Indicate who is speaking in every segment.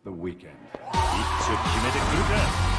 Speaker 1: The Weeknd.
Speaker 2: いつ決めてくるか。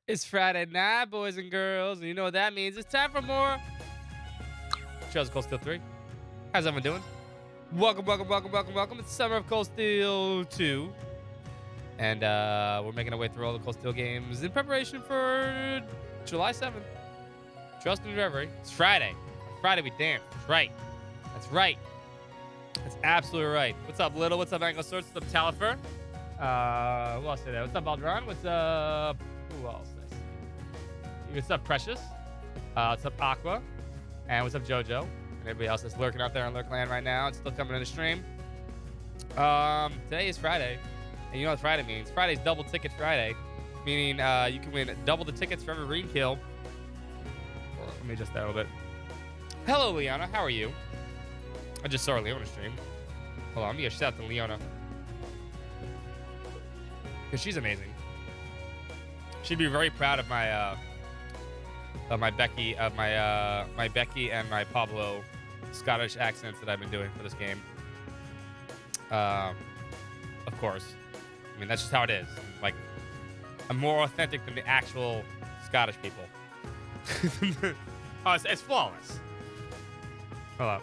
Speaker 3: It's Friday night, boys and girls, and you know what that means. It's time for more Trails of Cold Steel 3. How's everyone doing? Welcome. It's Summer of Cold Steel 2. And we're making our way through all the Cold Steel games in preparation for July 7th. Trust and Reverie. It's Friday. Friday we dance. That's right. That's right. That's absolutely right. What's up, Little? What's up, Angle Swords? What's up, Talifer? Who else say that? What's up, Aldron? What's up? Who else? What's up, Precious? What's up, Aqua? And what's up, Jojo? And everybody else that's lurking out there on Lurkland right now. It's still coming in the stream. Today is Friday. And you know what Friday means? Friday's Double Ticket Friday. Meaning you can win double the tickets for every Marine kill. Let me adjust that a little bit. Hello, Leona. How are you? I just saw a Leona stream. Hold on. Let me get a shout out to Leona. Because she's amazing. She'd be very proud of my my Becky and my Pablo Scottish accents that I've been doing for this game. Of course. I mean, that's just how it is. Like, I'm more authentic than the actual Scottish people. Oh, it's flawless. Hold up.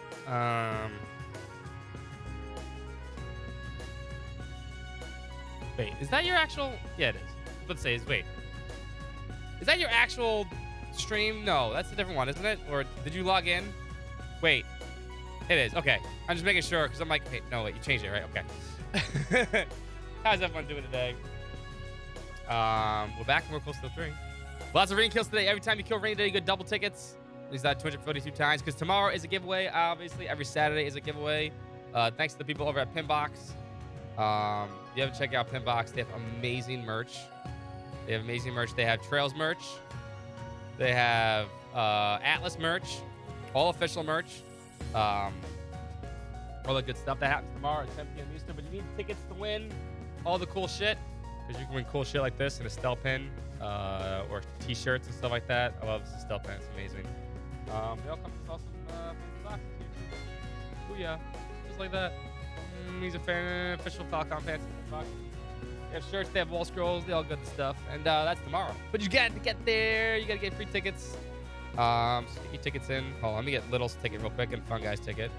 Speaker 3: Wait, is that your actual? Yeah, it is. Let's say, wait. Is that your actual stream? No, that's a different one, isn't it? Or did you log in? Wait, it is. Okay, I'm just making sure because I'm like, wait, no, wait, you changed it, right? Okay. How's everyone doing today? We're back from Cold Steel 3. Lots of rain kills today. Every time you kill rain today, you get double tickets. At least that 242 times because tomorrow is a giveaway. Obviously, every Saturday is a giveaway. Thanks to the people over at Pinbox. If you haven't checked out Pinbox, they have amazing merch. They have amazing merch. They have Trails merch. They have Atlas merch, all official merch, all the good stuff that happens tomorrow at 10 p.m. Eastern. But you need tickets to win all the cool shit because you can win cool shit like this and a Stell pin or T-shirts and stuff like that. I love this Stell pin. It's amazing. They all come with awesome boxes here. Oh yeah, just like that. These are official Falcon pants. They have shirts, they have wall scrolls, they all good stuff. And that's tomorrow. But you got to get there. You got to get free tickets. So get your tickets in. Hold on, let me get Little's ticket real quick and Fun Guy's ticket.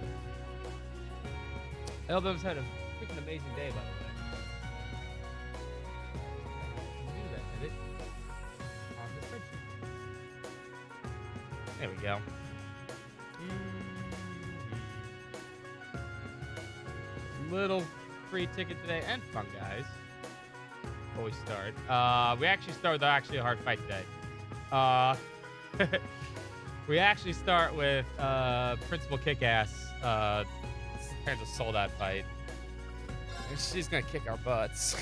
Speaker 3: Elbum's had a freaking amazing day, by the way. Do that, edit on the spreadsheet. There we go. Little free ticket today and Fun Guys. Before we start, we actually start with a hard fight today. We actually start with Principal Kickass. It's a sold out fight. And she's gonna kick our butts.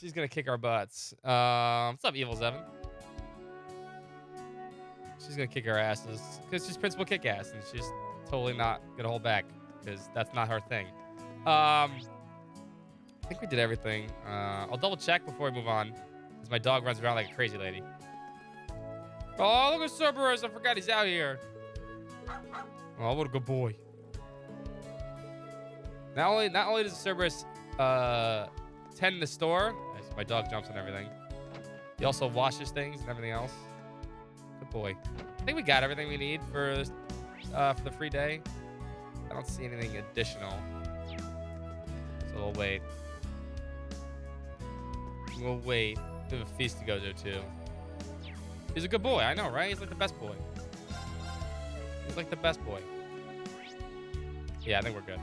Speaker 3: She's gonna kick our butts. What's up, Evil Seven? She's gonna kick our asses because she's Principal Kickass and she's totally not gonna hold back. because that's not her thing. I think we did everything. I'll double check before we move on, because my dog runs around like a crazy lady. Oh, look at Cerberus. I forgot he's out here. Oh, what a good boy. Not only does Cerberus tend the store, my dog jumps on everything. He also washes things and everything else. Good boy. I think we got everything we need for the free day. I don't see anything additional, so we'll wait. We'll wait. We have a feast to go to too. He's a good boy. I know, right? He's like the best boy. He's like the best boy. Yeah, I think we're good.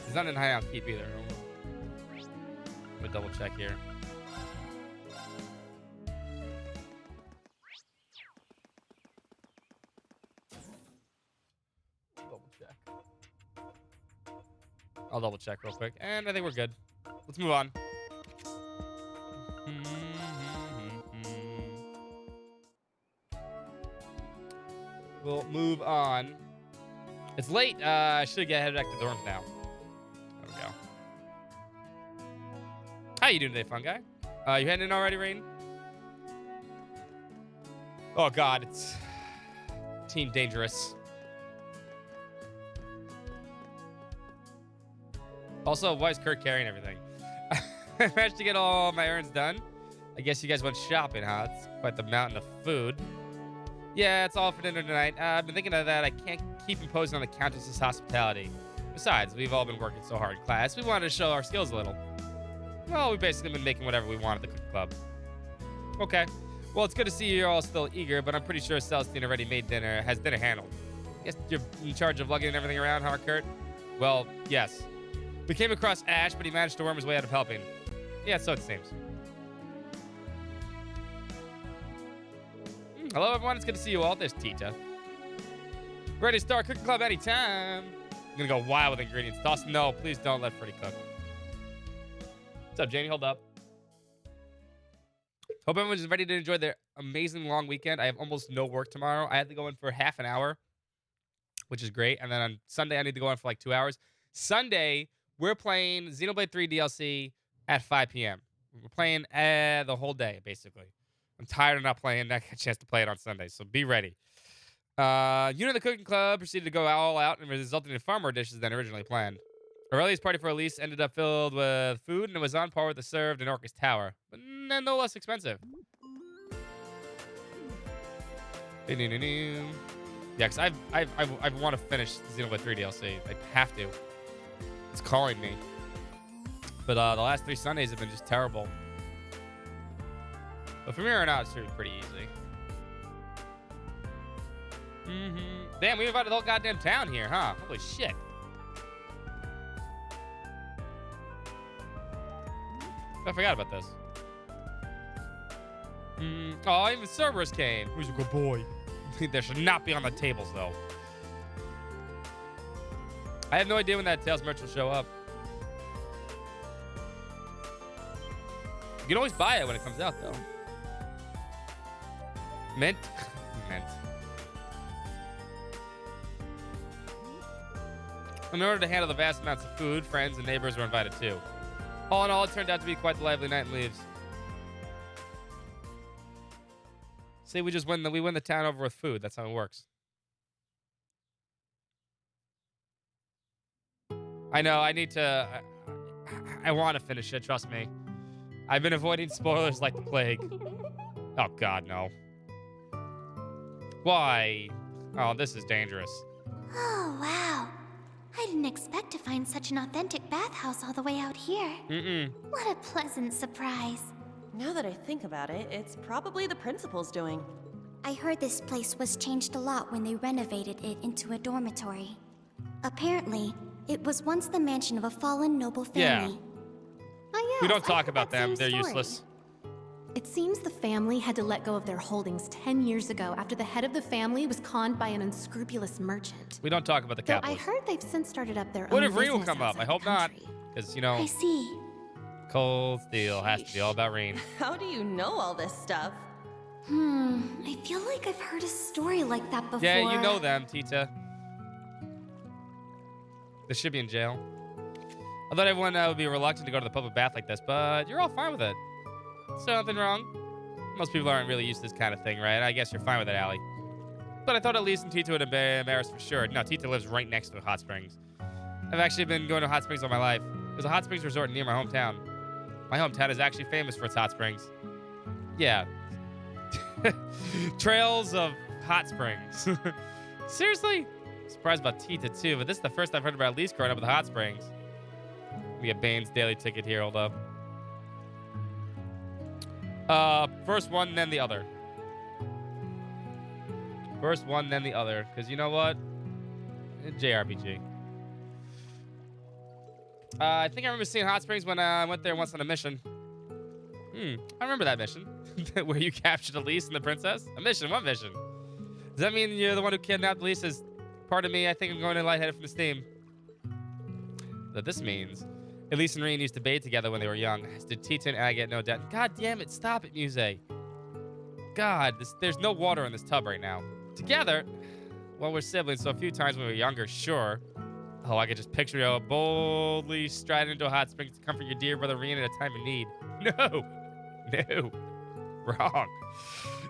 Speaker 3: He's not in Hideout Keep either. Let me double check here. Double check. I'll double check real quick. And I think we're good. Let's move on. We'll move on. It's late. I should get headed back to the dorms now. There we go. How you doing today, fun guy? You heading in already, Rain? Oh God, it's Team Dangerous. Also, why is Kurt carrying everything? I managed to get all my errands done. I guess you guys went shopping, huh? It's quite the mountain of food. Yeah, it's all for dinner tonight. I've been thinking of that. I can't keep imposing on the Countess's hospitality. Besides, we've all been working so hard in class. We wanted to show our skills a little. Well, we've basically been making whatever we want at the cooking club. Okay. Well, it's good to see you're all still eager, but I'm pretty sure Celestine already made dinner, has dinner handled. Guess you're in charge of lugging everything around, huh, Kurt? Well, yes. We came across Ash, but he managed to worm his way out of helping. Yeah, so it seems. Hello, everyone. It's good to see you all. There's Tita. Ready to start cooking club anytime. I'm going to go wild with ingredients. Dawson, no, please don't let Freddy cook. What's up, Jamie? Hold up. Hope everyone's ready to enjoy their amazing long weekend. I have almost no work tomorrow. I had to go in for half an hour, which is great. And then on Sunday, I need to go in for like 2 hours. Sunday, we're playing Xenoblade 3 DLC at 5 p.m. We're playing the whole day, basically. I'm tired of not playing. I got a chance to play it on Sunday, so be ready. The Cooking Club proceeded to go all out and resulted in far more dishes than originally planned. Aurelia's party for Elise ended up filled with food, and it was on par with the served in Orcus Tower, but no less expensive. Yeah, because I want to finish Xenoblade 3 DLC. I have to. It's calling me. But the last 3 Sundays have been just terrible. But from here on out, it's pretty easy. Damn, we invited the whole goddamn town here, huh? Holy shit. I forgot about this. Oh, even Cerberus came. Who's a good boy? There should not be on the tables, though. I have no idea when that Tails merch will show up. You can always buy it when it comes out, though. Mint? Mint. In order to handle the vast amounts of food, friends and neighbors were invited too. All in all, it turned out to be quite the lively night in Leaves. See, we win the town over with food. That's how it works. I know, I need to... I want to finish it, trust me. I've been avoiding spoilers like the plague. Oh, God, no. Why? Oh, this is dangerous.
Speaker 1: Oh, wow. I didn't expect to find such an authentic bathhouse all the way out here. What a pleasant surprise.
Speaker 4: Now that I think about it, it's probably the principal's doing.
Speaker 1: I heard this place was changed a lot when they renovated it into a dormitory. Apparently, it was once the mansion of a fallen noble family.
Speaker 5: Oh, yes,
Speaker 3: We don't talk
Speaker 5: I heard
Speaker 3: about
Speaker 5: that
Speaker 3: them.
Speaker 5: same
Speaker 3: They're
Speaker 5: story.
Speaker 3: useless.
Speaker 5: It seems the family had to let go of their holdings 10 years ago after the head of the family was conned by an unscrupulous merchant.
Speaker 3: We don't talk about the
Speaker 5: Though I
Speaker 3: capitalists.
Speaker 5: heard they've since started up their
Speaker 3: What
Speaker 5: own
Speaker 3: if Reen will
Speaker 5: business
Speaker 3: come up? I
Speaker 5: outside
Speaker 3: hope
Speaker 5: the
Speaker 3: not.
Speaker 5: country.
Speaker 3: Because, you know,
Speaker 1: I see.
Speaker 3: Cold Steel has to be all about Reen.
Speaker 4: How do you know all this stuff?
Speaker 1: I feel like I've heard a story like that before.
Speaker 3: Yeah, you know them, Tita. They should be in jail. I thought everyone would be reluctant to go to the public bath like this, but you're all fine with it. So nothing wrong. Most people aren't really used to this kind of thing, right? I guess you're fine with it, Allie. But I thought at least Tita would embarrass for sure. No, Tita lives right next to the hot springs. I've actually been going to hot springs all my life. There's a hot springs resort near my hometown. My hometown is actually famous for its hot springs. Yeah. Trails of hot springs. Seriously? Surprised about Tita too, but this is the first I've heard about Elise growing up with the hot springs. We get Bane's daily ticket here, hold up. First one, then the other. First one, then the other. Because you know what? JRPG. I think I remember seeing hot springs when I went there once on a mission. I remember that mission. Where you captured Elise and the princess? A mission? What mission? Does that mean you're the one who kidnapped Elise? As part of me, I think I'm going in lightheaded from the steam. What this means, Elise and Reen used to bathe together when they were young. As did Tita and Agate, no doubt. God damn it, stop it, Muse. God, there's no water in this tub right now. Together? Well, we're siblings, so a few times when we were younger, sure. Oh, I could just picture you boldly striding into a hot spring to comfort your dear brother Reen at a time of need. No. No. Wrong.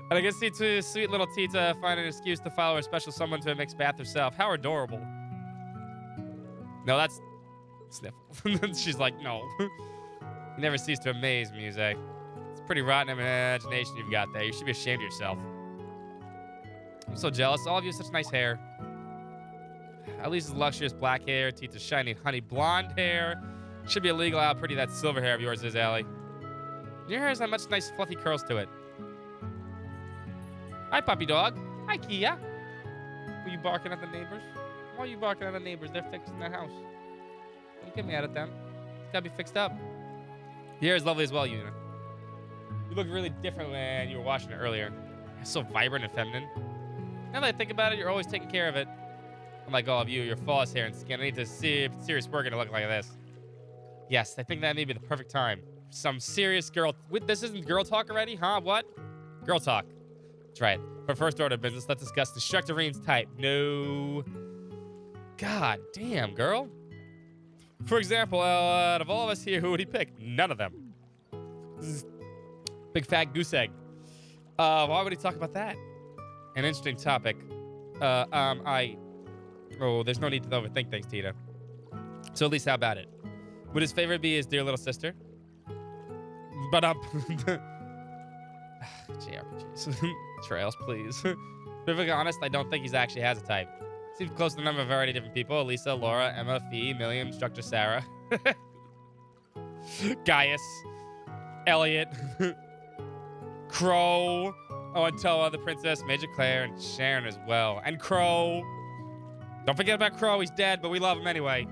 Speaker 3: And I guess see to sweet little Tita find an excuse to follow her special someone to a mixed bath herself. How adorable. No, that's Sniffle. She's like, no. You never cease to amaze me, Muse. It's pretty rotten imagination you've got there. You should be ashamed of yourself. I'm so jealous. All of you have such nice hair. Elise's luxurious black hair, Tita's shiny honey blonde hair. Should be illegal how pretty that silver hair of yours is, Allie. Your hair has that much nice fluffy curls to it. Hi, puppy dog. Hi, Kia. Were you barking at the neighbors? Why are you barking at the neighbors? They're fixing their house. Don't get mad at them. It's gotta be fixed up. Your hair is lovely as well, Yuna. You look really different when you were washing it earlier. It's so vibrant and feminine. Now that I think about it, you're always taking care of it. Unlike all of you, your flawless hair and skin. I need to see if it's serious work to look like this. Yes, I think that may be the perfect time. Some serious girl. Wait, this isn't girl talk already, huh? What? Girl talk. That's right. For first order of business, let's discuss Destructor Reen's type. No. God damn, girl. For example, out of all of us here, who would he pick? None of them. Big fat goose egg. Why would he talk about that? An interesting topic. Oh, there's no need to overthink things, Tita. So at least how about it? Would his favorite be his dear little sister? But JRPGs. Trails, please. To be perfectly honest, I don't think he actually has a type. Seems close to the number of variety of different people. Lisa, Laura, Emma, Fee, Milliam, Instructor Sarah. Gaius. Elliot. Crow. Oh, and Toa, the princess, Major Claire, and Sharon as well. And Crow. Don't forget about Crow. He's dead, but we love him anyway.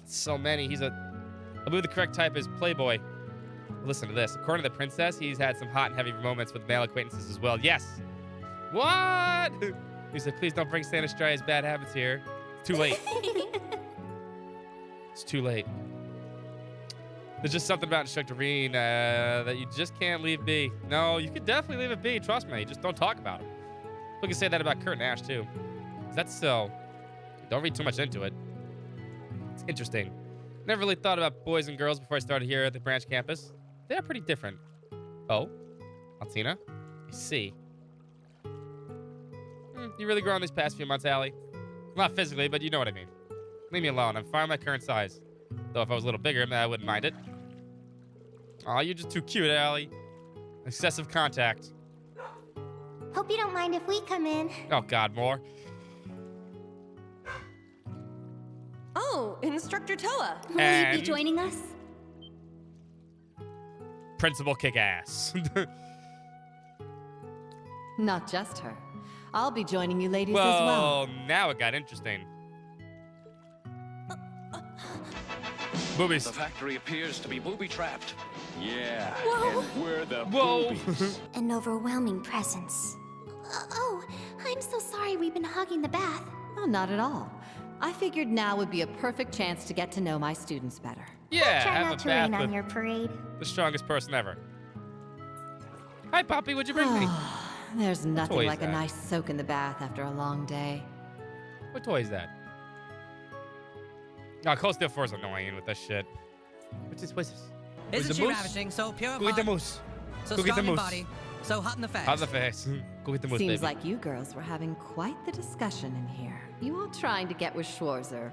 Speaker 3: So many. I believe the correct type is Playboy. Listen to this. According to the princess, he's had some hot and heavy moments with male acquaintances as well. Yes. What? He said, please don't bring Santa Stria's bad habits here. It's too late. It's too late. There's just something about Instructor Reen that you just can't leave be. No, you could definitely leave it be. Trust me. Just don't talk about it. We can say that about Kurt and Ash, too. That's so. Don't read too much into it. It's interesting. Never really thought about boys and girls before I started here at the branch campus. They're pretty different. Oh? Altina? I see. You really grown these past few months, Allie. Not physically, but you know what I mean. Leave me alone. I'm fine with my current size. Though if I was a little bigger, I wouldn't mind it. Aw, you're just too cute, Allie. Excessive contact.
Speaker 1: Hope you don't mind if we come in.
Speaker 3: Oh, God, more.
Speaker 4: Oh, Instructor Toa.
Speaker 1: Will you
Speaker 3: And-
Speaker 1: be joining us?
Speaker 3: Principal kick-ass.
Speaker 6: Not just her. I'll be joining you ladies as
Speaker 3: Well,
Speaker 6: well.
Speaker 3: now it got interesting. Boobies.
Speaker 2: The factory appears to be booby-trapped. Yeah,
Speaker 1: Whoa.
Speaker 2: and we're the
Speaker 3: Whoa.
Speaker 2: boobies.
Speaker 1: An overwhelming presence. Oh, I'm so sorry we've been hogging the bath.
Speaker 6: Oh, not at all. I figured now would be a perfect chance to get to know my students better.
Speaker 3: Yeah,
Speaker 1: Try
Speaker 3: have
Speaker 1: not
Speaker 3: a
Speaker 1: to rain
Speaker 3: bath
Speaker 1: on
Speaker 3: with
Speaker 1: your parade.
Speaker 3: the strongest person ever. Hi, Poppy. What'd you bring me?
Speaker 6: There's
Speaker 3: toy
Speaker 6: nothing
Speaker 3: is
Speaker 6: like a
Speaker 3: that?
Speaker 6: nice soak in the bath after a long day.
Speaker 3: What toy is that? No, Cold Steel 4 is annoying with this shit. What's this? Where's
Speaker 7: Isn't
Speaker 3: the
Speaker 7: she
Speaker 3: moose?
Speaker 7: ravishing, so pure of
Speaker 3: Go get the
Speaker 7: heart,
Speaker 3: moose.
Speaker 7: so
Speaker 3: Go get the
Speaker 7: strong in
Speaker 3: moose.
Speaker 7: body, so hot in the face?
Speaker 3: How's the face? Go get the moose,
Speaker 6: Seems
Speaker 3: baby.
Speaker 6: like you girls were having quite the discussion in here. You all trying to get with Schwarzer.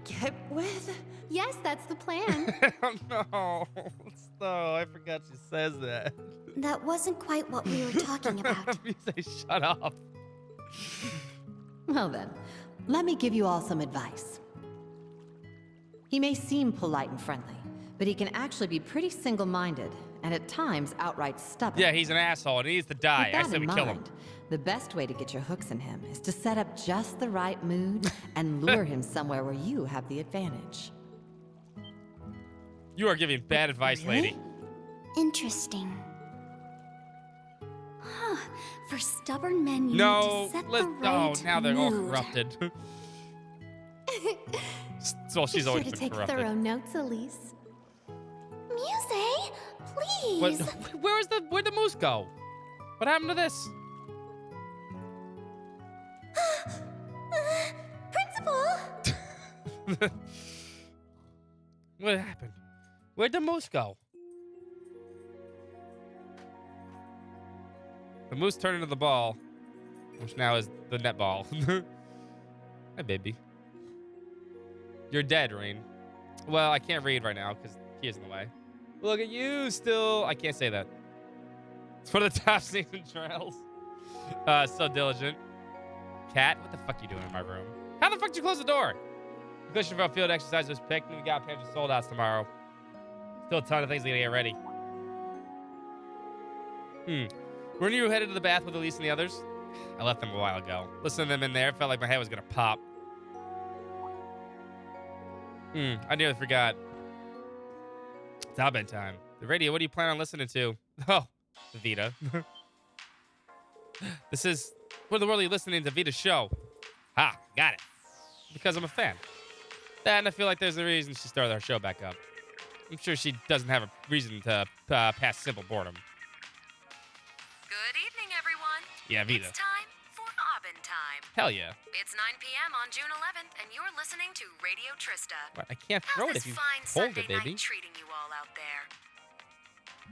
Speaker 4: Get with?
Speaker 5: Yes, that's the plan.
Speaker 3: Oh, no. No, I forgot she says that.
Speaker 1: That wasn't quite what we were talking about.
Speaker 3: You say shut up.
Speaker 6: Well then, let me give you all some advice. He may seem polite and friendly, but he can actually be pretty single-minded, and at times outright stubborn.
Speaker 3: Yeah, he's an asshole and he needs to die.
Speaker 6: With
Speaker 3: I
Speaker 6: that
Speaker 3: said
Speaker 6: in
Speaker 3: we kill him.
Speaker 6: mind, the best way to get your hooks in him is to set up just the right mood and lure him somewhere where you have the advantage.
Speaker 3: You are giving bad advice, lady.
Speaker 1: Interesting. Huh. For stubborn men, you
Speaker 3: No,
Speaker 1: need to set
Speaker 3: let's.
Speaker 1: the right
Speaker 3: now they're all
Speaker 1: mood.
Speaker 3: corrupted. So she's
Speaker 5: Be
Speaker 3: always
Speaker 5: sure to
Speaker 3: been
Speaker 5: take
Speaker 3: corrupted.
Speaker 5: thorough notes, Elise.
Speaker 1: Muse, please.
Speaker 3: Where'd the moose go? What happened to this?
Speaker 1: Principal.
Speaker 3: What happened? Where'd the moose go? The moose turned into the ball, which now is the net ball. Hi, baby. You're dead, Rain. Well, I can't read right now because he is in the way. Look at you still. I can't say that. It's one of the top season trials. So diligent. Cat, what the fuck are you doing in my room? How the fuck did you close the door? The question about field exercise was picked, and we got Panther sold outs tomorrow. Still a ton of things to get ready. Weren't you headed to the bath with Elise and the others? I left them a while ago. Listening to them in there, felt like my head was gonna pop. I nearly forgot. It's our bedtime. The radio, what do you plan on listening to? Oh, Vita. What in the world are you listening to Vita's show? Ah, got it. Because I'm a fan. And I feel like there's a reason she started our show back up. I'm sure she doesn't have a reason to pass simple boredom.
Speaker 8: Good evening, everyone.
Speaker 3: Yeah, Vita.
Speaker 8: It's time for Aubin Time.
Speaker 3: Hell yeah.
Speaker 8: It's 9 p.m. on June 11th, and you're listening to Radio Trista.
Speaker 3: What? I can't
Speaker 8: How's
Speaker 3: throw it
Speaker 8: this
Speaker 3: if you
Speaker 8: fine
Speaker 3: hold
Speaker 8: Sunday
Speaker 3: it, baby.
Speaker 8: night treating you all out there?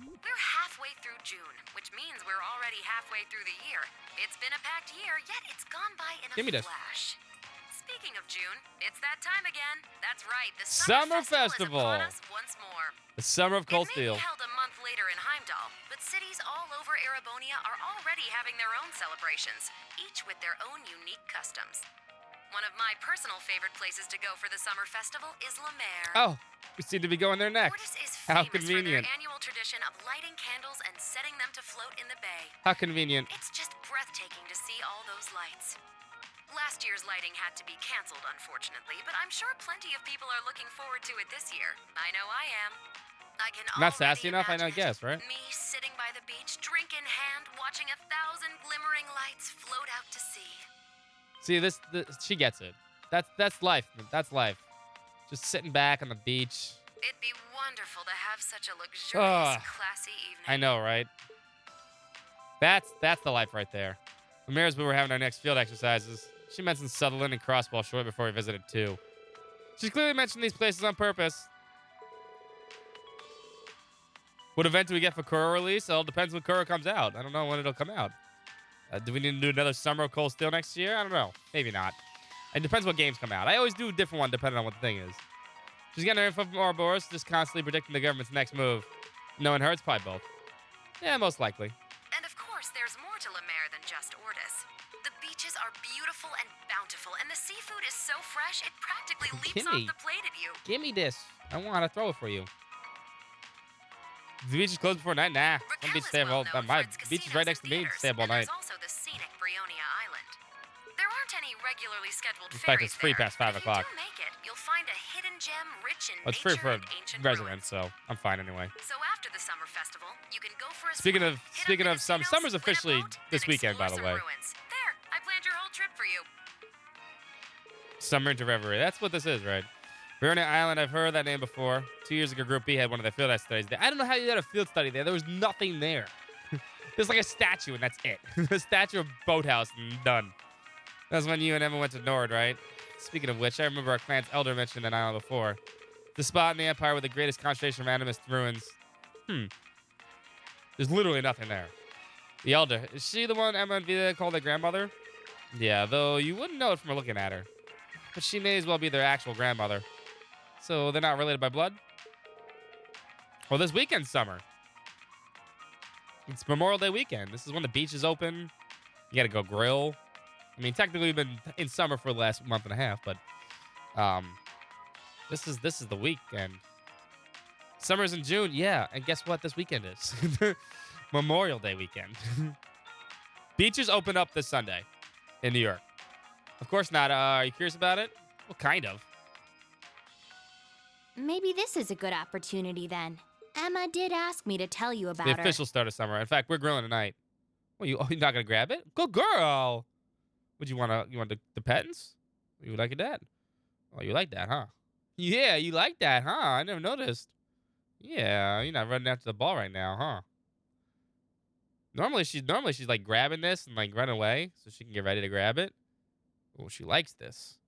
Speaker 8: We're halfway through June, which means we're already halfway through the year. It's been a packed year, yet it's gone by in a
Speaker 3: Give me this.
Speaker 8: flash. Speaking of June, it's that time again. That's right, the
Speaker 3: Summer
Speaker 8: Summer Festival
Speaker 3: Festival.
Speaker 8: is upon us once more.
Speaker 3: The summer of Cold
Speaker 8: It may
Speaker 3: Steel.
Speaker 8: be held a month later in Heimdall, but cities all over Erebonia are already having their own celebrations, each with their own unique customs. One of my personal favorite places to go for the summer festival is La Mer.
Speaker 3: Oh, we seem to be going there next.
Speaker 8: Fortis is
Speaker 3: How
Speaker 8: famous
Speaker 3: convenient.
Speaker 8: for their annual tradition of lighting candles and setting them to float in the bay.
Speaker 3: How convenient.
Speaker 8: It's just breathtaking to see all those lights. Last year's lighting had to be canceled, unfortunately, but I'm sure plenty of people are looking forward to it this year. I know I am. I can
Speaker 3: Not
Speaker 8: already
Speaker 3: sassy enough, I
Speaker 8: imagine
Speaker 3: guess, right?
Speaker 8: Me sitting by the beach, drink in hand, watching 1,000 glimmering lights float out to sea.
Speaker 3: See, she gets it. That's life. That's life. Just sitting back on the beach.
Speaker 8: It'd be wonderful to have such a luxurious,
Speaker 3: Ugh.
Speaker 8: classy evening.
Speaker 3: I know, right? That's the life right there. The mayor's we were having our next field exercises. She mentioned Sutherland and Crossball short before we visited too. She's clearly mentioned these places on purpose. What event do we get for Kuro release? It all depends when Kuro comes out. I don't know when it'll come out. Do we need to do another Summer of Cold Steel next year? I don't know. Maybe not. It depends what games come out. I always do a different one depending on what the thing is. She's getting her info from Ouroboros, just constantly predicting the government's next move. Knowing her, it's probably both. Yeah, most likely.
Speaker 8: And of course, there's more to La Mer than just Ortis. The beaches are beautiful and bountiful, and the seafood is so fresh it practically leaps
Speaker 3: Gimme.
Speaker 8: off the plate at you.
Speaker 3: Give me this. I want to throw it for you. The beach is closed before night? Nah. Some
Speaker 8: Raquel
Speaker 3: beach
Speaker 8: is
Speaker 3: stay up all
Speaker 8: well known
Speaker 3: my
Speaker 8: for its
Speaker 3: beach is
Speaker 8: casinos
Speaker 3: right next to
Speaker 8: and
Speaker 3: me.
Speaker 8: theaters,
Speaker 3: Stay up all
Speaker 8: and
Speaker 3: night.
Speaker 8: There's also the scenic Brionia Island. There aren't any regularly scheduled
Speaker 3: In fact,
Speaker 8: ferries
Speaker 3: it's free
Speaker 8: there,
Speaker 3: past
Speaker 8: but
Speaker 3: 5
Speaker 8: if
Speaker 3: o'clock.
Speaker 8: you do make it, you'll find a hidden gem rich in
Speaker 3: Well, it's free
Speaker 8: nature
Speaker 3: for
Speaker 8: and ancient
Speaker 3: residents,
Speaker 8: ruins.
Speaker 3: so I'm fine anyway.
Speaker 8: So after the summer festival, you can go for a
Speaker 3: Speaking
Speaker 8: swim,
Speaker 3: of-
Speaker 8: hit up
Speaker 3: speaking
Speaker 8: the
Speaker 3: of some-
Speaker 8: casinos,
Speaker 3: summer's
Speaker 8: win a
Speaker 3: officially
Speaker 8: boat,
Speaker 3: this
Speaker 8: and
Speaker 3: weekend, by
Speaker 8: explore
Speaker 3: the
Speaker 8: some
Speaker 3: way.
Speaker 8: ruins. There, I planned your whole trip for you.
Speaker 3: Summer into Reverie. That's what this is, right? Brionia Island, I've heard that name before. 2 years ago, Group B had one of their field studies there. I don't know how you had a field study there. There was nothing there. There's like a statue, and that's it. A statue of Boathouse, and done. That's when you and Emma went to Nord, right? Speaking of which, I remember our clan's elder mentioned an island before. The spot in the Empire with the greatest concentration of animist ruins. There's literally nothing there. The elder. Is she the one Emma and Vita called their grandmother? Yeah, though you wouldn't know it from looking at her. But she may as well be their actual grandmother. So they're not related by blood? Well, this weekend's summer. It's Memorial Day weekend. This is when the beach is open. You gotta go grill. I mean, technically we've been in summer for the last month and a half, but this is the weekend. Summer's in June, yeah. And guess what? This weekend is Memorial Day weekend. Beaches open up this Sunday in New York. Of course not. Are you curious about it? Well, kind of.
Speaker 1: Maybe this is a good opportunity then. Emma did ask me to tell you about
Speaker 3: The
Speaker 1: her.
Speaker 3: official start of summer. In fact, we're grilling tonight. Well, you're not gonna grab it? Good girl. Would you want the patents? You like that? Oh, you like that, huh? Yeah, you like that, huh? I never noticed. Yeah, you're not running after the ball right now, huh? Normally she's like grabbing this and like running away so she can get ready to grab it. Oh, she likes this.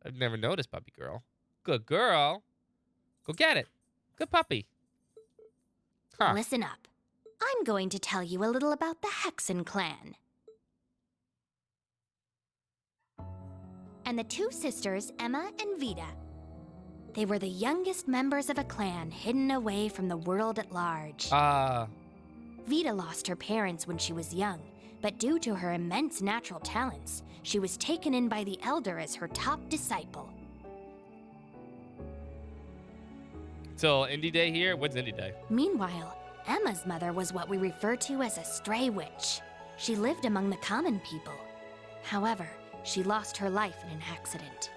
Speaker 3: I've never noticed, puppy girl. Good girl. Go get it. Good puppy. Huh.
Speaker 1: Listen up. I'm going to tell you a little about the Hexen clan. And the two sisters, Emma and Vita. They were the youngest members of a clan hidden away from the world at large. Vita lost her parents when she was young, but due to her immense natural talents, she was taken in by the Elder as her top disciple.
Speaker 3: Till Indie Day here? What's Indie Day?
Speaker 1: Meanwhile, Emma's mother was what we refer to as a stray witch. She lived among the common people. However, she lost her life in an accident.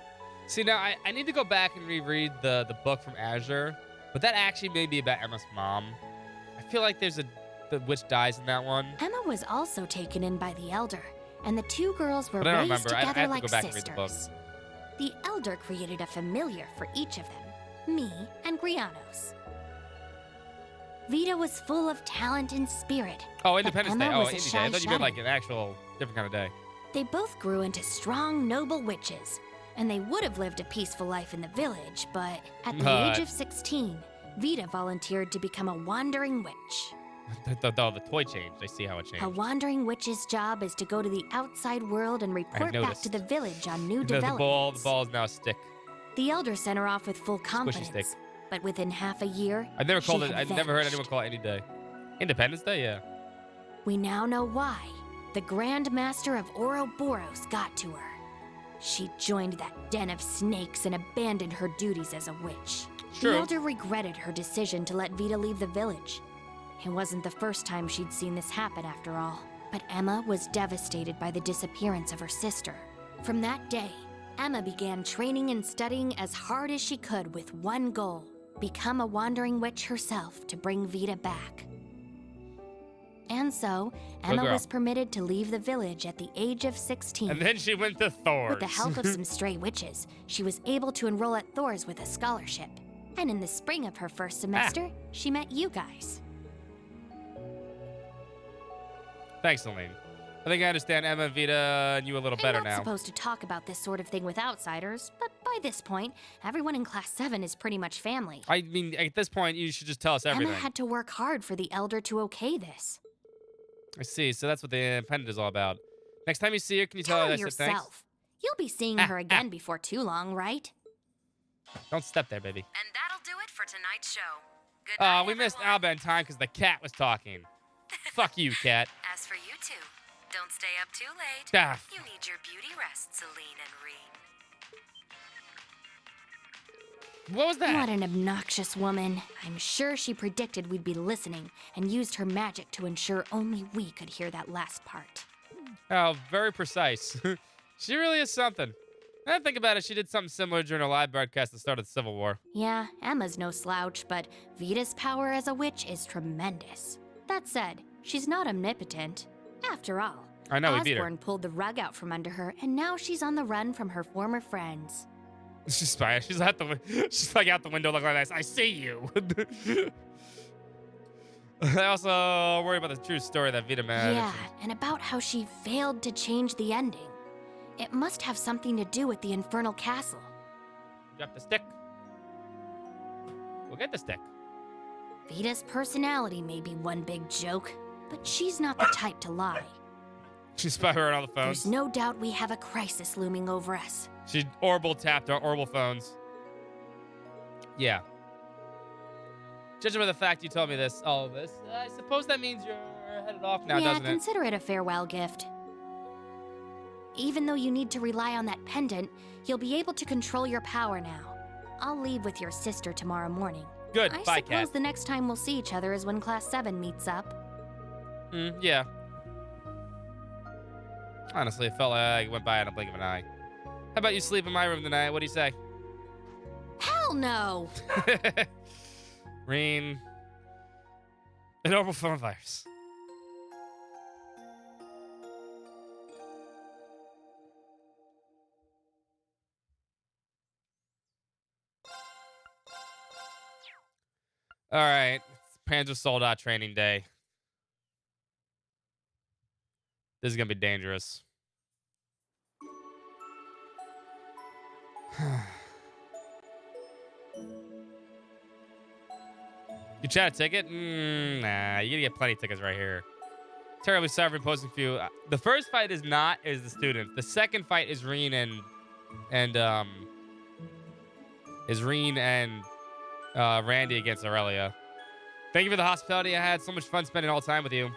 Speaker 3: See, now, I need to go back and reread the book from Azure, but that actually may be about Emma's mom. I feel like the witch dies in that one.
Speaker 1: Emma was also taken in by the Elder, and the two girls were
Speaker 3: But I don't
Speaker 1: raised
Speaker 3: remember. I
Speaker 1: together
Speaker 3: have to
Speaker 1: like
Speaker 3: go back and read the book.
Speaker 1: sisters. The Elder created a familiar for each of them, me and Grianos. Vita was full of talent and spirit.
Speaker 3: Oh,
Speaker 1: but
Speaker 3: Independence Day.
Speaker 1: Emma
Speaker 3: Oh,
Speaker 1: was a
Speaker 3: Indie Day.
Speaker 1: shy
Speaker 3: I thought you meant
Speaker 1: shadow.
Speaker 3: like an actual different kind of day.
Speaker 1: They both grew into strong, noble witches, and they would have lived a peaceful life in the village, but at the age of 16, Vita volunteered to become a wandering witch.
Speaker 3: the toy changed. I see how it changed.
Speaker 1: A wandering witch's job is to go to the outside world and report back
Speaker 3: noticed.
Speaker 1: to the village on new
Speaker 3: The
Speaker 1: developments.
Speaker 3: ball is now a stick.
Speaker 1: The Elder sent her off with full
Speaker 3: Squishy
Speaker 1: confidence,
Speaker 3: stick.
Speaker 1: but within half a year,
Speaker 3: I've never called
Speaker 1: she
Speaker 3: it.
Speaker 1: had
Speaker 3: I've never heard
Speaker 1: vanished.
Speaker 3: anyone call it Indie Day. Independence Day, yeah.
Speaker 1: We now know why. The Grand Master of Ouroboros got to her. She joined that den of snakes and abandoned her duties as a witch.
Speaker 3: True.
Speaker 1: The Elder regretted her decision to let Vita leave the village. It wasn't the first time she'd seen this happen, after all. But Emma was devastated by the disappearance of her sister. From that day, Emma began training and studying as hard as she could with one goal: become a wandering witch herself to bring Vita back. And so, Emma
Speaker 3: girl.
Speaker 1: was permitted to leave the village at the age of 16.
Speaker 3: And then she went to Thor's.
Speaker 1: With the help of some stray witches, she was able to enroll at Thor's with a scholarship. And in the spring of her first semester, she met you guys.
Speaker 3: Thanks, Elaine. I think I understand Emma and Vita and you a little better
Speaker 1: I'm not
Speaker 3: now.
Speaker 1: supposed to talk about this sort of thing with outsiders, but by this point, everyone in Class 7 is pretty much family.
Speaker 3: I mean, at this point, you should just tell us everything.
Speaker 1: Emma had to work hard for the Elder to okay this.
Speaker 3: I see. So that's what the pendant is all about. Next time you see her, can you tell
Speaker 1: Tell
Speaker 3: her
Speaker 1: her
Speaker 3: I said thanks?
Speaker 1: yourself. You'll be seeing her again before too long, right?
Speaker 3: Don't step there, baby.
Speaker 8: And that'll do it for tonight's show. Good
Speaker 3: Oh,
Speaker 8: night,
Speaker 3: we missed
Speaker 8: everyone.
Speaker 3: Alba in time because the cat was talking. Fuck you, cat.
Speaker 8: As for you two, don't stay up too late.
Speaker 3: Ah.
Speaker 8: You need your beauty rest, Celine and Reed.
Speaker 3: What was that?
Speaker 1: What an obnoxious woman. I'm sure she predicted we'd be listening and used her magic to ensure only we could hear that last part.
Speaker 3: Oh, very precise. She really is something. Now that I think about it, she did something similar during a live broadcast at the start of the Civil War.
Speaker 1: Yeah, Emma's no slouch, but Vita's power as a witch is tremendous. That said, she's not omnipotent. After all,
Speaker 3: I know, we beat her.
Speaker 1: Osborne pulled the rug out from under her, and now she's on the run from her former friends.
Speaker 3: She's fine. She's out the. She's like out the window, looking like this. I see you. I also worry about the true story that Vita man.
Speaker 1: Yeah, and about how she failed to change the ending. It must have something to do with the Infernal Castle.
Speaker 3: Drop the stick. We'll get the stick.
Speaker 1: Vita's personality may be one big joke, but she's not the type to lie.
Speaker 3: She's by her on all the phones.
Speaker 1: There's no doubt we have a crisis looming over us.
Speaker 3: She orbital tapped our orbital phones. Yeah. Judging by the fact you told me all of this, I suppose that means you're headed off now,
Speaker 1: Yeah,
Speaker 3: doesn't it?
Speaker 1: consider it a farewell gift. Even though you need to rely on that pendant, you'll be able to control your power now. I'll leave with your sister tomorrow morning.
Speaker 3: Good.
Speaker 1: I
Speaker 3: Bye,
Speaker 1: suppose
Speaker 3: Cat.
Speaker 1: the next time we'll see each other is when Class 7 meets up.
Speaker 3: Yeah. Honestly, it felt like it went by in a blink of an eye. How about you sleep in my room tonight? What do you say?
Speaker 1: Hell no!
Speaker 3: Reen. An orbital phone virus. All right. It's Panzer Soldat training day. This is going to be dangerous. You chat a ticket? Nah, you gotta get plenty of tickets right here. Terribly sorry for posting for you. The first fight is the student. The second fight is Reen and Randy against Aurelia. Thank you for the hospitality. I had so much fun spending all time with you.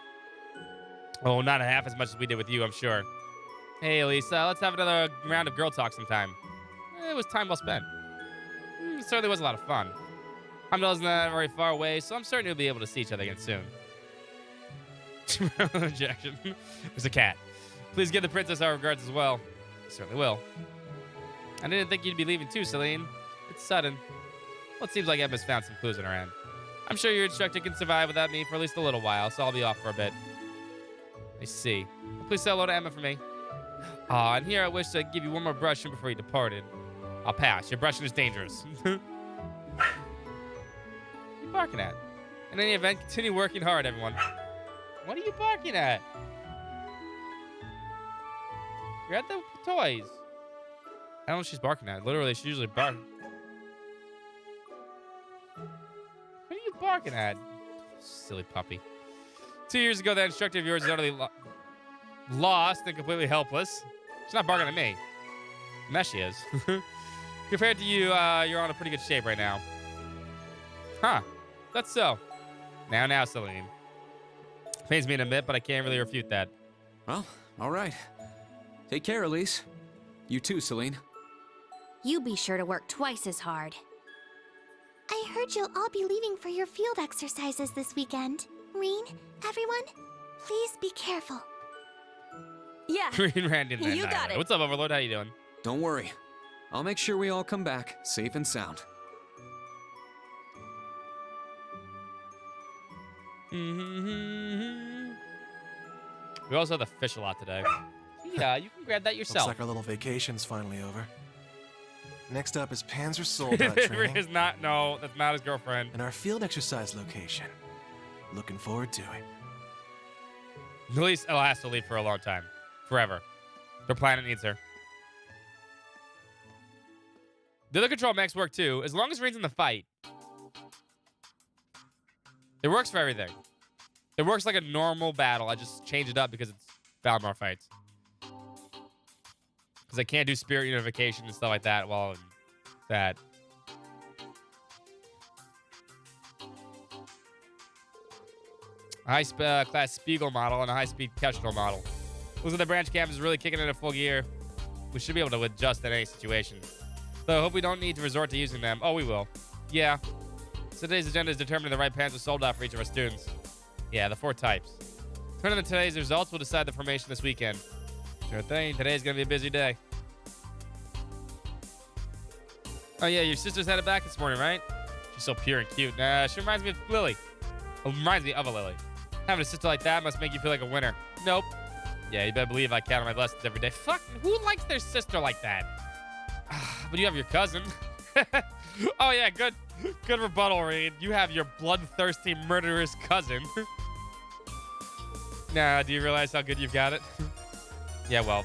Speaker 3: Oh, not half as much as we did with you, I'm sure. Hey, Lisa, let's have another round of girl talk sometime. It was time well spent. It certainly was a lot of fun. Heimdall isn't that very far away, so I'm certain we'll be able to see each other again soon. Objection. There's a cat. Please give the princess our regards as well. I certainly will. I didn't think you'd be leaving too, Celine. It's sudden. Well, it seems like Emma's found some clues on her end. I'm sure your instructor can survive without me for at least a little while, so I'll be off for a bit. I see. Well, please say hello to Emma for me. Ah, and here I wish to give you one more brushing before you departed. I'll pass. Your brushing is dangerous. What are you barking at? In any event, continue working hard, everyone. What are you barking at? You're at the toys. I don't know what she's barking at. Literally, she usually barks. What are you barking at? Silly puppy. 2 years ago, that instructor of yours is utterly lost and completely helpless. She's not barking at me. And that she is. Compared to you, you're on a pretty good shape right now. Huh. That's so. Now, Celine. Pains me in a bit, but I can't really refute that.
Speaker 9: Well, all right. Take care, Elise. You too, Celine.
Speaker 1: You be sure to work twice as hard.
Speaker 10: I heard you'll all be leaving for your field exercises this weekend. Reen, everyone, please be careful.
Speaker 4: Yeah.
Speaker 3: Green Randy and
Speaker 4: You got it.
Speaker 3: What's up, Overlord? How you doing?
Speaker 9: Don't worry. I'll make sure we all come back safe and sound.
Speaker 3: We also have the fish a lot today. Yeah, you can grab that yourself.
Speaker 11: Looks like our little vacation's finally over. Next up is Panzer Soldat training.
Speaker 3: Is not. No, that's not his girlfriend.
Speaker 11: And our field exercise location. Looking forward to it.
Speaker 3: At least Ella has to leave for a long time. Forever. Their planet needs her. The other control mechs work too. As long as Reen's in the fight. It works for everything. It works like a normal battle. I just change it up because it's Valmar fights. Because I can't do spirit unification and stuff like that while in that. A high-class Spiegel model and a high-speed Kestrel model. Looks like the branch camp is really kicking into full gear. We should be able to adjust in any situation. So I hope we don't need to resort to using them. Oh, we will. Yeah. So today's agenda is determining the right Panzer Soldat for each of our students. Yeah, the 4 types. Depending on today's results, we'll decide the formation this weekend. Sure thing. Today's going to be a busy day. Oh, yeah, your sister's headed back this morning, right? She's so pure and cute. She reminds me of Lily. Oh, reminds me of a Lily. Having a sister like that must make you feel like a winner. Nope. Yeah, you better believe I count on my blessings every day. Fuck, who likes their sister like that? But you have your cousin. Oh, yeah, good rebuttal, Reed. You have your bloodthirsty, murderous cousin. Nah, do you realize how good you've got it? Yeah, well.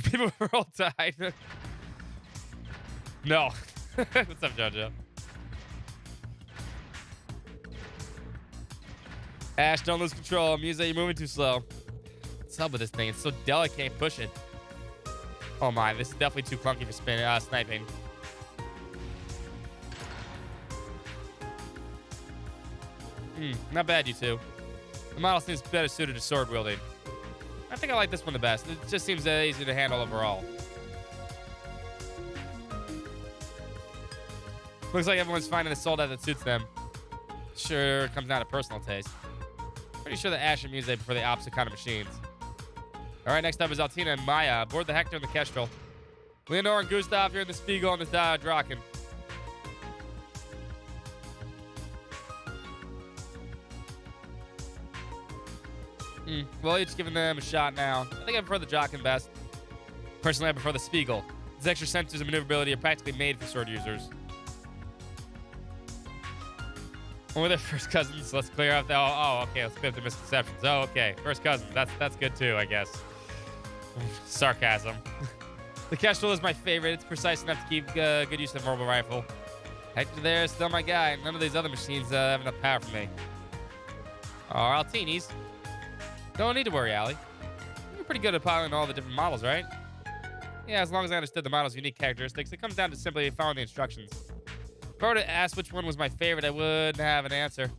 Speaker 3: People were all tied. No. What's up, JoJo? Ash, don't lose control. Muse, you're moving too slow. What's up with this thing? It's so delicate. Can't push it. Oh my, this is definitely too clunky for sniping. Not bad, you two. The model seems better suited to sword wielding. I think I like this one the best. It just seems easier to handle overall. Looks like everyone's finding a soldat that suits them. Sure, it comes down to personal taste. Pretty sure that Ash and Muse prefer the opposite kind of machines. All right, next up is Altina and Maya aboard the Hector and the Kestrel. Leonor and Gustav here in the Spiegel and the Draken. Well, each giving them a shot now. I think I prefer the Draken best. Personally, I prefer the Spiegel. Its extra sensors and maneuverability are practically made for sword users. When we're their first cousins, let's clear up the... Oh, okay, let's clear up the misconceptions. Oh, okay, first cousins. That's good too, I guess. Sarcasm. The Kestrel is my favorite. It's precise enough to keep good use of the mobile rifle. Hector there is still my guy. None of these other machines have enough power for me. Oh, Altinis. Don't need to worry, Allie. You're pretty good at piloting all the different models, right? Yeah, as long as I understood the model's unique characteristics, it comes down to simply following the instructions. If I were to ask which one was my favorite, I wouldn't have an answer.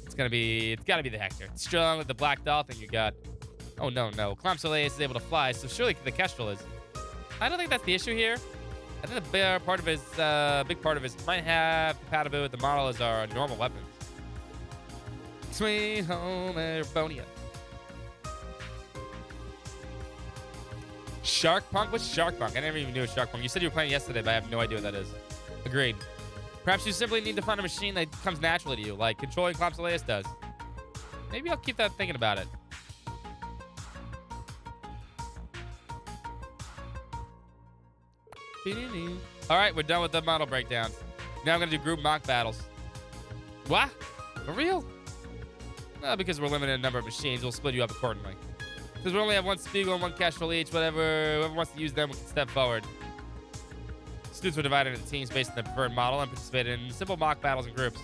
Speaker 3: It's gotta be the Hector. It's strong with the black doll thing you got. Oh, no. Clamp Soleil is able to fly, so surely the Kestrel is. I don't think that's the issue here. I think the big part of his might have compatibility with the model as our normal weapons. Sweet home Erebonia. Shark Punk? What's Shark Punk? I never even knew it was Shark Punk. You said you were playing yesterday, but I have no idea what that is. Agreed. Perhaps you simply need to find a machine that comes naturally to you, like controlling Clamp Soleil does. Maybe I'll keep that thinking about it. All right, we're done with the model breakdowns. Now I'm going to do group mock battles. What? For real? No, because we're limited in number of machines, we'll split you up accordingly. Because we only have one Spiegel and one Kestrel each, whoever wants to use them can step forward. Students were divided into teams based on their preferred model and participated in simple mock battles in groups.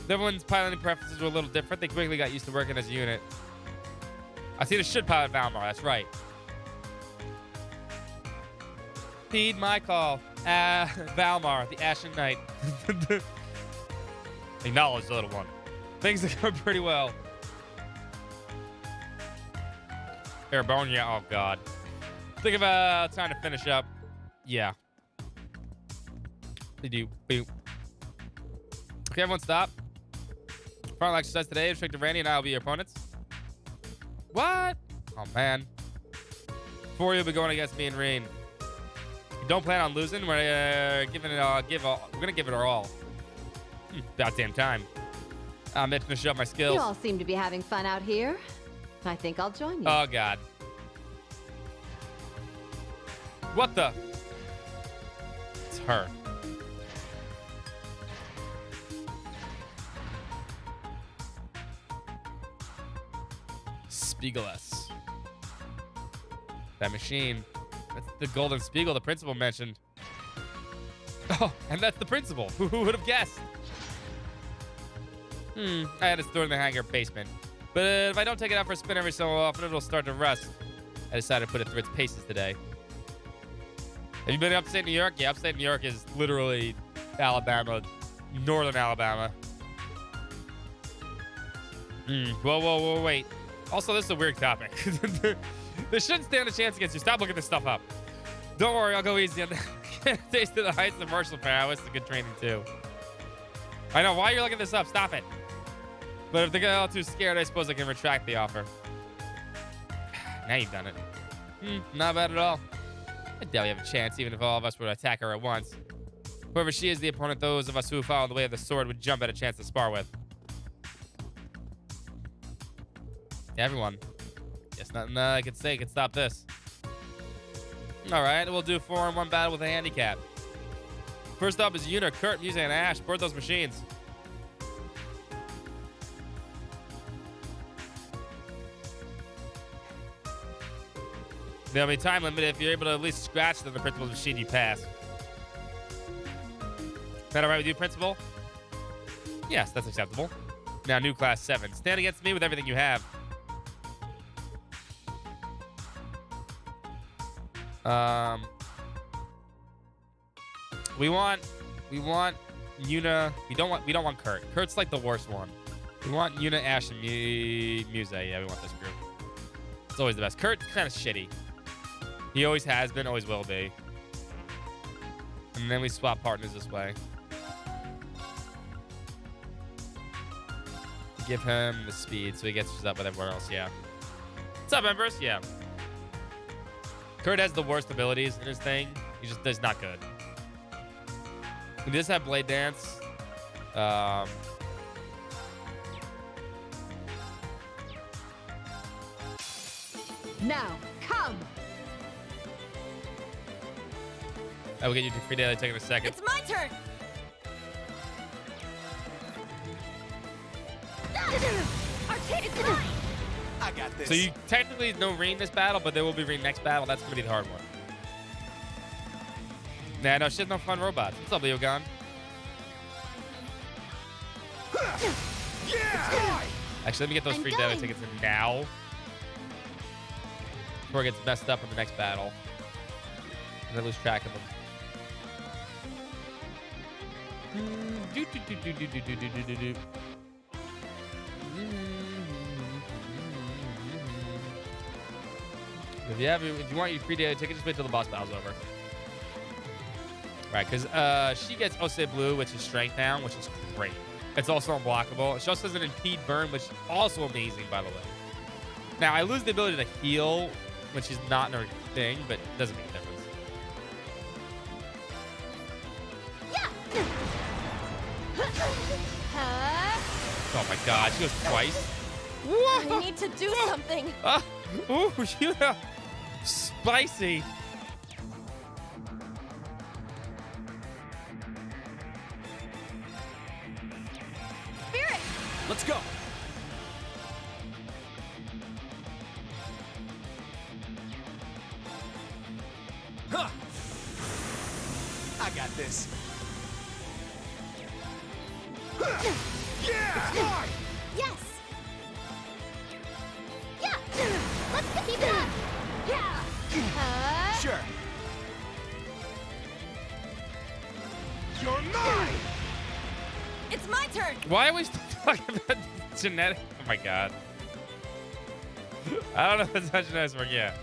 Speaker 3: Everyone's piloting preferences were a little different. They quickly got used to working as a unit. Altina should pilot Valmar, that's right. Heed my call. Valmar, the Ashen Knight. Acknowledge the little one. Things are going pretty well. Erebonia, oh god. Think about time to finish up. Yeah. They do. Boop. Okay, everyone stop. Final exercise today. Restricted Randy and I will be your opponents. What? Oh, man. 4 you'll be going against me and Reen. Don't plan on losing. We're giving it all. We're gonna give it our all. About damn time. I'm itching to show my skills.
Speaker 6: You all seem to be having fun out here. I think I'll join you.
Speaker 3: Oh god. What the? It's her. Spiegel-S. That machine. That's the golden Spiegel the principal mentioned. Oh, and that's the principal. Who would have guessed? I had to store it in the hangar basement. But if I don't take it out for a spin every so often, it'll start to rust. I decided to put it through its paces today. Have you been to upstate New York? Yeah, upstate New York is literally Alabama, northern Alabama. Whoa, wait. Also, this is a weird topic. This shouldn't stand a chance against you. Stop looking this stuff up. Don't worry, I'll go easy on that. Taste of the heights of martial prowess is a good training, too. I know, why you're looking this up? Stop it. But if they get all too scared, I suppose I can retract the offer. Now you've done it. Not bad at all. I doubt we have a chance, even if all of us were to attack her at once. Whoever she is the opponent, those of us who follow the way of the sword would jump at a chance to spar with. Yeah, everyone. Guess nothing I could say could stop this. Alright, we'll do 4-on-1 battle with a handicap. First up is Yuna, Kurt, Muse, and Ash. Board those machines. There'll be time limit. If you're able to at least scratch them, the principal's machine, you pass. Is that all right with you, principal? Yes, that's acceptable. Now, new class 7. Stand against me with everything you have. We want Yuna. We don't want Kurt. Kurt's like the worst one. We want Yuna, Ash, and Muse. Yeah, we want this group. It's always the best. Kurt's kind of shitty. He always has been, always will be. And then we swap partners this way. Give him the speed so he gets up with everyone else. Yeah. What's up, members? Yeah. Kurt has the worst abilities in his thing. He just does not good. He does have Blade Dance.
Speaker 6: Now, come!
Speaker 3: I will get you to free daily ticket in a second.
Speaker 4: It's my turn!
Speaker 10: It's mine!
Speaker 11: I got this.
Speaker 3: So you technically no rain this battle, but there will be rain next battle. That's going to be the hard one. Nah, no, shit, no fun robots. What's up, Leogon?
Speaker 11: Yeah!
Speaker 3: Actually, let me get those free daily tickets in now. Before it gets messed up in the next battle. And I lose track of them. If you want your free daily ticket, just wait till the boss battle's over. Right, because she gets Ose Blue, which is strength down, which is great. It's also unblockable. She also has an impede burn, which is also amazing, by the way. Now, I lose the ability to heal, which is not in her thing, but it doesn't make a difference. Oh my god, she goes twice.
Speaker 4: I need to do something.
Speaker 3: Ooh, yeah. Spicy.
Speaker 4: Spirit!
Speaker 9: Let's go.
Speaker 11: Huh. I got this. Yeah! It's mine!
Speaker 10: Yes! Yeah! Let's keep it up! Yeah!
Speaker 11: Sure. You're mine!
Speaker 4: It's my turn!
Speaker 3: Why are we still talking about genetic? Oh my god. I don't know if it's not genetics work yet.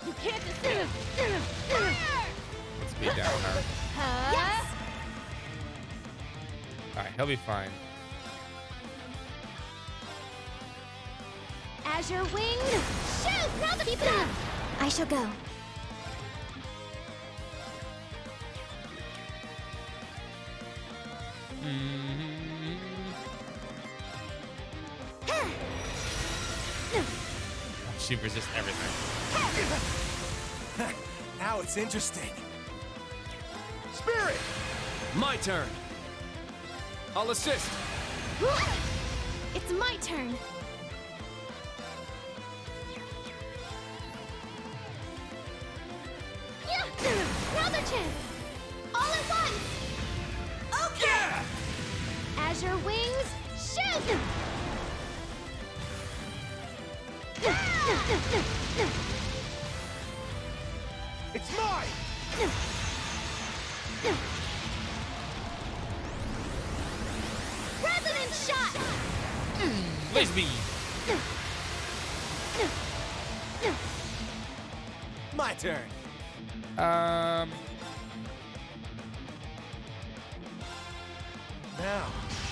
Speaker 10: You can't just...
Speaker 3: Let's speed down her.
Speaker 10: Yes!
Speaker 3: Alright, he'll be fine.
Speaker 10: Azure wings! Shoot! Now keep it up! I shall go.
Speaker 3: She resists everything.
Speaker 11: Now it's interesting. Spirit!
Speaker 9: My turn. I'll assist.
Speaker 10: It's my turn. Yeah! Another chance! All at once! Okay!
Speaker 11: Yeah!
Speaker 10: Azure wings, shoot!
Speaker 11: It's mine!
Speaker 10: Resonant shot!
Speaker 3: Please be.
Speaker 11: My turn.
Speaker 3: Um.
Speaker 11: Now.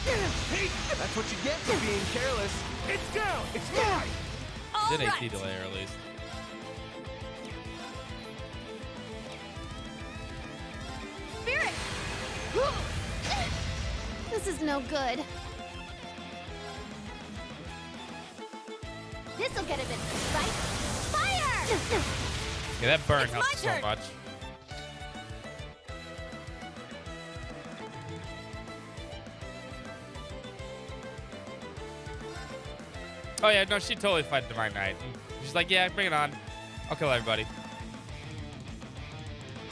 Speaker 11: Hey, that's what you get for being careless. It's down! It's mine!
Speaker 3: Did AC delay or at least.
Speaker 10: Spirit! This is no good. This'll get a bit spicy. Fire!
Speaker 3: Yeah, that burn
Speaker 4: It's
Speaker 3: helps
Speaker 4: my
Speaker 3: so
Speaker 4: turn.
Speaker 3: Oh yeah, no, she'd totally fight Divine Knight. She's like, yeah, bring it on. I'll kill everybody.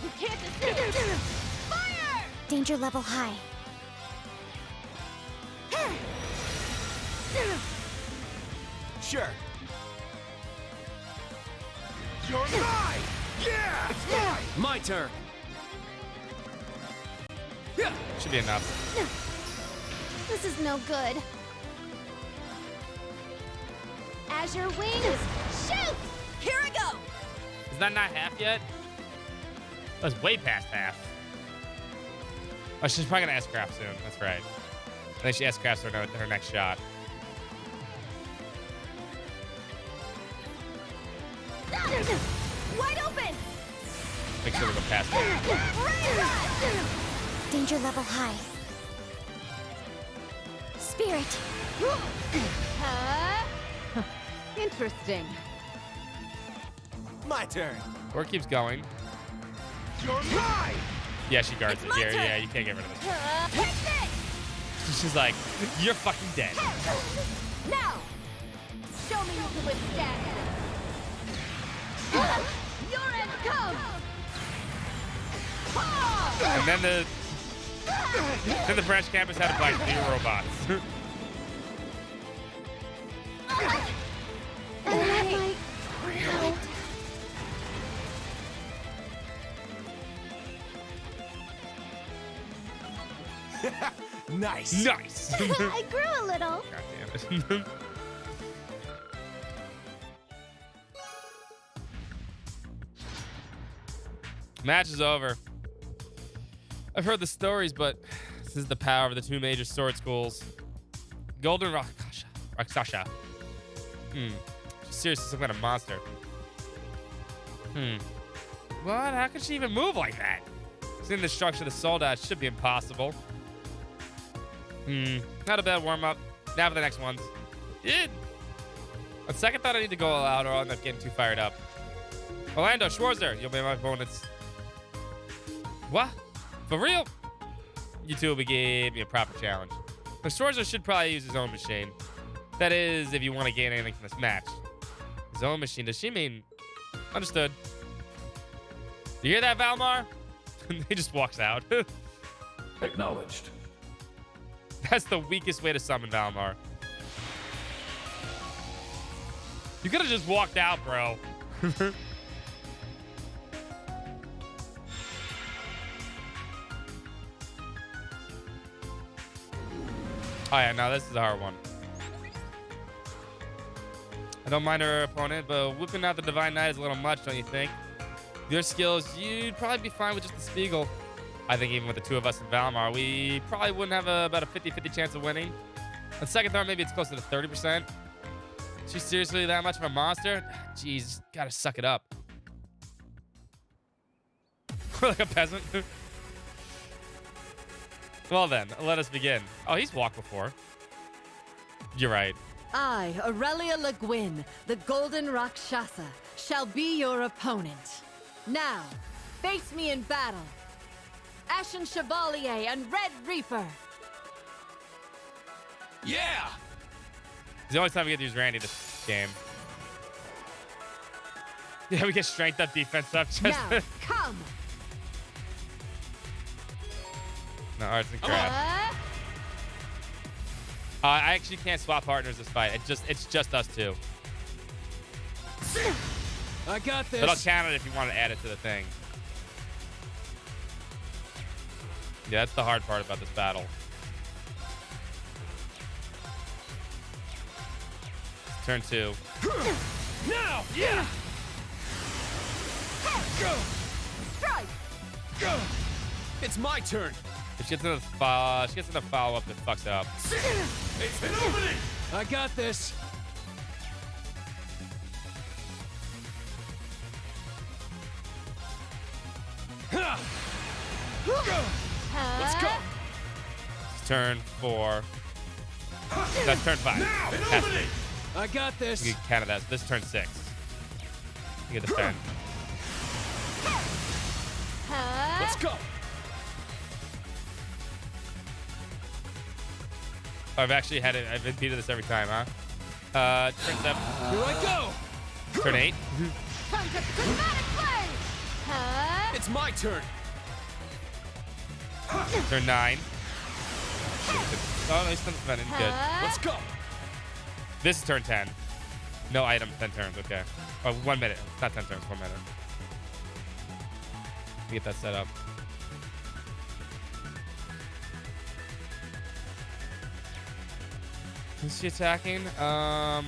Speaker 10: You can't escape! Fire! Danger level high.
Speaker 11: Sure. You're mine! Yeah! It's mine!
Speaker 9: My turn.
Speaker 3: Should be enough.
Speaker 10: This is no good. Azure wings, shoot!
Speaker 8: Here I go!
Speaker 3: Is that not half yet? That's way past half. Oh, she's probably gonna S-craft soon. That's right. I think she S-crafts her next shot.
Speaker 10: Wide open!
Speaker 3: Make sure we go past that.
Speaker 10: Danger level high. Spirit.
Speaker 6: Interesting.
Speaker 11: My turn.
Speaker 3: Or keeps going.
Speaker 11: You're mine!
Speaker 3: Yeah, she guards
Speaker 8: It's
Speaker 3: it.
Speaker 8: my
Speaker 3: Yeah,
Speaker 8: turn.
Speaker 3: yeah, you can't get rid of this.
Speaker 10: Take this!
Speaker 3: She's like, you're fucking dead.
Speaker 10: Now! Show me you can withstand it. Your end comes!
Speaker 3: And then the branch campus had to fight new robots.
Speaker 11: Nice.
Speaker 3: Nice.
Speaker 10: I grew a little.
Speaker 3: God damn it. Match is over. I've heard the stories, but this is the power of the two major sword schools. Golden Rakshasa. She's seriously some kind of monster. What? How could she even move like that? Seeing the structure of the soldat should be impossible. Not a bad warm-up. Now for the next ones. On second thought, I need to go all out or I'll end up getting too fired up. Orlando, Schwarzer, you'll be my opponents. What? For real? You two will give me a proper challenge. But Schwarzer should probably use his own machine. That is, if you want to gain anything from this match. His own machine. Does she mean... Understood. You hear that, Valmar? He just walks out.
Speaker 2: Acknowledged.
Speaker 3: That's the weakest way to summon Valmar. You could have just walked out, bro. Oh yeah, no, this is a hard one. I don't mind her opponent, but whipping out the Divine Knight is a little much, don't you think? Your skills, you'd probably be fine with just the Spiegel. I think even with the two of us in Valmar, we probably wouldn't have about a 50-50 chance of winning. On second thought, maybe it's closer to 30%. She's seriously that much of a monster? Jeez, gotta suck it up. Like a peasant. Well then, let us begin. Oh, he's walked before. You're right.
Speaker 6: I, Aurelia Le Guin, the Golden Rakshasa, shall be your opponent. Now, face me in battle. Ashen Chevalier and Red Reaper.
Speaker 11: Yeah!
Speaker 3: It's the only time we get to use Randy this game. Yeah, we get strength up, defense up. Just
Speaker 6: Now, come!
Speaker 3: no, arts and crafts. I actually can't swap partners this fight. It's just us two.
Speaker 11: I got this.
Speaker 3: But I'll count it if you want to add it to the thing. Yeah, that's the hard part about this battle. Turn 2.
Speaker 11: Now! Yeah! Go!
Speaker 10: Strike!
Speaker 11: Go! It's my turn.
Speaker 3: If she gets into the follow-up, it fucks up.
Speaker 11: It's an opening! I got this. Ha! Go! Let's go!
Speaker 3: It's turn 4. That's turn 5.
Speaker 11: Now! An
Speaker 3: Has to be.
Speaker 11: opening! I got this.
Speaker 3: You can count that. So this is turn 6. You get the turn.
Speaker 11: Let's go.
Speaker 3: Oh, I've actually had it. I've repeated this every time, huh? Turn 7.
Speaker 11: Here I go!
Speaker 3: Turn 8.
Speaker 11: It's my turn!
Speaker 3: Turn 9. Oh, no, he's still defending. Good.
Speaker 11: Let's go!
Speaker 3: This is turn 10. No item, 10 turns. Okay. Oh, 1 minute. It's not 10 turns, 1 minute. Let me get that set up. Who's she attacking? I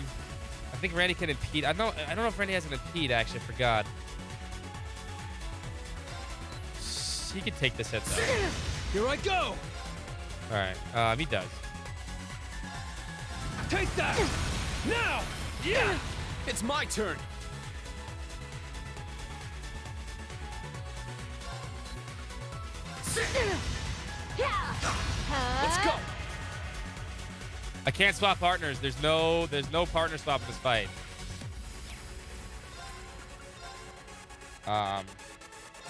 Speaker 3: think Randy can impede. I don't know if Randy has an impede, actually. I forgot. He could take this hit, though.
Speaker 11: Here I go!
Speaker 3: All right. He does.
Speaker 11: Take that! Now! Yeah! It's my turn! Let's go!
Speaker 3: I can't swap partners. There's no partner swap in this fight.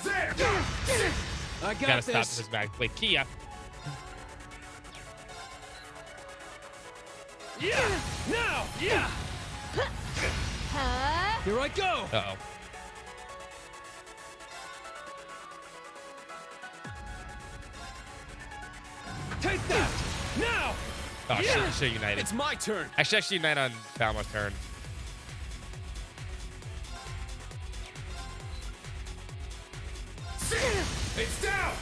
Speaker 11: There! I got
Speaker 3: Gotta stop
Speaker 11: this!
Speaker 3: this back. Wait, Kia.
Speaker 11: Yeah! Now! Yeah! Here I go!
Speaker 3: Uh-oh.
Speaker 11: Take that! Now!
Speaker 3: Oh, shit, you should unite it.
Speaker 11: It's my turn!
Speaker 3: I should actually unite on Falmar's turn.
Speaker 11: It's down!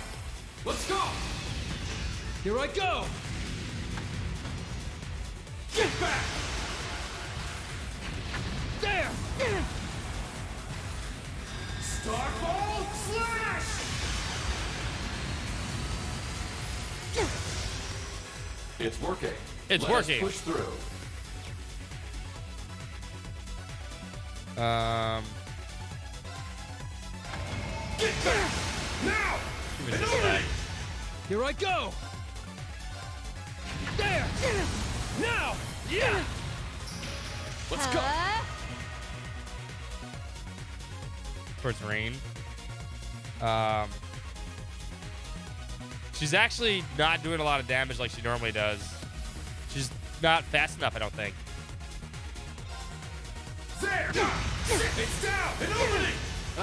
Speaker 11: Let's go! Here I go! Get back! There! Starball slash!
Speaker 2: It's working.
Speaker 3: It's
Speaker 2: Let us
Speaker 3: working.
Speaker 2: push through.
Speaker 11: Get back! Now! And over! Here I go! There! Now! Yeah! Let's go!
Speaker 3: Towards Rain. She's actually not doing a lot of damage like she normally does. She's not fast enough, I don't think.
Speaker 11: There! It's down! And opening!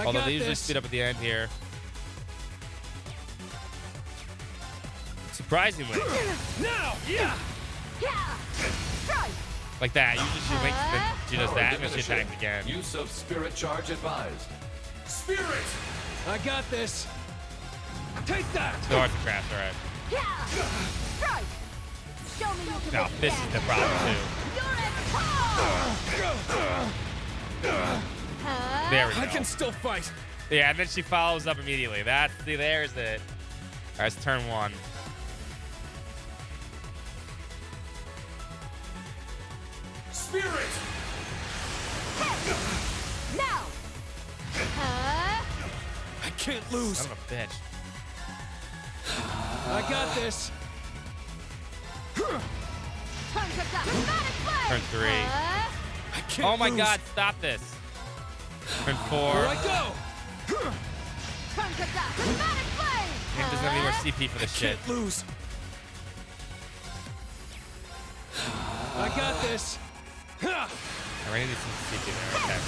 Speaker 3: Although they usually speed up at the end here. Surprisingly.
Speaker 11: Now! Yeah!
Speaker 3: Like that. Usually she links, then she does that, and then she attacks again.
Speaker 2: Use of spirit charge advised.
Speaker 11: Spirit! I got this! Take that!
Speaker 3: No arts and crafts, alright. Now, this is the problem, too. There we go.
Speaker 11: I can still fight.
Speaker 3: Yeah, and then she follows up immediately. There's it. All right, it's turn 1.
Speaker 11: Spirit!
Speaker 6: Now!
Speaker 11: I can't lose.
Speaker 3: Son of a bitch.
Speaker 11: I got this.
Speaker 3: Turn 3.
Speaker 11: I can't
Speaker 3: Oh my
Speaker 11: lose.
Speaker 3: god, stop this. Turn 4.
Speaker 11: Here I go.
Speaker 3: He doesn't have any more CP for this shit.
Speaker 11: Can't lose. I got this.
Speaker 3: I really need some CP there. Okay.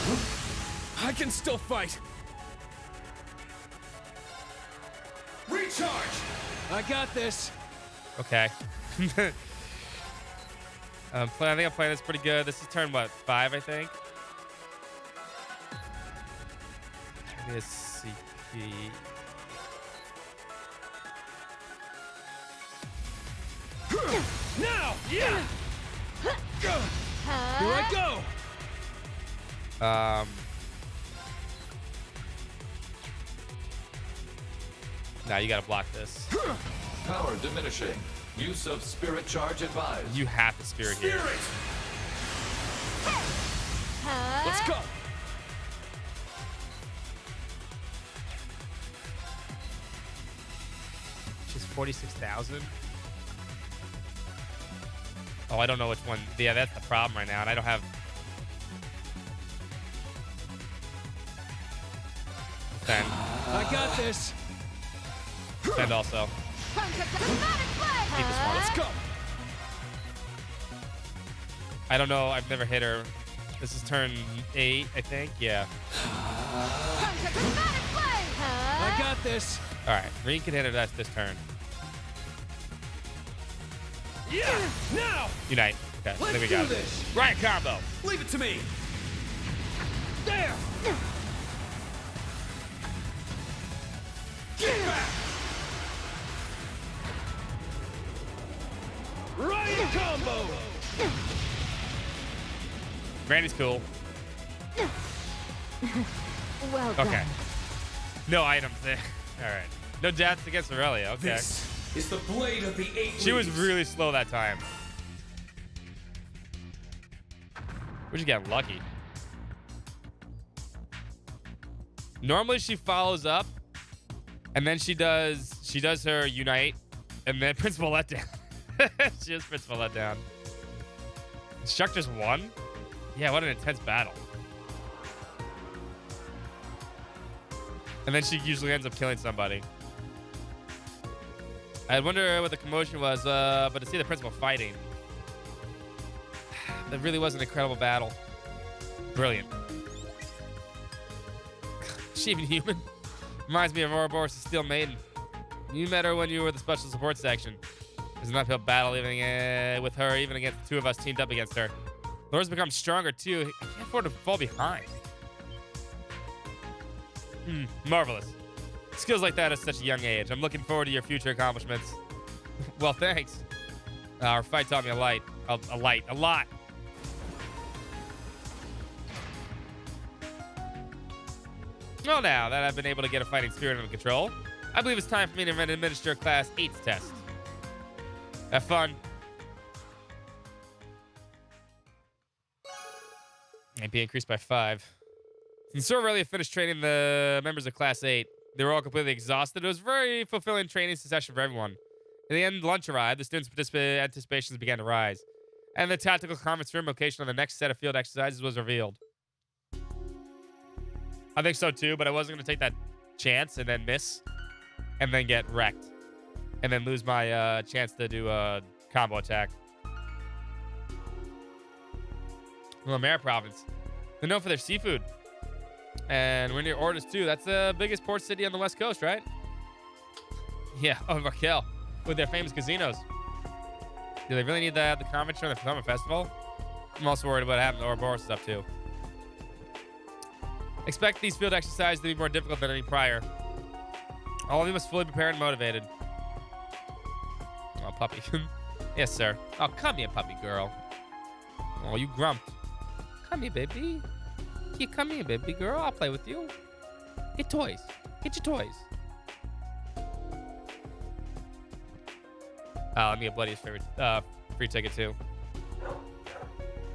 Speaker 11: I can still fight. Recharge. I got this.
Speaker 3: Okay. I think I'm playing this pretty good. This is turn, what, 5, I think? Maybe a CP.
Speaker 11: Now! Yeah! Here I go!
Speaker 3: Now you gotta block this.
Speaker 2: Power diminishing. Use of spirit charge advised.
Speaker 3: You have to spirit here.
Speaker 11: Spirit! Let's go!
Speaker 3: She's 46,000. Oh, I don't know which one. Yeah, that's the problem right now, and I don't have. Send.
Speaker 11: I got this.
Speaker 3: Send also. Keep this one.
Speaker 11: Let's go.
Speaker 3: I don't know. I've never hit her. This is turn 8, I think. Yeah.
Speaker 11: I got this.
Speaker 3: All right. Reen can hit her this turn.
Speaker 11: Yeah, now.
Speaker 3: Unite. Okay.
Speaker 11: Let's
Speaker 3: Then we
Speaker 11: do
Speaker 3: got it.
Speaker 11: this.
Speaker 3: Right combo.
Speaker 9: Leave it to me.
Speaker 11: There. Get back. Ryan combo.
Speaker 3: Randy's cool.
Speaker 6: Well done.
Speaker 3: Okay. No items there. All right. No deaths against Aurelia. Okay.
Speaker 9: This is the blade of the 8
Speaker 3: She was
Speaker 9: leaves.
Speaker 3: really slow that time. We're just getting lucky. Normally she follows up, and then she does her unite, and then principal letdown. She has principal letdown. Shuck just won? Yeah, what an intense battle. And then she usually ends up killing somebody. I wonder what the commotion was, but to see the principal fighting, that really was an incredible battle. Brilliant. Is she even human? Reminds me of Ouroboros' Steel Maiden. You met her when you were the special support section. There's an uphill battle even with her, even against the two of us teamed up against her. Laura's become stronger too. I can't afford to fall behind. Marvelous. Skills like that at such a young age. I'm looking forward to your future accomplishments. Well, thanks. Our fight taught me a lot. Well, now that I've been able to get a fighting spirit under control, I believe it's time for me to administer Class 8's test. Have fun. AP increased by 5. Since Sir Aurelia finished training the members of Class 8, they were all completely exhausted. It was a very fulfilling training session for everyone. In the end, lunch arrived. The students' anticipations began to rise. And the tactical conference room location on the next set of field exercises was revealed. I think so too, but I wasn't going to take that chance and then miss and then get wrecked and then lose my chance to do a combo attack. Lemaire province. They're known for their seafood. And we're near Orders too. That's the biggest port city on the west coast, right? Yeah, oh, Raquel, with their famous casinos. Do they really need the conference during the summer festival? I'm also worried about what happened to Ouroboros stuff too. Expect these field exercises to be more difficult than any prior. All of you must fully prepared and motivated. Oh, puppy. Yes, sir. Oh, come here, puppy girl. Oh, you grumped. Come here, baby. Yeah, come here, baby girl. I'll play with you. Get toys. Get your toys. Let me get Bloody's favorite free ticket too.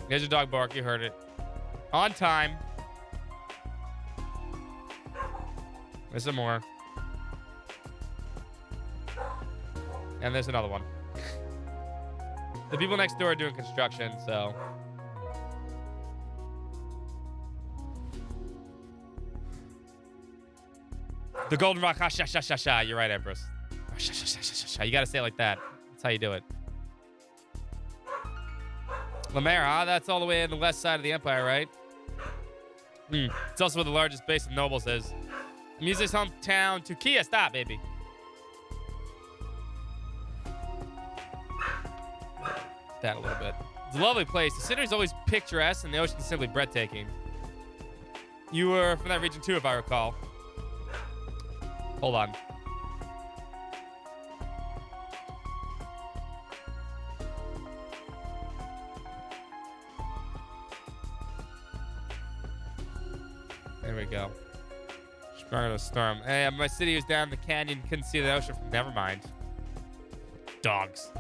Speaker 3: Here's your dog bark. You heard it. On time. There's some more. And there's another one. The people next door are doing construction, so. The Golden Rock. Ha, sha, sha, sha, sha. You're right, Empress. Sha, sha, sha, sha, sha. You gotta say it like that. That's how you do it. Lemaire, huh? That's all the way in the west side of the Empire, right? It's also where the largest base of nobles is. The music's hometown to Kia. Stop, baby. That a little bit. It's a lovely place. The scenery's always picturesque and the ocean's simply breathtaking. You were from that region too, if I recall. Hold on. There we go. Stronger than a storm. Hey, my city was down in the canyon. Couldn't see the ocean from. Never mind. Dogs.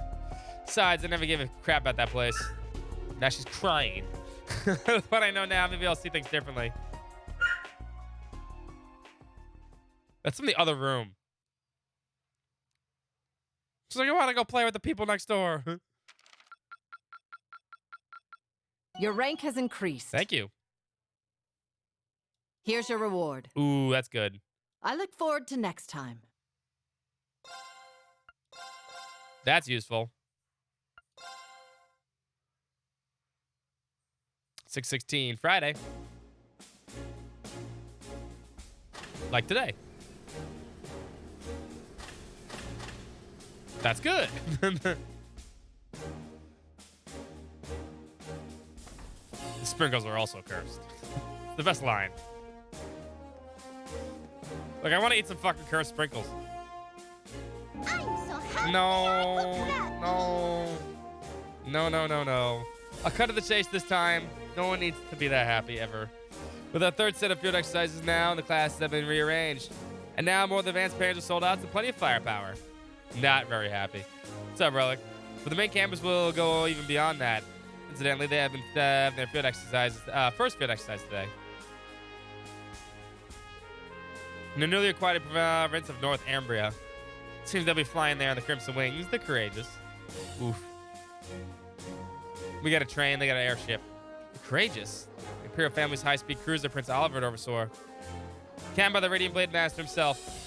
Speaker 3: Besides, I never gave a crap about that place. Now she's crying. With what I know now, maybe I'll see things differently. That's in the other room. She's like, I want to go play with the people next door.
Speaker 6: Your rank has increased.
Speaker 3: Thank you.
Speaker 6: Here's your reward.
Speaker 3: Ooh, that's good.
Speaker 6: I look forward to next time.
Speaker 3: That's useful. 6/16, Friday. Like today. That's good. The sprinkles are also cursed. The best line. Like, I want to eat some fucking cursed sprinkles. No. A cut to the chase this time. No one needs to be that happy ever. With our third set of field exercises now, the classes have been rearranged. And now more of the advanced pairs are sold out to plenty of firepower. Not very happy. What's up, Relic? But the main campus will go even beyond that. Incidentally, they have been having their field exercises, first field exercise today. In the newly acquired province of North Ambria. Seems they'll be flying there on the Crimson Wings, the Courageous. Oof. We got a train, they got an airship. The Courageous. The Imperial family's high-speed cruiser, Prince Oliver, oversaw. Canned by the Radiant Blade Master himself.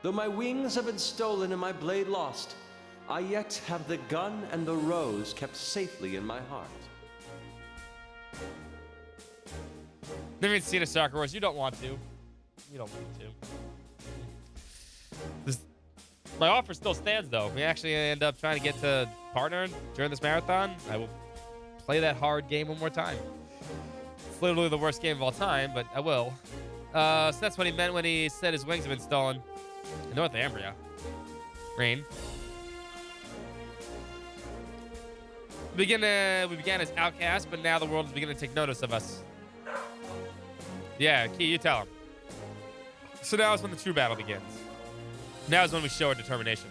Speaker 12: Though my wings have been stolen and my blade lost, I yet have the gun and the rose kept safely in my heart.
Speaker 3: Never even seen a Star Wars. You don't want to. You don't want to. My offer still stands, though. If we actually end up trying to get to partner during this marathon, I will play that hard game one more time. It's literally the worst game of all time, but I will. So that's what he meant when he said his wings have been stolen. In North Ambria. Rain. We began as outcasts, but now the world is beginning to take notice of us. Yeah, Key, you tell him. So now is when the true battle begins. Now is when we show our determination.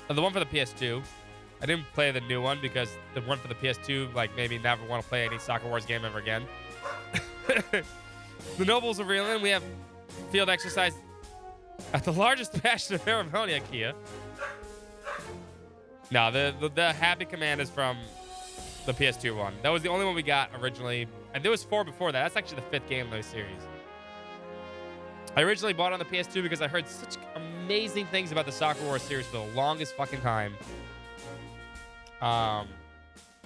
Speaker 3: The one for the PS2. I didn't play the new one because the one for the PS2, like, made me never want to play any Soccer Wars game ever again. The nobles of Reeland, we have field exercise at the largest bastion of Erebonia, Kia. No, the Happy Command is from the PS2 one. That was the only one we got originally. And there was 4 before that. That's actually the 5th game in the series. I originally bought it on the PS2 because I heard such amazing things about the Soccer Wars series for the longest fucking time. And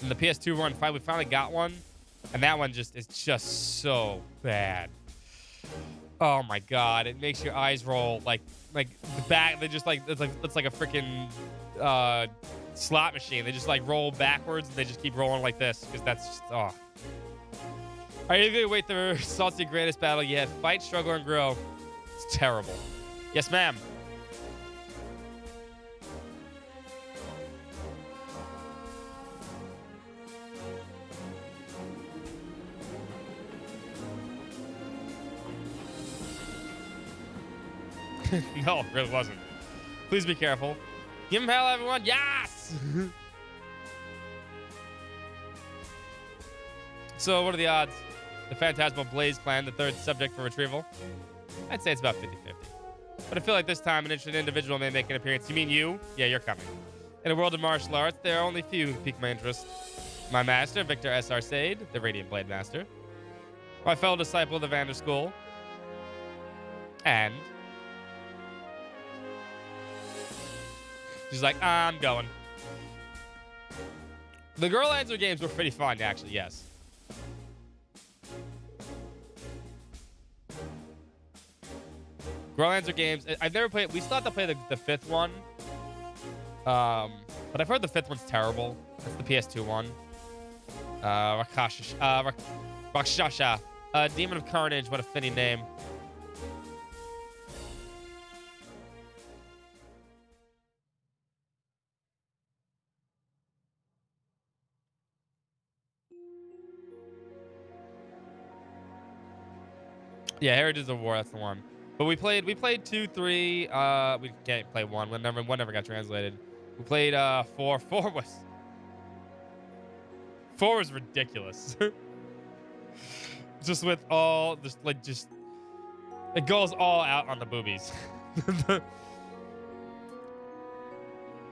Speaker 3: the PS2 one, we finally got one. And that one is just so bad. Oh my god, it makes your eyes roll like the back. They just like it's like a freaking slot machine. They just like roll backwards and they just keep rolling like this because that's just oh. Are you gonna wait the salty greatest battle yet? Fight, struggle, and grow. It's terrible. Yes, ma'am. No, it really wasn't. Please be careful. Give him hell, everyone. Yes! So, what are the odds? The Phantasmal Blaze clan, the third subject for retrieval? I'd say it's about 50-50. But I feel like this time an interested individual may make an appearance. You mean you? Yeah, you're coming. In a world of martial arts, there are only few who pique my interest. My master, Victor S. Arcade, the Radiant Blade Master. My fellow disciple of the Vander School. And... she's like, I'm going. The Girl Answer games were pretty fun, actually, yes. Girl Answer games, I've never played, we still have to play the 5th one. But I've heard the 5th one's terrible. That's the PS2 one. Rakshasha. Demon of Carnage, what a fitting name. Yeah, Heritage of War, that's the one. But we played 2, 3. We can't play 1. One never got translated. We played 4. 4 was ridiculous. Just with all it goes all out on the boobies. In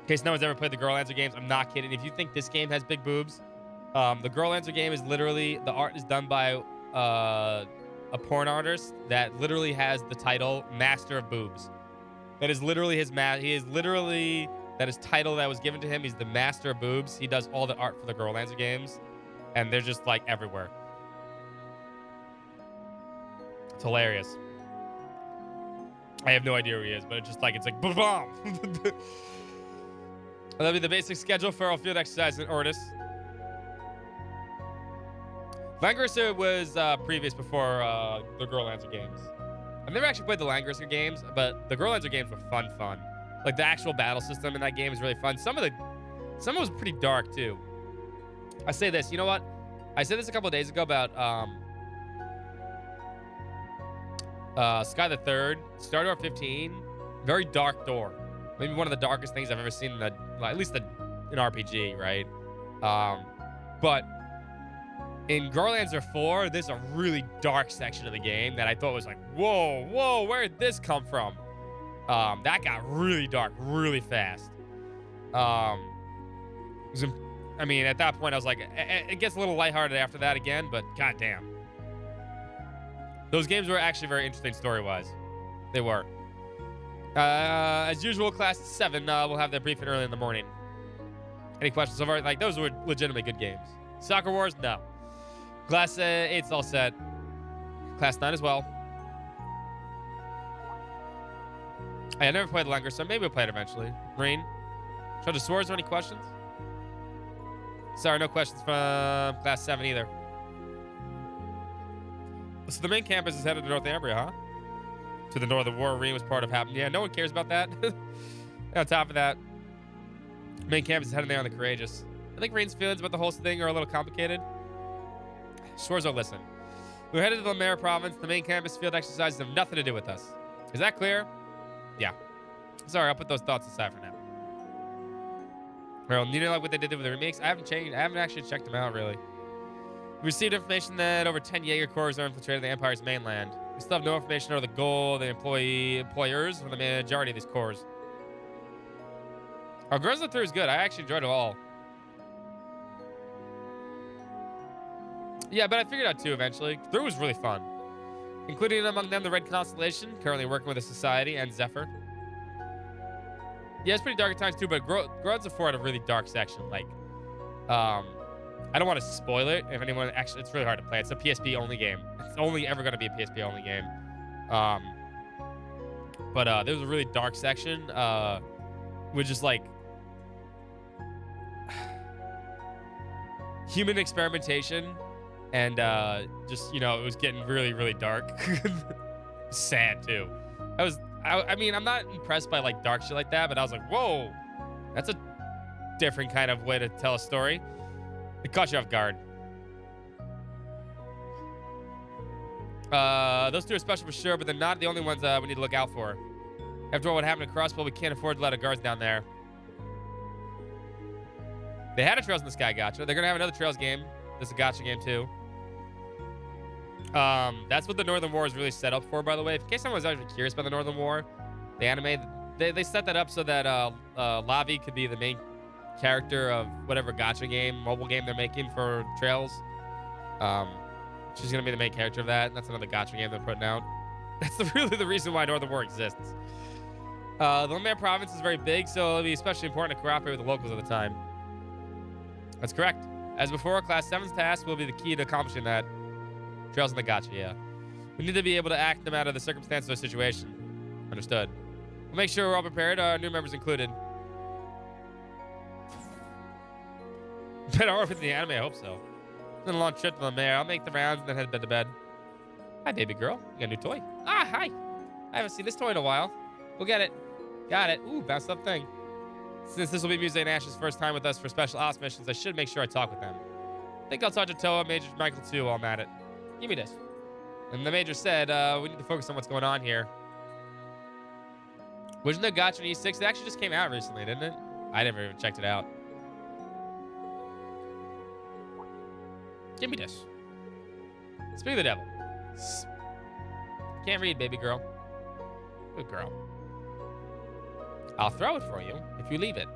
Speaker 3: case no one's ever played the Girl Answer games, I'm not kidding. If you think this game has big boobs, the Girl Answer game is literally, the art is done by a porn artist that literally has the title Master of Boobs. That is literally his he is literally, that is title that was given to him. He's the master of boobs. He does all the art for the Girl Lancer games. And they're just like everywhere. It's hilarious. I have no idea who he is, but it's just like, it's like, boom. That'll be the basic schedule for our field exercise in Ortis. Langrisser was previous before the Girl Lancer games. I've never actually played the Langrisser games, but the Girl Lancer games were fun. Like the actual battle system in that game is really fun. Some of it was pretty dark too. I say this, you know what? I said this a couple of days ago about Sky the Third, Star Door 15, very dark door. Maybe one of the darkest things I've ever seen in at least in RPG, right? But in Girl Lancer 4, there's a really dark section of the game that I thought was like, whoa, where did this come from? That got really dark really fast. I mean, at that point, I was like, it gets a little lighthearted after that again, but goddamn. Those games were actually very interesting story-wise. They were. As usual, Class 7 will have their briefing early in the morning. Any questions so far? Like, those were legitimately good games. Soccer Wars? No. Class 8's all set. Class 9 as well. I never played the Langer, so maybe we'll play it eventually. Marine? Show the swords, any questions? Sorry, no questions from Class 7 either. So the main campus is headed to Northumbria, huh? To the north, the war arena was part of happening. Yeah, no one cares about that. On top of that, main campus is heading there on the Courageous. I think Rain's feelings about the whole thing are a little complicated. Schwarzo, listen. We're headed to the Lemare province. The main campus field exercises have nothing to do with us. Is that clear? Yeah. Sorry, I'll put those thoughts aside for now. Well, you know like what they did with the remakes? I haven't actually checked them out, really. We received information that over 10 Jaeger Corps are infiltrating the Empire's mainland. We still have no information over the goal, the employers, or the majority of these corps. Our Guerrilla 3 is good. I actually enjoyed it all. Yeah, but I figured out too eventually. 3 was really fun. Including among them the Red Constellation, currently working with the Society, and Zephyr. Yeah, it's pretty dark at times too, but Grods of 4 had a really dark section. Like, I don't want to spoil it. If anyone, actually, it's really hard to play. It's a PSP only game. It's only ever going to be a PSP only game. But there was a really dark section, with just like human experimentation, and just, you know, it was getting really, really dark. Sad too. I mean, I'm not impressed by like dark shit like that, but I was like, whoa, that's a different kind of way to tell a story. It caught you off guard. Those 2 are special for sure, but they're not the only ones we need to look out for. After all, what happened to Crossbow, we can't afford to let our guards down there. They had a Trails in the Sky gacha. They're going to have another Trails game. There's a gacha game too. That's what the Northern War is really set up for, by the way. In case someone was actually curious about the Northern War, the anime, they set that up so that Lavi could be the main character of whatever gacha game, mobile game they're making for Trails. She's gonna be the main character of that, and that's another gacha game they're putting out. That's really the reason why Northern War exists. The Lemare province is very big, so it'll be especially important to cooperate with the locals at the time. That's correct. As before, Class 7's task will be the key to accomplishing that. Trails in the gacha, yeah. We need to be able to act no matter the circumstances or situation. Understood. We'll make sure we're all prepared, our new members included. Better off in the anime, I hope so. It's been a long trip to the mayor. I'll make the rounds and then head to bed. Hi, baby girl. You got a new toy? Ah, hi. I haven't seen this toy in a while. Go get it. Got it. Ooh, bounced up thing. Since this will be Muse and Ash's first time with us for special ops missions, I should make sure I talk with them. I think I'll talk to Toa, Major Michael too while I'm at it. Give me this. And the Major said, we need to focus on what's going on here. Wasn't there Gacha in E6? It actually just came out recently, didn't it? I never even checked it out. Give me this. Speak of the devil. Can't read, baby girl. Good girl. I'll throw it for you if you leave it.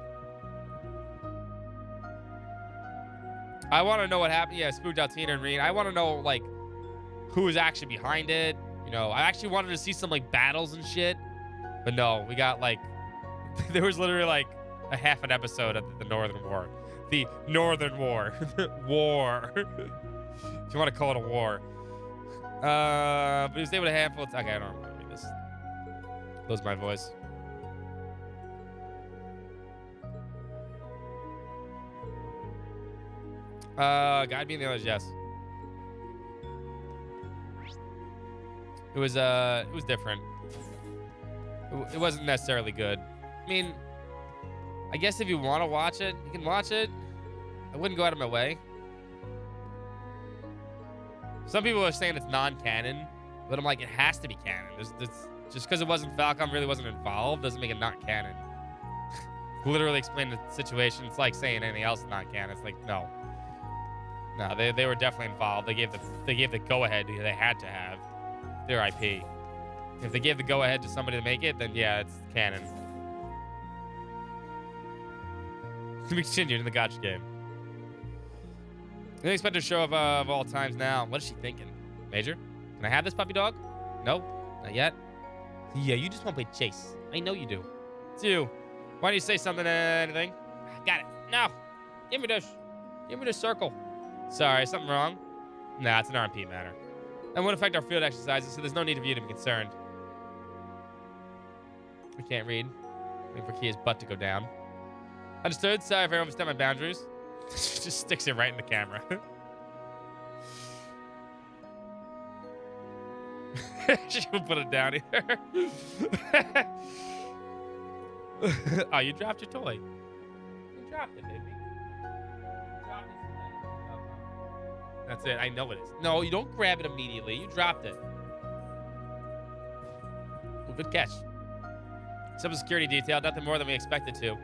Speaker 3: I want to know what happened. Yeah, spooked out Tina and Reen. I want to know, like, who was actually behind it. You know, I actually wanted to see some, like, battles and shit. But no, we got like, there was literally like a half an episode of the Northern War. The Northern War. War. If you want to call it a war. But he was able to handle it. Okay, I don't remember this. Lose my voice. Guide me in the others, yes. It was different. It wasn't necessarily good. I mean, I guess if you want to watch it, you can watch it. I wouldn't go out of my way. Some people are saying it's non-canon, but I'm like, it has to be canon. Just because it wasn't Falcom really wasn't involved doesn't make it not canon. Literally explain the situation. It's like saying anything else is not canon. It's like, no. No, they were definitely involved. They gave the go-ahead they had to have their IP. If they gave the go-ahead to somebody to make it, then yeah, it's canon. We continued in the gotcha game. The unexpected show of all times now. What is she thinking? Major? Can I have this puppy dog? No? Not yet? Yeah, you just want to play chase. I know you do. It's you. Why don't you say something, anything? Got it. No. Give me this. Give me this circle. Sorry, something wrong? Nah, it's an RMP matter. That won't affect our field exercises, so there's no need for you to be concerned. I can't read. Waiting for Kia's butt to go down. Understood. Sorry if I overstepped my boundaries. She just sticks it right in the camera. She won't put it down either. Oh, you dropped your toy. You dropped it, baby. You dropped it. That's it. I know it is. No, you don't grab it immediately. You dropped it. Well, good catch. Simple security detail. Nothing more than we expected to.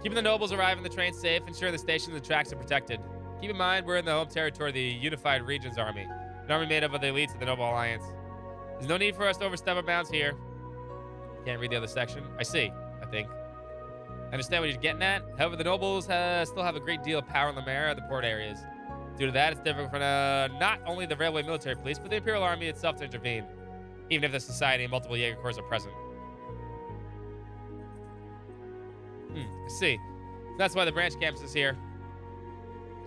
Speaker 3: Keeping the nobles arriving the train safe, ensuring the stations and the tracks are protected. Keep in mind, we're in the home territory of the Unified Regions Army, an army made up of the elites of the Noble Alliance. There's no need for us to overstep our bounds here. Can't read the other section. I see, I think. I understand what you're getting at. However, the nobles still have a great deal of power in Lemaire and the port areas. Due to that, it's difficult for not only the railway military police, but the Imperial Army itself to intervene, even if the society and multiple Jaeger Corps are present. I see. That's why the branch campus is here.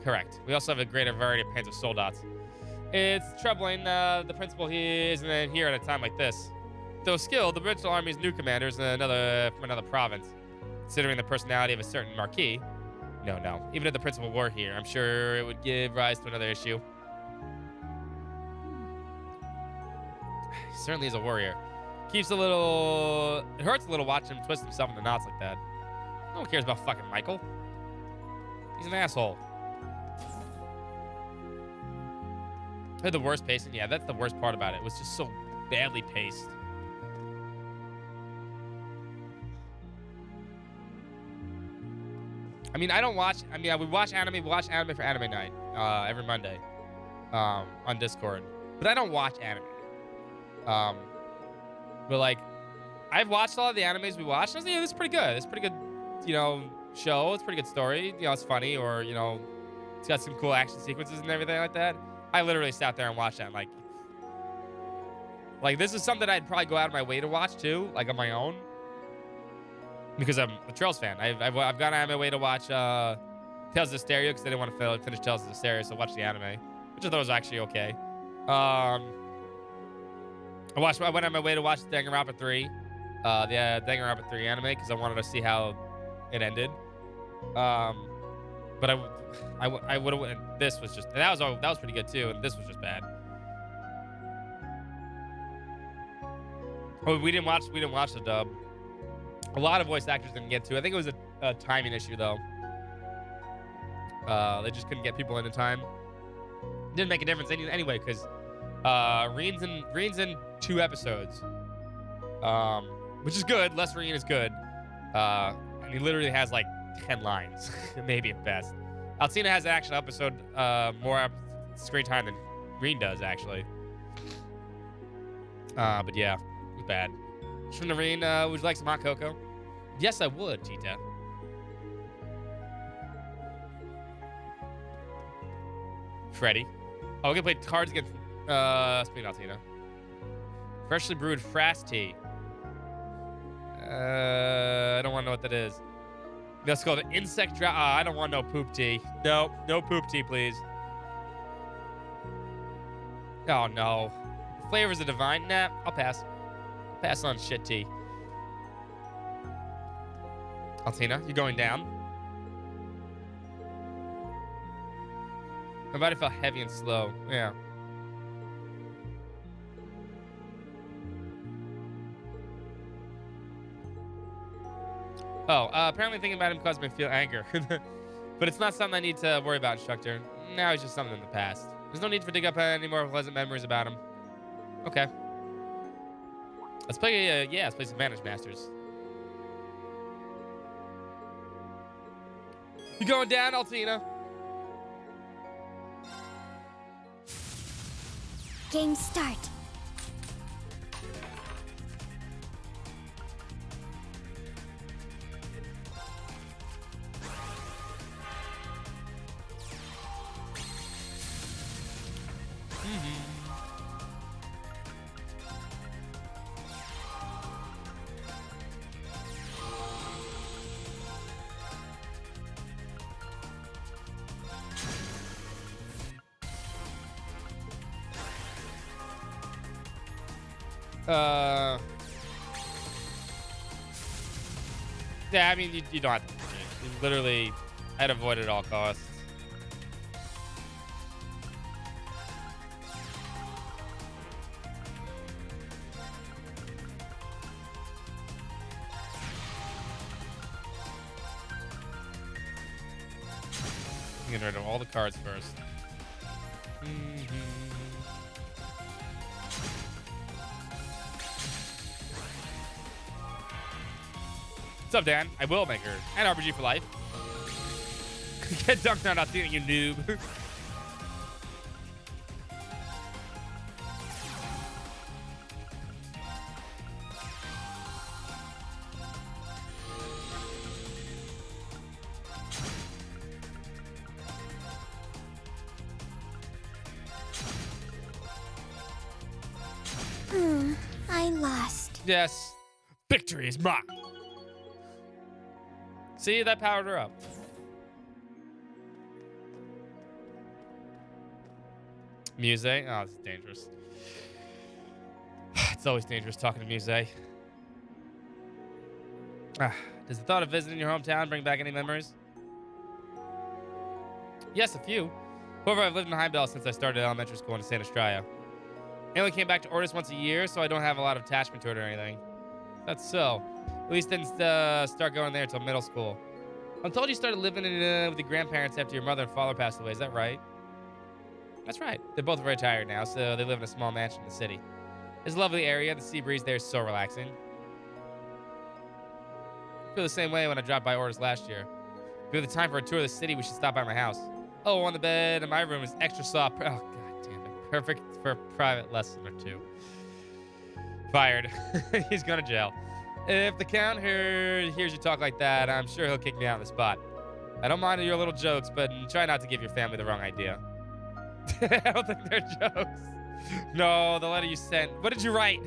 Speaker 3: Correct. We also have a greater variety of Panzer Soldats. It's troubling the principal he isn't here at a time like this. Though skilled, the British Army's new commander is from another province. Considering the personality of a certain Marquis. No. Even if the principal were here, I'm sure it would give rise to another issue. He certainly is a warrior. Keeps a little... It hurts a little watching him twist himself in the knots like that. No one cares about fucking Michael. He's an asshole. Had the worst pacing? Yeah, that's the worst part about it. It was just so badly paced. I mean, we watch anime. We watch anime for anime night every Monday on Discord. But I don't watch anime. But like, I've watched all of the animes we watched. And this is pretty good. It's pretty good, show. It's a pretty good story. It's funny, or it's got some cool action sequences and everything like that. I literally sat there and watched that. Like this is something I'd probably go out of my way to watch too, like on my own. Because I'm a Trails fan. I've gone out of my way to watch Tales of Hysteria because I didn't want to finish Tales of Hysteria, so watch the anime, which I thought was actually okay. I went out of my way to watch Danganronpa 3, the Danganronpa 3 anime because I wanted to see how it ended. But I would have. This was just that was pretty good too, and this was just bad. Oh, we didn't watch the dub. A lot of voice actors didn't get to. I think it was a timing issue though. They just couldn't get people in time. Didn't make a difference anyway because Reen's in 2 episodes, which is good. Less Reen is good. And he literally has like 10 lines, maybe at best. Alcina has an actual episode, more screen time than Reen does actually. But yeah, it was bad. From the Reen, would you like some hot cocoa? Yes, I would, Cheetah. Freddy. Oh, we're gonna play cards against speaking of Alcina. Freshly brewed Frast tea. I don't want to know what that is. That's called an insect drought. I don't want no poop tea. Nope, no poop tea, please. Oh, no. Flavors of divine? Nah, I'll pass. Pass on shit tea. Altina, you're going down. My body felt heavy and slow. Yeah. Oh, apparently thinking about him caused me to feel anger. But it's not something I need to worry about, instructor. Now it's just something in the past. There's no need for dig up any more pleasant memories about him. Okay. Let's play, let's play some Vanish Masters. You going down, Altina?
Speaker 10: Game start.
Speaker 3: Yeah, I mean, you don't have to. You literally, I'd avoid it at all costs. Get rid of all the cards first. What's up, Dan? I will make her. And RPG for life. Get dunked on, Altina, you noob.
Speaker 10: I lost.
Speaker 3: Yes. Victory is mine. See, that powered her up. Muse? Oh, this is dangerous. It's always dangerous talking to Muse. Does the thought of visiting your hometown bring back any memories? Yes, a few. However, I've lived in Heimdall since I started elementary school in Santa Estrella. I only came back to Ordis once a year, so I don't have a lot of attachment to it or anything. That's so. At least didn't start going there until middle school. I'm told you started living with your grandparents after your mother and father passed away. Is that right? That's right. They're both retired now, so they live in a small mansion in the city. It's a lovely area. The sea breeze there is so relaxing. I feel the same way when I dropped by Ordis last year. If we have the time for a tour of the city, we should stop by my house. Oh, on the bed in my room is extra soft. Oh, god damn it. Perfect for a private lesson or two. Fired. He's going to jail. If the Count hears you talk like that, I'm sure he'll kick me out on the spot. I don't mind your little jokes, but try not to give your family the wrong idea. I don't think they're jokes. No, the letter you sent. What did you write?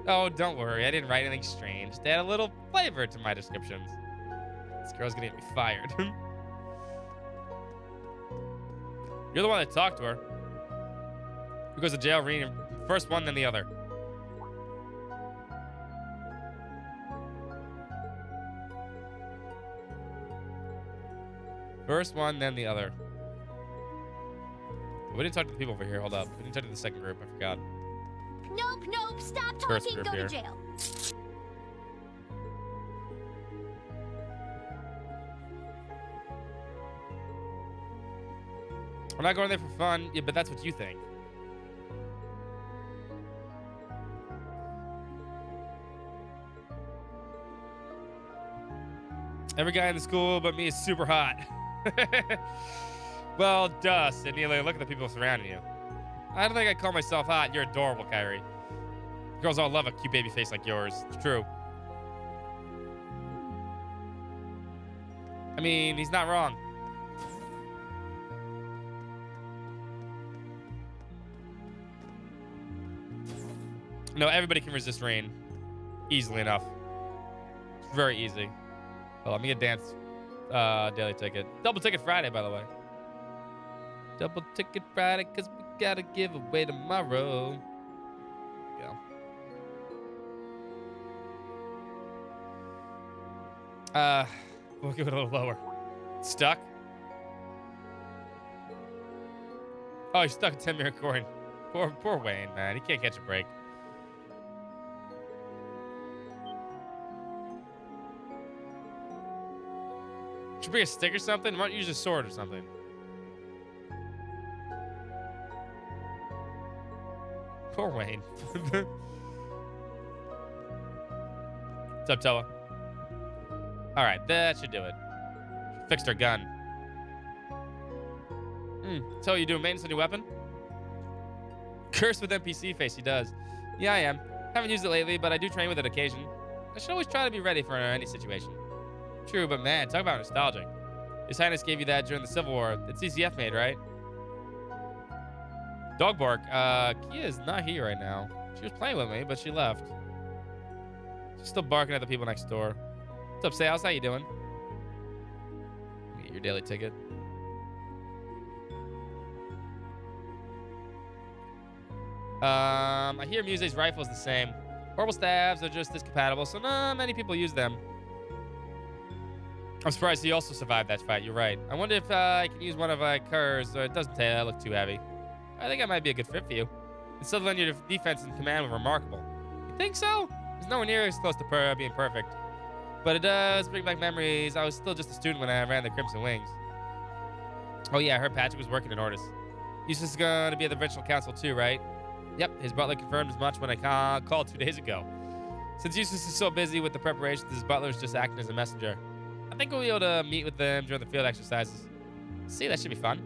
Speaker 3: Oh, don't worry. I didn't write anything strange. They had a little flavor to my descriptions. This girl's gonna get me fired. You're the one that talked to her. Who goes to jail, Rean? First one, then the other. First one, then the other. We didn't talk to the people over here. Hold up. We didn't talk to the second group. I forgot.
Speaker 10: Nope. Stop
Speaker 3: First
Speaker 10: talking.
Speaker 3: group
Speaker 10: Go
Speaker 3: here.
Speaker 10: to jail.
Speaker 3: We're not going there for fun. Yeah, but that's what you think. Every guy in the school but me is super hot. Well, duh, Sydney. Look at the people surrounding you. I don't think I'd call myself hot. You're adorable, Kyrie. Girls all love a cute baby face like yours. It's true. I mean, he's not wrong. No, everybody can resist rain. Easily enough. Very easy. Well, let me get dance daily ticket. Double ticket Friday, by the way. Double ticket Friday, because we gotta give away tomorrow. There we go. We'll give it a little lower. Stuck? Oh, he's stuck at 10-minute coin. Poor Wayne, man. He can't catch a break. Should bring a stick or something? Why don't you use a sword or something? Poor Wayne. What's up, Toa? All right, that should do it. Fixed her gun. So you doing maintenance on your weapon? Cursed with NPC face, he does. Yeah, I am. Haven't used it lately, but I do train with it occasion. I should always try to be ready for any situation. True, but man, talk about nostalgic. His Highness gave you that during the Civil War. It's CCF made, right? Dog bark. Kia is not here right now. She was playing with me, but she left. She's still barking at the people next door. What's up, Sales? How you doing? Get your daily ticket. I hear Muse's rifle is the same. Horrible staves are just as compatible, so not many people use them. I'm surprised he also survived that fight. You're right. I wonder if I can use one of Kerr's. It doesn't look too heavy. I think I might be a good fit for you. And still then your defense and command were remarkable. You think so? It's nowhere near as close to being perfect. But it does bring back memories. I was still just a student when I ran the Crimson Wings. Oh yeah, I heard Patrick was working in Ordis. Eustace is going to be at the Provincial Council too, right? Yep, his butler confirmed as much when I called 2 days ago. Since Eustace is so busy with the preparations, his butler is just acting as a messenger. I think we'll be able to meet with them during the field exercises. See, that should be fun.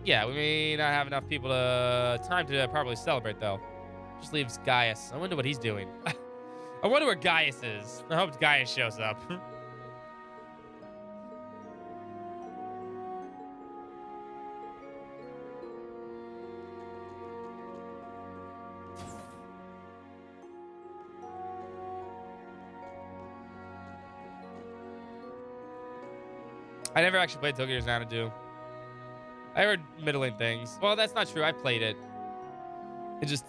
Speaker 3: Yeah, we may not have enough people time to properly celebrate, though. Just leaves Gaius. I wonder what he's doing. I wonder where Gaius is. I hope Gaius shows up. I never actually played Tokyo Xanadu. I heard middling things. Well, that's not true. I played it. It just...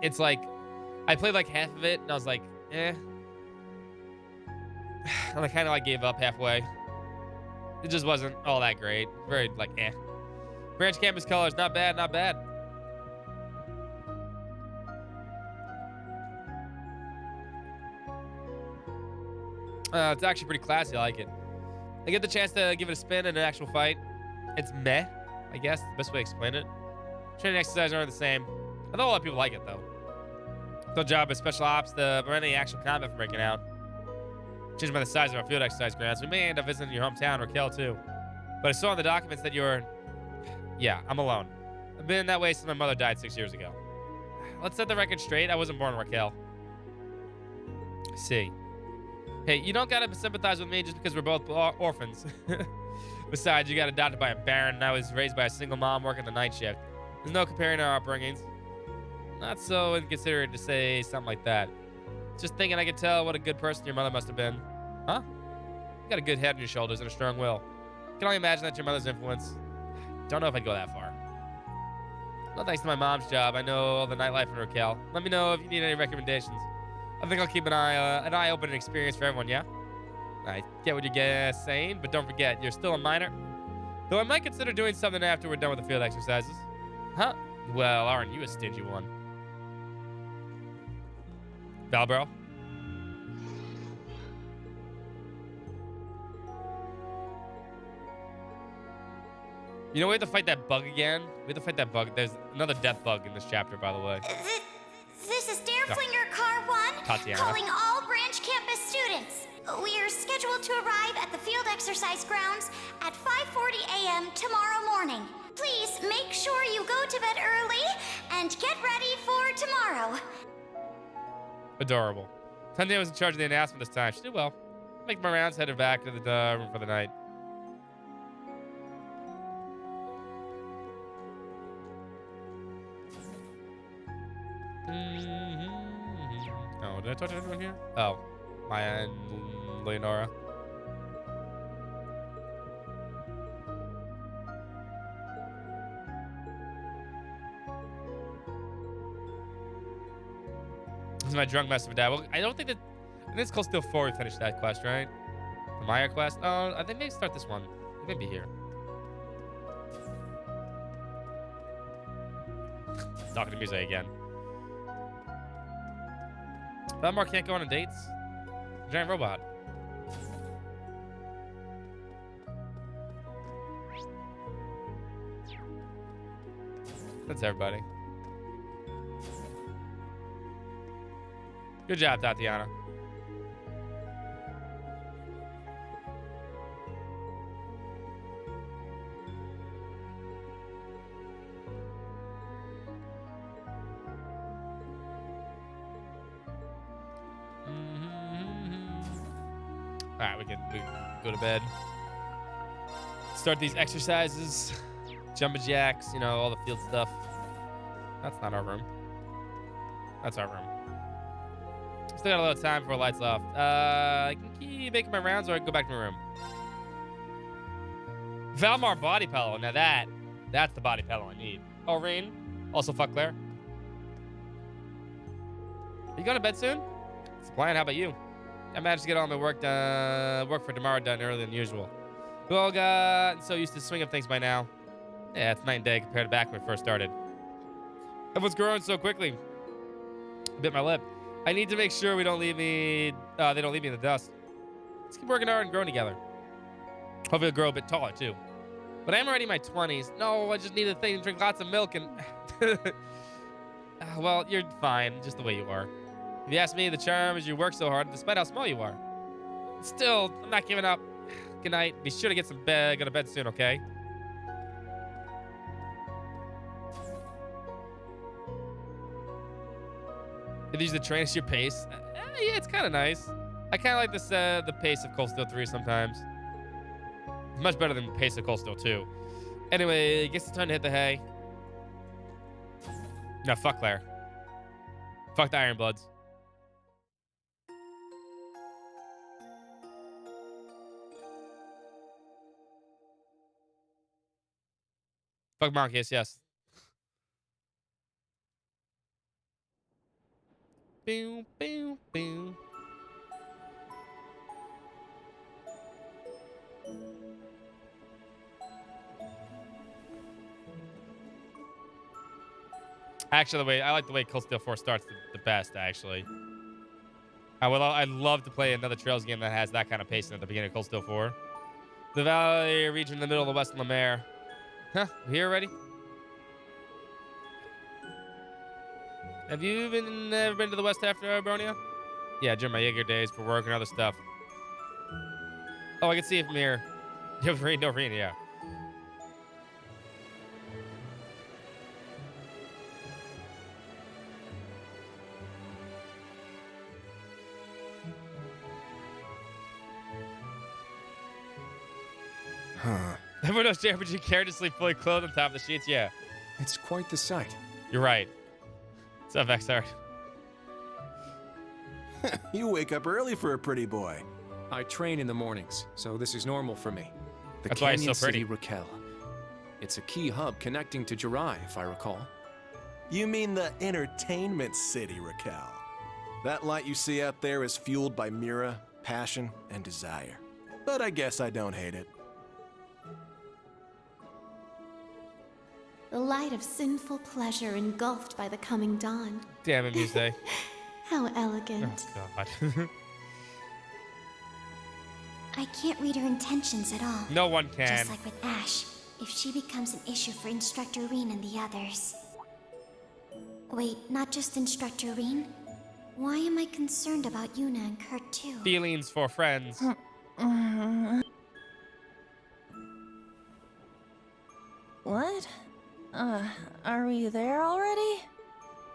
Speaker 3: It's like... I played like half of it, and I was like, eh. And I kind of like gave up halfway. It just wasn't all that great. Very like, eh. Branch Campus Colors, not bad, not bad. It's actually pretty classy. I like it. I get the chance to give it a spin in an actual fight. It's meh, I guess. The best way to explain it. Training exercises aren't the same. I know a lot of people like it, though. No job as special ops to prevent any actual combat from breaking out. Judging by the size of our field exercise grounds, we may end up visiting your hometown, Raquel, too. But I saw in the documents that you're... Yeah, I'm alone. I've been that way since my mother died 6 years ago. Let's set the record straight. I wasn't born in Raquel. I see. Hey, you don't gotta sympathize with me just because we're both orphans. Besides, you got adopted by a baron, and I was raised by a single mom working the night shift. There's no comparing our upbringings. Not so inconsiderate to say something like that. Just thinking I could tell what a good person your mother must have been. Huh? You got a good head on your shoulders and a strong will. Can only imagine that's your mother's influence. Don't know if I'd go that far. Well, thanks to my mom's job, I know all the nightlife in Raquel. Let me know if you need any recommendations. I think I'll keep an eye open and experience for everyone, yeah? I get what you're saying, but don't forget, you're still a minor. Though I might consider doing something after we're done with the field exercises. Huh? Well, aren't you a stingy one? Valbro? You know, we have to fight that bug again. We have to fight that bug. There's another death bug in this chapter, by the way.
Speaker 10: This is Dareflinger Car 1,
Speaker 3: Tatiana.
Speaker 10: calling all branch campus students. We are scheduled to arrive at the field exercise grounds at 5:40 a.m. tomorrow morning. Please make sure you go to bed early and get ready for tomorrow.
Speaker 3: Adorable. Tunde was in charge of the announcement this time. She did well. Make my rounds, headed back to the room for the night. Oh, did I touch anyone here? Oh. Maya and Leonora. This is my drunk mess of a dad. Well, I don't think that. I think it's close to 4 we finished that quest, right? The Maya quest. Oh, I think maybe start this one. It may be here. Talking to Muse again. Valmar can't go on dates. Giant robot. That's everybody. Good job, Tatiana. All right, we can go to bed. Start these exercises, jumping jacks, you know, all the field stuff. That's not our room. That's our room. Still got a little time before lights off. I can keep making my rounds, or I can go back to my room. Valmar body pillow. Now that's the body pillow I need. Oh, Rain. Also, fuck Claire. Are you going to bed soon? It's a plan. How about you? I managed to get all my work for tomorrow done earlier than usual. We all got so used to the swing of things by now. Yeah, it's night and day compared to back when we first started. Everyone's growing so quickly. Bit my lip. I need to make sure they don't leave me in the dust. Let's keep working hard and growing together. Hopefully I'll grow a bit taller too. But I'm already in my 20s. No, I just need a thing to drink lots of milk and... well, you're fine, just the way you are. If you ask me, the charm is you work so hard despite how small you are. Still, I'm not giving up. Good night. Be sure to get some bed. Go to bed soon, okay? If you use the train as your pace, yeah, it's kind of nice. I kind of like this the pace of Cold Steel 3 sometimes. It's much better than the pace of Cold Steel 2. Anyway, I guess it's time to hit the hay. No, fuck Claire. Fuck the Iron Bloods. Fuck Monkeys, yes. Boom, boom, boom. Actually, I like the way Cold Steel 4 starts the best, actually. I'd love to play another Trails game that has that kind of pacing at the beginning of Cold Steel 4. The Valley region in the middle of the West Lemaire. Huh, we here already? Have you ever been to the west after Arbonia? Yeah, during my Jaeger days for work and other stuff. Oh, I can see it from here. No rain, yeah.
Speaker 9: Huh.
Speaker 3: Everyone knows JRPG care to sleep fully clothed on top of the sheets, yeah.
Speaker 9: It's quite the sight.
Speaker 3: You're right. What's up, XR?
Speaker 11: You wake up early for a pretty boy.
Speaker 9: I train in the mornings, so this is normal for me. The
Speaker 3: That's why it's
Speaker 9: Canyon
Speaker 3: so pretty.
Speaker 9: City Raquel. It's a key hub connecting to Jirai, if I recall.
Speaker 11: You mean the entertainment city, Raquel. That light you see out there is fueled by Mira, passion, and desire. But I guess I don't hate it.
Speaker 5: The light of sinful pleasure engulfed by the coming dawn.
Speaker 3: Damn it, Muse.
Speaker 5: How elegant.
Speaker 3: Oh, God.
Speaker 10: I can't read her intentions at all.
Speaker 3: No one can.
Speaker 10: Just like with Ash, if she becomes an issue for Instructor Reen and the others. Wait, not just Instructor Reen? Why am I concerned about Yuna and Kurt too?
Speaker 3: Feelings for friends.
Speaker 13: What? Are we there already?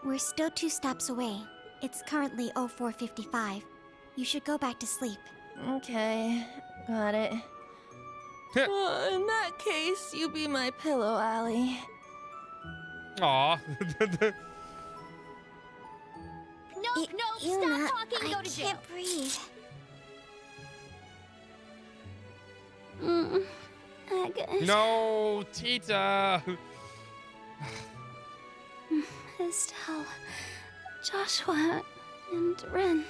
Speaker 10: We're still 2 stops away. It's currently 04:55. You should go back to sleep.
Speaker 13: Okay, got it. In that case, you be my pillow, Allie.
Speaker 3: Aw.
Speaker 10: No, stop talking, go to jail. I can't breathe. Agate.
Speaker 3: No, Tita.
Speaker 10: Estelle. Joshua. And Ren.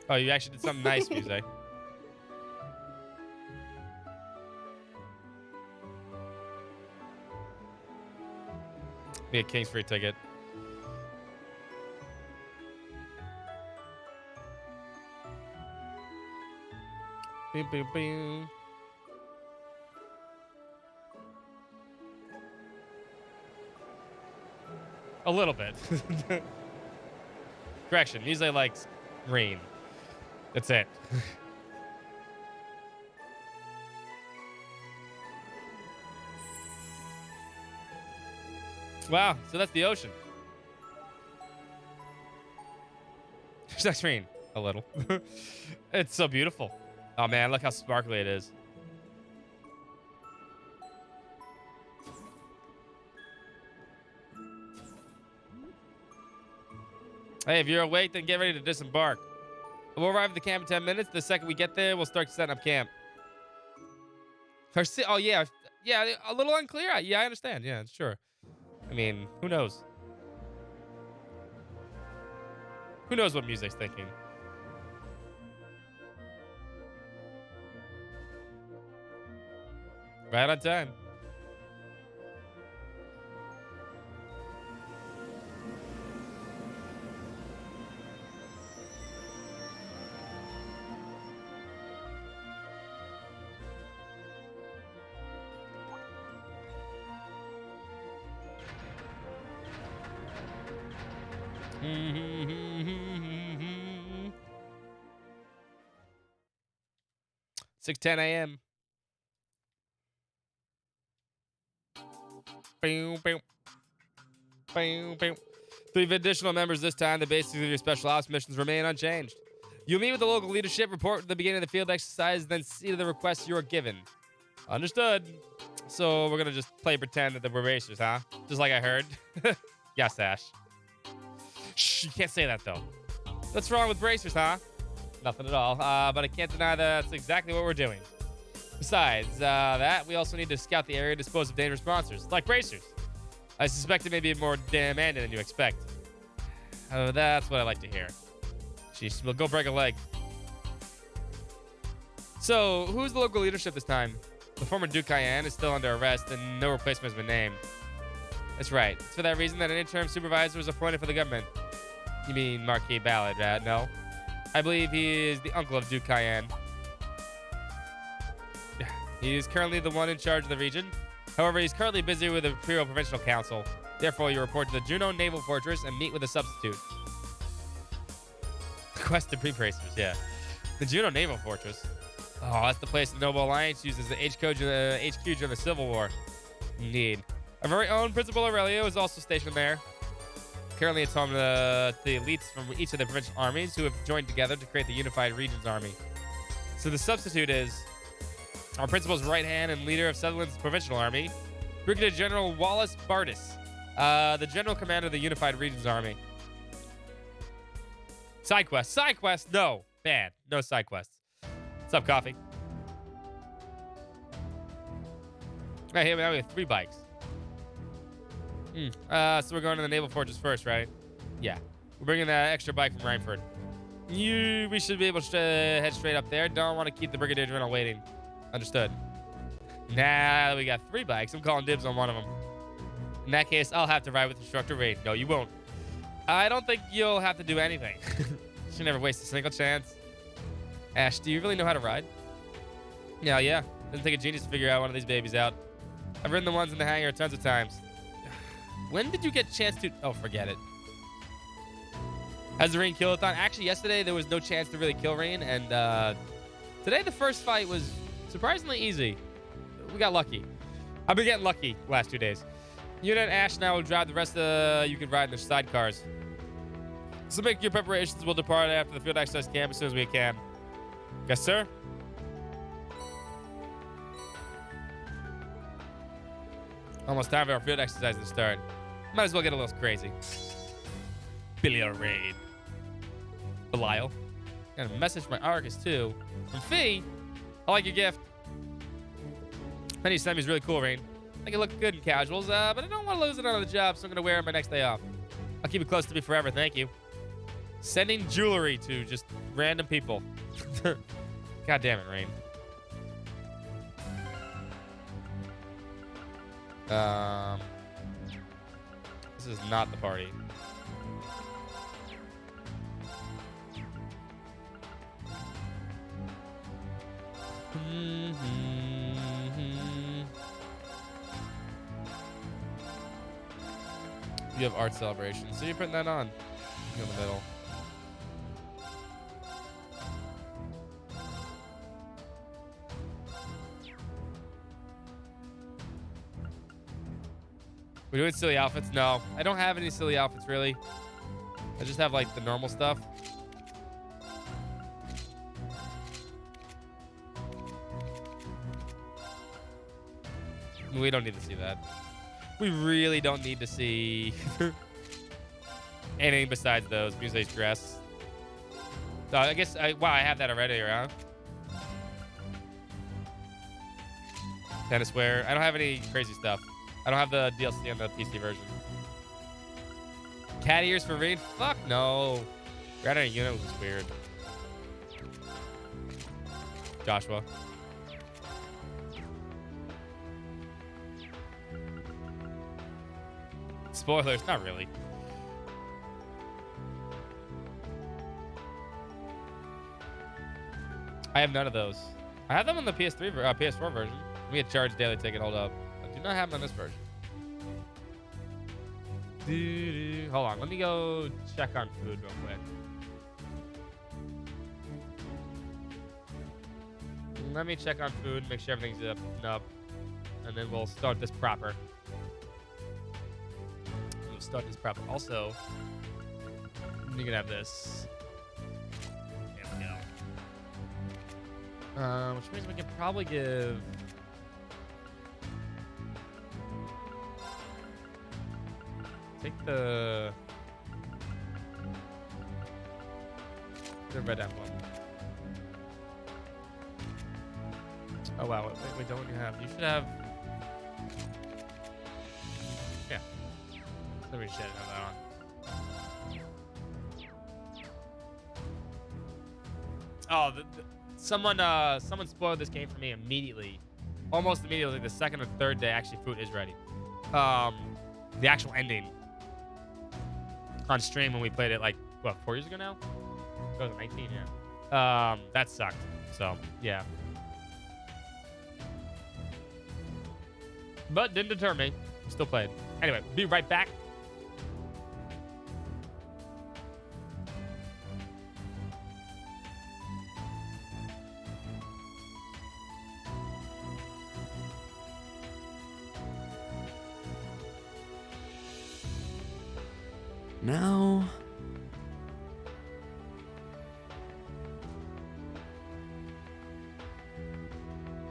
Speaker 3: Oh, you actually did something nice, Muse. Be a King's free ticket. Boom, boom, boom. A little bit. Correction. Usually likes rain. That's it. Wow. So that's the ocean. There's that rain. A little. It's so beautiful. Oh man, look how sparkly it is. Hey, if you're awake, then get ready to disembark. We'll arrive at the camp in 10 minutes. The second we get there, we'll start setting up camp. Oh, yeah. Yeah, a little unclear. Yeah, I understand. Yeah, sure. I mean, who knows? Who knows what music's thinking? Right on time. Mm-hmm. 6:10 a.m. Boom, boom. Boom, boom. 3 additional members this time. The basics of your special ops missions remain unchanged. You meet with the local leadership, report at the beginning of the field exercise, then see to the requests you are given. Understood. So we're gonna just play pretend that we're racers, huh? Just like I heard. Yes, Ash. Shh, you can't say that though. What's wrong with bracers, huh? Nothing at all. But I can't deny that's exactly what we're doing. Besides that, we also need to scout the area to dispose of dangerous monsters, like bracers. I suspect it may be more demanding than you expect. Oh, that's what I like to hear. Jeez, we'll go break a leg. So, who's the local leadership this time? The former Duke Cayenne is still under arrest and no replacement has been named. That's right. It's for that reason that an interim supervisor was appointed for the government. You mean Marquis Ballard, no? I believe he is the uncle of Duke Cayenne. He is currently the one in charge of the region. However, he's currently busy with the Imperial Provincial Council. Therefore, you report to the Juno Naval Fortress and meet with a substitute. Quest to pre-bracers, yeah. The Juno Naval Fortress. Oh, that's the place the Noble Alliance used as the HQ during the Civil War. Indeed. Our very own Principal Aurelio is also stationed there. Currently, it's home to the elites from each of the provincial armies who have joined together to create the Unified Regions Army. So the substitute is our principal's right hand and leader of Sutherland's provincial army, Brigadier General Wallace Bardis, the general commander of the Unified Regions Army. Side quest. Side quest. No. Bad. No side quests. What's up, Coffee? Right here, now we have 3 bikes. So we're going to the Naval Fortress first, right? Yeah. We're bringing that extra bike from Reinford. We should be able to head straight up there. Don't want to keep the Brigadier General waiting. Understood. Nah, we got 3 bikes. I'm calling dibs on one of them. In that case, I'll have to ride with Instructor Raid. No, you won't. I don't think you'll have to do anything. Should never waste a single chance. Ash, do you really know how to ride? Yeah. Doesn't take a genius to figure out one of these babies out. I've ridden the ones in the hangar tons of times. When did you get a chance to... Oh, forget it. Has the Rain kill-a-thon? Actually, yesterday there was no chance to really kill Rain, and today the first fight was surprisingly easy. We got lucky. I've been getting lucky the last 2 days. You and Ash and I will drive the rest of you can ride in their sidecars. So make your preparations. We'll depart after the field exercise camp as soon as we can. Yes, sir? Almost time for our field exercise to start. Might as well get a little crazy. Billy Raid. Belial. Got a message from my Arcus, too. From Fee. I like your gift. Penny sent me is really cool, Rain. I think it look good in casuals, but I don't want to lose it on the job, so I'm gonna wear it my next day off. I'll keep it close to me forever. Thank you. Sending jewelry to just random people. God damn it, Rain. This is not the party. You have art celebration, so you're putting that on. In the middle. We're doing silly outfits? No, I don't have any silly outfits really. I just have like the normal stuff. We don't need to see that. We really don't need to see anything besides those. Muse's dress. I guess, wow, I have that already, huh? Tennis wear. I don't have any crazy stuff. I don't have the DLC on the PC version. Cat ears for Rain? Fuck no. Rat on a unit was weird. Joshua. Spoilers, not really. I have none of those. I have them on the PS4 version. We had charged daily ticket. Hold up. I do not have them on this version. Hold on. Let me go check on food real quick. Let me check on food, make sure everything's up, and then we'll start this proper. Also, you can have this. There we go. Which means we can probably give. Take the red emblem. Oh wow! Wait, don't you have? You should have. Yeah. Let me just have that on. Oh, someone spoiled this game for me immediately. Almost immediately, the second or third day, actually, food is ready. The actual ending on stream when we played it, like, what, 4 years ago now? 2019, yeah. That sucked. So, yeah. But didn't deter me. Still played. Anyway, be right back.
Speaker 9: Now...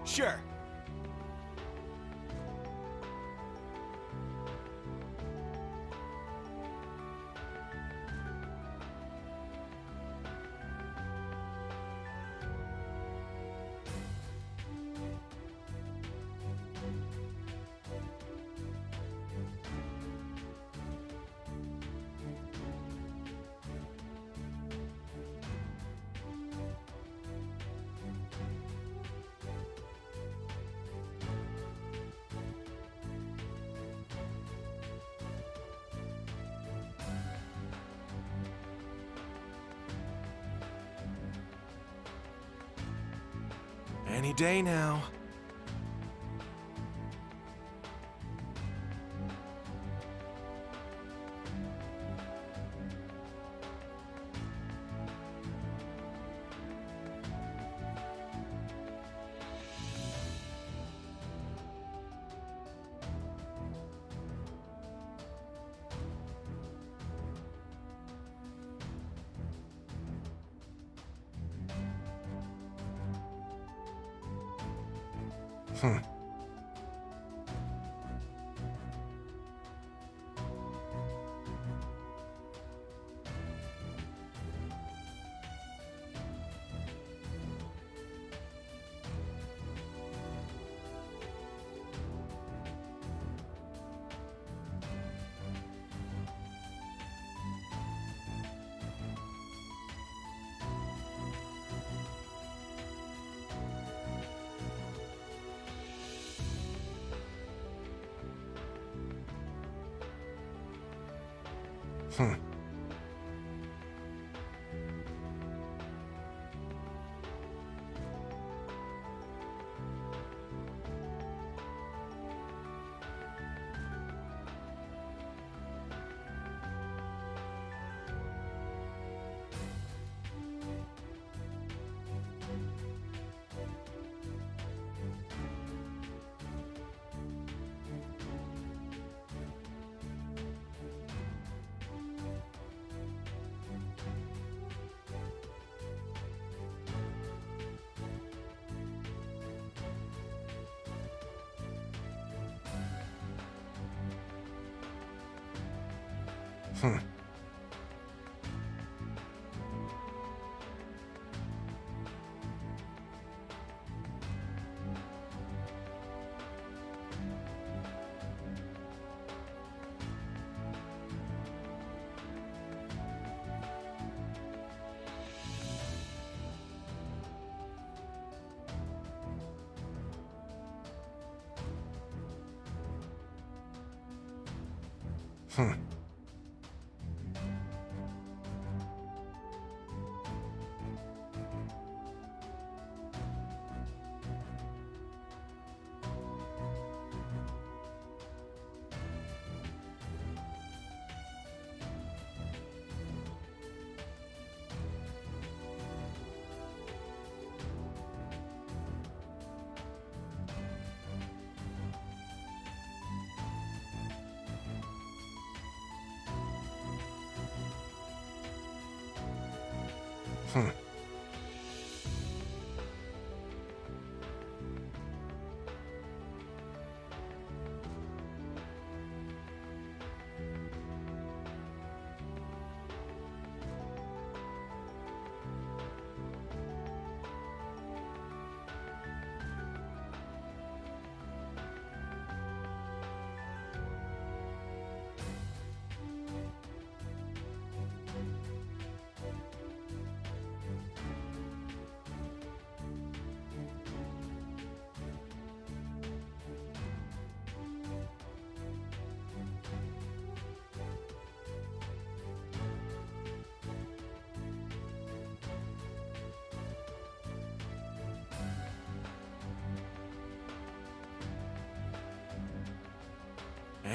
Speaker 11: Sure. Any day now.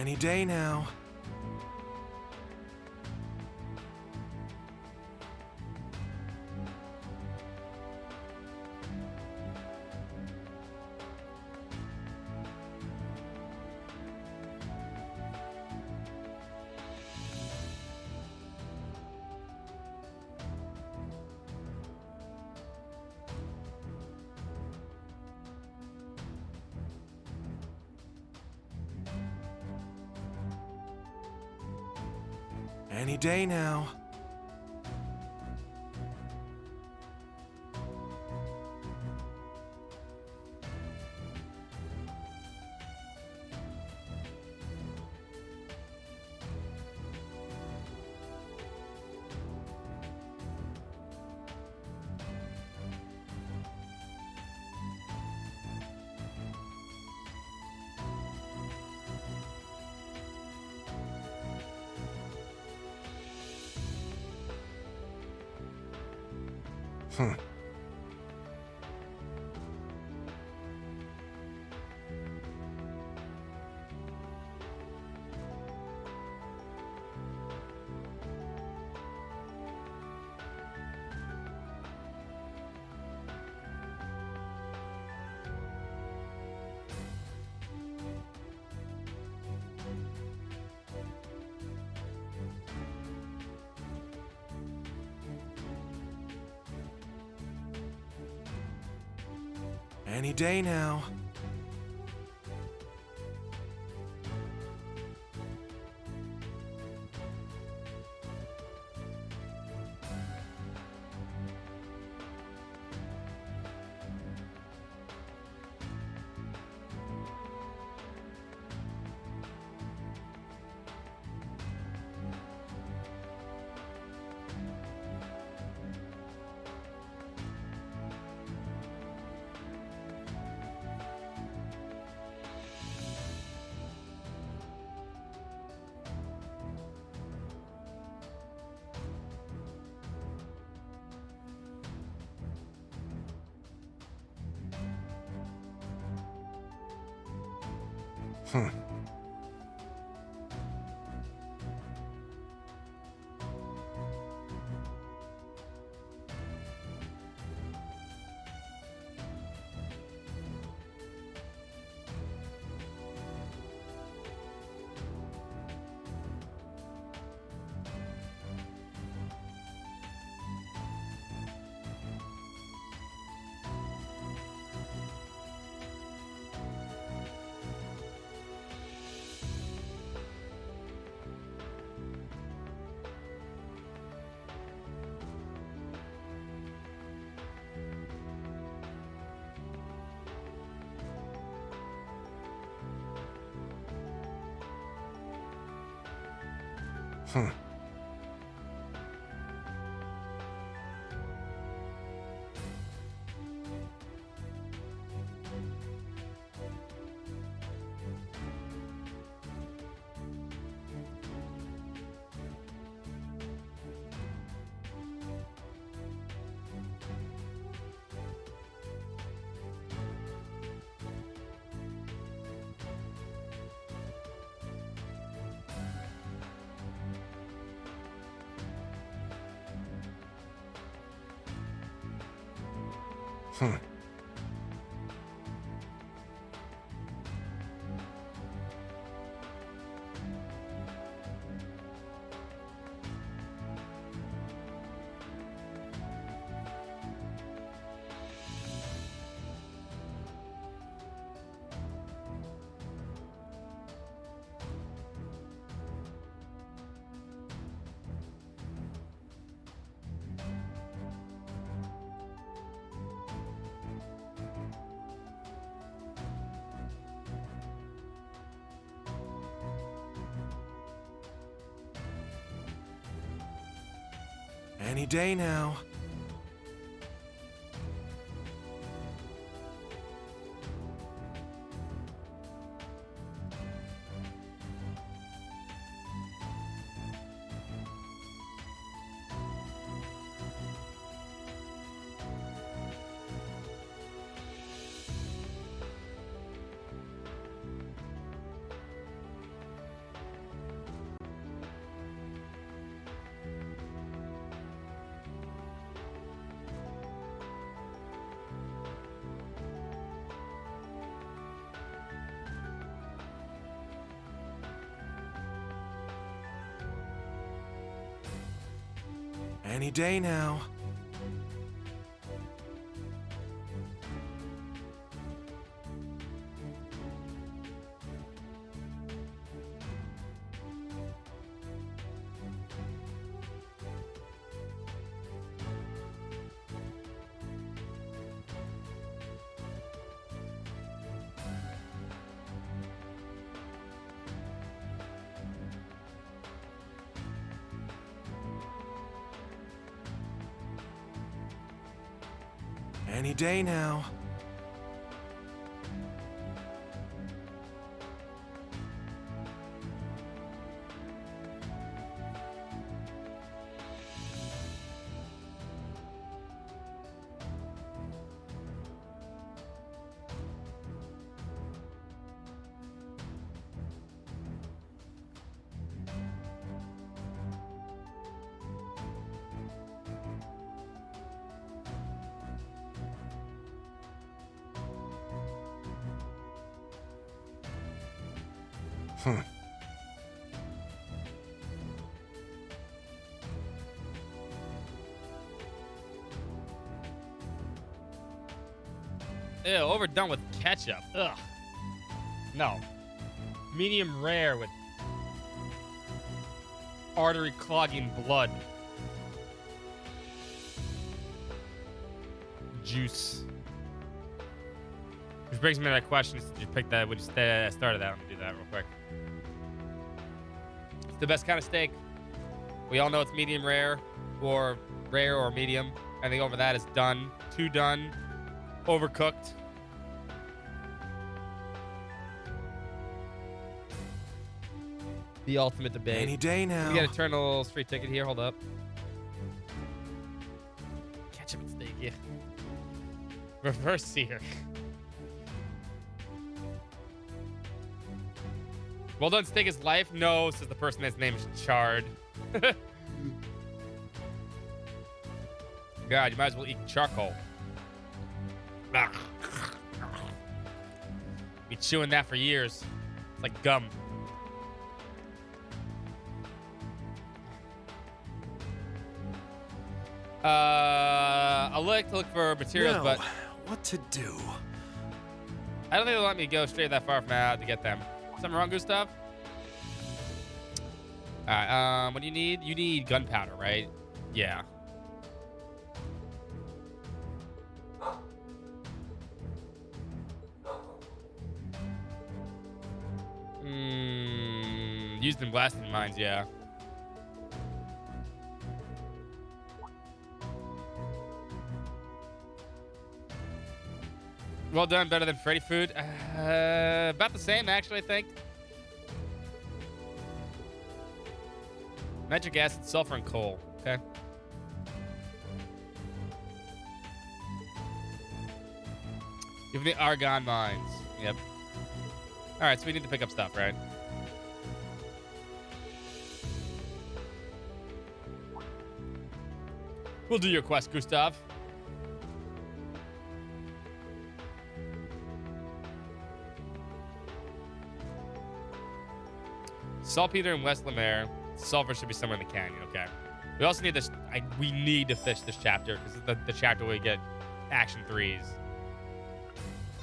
Speaker 11: Any day now. Any day now. Any day now. Any day now. Any day now. Any day now.
Speaker 3: Ew, overdone with ketchup. Ugh. No. Medium rare with artery clogging blood. Juice. Which brings me to that question. Did you pick that? Would you stay? I started that. I'm gonna do that real quick. It's the best kind of steak. We all know it's medium rare or medium. Anything over that is done. Too done. Overcooked. The ultimate debate.
Speaker 11: Any day now.
Speaker 3: We got a Eternal's free ticket here. Hold up. Ketchup and steak, yeah. Reverse sear. Well done, stake his life. No, says the person that's name is Chard. God, you might as well eat charcoal. Be chewing that for years. It's like gum. I like to look for materials, but
Speaker 11: what to do?
Speaker 3: I don't think they'll let me go straight that far from out to get them. Something wrong, Gustav? All right. What do you need? You need gunpowder, right? Yeah. Used in blasting mines, yeah. Well done, better than Freddy food. About the same, actually, I think. Nitric acid, sulfur, and coal. Okay. Even the argon mines. Yep. All right, so we need to pick up stuff, right? We'll do your quest, Gustav. Saltpeter and West Lemaire. Sulfur should be somewhere in the canyon. Okay. We also need this. We need to fish this chapter because it's the chapter where we get action 3s.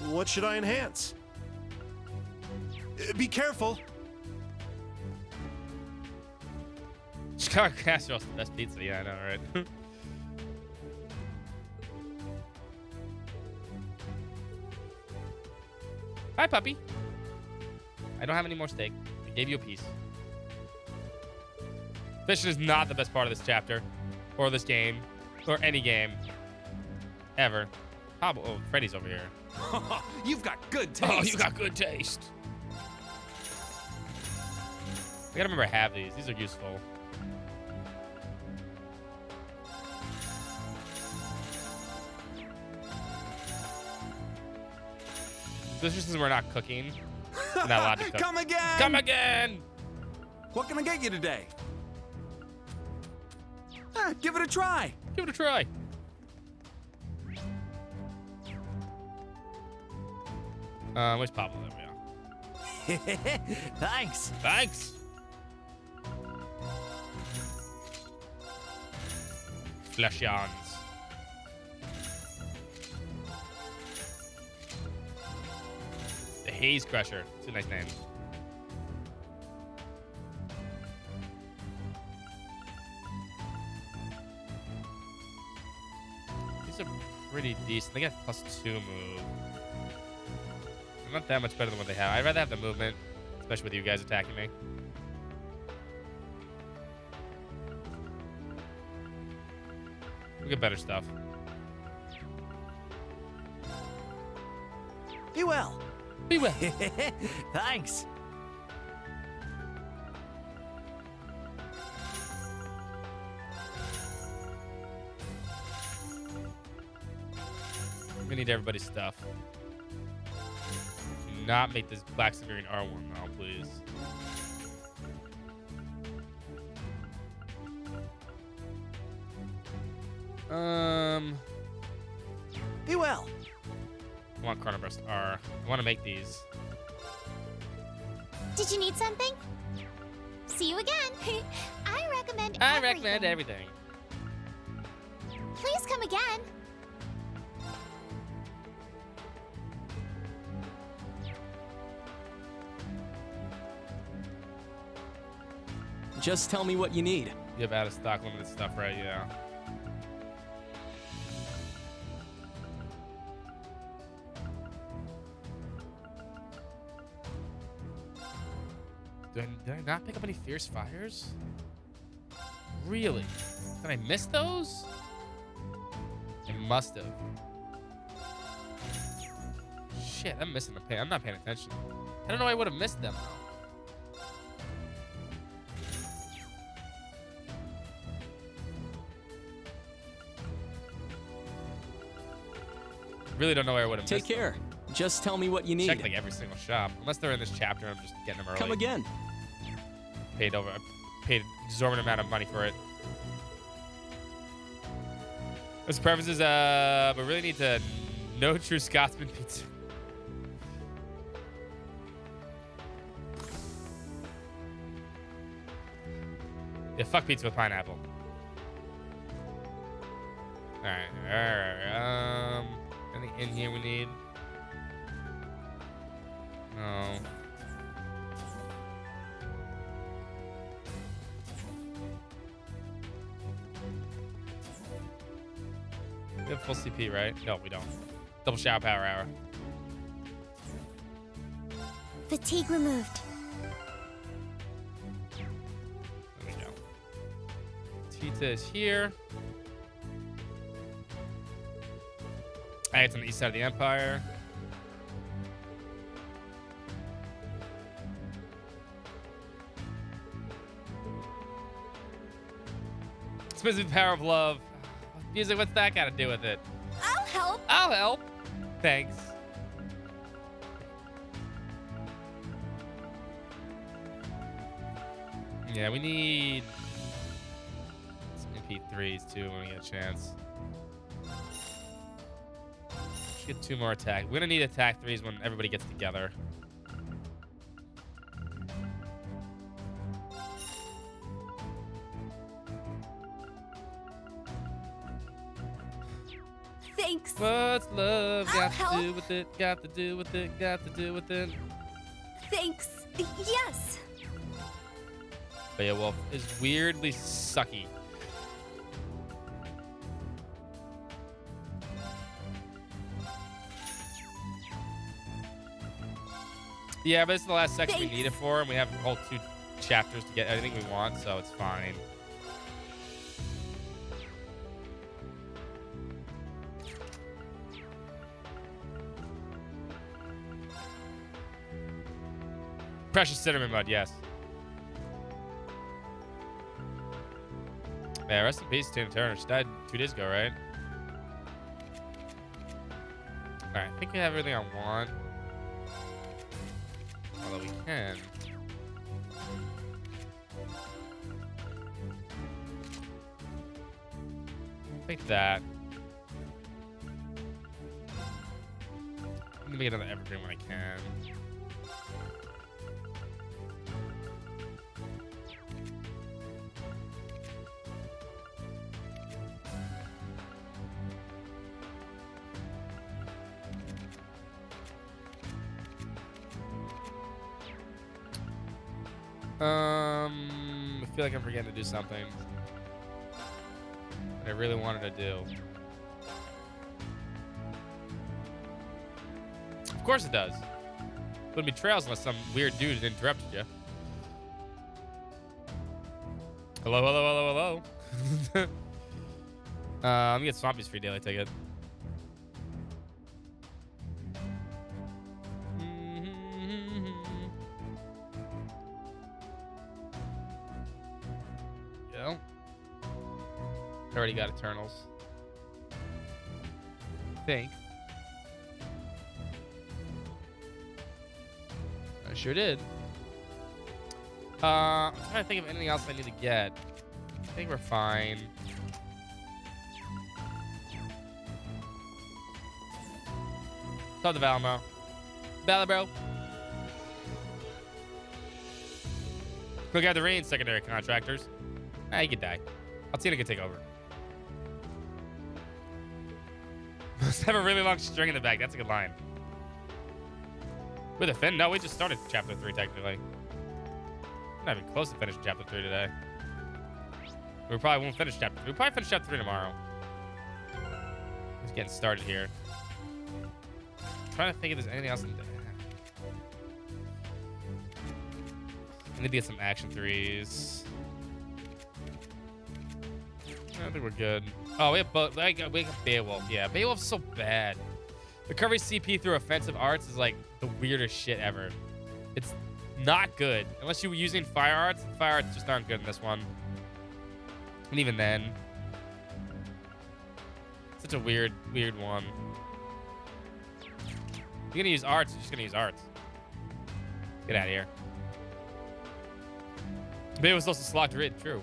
Speaker 11: What should I enhance? Be careful.
Speaker 3: Chicago Casserole's the best pizza. Yeah, I know, right? Hi, puppy. I don't have any more steak. I gave you a piece. Fishing is not the best part of this chapter, or this game, or any game, ever. Oh, Freddy's over here.
Speaker 9: You've got good taste.
Speaker 3: Oh, you got good taste. I gotta remember I have these. These are useful. This is we're not cooking. We're not allowed to cook.
Speaker 9: Come again!
Speaker 3: Come again!
Speaker 9: What can I get you today? Give it a try.
Speaker 3: Give it a try. Where's Pablo? There we are.
Speaker 9: Thanks.
Speaker 3: Thanks. Fleshions. The Haze Crusher. It's a nice name. These are pretty decent. They got +2 move. They're not that much better than what they have. I'd rather have the movement, especially with you guys attacking me. We get better stuff.
Speaker 9: Be well.
Speaker 3: Be well.
Speaker 9: Thanks.
Speaker 3: We need everybody's stuff. Do not make this Black Severian R1 now, please.
Speaker 9: Be well.
Speaker 3: I want Chronoburst R. I want to make these.
Speaker 10: Did you need something? See you again. I recommend
Speaker 3: everything.
Speaker 10: Please come again.
Speaker 9: Just tell me what you need.
Speaker 3: You have out of stock limited stuff, right? Yeah. Did I not pick up any Fierce Fires? Really? Did I miss those? I must have. Shit, I'm missing the pay. I'm not paying attention. I don't know why I would have missed them though. Really don't know where I would have missed
Speaker 9: Take care.
Speaker 3: them.
Speaker 9: Just tell me what you need.
Speaker 3: Check like every single shop. Unless they're in this chapter, I'm just getting them early.
Speaker 9: Come again.
Speaker 3: Paid exorbitant amount of money for it. His preferences, but really need to know true Scotsman pizza. Yeah, fuck pizza with pineapple. Alright. Anything in here we need? No. We have full CP, right? No, we don't. Double shower power hour.
Speaker 10: Fatigue removed.
Speaker 3: There we go. Tita is here. It's on the east side of the Empire. Expensive power of love. Music, what's that got to do with it?
Speaker 10: I'll help.
Speaker 3: I'll help. Thanks. Yeah, we need some MP3s too when we get a chance. Should get 2 more attack. We're gonna need attack 3s when everybody gets together.
Speaker 10: Thanks.
Speaker 3: What's love
Speaker 10: I'll
Speaker 3: got to
Speaker 10: help.
Speaker 3: do with it? Got to do with it? Got to do with it?
Speaker 10: Thanks. Yes.
Speaker 3: Beowulf is weirdly sucky. Yeah, but it's the last section we need it for, and we have a whole 2 chapters to get everything we want, so it's fine. Precious cinnamon mud, yes. Yeah, rest in peace, Tina Turner. She died 2 days ago, right? Alright, I think we have everything I want. Although we can. Take that. Let me get another evergreen when I can. I feel like I'm forgetting to do something that I really wanted to do. Of course it does. Wouldn't be trails unless some weird dude had interrupted you. Hello, hello, hello, hello. Let me get Swampy's free daily ticket. Go. Already got Eternals. Think. I sure did. I'm trying to think of anything else I need to get. I think we're fine. Talk to Valmo. Valor, bro. Look at the rain, secondary contractors. You could die. Altina can take over. Must have a really long string in the back. That's a good line. With a fin? No, we just started chapter 3 technically. We're not even close to finishing chapter 3 today. We probably won't finish chapter 3. We'll probably finish chapter 3 tomorrow. Just getting started here. I'm trying to think if there's anything else in there. I need to get some action 3s. I think we're good. Oh, we have both. We got Beowulf. Yeah, Beowulf's so bad. Recovery CP through offensive arts is like the weirdest shit ever. It's not good. Unless you were using fire arts. Fire arts just aren't good in this one. And even then. Such a weird one. You're gonna use arts. You're just gonna use arts. Get out of here. But it was also slot rid. True.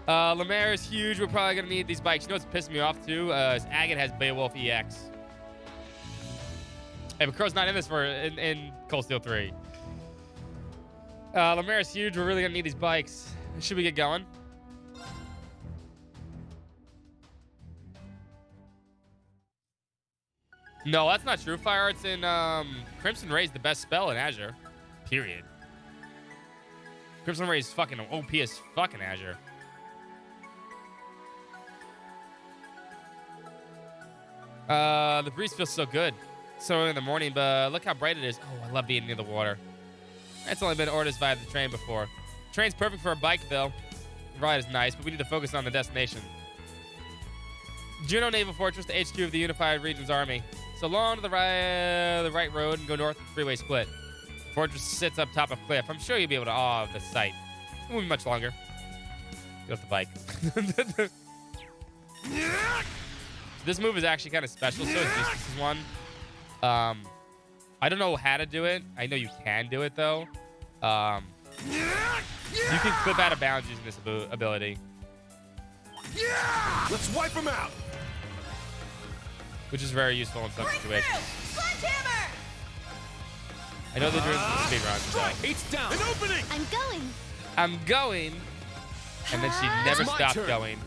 Speaker 3: Lemaire is huge. We're probably gonna need these bikes. You know what's pissing me off too? Is Agate has Beowulf EX. Hey, but Crow's not in this in Cold Steel 3. Lemaire is huge. We're really gonna need these bikes. Should we get going? No, that's not true. Fire Arts in Crimson Ray is the best spell in Azure. Period. Crimson Ray is fucking OP as fucking Azure. The breeze feels so good. So early in the morning, but look how bright it is. Oh, I love being near the water. It's only been orders via the train before. Train's perfect for a bike, though. The ride is nice, but we need to focus on the destination. Juno Naval Fortress, the HQ of the Unified Regions Army. So along to the right road and go north of the freeway split. The fortress sits up top of cliff. I'm sure you'll be able to awe the sight. It won't be much longer. Get off the bike. This move is actually kind of special, so is this one. I don't know how to do it. I know you can do it, though. You can clip out of bounds using this ability.
Speaker 11: Yeah! Let's wipe them out!
Speaker 3: Which is very useful in some situations. I know they're doing some speedruns, so.
Speaker 11: It's down! An opening!
Speaker 1: I'm going.
Speaker 3: And then she never stopped
Speaker 11: turn.
Speaker 3: going.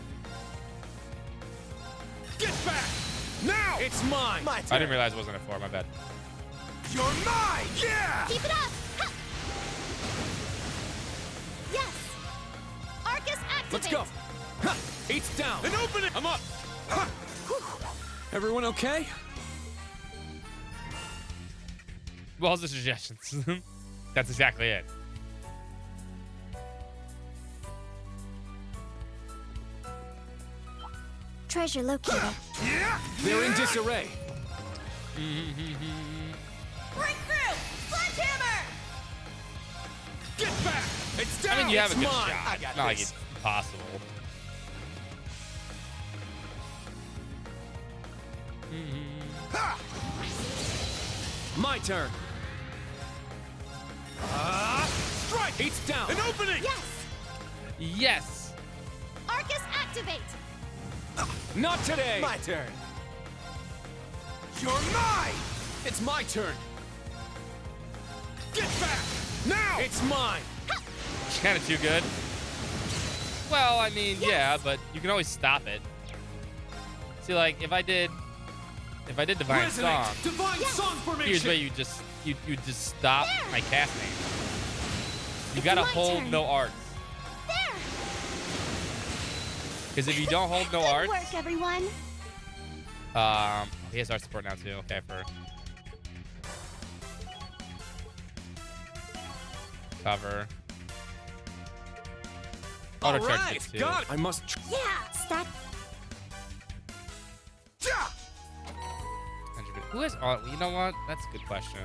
Speaker 11: Get back! Now! It's mine! My turn.
Speaker 3: I didn't realize it wasn't a 4, my bad.
Speaker 11: You're mine! Yeah!
Speaker 10: Keep it up! Ha! Yes! Arcus activate!
Speaker 9: Let's go! Ha! 8's down!
Speaker 11: An opening!
Speaker 9: I'm up! Ha! Everyone okay?
Speaker 3: Well, the suggestions. That's exactly it.
Speaker 10: Treasure located.
Speaker 11: Yeah!
Speaker 9: They're in disarray.
Speaker 6: Break through! Sledgehammer!
Speaker 11: Get back! It's down!
Speaker 3: I mean, you have a
Speaker 11: It's
Speaker 3: good
Speaker 11: mine.
Speaker 3: shot.
Speaker 11: I got
Speaker 3: It's not like
Speaker 11: this.
Speaker 3: it's impossible.
Speaker 11: Ha!
Speaker 9: My turn.
Speaker 11: Strike!
Speaker 9: 8's down.
Speaker 11: An opening!
Speaker 10: Yes!
Speaker 3: Yes!
Speaker 10: Arcus activate!
Speaker 9: Not today.
Speaker 11: My turn. You're mine!
Speaker 9: It's my turn.
Speaker 11: Get back! Now!
Speaker 9: It's mine.
Speaker 3: It's kind of too good. Well, I mean, yeah, but you can always stop it. See, like, if I did Divine
Speaker 9: Resonate.
Speaker 3: Song,
Speaker 9: Divine Song formation.
Speaker 3: here's where you just stop my casting. You gotta
Speaker 10: my
Speaker 3: hold
Speaker 10: turn.
Speaker 3: no arts.
Speaker 10: There!
Speaker 3: Because if you don't hold no
Speaker 10: Good
Speaker 3: arts,
Speaker 10: work, everyone.
Speaker 3: he has art support now too. Okay, for cover.
Speaker 9: All
Speaker 3: Auto charge
Speaker 9: right,
Speaker 3: gets too.
Speaker 9: got it. I must.
Speaker 10: Yeah! Stack.
Speaker 11: Yeah!
Speaker 3: Who has art? You know what? That's a good question.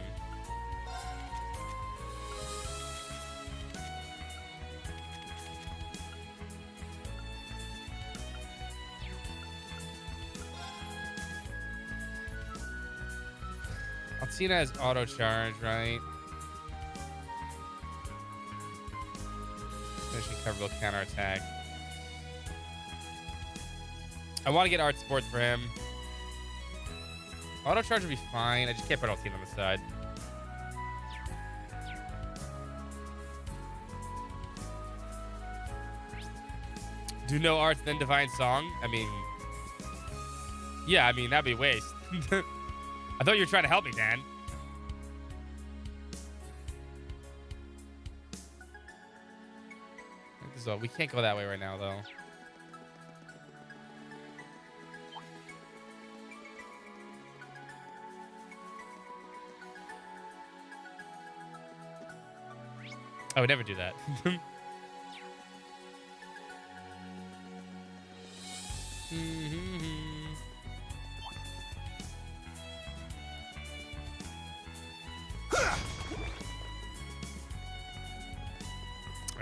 Speaker 3: Alcina has auto charge, right? Finishing cover will counterattack. I want to get art support for him. Auto charge would be fine. I just can't put Alcina on the side. Do no arts, then Divine Song? I mean... Yeah, I mean, that'd be a waste. I thought you were trying to help me, Dan. So we can't go that way right now, though. I would never do that.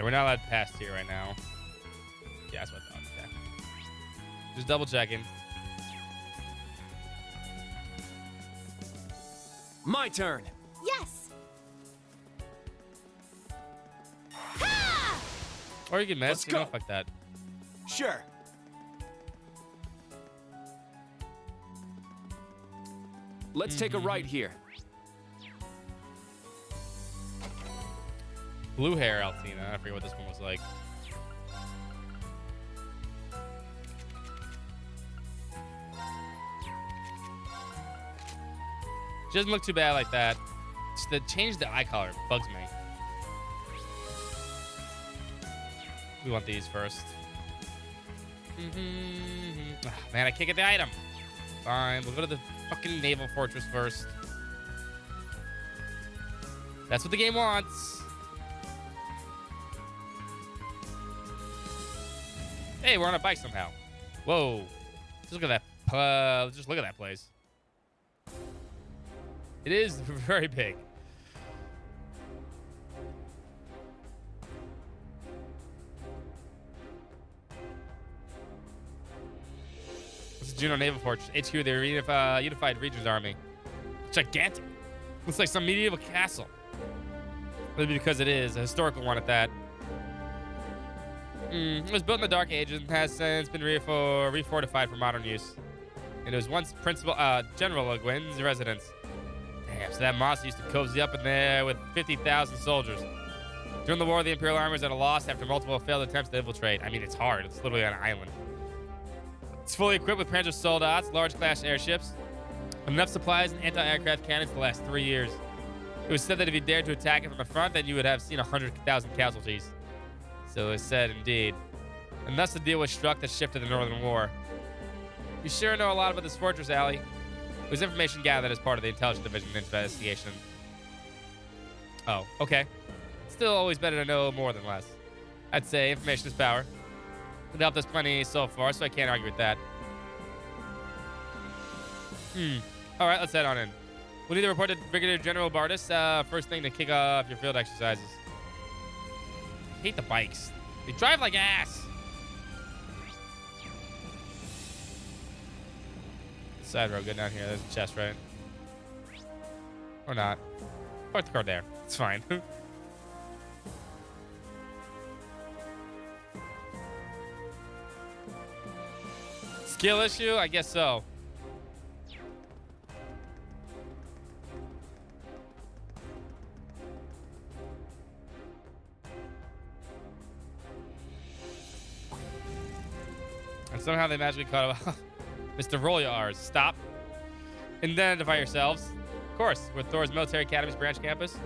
Speaker 3: We're not allowed past here right now. Yeah, that's what I thought. Okay. Just double checking.
Speaker 9: My turn.
Speaker 5: Yes!
Speaker 3: Or you can miss.
Speaker 11: Let's
Speaker 3: You know,
Speaker 11: go.
Speaker 3: fuck that.
Speaker 11: Sure.
Speaker 9: Let's take a right here.
Speaker 3: Blue hair Altina. I forget what this one was like. She doesn't look too bad like that. Just the change the eye color bugs me. We want these first. Ah, man, I can't get the item. Fine, we'll go to the fucking naval fortress first. That's what the game wants. Hey, we're on a bike somehow. Whoa. Just look at that. Just look at that place. It is very big. This is Juno Naval Fortress, HQ of the Unified Regions Army. Gigantic. Looks like some medieval castle. Maybe because it is a historical one at that. It was built in the Dark Ages and has since been refortified for modern use. And it was once General Le Guin's residence. Damn, so that monster used to cozy up in there with 50,000 soldiers. During the war, the Imperial Army was at a loss after multiple failed attempts to infiltrate. I mean, it's hard. It's literally on an island. It's fully equipped with Panzer Soldats, large-class airships, and enough supplies and anti-aircraft cannons to last 3 years. It was said that if you dared to attack it from the front, then you would have seen 100,000 casualties. So it's said indeed. And thus the deal was struck that shifted the Northern War. You sure know a lot about this fortress, Allie. It was information gathered as part of the Intelligence Division investigation. Oh, okay. Still always better to know more than less. I'd say information is power. It helped us plenty so far, so I can't argue with that. All right, let's head on in. We'll need to report to Brigadier General Bardis first thing to kick off your field exercises. I hate the bikes. They drive like ass. Side road, go down here. There's a chest, right? Or not. Park the car there. It's fine. Skill issue? I guess so. And somehow they magically caught up. Mr. Rolyars, stop. Identify yourselves. Of course, we're Thor's Military Academy's branch campus.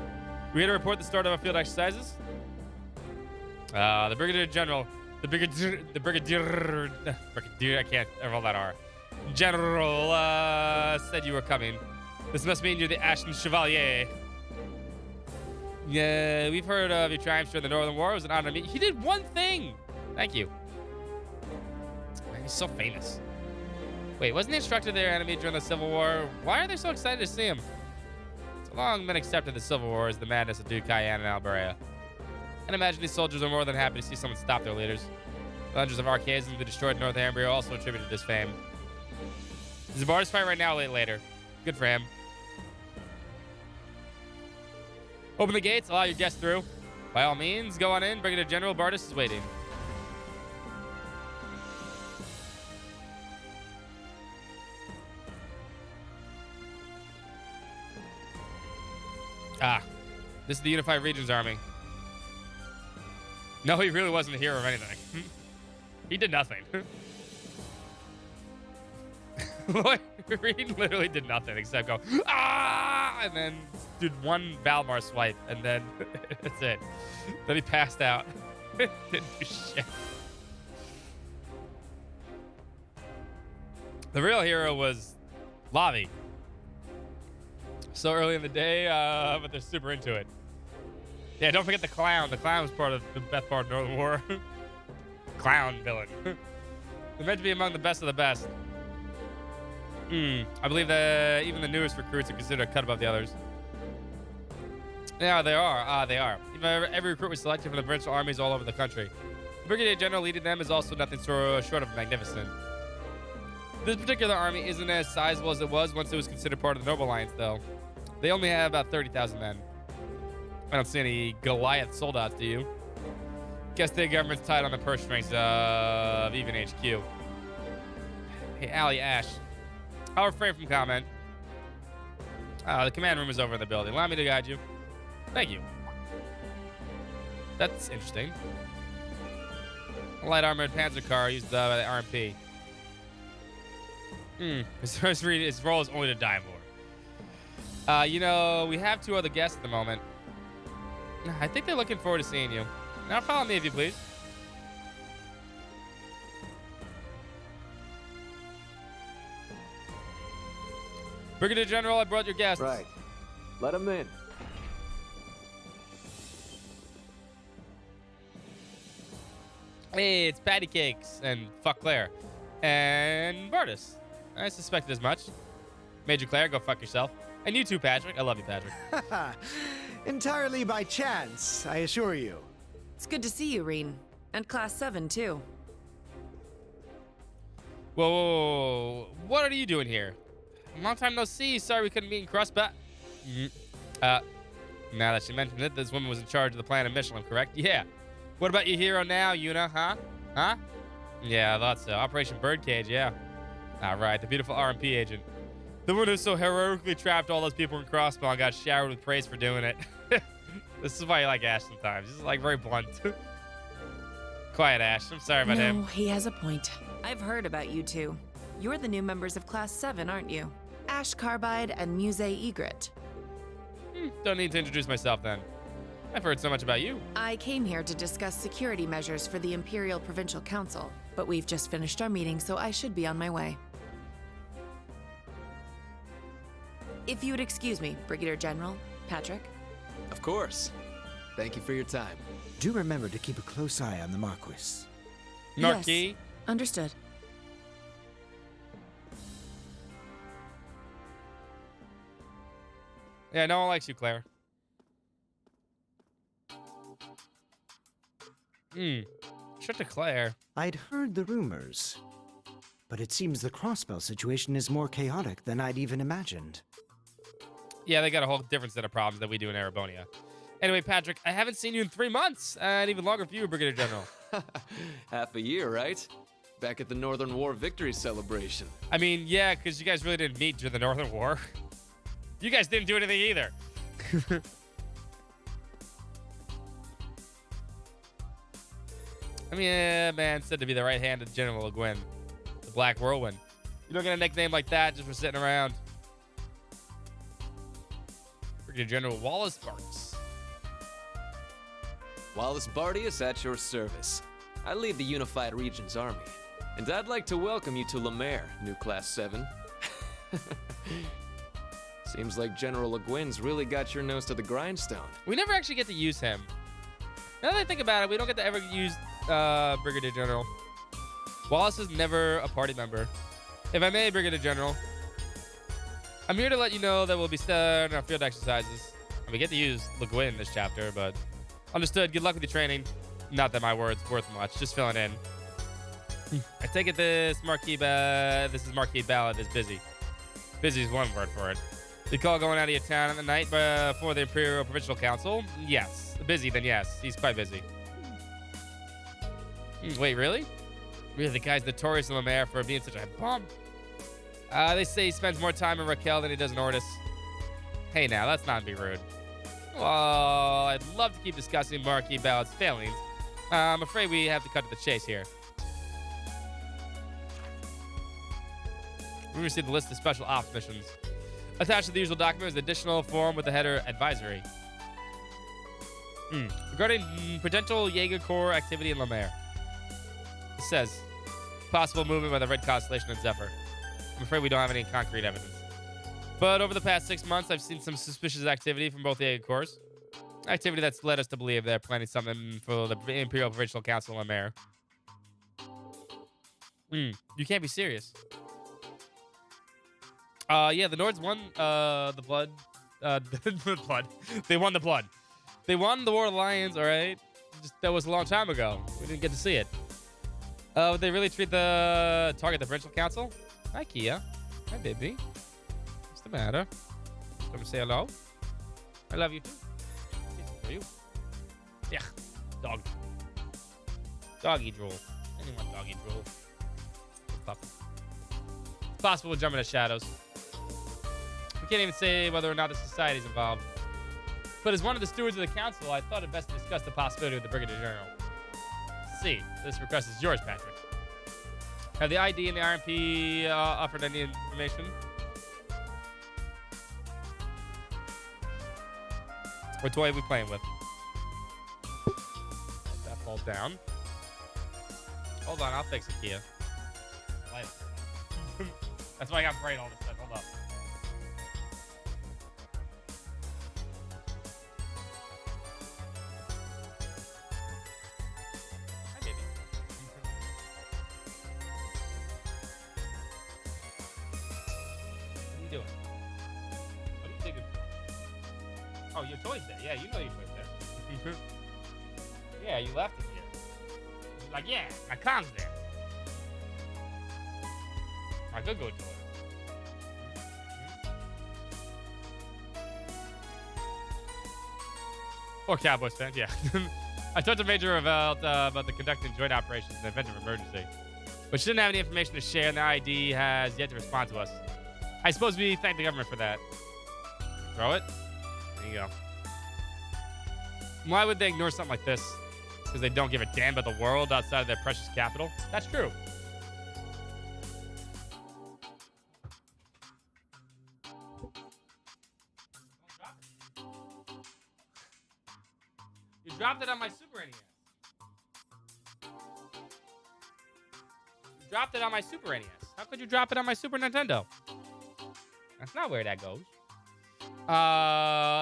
Speaker 3: We here to report the start of our field exercises. The Brigadier General, the Brigadier, I can't roll that R. General said you were coming. This must mean you're the Ashen Chevalier. Yeah, we've heard of your triumphs during the Northern War. It was an honor to meet you. He did one thing. Thank you. Man, he's so famous. Wait, wasn't he instructor of their enemy during the Civil War? Why are they so excited to see him? It's long been accepted the Civil War is the madness of Duke Cayenne and Alberea. And imagine these soldiers are more than happy to see someone stop their leaders. The hundreds of Archaisans who destroyed Northumbria also attributed this fame. There's a Bardis fight right now, later. Good for him. Open the gates, allow your guests through. By all means, go on in. Brigadier General Bardis is waiting. Ah, this is the Unified Regions Army. No, he really wasn't a hero of anything. He did nothing. Lloyd Reed literally did nothing except go, ah, and then did one Valmar swipe, and then that's it. Then he passed out. Didn't do shit. The real hero was Lavi. So early in the day, but they're super into it. Yeah, don't forget the clown. The clown was part of the best part of Northern War. Clown villain. They're meant to be among the best of the best. I believe that even the newest recruits are considered a cut above the others. Yeah, they are. They are. Even every recruit was selected from the provincial armies all over the country. The Brigadier General leading them is also nothing short of magnificent. This particular army isn't as sizable as it was once it was considered part of the Noble Alliance, though. They only have about 30,000 men. I don't see any Goliath soldats, do you? Guess the government's tight on the purse strings of even HQ. Hey, Allie, Ash. I'll refrain from comment. The command room is over in the building. Allow me to guide you. Thank you. That's interesting. A light armored panzer car used by the RMP. His role is only to die for. You know, we have 2 other guests at the moment. I think they're looking forward to seeing you. Now follow me if you please. Brigadier General, I brought your guests.
Speaker 12: Right. Let them in.
Speaker 3: Hey, it's Patty Cakes and fuck Claire. And Bartis. I suspected as much. Major Claire, go fuck yourself. And you too, Patrick. I love you, Patrick.
Speaker 14: Entirely by chance, I assure you.
Speaker 8: It's good to see you, Reen. And Class 7, too.
Speaker 3: Whoa. What are you doing here? Long time no see. Sorry we couldn't meet in Crossbat. Now that she mentioned it, this woman was in charge of the planet Michelin, correct? Yeah. What about your hero now, Yuna, huh? Huh? Yeah, I thought so. Operation Birdcage, yeah. All right, the beautiful RMP agent. The one who so heroically trapped all those people in Crossbow and got showered with praise for doing it. This is why you like Ash sometimes. He's like very blunt. Quiet, Ash. I'm sorry about him.
Speaker 8: No, he has a point. I've heard about you two. You're the new members of Class 7, aren't you? Ash Carbide and Muse Egret.
Speaker 3: Don't need to introduce myself then. I've heard so much about you.
Speaker 8: I came here to discuss security measures for the Imperial Provincial Council, but we've just finished our meeting, so I should be on my way. If you would excuse me, Brigadier General, Patrick.
Speaker 9: Of course. Thank you for your time.
Speaker 14: Do remember to keep a close eye on the Marquis.
Speaker 3: Marquis?
Speaker 8: Yes, understood.
Speaker 3: Yeah, no one likes you, Claire. Shut to Claire.
Speaker 14: I'd heard the rumors, but it seems the Crossbell situation is more chaotic than I'd even imagined.
Speaker 3: Yeah, they got a whole different set of problems than we do in Erebonia. Anyway, Patrick, I haven't seen you in 3 months, and even longer for you, Brigadier General.
Speaker 9: Half a year, right? Back at the Northern War victory celebration.
Speaker 3: I mean, yeah, because you guys really didn't meet during the Northern War. You guys didn't do anything either. I mean, yeah, man, said to be the right hand of General Le Guin, the Black Whirlwind. You don't get a nickname like that just for sitting around. Brigadier General Wallace Bartis.
Speaker 9: Wallace Bartius at your service. I lead the Unified Regions Army, and I'd like to welcome you to Lemaire, new Class 7. Seems like General Le Guin's really got your nose to the grindstone.
Speaker 3: We never actually get to use him. Now that I think about it, we don't get to ever use Brigadier General. Wallace is never a party member. If I may, Brigadier General, I'm here to let you know that we'll be starting our field exercises. And we get to use Le Guin this chapter, but understood. Good luck with your training. Not that my word's worth much, just filling in. I take it this is Marquis Ballad is busy. Busy is one word for it. You call going out of your town at the night before the Imperial Provincial Council? Yes. Busy, then yes. He's quite busy. Wait, really? Really, the guy's notorious in Lemaire for being such a bum. They say he spends more time in Raquel than he does in Ortis. Hey now, let's not be rude. Well, I'd love to keep discussing Marquis Ballad's failings. I'm afraid we have to cut to the chase here. We received the list of special ops missions. Attached to the usual document is an additional form with the header advisory. Regarding potential Jaeger Corps activity in Lemaire. It says, possible movement by the Red Constellation and Zephyr. I'm afraid we don't have any concrete evidence. But over the past 6 months, I've seen some suspicious activity from both the Jaeger Corps. Activity that's led us to believe they're planning something for the Imperial Provincial Council in Lemaire. You can't be serious. Yeah, the Nords won the blood. The blood. They won the blood. They won the War of the Lions, all right? That was a long time ago. We didn't get to see it. Would they really target the Provincial Council? Hi, Kia. Hi, baby. What's the matter? Come say hello. I love you too. For you. Yeah. Dog. Doggy drool. Anyone doggy drool. Pup. It's possible to jump into shadows. We can't even say whether or not the society is involved. But as one of the stewards of the council, I thought it best to discuss the possibility with the Brigadier General. See, this request is yours, Patrick. Have the ID and the RMP offered any information? What toy are we playing with? Let that fall down. Hold on, I'll fix it, Kia. That's why I got brain all of a sudden. Hold up. Hi, baby. What are you doing? What are you thinking? Oh, your toy's there. Yeah, you know your toy's there. Yeah, you left it here. Like, yeah, my Kong's there. My good toy. Or Cowboys fans, yeah. I talked to Major about the conducting joint operations in the event of emergency. But she didn't have any information to share, and the ID has yet to respond to us. I suppose we thank the government for that. Throw it. There you go. Why would they ignore something like this? Because they don't give a damn about the world outside of their precious capital? That's true. You dropped it on my Super NES. You dropped it on my Super NES. How could you drop it on my Super Nintendo? That's not where that goes.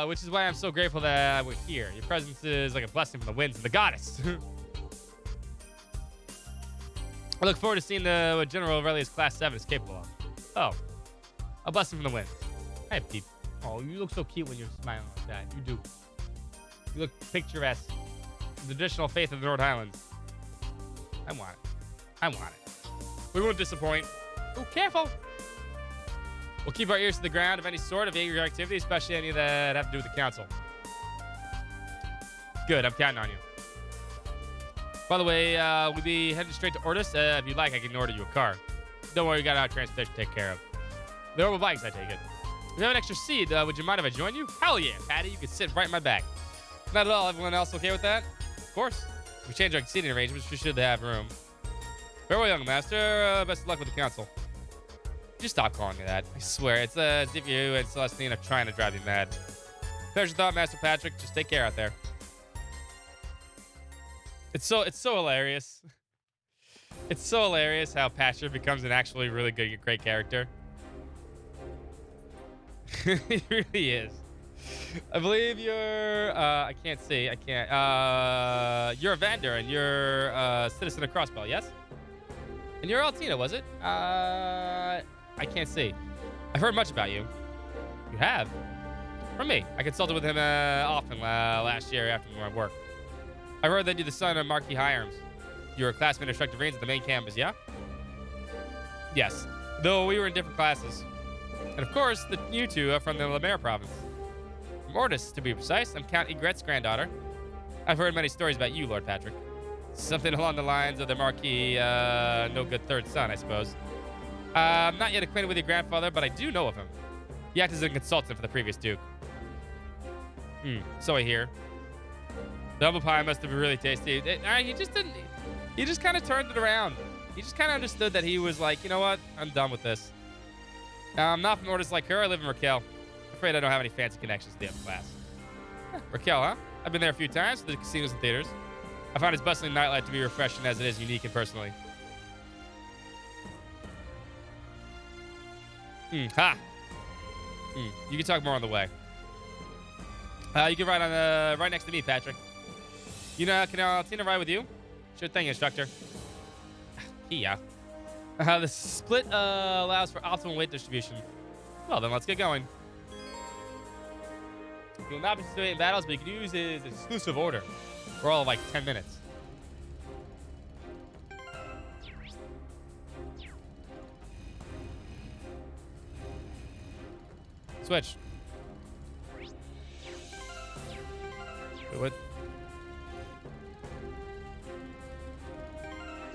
Speaker 3: Which is why I'm so grateful that we're here. Your presence is like a blessing from the winds and the goddess. I look forward to seeing what General Aurelius Class 7 is capable of. Oh, a blessing from the winds. Hey, Pete. Oh, you look so cute when you're smiling like that. You do. You look picturesque. The traditional faith of the North Highlands. I want it. I want it. We won't disappoint. Oh, careful. We'll keep our ears to the ground of any sort of angry activity, especially any that have to do with the council. Good, I'm counting on you. By the way, we'll be heading straight to Ortis. If you'd like, I can order you a car. Don't worry, we got our transportation to take care of. The orbital bikes, I take it. If you have an extra seat, would you mind if I join you? Hell yeah, Patty, you can sit right in my back. Not at all. Everyone else okay with that? Of course. If we change our seating arrangements, we should have room. Farewell, young master. Best of luck with the council. Just stop calling me that. I swear, it's as if you and Celestine are trying to drive me mad. Pleasure thought, Master Patrick. Just take care out there. It's so hilarious. It's so hilarious how Patrick becomes an actually really good, great character. He really is. I believe you're, I can't see. I can't. You're a Vander and you're a citizen of Crossbell, yes? And you're Altina, was it? I can't see. I've heard much about you. You have? From me. I consulted with him often last year after my work. I heard that you're the son of Marquis Hirams. You're a classmate of Shrek Reigns at the main campus, yeah? Yes. Though we were in different classes. And of course, you two are from the Lemaire province. From Ortis, to be precise. I'm Count Egret's granddaughter. I've heard many stories about you, Lord Patrick. Something along the lines of the Marquis, no good third son, I suppose. I'm not yet acquainted with your grandfather, but I do know of him. He acted as a consultant for the previous Duke. So I hear. The humble pie must have been really tasty. He just didn't. He just kind of turned it around. He just kind of understood that he was like, you know what? I'm done with this. I'm not from Ortis like her. I live in Raquel. Afraid I don't have any fancy connections to the upper class. Raquel, huh? I've been there a few times to the casinos and theaters. I find its bustling nightlife to be refreshing as it is unique and personally. You can talk more on the way. You can ride on right next to me, Patrick. You know, can Altina ride with you? Sure thing, instructor. Yeah. The split allows for optimal weight distribution. Well, then let's get going. You will not participate in battles, but you can use his exclusive order for all of like 10 minutes. Switch. Wait, what?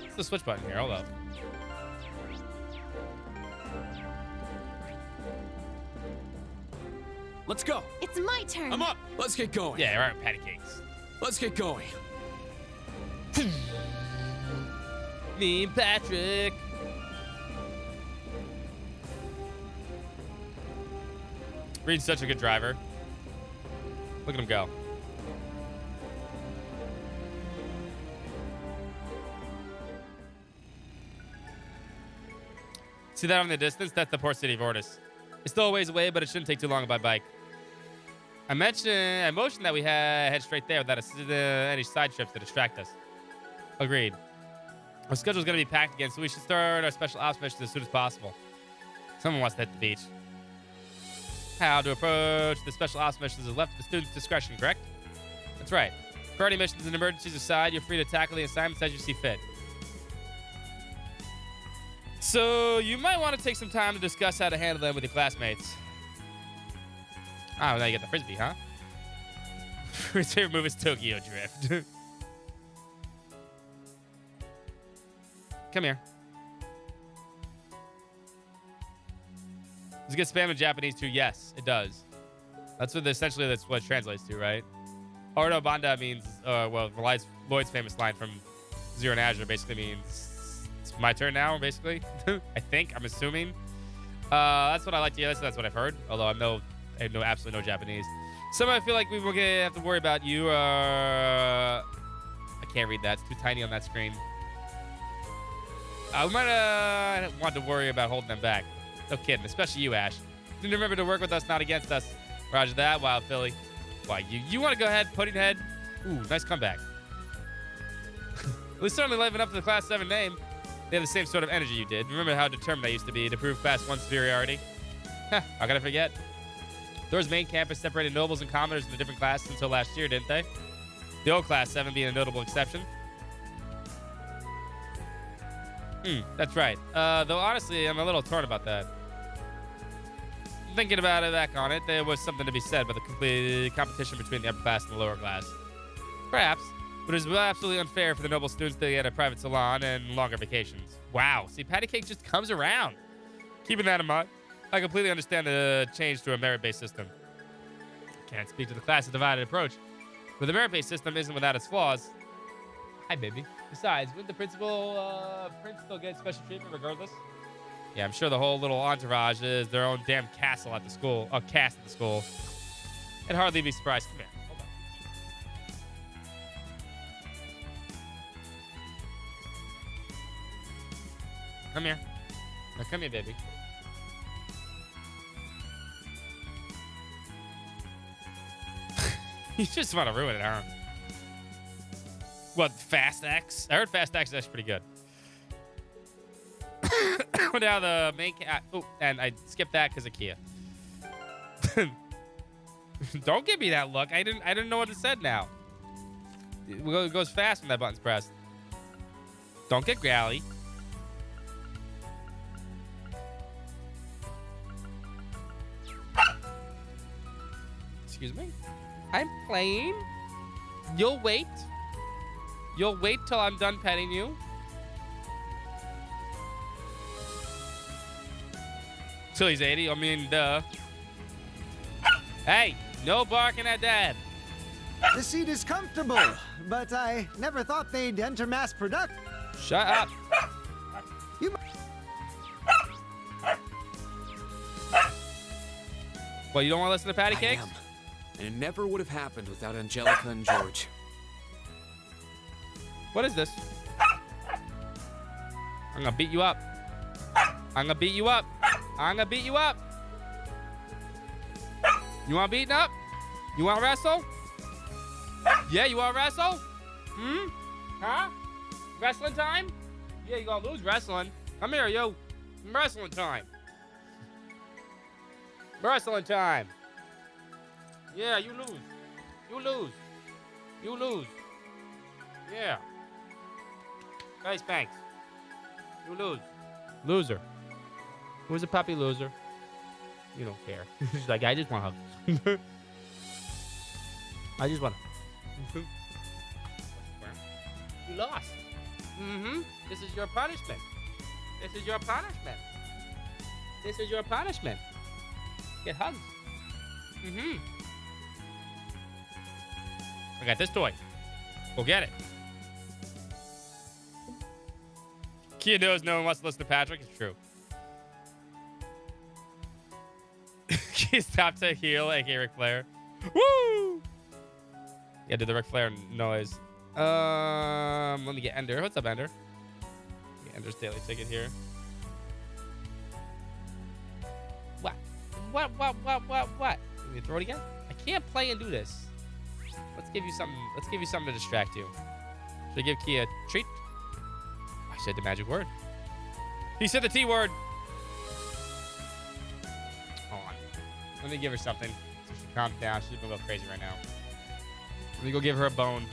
Speaker 3: What's the switch button here? Hold up.
Speaker 9: Let's go.
Speaker 5: It's my turn.
Speaker 9: I'm up. Let's get going.
Speaker 3: Yeah, right, patty cakes.
Speaker 9: Let's get going.
Speaker 3: Me and Patrick. Reed's such a good driver. Look at him go. See that on the distance? That's the port city of Ortis. It's still a ways away, but it shouldn't take too long by bike. I motioned that we head straight there without any side trips to distract us. Agreed. Our schedule's going to be packed again, so we should start our special ops mission as soon as possible. Someone wants to hit the beach. How to approach the special ops missions is left to the student's discretion, correct? That's right. Priority missions and emergencies aside, you're free to tackle the assignments as you see fit. So you might want to take some time to discuss how to handle them with your classmates. Oh, now you get the frisbee, huh? His favorite move is Tokyo Drift. Come here. Does it get spam in Japanese too? Yes, it does. That's what essentially that's what it translates to, right? Ordo Banda means, well, Lloyd's famous line from Zero and Azure basically means it's my turn now, basically. I think, I'm assuming. That's what I like to hear. That's what I've heard. Although I know absolutely no Japanese. Somehow I feel like we will have to worry about you. I can't read that. It's too tiny on that screen. We might want to worry about holding them back. No kidding, especially you, Ash. Didn't remember to work with us, not against us. Roger that, Wild Philly. Why, you want to go ahead, Pudding Head? Ooh, nice comeback. We certainly living up to the Class 7 name. They have the same sort of energy you did. Remember how determined I used to be to prove Class 1 superiority? How could I forget? Thor's main campus separated nobles and commoners into different classes until last year, didn't they? The old Class 7 being a notable exception. That's right. Though honestly, I'm a little torn about that. Thinking about it back on it, there was something to be said about the complete competition between the upper class and the lower class. Perhaps, but it was absolutely unfair for the noble students to get a private salon and longer vacations. Wow, see, patty cake just comes around. Keeping that in mind, I completely understand the change to a merit-based system. Can't speak to the class-divided approach, but the merit-based system isn't without its flaws. Hi, baby. Besides, wouldn't the principal prince still get special treatment regardless? Yeah, I'm sure the whole little entourage is their own damn castle at the school. Cast at the school. I'd hardly be surprised. Come here. Hold on. Come here. Now come here, baby. You just want to ruin it, huh? What, Fast X? I heard Fast X is actually pretty good. Now the main oh, and I skipped that because of Kia. Don't give me that look. I didn't know what it said now. It goes fast when that button's pressed. Don't get growly. Excuse me. I'm playing. You'll wait. You'll wait till I'm done petting you. Till he's 80. I mean, duh. Hey, no barking at Dad.
Speaker 14: The seat is comfortable, but I never thought they'd enter mass production.
Speaker 3: Shut up. Well, you don't want to listen to patty cakes?
Speaker 9: And it never would have happened without Angelica and George.
Speaker 3: What is this? I'm gonna beat you up. I'm gonna beat you up. I'm gonna beat you up. You want beaten up? You want to wrestle? Yeah, you want to wrestle? Huh? Wrestling time? Yeah, you gonna lose wrestling. Come here, yo. Wrestling time. Wrestling time. Yeah, you lose. You lose. You lose. Yeah. Nice, thanks. You lose. Loser. Who's a puppy loser? You don't care. She's like, I just want hugs. I just want You lost. Mm-hmm. This is your punishment. This is your punishment. This is your punishment. Get hugged. Mm-hmm. I got this toy. Go get it. Kia knows no one wants to listen to Patrick. It's true. Kia stopped to heal, aka Ric Flair. Woo! Yeah, do the Ric Flair noise. Let me get Ender. What's up, Ender? Get Ender's daily ticket here. What? What? Let me throw it again? I can't play and do this. Let's give you something. Let's give you something to distract you. Should I give Kia a treat? I said the magic word. He said the T word. Hold on. Let me give her something. So she calms down. She's gonna go crazy right now. Let me go give her a bone.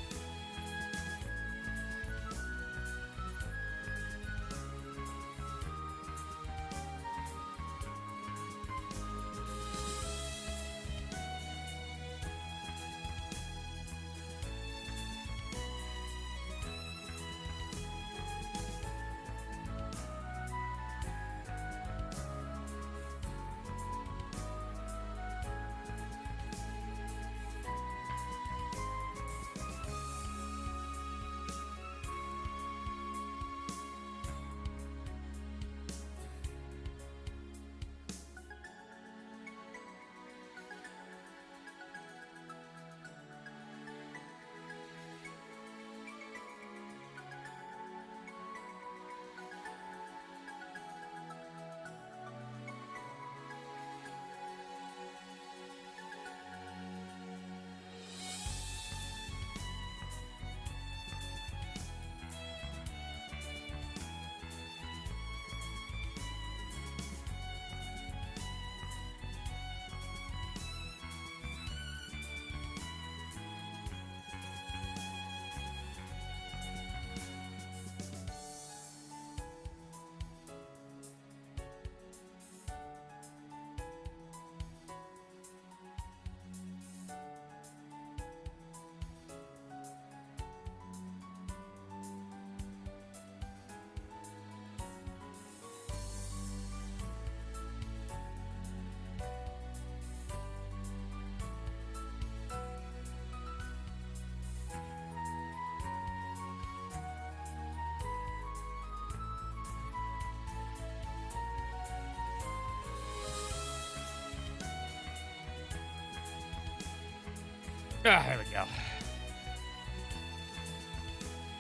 Speaker 3: Ah, there we go.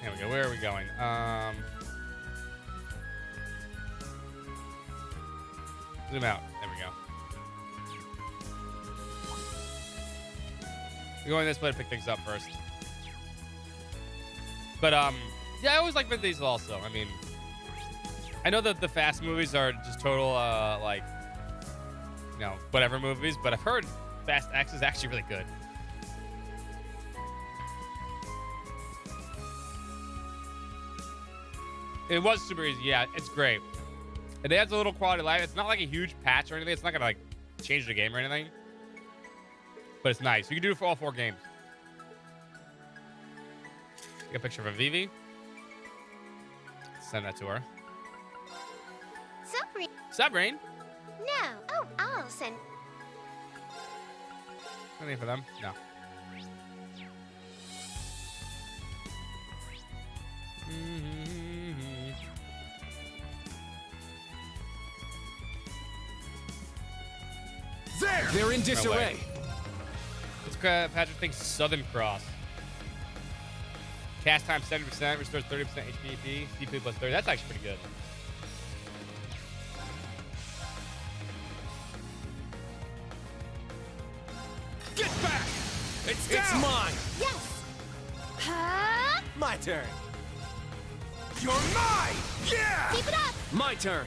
Speaker 3: There we go. Where are we going? Zoom out. There we go. We're going this way to pick things up first. But yeah, I always like Vin Diesel also. I mean, I know that the Fast movies are just total like, you know, whatever movies, but I've heard Fast X is actually really good. It was super easy. Yeah, it's great. It adds a little quality of life. It's not like a huge patch or anything. It's not going to like change the game or anything. But it's nice. You can do it for all 4 games. Take a picture of a Vivi. Send that to her.
Speaker 10: Subrain.
Speaker 3: Subrain?
Speaker 10: No. Oh, I'll send.
Speaker 3: Anything for them? No.
Speaker 9: They're in disarray.
Speaker 3: Let's Patrick thinks Southern Cross. Cast time 70%, restores 30% HP, CP plus 30. That's actually pretty good.
Speaker 11: Get back! It's mine!
Speaker 10: Yes! Huh?
Speaker 11: My turn. You're mine! Yeah!
Speaker 10: Keep it up!
Speaker 9: My turn.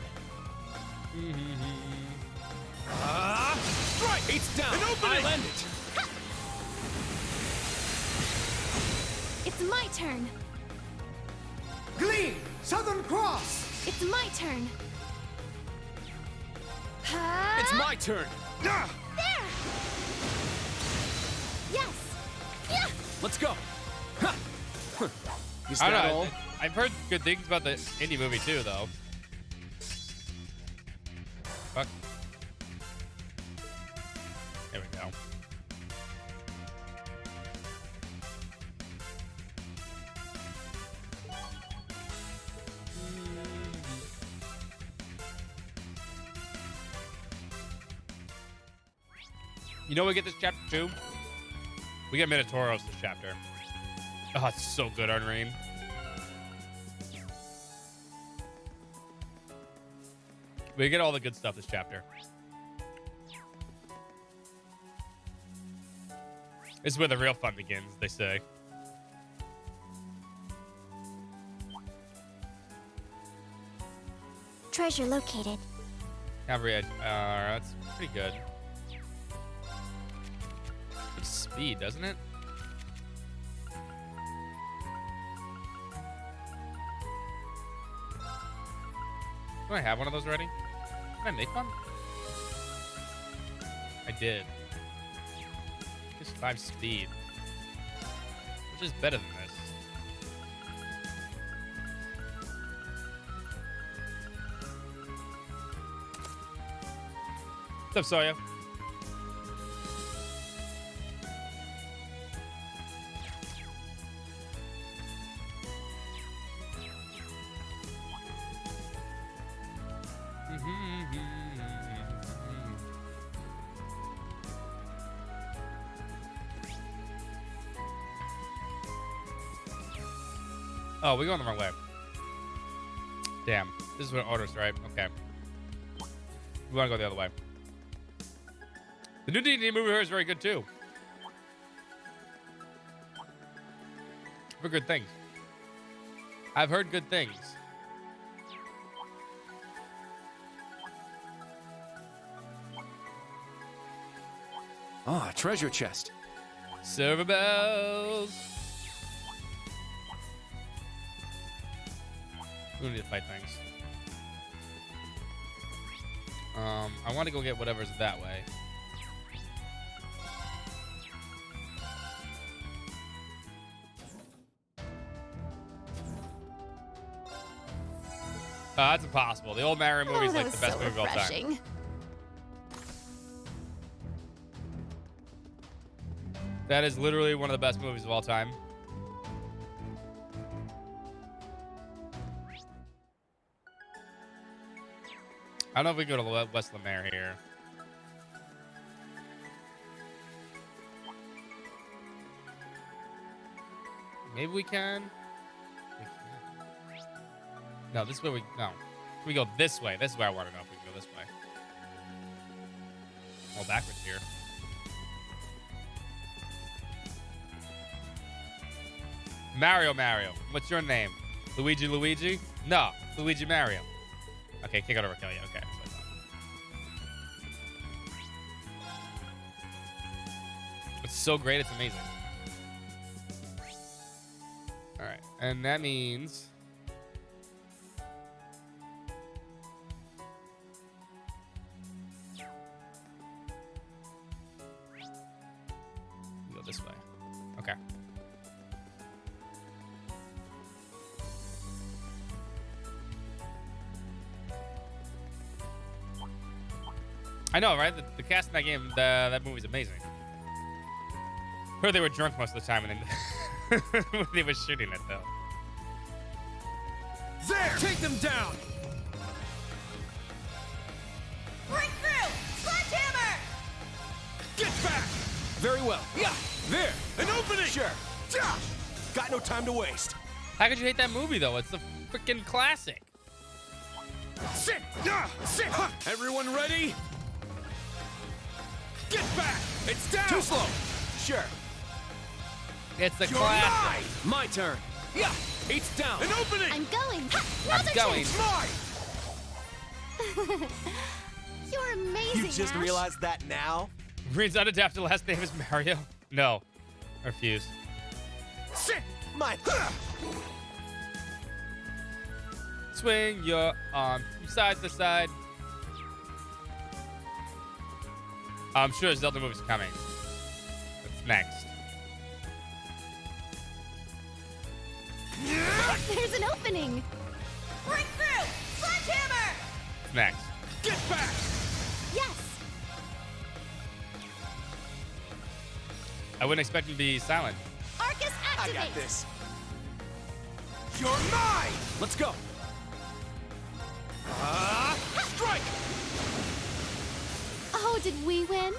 Speaker 11: Strike!
Speaker 9: It's down.
Speaker 11: An opening!
Speaker 9: I'll end it.
Speaker 5: It's my turn.
Speaker 14: Gleam! Southern Cross!
Speaker 5: It's my turn.
Speaker 10: Huh?
Speaker 9: It's my turn.
Speaker 10: There! Yes! Yeah!
Speaker 12: Let's go. Ha!
Speaker 11: Is
Speaker 3: I
Speaker 11: that
Speaker 3: don't know.
Speaker 11: all?
Speaker 3: I've heard good things about the indie movie too, though. Fuck. There we go. You know, we get this chapter 2. We get Minotauros this chapter. Oh, it's so good, Unrain. We get all the good stuff this chapter. This is where the real fun begins, they say.
Speaker 10: Treasure located.
Speaker 3: Cavalry Edge. That's pretty good. It's speed, doesn't it? Do I have one of those already? Did I make one? I did. Just 5 speed. Which is better than this. What's up, Sawyer? Oh, we're going the wrong way. Damn. This is what orders, right? Okay. We want to go the other way. The new D&D movie here is very good, too. For good things. I've heard good things.
Speaker 11: Ah, treasure chest.
Speaker 3: Silver bells. We don't need to fight things. I want to go get whatever's that way. That's impossible. The old Mario movie is like the best movie of all time. That is literally one of the best movies of all time. I don't know if we can go to West Lemaire here. Maybe we can. No, this way no. We go this way. This is where I want to know if we can go this way. Oh, backwards here. Mario. What's your name? Luigi? No, Luigi Mario. Okay, can't go to Rakelia. Okay. It's so great, it's amazing. Alright, and that means... go this way. Okay. I know, right? The cast in that game, that movie's amazing. Heard they were drunk most of the time when they were shooting it, though.
Speaker 12: There! Take them down!
Speaker 6: Break through! Sledgehammer!
Speaker 12: Get back! Very well. Yeah! There! An opening!
Speaker 11: Sure. Got no time to waste.
Speaker 3: How could you hate that movie, though? It's the freaking classic.
Speaker 12: Sit! Sit! Everyone ready? Get back! It's down!
Speaker 11: Too slow. Sure.
Speaker 3: It's the classic.
Speaker 12: My turn. Yeah! It's down! An opening!
Speaker 10: I'm going.
Speaker 3: I'm going.
Speaker 12: Mine!
Speaker 10: You're amazing,
Speaker 11: You just
Speaker 10: Ash.
Speaker 11: realized that now?
Speaker 3: Green's unadapted last name is Mario? No. I refuse.
Speaker 12: Sit!
Speaker 11: Mine.
Speaker 3: Swing your arm from side to side. I'm sure Zelda movie's coming. That's next.
Speaker 5: There's an opening!
Speaker 6: Breakthrough! Sledgehammer!
Speaker 3: Next.
Speaker 11: Get back!
Speaker 5: Yes!
Speaker 3: I wouldn't expect him to be silent.
Speaker 10: Arcus,
Speaker 11: I
Speaker 10: activate!
Speaker 11: got this. You're mine! Let's go. Strike!
Speaker 5: Oh, did we win?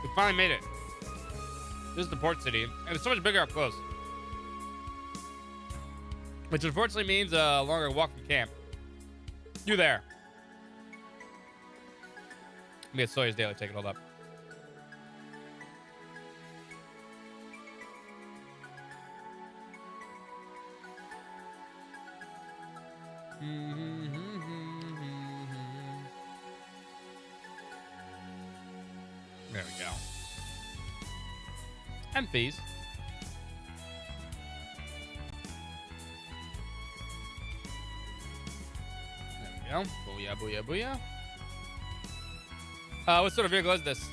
Speaker 3: We finally made it. This is the port city, and it's so much bigger up close. Which unfortunately means a longer walk from camp. You there. Let me get Sawyer's daily ticket. Hold up. There we go. And fees. There we go. Booyah, booyah, booyah. What sort of vehicle is this?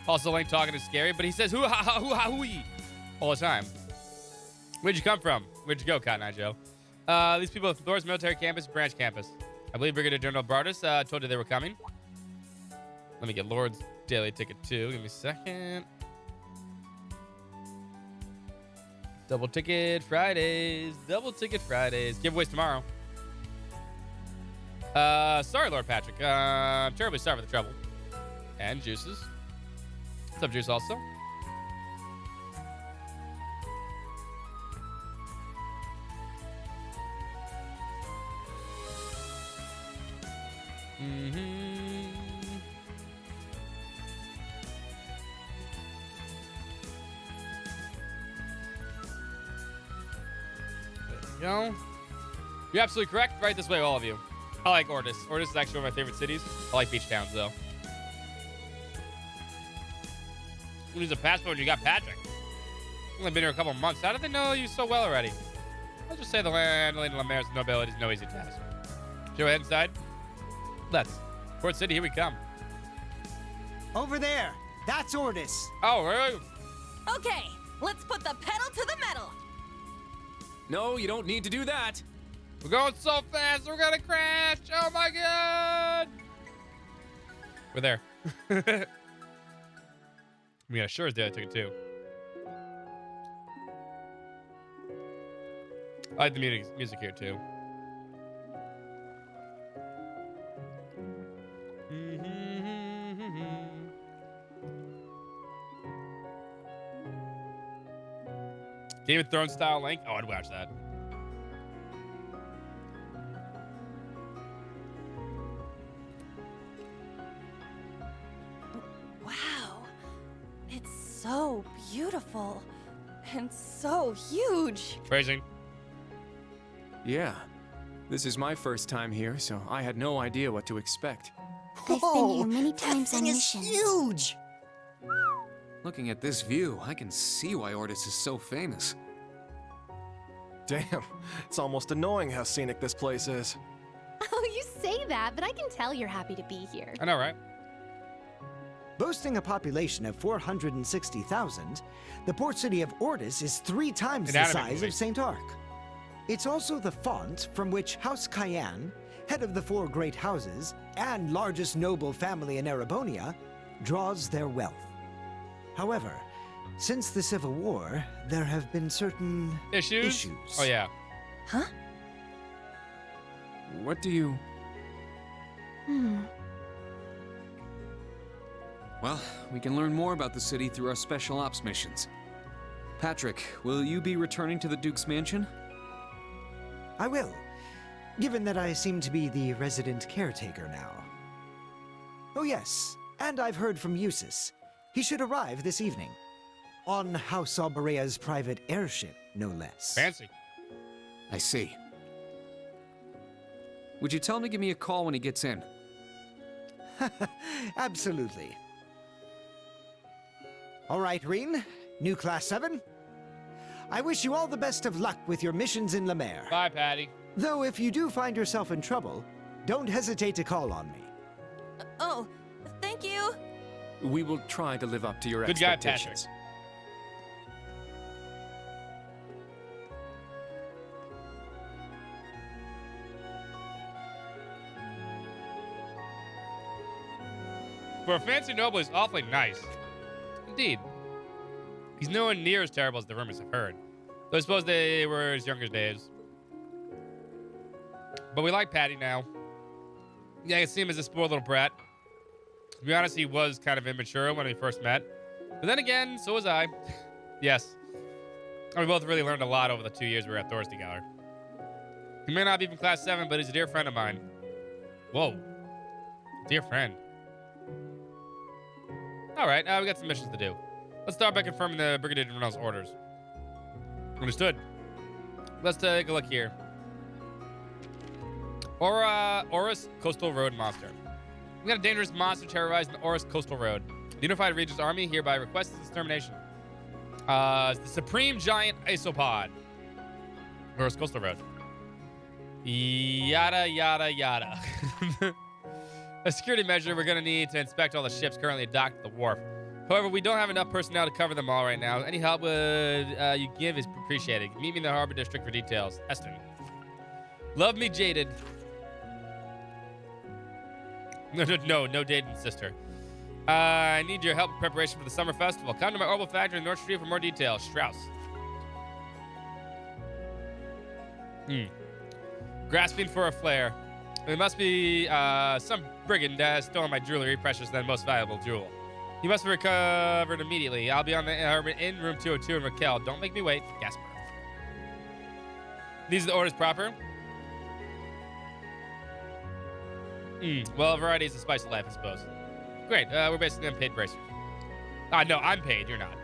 Speaker 3: Also, Link talking is scary, but he says hoo-ha-ha-hoo-ha-hoo-yee all the time. Where'd you come from? Where'd you go, Cotton Eye Joe? These people at Thor's military campus, branch campus. I believe Brigadier General Bardus told you they were coming. Let me get Lord's daily ticket too. Give me a second. Double ticket Fridays. Double ticket Fridays. Giveaways tomorrow. Sorry, Lord Patrick. I'm terribly sorry for the trouble. And Juices. What's up, Juice, also? Go. You're absolutely correct. Right this way, all of you. I like Ortis. Ortis is actually one of my favorite cities. I like beach towns, though. You lose a passport, you got Patrick. Only been here a couple months. How did they know you so well already? I'll just say the landlady Lemaire's nobility is no easy task. Should we head inside? Let's. Port City, here we come.
Speaker 14: Over there. That's Ortis.
Speaker 3: Oh, really?
Speaker 6: Okay, let's put the pedal to the metal.
Speaker 9: No, you don't need to do that.
Speaker 3: We're going so fast, we're gonna crash. Oh my god. We're there. We got a Sure's daily ticket too. I like the music here too. Game of Thrones style Link? Oh, I'd watch that.
Speaker 4: Wow. It's so beautiful. And so huge.
Speaker 3: Phrasing.
Speaker 15: Yeah. This is my first time here, so I had no idea what to expect.
Speaker 10: I've been here many times on missions.
Speaker 14: Huge!
Speaker 15: Looking at this view, I can see why Ortis is so famous.
Speaker 11: Damn, it's almost annoying how scenic this place is.
Speaker 5: Oh, you say that, but I can tell you're happy to be here.
Speaker 3: I know, right?
Speaker 14: Boasting a population of 460,000, the port city of Ortis is 3 times the size of St. Arc. It's also the font from which House Cayenne, head of the 4 great houses and largest noble family in Erebonia, draws their wealth. However, since the Civil War, there have been certain issues.
Speaker 3: Oh, yeah.
Speaker 4: Huh?
Speaker 15: What do you... Well, we can learn more about the city through our special ops missions. Patrick, will you be returning to the Duke's mansion?
Speaker 14: I will, given that I seem to be the resident caretaker now. Oh yes, and I've heard from Eustace. He should arrive this evening. On House Alberea's private airship, no less.
Speaker 3: Fancy.
Speaker 15: I see. Would you tell him to give me a call when he gets in?
Speaker 14: Absolutely. All right, Reen, new Class 7. I wish you all the best of luck with your missions in Lemaire.
Speaker 3: Bye, Patty.
Speaker 14: Though if you do find yourself in trouble, don't hesitate to call on me.
Speaker 13: Oh, thank you.
Speaker 15: We will try to live up to your
Speaker 3: Good guy,
Speaker 15: expectations.
Speaker 3: Patrick. For a fancy noble, he's awfully nice. Indeed. He's nowhere near as terrible as the rumors have heard. Though I suppose they were his younger days. But we like Patty now. Yeah, I can see him as a spoiled little brat. To be honest, he was kind of immature when we first met. But then again, so was I. Yes. And we both really learned a lot over the 2 years we were at Thors together. He may not be from Class 7, but he's a dear friend of mine. Whoa. Dear friend. Alright, we got some missions to do. Let's start by confirming the Brigadier General's orders. Understood. Let's take a look here. Oris Coastal Road Monster. We got a dangerous monster terrorizing the Oris Coastal Road. The Unified Regions Army hereby requests its extermination. It's the Supreme Giant Isopod. Oris Coastal Road. Yada, yada, yada. A security measure, we're going to need to inspect all the ships currently docked at the wharf. However, we don't have enough personnel to cover them all right now. Any help you give is appreciated. Meet me in the Harbor District for details. Eston. Love me, Jaded. No Jaded, sister. I need your help in preparation for the summer festival. Come to my Orbital Factory in North Street for more details. Strauss. Grasping for a flare. There must be some brigand that has stolen my jewelry, precious than most valuable jewel. You must be recovered immediately. I'll be on the in room 202 in Raquel. Don't make me wait. Gasper. These are the orders proper. Well, variety is the spice of life, I suppose. Great. We're basically unpaid bracers. No, I'm paid. You're not.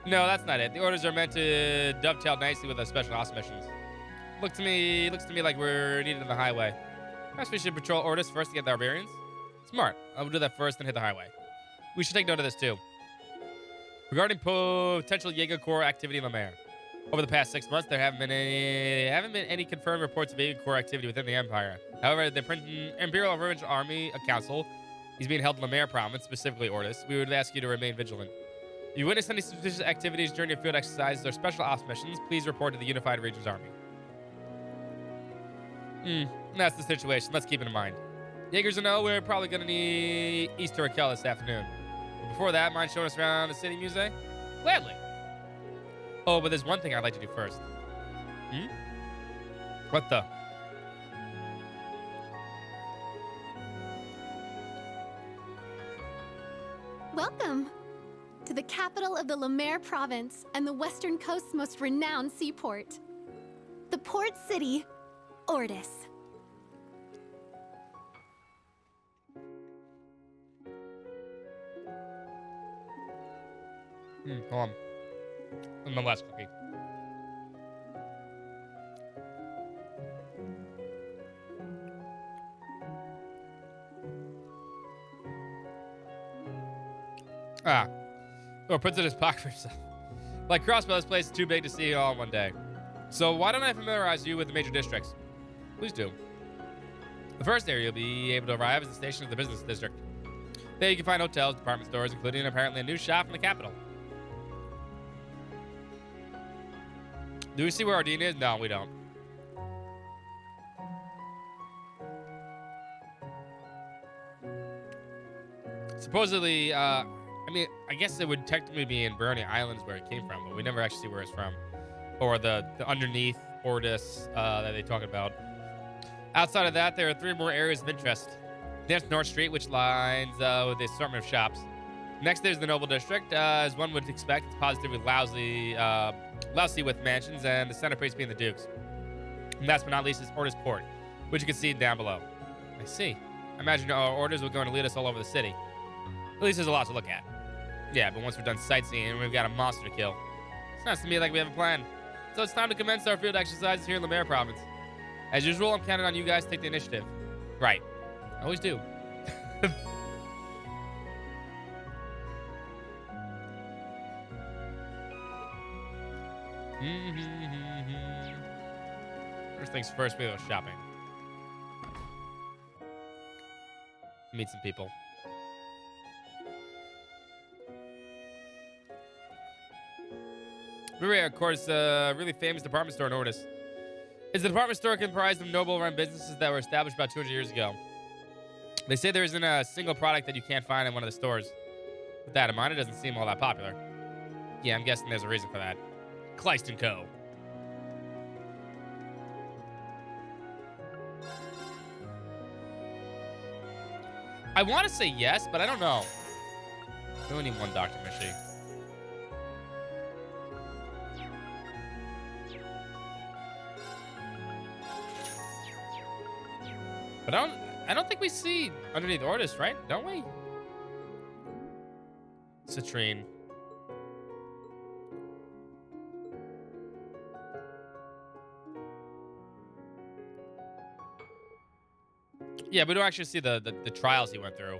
Speaker 3: No, that's not it. The orders are meant to dovetail nicely with the special ops missions. Looks to me like we're needed on the highway. Perhaps we should patrol Ortis first to get the Barbarians. Smart. I will do that first and hit the highway. We should take note of this too. Regarding potential Jaeger Corps activity in Lemaire. Over the past 6 months, there haven't been any confirmed reports of Jaeger Corps activity within the Empire. However, the Imperial Revenge Army Council is being held in Lemaire province, specifically Ortis. We would ask you to remain vigilant. If you witness any suspicious activities during your field exercises or special ops missions, please report to the Unified Regions Army. That's the situation. Let's keep it in mind. Jaegers or no, we're probably going to need East to Raquel this afternoon. But before that, mind showing us around the city musée? Gladly. Oh, but there's one thing I'd like to do first. What the?
Speaker 5: Welcome to the capital of the Lemaire province and the western coast's most renowned seaport. The port city, Ortis.
Speaker 3: Hold on. And the last cookie. Or puts it in his pocket for himself. Like Crossbow, this place is too big to see it all in one day. So why don't I familiarize you with the major districts? Please do. The first area you'll be able to arrive is the station of the business district. There you can find hotels, department stores, including apparently a new shop in the capital. Do we see where Ardeen is? No, we don't. Supposedly, I guess it would technically be in Brony Islands where it came from, but we never actually see where it's from. Or the underneath Ortis that they talk about. Outside of that, there are 3 more areas of interest. There's North Street, which lines with the assortment of shops. Next, there's the Noble District. As one would expect, it's positively lousy with mansions, and the centerpiece being the Dukes. And last but not least is Ortis Port, which you can see down below. I see. I imagine our orders are going to lead us all over the city. At least there's a lot to look at. Yeah, but once we're done sightseeing, we've got a monster to kill. Sounds to me like we have a plan. So it's time to commence our field exercises here in Lemaire Province. As usual, I'm counting on you guys to take the initiative. Right. I always do. First things first, we go shopping. Meet some people. We're of course, really famous department store in Ordis. It's a department store comprised of noble-run businesses that were established about 200 years ago. They say there isn't a single product that you can't find in one of the stores. With that in mind, it doesn't seem all that popular. Yeah, I'm guessing there's a reason for that. Kleist & Co. I want to say yes, but I don't know. We only need one Dr. Mishy. But I don't think we see underneath Ordis, right? Don't we? Citrine. Yeah, we don't actually see the trials he went through.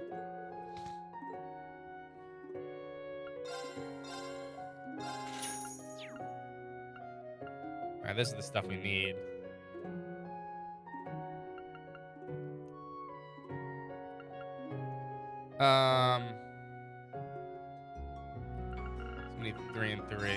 Speaker 3: All right, this is the stuff we need. So we need 3 and 3.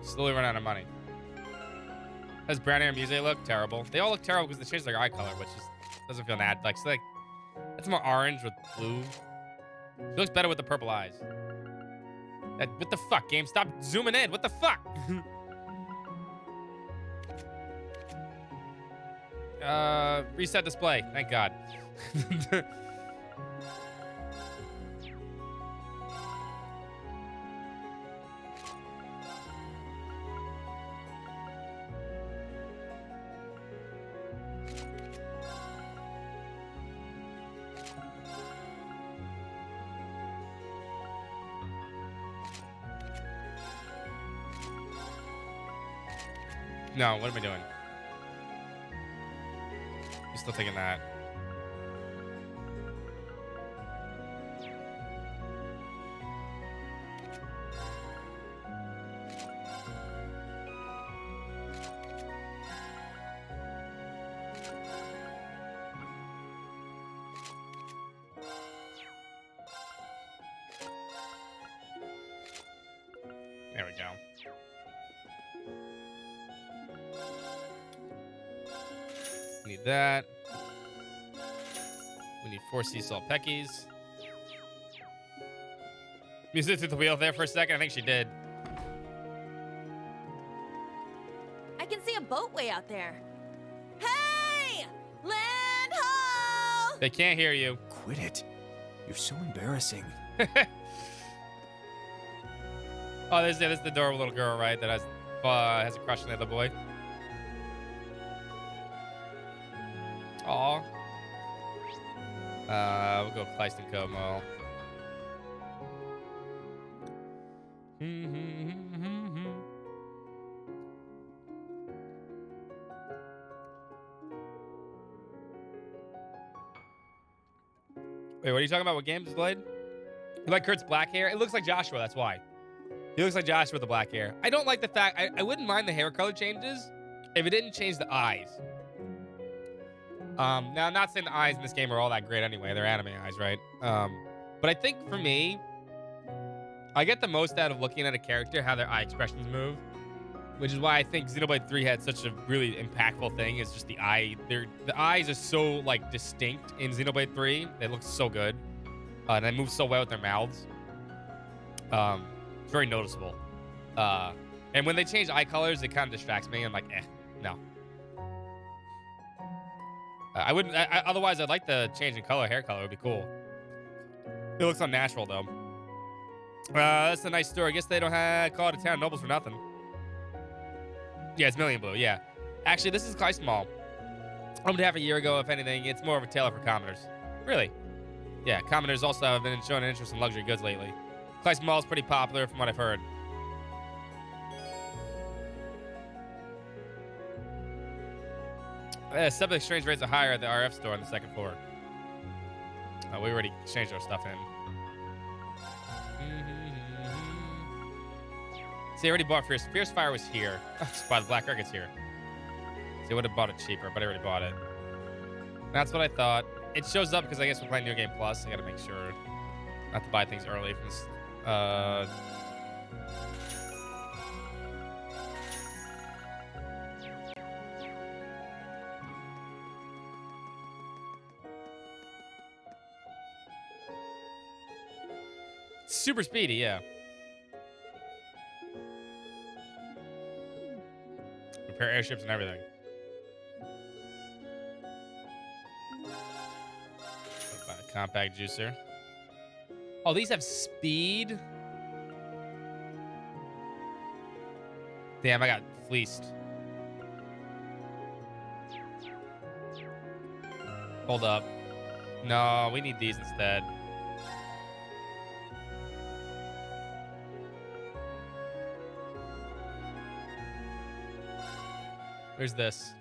Speaker 3: Slowly run out of money. How's Brown Hair Muse look? Terrible. They all look terrible because they changed their eye color, which just doesn't feel like that's more orange with blue. She looks better with the purple eyes. What the fuck, game? Stop zooming in. What the fuck? Reset display. Thank God. No, what am I doing? I'm still taking that. There we go. We need that. We need 4 sea salt peckies. Music through the wheel there for a second. I think she did.
Speaker 4: I can see a boat way out there. Hey! Land ho!
Speaker 3: They can't hear you.
Speaker 11: Quit it. You're so embarrassing.
Speaker 3: Oh, this is the adorable little girl, right? That has a crush on the other boy. Aw. We'll go Kleist & Co. Mall. Wait, what are you talking about? What games is played? You like Kurt's black hair? It looks like Joshua, that's why. He looks like Joshua with the black hair. I don't like the fact... I wouldn't mind the hair color changes if it didn't change the eyes. Now, I'm not saying the eyes in this game are all that great anyway. They're anime eyes, right? But I think for me, I get the most out of looking at a character, how their eye expressions move. Which is why I think Xenoblade 3 had such a really impactful thing. Is just the eye. The eyes are so, like, distinct in Xenoblade 3. They look so good. And they move so well with their mouths. It's very noticeable. And when they change eye colors, it kind of distracts me. I'm like, no. I wouldn't. Otherwise, I'd like the change in color. Hair color would be cool. It looks unnatural, though. That's a nice store. I guess they don't call it a town of nobles for nothing. Yeah, it's Million Blue. Yeah. Actually, this is Kleist Mall. Opened half a year ago, if anything. It's more of a tailor for commoners. Really? Yeah, commoners also have been showing an interest in luxury goods lately. Kleist Mall is pretty popular from what I've heard. Some exchange rates are higher at the RF store on the second floor. We already exchanged our stuff in. See, I already bought Fierce. Fierce Fire was here. Just buy the Black Records here. See, I would have bought it cheaper, but I already bought it. That's what I thought. It shows up because I guess we're playing New Game Plus. I gotta make sure not to buy things early from this. Super speedy, yeah. Repair airships and everything. Buy a compact juicer. Oh, these have speed? Damn, I got fleeced. Hold up. No, we need these instead. Where's this?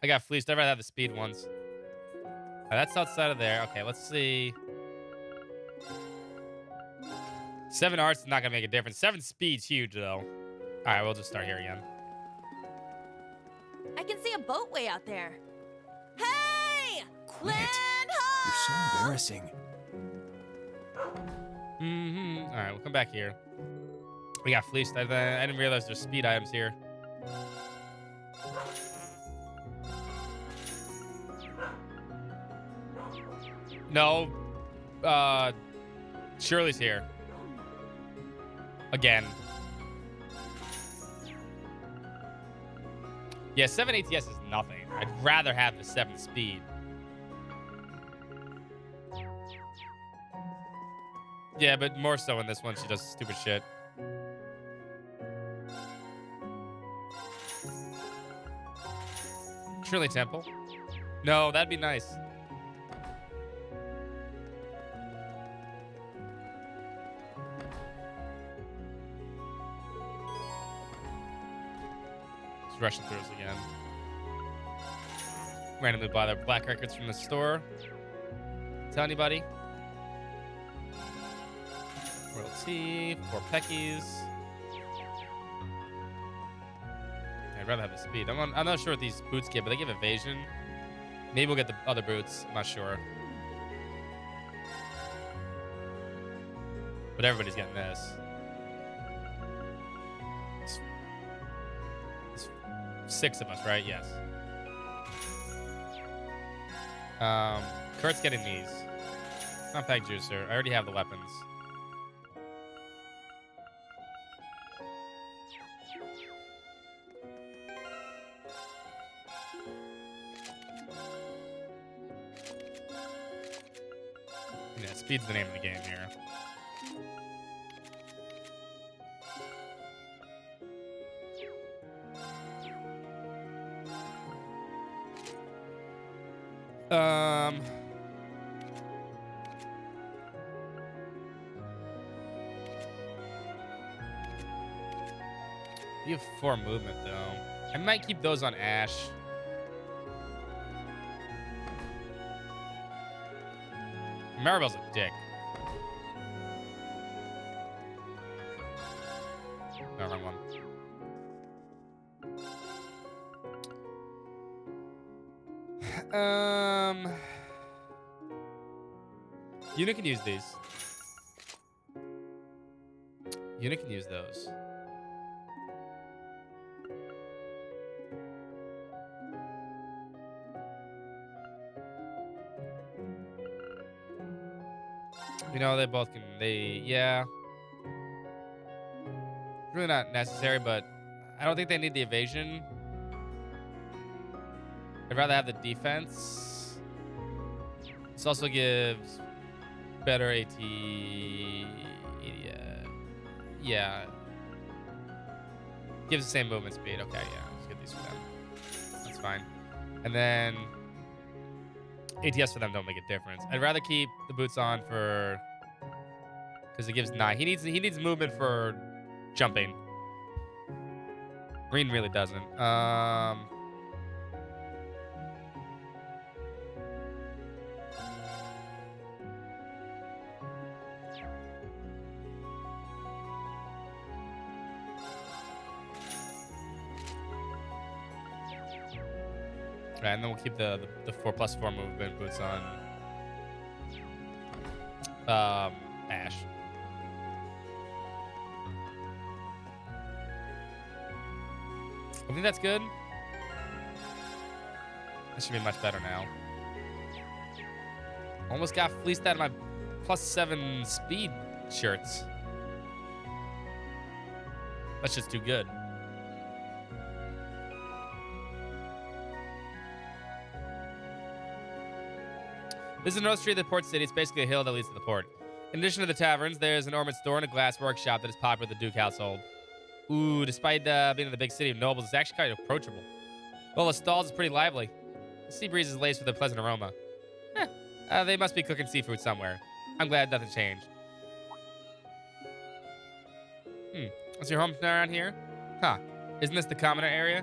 Speaker 3: I got fleeced. I'd rather have the speed ones. That's outside of there. Okay, let's see. 7 arts is not going to make a difference. 7 speed's huge, though. All right, we'll just start here again.
Speaker 4: I can see a boat way out there. Hey!
Speaker 11: Quit.
Speaker 4: Land
Speaker 11: You're so embarrassing.
Speaker 3: All right, we'll come back here. We got fleeced. I didn't realize there's speed items here. No. Shirley's here. Again. Yeah, 7 ATS is nothing. I'd rather have the 7 speed. Yeah, but more so in this one, she does stupid shit. Shirley Temple? No, that'd be nice. Rushing through us again. Randomly buy their Black Records from the store. Tell anybody. Royalty, 4 Peckies. I'd rather have the speed. I'm not sure what these boots give, but they give evasion. Maybe we'll get the other boots. I'm not sure. But everybody's getting this. 6 of us, right? Yes. Kurt's getting these. Compact juicer. I already have the weapons. Yeah, speed's the name of the game here. You have 4 movement, though. I might keep those on Ash. Maribel's a dick. No, wrong one. Yuna can use these. Yuna can use those. You know, they both can, yeah. Really not necessary, but I don't think they need the evasion. I'd rather have the defense. This also gives better AT. Yeah. Gives the same movement speed. Okay, yeah. Let's get these for them. That's fine. And then ATS for them don't make a difference. I'd rather keep the boots on for, because it gives 9. He needs movement for jumping. Marine really doesn't. Right, and then we'll keep the 4+4 movement boots on. Ash. I think that's good. That should be much better now. Almost got fleeced out of my +7 speed shirts. That's just too good. This is another street of the port city. It's basically a hill that leads to the port. In addition to the taverns, there's an ornament store and a glass workshop that is popular with the Duke household. Ooh, despite being in the big city of nobles, it's actually kind of approachable. Well, the stalls is pretty lively. The sea breeze is laced with a pleasant aroma. They must be cooking seafood somewhere. I'm glad nothing changed. What's your home around here? Huh. Isn't this the commoner area?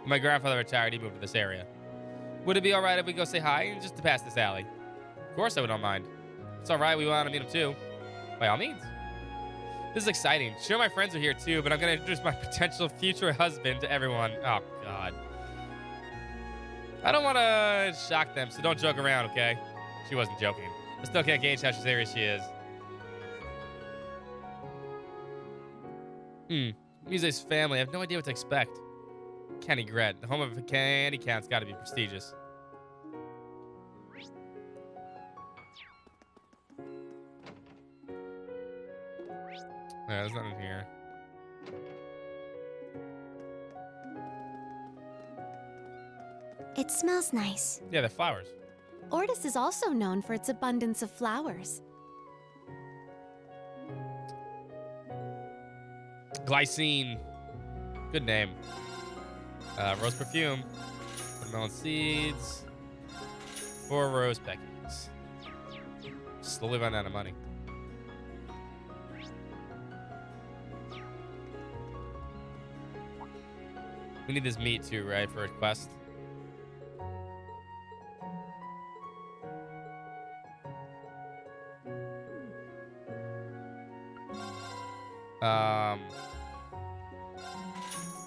Speaker 3: When my grandfather retired, he moved to this area. Would it be all right if we go say hi just to pass this alley? Of course I would not mind. It's all right. We want to meet him too. By all means. This is exciting. Sure, my friends are here too, but I'm going to introduce my potential future husband to everyone. Oh, God. I don't want to shock them, so don't joke around, okay? She wasn't joking. I still can't gauge how serious she is. Muse's family. I have no idea what to expect. Candy Gret. The home of a candy count's got to be prestigious. Yeah, there's nothing here.
Speaker 5: It smells nice.
Speaker 3: Yeah, the flowers.
Speaker 5: Ortis is also known for its abundance of flowers.
Speaker 3: Glycine. Good name. Rose perfume. Melon seeds. 4 rose peckings. Slowly run out of money. We need this meat too, right, for a quest?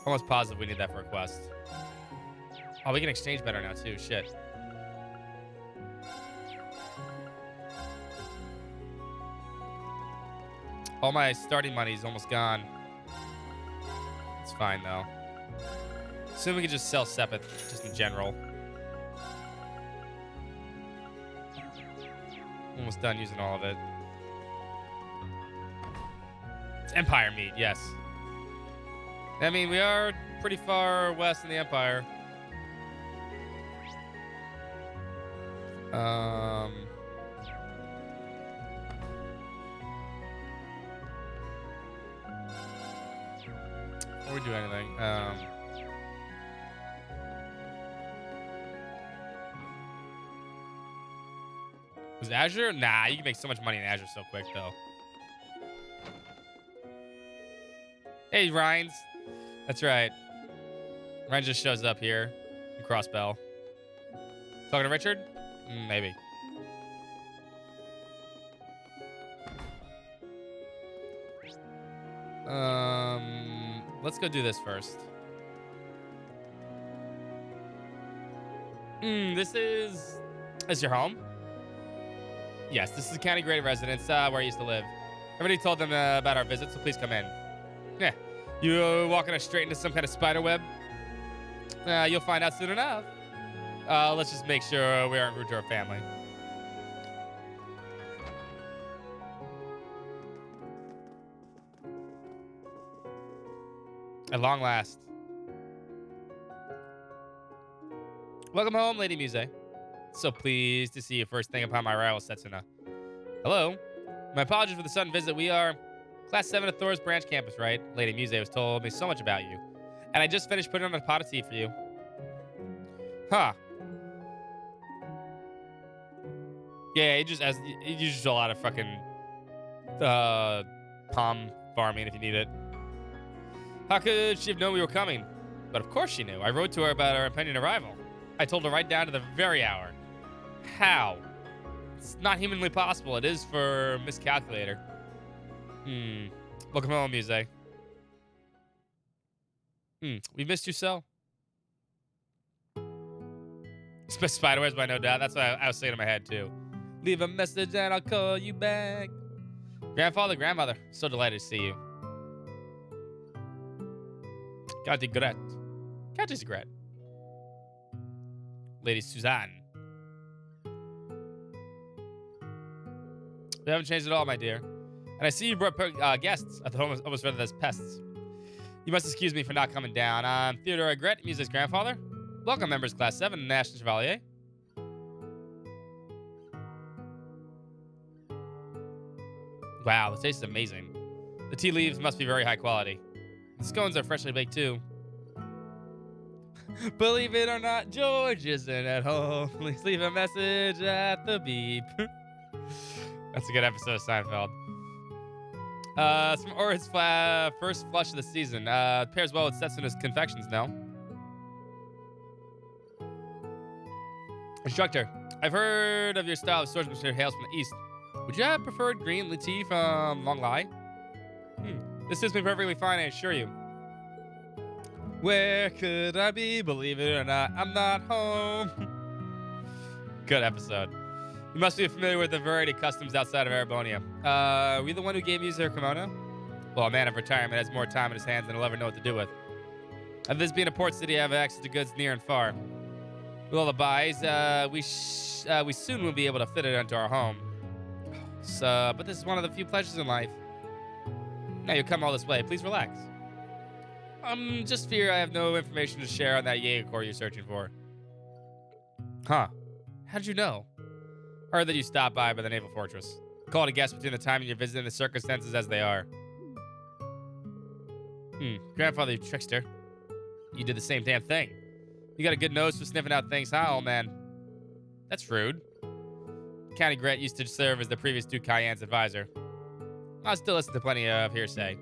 Speaker 3: Almost positive we need that for a quest. Oh, we can exchange better now too. Shit. All my starting money is almost gone. It's fine though. Soon we can just sell Sepith, just in general. Almost done using all of it. It's Empire meat, yes. I mean, we are pretty far west in the Empire. Before we do anything, was Azure? Nah, you can make so much money in Azure so quick, though. Hey, Rhines. That's right. Ryan just shows up here in Crossbell. Talking to Richard? Maybe. Let's go do this first. This is your home? Yes, this is County Grade residence, where I used to live. Everybody told them about our visit, so please come in. Yeah. You walking us straight into some kind of spider web? You'll find out soon enough. Let's just make sure we aren't rude to our family. At long last. Welcome home, Lady Muse. So pleased to see you first thing upon my arrival, Setsuna. Hello. My apologies for the sudden visit. We are Class 7 of Thor's branch campus, right? Lady Muse has told me so much about you. And I just finished putting on a pot of tea for you. Huh. Yeah, you just do a lot of fucking palm farming if you need it. How could she have known we were coming? But of course she knew. I wrote to her about our impending arrival. I told her right down to the very hour. How? It's not humanly possible. It is for Miscalculator. Welcome home, Muse. We missed you so. Spiderwebs by No Doubt. That's what I was saying in my head, too. Leave a message and I'll call you back. Grandfather, grandmother, so delighted to see you. Can't regret. Can't regret. Lady Suzanne. We haven't changed at all, my dear. And I see you brought guests. I thought almost read it as pests. You must excuse me for not coming down. I'm Theodore Egret, Music's grandfather. Welcome, members Class 7, National Chevalier. Wow, the taste is amazing. The tea leaves must be very high quality. The scones are freshly baked, too. Believe it or not, George isn't at home. Please leave a message at the beep. That's a good episode of Seinfeld. It's from Orid's first flush of the season. Pairs well with Setsuna's confections now. Instructor, I've heard of your style of swordsmanship hails from the east. Would you have preferred green tea from Long Lai? This suits me perfectly fine, I assure you. Where could I be? Believe it or not, I'm not home. Good episode. You must be familiar with the variety of customs outside of Erebonia. Were you the one who gave Musa her kimono? Well, a man of retirement has more time in his hands than he'll ever know what to do with. Of this being a port city, I have access to goods near and far. With all the buys, we soon will be able to fit it into our home. But this is one of the few pleasures in life. Now you come all this way. Please relax. Just fear I have no information to share on that Jaeger Corps you're searching for. Huh. How did you know? I heard that you stopped by the Naval Fortress. Call it a guess between the time you're visiting the circumstances as they are. Grandfather, you trickster. You did the same damn thing. You got a good nose for sniffing out things, huh, old man? That's rude. County Gret used to serve as the previous Duke Cayenne's advisor. I'll still listen to plenty of hearsay.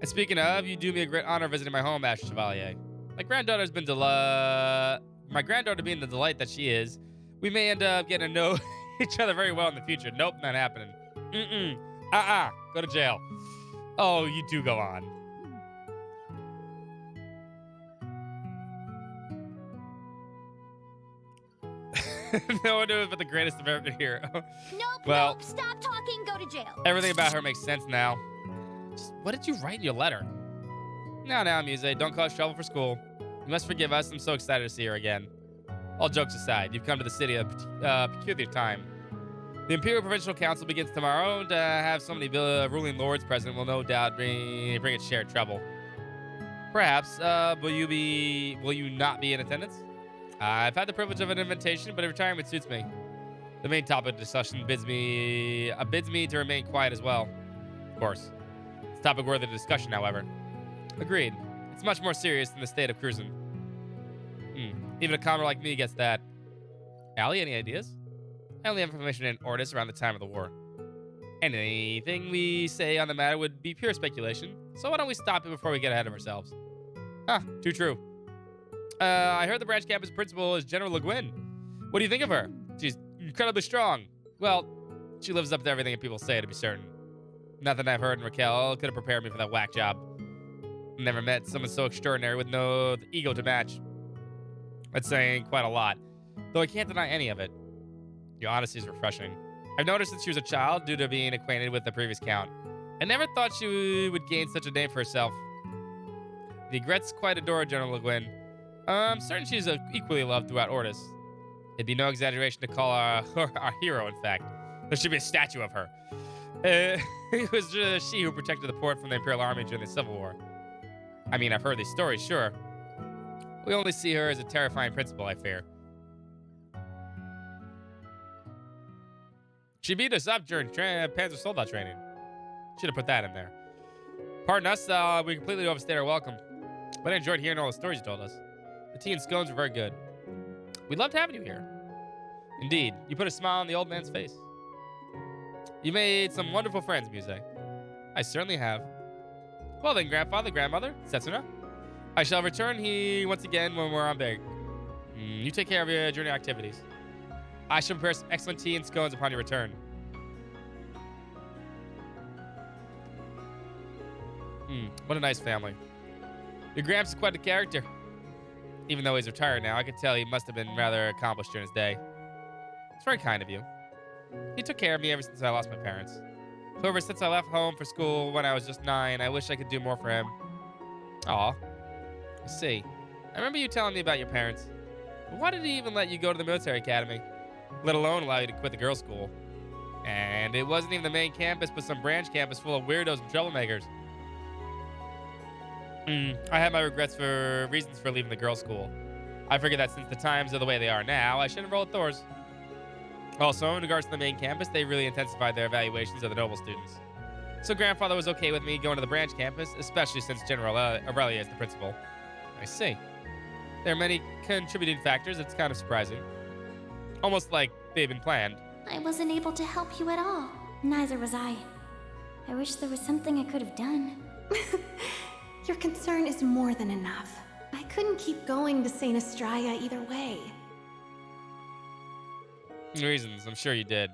Speaker 3: And speaking of, you do me a great honor visiting my home, Ash Chevalier. My granddaughter being the delight that she is, we may end up getting to know each other very well in the future. Nope, not happening. Go to jail. Oh, you do go on. No one knew but the greatest American hero.
Speaker 10: Nope, stop talking, go to jail.
Speaker 3: Everything about her makes sense now. Just, what did you write in your letter? Now, Muse, don't cause trouble for school. You must forgive us. I'm so excited to see her again. All jokes aside, you've come to the city at a peculiar time. The Imperial Provincial Council begins tomorrow. To have so many ruling lords present will no doubt bring its share of trouble. Perhaps, will you not be in attendance? I've had the privilege of an invitation, but a retirement suits me. The main topic of discussion bids me to remain quiet as well. Of course. It's a topic worthy of discussion, however. Agreed. It's much more serious than the state of cruising. Even a commoner like me gets that. Allie, any ideas? I only have information in Ordis around the time of the war. Anything we say on the matter would be pure speculation, so why don't we stop it before we get ahead of ourselves? Too true. I heard the branch campus principal is General Le Guin. What do you think of her? She's incredibly strong. Well, she lives up to everything that people say, to be certain. Nothing I've heard in Raquel could have prepared me for that whack job. Never met someone so extraordinary with no ego to match. That's saying quite a lot, though I can't deny any of it. Your honesty is refreshing. I've noticed since she was a child due to being acquainted with the previous count. I never thought she would gain such a name for herself. The Egrets quite adore General Le Guin. I'm certain she's equally loved throughout Ordis. It'd be no exaggeration to call her our hero, in fact. There should be a statue of her. It was she who protected the port from the Imperial Army during the Civil War. I mean, I've heard these stories, sure. We only see her as a terrifying principal, I fear. She beat us up during Panzer Soldat training. Should have put that in there. Pardon us, we completely overstayed our welcome. But I enjoyed hearing all the stories you told us. The tea and scones were very good. We loved having you here. Indeed, you put a smile on the old man's face. You made some wonderful friends, Muse. I certainly have. Well then, grandfather, grandmother, Setsuna. I shall return here once again when we're on break. You take care of your journey activities. I shall prepare some excellent tea and scones upon your return. What a nice family. Your Gramps is quite a character. Even though he's retired now, I could tell he must have been rather accomplished during his day. It's very kind of you. He took care of me ever since I lost my parents. So ever since I left home for school when I was just 9, I wish I could do more for him. Aw. I see. I remember you telling me about your parents. But why did he even let you go to the military academy? Let alone allow you to quit the girls' school. And it wasn't even the main campus, but some branch campus full of weirdos and troublemakers. I had my regrets for reasons for leaving the girls' school. I figured that since the times are the way they are now, I shouldn't roll with Thor's. Also, in regards to the main campus, they really intensified their evaluations of the noble students. So grandfather was okay with me going to the branch campus, especially since General Aurelia is the principal. I see. There are many contributing factors. It's kind of surprising. Almost like they've been planned.
Speaker 10: I wasn't able to help you at all. Neither was I. I wish there was something I could have done.
Speaker 5: Your concern is more than enough. I couldn't keep going to St. Estrella either way.
Speaker 3: Reasons, I'm sure you did.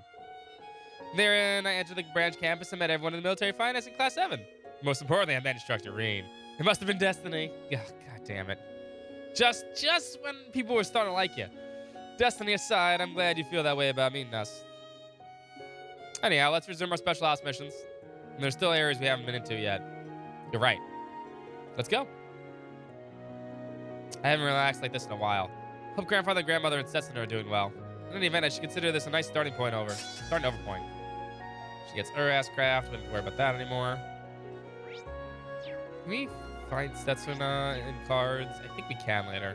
Speaker 3: Therein, I entered the branch campus and met everyone in the military finance in Class 7. Most importantly, I met Instructor Reen. It must have been destiny. Oh, God damn it. Just when people were starting to like you. Destiny aside, I'm glad you feel that way about me and us. Anyhow, let's resume our special ops missions. And there's still areas we haven't been into yet. You're right. Let's go. I haven't relaxed like this in a while. Hope grandfather, grandmother, and Setsuna are doing well. In any event, I should consider this a nice starting over point. She gets her ass craft. We don't have to worry about that anymore. Can we find Setsuna in cards? I think we can later.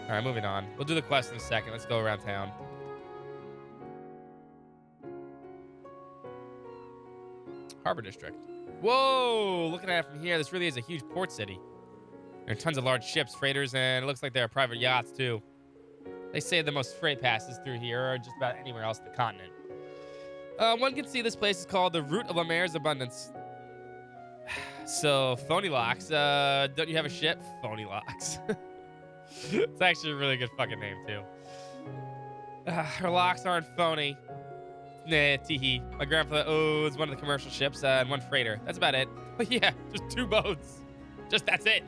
Speaker 3: All right, moving on. We'll do the quest in a second. Let's go around town. Harbor District. Whoa! Looking at it from here, this really is a huge port city. There are tons of large ships, freighters, and it looks like there are private yachts, too. They say the most freight passes through here are just about anywhere else in the continent. One can see this place is called the Route of Lemaire's Abundance. So, Phony Locks, don't you have a ship? Phony Locks. It's actually a really good fucking name, too. Her locks aren't phony. Nah, teehee. My grandfather owns one of the commercial ships and one freighter. That's about it. But yeah, just 2 boats. That's it.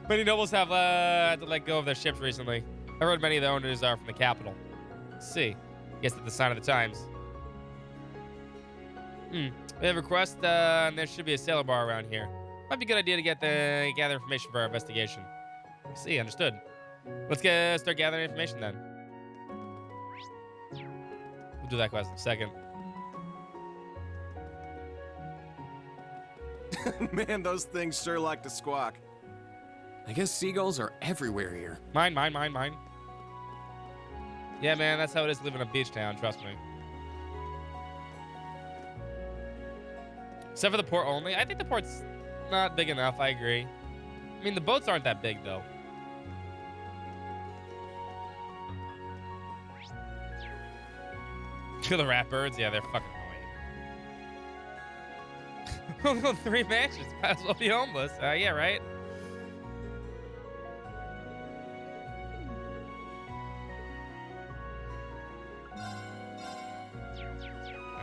Speaker 3: Many nobles have had to let go of their ships recently. I heard many of the owners are from the capital. Let's see. Guess that's the sign of the times. We have a request, and there should be a sailor bar around here. Might be a good idea to gather information for our investigation. I see, understood. Let's start gathering information then. We'll do that quest in a second.
Speaker 11: Man, those things sure like to squawk.
Speaker 15: I guess seagulls are everywhere here.
Speaker 3: Mine. Yeah, man, that's how it is living in a beach town, trust me. Except for the port only. I think the port's not big enough, I agree. I mean, the boats aren't that big, though. The rat birds? Yeah, they're fucking annoying. 3 mansions. Might as well be homeless. Yeah, right?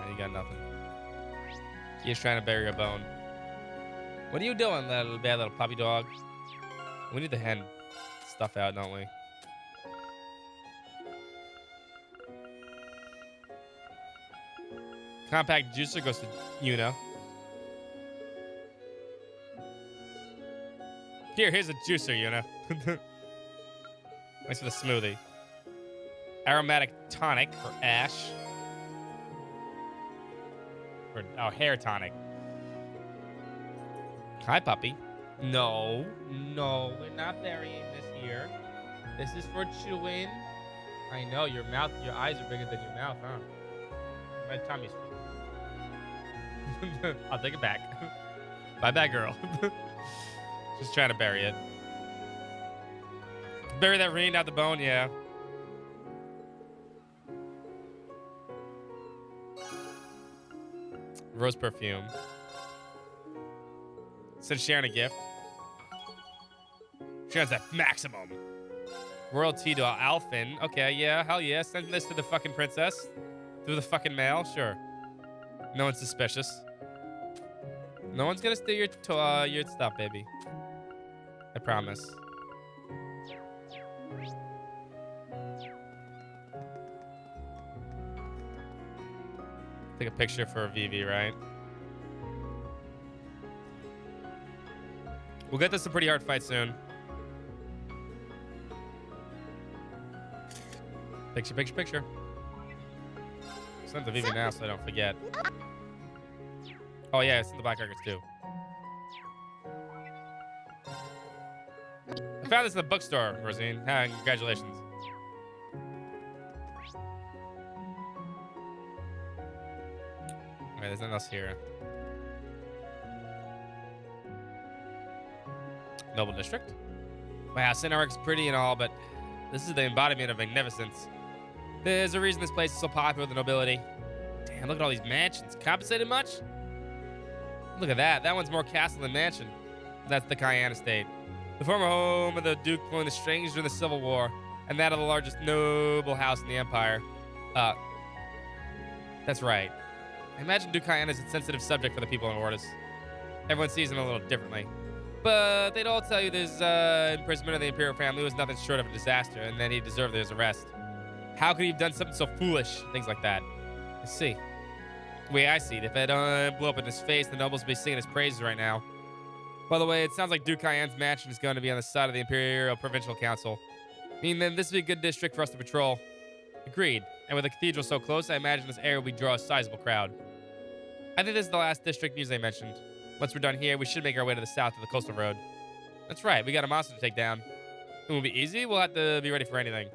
Speaker 3: You got nothing. He's trying to bury a bone. What are you doing, little bad little puppy dog? We need the hen stuff out, don't we? Compact juicer goes to Yuna. Here's a juicer, Yuna. Thanks for the smoothie. Aromatic tonic for Ash. Oh, hair tonic. Hi, puppy. No, we're not burying this here. This is for chewing. I know, your eyes are bigger than your mouth, huh? My tummy's full. I'll take it back. Bye, girl. Just trying to bury it. Bury that rain out the bone, yeah. Rose perfume. Send Sharon a gift. Sharon's at maximum. Royalty to Alphen. Okay, yeah, hell yeah. Send this to the fucking princess. Through the fucking mail, sure. No one's suspicious. No one's gonna steal your stuff, baby. I promise. Take a picture for Vivi, right? We'll get this a pretty hard fight soon. Picture, picture, picture. Send it to Vivi now so I don't forget. Oh yeah, it's in the Black Records too. I found this in the bookstore, Rosine. Congratulations. Alright, there's nothing else here. Noble District. Wow, Cinemark's pretty and all, but this is the embodiment of magnificence. There's a reason this place is so popular with the nobility. Damn, look at all these mansions. Compensated much? Look at that. That one's more castle than mansion. That's the Cayenne Estate. The former home of the Duke pulling the strings during the Civil War, and that of the largest noble house in the Empire. That's right. I imagine Duke Cayenne is a sensitive subject for the people in Ortis. Everyone sees him a little differently. But they'd all tell you his imprisonment of the Imperial family was nothing short of a disaster, and that he deserved his arrest. How could he have done something so foolish? Things like that. I see. The way I see it, if it blew up in his face, the nobles would be singing his praises right now. By the way, it sounds like Duke Cayenne's mansion is going to be on the side of the Imperial Provincial Council. Meaning then this would be a good district for us to patrol. Agreed. And with the cathedral so close, I imagine this area would draw a sizable crowd. I think this is the last district news I mentioned. Once we're done here, we should make our way to the south of the coastal road. That's right, we got a monster to take down. It won't be easy, we'll have to be ready for anything.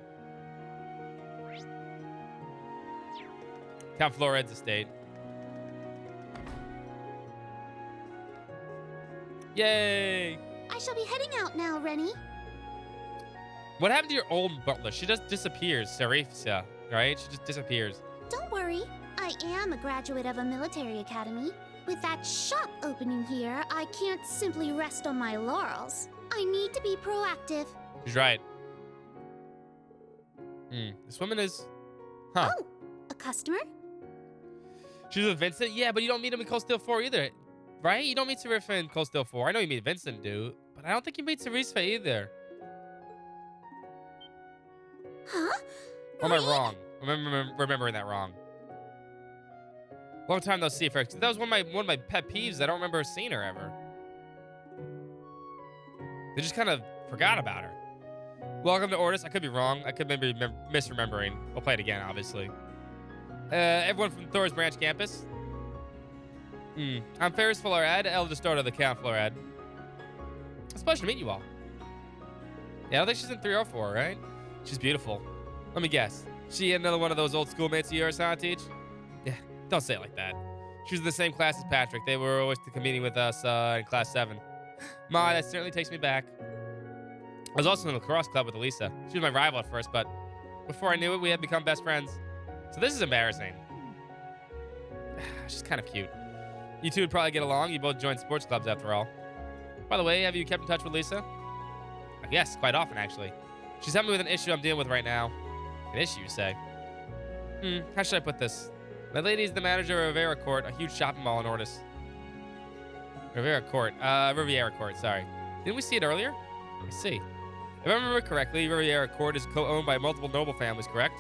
Speaker 3: Count Flored's estate. Yay!
Speaker 10: I shall be heading out now, Rennie.
Speaker 3: What happened to your old butler? She just disappears, Serifsa, right? She just disappears.
Speaker 10: Don't worry, I am a graduate of a military academy. With that shop opening here, I can't simply rest on my laurels. I need to be proactive.
Speaker 3: She's right. This woman is... Huh.
Speaker 10: Oh, a customer?
Speaker 3: She's with Vincent? Yeah, but you don't meet him in Cold Steel 4 either, right? You don't meet Serifsa in Cold Steel 4. I know you meet Vincent, dude, but I don't think you meet Serifsa either.
Speaker 10: Huh?
Speaker 3: Or am I wrong? Remembering that wrong. Long time no see, folks. That was one of my pet peeves. I don't remember seeing her ever. They just kind of forgot about her. Welcome to Ortis. I could be wrong. I could maybe misremembering. We'll play it again, obviously. Everyone from Thor's Branch campus. I'm Ferris Florad, eldest daughter of the Count Florad. It's a pleasure to meet you all. Yeah, I don't think she's in 304, right? She's beautiful. Let me guess. She another one of those old schoolmates of yours, huh, Teach? Yeah, don't say it like that. She was in the same class as Patrick. They were always competing with us in class 7. Ma, that certainly takes me back. I was also in the lacrosse club with Elisa. She was my rival at first, but before I knew it, we had become best friends. So this is embarrassing. She's kind of cute. You two would probably get along. You both joined sports clubs after all. By the way, have you kept in touch with Lisa? Yes, quite often, actually. She's helping me with an issue I'm dealing with right now. An issue, you say? How should I put this? My lady is the manager of Riviera Court, a huge shopping mall in Ortis. Riviera Court. Riviera Court, sorry. Didn't we see it earlier? Let me see. If I remember correctly, Riviera Court is co-owned by multiple noble families, correct?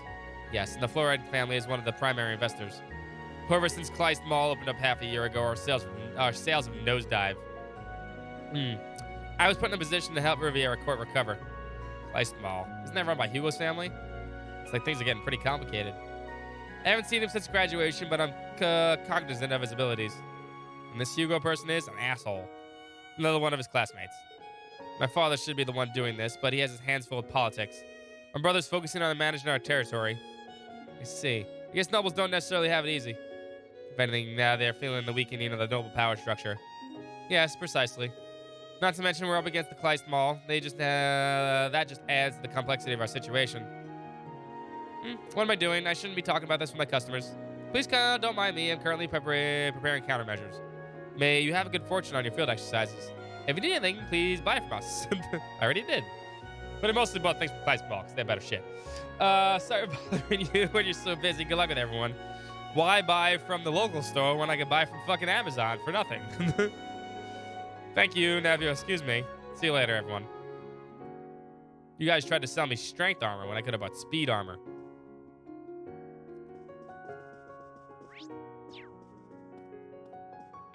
Speaker 3: Yes, and the Floride family is one of the primary investors. However, since Kleist Mall opened up half a year ago, our sales have nosedived. I was put in a position to help Riviera Court recover. Kleist Mall. Isn't that run by Hugo's family? It's like things are getting pretty complicated. I haven't seen him since graduation, but I'm cognizant of his abilities. And this Hugo person is an asshole. Another one of his classmates. My father should be the one doing this, but he has his hands full with politics. My brother's focusing on managing our territory. I see. I guess nobles don't necessarily have it easy. If anything, they're feeling the weakening of the noble power structure. Yes, precisely. Not to mention we're up against the Kleist Mall. They just that just adds to the complexity of our situation. What am I doing? I shouldn't be talking about this with my customers. Please don't mind me. I'm currently preparing countermeasures. May you have a good fortune on your field exercises. If you need anything, please buy it from us. I already did. But I mostly bought things from Kleist Mall because they're better shit. Sorry for bothering you when you're so busy. Good luck with everyone. Why buy from the local store when I can buy from fucking Amazon for nothing? Thank you, Navio. Excuse me. See you later, everyone. You guys tried to sell me strength armor when I could have bought speed armor.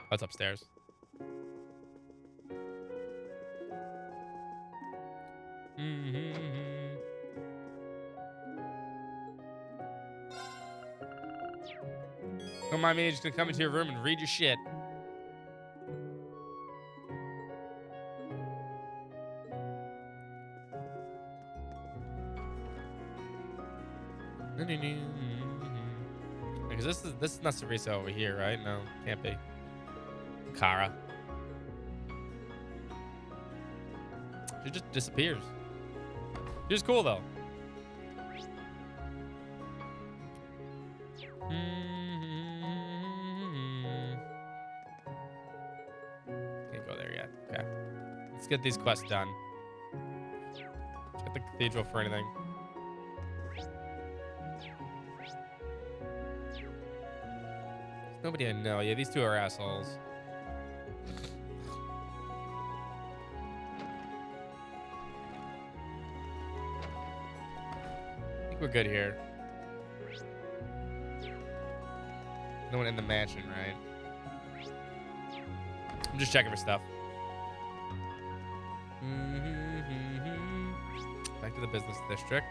Speaker 3: That's upstairs. Don't mind me, just gonna come into your room and read your shit. Because this is not Sarisa over here, right? No, can't be. Kara. She just disappears. She's cool though. Can't go there yet. Okay. Let's get these quests done. Check the cathedral for anything. Nobody I know. Yeah, these two are assholes. I think we're good here. No one in the mansion, right? I'm just checking for stuff. Back to the business district.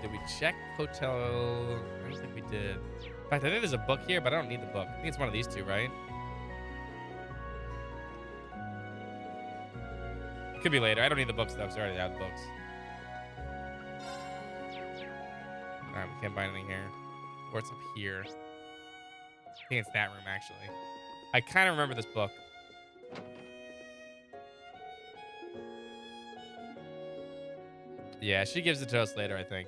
Speaker 3: Did we check hotel? I don't think we did. In fact, I think there's a book here, but I don't need the book. I think it's one of these two, right? It could be later. I don't need the books though, because I already have the books. Alright, we can't buy anything here. Or it's up here. I think it's that room, actually. I kind of remember this book. Yeah, she gives it to us later, I think.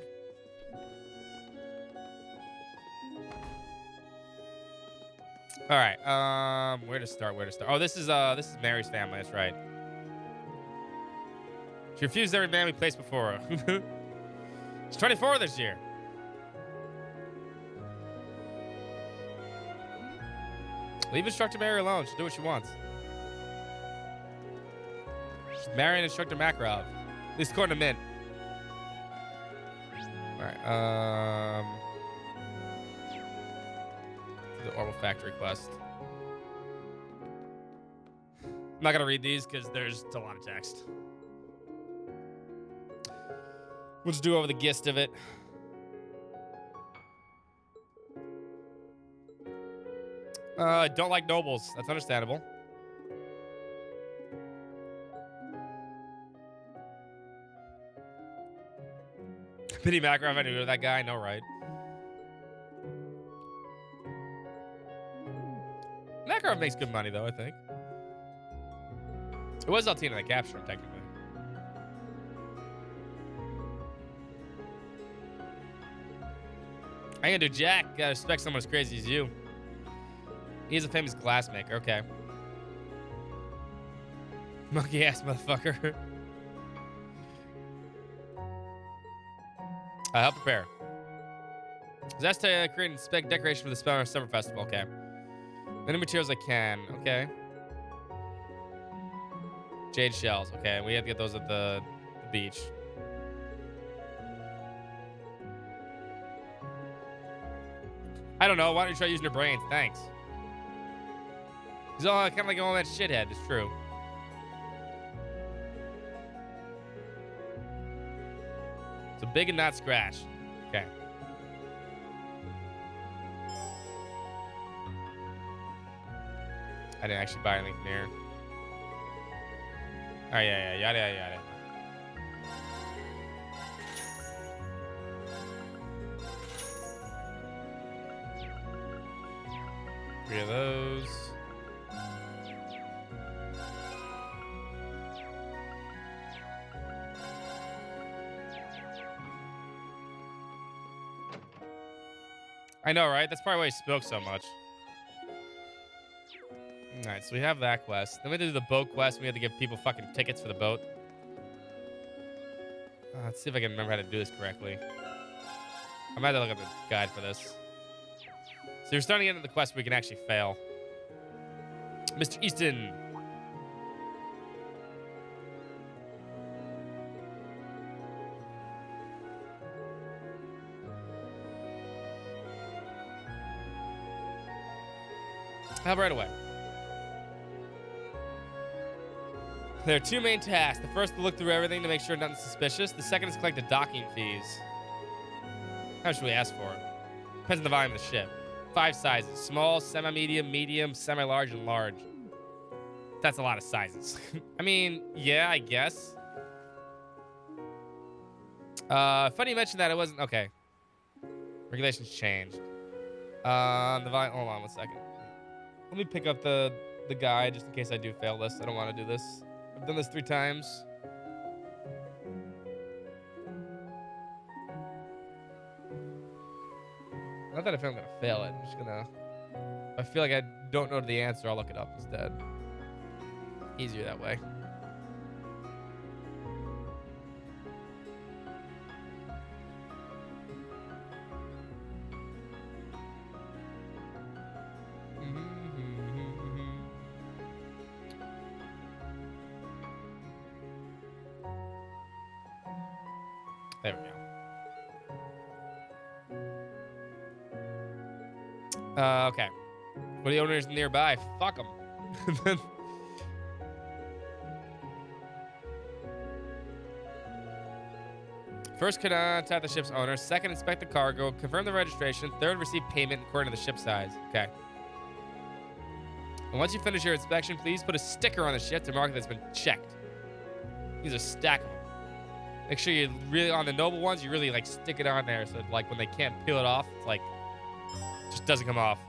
Speaker 3: All right. Where to start? Oh, this is Mary's family. That's right. She refused every man we placed before her. She's 24 this year. Leave Instructor Mary alone. She'll do what she wants. She's marrying Instructor Makarov. At least according to Mint. Alright, the Orbital Factory quest. I'm not gonna read these because there's a lot of text. We'll just do over the gist of it. I don't like nobles. That's understandable. Pity Makarov, I knew that guy. No, right? Makarov makes good money, though, I think. It was Altina that captured him, technically. I ain't gonna do jack. Gotta respect someone as crazy as you. He's a famous glassmaker. Okay. Monkey ass motherfucker. Help prepare. That's to create and spec decoration for the summer festival. Okay. Any materials I can. Okay. Jade shells. Okay, we have to get those at the beach. I don't know. Why don't you try using your brains? Thanks. He's all kind of like all that shithead. It's true. So big and not scratch. Okay. I didn't actually buy anything from here. Oh, yeah, yada, yada. Three of those. I know, right? That's probably why he spoke so much. Alright, so we have that quest. Then we have to do the boat quest. We have to give people fucking tickets for the boat. Let's see if I can remember how to do this correctly. I'm going to look at the guide for this. So you're starting to get into the quest where we can actually fail. Mr. Easton. Help right away. There are two main tasks. The first, to look through everything to make sure nothing's suspicious. The second is collect the docking fees. How much should we ask for? Depends on the volume of the ship. 5 sizes: small, semi-medium, medium, semi-large, and large. That's a lot of sizes. I mean, yeah, I guess. Funny you mentioned that. It wasn't okay. Regulations changed. The volume. Hold on 1 second. Let me pick up the guide just in case I do fail this. I don't want to do this. I've done this 3 times. Not that I feel I'm gonna fail it. I'm just gonna. If I feel like I don't know the answer, I'll look it up instead. Easier that way. There we go. Okay. What are the owners nearby? Fuck them. First, contact the ship's owner. Second, inspect the cargo. Confirm the registration. Third, receive payment according to the ship size. Okay. And once you finish your inspection, please put a sticker on the ship to mark that it's been checked. These are stack of them. Make sure you really, on the noble ones, you really like stick it on there so like when they can't peel it off, it's like, just doesn't come off.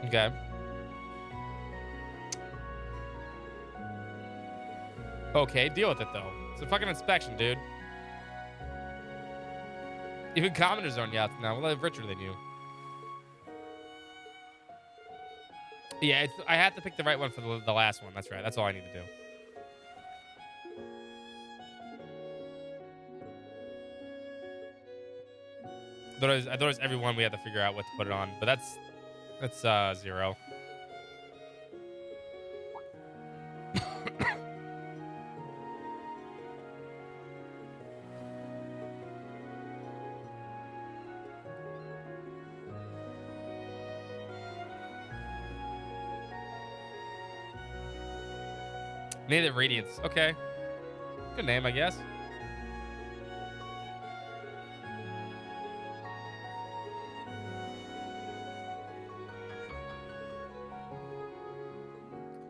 Speaker 3: Okay. Okay, deal with it though. It's a fucking inspection, dude. Even commoners aren't yachts now. Well, they're richer than you. Yeah, I had to pick the right one for the last one. That's right. That's all I need to do. I thought it was every one we had to figure out what to put it on, but that's 0. Native Radiance. Okay. Good name, I guess.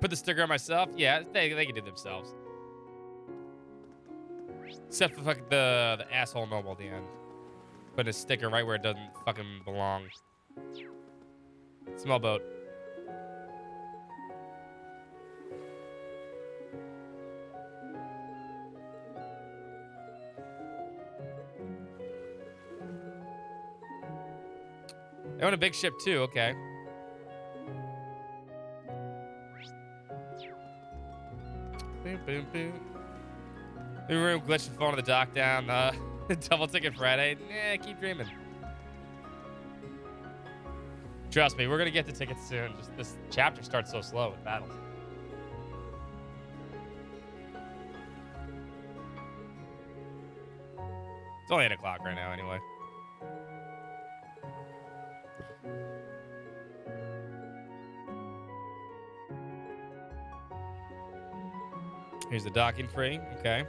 Speaker 3: Put the sticker on myself? Yeah, they can do it themselves. Except for fucking the asshole noble at the end. Putting a sticker right where it doesn't fucking belong. Small boat. They own a big ship too, okay. Boom, boom, boom. New room glitch and fall to the dock down. Double ticket Friday. Nah, keep dreaming. Trust me, we're gonna get the tickets soon. Just this chapter starts so slow with battles. It's only 8 o'clock right now anyway. Here's the docking free. Okay.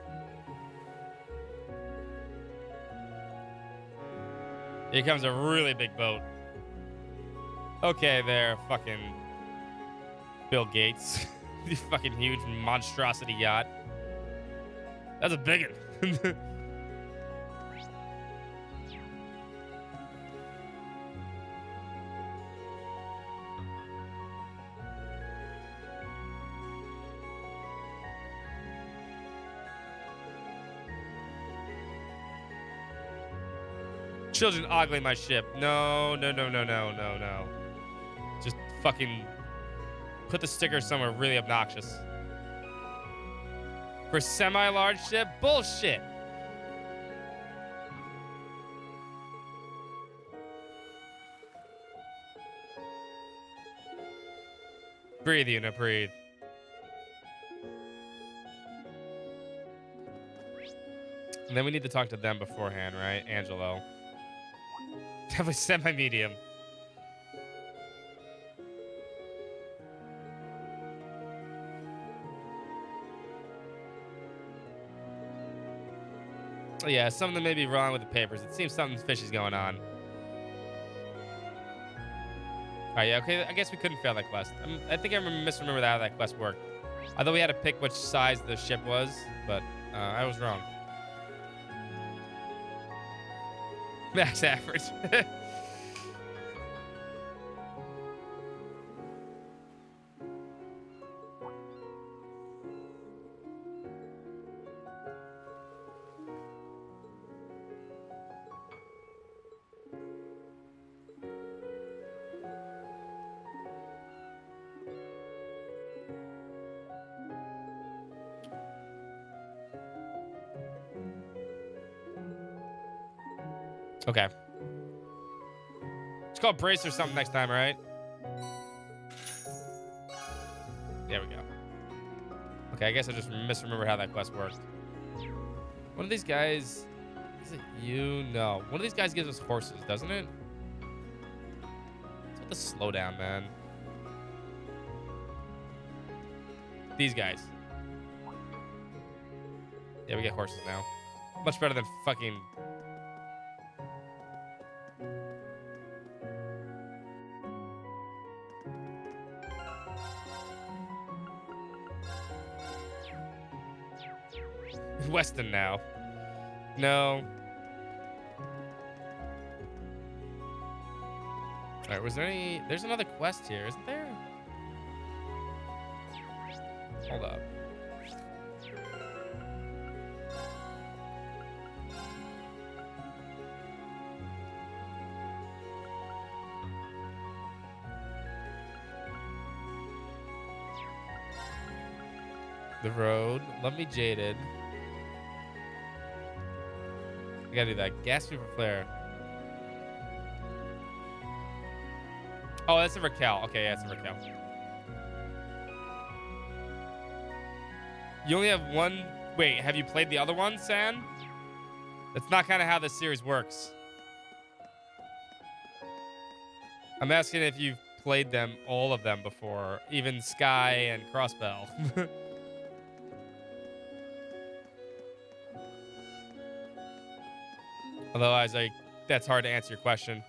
Speaker 3: Here comes a really big boat. Okay, there, fucking Bill Gates. The fucking huge monstrosity yacht. That's a big one. Children ogling my ship. No. Just fucking put the sticker somewhere really obnoxious. For semi-large ship? Bullshit. Breathe, Una, breathe. And then we need to talk to them beforehand, right? Angelo. Definitely semi-medium. Yeah, something may be wrong with the papers. It seems something fishy's going on. Alright, yeah, okay, I guess we couldn't fail that quest. I think I misremembered how that quest worked. I thought we had to pick which size the ship was, but I was wrong. Max average. Okay. It's called Brace or something next time, right? There we go. Okay, I guess I just misremembered how that quest worked. One of these guys... Is it you? No. One of these guys gives us horses, doesn't it? What's with the slowdown, man? These guys. Yeah, we get horses now. Much better than fucking... Weston now. No. All right, was there any... There's another quest here, isn't there? Hold up. The road. Love me jaded. I gotta do that. Gas me for flare. Oh, that's in Raquel. Okay, yeah, it's in Raquel. You only have one... Wait, have you played the other one, San? That's not kind of how this series works. I'm asking if you've played them, all of them before. Even Sky and Crossbell. Otherwise, that's hard to answer your question.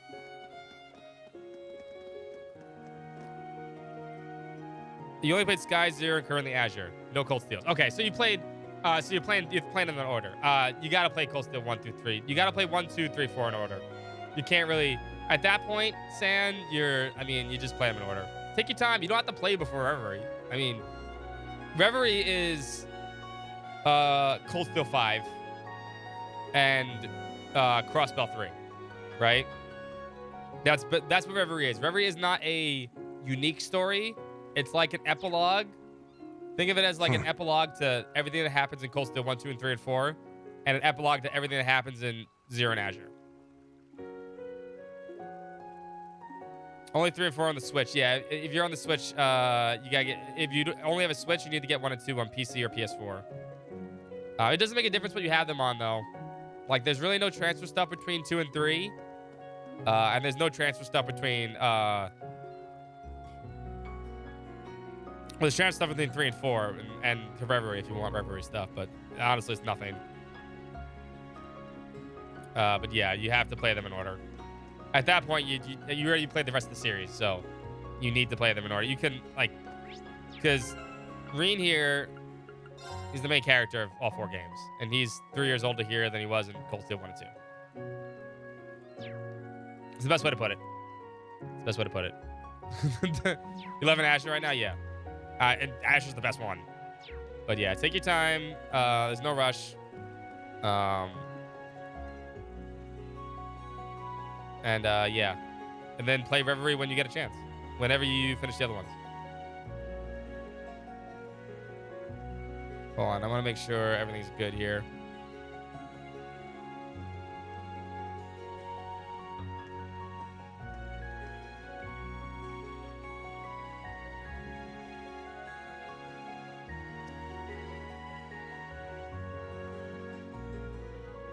Speaker 3: You only played Sky, Zero, and currently Azure. No Cold Steels. Okay, so you played. So you're playing in an order. You gotta play Cold Steel 1 through 3. You gotta play 1, 2, 3, 4 in order. You can't really. At that point, San, you just play them in order. Take your time. You don't have to play before Reverie. I mean, Reverie is Cold Steel 5 and Crossbell 3, right? That's what Reverie is. Reverie is not a unique story. It's like an epilogue. Think of it as like an epilogue to everything that happens in Cold Steel 1, 2, and 3, and 4, and an epilogue to everything that happens in Zero and Azure. Only 3 and 4 on the Switch. Yeah, if you're on the Switch, you gotta get. If you only have a Switch, you need to get 1 and 2 on PC or PS4. It doesn't make a difference what you have them on, though. Like, there's really no transfer stuff between 2 and 3. And there's no transfer stuff between... there's transfer stuff between 3 and 4 and to Reverie if you want Reverie stuff. But honestly, it's nothing. But yeah, you have to play them in order. At that point, you already played the rest of the series. So you need to play them in order. You can, like... Because Reen here... He's the main character of all 4 games. And he's 3 years older here than he was in Cold Steel 1 and 2. It's the best way to put it. It's the best way to put it. You love an Asher right now? Yeah. And Asher's the best one. But yeah, take your time. There's no rush. Yeah. And then play Reverie when you get a chance. Whenever you finish the other ones. Hold on, I want to make sure everything's good here.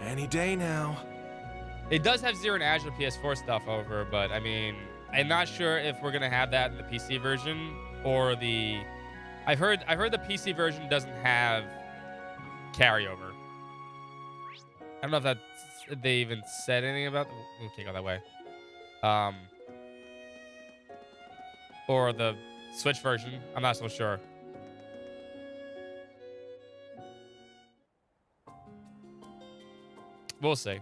Speaker 11: Any day now.
Speaker 3: It does have Zero and Azure PS4 stuff over, but I mean, I'm not sure if we're gonna have that in the PC version or the. I've heard the PC version doesn't have carryover. I don't know if that's if they even said anything about. We can't go that way. Or the Switch version. I'm not so sure. We'll see.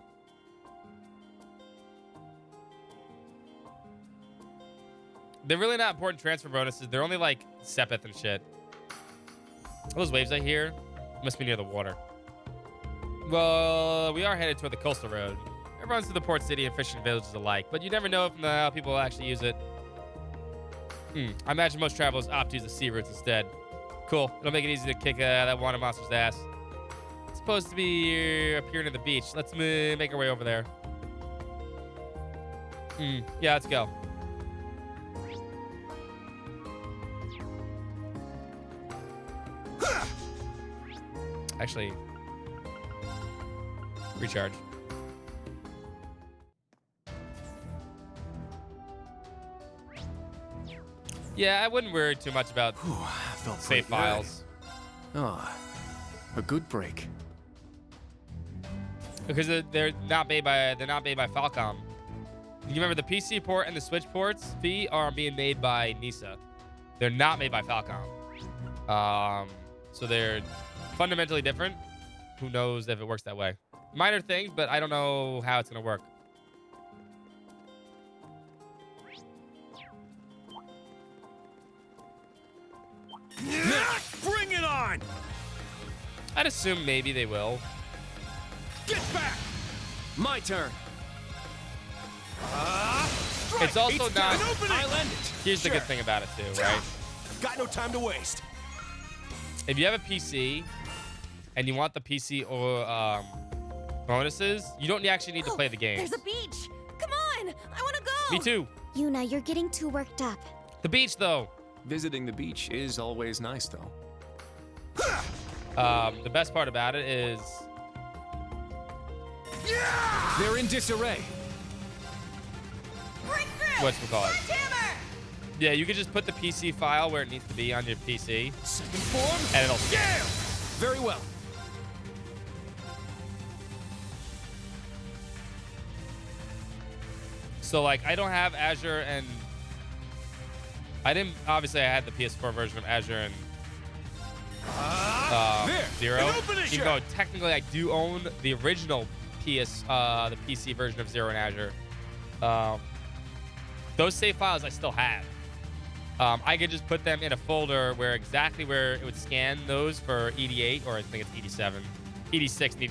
Speaker 3: They're really not important transfer bonuses. They're only like Sepith and shit. Those waves I hear must be near the water. Well, we are headed toward the coastal road. It runs through the port city and fishing villages alike, but you never know from how people actually use it. I imagine most travelers opt to use the sea routes instead. Cool. It'll make it easy to kick that water monster's ass. It's supposed to be appearing at the beach. Let's make our way over there. Yeah, let's go. Actually, recharge. Yeah, I wouldn't worry too much about save files.
Speaker 11: Oh, a good break.
Speaker 3: Because they're not made by Falcom. You remember the PC port and the Switch ports are being made by Nisa. They're not made by Falcom. So they're fundamentally different. Who knows if it works that way? Minor things, but I don't know how it's gonna work.
Speaker 12: Bring it on!
Speaker 3: I'd assume maybe they will.
Speaker 12: Get back! My turn.
Speaker 3: It's also not.
Speaker 12: I'll end it.
Speaker 3: Here's the good thing about it too, right?
Speaker 11: Got no time to waste.
Speaker 3: If you have a PC and you want the PC or bonuses, you don't actually need to play the game.
Speaker 4: There's a beach. Come on, I want to go.
Speaker 3: Me too.
Speaker 10: Yuna, you're getting too worked up.
Speaker 3: The beach, though.
Speaker 11: Visiting the beach is always nice, though.
Speaker 3: The best part about it is
Speaker 15: they're in disarray.
Speaker 3: Whatchamacallit. Yeah, you could just put the PC file where it needs to be on your PC.
Speaker 12: Second form.
Speaker 3: And it'll scan.
Speaker 12: Very well.
Speaker 3: So, like, I don't have Azure and... Obviously, I had the PS4 version of Azure and... Zero. Even though technically I do own the original the PC version of Zero and Azure. Those save files I still have. I could just put them in a folder where it would scan those for ED8, or I think it's ED7, ED6 and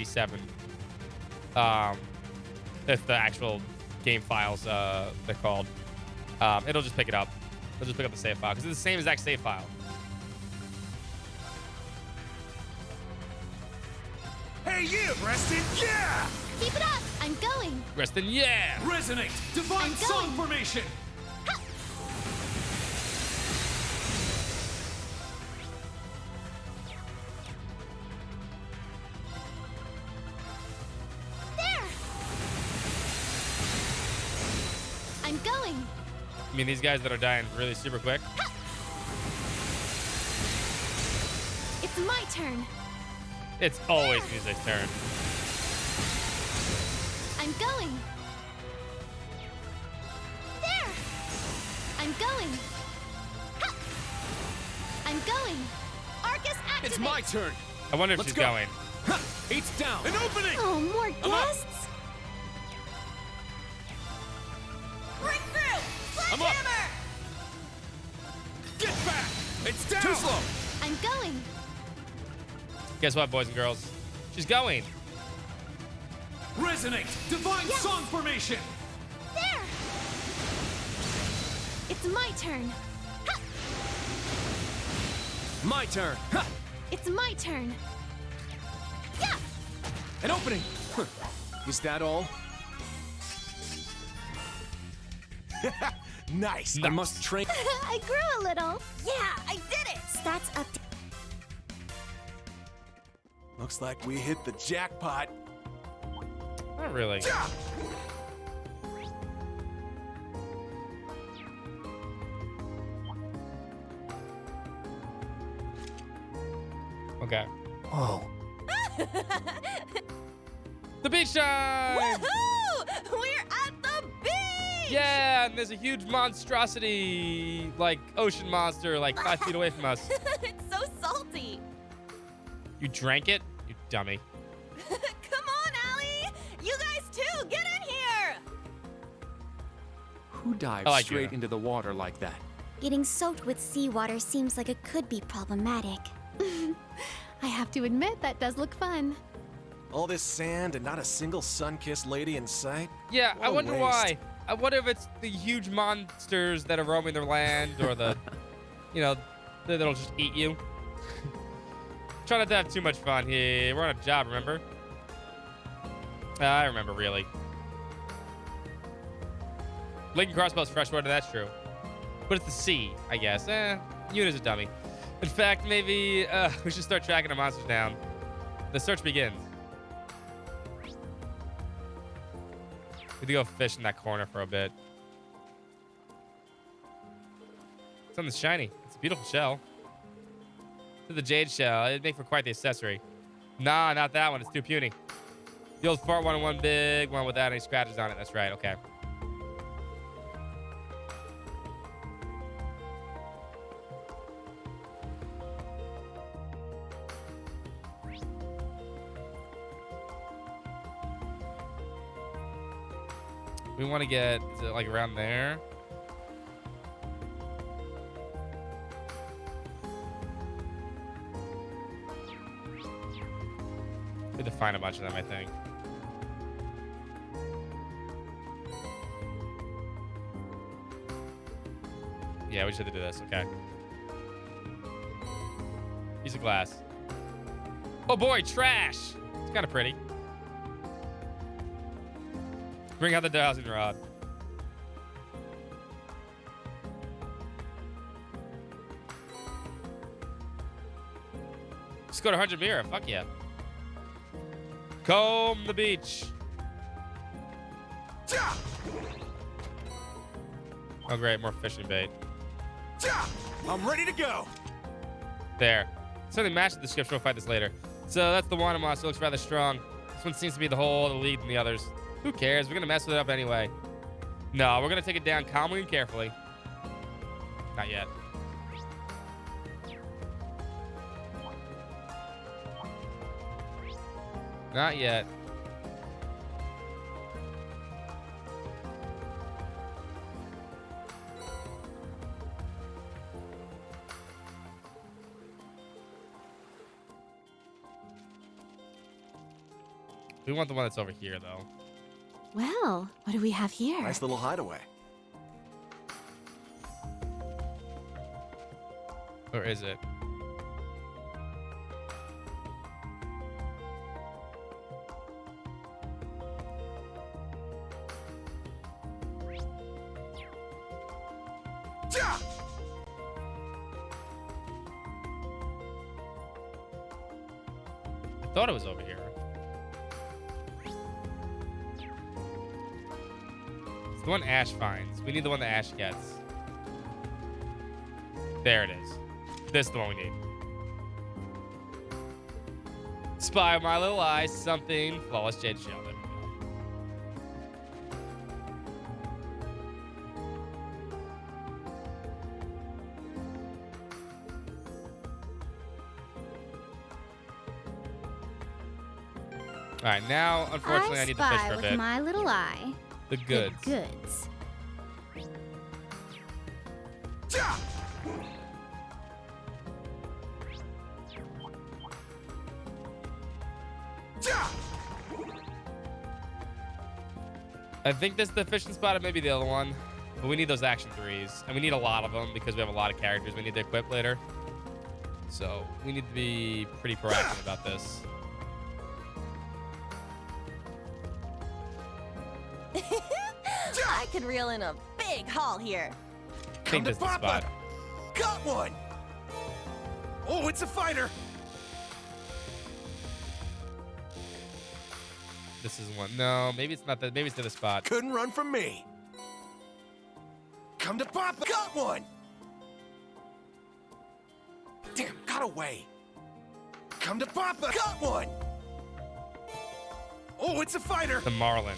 Speaker 3: ED7. If the actual game files they're called, it'll just pick it up. It'll just pick up the save file because it's the same exact save file.
Speaker 12: Hey, you, Reston! Yeah!
Speaker 5: Keep it up! I'm going!
Speaker 3: Reston, yeah!
Speaker 12: Resonate! Divine Song Formation!
Speaker 5: There! I'm going!
Speaker 3: I mean, these guys that are dying really super quick.
Speaker 5: It's my turn!
Speaker 3: It's always Music's turn.
Speaker 5: I'm going. There. I'm going. Ha! I'm going. Arcus activate.
Speaker 12: It's my turn.
Speaker 3: I wonder if she's going.
Speaker 12: Ha! Eight's down. An opening.
Speaker 5: Oh, more guests.
Speaker 4: Breakthrough.
Speaker 12: I'm up. Get back. It's down. Too slow.
Speaker 5: I'm going.
Speaker 3: Guess what, boys and girls? She's going.
Speaker 12: Resonate! Divine Song Formation!
Speaker 5: There! It's my turn. Ha!
Speaker 12: My turn. Ha!
Speaker 5: It's my turn.
Speaker 11: Yeah! An opening! Is that all? Nice! I must train.
Speaker 5: I grew a little.
Speaker 4: Yeah, I did it!
Speaker 10: Stats up.
Speaker 11: Looks like we hit the jackpot.
Speaker 3: Not really. Okay.
Speaker 11: Whoa.
Speaker 3: The beach time!
Speaker 4: Woohoo! We're at the beach!
Speaker 3: Yeah, and there's a huge monstrosity, like ocean monster, like 5 feet away from us.
Speaker 4: It's so salty.
Speaker 3: You drank it? You dummy.
Speaker 4: Come on, Allie! You guys too, get in here!
Speaker 16: Who dives
Speaker 3: like
Speaker 16: straight
Speaker 3: Yuna.
Speaker 16: into the water like that?
Speaker 10: Getting soaked with seawater seems like it could be problematic.
Speaker 5: I have to admit, that does look fun.
Speaker 11: All this sand and not a single sun-kissed lady in sight?
Speaker 3: Yeah,
Speaker 11: What
Speaker 3: I
Speaker 11: a
Speaker 3: wonder
Speaker 11: waste.
Speaker 3: why. I wonder if it's the huge monsters that are roaming their land or the, that'll just eat you. Try not to have too much fun here. We're on a job, remember? I remember, really. Lincoln Crossbow's freshwater, that's true. But it's the sea, I guess. Yuna's a dummy. In fact, maybe we should start tracking the monsters down. The search begins. Need to go fish in that corner for a bit. Something's shiny. It's a beautiful shell. To the jade shell. It'd make for quite the accessory. Nah, not that one. It's too puny. The old fart one and one big one without any scratches on it. That's right. Okay. We want to get, is it like around there? We have to find a bunch of them, I think. Yeah, we just have to do this. Okay. Piece of glass. Oh boy, trash. It's kind of pretty. Bring out the dowsing rod. Let's go to 100 Mirror. Fuck yeah. Comb the beach. Oh, great. More fishing bait.
Speaker 11: I'm ready to go.
Speaker 3: There. Something matched the description. We'll fight this later. So that's the Wanda monster. Looks rather strong. This one seems to be the lead than the others. Who cares? We're going to mess with it up anyway. No, we're going to take it down calmly and carefully. Not yet. Not yet. We want the one that's over here, though.
Speaker 5: Well, what do we have here?
Speaker 11: Nice little hideaway.
Speaker 3: Or is it? I thought it was over here. It's the one Ash finds. We need the one that Ash gets. There it is. This is the one we need. Spy with my little eyes, something. Flawless jade shell. There we go. All right, now, unfortunately, I need to fish for a
Speaker 10: with
Speaker 3: bit.
Speaker 10: my little eye.
Speaker 3: The goods.
Speaker 10: The goods.
Speaker 3: I think this is the fishing spot, or maybe the other one. But we need those action 3s. And we need a lot of them because we have a lot of characters we need to equip later. So we need to be pretty proactive about this.
Speaker 4: I could reel in a big haul here.
Speaker 3: I think this is the spot.
Speaker 11: Got one! Oh, it's a fighter!
Speaker 3: This is one. No, maybe it's not that. Maybe it's to the spot.
Speaker 11: Couldn't run from me. Come to Papa! Got one! Damn, got away. Come to Papa! Got one! Oh, it's a fighter!
Speaker 3: The Marlin.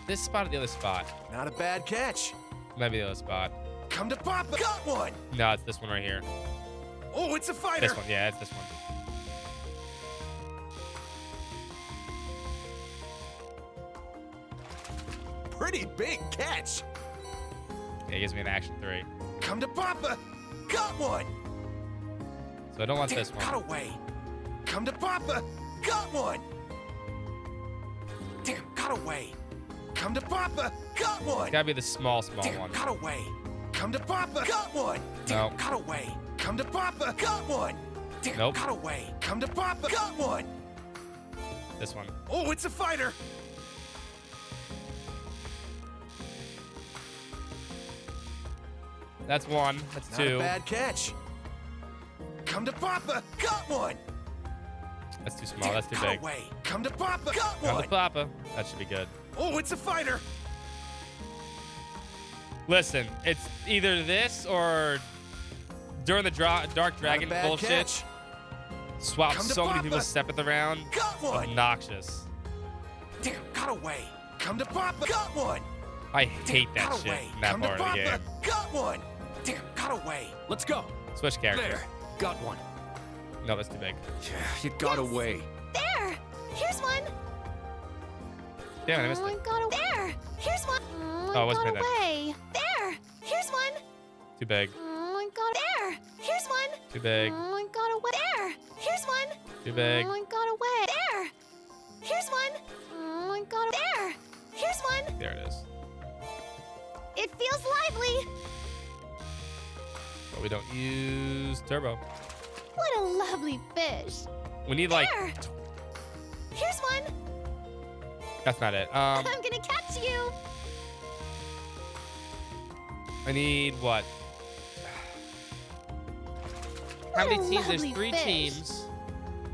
Speaker 3: This spot or the other spot?
Speaker 11: Not a bad catch.
Speaker 3: Might be the other spot.
Speaker 11: Come to Papa! Got one!
Speaker 3: No, it's this one right here.
Speaker 11: Oh, it's a fighter!
Speaker 3: This one, yeah, it's this one.
Speaker 11: Pretty big catch.
Speaker 3: Yeah, it gives me an action 3.
Speaker 11: Come to Papa! Got one!
Speaker 3: So I don't want
Speaker 11: Damn,
Speaker 3: this one.
Speaker 11: got away. Come to Papa! Got one! Damn, got away. Come to Papa! Got one!
Speaker 3: It's gotta be the small
Speaker 11: Damn,
Speaker 3: one.
Speaker 11: got away. Come to Papa! Got one! Damn,
Speaker 3: No.
Speaker 11: got away. Come to Papa! Got one! Damn,
Speaker 3: Nope.
Speaker 11: got away. Come to Papa! Got one!
Speaker 3: This one.
Speaker 11: Oh, it's a fighter!
Speaker 3: That's one. That's
Speaker 11: Not
Speaker 3: 2.
Speaker 11: a bad catch. Come to Papa! Got one!
Speaker 3: That's too small.
Speaker 11: Damn,
Speaker 3: That's too
Speaker 11: got
Speaker 3: big.
Speaker 11: away. Come to Papa! Got
Speaker 3: Come
Speaker 11: one!
Speaker 3: to Papa. That should be good.
Speaker 11: Oh, it's a fighter!
Speaker 3: Listen, it's either this or during the Dark Dragon
Speaker 11: bad
Speaker 3: bullshit.
Speaker 11: catch.
Speaker 3: Swap
Speaker 11: Come to
Speaker 3: so many
Speaker 11: Papa.
Speaker 3: people's seventh around.
Speaker 11: Got one!
Speaker 3: Obnoxious.
Speaker 11: Damn, got away. Come to Papa! Got one!
Speaker 3: I hate that
Speaker 11: got
Speaker 3: shit
Speaker 11: away.
Speaker 3: in that
Speaker 11: Come to
Speaker 3: part of the
Speaker 11: Papa!
Speaker 3: game.
Speaker 11: Got one! Damn, got away.
Speaker 9: Let's go.
Speaker 3: Switch characters.
Speaker 9: There. Got one.
Speaker 3: No, that's too big.
Speaker 9: Yeah, you got away.
Speaker 10: There! Here's one!
Speaker 3: Damn, I missed
Speaker 10: Oh,
Speaker 3: it.
Speaker 10: I got away. There! Here's one!
Speaker 3: Oh,
Speaker 10: I
Speaker 3: it wasn't
Speaker 10: got
Speaker 3: meant
Speaker 10: away. There! Here's one!
Speaker 3: Too big.
Speaker 10: I got there! Here's one!
Speaker 3: Too big.
Speaker 10: I got away. There! Here's one!
Speaker 3: Too big.
Speaker 10: I got away. There! Here's one! I got there! Here's one!
Speaker 3: There it is.
Speaker 10: It feels lively!
Speaker 3: But we don't use turbo.
Speaker 5: What a lovely fish.
Speaker 3: We need like.
Speaker 10: There! Here's one!
Speaker 3: That's not it.
Speaker 5: I'm gonna catch you.
Speaker 3: I need what? How many
Speaker 5: What a
Speaker 3: teams? There's
Speaker 5: lovely
Speaker 3: 3
Speaker 5: fish.
Speaker 3: teams.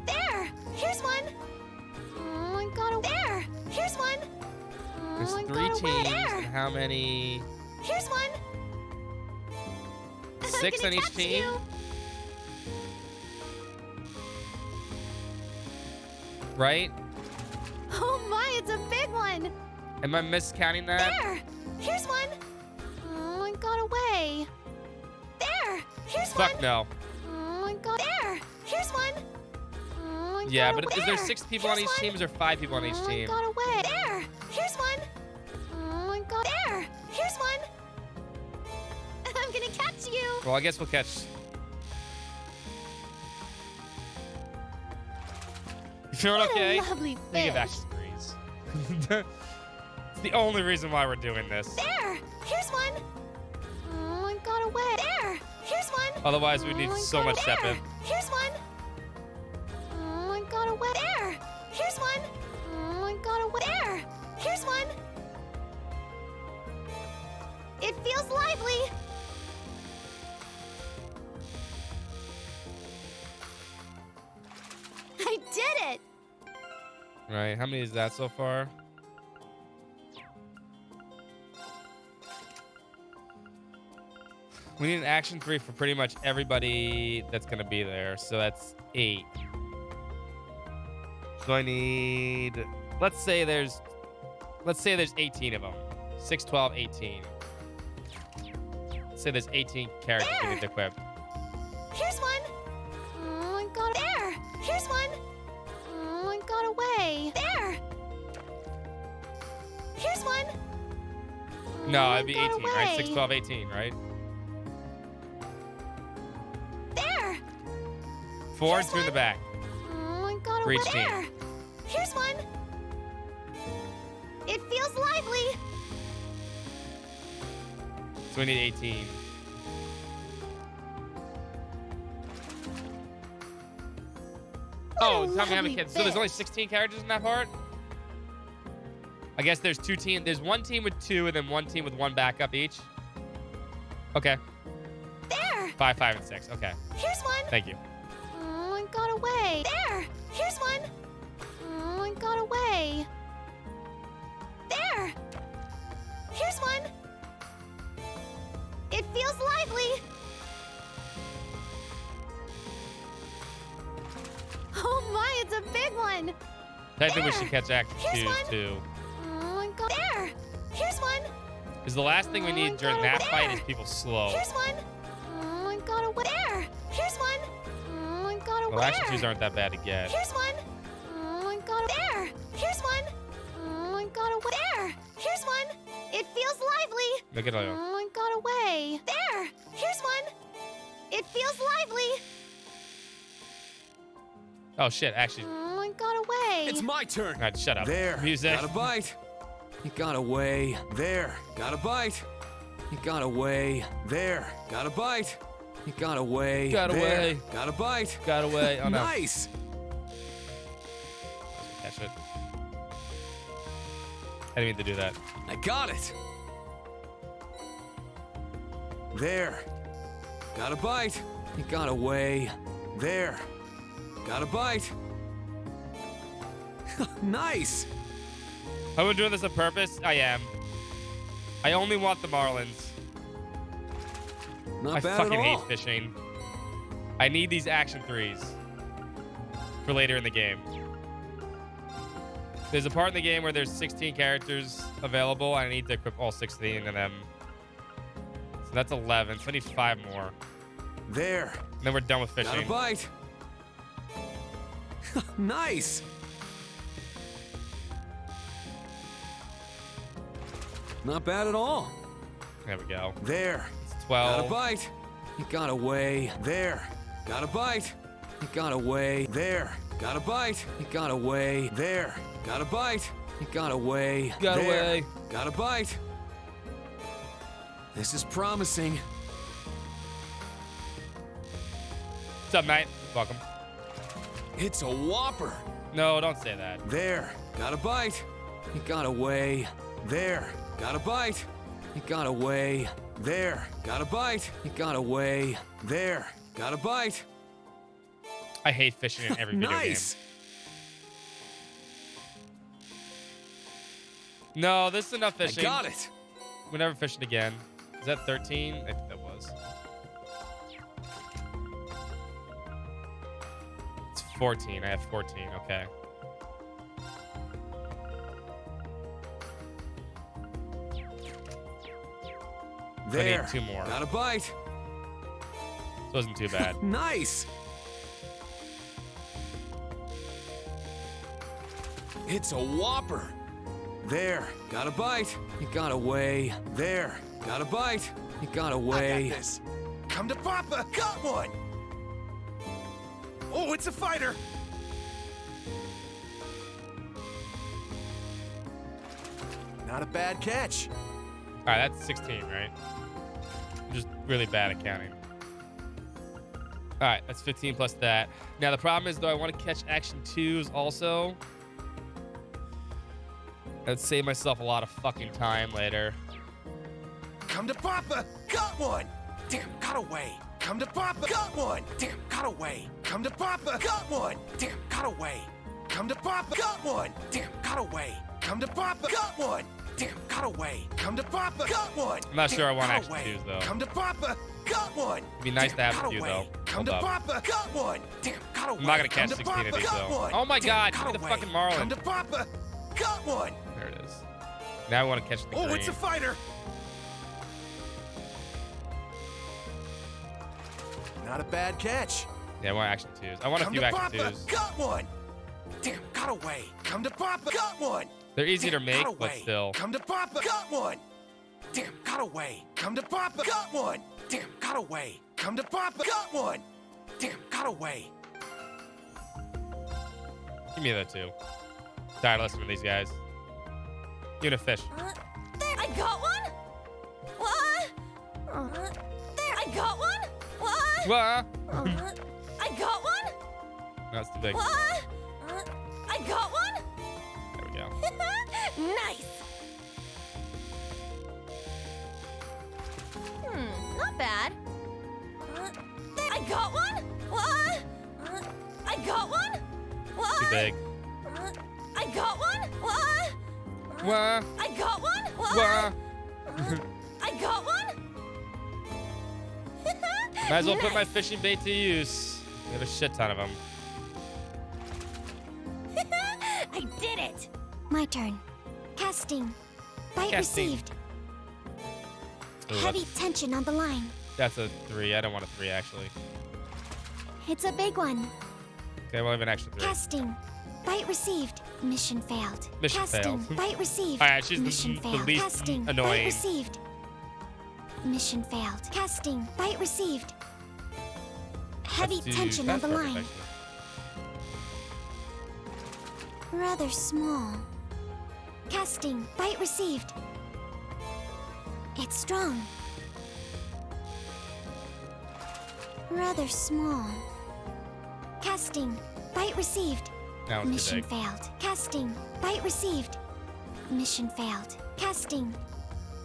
Speaker 10: There! Here's one! I got away. There! Here's one!
Speaker 3: There's
Speaker 10: I
Speaker 3: 3
Speaker 10: got away.
Speaker 3: teams.
Speaker 10: There!
Speaker 3: And how many?
Speaker 10: Here's one!
Speaker 3: 6
Speaker 10: gonna
Speaker 3: on each
Speaker 10: catch
Speaker 3: team.
Speaker 10: you.
Speaker 3: Right?
Speaker 5: Oh my, it's a big one.
Speaker 3: Am I miscounting that?
Speaker 10: There! Here's one! I got away. There! Here's
Speaker 3: Fuck
Speaker 10: one!
Speaker 3: no.
Speaker 10: I got there! Here's one! I
Speaker 3: Yeah,
Speaker 10: got
Speaker 3: but is
Speaker 10: away.
Speaker 3: there 6 people on
Speaker 10: Here's
Speaker 3: each
Speaker 10: one.
Speaker 3: team, or is there 5 people on each
Speaker 10: I
Speaker 3: team?
Speaker 10: got away. There! Here's one! I got there! Here's one! I'm gonna catch you!
Speaker 3: Well, I guess we'll catch. You feeling
Speaker 5: What
Speaker 3: okay?
Speaker 5: a lovely
Speaker 3: You give
Speaker 5: fish.
Speaker 3: action 3s. It's the only reason why we're doing this.
Speaker 10: There! Here's one! I got away. There! Here's one!
Speaker 3: Otherwise, we need
Speaker 10: I
Speaker 3: so
Speaker 10: got
Speaker 3: much
Speaker 10: there.
Speaker 3: step in.
Speaker 10: Here's one! I got away. There! Here's one! I got away. There! Here's one! It feels lively!
Speaker 5: I did it.
Speaker 3: Right, how many is that so far? We need an action 3 for pretty much everybody that's gonna be there. So that's 8. So I need, let's say there's 18 of them. 6, 12, 18. Let's say there's 18 characters we need to equip.
Speaker 10: Here's one! I got there! Here's one! I got away. There! Here's one!
Speaker 3: No, it'd be
Speaker 10: got
Speaker 3: 18, right? 6,
Speaker 10: away.
Speaker 3: 12, 18, right?
Speaker 10: There!
Speaker 3: 4 and 2 in the back.
Speaker 10: I got
Speaker 3: For
Speaker 10: away.
Speaker 3: each team.
Speaker 10: There! Here's one! It feels lively!
Speaker 3: So we need 18. Oh, tell me how many kids. So there's only 16 characters in that part? I guess there's two teams. There's one team with 2 and then one team with 1 backup each. Okay.
Speaker 10: There!
Speaker 3: 5, 5, and 6. Okay.
Speaker 10: Here's one.
Speaker 3: Thank you.
Speaker 5: Oh, it got away.
Speaker 10: There! Here's one.
Speaker 5: Oh, it got away.
Speaker 10: There! Here's one. It feels lively.
Speaker 5: Oh my, it's a big one.
Speaker 3: I think we should catch Act
Speaker 10: Here's
Speaker 3: 2
Speaker 10: one.
Speaker 3: too.
Speaker 5: Oh, it got
Speaker 10: There! Here's one.
Speaker 3: Because the last thing we need during that fight is people slow.
Speaker 10: Here's one.
Speaker 5: Oh, it got away.
Speaker 10: There! Here's one.
Speaker 5: Oh, it got away.
Speaker 3: Well, Action 2s aren't that bad to get.
Speaker 10: Here's one.
Speaker 5: Oh, it got away.
Speaker 10: There! Here's one.
Speaker 5: Oh, it got away.
Speaker 10: There! Here's one. It feels lively.
Speaker 3: Look at all.
Speaker 5: Oh, it got away.
Speaker 10: There! Here's one. It feels lively.
Speaker 3: Oh shit! Actually,
Speaker 5: Oh, it got away.
Speaker 12: It's my turn.
Speaker 3: all right, shut up.
Speaker 12: There.
Speaker 3: Music.
Speaker 12: Got a bite. He got away. There. Got a bite. He got away. There. Got a bite. He got away.
Speaker 3: Got
Speaker 12: There.
Speaker 3: away.
Speaker 12: Got a bite.
Speaker 3: Got away. Oh no.
Speaker 12: Nice.
Speaker 3: Catch it. I didn't mean to do that.
Speaker 12: I got it. There. Got a bite. He got away. There. Got a bite. Nice.
Speaker 3: Are we doing this on purpose? I am. I only want the Marlins.
Speaker 12: Not
Speaker 3: I
Speaker 12: bad
Speaker 3: fucking
Speaker 12: at all.
Speaker 3: hate fishing. I need these Action 3s for later in the game. There's a part in the game where there's 16 characters available. I need to equip all 16 of them. So that's 11. So I need 5 more.
Speaker 12: There.
Speaker 3: And then we're done with fishing.
Speaker 12: Got a bite. Nice. Not bad at all.
Speaker 3: There we go.
Speaker 12: There.
Speaker 3: It's 12.
Speaker 12: Got a bite. He got away. There. Got a bite. He got away. There. Got a bite. He got away. There. Got a bite. He got away.
Speaker 3: Got
Speaker 12: There.
Speaker 3: away.
Speaker 12: Got a bite. This is promising.
Speaker 3: What's up, mate? Welcome.
Speaker 12: It's a whopper.
Speaker 3: No, don't say that.
Speaker 12: There. Got a bite. He got away. There. Got a bite. He got away. There. Got a bite. He got away. There. Got a bite.
Speaker 3: I hate fishing in every video
Speaker 12: Nice.
Speaker 3: game. No, this is enough fishing.
Speaker 12: I got it.
Speaker 3: We're never fishing again. Is that 13? I think that was. It's 14. I have 14. Okay. I
Speaker 12: There.
Speaker 3: need 2 more.
Speaker 12: Got a bite.
Speaker 3: This wasn't too bad.
Speaker 12: Nice. It's a whopper. There. Got a bite. He got away. There. Got a bite. He got away.
Speaker 11: I got this. Come to Papa. Got one. Oh, it's a fighter. Not a bad catch.
Speaker 3: All right, that's 16, right? I'm just really bad at counting. All right, that's 15 plus that. Now, the problem is, though, I want to catch Action 2s also. That'd save myself a lot of fucking time later.
Speaker 11: Come to Papa. Got one. Damn, got away. Come to Papa. Got one. Damn, got away. Come to Papa. Got one. Damn, got away. Come to Papa. Got one. Damn, got away. Come to Papa. Got one. Damn, got away. Come to Papa. Got one.
Speaker 3: I'm not sure I want
Speaker 11: got
Speaker 3: Action
Speaker 11: away.
Speaker 3: 2s, though.
Speaker 11: Come to Papa. Got one.
Speaker 3: It'd be nice to have
Speaker 11: got
Speaker 3: a few,
Speaker 11: away.
Speaker 3: though.
Speaker 11: Come
Speaker 3: Hold
Speaker 11: to
Speaker 3: up.
Speaker 11: Papa. Got one. Damn, got away.
Speaker 3: I'm not going to catch
Speaker 11: Come
Speaker 3: 16 of
Speaker 11: Papa.
Speaker 3: these,
Speaker 11: Got
Speaker 3: though.
Speaker 11: one.
Speaker 3: Oh, my
Speaker 11: Damn,
Speaker 3: God. Give me the
Speaker 11: got
Speaker 3: fucking
Speaker 11: away.
Speaker 3: Marlin.
Speaker 11: Come to Papa. Got one.
Speaker 3: There it is. Now I want to catch the
Speaker 11: Oh,
Speaker 3: green.
Speaker 11: it's a fighter. Not a bad catch.
Speaker 3: Yeah, I want Action 2s. I want a
Speaker 11: Come
Speaker 3: few
Speaker 11: to
Speaker 3: Action
Speaker 11: Papa.
Speaker 3: 2s.
Speaker 11: Got one. Damn, got away. Come to Papa. Got one.
Speaker 3: They're easy to
Speaker 11: Damn,
Speaker 3: make,
Speaker 11: got
Speaker 3: but
Speaker 11: away.
Speaker 3: still.
Speaker 11: Come to Papa. Got one. Damn, got away. Come to Papa. Got one. Damn, got away. Come to Papa. Got one. Damn, got away.
Speaker 3: Give me that, too. Tired of listening to these guys. Give me a fish.
Speaker 4: There, I got one. What? There, I got one. What?
Speaker 3: What?
Speaker 4: I got one.
Speaker 3: That's too big.
Speaker 4: What? I got one?
Speaker 3: There we go.
Speaker 4: Nice. Not bad. I got one? What? I got one? What?
Speaker 3: Too big.
Speaker 4: I got one? What?
Speaker 3: Wah.
Speaker 4: I got one? What?
Speaker 3: Wah.
Speaker 4: I got one?
Speaker 3: Might as well put my fishing bait to use. We have a shit ton of them.
Speaker 10: I did it! My turn. Casting. Bite
Speaker 3: Casting.
Speaker 10: received.
Speaker 3: Ooh,
Speaker 10: Heavy tension on the line.
Speaker 3: That's a 3. I don't want a 3, actually.
Speaker 10: It's a big one.
Speaker 3: Okay, we'll have an extra 3.
Speaker 10: Casting. Bite received. Mission failed.
Speaker 3: Mission
Speaker 10: Casting.
Speaker 3: failed.
Speaker 10: Bite received.
Speaker 3: Alright, she's
Speaker 10: Mission
Speaker 3: the
Speaker 10: failed.
Speaker 3: least
Speaker 10: Casting.
Speaker 3: annoying.
Speaker 10: Bite received. Mission failed. Casting. Bite received. Heavy
Speaker 3: Let's do
Speaker 10: tension on the
Speaker 3: fast
Speaker 10: line.
Speaker 3: target,
Speaker 10: Rather small. Casting. Bite received. It's strong. Rather small. Casting. Bite received.
Speaker 3: That one's too
Speaker 10: Mission
Speaker 3: big.
Speaker 10: failed. Casting. Bite received. Mission failed. Casting.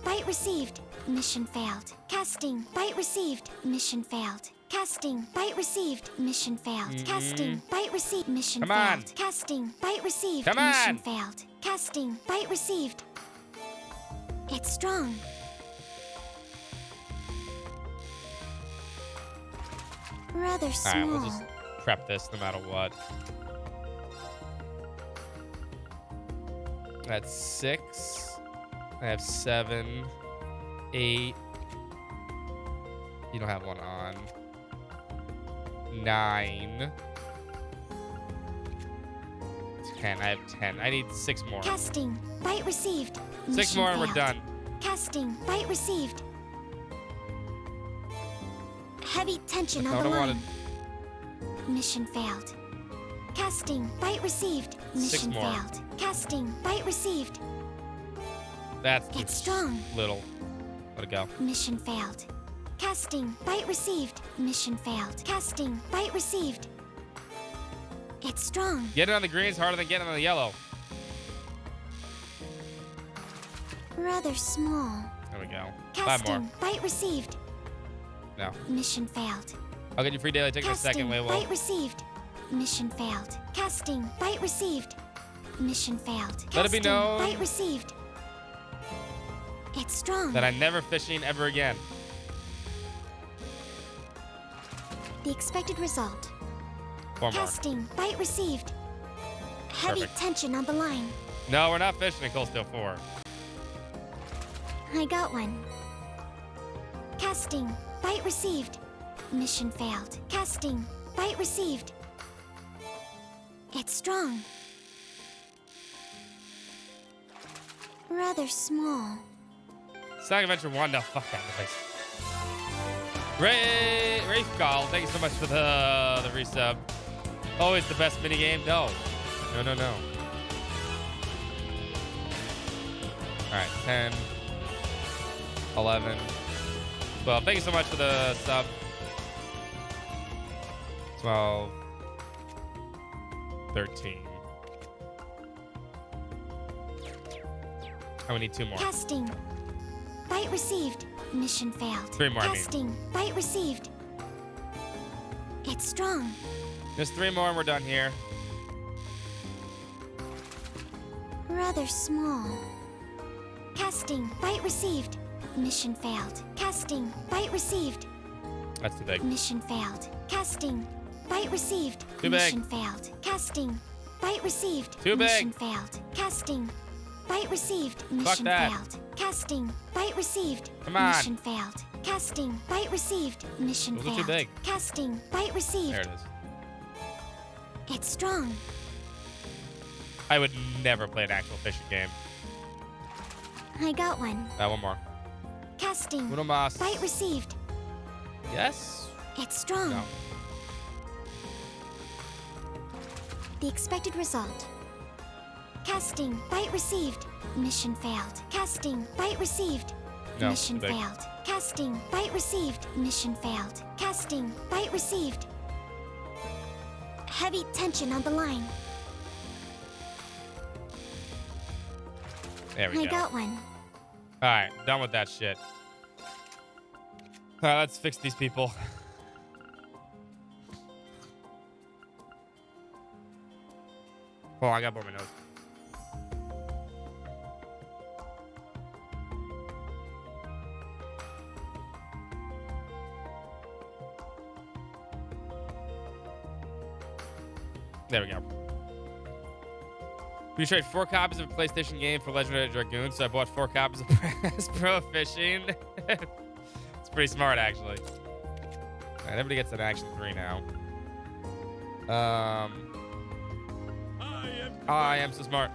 Speaker 10: Bite received. Mission failed. Casting. Bite received. Mission failed. Casting. Bite received. Mission failed. Casting. Bite received. Mission
Speaker 3: Come on.
Speaker 10: failed. Casting. Bite received.
Speaker 3: Come
Speaker 10: Mission
Speaker 3: on.
Speaker 10: failed. Casting. Bite received. It's strong. Rather small.
Speaker 3: Alright, we'll just prep this no matter what. That's 6. I have 7, 8. You don't have one on. 9. 10. I have 10. I need 6 more.
Speaker 10: Casting. Bite received.
Speaker 3: 6
Speaker 10: Mission
Speaker 3: more and we're
Speaker 10: failed.
Speaker 3: done.
Speaker 10: Casting. Bite received. Heavy tension
Speaker 3: That's
Speaker 10: on the
Speaker 3: not what I
Speaker 10: line. Mission failed. Casting. Bite received. Mission
Speaker 3: more.
Speaker 10: failed. Casting. Bite received.
Speaker 3: That's
Speaker 10: It's
Speaker 3: too
Speaker 10: strong.
Speaker 3: little. Let it go.
Speaker 10: Mission failed. Casting. Bite received. Mission failed. Casting. Bite received. It's strong.
Speaker 3: Getting on the green is harder than getting on the yellow.
Speaker 10: Rather small.
Speaker 3: There we go. 5 more.
Speaker 10: Casting. Bite received.
Speaker 3: No.
Speaker 10: Mission failed.
Speaker 3: I'll get you free daily ticket in a second.
Speaker 10: Casting.
Speaker 3: Wait,
Speaker 10: Bite received. Mission failed. Casting. Bite received. Mission failed.
Speaker 3: Let it be
Speaker 10: Casting.
Speaker 3: known
Speaker 10: Bite received. It's strong.
Speaker 3: that I'm never fishing ever again.
Speaker 10: The expected result.
Speaker 3: 4 more.
Speaker 10: Casting. Bite received. Heavy
Speaker 3: Perfect.
Speaker 10: tension on the line.
Speaker 3: No, we're not fishing in Cold Steel 4.
Speaker 10: I got one. Casting. Bite received. Mission failed. Casting. Bite received. It's strong. Rather small.
Speaker 3: Sonic Adventure 1, no, fuck that place. Rafe Gall, thank you so much for the resub. Always the best minigame. No. No. Alright, 10, 11, 12. Thank you so much for the sub. 12, 13. And we need 2 more.
Speaker 10: Casting. Bite received. Mission failed.
Speaker 3: 3 more, I mean.
Speaker 10: Casting. Bite received. It's strong.
Speaker 3: Just 3 more and we're done here.
Speaker 10: Rather small. Casting. Bite received. Mission failed. Casting. Bite received.
Speaker 3: That's too big.
Speaker 10: Mission failed. Casting. Bite received.
Speaker 3: Too big.
Speaker 10: Mission failed. Casting. Bite received.
Speaker 3: Too big.
Speaker 10: Mission failed. Casting. Bite received. Mission
Speaker 3: that.
Speaker 10: failed. Casting. Bite received.
Speaker 3: Come on.
Speaker 10: Mission failed. Casting. Bite received. Mission
Speaker 3: Those are
Speaker 10: failed.
Speaker 3: too big.
Speaker 10: Casting. Bite received.
Speaker 3: There it is.
Speaker 10: It's strong.
Speaker 3: I would never play an actual fishing game.
Speaker 10: I got one.
Speaker 3: One more.
Speaker 10: Casting.
Speaker 3: Uno más.
Speaker 10: Bite received.
Speaker 3: Yes?
Speaker 10: It's strong.
Speaker 3: No.
Speaker 10: The expected result. Casting. Bite received. Mission failed. Casting. Bite received.
Speaker 3: No,
Speaker 10: Mission
Speaker 3: big.
Speaker 10: failed. Casting. Bite received. Mission failed. Casting. Bite received. heavy tension on the line.
Speaker 3: There we
Speaker 10: I
Speaker 3: go.
Speaker 10: got one.
Speaker 3: All right, done with that shit. All right, let's fix these people. Oh, I got blow my nose. There we go. We trade 4 copies of a PlayStation game for Legendary Dragoon, so I bought 4 copies of Press Pro Fishing. It's pretty smart, actually. All right, everybody gets an Action 3 now. I am so smart.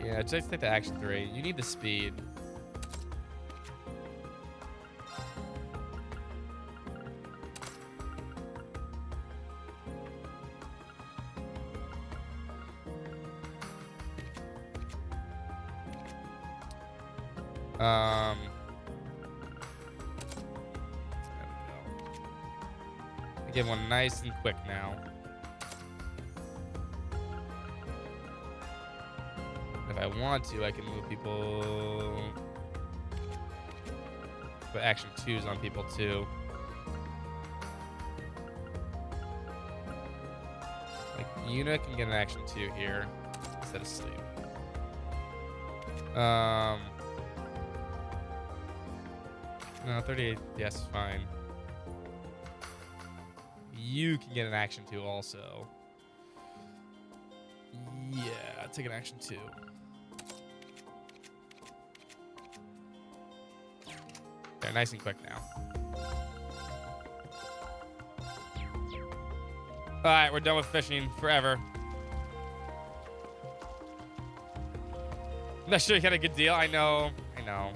Speaker 3: Yeah, just take the Action 3. You need the speed. There we go. I get one nice and quick now. If I want to, I can move people. Put Action 2s on people too. Like Yuna can get an Action 2 here instead of sleep. No, 38. Yes, fine. You can get an Action 2 also. Yeah, take an Action 2. They're nice and quick now. All right, we're done with fishing forever. I'm not sure you got a good deal. I know. All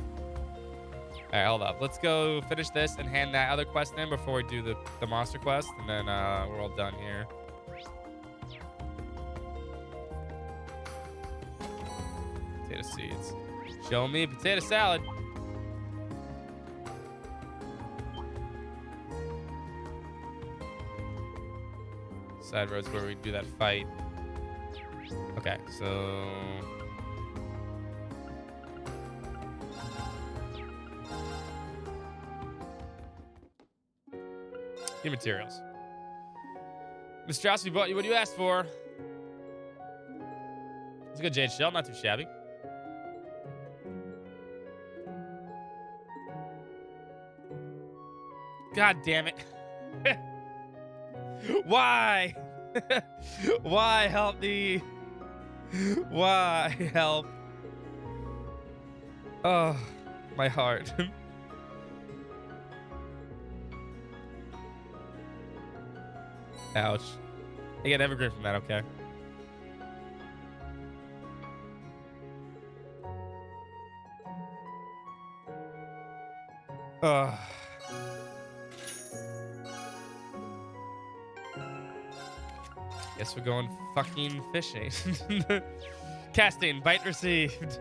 Speaker 3: right, hold up. Let's go finish this and hand that other quest in before we do the monster quest, and then we're all done here. Potato seeds. Show me potato salad. Side roads where we do that fight. Okay, so new materials. Mr. Strauss, we bought you what you asked for. It's a good jade shell, not too shabby. God damn it. Why? Why help me? Why help? Oh, my heart. Ouch. I get evergreen from that, okay. Ugh. Guess we're going fucking fishing. Casting, bite received.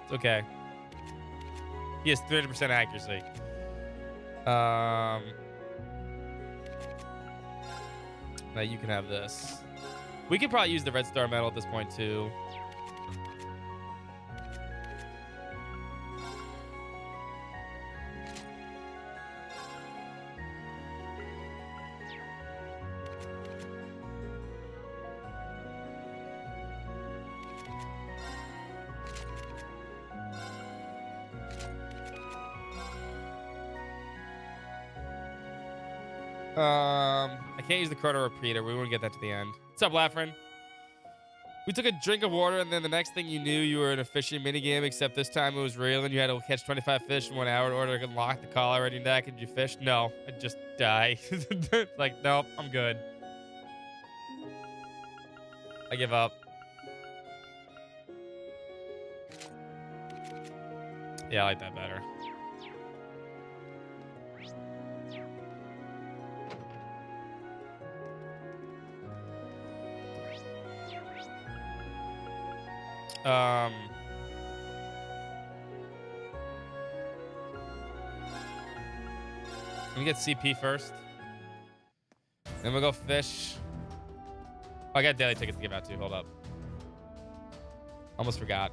Speaker 3: It's okay. He has 300% accuracy. Now you can have this. We could probably use the red star medal at this point too. I can't use the chrono repeater. We won't get that to the end. What's up, Lafren? We took a drink of water, and then the next thing you knew, you were in a fishing minigame, except this time it was real, and you had to catch 25 fish in 1 hour in order to unlock the collar already deck. Did you fish? No. I'd just die. Like, nope, I'm good. I give up. Yeah, I like that better. Let me get CP first. Then we'll go fish. Oh, I got daily tickets to give out too. Hold up. Almost forgot.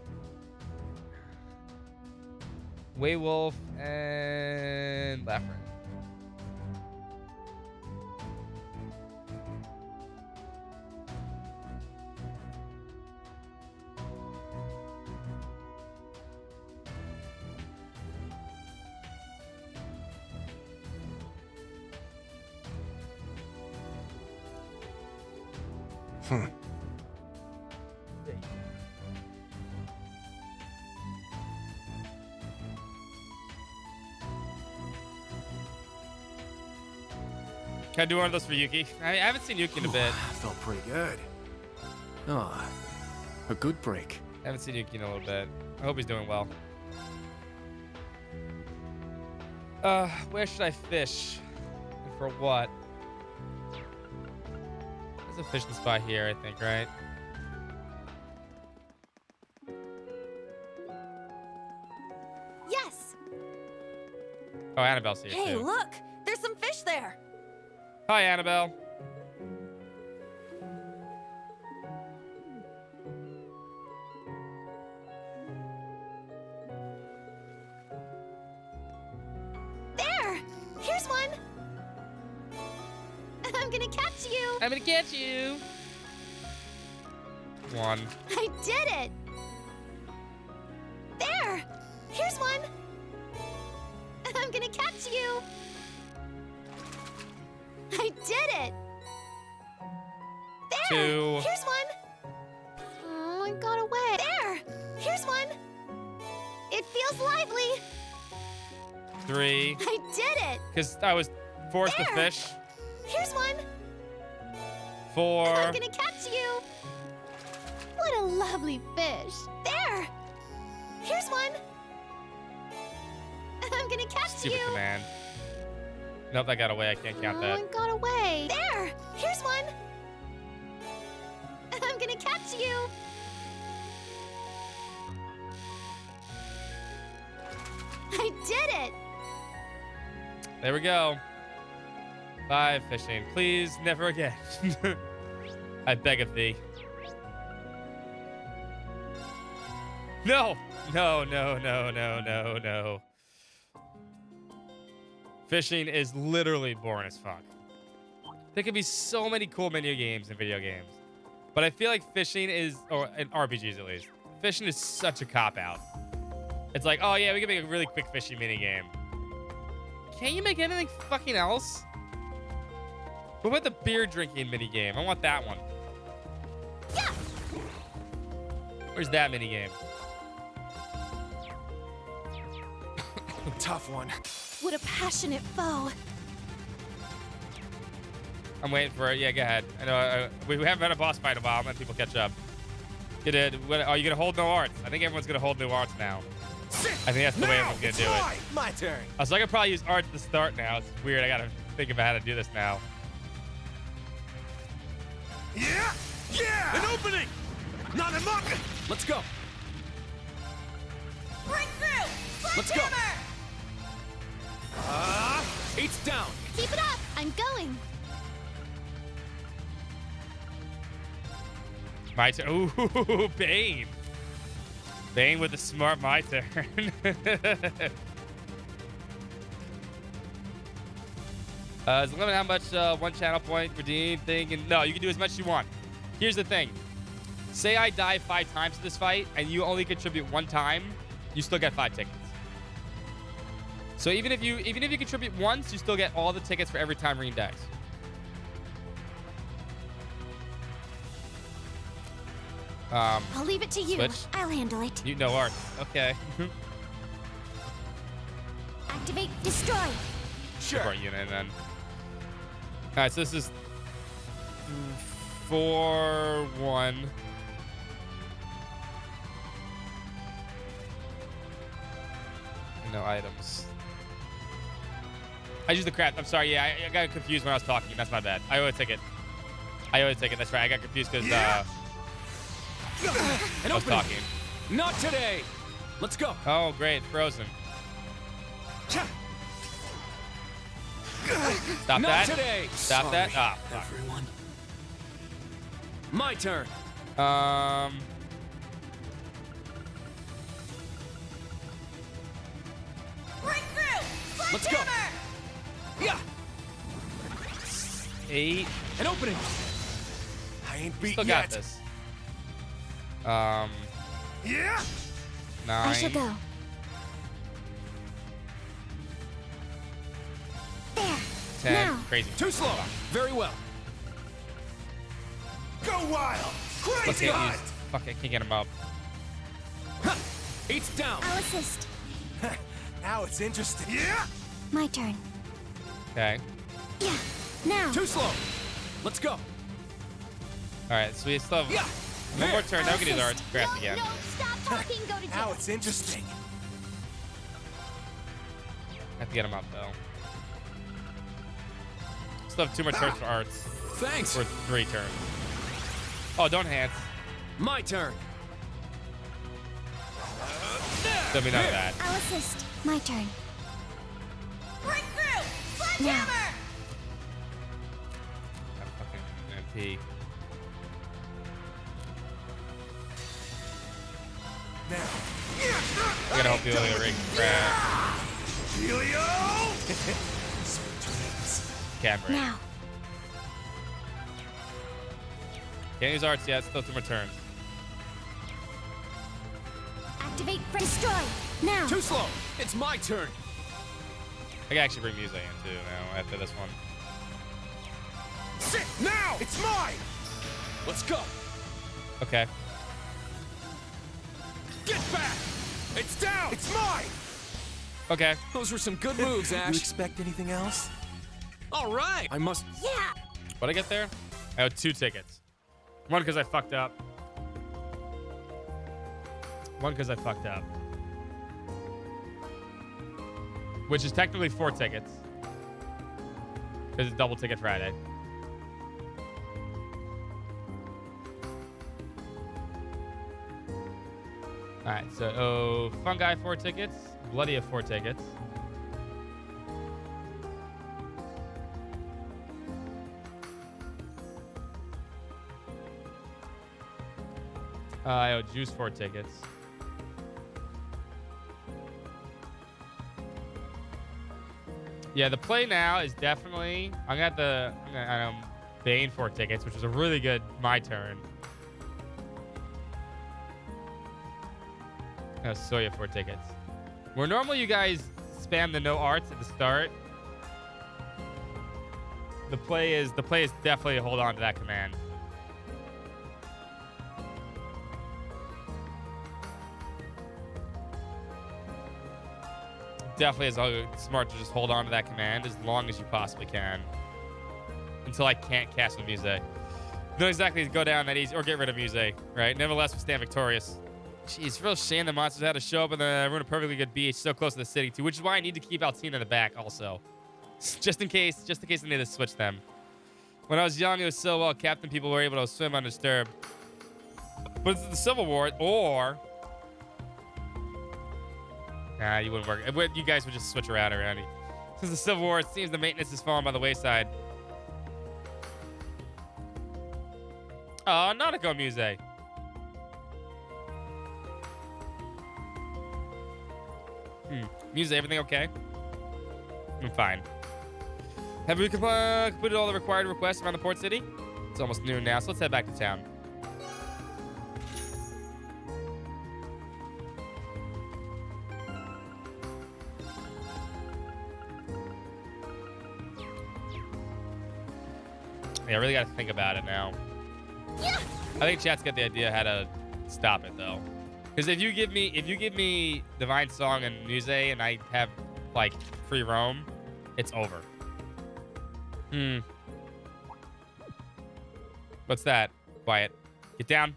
Speaker 3: Waywolf and Laffer. Can I do one of those for Yuki? I haven't seen Yuki in a bit.
Speaker 11: Felt pretty good. Oh, a good break.
Speaker 3: I haven't seen Yuki in a little bit. I hope he's doing well. Where should I fish? And for what? There's a fishing spot here, I think, right?
Speaker 4: Yes.
Speaker 3: Oh, Annabelle's here
Speaker 4: Hey,
Speaker 3: too.
Speaker 4: look! There's some fish there.
Speaker 3: Hi, Annabelle.
Speaker 5: There! Here's one! I'm gonna catch you!
Speaker 3: I'm gonna catch you! One.
Speaker 5: I did it! There! Here's one! I'm gonna catch you! I did it! There!
Speaker 3: Two.
Speaker 5: Here's one! Oh, I got away. There! Here's one! It feels lively!
Speaker 3: 3.
Speaker 5: I did it!
Speaker 3: Because I was forced to
Speaker 5: There.
Speaker 3: fish.
Speaker 5: Here's one!
Speaker 3: 4.
Speaker 5: I'm gonna catch you! What a lovely fish! There! Here's one! I'm gonna catch
Speaker 3: Stupid
Speaker 5: you!
Speaker 3: command. Nope, that got away. I can't count
Speaker 5: Oh,
Speaker 3: that.
Speaker 5: I got away. There! Here's one! I'm gonna catch you! I did it!
Speaker 3: There we go. 5 fishing. Please, never again. I beg of thee. No! No, no, no, no, no, no. Fishing is literally boring as fuck. There could be so many cool menu games in video games. But I feel like fishing is, or in RPGs at least, fishing is such a cop-out. It's like, oh yeah, we can make a really quick fishing mini game. Can't you make anything fucking else? What about the beer drinking mini game? I want that one.
Speaker 5: Yeah.
Speaker 3: Where's that mini game?
Speaker 11: Tough one.
Speaker 5: What a passionate foe.
Speaker 3: I'm waiting for it. Yeah, go ahead. I know we haven't had a boss fight in a while. I'm letting people catch up. Are you gonna hold no arts? I think everyone's gonna hold no arts now. I think that's the way everyone's gonna do it.
Speaker 11: My turn.
Speaker 3: So I could probably use art at the start now. It's weird. I gotta think about how to do this now.
Speaker 11: Yeah! Yeah! An opening! Not a muck!
Speaker 12: Let's go.
Speaker 4: Break through!
Speaker 12: Let's go.
Speaker 4: Sledgehammer!
Speaker 12: 8's down.
Speaker 5: Keep it up! I'm going!
Speaker 3: My turn. Ooh, Bane. Bane with a smart my turn. Is the limit how much one channel point redeem thing? And no, you can do as much as you want. Here's the thing. Say I die 5 times in this fight and you only contribute 1 time, you still get 5 tickets. So even if you contribute once, you still get all the tickets for every time Reen dies.
Speaker 10: I'll leave it to you.
Speaker 3: Switch.
Speaker 10: I'll handle it.
Speaker 3: You know art. Okay.
Speaker 10: Activate destroy.
Speaker 3: Sure. Unit then. All right, so this is 4-1. No items. I used the crap. I'm sorry. Yeah, I got confused when I was talking. That's my bad. I owe a ticket. That's right. I got confused because I was talking.
Speaker 12: Not today. Let's go.
Speaker 3: Oh, great. Frozen. Stop
Speaker 12: Not
Speaker 3: that.
Speaker 12: today.
Speaker 3: Stop
Speaker 12: Sorry,
Speaker 3: that. Ah, fuck.
Speaker 12: everyone. My turn. Let's go. Yeah.
Speaker 3: 8.
Speaker 12: An opening.
Speaker 11: I ain't beat
Speaker 3: Still
Speaker 11: yet.
Speaker 3: got this.
Speaker 11: Yeah.
Speaker 3: 9.
Speaker 10: I should go. There.
Speaker 3: 10.
Speaker 10: Now.
Speaker 3: Crazy.
Speaker 12: Too slow. Very well.
Speaker 11: Go wild.
Speaker 3: Let's
Speaker 11: Crazy
Speaker 3: get
Speaker 11: hot.
Speaker 3: used. Fuck, I can't get him up.
Speaker 12: Eight's down.
Speaker 10: I'll assist.
Speaker 11: Now it's interesting. Yeah.
Speaker 10: My turn.
Speaker 3: Okay.
Speaker 10: Yeah. Now.
Speaker 12: Too slow. Let's go.
Speaker 3: All right, so we still have one more turn. Now we can do our craft again.
Speaker 10: No, stop talking. Go to
Speaker 11: Now
Speaker 10: jail.
Speaker 11: it's interesting.
Speaker 3: I have to get him up, though. Still have 2 more turns for arts.
Speaker 12: Thanks.
Speaker 3: Or 3 turns. Oh, don't hands.
Speaker 12: My turn.
Speaker 3: There'll be none of that.
Speaker 10: I'll assist. My turn.
Speaker 4: Break through!
Speaker 10: Now.
Speaker 4: Sledgehammer!
Speaker 3: I'm fucking MP.
Speaker 11: Now.
Speaker 3: I gotta help you with the ring craft.
Speaker 11: Helio! Sweet dreams.
Speaker 3: Can't break.
Speaker 10: Now.
Speaker 3: Can't use arts yet. Still 2 more turns.
Speaker 10: Activate for destroy. Now.
Speaker 12: Too slow. It's my turn.
Speaker 3: I can actually bring music in too now after this one.
Speaker 11: Sit now! It's mine!
Speaker 12: Let's go.
Speaker 3: Okay.
Speaker 12: Get back. It's down.
Speaker 11: It's mine!
Speaker 3: Okay.
Speaker 12: Those were some good moves,
Speaker 11: You
Speaker 12: Ash.
Speaker 11: expect anything else?
Speaker 12: All right. I must.
Speaker 10: Yeah.
Speaker 3: What'd I get there? I have 2 tickets. 1 because I fucked up. 1 because I fucked up. Which is technically 4 tickets. Because it's double ticket Friday. Alright, so Fungi 4 tickets. Bloody have 4 tickets. I owe Juice 4 tickets. Yeah, the play now is definitely. I got the Bane 4 tickets, which was a really good my turn. Soya 4 tickets. Where normally you guys spam the no arts at the start, the play is definitely hold on to that command. Definitely is smart to just hold on to that command as long as you possibly can. Until I can't cast with Muse. Don't exactly go down that easy or get rid of Muse, right? Nevertheless, we stand victorious. Jeez, it's a real shame the monsters had to show up and ruin a perfectly good beach so close to the city too, which is why I need to keep Altina in the back also. Just in case I need to switch them. When I was young, it was so well kept and people were able to swim undisturbed. But it's the Civil War, or... Nah, you wouldn't work. You guys would just switch around already. Since the Civil War, it seems the maintenance has fallen by the wayside. Oh, Nautico Muse. Muse, everything okay? I'm fine. Have we completed all the required requests around the port city? It's almost noon now, so let's head back to town. Yeah, I really got to think about it now.
Speaker 10: Yeah.
Speaker 3: I think chat's got the idea how to stop it though. Because if you give me Divine Song and Muse and I have like free roam, it's over. What's that? Quiet. Get down.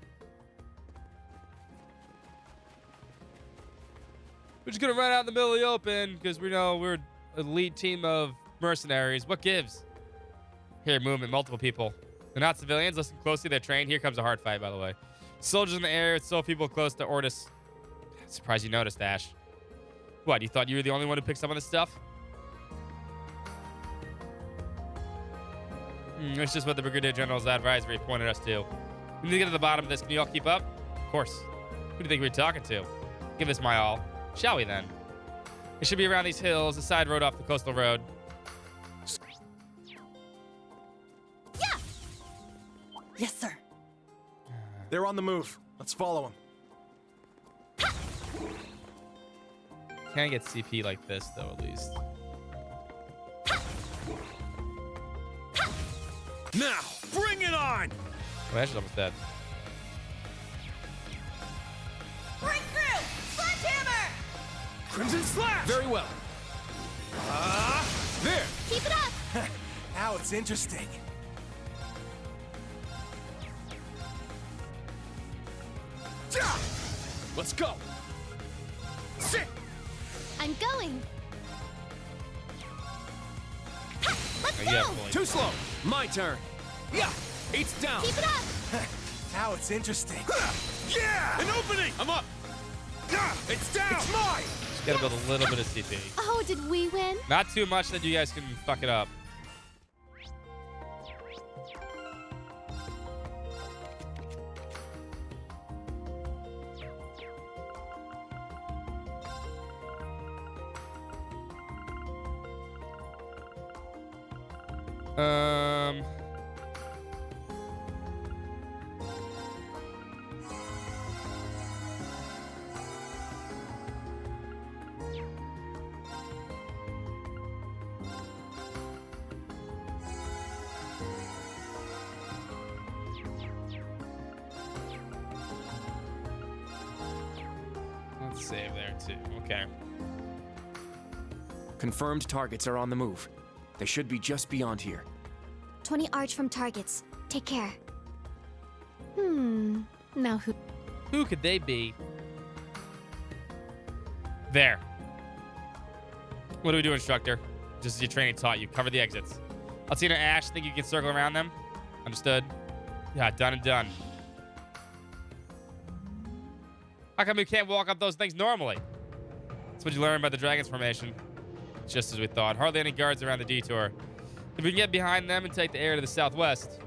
Speaker 3: We're just gonna run out in the middle of the open because we know we're an elite team of mercenaries. What gives? Here, movement, multiple people. They're not civilians. Listen closely. They're trained. Here comes a hard fight, by the way. Soldiers in the air. It's so people close to Ortis. Surprised you noticed, Ash. What, you thought you were the only one who picked up on this stuff? It's just what the Brigadier General's advisory pointed us to. We need to get to the bottom of this. Can you all keep up? Of course. Who do you think we're talking to? Give this my all. Shall we then? It should be around these hills, a side road off the coastal road.
Speaker 4: Yeah!
Speaker 11: Yes, sir. They're on the move. Let's follow them.
Speaker 3: Can't get CP like this, though, at least.
Speaker 11: Now, bring it on!
Speaker 3: Oh, Ash is almost dead.
Speaker 4: Break through! Sledgehammer!
Speaker 11: Crimson Slash! Very well. There!
Speaker 5: Keep it up!
Speaker 11: Now it's interesting. Let's go! Sit!
Speaker 5: I'm going.
Speaker 3: Oh, yeah, boy.
Speaker 11: Too slow! My turn! Yeah! It's down!
Speaker 5: Keep it up!
Speaker 11: Now it's interesting. Yeah! An opening! I'm up! It's down! It's mine!
Speaker 3: Just gotta build a little bit of CP.
Speaker 5: Oh, did we win?
Speaker 3: Not too much that you guys can fuck it up. Let's save there too. Okay.
Speaker 11: Confirmed targets are on the move. They should be just beyond here.
Speaker 10: 20 arch from targets. Take care.
Speaker 5: Now who?
Speaker 3: Who could they be? There. What do we do, instructor? Just as your training taught you. Cover the exits. Altina, Ash, think you can circle around them? Understood? Yeah, done and done. How come you can't walk up those things normally? That's what you learn about the Dragon's formation. Just as we thought. Hardly any guards around the detour. If we can get behind them and take the air to the southwest,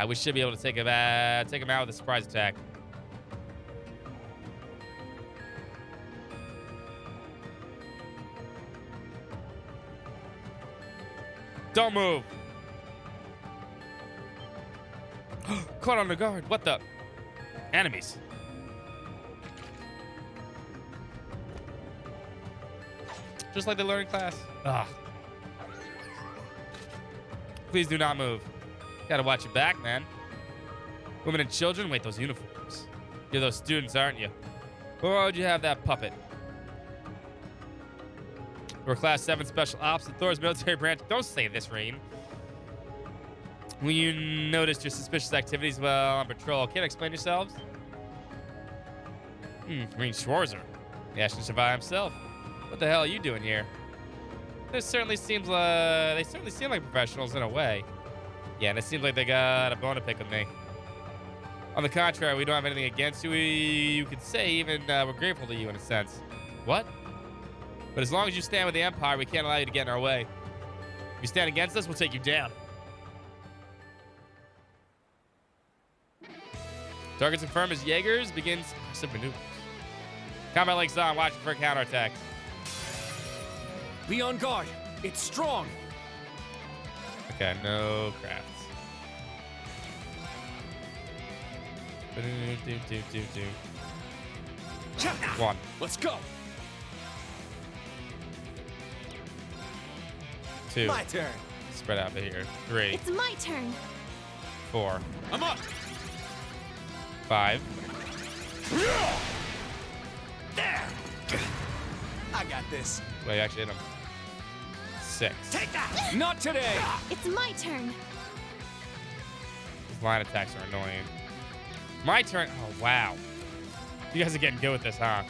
Speaker 3: we should be able to take them out with a surprise attack. Don't move. Caught on the guard. What the? Enemies. Just like they learned in class. Ugh. Please do not move. Gotta watch your back, man. Women and children? Wait, those uniforms. You're those students, aren't you? Or would you have that puppet? We're Class 7 Special Ops at Thor's military branch. Don't say this, Rain. When you noticed your suspicious activities while on patrol, can't explain yourselves? Rain Schwarzer. The Ashen Shavai himself. What the hell are you doing here? They certainly seem like professionals in a way. Yeah, and it seems like they got a bone to pick with me. On the contrary, we don't have anything against you. You could say even we're grateful to you in a sense. What? But as long as you stand with the Empire, we can't allow you to get in our way. If you stand against us, we'll take you down. Targets confirmed as Jaegers begins some maneuvers. Combat links on, watching for a counterattack.
Speaker 11: Be on guard. It's strong.
Speaker 3: Okay, no crafts. One.
Speaker 11: Let's go.
Speaker 3: 2.
Speaker 11: My turn.
Speaker 3: Spread out here. 3.
Speaker 5: It's my turn.
Speaker 3: 4.
Speaker 11: I'm up.
Speaker 3: 5.
Speaker 11: There. I got this.
Speaker 3: Wait, actually hit him. 6.
Speaker 11: Take that. Not today.
Speaker 5: It's my turn.
Speaker 3: These line attacks are annoying. My turn. Oh, wow. You guys are getting good with this, huh?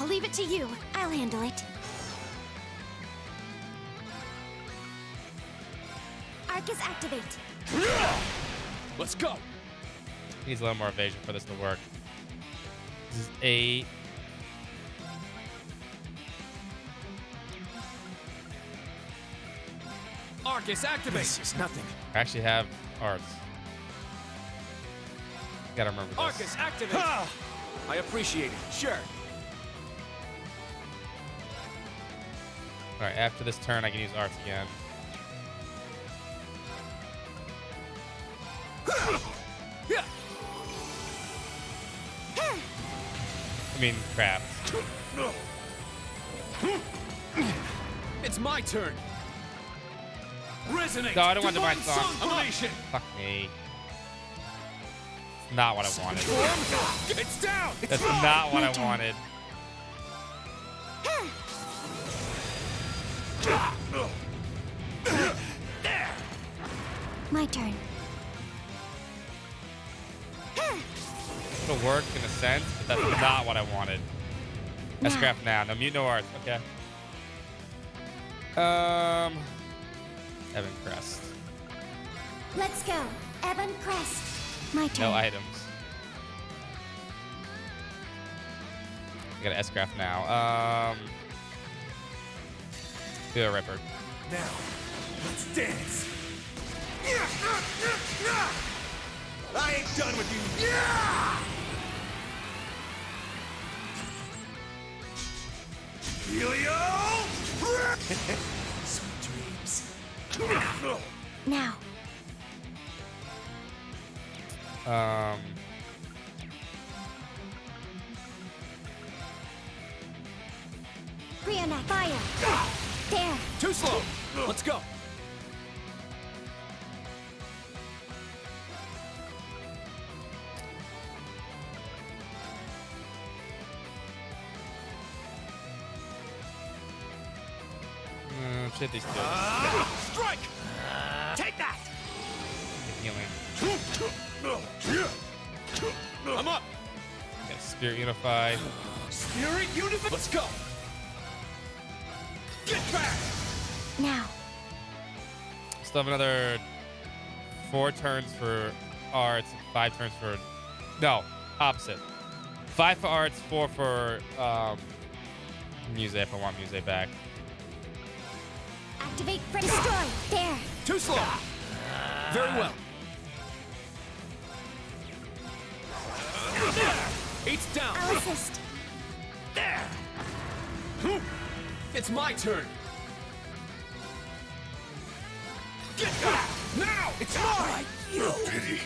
Speaker 5: I'll leave it to you.
Speaker 10: I'll handle it. Arcus activate.
Speaker 12: Let's go.
Speaker 3: Needs a little more evasion for this to work. This is 8.
Speaker 12: Arcus activate.
Speaker 11: This is nothing.
Speaker 3: I actually have arts. Gotta remember this.
Speaker 12: Arcus activate. I appreciate it. Sure.
Speaker 3: Alright, after this turn, I can use arts again. I mean, crap.
Speaker 12: It's my turn. Resonate.
Speaker 3: No, I don't want Divine Song.
Speaker 12: Formation.
Speaker 3: Fuck me. It's not what I wanted.
Speaker 12: It's down. It's
Speaker 3: That's not what I wanted.
Speaker 10: My turn.
Speaker 3: It'll work in a sense, but that's not what I wanted. S-Craft now. No mute, no arts. Okay. Evan Crest.
Speaker 10: Let's go. Evan Crest. My turn.
Speaker 3: No items. I got an S-Craft now. Do a Ripper.
Speaker 11: Now, let's dance. I ain't done with you. Yeah! Helio! Sweet dreams.
Speaker 10: Now. Brionac, fire. There.
Speaker 12: Too slow. Let's go.
Speaker 3: Shit, these two.
Speaker 11: Strike! Take that!
Speaker 3: Healing.
Speaker 12: I'm up.
Speaker 3: Got Spirit Unified.
Speaker 11: Spirit Unified!
Speaker 12: Let's go. Get back!
Speaker 10: Now.
Speaker 3: Still have another 4 turns for arts, 5 turns for... No, opposite. 5 for arts, 4 for Muse if I want Muse back.
Speaker 10: Activate for destroy. There.
Speaker 12: Too slow. Very well. It's down.
Speaker 10: I'll assist.
Speaker 12: There. It's my turn. Get back! Now! It's mine!
Speaker 11: No pity.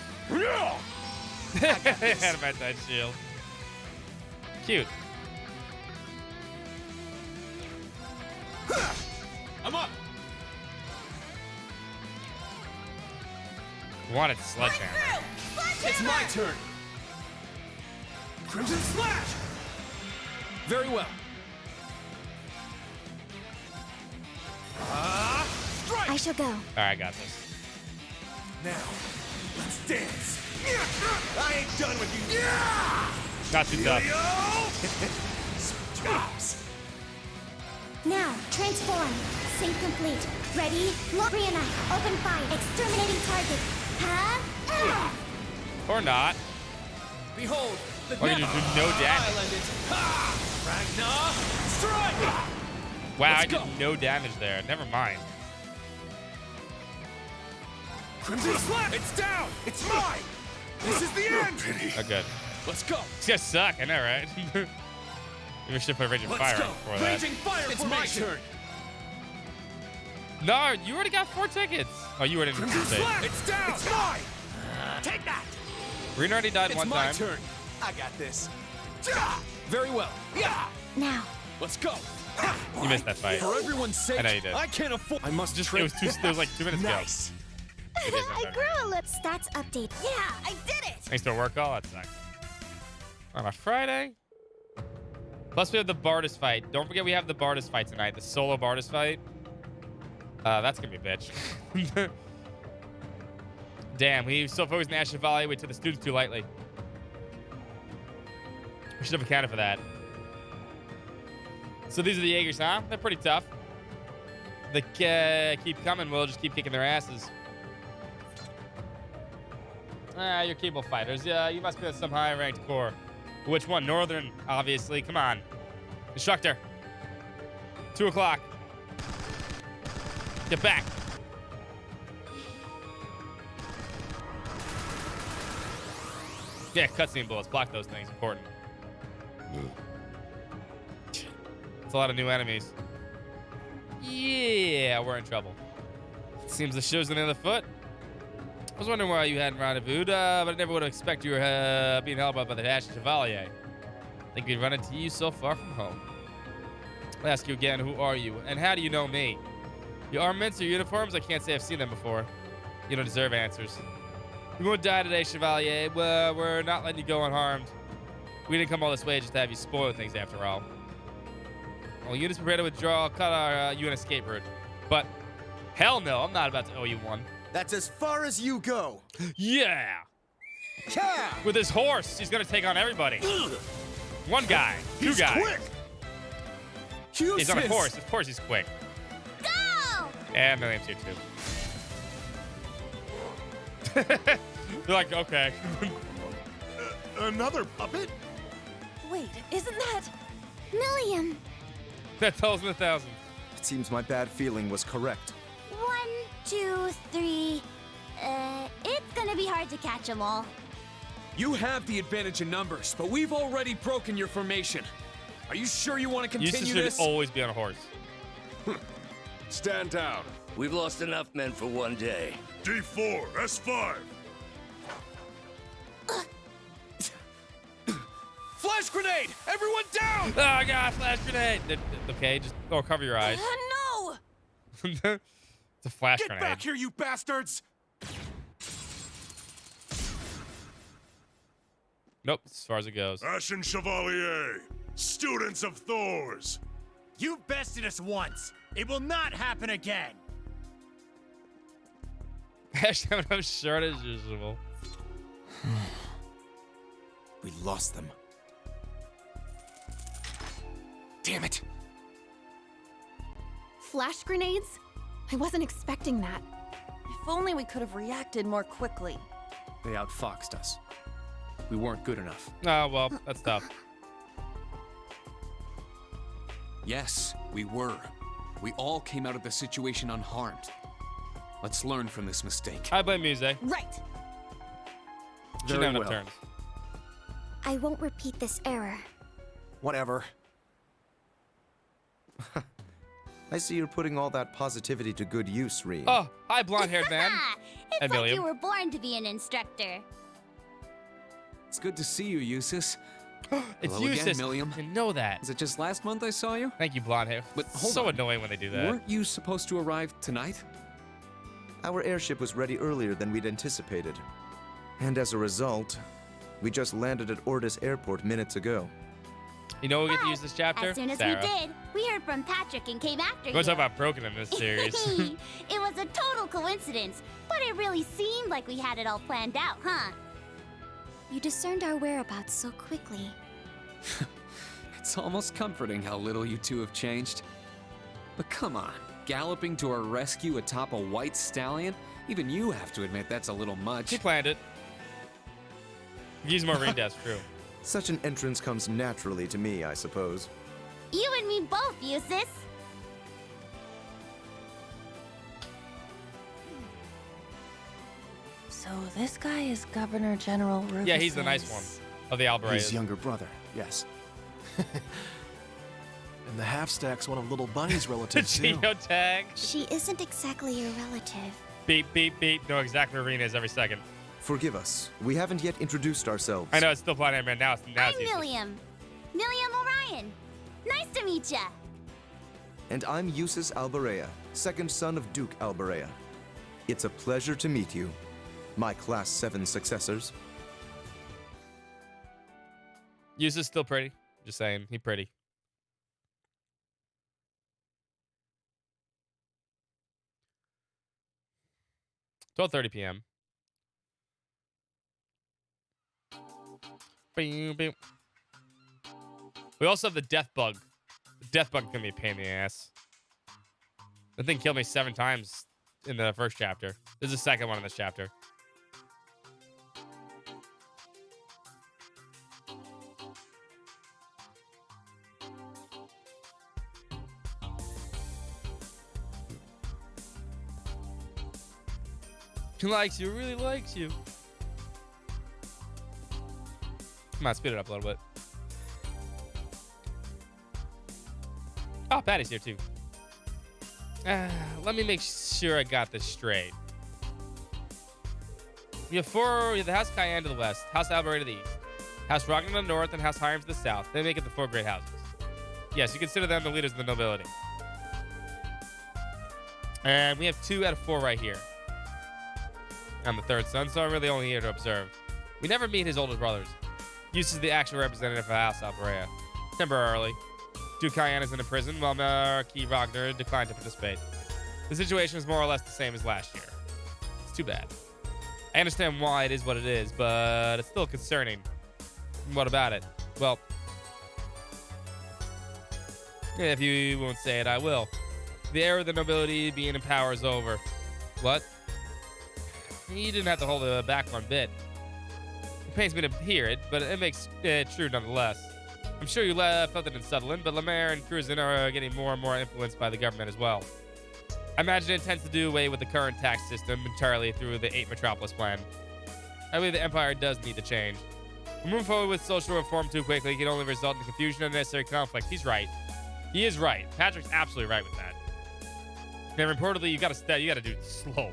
Speaker 3: Had him at that shield. Cute.
Speaker 12: I'm up.
Speaker 3: Wanted Sledgehammer.
Speaker 12: It's my turn. Crimson Slash. Very well.
Speaker 10: Strike. I shall go.
Speaker 3: Alright, I got this.
Speaker 11: Now, let's dance. I ain't done with you. Yeah!
Speaker 3: Not too tough.
Speaker 11: Sweet dreams.
Speaker 10: Now, transform. Sync complete. Ready? Brionac, open fire. Exterminating target. Huh?
Speaker 3: Or not.
Speaker 12: Behold, the
Speaker 3: Or you just do no damage.
Speaker 12: Ragnar, strike!
Speaker 3: Wow,
Speaker 12: Let's
Speaker 3: I did no damage there. Never mind.
Speaker 11: Crimson Slap! It's down! It's mine! This is the end! Pity.
Speaker 3: Oh, good.
Speaker 12: Let's go.
Speaker 3: These guys suck, I know, right? Maybe we should put Raging Fire on before that.
Speaker 12: Raging Fire it's formation. My turn.
Speaker 3: No, you already got 4 tickets. Oh, you already didn't say.
Speaker 11: It's down! It's mine! Take that!
Speaker 3: Rena already died one time.
Speaker 12: It's my turn.
Speaker 11: I got this.
Speaker 12: Very well.
Speaker 11: Yeah!
Speaker 10: Now.
Speaker 12: Let's go.
Speaker 3: You missed that fight.
Speaker 12: For everyone's sake,
Speaker 3: I know you did.
Speaker 12: I can't afford. I must
Speaker 3: Just it was like 2 minutes
Speaker 11: nice.
Speaker 3: ago.
Speaker 10: I grew a lip. Stats update.
Speaker 4: Yeah, I did it!
Speaker 3: Thanks to a work call. That sucks. On a Friday. Plus, we have the Bardus fight. Don't forget, we have the Bardus fight tonight. The solo Bardus fight. That's gonna be a bitch. Damn, we so focused on Ashen Valley. We took the students too lightly. We should have accounted for that. So these are the Jaegers, huh? They're pretty tough. They keep coming. We'll just keep kicking their asses. You're capable fighters. Yeah, you must be at some high-ranked corps. Which one? Northern, obviously. Come on. Instructor. 2 o'clock. Get back. Yeah, cutscene bullets. Block those things. Important. It's a lot of new enemies. Yeah, we're in trouble. Seems the show's on the other foot. I was wondering why you hadn't rendezvoused, but I never would have expected you were being held up by the Ashen Chevalier. I think we'd run into you so far from home. I'll ask you again, who are you, and how do you know me? Your armaments or uniforms? I can't say I've seen them before. You don't deserve answers. You won't die today, Chevalier. We're not letting you go unharmed. We didn't come all this way just to have you spoil things after all. Well, units prepare to withdraw. I'll cut our you an escape route. But hell no, I'm not about to owe you one.
Speaker 11: That's as far as you go.
Speaker 3: Yeah.
Speaker 11: Yeah.
Speaker 3: With his horse, he's gonna take on everybody. One guy, two guys.
Speaker 11: Quick.
Speaker 3: He's on a horse. Of course he's quick.
Speaker 10: Go!
Speaker 3: And Milliam's here too. They're like, okay.
Speaker 11: Another puppet?
Speaker 4: Wait, isn't that...
Speaker 10: Milliam.
Speaker 3: That tells in the thousands.
Speaker 11: It seems my bad feeling was correct.
Speaker 10: 1, 2, 3. It's gonna be hard to catch them all.
Speaker 12: You have the advantage in numbers, but we've already broken your formation. Are you sure you want to continue
Speaker 3: You
Speaker 12: this?
Speaker 3: should always be on a horse.
Speaker 16: Stand down.
Speaker 17: We've lost enough men for one day.
Speaker 16: D4, S5.
Speaker 12: Flash grenade! Everyone down!
Speaker 3: Oh god, flash grenade! Okay, just cover your eyes.
Speaker 4: No!
Speaker 3: It's a flash
Speaker 11: Get
Speaker 3: grenade.
Speaker 11: back here, you bastards!
Speaker 3: Nope, as far as it goes.
Speaker 16: Ashen Chevalier, students of Thor's.
Speaker 18: You bested us once. It will not happen again.
Speaker 3: Hashtag I'm short as usual.
Speaker 11: We lost them. Damn it.
Speaker 5: Flash grenades? I wasn't expecting that.
Speaker 4: If only we could have reacted more quickly.
Speaker 9: They outfoxed us. We weren't good enough.
Speaker 3: Oh, well, that's tough.
Speaker 15: Yes, we were. We all came out of the situation unharmed. Let's learn from this mistake.
Speaker 3: I blame Muse.
Speaker 4: Right.
Speaker 3: She
Speaker 11: Very
Speaker 3: never
Speaker 11: well.
Speaker 3: turns.
Speaker 10: I won't repeat this error.
Speaker 11: Whatever. I see you're putting all that positivity to good use, Reed.
Speaker 3: Oh, hi, blonde-haired man.
Speaker 10: It's
Speaker 3: And
Speaker 10: like
Speaker 3: Milliam.
Speaker 10: you were born to be an instructor.
Speaker 15: It's good to see you, Eustace.
Speaker 3: It's
Speaker 15: Hello again,
Speaker 3: Eustace.
Speaker 15: Milliam.
Speaker 3: I know that.
Speaker 15: Was it just last month I saw you?
Speaker 3: Thank you, blonde hair.
Speaker 15: But hold
Speaker 3: so
Speaker 15: on.
Speaker 3: annoying when they do that.
Speaker 15: Weren't you supposed to arrive tonight?
Speaker 11: Our airship was ready earlier than we'd anticipated. And as a result, we just landed at Ordis Airport minutes ago.
Speaker 3: You know we get to use this chapter?
Speaker 10: As soon as
Speaker 3: Sarah.
Speaker 10: we did, we heard from Patrick and came after
Speaker 3: We're
Speaker 10: you.
Speaker 3: going to talk about broken in this series.
Speaker 10: It was a total coincidence, but it really seemed like we had it all planned out, huh? You discerned our whereabouts so quickly.
Speaker 15: It's almost comforting how little you two have changed. But come on, galloping to our rescue atop a white stallion? Even you have to admit that's a little much.
Speaker 3: He planned it. Use Maureen deaths, true.
Speaker 11: Such an entrance comes naturally to me, I suppose.
Speaker 10: You and me both, Eustace.
Speaker 4: So this guy is Governor General Rufus.
Speaker 3: Yeah, he's the nice one of the Alvarez.
Speaker 19: His younger brother, yes. And the half-stack's one of Little Bunny's relatives, too.
Speaker 3: Geotag.
Speaker 10: She isn't exactly your relative.
Speaker 3: Beep, beep, beep. Know exactly where Rena is every second.
Speaker 11: Forgive us. We haven't yet introduced ourselves.
Speaker 3: I know, it's still Blind Man. Now it's
Speaker 10: I'm
Speaker 3: easy.
Speaker 10: Milliam. Milliam Orion. Nice to meet ya.
Speaker 11: And I'm Eustace Alberea, second son of Duke Alberea. It's a pleasure to meet you, my Class 7 successors.
Speaker 3: Eustace still pretty. Just saying, he pretty. $12:30 p.m. We also have the death bug. The death bug's gonna be a pain in the ass. The thing killed me 7 times in the first chapter. There's a second one in this chapter. He likes you, really likes you. Come on, speed it up a little bit. Oh, Patty's here too. Let me make sure I got this straight. We have the House Cayenne to the west, House Albury to the east, House Rognan to the north, and House Hiram to the south. They make it the 4 great houses. Yes, you consider them the leaders of the nobility. And we have 2 out of 4 right here. I'm the 3rd son, so I'm really only here to observe. We never meet his older brothers. Eustace is the actual representative for House Albury. Temporarily. Duke Cayenne is in a prison, while Marquis Rogner declined to participate. The situation is more or less the same as last year. It's too bad. I understand why it is what it is, but it's still concerning. What about it? Well, if you won't say it, I will. The era of the nobility being in power is over. What? You didn't have to hold it back one bit. It pains me to hear it, but it makes it true nonetheless. I'm sure you felt it in Sutherland, but Lemaire and Cruzen are getting more and more influenced by the government as well. I imagine it intends to do away with the current tax system entirely through the 8 Metropolis plan. I believe the Empire does need to change. Moving forward with social reform too quickly can only result in confusion and unnecessary conflict. He's right. He is right. Patrick's absolutely right with that. Now, reportedly, you gotta do it slow.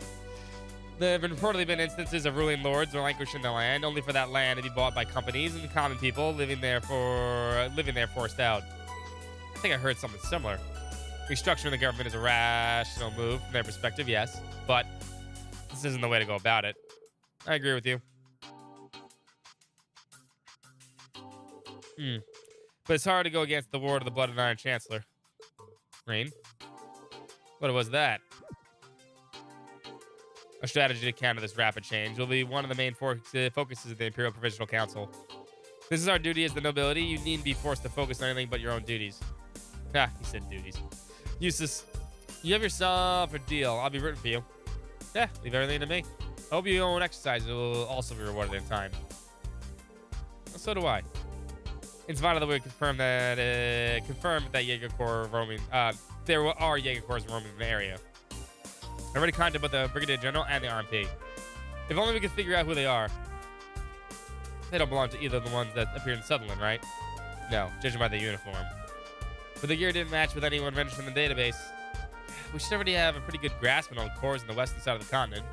Speaker 3: There have reportedly been instances of ruling lords relinquishing the land, only for that land to be bought by companies and common people living there forced out. I think I heard something similar. Restructuring the government is a rational move from their perspective, yes, but this isn't the way to go about it. I agree with you. But it's hard to go against the ward of the Blood and Iron Chancellor. Rain? What was that? A strategy to counter this rapid change will be one of the main focuses of the Imperial Provisional Council. This is our duty as the nobility. You needn't be forced to focus on anything but your own duties. Ah, he said duties. Eustace, you have yourself a deal. I'll be rooting for you. Yeah, leave everything to me. I hope your own exercise will also be rewarded in time. Well, so do I. It's vital that we confirm that Jaeger Corps roaming. There are Jaeger Corps roaming in the area. I already contacted both the Brigadier General and the RMP. If only we could figure out who they are. They don't belong to either of the ones that appeared in Sutherland, right? No, judging by the uniform. But the gear didn't match with anyone registered in the database. We should already have a pretty good grasp on all the corps in the western side of the continent.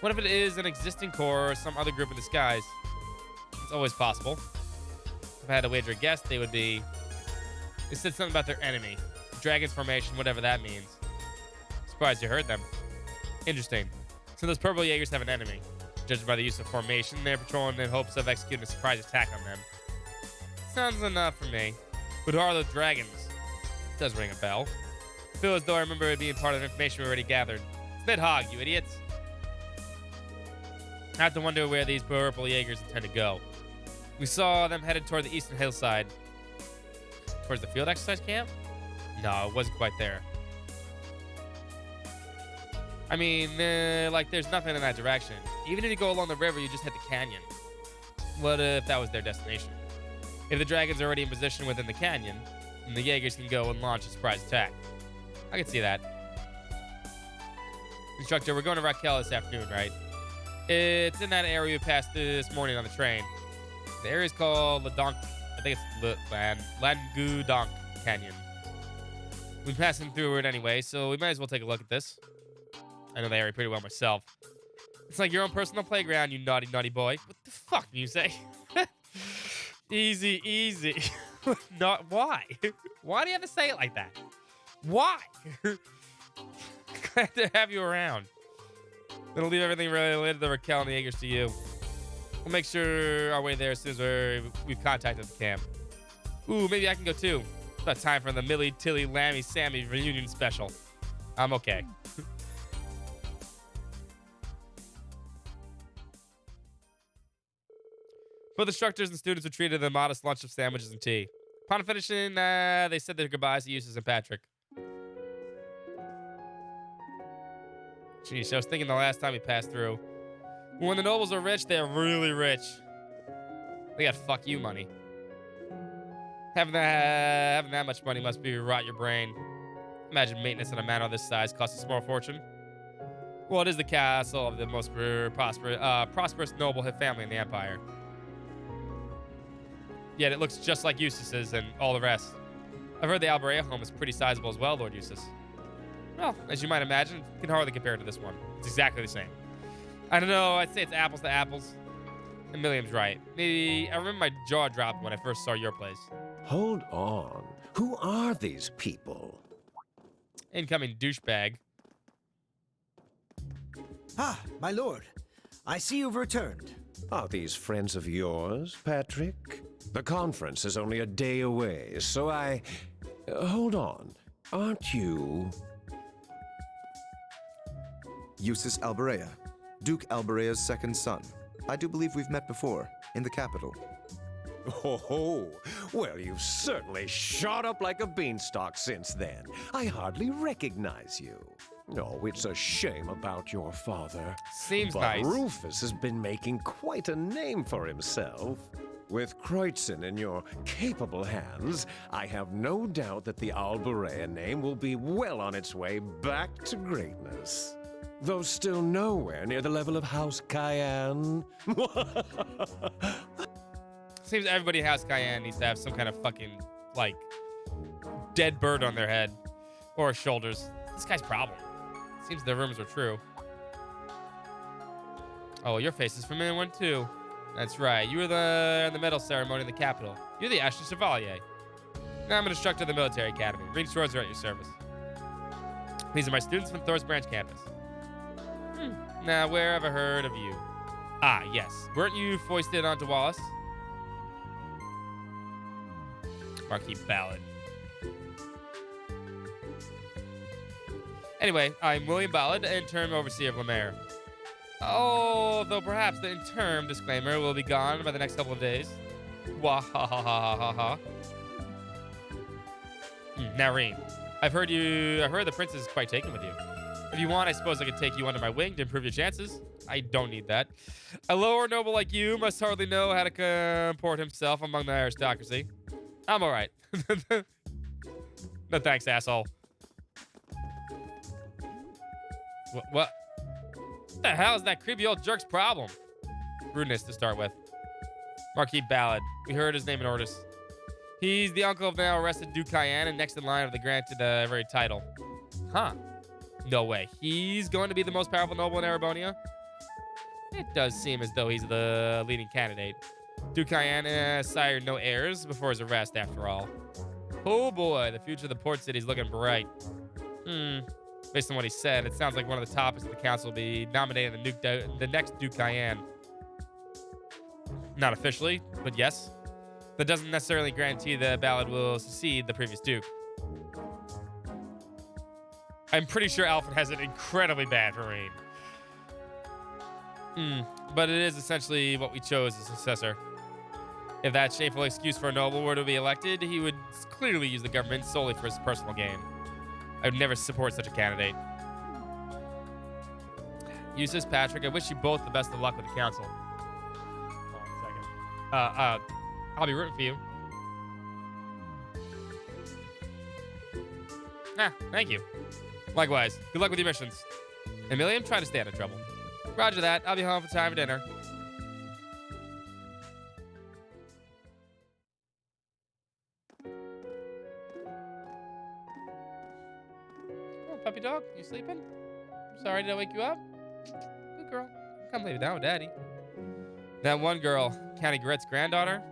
Speaker 3: What if it is an existing corps or some other group in disguise? It's always possible. If I had to wager a guess, they would be... They said something about their enemy. Dragon's formation, whatever that means. Surprised you heard them. Interesting. So those purple Jaegers have an enemy. Judging by the use of formation, they're patrolling in hopes of executing a surprise attack on them. Sounds enough for me. But who are those dragons? It does ring a bell. I feel as though I remember it being part of the information we already gathered. It's Nidhogg, you idiots. I have to wonder where these purple Jaegers intend to go. We saw them headed toward the eastern hillside. Towards the field exercise camp? No, it wasn't quite there. I mean, like, there's nothing in that direction. Even if you go along the river, you just hit the canyon. What if that was their destination? If the dragons are already in position within the canyon, then the Jaegers can go and launch a surprise attack. I can see that. Instructor, we're going to Raquel this afternoon, right? It's in that area we passed this morning on the train. The area is called Ladonk. I think it's Langudonk Canyon. We're passing through it anyway, so we might as well take a look at this. I know the area pretty well myself. It's like your own personal playground, you naughty, naughty boy. What the fuck do you say? Easy, easy. Not why? Why do you have to say it like that? Why? Glad to have you around. Gonna leave everything related to the Raquel and the Jaegers to you. We'll make sure our way there as soon as we've contacted the camp. Ooh, maybe I can go too. It's about time for the Millie, Tilly, Lammy, Sammy reunion special. I'm okay. Both instructors and students were treated to a modest lunch of sandwiches and tea. Upon finishing, they said their goodbyes to Eustace and Patrick. Jeez, I was thinking the last time we passed through. When the nobles are rich, they're really rich. They got fuck you money. Having that much money must be rot your brain. Imagine maintenance in a manor this size costs a small fortune. Well, it is the castle of the most prosperous noble family in the Empire. Yet it looks just like Eustace's and all the rest. I've heard the Alberea home is pretty sizable as well, Lord Eustace. Well, as you might imagine, it can hardly compare to this one. It's exactly the same. I don't know, I'd say it's apples to apples. And Milliam's right. Maybe I remember my jaw dropped when I first saw your place.
Speaker 20: Hold on. Who are these people?
Speaker 3: Incoming douchebag.
Speaker 14: Ah, my lord. I see you've returned.
Speaker 20: Are these friends of yours, Patrick? The conference is only a day away, so hold on. Aren't you...
Speaker 21: Eustace Alberea, Duke Alberea's second son. I do believe we've met before, in the capital.
Speaker 20: Oh, well, you've certainly shot up like a beanstalk since then. I hardly recognize you. Oh, it's a shame about your father.
Speaker 3: Seems
Speaker 20: but
Speaker 3: nice.
Speaker 20: Rufus has been making quite a name for himself. With Kreutzen in your capable hands, I have no doubt that the Alberea name will be well on its way back to greatness. Though still nowhere near the level of House Cayenne.
Speaker 3: Seems everybody in House Cayenne needs to have some kind of fucking, like, dead bird on their head or shoulders. This guy's problem. Seems the rumors were true. Oh, your face is familiar one too. That's right. You were the medal ceremony in the capital. You're the Ashen Chevalier. Now I'm an instructor of the military academy. Green swords are at your service. These are my students from Thor's Branch campus. Now, where have I heard of you? Ah, yes. Weren't you foisted onto Wallace? Marquis Ballard. Anyway, I'm William Ballard, interim overseer of Lemaire. Although perhaps the interim disclaimer will be gone by the next couple of days. Wah-ha-ha-ha-ha-ha. Nareen, I heard the princess is quite taken with you. If you want, I suppose I could take you under my wing to improve your chances. I don't need that. A lower noble like you must hardly know how to comport himself among the aristocracy. I'm all right. No thanks, asshole. What the hell is that creepy old jerk's problem? Rudeness to start with. Marquis Ballard. We heard his name in Ortis. He's the uncle of the now arrested Duke Cayenne and next in line of the granted very title. Huh. No way. He's going to be the most powerful noble in Erebonia? It does seem as though he's the leading candidate. Duke Cayenne sired no heirs before his arrest, after all. Oh boy, the future of the port city is looking bright. Based on what he said, it sounds like one of the topics of the council will be nominating the next Duke Cayenne. Not officially, but yes. That doesn't necessarily guarantee the Ballard will succeed the previous Duke. I'm pretty sure Alfred has it incredibly bad for Rain. But it is essentially what we chose as successor. If that shameful excuse for a noble were to be elected, he would clearly use the government solely for his personal gain. I would never support such a candidate. Eustace, Patrick, I wish you both the best of luck with the council. Hold on a second. I'll be rooting for you. Thank you. Likewise. Good luck with your missions. Emilium, try to stay out of trouble. Roger that. I'll be home for time for dinner. Oh, puppy dog, you sleeping? Sorry, did I wake you up? Good girl. Come lay down with Daddy. That one girl, County Gret's granddaughter?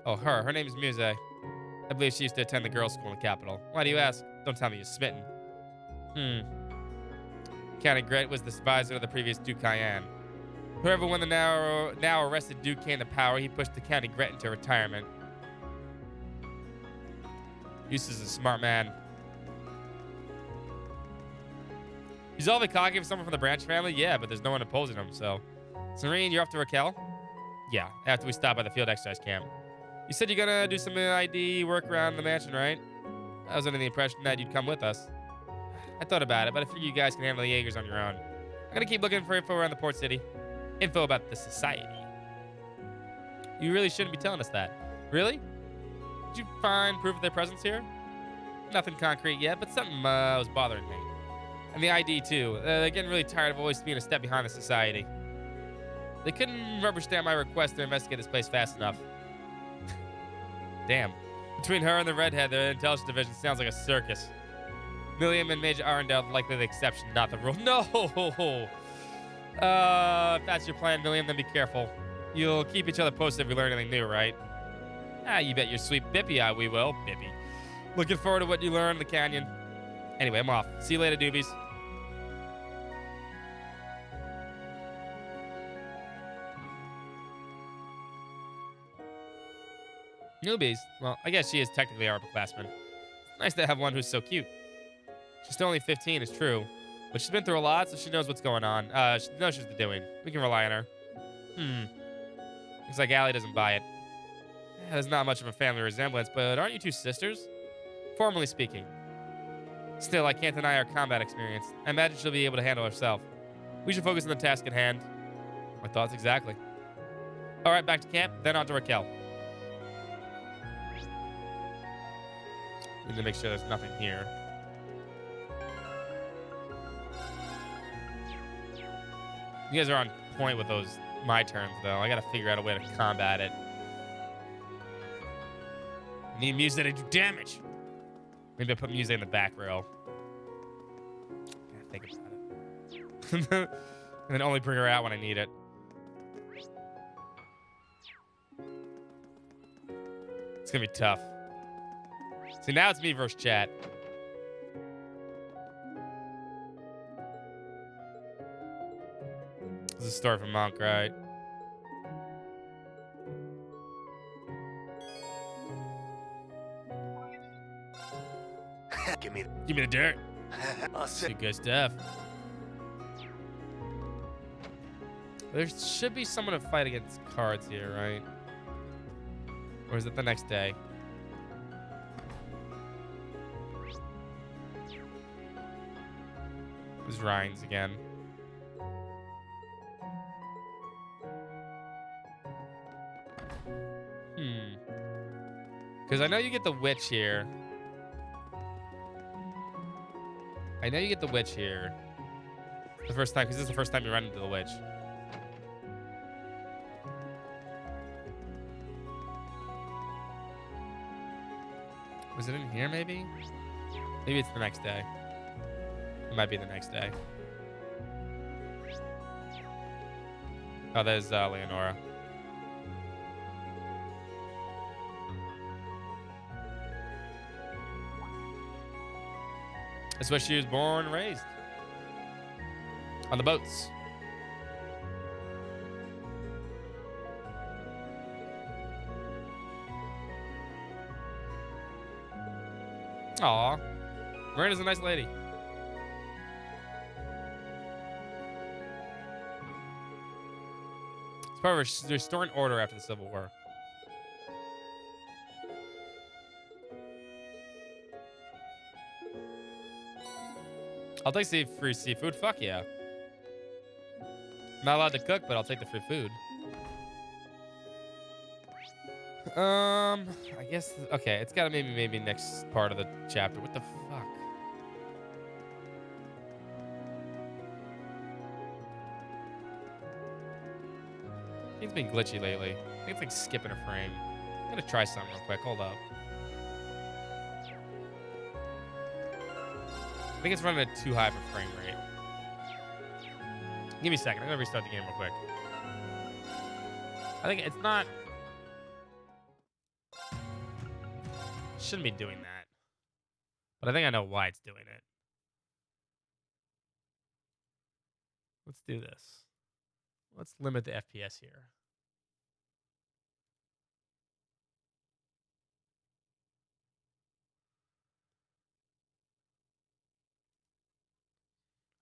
Speaker 3: Oh, her. Her name is Muse. I believe she used to attend the girls' school in the capital. Why do you ask? Don't tell me you're smitten. County Gret was the advisor of the previous Duke Cayenne. Whoever when the now arrested Duke came to power, he pushed the County Gret into retirement. Eustace is a smart man. He's all the cocky for someone from the Branch family? Yeah, but there's no one opposing him, so. Serene, you're off to Raquel? Yeah, after we stop by the field exercise camp. You said you're gonna do some ID work around the mansion, right? I was under the impression that you'd come with us. I thought about it, but I figure you guys can handle the Jaegers on your own. I'm gonna keep looking for info around the port city. Info about the society. You really shouldn't be telling us that. Really? Did you find proof of their presence here? Nothing concrete yet, but something was bothering me. And the ID, too. They're getting really tired of always being a step behind the society. They couldn't rubber stamp my request to investigate this place fast enough. Damn. Between her and the redhead, the intelligence division sounds like a circus. William and Major Arendelle likely the exception, not the rule. No! If that's your plan, William, then be careful. You'll keep each other posted if we learn anything new, right? Ah, you bet your sweet Bippy we will. Bippy. Looking forward to what you learn in the canyon. Anyway, I'm off. See you later, doobies. Newbies? Well, I guess she is technically our upperclassman. It's nice to have one who's so cute. She's still only 15, it's true. But she's been through a lot, so she knows what's going on. She knows what she's doing. We can rely on her. Looks like Allie doesn't buy it. Yeah, there's not much of a family resemblance, but aren't you two sisters? Formally speaking. Still, I can't deny our combat experience. I imagine she'll be able to handle herself. We should focus on the task at hand. My thoughts exactly. All right, back to camp, then on to Raquel. We need to make sure there's nothing here. You guys are on point with those my turns, though. I gotta figure out a way to combat it. Need music to do damage. Maybe I put music in the back row. Gotta think about it. And then only bring her out when I need it. It's gonna be tough. See, now it's me versus chat. This is a story from Monk, right? Give me the dirt. Some good stuff. There should be someone to fight against cards here, right? Or is it the next day? It was Rhines again. Because I know you get the witch here. I know you get the witch here. The first time, because this is the first time you run into the witch. Was it in here, maybe? Maybe it's the next day. It might be the next day. Oh, there's Leonora. That's where she was born and raised. On the boats. Aw. Miranda's a nice lady. It's part of restoring order after the Civil War. I'll take free seafood. Fuck yeah. Not allowed to cook, but I'll take the free food. I guess. Okay, it's gotta maybe next part of the chapter. What the fuck? It's been glitchy lately. I think it's like skipping a frame. I'm gonna try something real quick. Hold up. I think it's running at too high of a frame rate. Give me a second. I'm gonna restart the game real quick. I think it's not. Shouldn't be doing that. But I think I know why it's doing it. Let's do this. Let's limit the FPS here.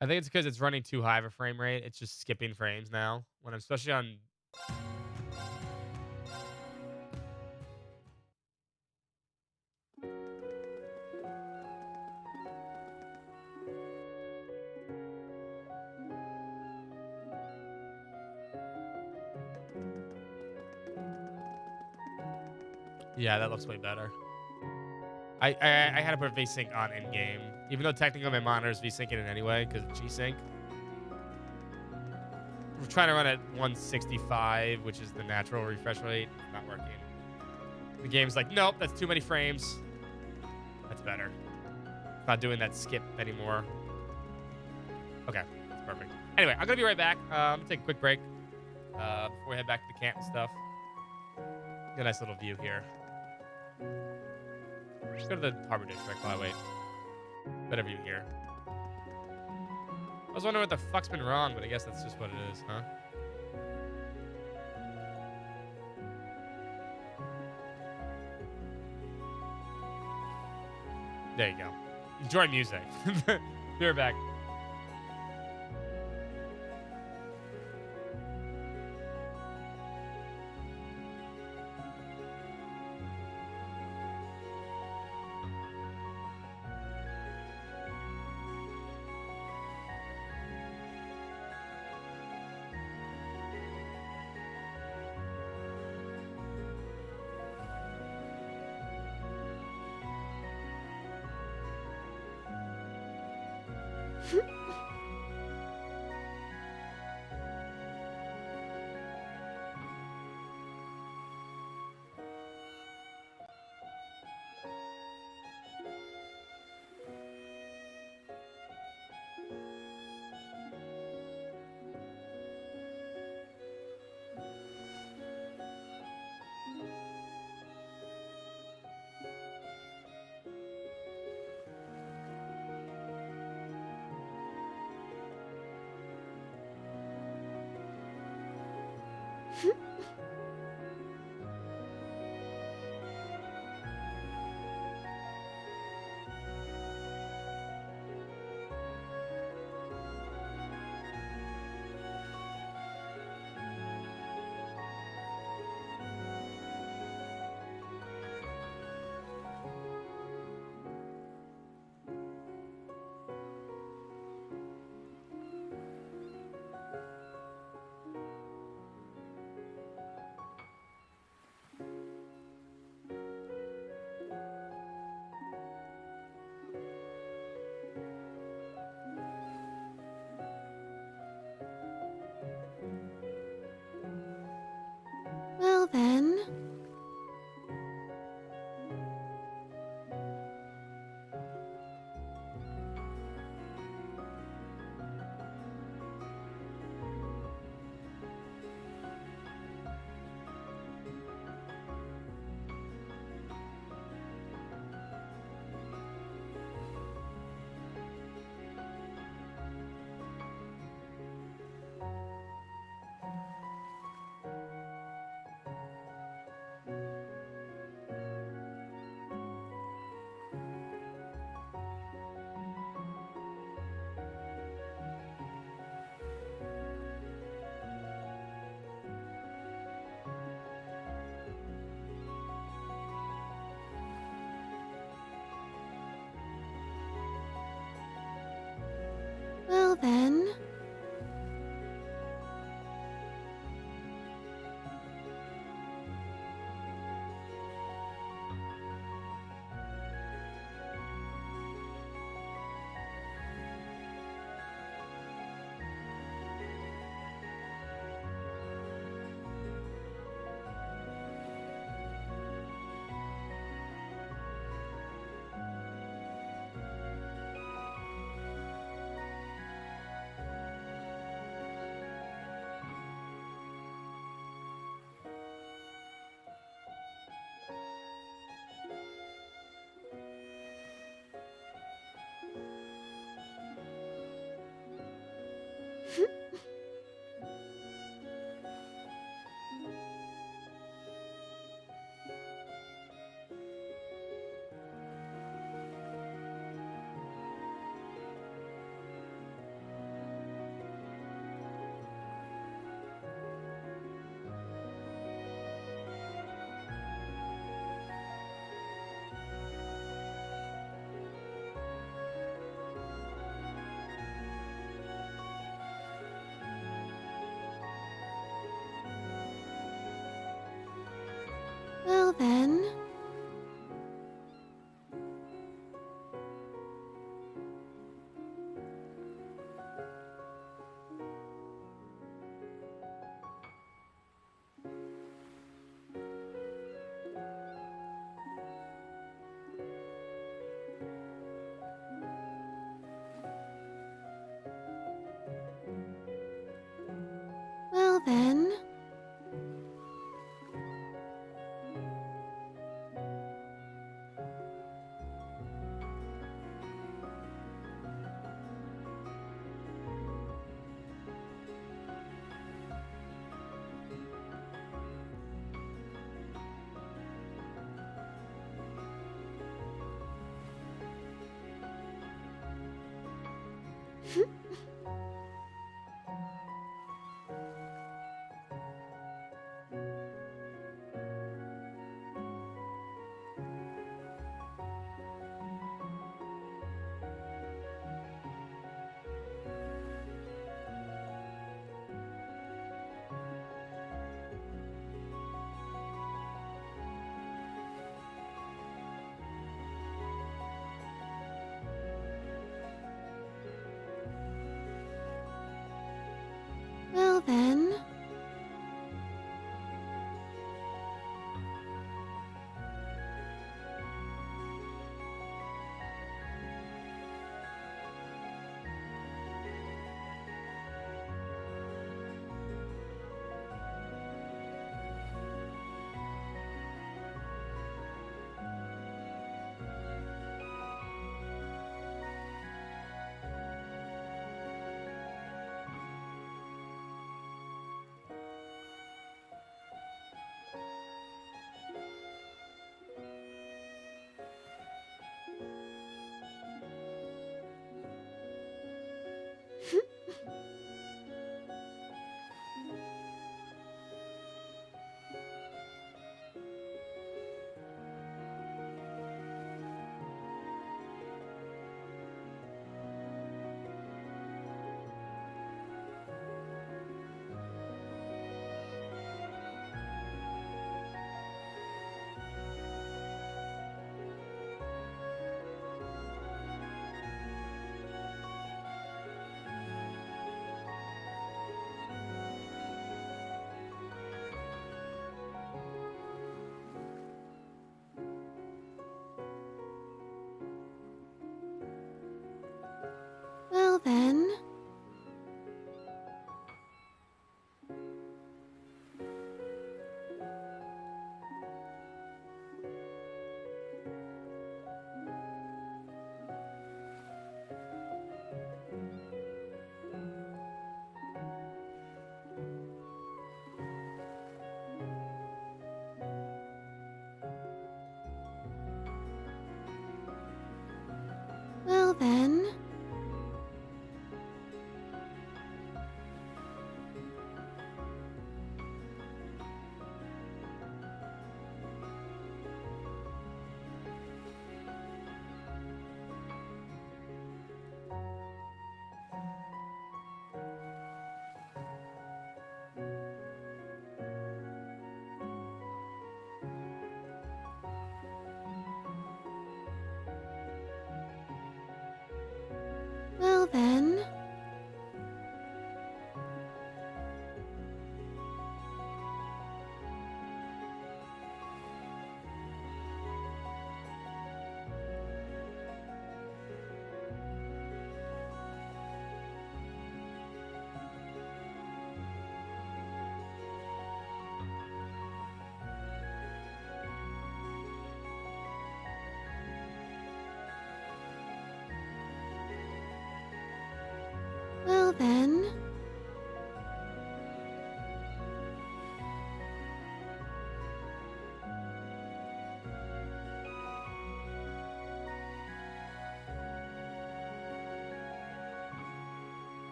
Speaker 3: I think it's because it's running too high of a frame rate. It's just skipping frames now. When I'm especially on... Yeah, that looks way better. I had to put VSync on in game, even though technically my monitor's VSyncing it anyway because of G-Sync. We're trying to run at 165, which is the natural refresh rate. Not working. The game's like, nope, that's too many frames. That's better. It's not doing that skip anymore. Okay, that's perfect. Anyway, I'm gonna be right back. I'm gonna take a quick break before we head back to the camp and stuff. Get a nice little view here. Just go to the harbor district while I wait. Better view here. I was wondering what the fuck's been wrong, but I guess that's just what it is, huh? There you go. Enjoy music. Be right back.
Speaker 5: Well then. Well then.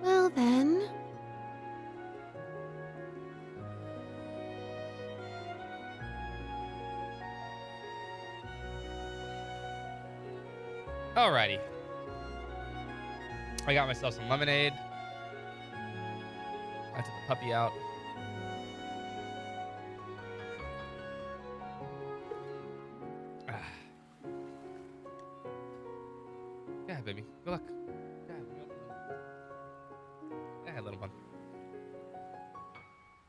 Speaker 5: Well then.
Speaker 3: Alrighty. I got myself some lemonade. I took the puppy out. Yeah, baby. Good luck. Go ahead, little one.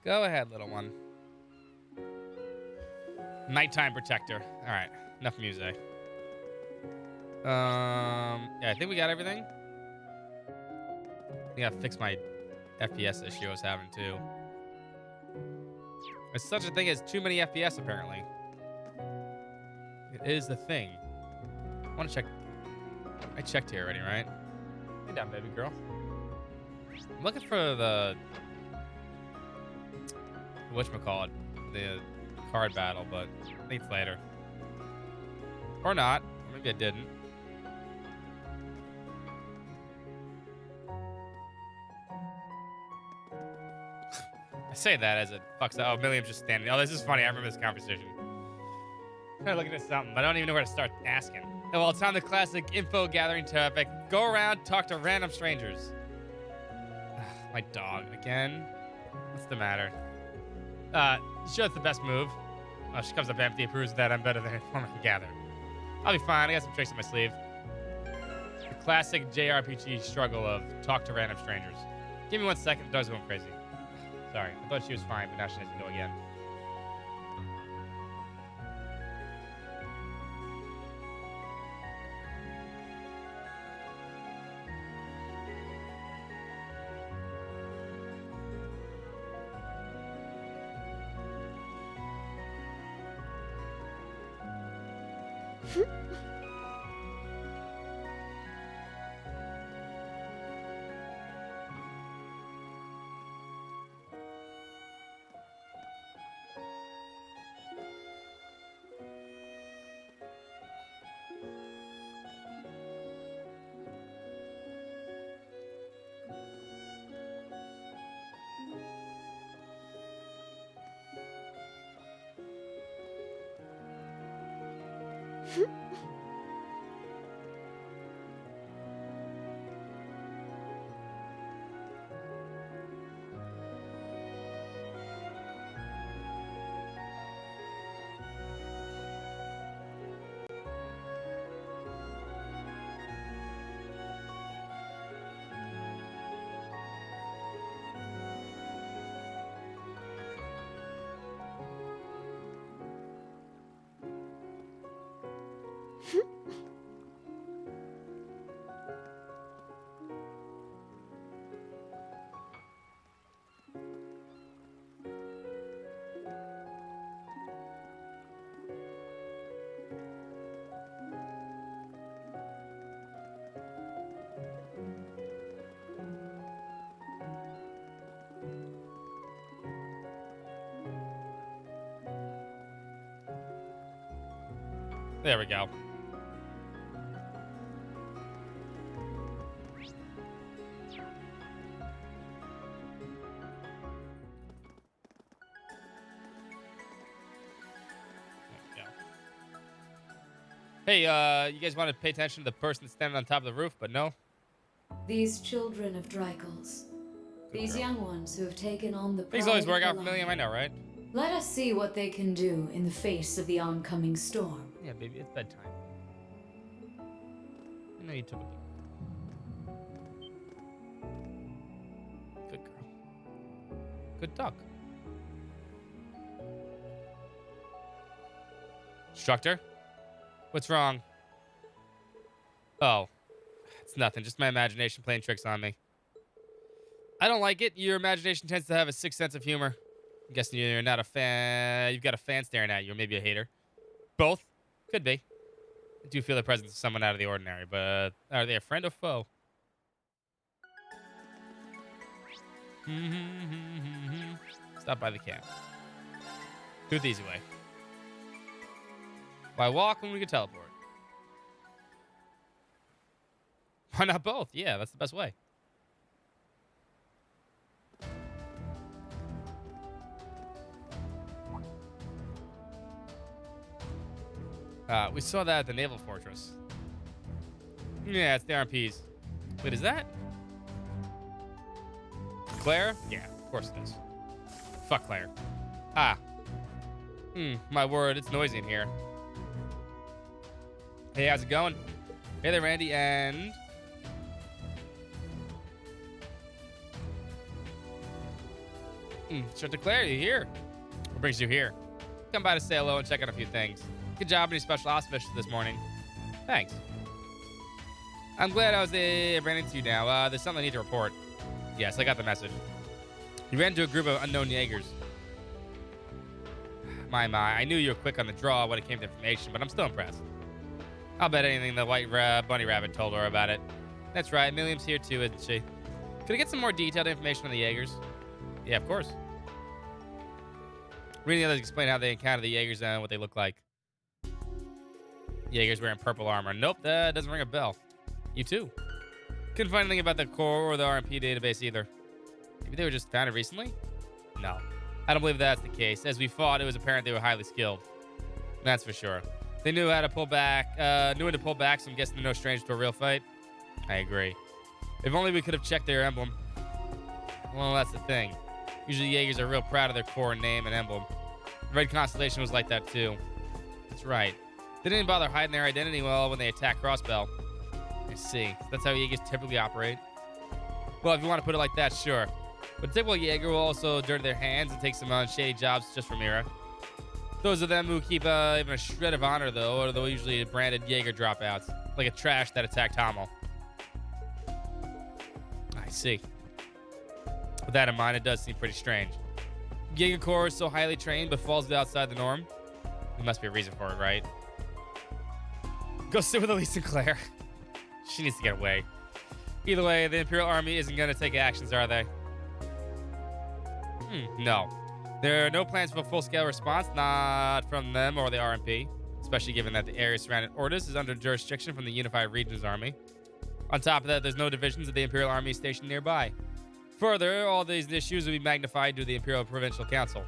Speaker 3: Go ahead, little one. Nighttime protector. All right. Enough music. Yeah, I think we got everything. I think I fixed my FPS issue I was having too. There's such a thing as too many FPS apparently. It is the thing. I want to check. I checked here already, right? Hey down, baby girl. I'm looking for the whatchamacallit, the card battle, but I think it's later. Or not. Or maybe I didn't. I say that as it fucks up. Oh, Milliam's just standing. Oh, this is funny. I remember this conversation. I'm trying to look at something, but I don't even know where to start asking. Oh, well, it's on the classic info gathering topic. Go around, talk to random strangers. My dog again. What's the matter? Sure, it's the best move. Oh, she comes up empty and proves that I'm better than anyone I can gather. I'll be fine. I got some tricks in my sleeve. The classic JRPG struggle of talk to random strangers. Give me 1 second. The dog's going crazy. Sorry. I thought she was fine, but now she has to go again. There we go. Hey, you guys want to pay attention to the person standing on top of the roof, but no?
Speaker 7: These children of Drycles. These young ones who have taken on the
Speaker 3: Things always
Speaker 7: pride
Speaker 3: work
Speaker 7: of
Speaker 3: out
Speaker 7: the
Speaker 3: for Milliam, I know, right?
Speaker 7: Let us see what they can do in the face of the oncoming storm.
Speaker 3: Yeah, baby, it's bedtime. I know you took a peek. Good girl. Good duck. Instructor? What's wrong? Oh. It's nothing. Just my imagination playing tricks on me. I don't like it. Your imagination tends to have a sixth sense of humor. I'm guessing you're not a fan. You've got a fan staring at you, or maybe a hater. Both. Could be. I do feel the presence of someone out of the ordinary, but are they a friend or foe? Stop by the camp. Do it the easy way. Why walk when we can teleport? Why not both? Yeah, that's the best way. We saw that at the Naval Fortress. Yeah, it's the RMPs. Wait, is that Claire? Yeah, of course it is. Fuck Claire. Ah. My word, it's noisy in here. Hey, how's it going? Hey there, Randy, and... Instructor Claire, you here? What brings you here? Come by to say hello and check out a few things. Good job on your special auspicious this morning. Thanks. I'm glad I ran into you now. There's something I need to report. Yes, I got the message. You ran into a group of unknown Jaegers. My, I knew you were quick on the draw when it came to information, but I'm still impressed. I'll bet anything the white bunny rabbit told her about it. That's right, Milliam's here too, isn't she? Could I get some more detailed information on the Jaegers? Yeah, of course. Reading the others explain how they encounter the Jaegers and what they look like. Jaegers wearing purple armor. Nope, that doesn't ring a bell. You too. Couldn't find anything about the core or the RMP database either. Maybe they were just founded recently? No. I don't believe that's the case. As we fought, it was apparent they were highly skilled. That's for sure. They knew how to pull back, knew when to pull back, so I'm guessing they're no stranger to a real fight. I agree. If only we could have checked their emblem. Well, that's the thing. Usually Jaegers are real proud of their core name and emblem. The Red Constellation was like that too. That's right. They didn't bother hiding their identity well when they attacked Crossbell. I see. That's how Jaegers typically operate. Well, if you want to put it like that, sure. But a typical Jaeger will also dirty their hands and take some shady jobs just for Mira. Those of them who keep even a shred of honor, though, are the usually branded Jaeger dropouts, like a trash that attacked Hamel. I see. With that in mind, it does seem pretty strange. Jaeger Corps is so highly trained, but falls outside the norm. There must be a reason for it, right? Go sit with Elise Sinclair. She needs to get away. Either way, the Imperial Army isn't going to take actions, are they? No. There are no plans for a full-scale response, not from them or the RMP, especially given that the area surrounding Ordis is under jurisdiction from the Unified Regions Army. On top of that, there's no divisions of the Imperial Army stationed nearby. Further, all these issues will be magnified to the Imperial Provincial Council.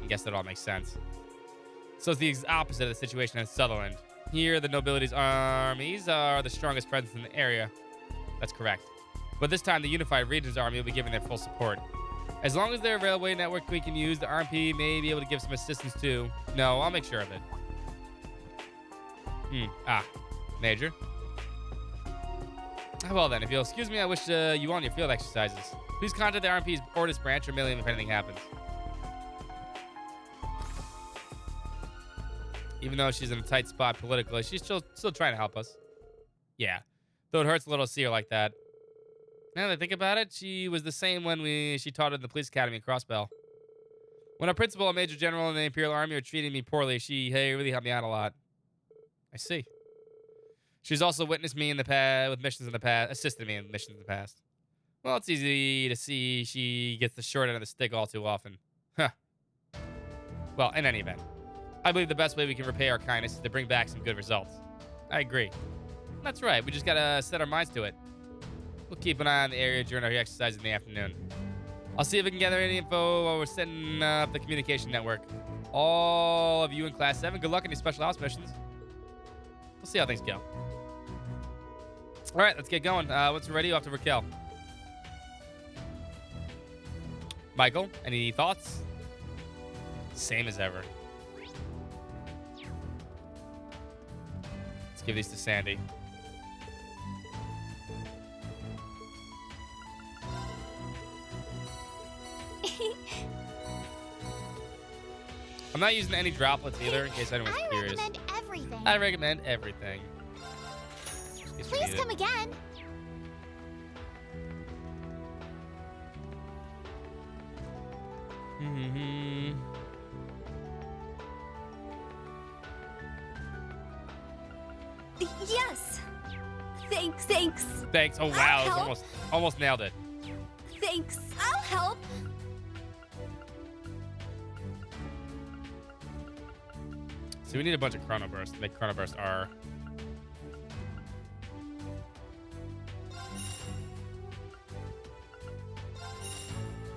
Speaker 3: I guess that all makes sense. So it's the opposite of the situation in Sutherland. Here, the nobility's armies are the strongest presence in the area. That's correct. But this time, the Unified Regions Army will be giving their full support. As long as their railway network we can use, the RMP may be able to give some assistance too. No, I'll make sure of it. Major. Well then, if you'll excuse me, I wish you on your field exercises. Please contact the RMP's Ordis branch or Millium if anything happens. Even though she's in a tight spot politically, she's still trying to help us. Yeah. Though it hurts a little to see her like that. Now that I think about it, she was the same when she taught at the police academy at Crossbell. When our principal and major general in the Imperial Army were treating me poorly, she really helped me out a lot. I see. She's also witnessed me in the past with missions in the past, assisted me in missions in the past. Well, it's easy to see she gets the short end of the stick all too often. Huh. Well, in any event, I believe the best way we can repay our kindness is to bring back some good results. I agree. That's right. We just gotta set our minds to it. We'll keep an eye on the area during our exercise in the afternoon. I'll see if we can gather any info while we're setting up the communication network. All of you in Class 7, good luck in your special ops missions. We'll see how things go. All right, let's get going. Once we're ready, off to Raquel. Michael, any thoughts? Same as ever. Let's give these to Sandy. I'm not using any droplets either, in case anyone's curious.
Speaker 10: I recommend everything.
Speaker 3: I recommend everything.
Speaker 10: Please come again.
Speaker 4: Yes. Thanks.
Speaker 3: Thanks. Oh wow, it's almost nailed it.
Speaker 4: Thanks. I'll help.
Speaker 3: So we need a bunch of Chronobursts to make Chronoburst R.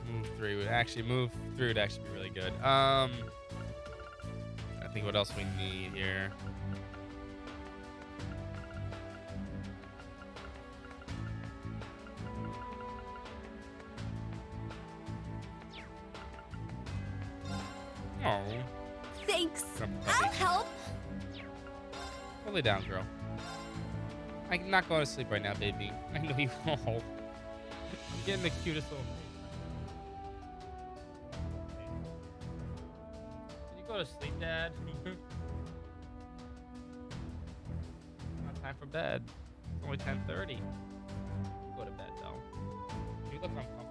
Speaker 3: Move through would actually be really good. I think what else we need here. Oh.
Speaker 4: Thanks. I'll help.
Speaker 3: Lay down, girl. I'm not going to sleep right now, baby. I know you won't. I'm getting the cutest little face. Can you go to sleep, Dad? Not time for bed. It's only 10:30. Go to bed, though. You look uncomfortable.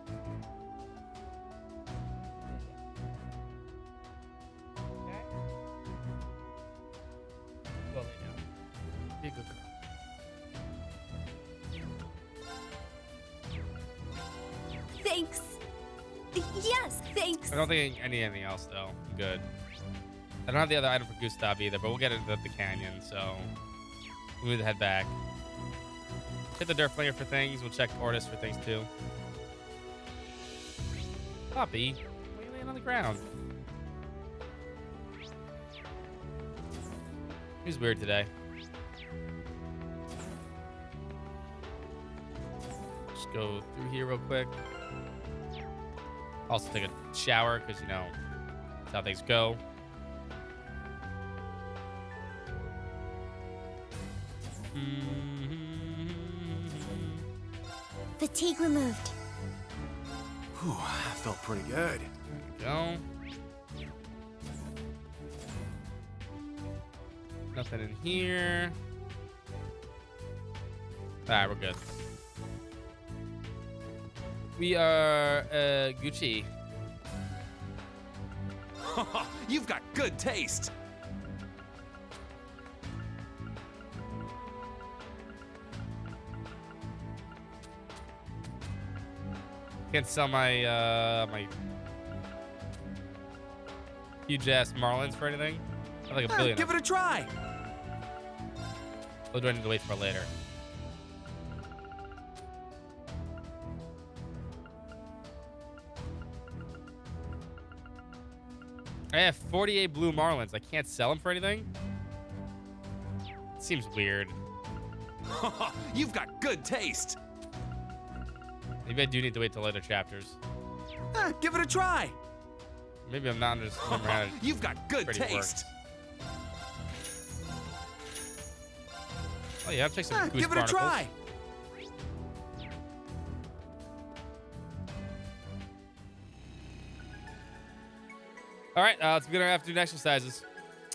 Speaker 3: Be a good girl.
Speaker 4: Thanks. Yes, thanks.
Speaker 3: I don't think I need anything else, though. I'm good. I don't have the other item for Gustav either, but we'll get into the canyon, so we need to head back. Hit the Dirt Flinger for things. We'll check Ordis for things, too. Poppy, why are you laying on the ground? He's weird today. Just go through here real quick. Also take a shower, because, you know, that's how things go.
Speaker 10: Fatigue removed.
Speaker 19: Whew, that felt pretty good.
Speaker 3: There we go. Nothing in here. Alright, we're good. We are Gucci.
Speaker 15: You've got good taste.
Speaker 3: Can't sell my my huge ass Marlins for anything. I have like a billion.
Speaker 15: Give it a try.
Speaker 3: Or do I need to wait for later? I have 48 blue Marlins. I can't sell them for anything? Seems weird.
Speaker 12: You've got good taste.
Speaker 3: Maybe I do need to wait till later chapters.
Speaker 12: Give it a try.
Speaker 3: Maybe I'm not just remembering how
Speaker 12: You've got good
Speaker 3: Freddy
Speaker 12: taste.
Speaker 3: Oh yeah, I've checked some Goose
Speaker 12: Give it a
Speaker 3: Barnacles.
Speaker 12: try.
Speaker 3: All right, let's begin our afternoon exercises.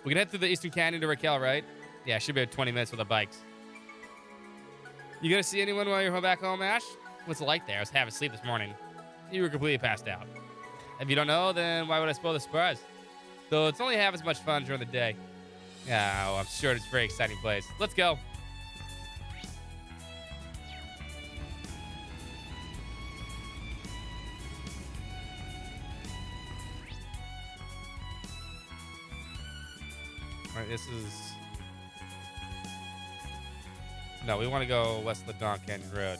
Speaker 3: We can head through the Eastern Canyon to Raquel, right? Yeah, should be at 20 minutes with the bikes. You gonna see anyone while you're back home, Ash? What's it like there? I was half asleep this morning. You were completely passed out. If you don't know, then why would I spoil the surprise? Though it's only half as much fun during the day. Yeah, well, I'm sure it's a very exciting place. Let's go. All right, this is... No, we want to go west of the Don Canyon Road.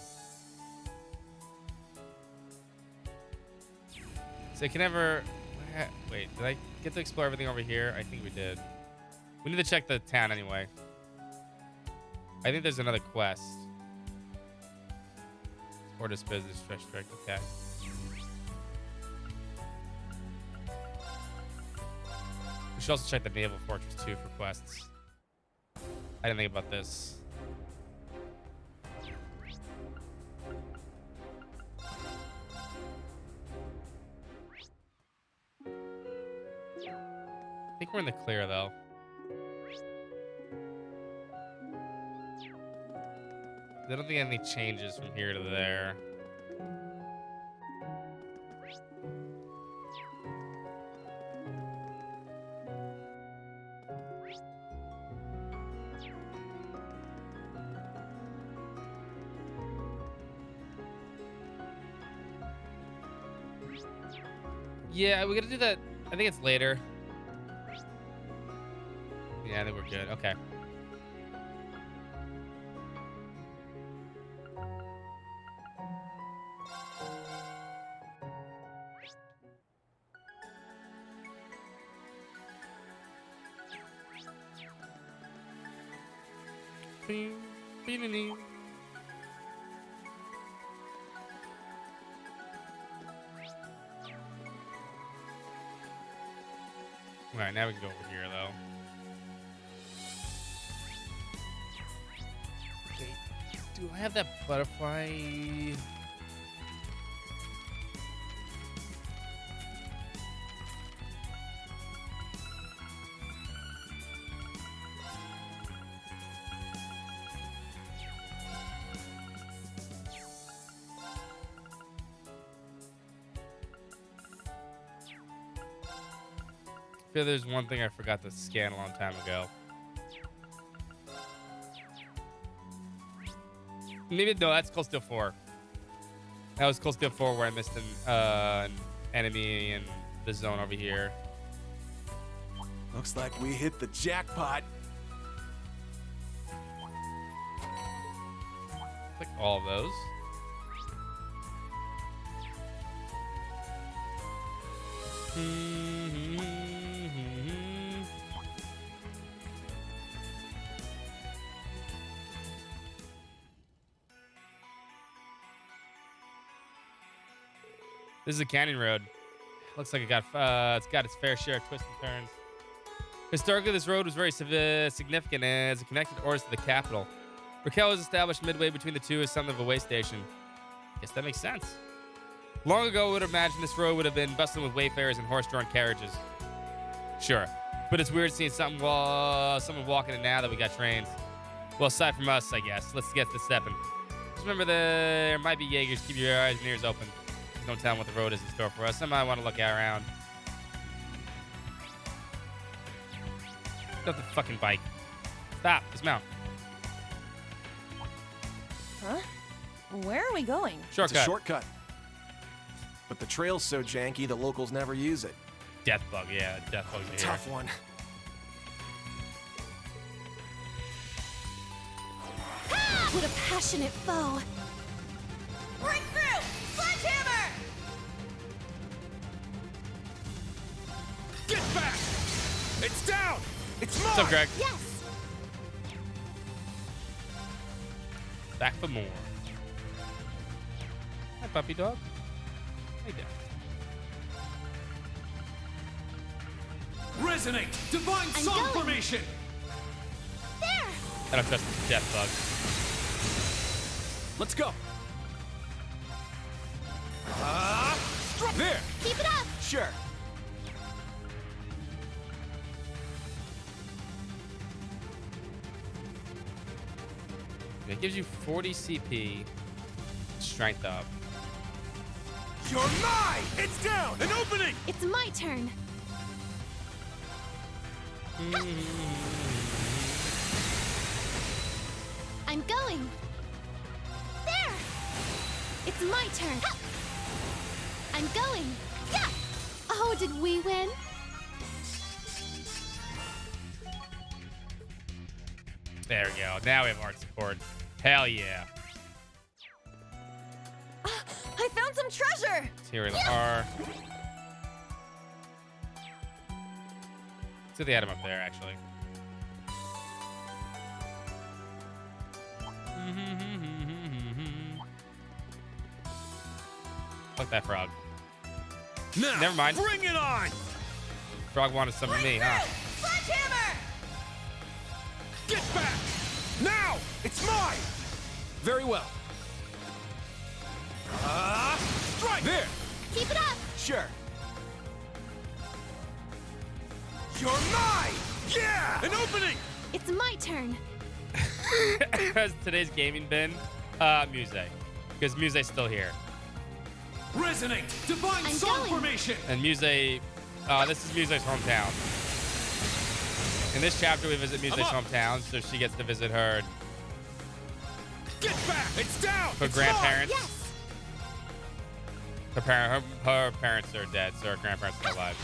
Speaker 3: So you can never... Wait, did I get to explore everything over here? I think we did. We need to check the town anyway. I think there's another quest. Ortis Business District, okay. We should also check the Naval Fortress too for quests. I didn't think about this. I think we're in the clear though. I don't think any changes from here to there. Yeah, we gotta do that. I think it's later. Yeah, I think we're good. Okay. All right, now we can go over here, though. Wait, do I have that butterfly? I feel there's one thing I forgot to scan a long time ago. Maybe no, that's Cold Steel 4. That was Cold Steel 4 where I missed an enemy in the zone over here.
Speaker 19: Looks like we hit the jackpot.
Speaker 3: Click all of those. This is a canyon road. Looks like it's got its fair share of twists and turns. Historically, this road was very significant as it connected Ortis to the capital. Raquel was established midway between the two as something of a way station. Guess that makes sense. Long ago, I would imagine this road would have been bustling with wayfarers and horse-drawn carriages. Sure, but it's weird seeing someone walking it now that we got trains. Well, aside from us, I guess. Let's get to stepping. Just remember there might be Jaegers. Keep your eyes and ears open. Don't tell them what the road is in store for us. I might want to look around. Got the fucking bike. Stop. Dismount.
Speaker 4: Huh? Where are we going?
Speaker 3: Shortcut.
Speaker 19: It's a shortcut. But the trail's so janky, the locals never use it.
Speaker 3: Death bug, yeah. Death bug's here.
Speaker 19: Tough one.
Speaker 5: What a passionate foe!
Speaker 4: Break through! Sledgehammer!
Speaker 11: Get back! It's down! It's mine!
Speaker 3: What's up, Greg?
Speaker 5: Yes!
Speaker 3: Back for more. Hi, puppy dog. Hey there.
Speaker 12: Resonate! Divine Song Formation!
Speaker 5: There!
Speaker 3: I don't trust this death bug.
Speaker 12: Let's go. There!
Speaker 5: Keep it up!
Speaker 12: Sure.
Speaker 3: It gives you 40 CP, strength up.
Speaker 11: You're mine! It's down!
Speaker 12: An opening!
Speaker 5: It's my turn. I'm going. There! It's my turn. I'm going. Yeah! Oh, did we win?
Speaker 3: There we go. Now we have art support. Hell yeah.
Speaker 4: I found some treasure!
Speaker 3: Here we are. So they had him up there, actually. Fuck that frog.
Speaker 12: Now,
Speaker 3: never mind.
Speaker 12: Bring it on!
Speaker 3: Frog wanted some of me, huh?
Speaker 4: Sledgehammer!
Speaker 12: Get back! Now! It's mine! Very well. Strike! There!
Speaker 5: Keep it up!
Speaker 12: Sure.
Speaker 11: You're mine! Yeah!
Speaker 12: An opening!
Speaker 5: It's my turn.
Speaker 3: As today's gaming bin, Muse. Because Muse's still here.
Speaker 12: Resonate! Divine Song Formation!
Speaker 3: And Muse, this is Muse's hometown. In this chapter, we visit Muse's hometown, so she gets to visit her.
Speaker 12: Get back! It's down!
Speaker 3: Her grandparents.
Speaker 5: Yes!
Speaker 3: Her parents are dead, so her grandparents are alive.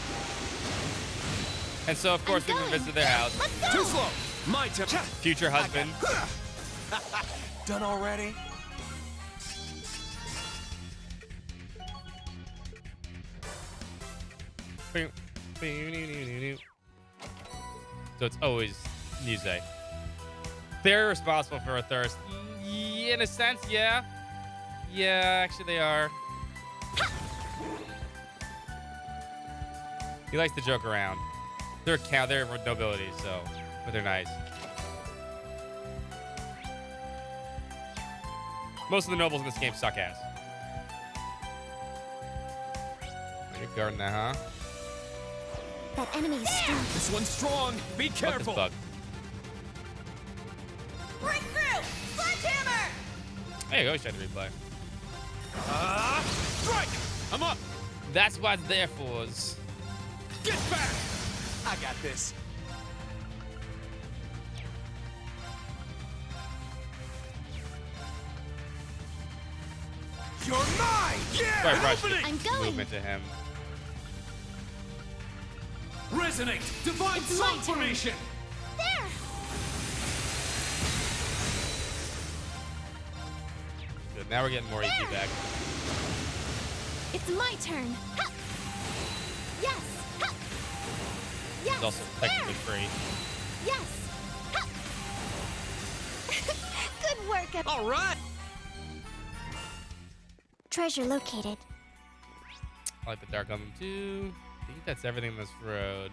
Speaker 3: And so, of course, we can visit their house.
Speaker 12: Too slow! My turn.
Speaker 3: Future husband.
Speaker 11: Done already?
Speaker 3: So it's always Muse. They're responsible for her thirst. In a sense, yeah. Yeah, actually they are. He likes to joke around. They're nobility, so, but they're nice. Most of the nobles in this game suck ass. You're guarding that, huh?
Speaker 5: That enemy is strong.
Speaker 12: This one's strong. Be careful.
Speaker 3: Fuck
Speaker 4: Break through! Sledgehammer!
Speaker 3: There you go, try to replay.
Speaker 12: Strike! I'm up.
Speaker 3: That's what it's there for.
Speaker 12: Get back! I got this.
Speaker 11: You're mine! Yeah!
Speaker 3: Sorry,
Speaker 12: opening!
Speaker 5: I'm going.
Speaker 3: Movement to him.
Speaker 12: Resonate! Divine
Speaker 5: It's
Speaker 12: Song
Speaker 5: my turn.
Speaker 12: Formation!
Speaker 5: There!
Speaker 3: Good. Now we're getting more EP back.
Speaker 5: It's my turn. Ha! Yes! Ha! Yes!
Speaker 3: It's also technically free.
Speaker 5: Yes! Ha! Good work.
Speaker 12: All right!
Speaker 10: Treasure located.
Speaker 3: I like the Dark Omen too. I think that's everything in this road.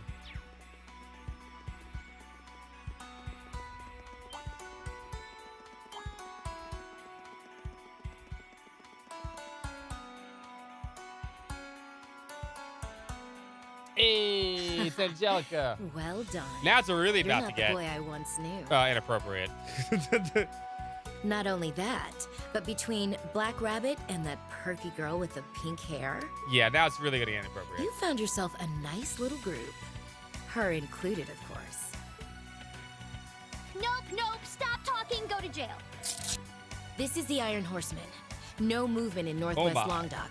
Speaker 3: Hey, it's Angelica.
Speaker 6: Well done.
Speaker 3: Now it's really
Speaker 6: You're
Speaker 3: about
Speaker 6: not
Speaker 3: to get
Speaker 6: the boy I once knew.
Speaker 3: inappropriate.
Speaker 6: Not only that, but between Black Rabbit and that perky girl with the pink hair,
Speaker 3: Yeah, now it's really gonna get inappropriate.
Speaker 6: you found yourself a nice little group. Her included, of course.
Speaker 10: Nope. Stop talking. Go to jail.
Speaker 6: This is the Iron Horsemen. No movement in Northwest
Speaker 3: my.
Speaker 6: Longdock.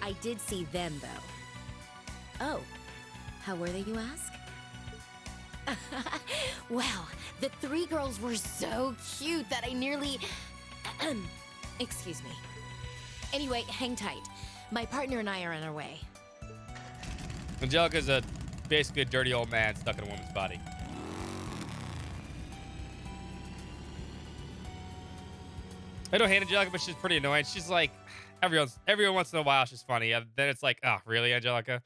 Speaker 6: I did see them, though. Oh, how were they, you ask? Well, the three girls were so cute that I nearly... Excuse me. Anyway, hang tight. My partner and I are on our way.
Speaker 3: Angelica's basically a dirty old man stuck in a woman's body. I don't hate Angelica, but she's pretty annoying. She's like, every once in a while, she's funny. And then it's like, oh, really, Angelica?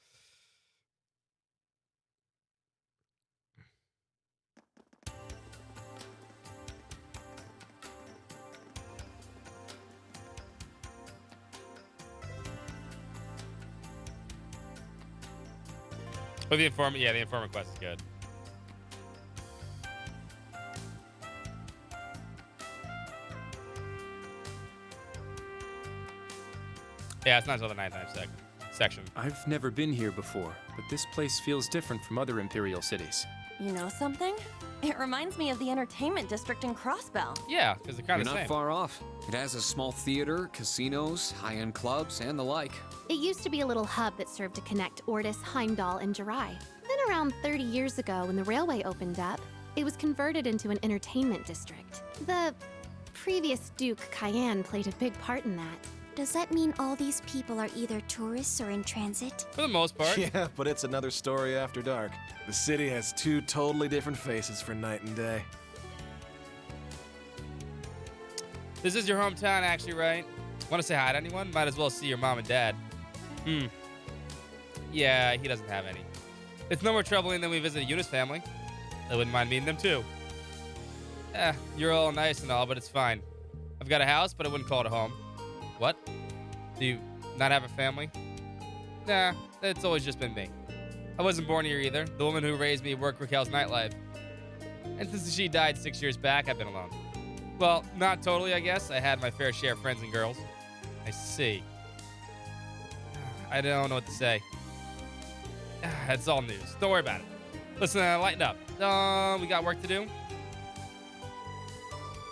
Speaker 3: But the informant, yeah, the informant quest is good. Yeah, it's not until the nighttime section.
Speaker 2: I've never been here before, but this place feels different from other Imperial cities.
Speaker 4: You know something? It reminds me of the entertainment district in Crossbell.
Speaker 3: Yeah, because they're kind
Speaker 15: You're
Speaker 3: of the
Speaker 15: not
Speaker 3: same.
Speaker 15: far off. It has a small theater, casinos, high-end clubs, and the like.
Speaker 5: It used to be a little hub that served to connect Ordis, Heimdall, and Jirai. Then around 30 years ago, when the railway opened up, it was converted into an entertainment district. The previous Duke, Cayenne, played a big part in that.
Speaker 10: Does that mean all these people are either tourists or in transit?
Speaker 3: For the most part.
Speaker 19: Yeah, but it's another story after dark. The city has two totally different faces for night and day.
Speaker 3: This is your hometown, actually, right? Want to say hi to anyone? Might as well see your mom and dad. Yeah, he doesn't have any. It's no more troubling than we visited Eunice's family. I wouldn't mind meeting them, too. You're all nice and all, but it's fine. I've got a house, but I wouldn't call it a home. What? Do you not have a family? Nah, it's always just been me. I wasn't born here either. The woman who raised me worked Raquel's nightlife. And since she died 6 years back, I've been alone. Well, not totally, I guess. I had my fair share of friends and girls. I see. I don't know what to say. It's all news. Don't worry about it. Listen, lighten up. We got work to do?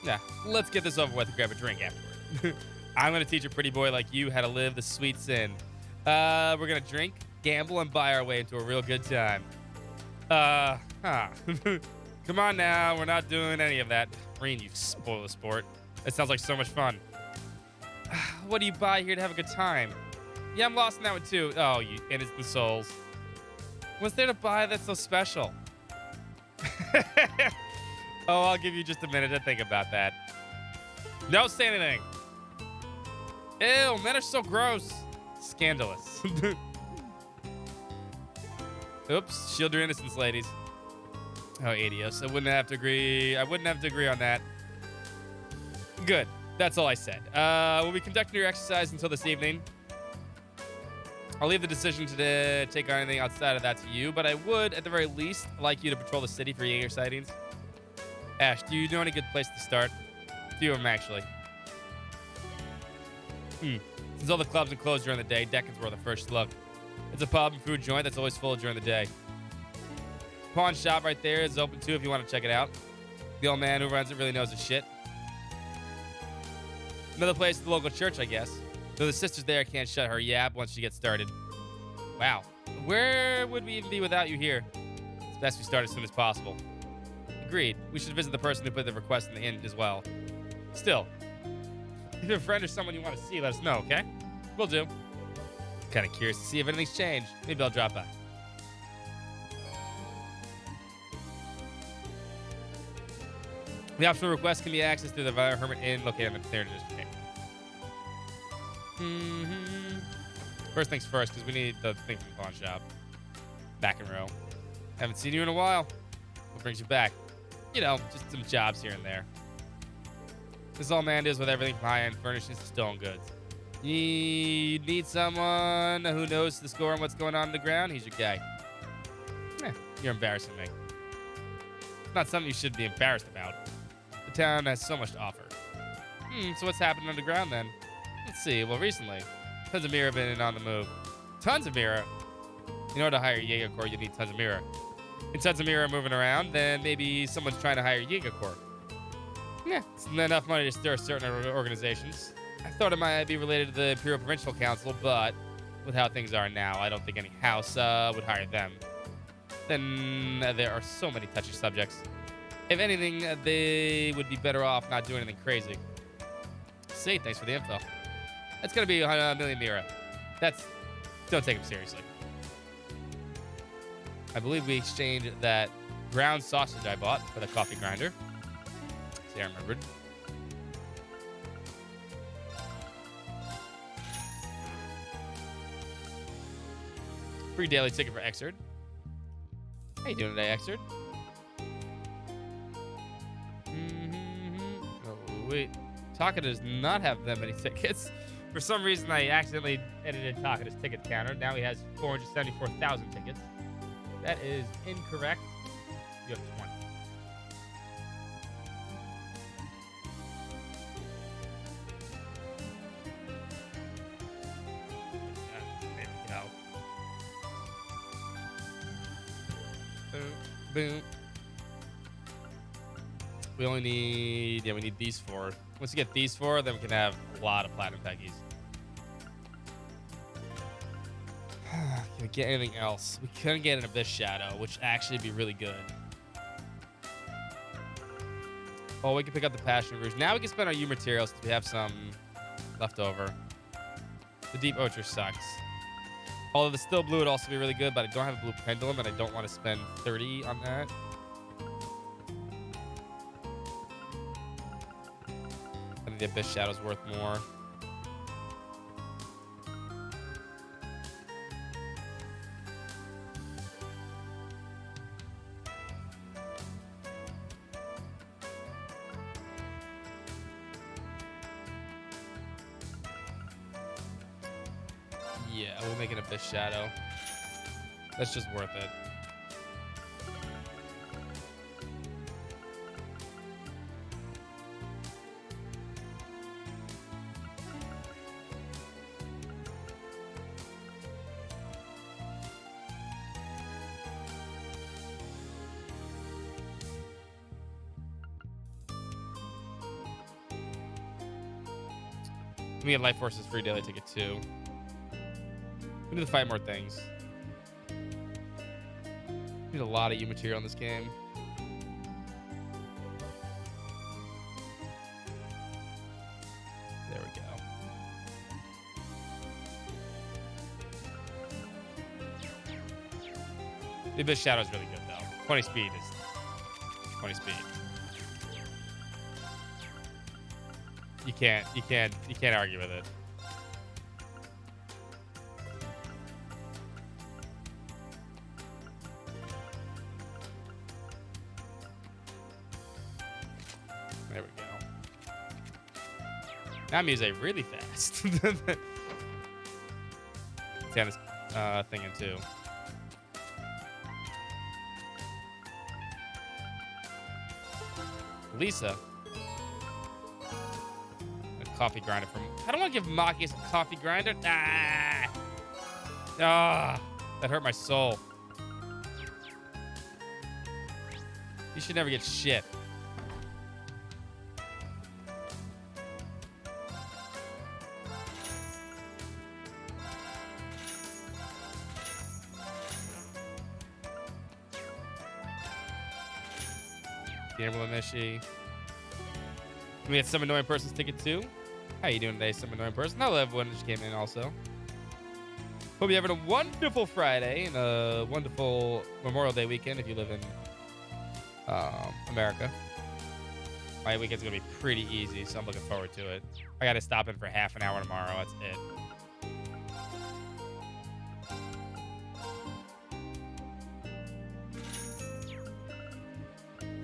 Speaker 3: Yeah, let's get this over with and grab a drink afterward. I'm going to teach a pretty boy like you how to live the sweet sin. We're going to drink, gamble, and buy our way into a real good time. Come on now. We're not doing any of that. Reen, you spoil sport. That sounds like so much fun. What do you buy here to have a good time? Yeah, I'm lost in that one too. Oh, you innocent souls. What's there to buy that's so special? Oh, I'll give you just a minute to think about that. Don't say anything. Ew, men are so gross. Scandalous. Oops, shield your innocence, ladies. Oh, adios. I wouldn't have to agree on that. Good. That's all I said. We'll be conducting your exercise until this evening. I'll leave the decision to take on anything outside of that to you, but I would, at the very least, like you to patrol the city for Jaeger sightings. Ash, do you know any good place to start? A few of them, actually. Since all the clubs are closed during the day, Deccan's were the first look. It's a pub and food joint that's always full during the day. Pawn shop right there is open too if you want to check it out. The old man who runs it really knows his shit. Another place is the local church, I guess. Though the sisters there can't shut her yap once she gets started. Wow. Where would we even be without you here? It's best we start as soon as possible. Agreed. We should visit the person who put the request in the inn as well. Still, if you have a friend or someone you want to see, let us know, okay? Will do. Kind of curious to see if anything's changed. Maybe I'll drop by. The optional request can be accessed through the Hermit Inn located in the Theater District. First things first, because we need the thing from the pawn shop. Back in row. Haven't seen you in a while. What brings you back? You know, just some jobs here and there. This is all man is with everything from high-end furnishings to stone goods. You need someone who knows the score and what's going on the ground? He's your guy. You're embarrassing me. It's not something you should be embarrassed about. The town has so much to offer. So what's happening underground then? Let's see. Well, recently, tons of Mira have been on the move. Tons of Mira? In order to hire Jaeger Corps, you need tons of Mira. And tons of Mira are moving around, then maybe someone's trying to hire Jaeger Corps. Yeah, it's not enough money to stir certain organizations. I thought it might be related to the Imperial Provincial Council, but with how things are now, I don't think any house would hire them. Then there are so many touchy subjects. If anything, they would be better off not doing anything crazy. See, thanks for the info. That's gonna be 100 million Mira. Don't take him seriously. I believe we exchanged that ground sausage I bought for the coffee grinder. See, I remembered. Free daily ticket for Exard. How you doing today, Exard? Oh, wait. Taka does not have that many tickets. For some reason, I accidentally edited Takada's ticket counter. Now he has 474,000 tickets. That is incorrect. You have 20. There we go. Boom, boom. We only need, we need these 4. Once we get these 4, then we can have a lot of platinum peggies. Can we get anything else? We couldn't get an Abyss Shadow, which actually be really good. Oh, we can pick up the Passion Rouge. Now we can spend our U materials since we have some left over. The Deep Ultra sucks. Although the Still Blue would also be really good, but I don't have a Blue Pendulum, and I don't want to spend 30 on that. I think the Abyss Shadow's worth more. Yeah, we'll make an Abyss Shadow. That's just worth it. We get Life Force's free daily ticket too. We need to fight more things. We need a lot of U material in this game. There we go. The Abyss Shadow is really good though. 20 speed is 20 speed. You can't argue with it. There we go. Now Muse really fast. Turn this thing in too. Lisa. Coffee grinder from. I don't want to give Machias a coffee grinder. Ah, that hurt my soul. You should never get shit. Gamble Amishi. We had some annoying person's ticket too. How you doing today, some annoying person? Hello, everyone just came in also. Hope you're having a wonderful Friday and a wonderful Memorial Day weekend if you live in America. My weekend's going to be pretty easy, so I'm looking forward to it. I got to stop in for half an hour tomorrow. That's it.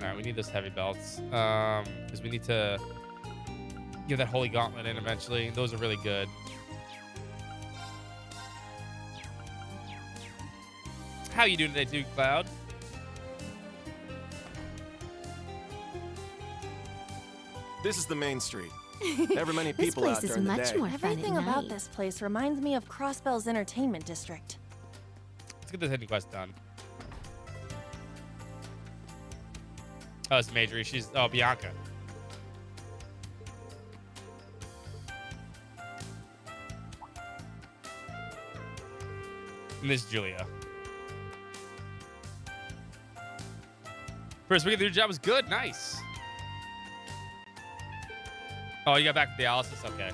Speaker 3: All right, we need those heavy belts because we need to get that Holy Gauntlet in eventually. Those are really good. How you doing today, too, Cloud?
Speaker 19: This is the main street. Never many people out during the day.
Speaker 13: Everything about this place reminds me of Crossbell's Entertainment District.
Speaker 3: Let's get this hidden quest done. Oh, it's Majorie. She's Bianca. And this is Julia. First week of the new job was good. Nice. Oh, you got back to dialysis? Okay.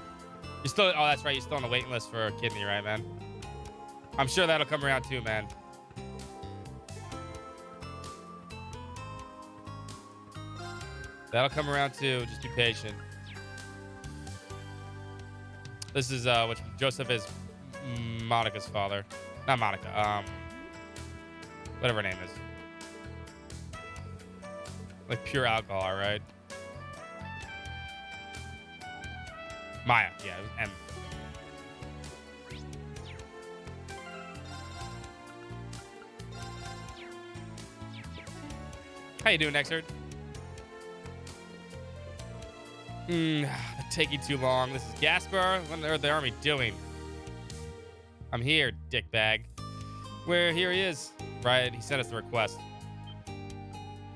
Speaker 3: You still, oh, that's right. You're still on the waiting list for a kidney, right, man? I'm sure that'll come around too, man. That'll come around too. Just be patient. This is which Joseph is Monica's father. Not Monica. Whatever her name is. Like pure alcohol, right? Maya. Yeah, it was M. How you doing, Nexard? Taking too long. This is Gaspar. What on earth the army doing? I'm here, dickbag. Where here he is. Right, he sent us the request.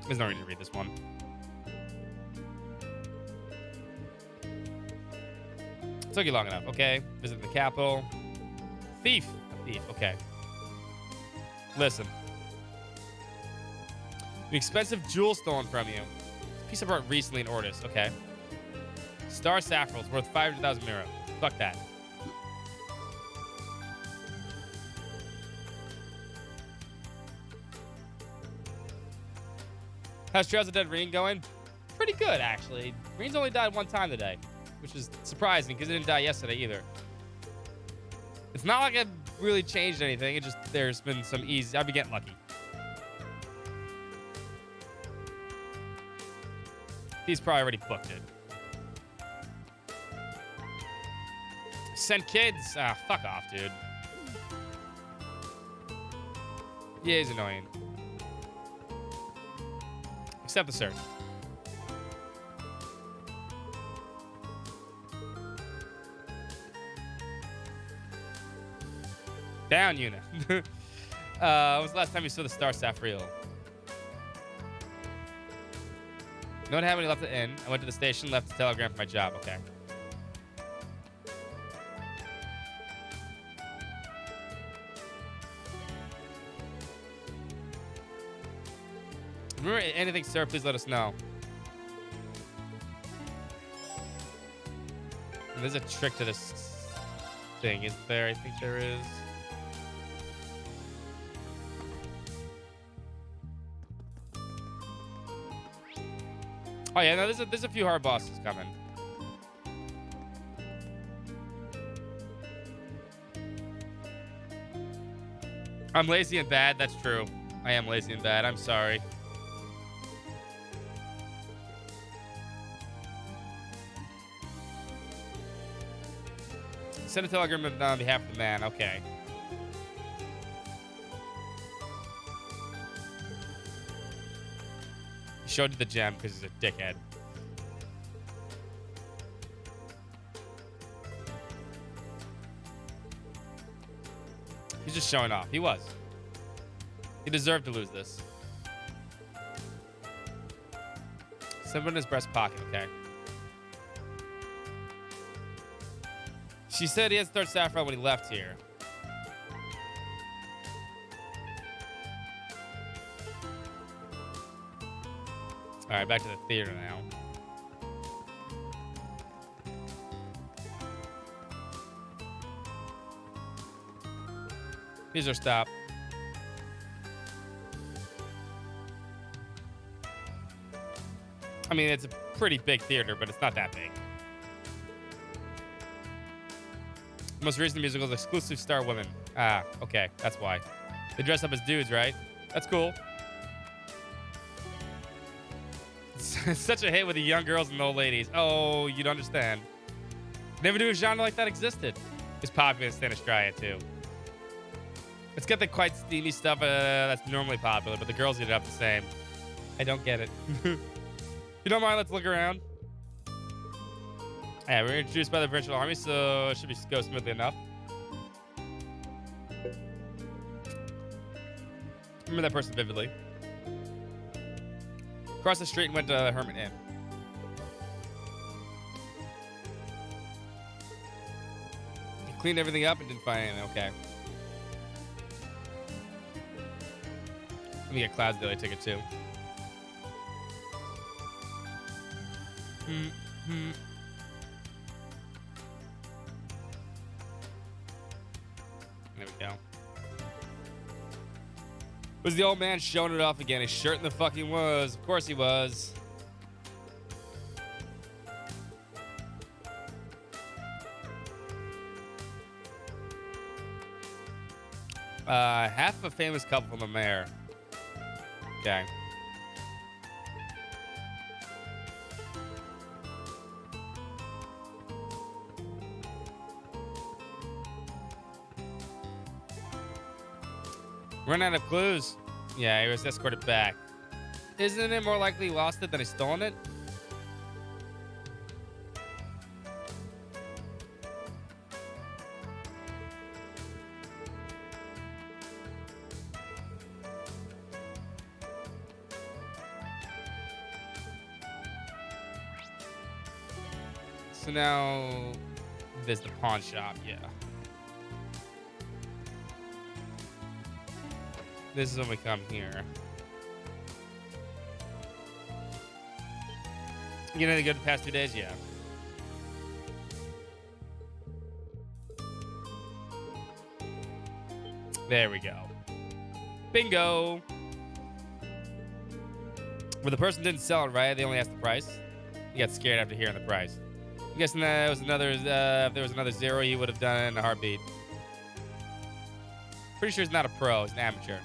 Speaker 3: There's no need to read this one. Took you long enough. Okay. Visit the capital. Thief. A thief. Okay. Listen. An expensive jewel stolen from you. A piece of art recently in Ordis. Okay. Star Saffron's worth 500,000 mira. Fuck that. How's Trails of Dead Reen going? Pretty good, actually. Reen's only died one time today, which is surprising because it didn't die yesterday either. It's not like it really changed anything. It just, there's been some easy. I've been getting lucky. He's probably already booked it. Send kids. Ah, fuck off, dude. Yeah, he's annoying. Accept the search. Down, Una. When was the last time you saw the Star Saffriel? No one had any left at the inn. I went to the station, left a telegram for my job. Okay. Remember anything, sir, please let us know. And there's a trick to this thing, isn't there? I think there is. Oh yeah, no, there's a few hard bosses coming. I'm lazy and bad, that's true. I am lazy and bad, I'm sorry. Send a telegram on behalf of the man. Okay. He showed you the gem because he's a dickhead. He's just showing off. He was. He deserved to lose this. Something in his breast pocket. Okay. She said he had to start Saffron when he left here. All right, back to the theater now. Here's our stop. I mean, it's a pretty big theater, but it's not that big. Most recent musical is Exclusive Star Women. Ah, okay. That's why. They dress up as dudes, right? That's cool. It's such a hit with the young girls and the old ladies. Oh, you don't understand. Never knew a genre like that existed. It's popular in Stanastraya, too. It's got the quite steamy stuff that's normally popular, but the girls eat it up the same. I don't get it. If you don't mind, let's look around. Yeah, we were introduced by the Provincial Army, so it should go smoothly enough. Remember that person vividly. Crossed the street and went to the Hermit Inn. He cleaned everything up and didn't find anything. Okay. Let me get Cloud's daily ticket too. There we go. Was the old man showing it off again? His shirt in the fucking was. Of course he was. Half a famous couple from the mayor. Okay. Run out of clues. Yeah, he was escorted back. Isn't it more likely he lost it than he stolen it? So now there's the pawn shop, yeah. This is when we come here. You know, the good past 2 days, yeah. There we go. Bingo. Well, the person didn't sell it, right? They only asked the price. He got scared after hearing the price. I'm guessing that was another. If there was another zero, he would have done it in a heartbeat. Pretty sure he's not a pro. He's an amateur.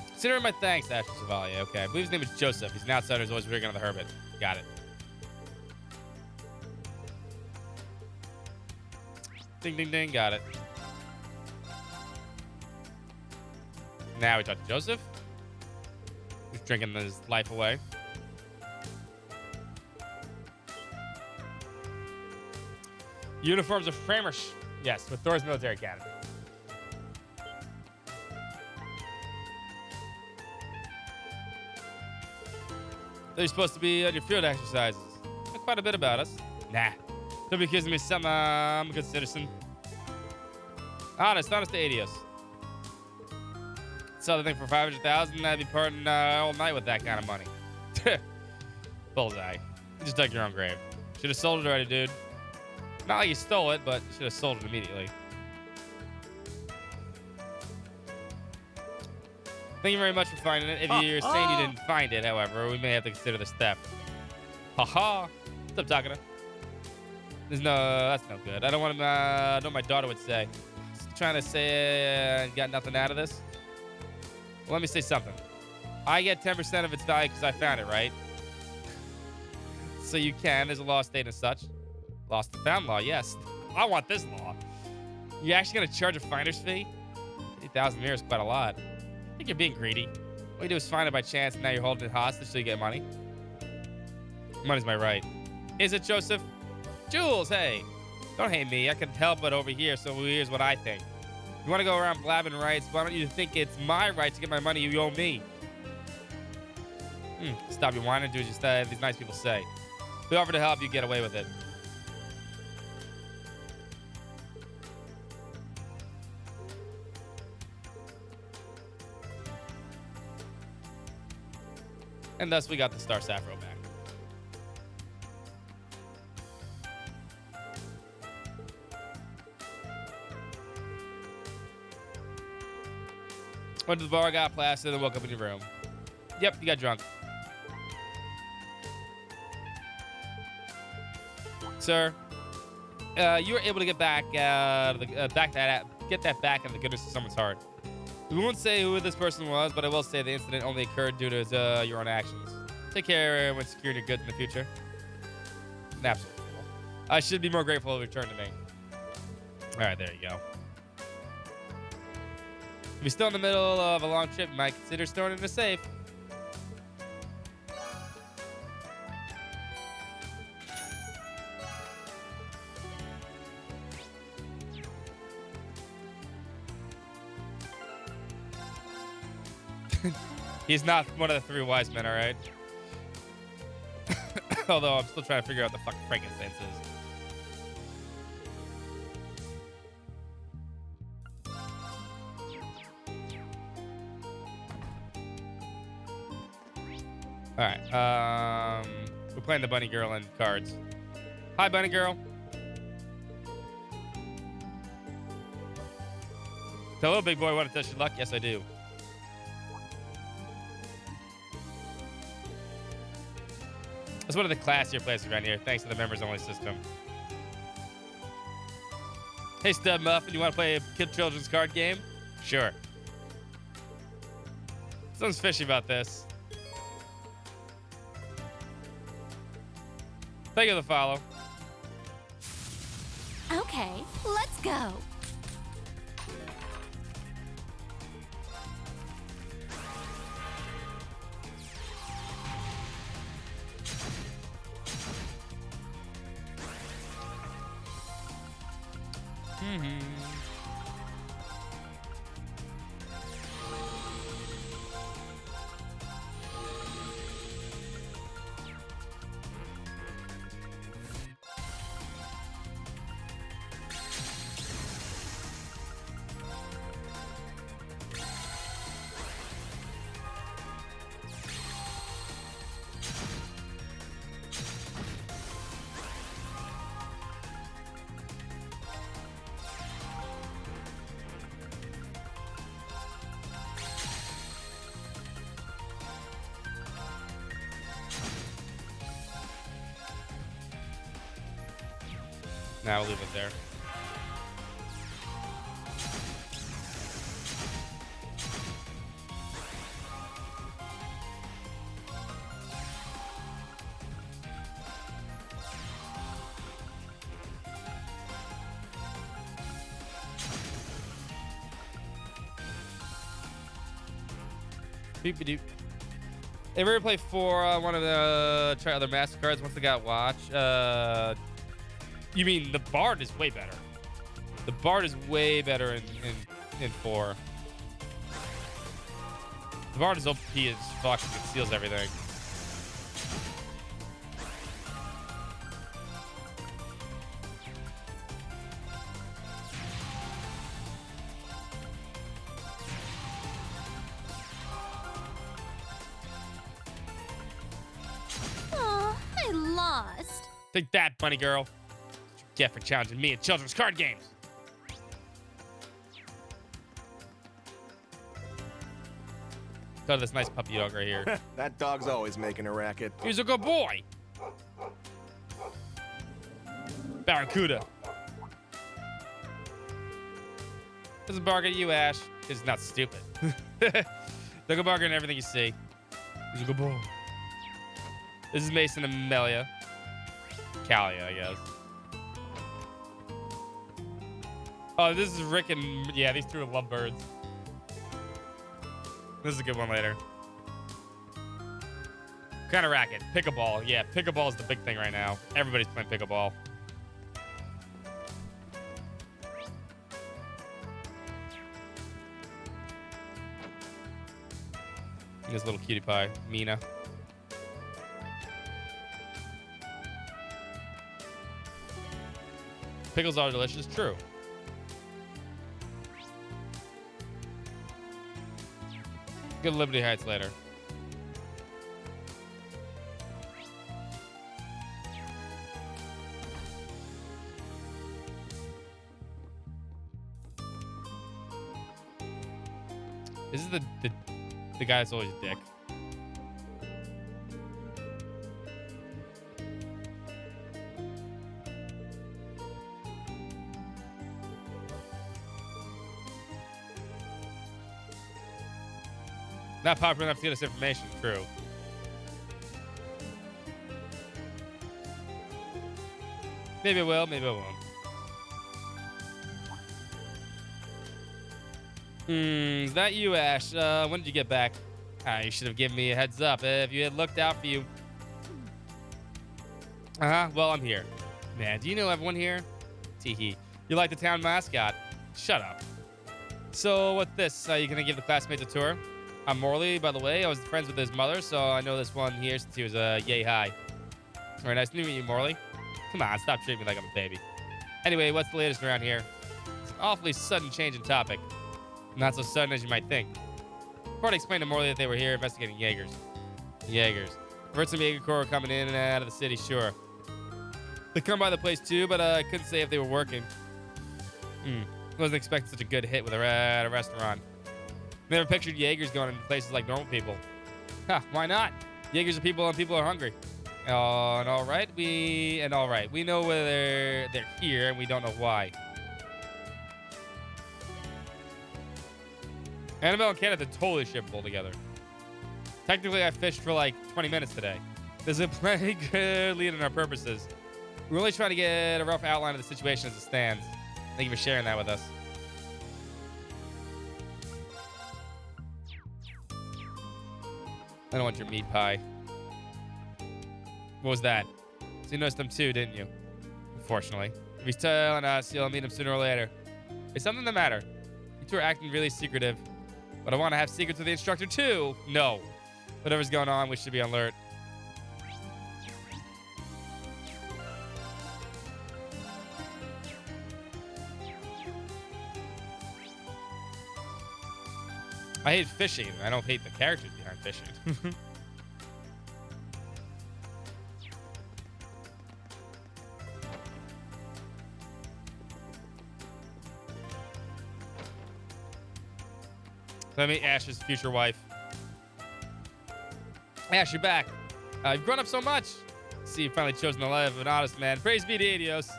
Speaker 3: Consider my thanks, Ashley Chevalier. Okay, I believe his name is Joseph. He's an outsider who's always rigging on the Hermit. Got it. Ding, ding, ding. Got it. Now we talk to Joseph. He's drinking his life away. Uniforms of Framers. Yes, with Thor's Military Academy. They're supposed to be on your field exercises. Know quite a bit about us. Nah. Don't be accusing me of something. I'm a good citizen. Honest to 80s. Sell the thing for 500,000. I'd be partying all night with that kind of money. Bullseye. You just dug your own grave. Should have sold it already, dude. Not like you stole it, but you should have sold it immediately. Thank you very much for finding it. If you're saying you didn't find it, however, we may have to consider this theft. Haha. What's up, Takana? That's no good. I don't want to know what my daughter would say. Just trying to say got nothing out of this. Well, let me say something. I get 10% of its value because I found it, right? So you can. There's a law state and such. Lost and found law, yes. I want this law. You actually going to charge a finder's fee? 50,000 mirrors is quite a lot. I think you're being greedy. All you do is find it by chance, and now you're holding it hostage so you get money. Money's my right. Is it, Joseph? Jules, hey. Don't hate me. I can help but over here, so here's what I think. You want to go around blabbing rights? Why don't you think it's my right to get my money you owe me? Stop your whining, do just these nice people say. If we offer to help, you get away with it. And thus we got the Star Sappho back. Went to the bar, got plastered, and woke up in your room. Yep, you got drunk. Sir, you were able to get back get that back in the goodness of someone's heart. We won't say who this person was, but I will say the incident only occurred due to your own actions. Take care when securing your goods in the future. An absolute fool. I should be more grateful if you returned to me. All right, there you go. If you're still in the middle of a long trip, you might consider storing it in a safe. He's not one of the three wise men, all right? Although I'm still trying to figure out what the fuck frankincense is. All right. We're playing the bunny girl and cards. Hi, bunny girl. Hello, big boy. Want to test your luck? Yes, I do. That's one of the classier places around here, thanks to the members-only system. Hey, Stud Muffin, you want to play a kid children's card game? Sure. Something's fishy about this. Thank you for the follow.
Speaker 10: Okay, let's go.
Speaker 3: Now we'll leave it there. Beep-a-doop. Hey, we ever play for one of the try other MasterCards once they got watch? You mean the Bard is way better. The Bard is way better in 4. The Bard is OP as fuck. It steals everything.
Speaker 10: Oh, I lost.
Speaker 3: Take that, bunny girl. That's what you get for challenging me in children's card games. Look at this nice puppy dog right here.
Speaker 19: That dog's always making a racket.
Speaker 3: He's a good boy. Barracuda. Doesn't bark at you, Ash. He's not stupid. They'll go bark at everything you see. He's a good boy. This is Mason and Melia. Kalia, I guess. Oh, this is Rick and... Yeah, these two are lovebirds. This is a good one later. What kind of racket? Pickleball. Yeah, pickleball is the big thing right now. Everybody's playing pickleball. This little cutie pie, Mina. Pickles are delicious. True. Go to Liberty Heights later. This is the guy that's always a dick. Not popular enough to get us information. True. Maybe I will, maybe I won't. Is that you, Ash? When did you get back? You should have given me a heads up if you had looked out for you. Well, I'm here. Man, do you know everyone here? Teehee. You like the town mascot? Shut up. So, what's this? You gonna give the classmates a tour? I'm Morley, by the way. I was friends with his mother, so I know this one here since he was yay high. Very nice to meet you, Morley. Come on, stop treating me like I'm a baby. Anyway, what's the latest around here? It's an awfully sudden change in topic. Not so sudden as you might think. I've already explained to Morley that they were here investigating Jaegers. Jaegers. I've heard some Jaeger Corps were coming in and out of the city, sure. They come by the place too, but I couldn't say if they were working. Wasn't expecting such a good hit with a restaurant. Never pictured Jaegers going into places like normal people. Why not? Jaegers are people and people are hungry. And all right, we know where they're here, and we don't know why. Annabelle and Kenneth are totally shippable together. Technically, I fished for like 20 minutes today. There's a plenty good lead in our purposes. We're only trying to get a rough outline of the situation as it stands. Thank you for sharing that with us. I don't want your meat pie. What was that? So you noticed them too, didn't you? Unfortunately. If he's telling us, you'll meet him sooner or later. Is something the matter? You two are acting really secretive. But I want to have secrets with the instructor too. No. Whatever's going on, we should be on alert. I hate fishing. I don't hate the characters behind fishing. Let me meet Ash's future wife. Ash, you're back. You've grown up so much. See, you've finally chosen the life of an honest man. Praise be to Adios.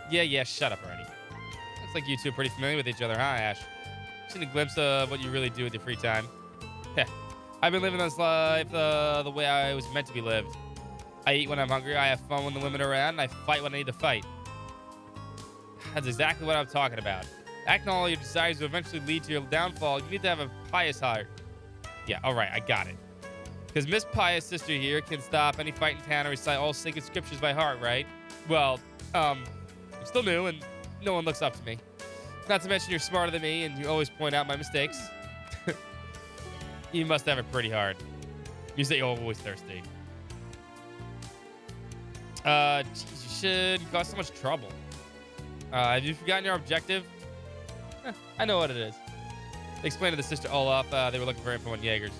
Speaker 3: Yeah, shut up already. Looks like you two are pretty familiar with each other, huh, Ash? Seen a glimpse of what you really do with your free time. Heh. I've been living this life the way I was meant to be lived. I eat when I'm hungry, I have fun when the women are around, and I fight when I need to fight. That's exactly what I'm talking about. Acting on all your desires will eventually lead to your downfall. You need to have a pious heart. Yeah, all right, I got it. Because Miss Pious sister here can stop any fight in town and recite all sacred scriptures by heart, right? Well, I'm still new and no one looks up to me. Not to mention you're smarter than me and you always point out my mistakes. You must have it pretty hard. You say you're always thirsty. Geez, you should cause so much trouble. Have you forgotten your objective? I know what it is. They explained to the sister Olaf they were looking for info on Jaegers.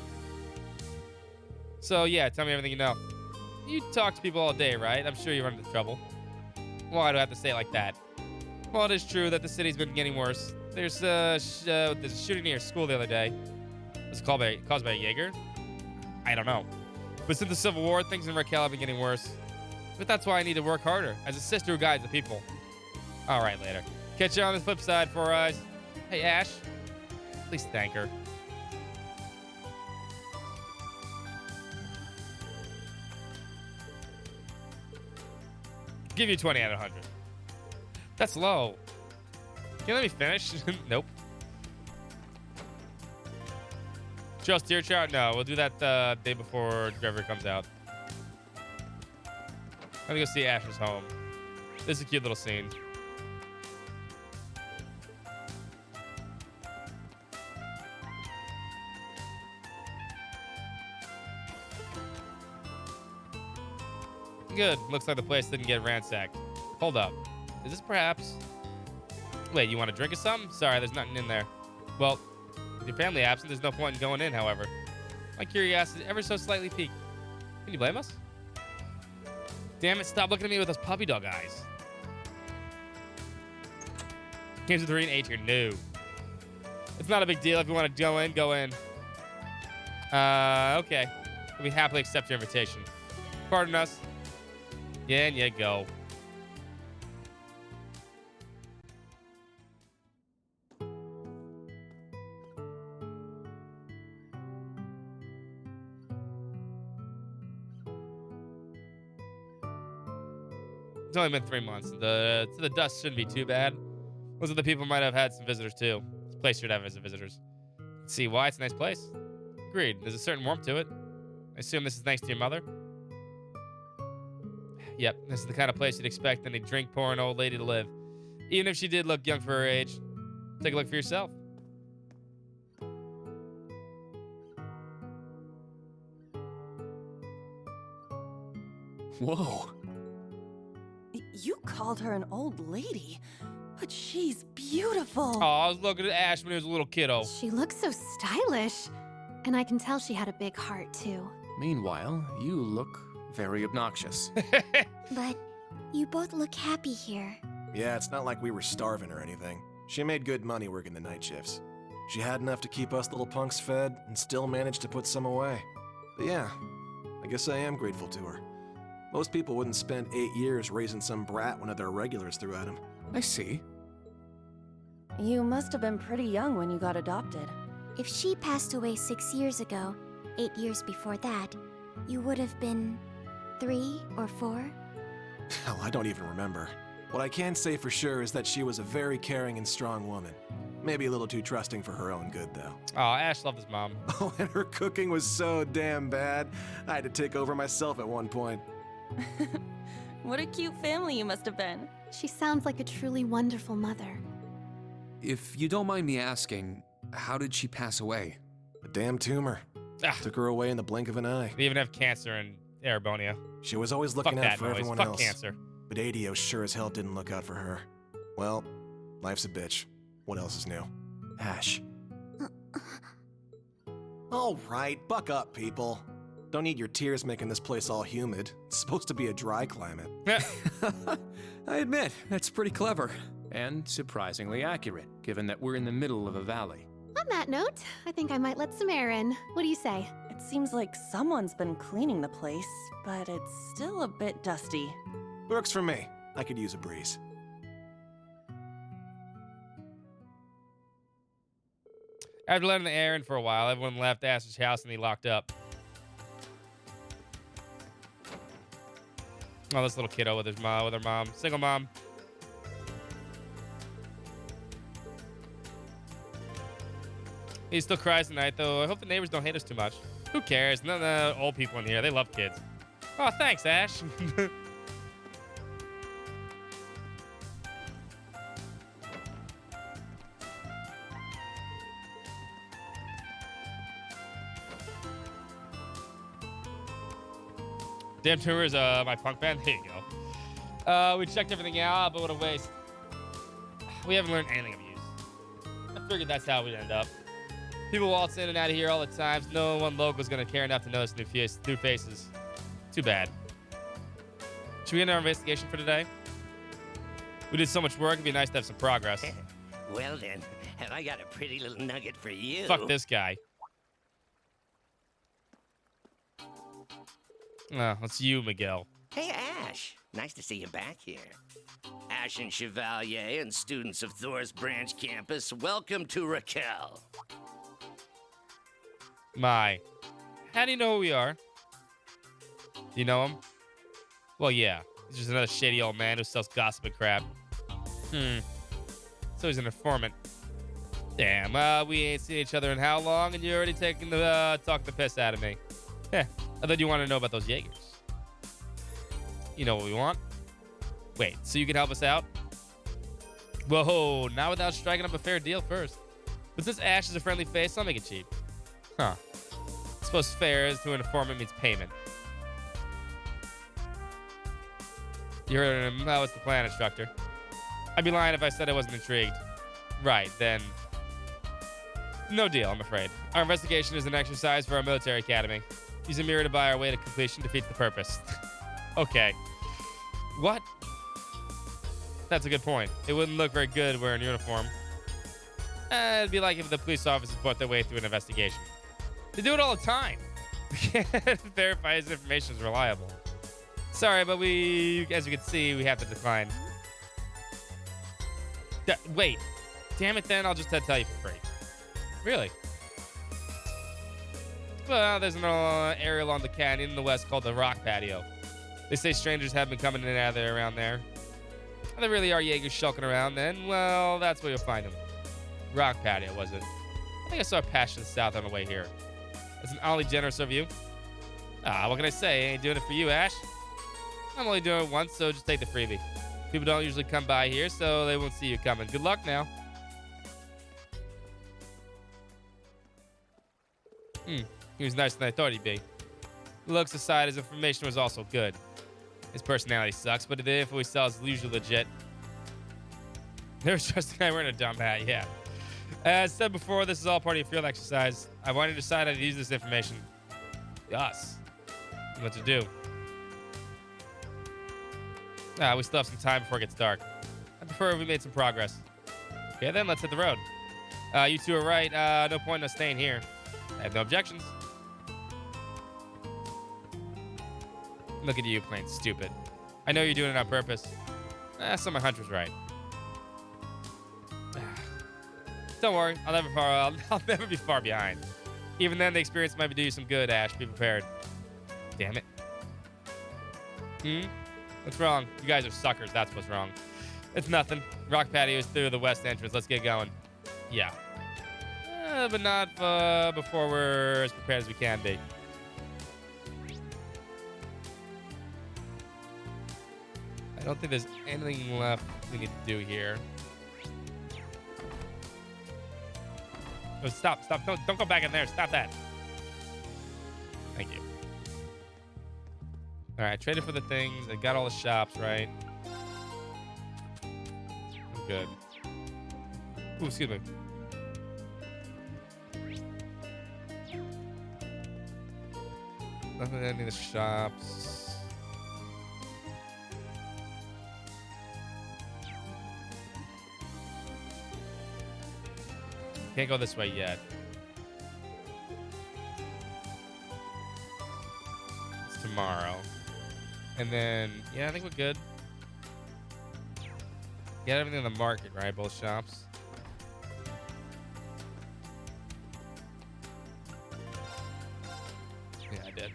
Speaker 3: So yeah, tell me everything you know. You talk to people all day, right? I'm sure you run into trouble. Why do I have to say it like that? Well, it is true that the city's been getting worse. There's a shooting near school the other day. Was it caused by a Jaeger? I don't know. But since the Civil War, things in Raquel have been getting worse. But that's why I need to work harder, as a sister who guides the people. All right, later. Catch you on the flip side, Four Eyes. Hey, Ash. Please thank her. Give you 20 out of 100. That's low. Can you let me finish? Nope. Just Deer Trout? No, we'll do that the day before Trevor comes out. Let me go see Ash's home. This is a cute little scene. Good. Looks like the place didn't get ransacked. Hold up. Is this perhaps... Wait, you want a drink or something? Sorry, there's nothing in there. Well, with your family absent, there's no point in going in, however. My curiosity ever so slightly piqued. Can you blame us? Damn it, stop looking at me with those puppy dog eyes. Games with 3 and 8 here. No. It's not a big deal. If you want to go in, go in. Okay. We happily accept your invitation. Pardon us. Yeah, and yeah, go. It's only been 3 months. The dust shouldn't be too bad. Most of the people might have had some visitors too. This place should have visitors. Let's see why it's a nice place. Agreed. There's a certain warmth to it. I assume this is thanks to your mother. Yep, this is the kind of place you'd expect any drink-pouring old lady to live. Even if she did look young for her age. Take a look for yourself.
Speaker 15: Whoa.
Speaker 4: You called her an old lady, but she's beautiful.
Speaker 3: Oh, I was looking at Ash when he was a little kiddo.
Speaker 5: She looks so stylish. And I can tell she had a big heart, too.
Speaker 2: Meanwhile, you look very obnoxious.
Speaker 10: But you both look happy here.
Speaker 19: Yeah, it's not like we were starving or anything. She made good money working the night shifts. She had enough to keep us little punks fed and still managed to put some away. But yeah, I guess I am grateful to her. Most people wouldn't spend 8 years raising some brat one of their regulars threw at him.
Speaker 15: I see.
Speaker 13: You must have been pretty young when you got adopted.
Speaker 10: If she passed away 6 years ago, 8 years before that, you would have been 3 or 4?
Speaker 19: Hell, I don't even remember. What I can say for sure is that she was a very caring and strong woman. Maybe a little too trusting for her own good, though.
Speaker 3: Oh, Ash loved his mom.
Speaker 19: Oh, and her cooking was so damn bad. I had to take over myself at one point.
Speaker 13: What a cute family you must have been.
Speaker 5: She sounds like a truly wonderful mother.
Speaker 15: If you don't mind me asking, how did she pass away?
Speaker 19: A damn tumor. Took her away in the blink of an eye.
Speaker 3: They even have cancer in Erebonia.
Speaker 19: She was always looking out for everyone
Speaker 3: Fuck
Speaker 19: else.
Speaker 3: cancer.
Speaker 19: But Adio sure as hell didn't look out for her. Well, life's a bitch. What else is new? Ash. All right, buck up, people. Don't need your tears making this place all humid. It's supposed to be a dry climate.
Speaker 15: I admit, that's pretty clever.
Speaker 2: And surprisingly accurate, given that we're in the middle of a valley.
Speaker 5: On that note, I think I might let some air in. What do you say?
Speaker 13: It seems like someone's been cleaning the place, but it's still a bit dusty.
Speaker 19: Works for me. I could use a breeze.
Speaker 3: After letting the air in for a while, everyone left Ash's house and he locked up. Oh, this little kiddo with her mom. Single mom. He still cries tonight, though. I hope the neighbors don't hate us too much. Who cares? None of the old people in here. They love kids. Oh, thanks, Ash. Damn Tour is my punk band. There you go. We checked everything out, but what a waste. We haven't learned anything of use. I figured that's how we'd end up. People waltz in and out of here all the time. No one local's gonna care enough to notice new faces. Too bad. Should we end our investigation for today? We did so much work, it'd be nice to have some progress.
Speaker 17: Well then, have I got a pretty little nugget for you?
Speaker 3: Fuck this guy. It's you, Miguel.
Speaker 17: Hey, Ash. Nice to see you back here. Ashen Chevalier and students of Thor's Branch campus, welcome to Raquel.
Speaker 3: My. How do you know who we are? You know him? Well, yeah. He's just another shady old man who sells gossip and crap. So he's an informant. Damn, we ain't seen each other in how long, and you're already taking the talking the piss out of me. Heh. I thought you wanted to know about those Jaegers. You know what we want? Wait, so you can help us out? Whoa, not without striking up a fair deal first. But since Ash is a friendly face, I'll make it cheap. Huh. I suppose fair is to an informant means payment. You heard him. What's the plan, instructor? I'd be lying if I said I wasn't intrigued. Right, then. No deal, I'm afraid. Our investigation is an exercise for our military academy. Use a mirror to buy our way to completion defeats the purpose. Okay. What? That's a good point. It wouldn't look very good wearing uniform. It'd be like if the police officers bought their way through an investigation. They do it all the time. We can't verify his information is reliable. Sorry, but as you can see, we have to decline. Wait. Damn it, then I'll just tell you for free. Really? Well, there's an area along the canyon in the west called the Rock Patio. They say strangers have been coming in and out of there around there. If there really are Jaegers shulking around, then, well, that's where you'll find them. Rock Patio, was it? I think I saw a patch to the south on the way here. That's an oddly generous of you. What can I say? I ain't doing it for you, Ash. I'm only doing it once, so just take the freebie. People don't usually come by here, so they won't see you coming. Good luck now. He was nicer than I thought he'd be. Looks aside, his information was also good. His personality sucks, but the info he sells is usually legit. There's just a guy wearing a dumb hat, yeah. As said before, this is all part of your field exercise. I want to decide how to use this information. Us. What to do. We still have some time before it gets dark. I prefer if we made some progress. Okay, then let's hit the road. You two are right. No point in us staying here. I have no objections. Look at you playing stupid. I know you're doing it on purpose. So my hunch was right. Don't worry, I'll never be far behind. Even then, the experience might do you some good, Ash. Be prepared. Damn it. What's wrong? You guys are suckers. That's what's wrong. It's nothing. Rock patio is through the west entrance. Let's get going. Yeah. But not before we're as prepared as we can be. I don't think there's anything left we need to do here. Oh, stop. Don't go back in there. Stop that. Thank you. All right, traded for the things. I got all the shops, right? I'm good. Ooh, excuse me. Nothing in any of the shops. Can't go this way yet. It's tomorrow. And then, yeah, I think we're good. Get everything in the market, right? Both shops. Yeah, I did.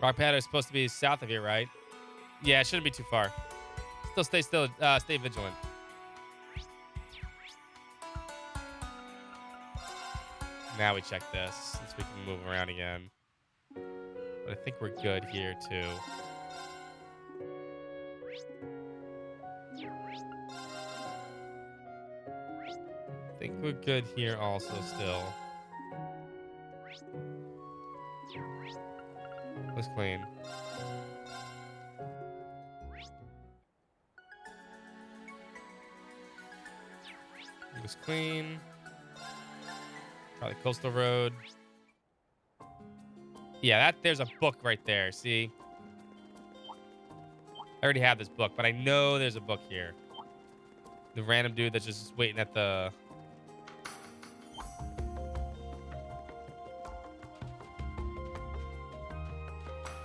Speaker 3: Rock Patio is supposed to be south of here, right? Yeah, it shouldn't be too far. Stay vigilant. Now we check this, since we can move around again. But I think we're good here, too. I think we're good here also still. Looks clean. Looks clean. Probably Coastal Road. Yeah, there's a book right there. See? I already have this book, but I know there's a book here. The random dude that's just waiting at the...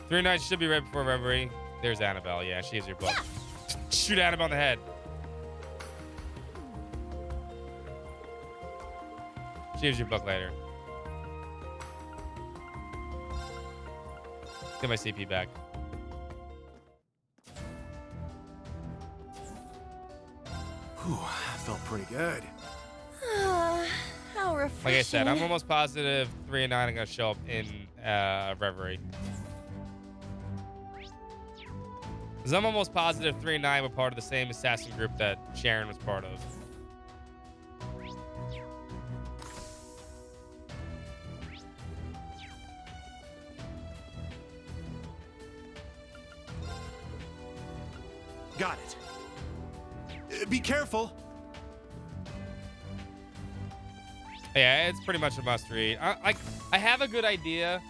Speaker 3: Three nights should be right before Reverie. There's Annabelle. Yeah, she has your book. Shoot Annabelle in the head. She has your book later. Get my CP back.
Speaker 19: Whew, that felt pretty good.
Speaker 13: How refreshing.
Speaker 3: Like I said, I'm almost positive 3 and 9 are going to show up in Reverie. Because I'm almost positive 3 and 9 were part of the same assassin group that Sharon was part of.
Speaker 19: Got it. Be careful.
Speaker 3: Yeah, it's pretty much a must read. I have a good idea,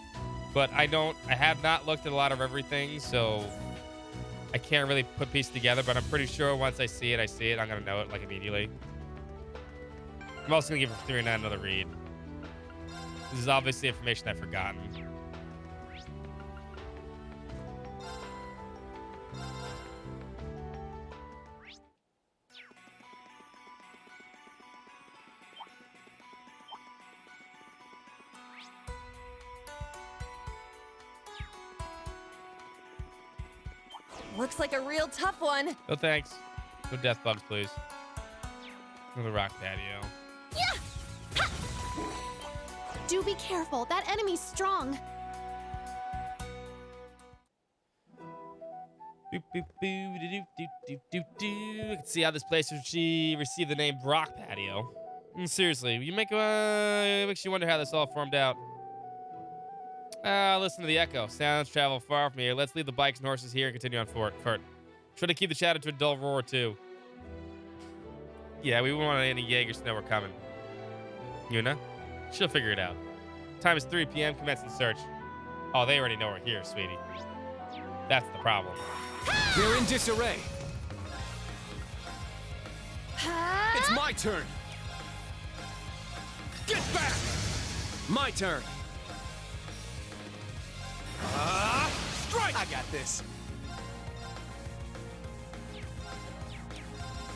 Speaker 3: but I have not looked at a lot of everything, so I can't really put pieces together, but I'm pretty sure once I see it, I'm going to know it like immediately. I'm also going to give 3 and 9 another read. This is obviously information I've forgotten.
Speaker 13: Looks like a real tough one.
Speaker 3: No thanks. No death bugs, please. No the rock patio.
Speaker 5: Yeah! Do be careful. That enemy's strong.
Speaker 3: Boop, boop, boo, doo, doo, doo, doo, doo. You can see how this place received the name Rock Patio. Seriously, it makes you wonder how this all formed out. Listen to the echo. Sounds travel far from here. Let's leave the bikes and horses here and continue on foot. Try to keep the chatter to a dull roar, too. Yeah, we wouldn't want any Jaegers to know we're coming. Yuna? She'll figure it out. Time is 3 p.m. Commencing search. Oh, they already know we're here, sweetie. That's the problem.
Speaker 12: They're in disarray. It's my turn. Get back! My turn.
Speaker 11: Strike! I got this.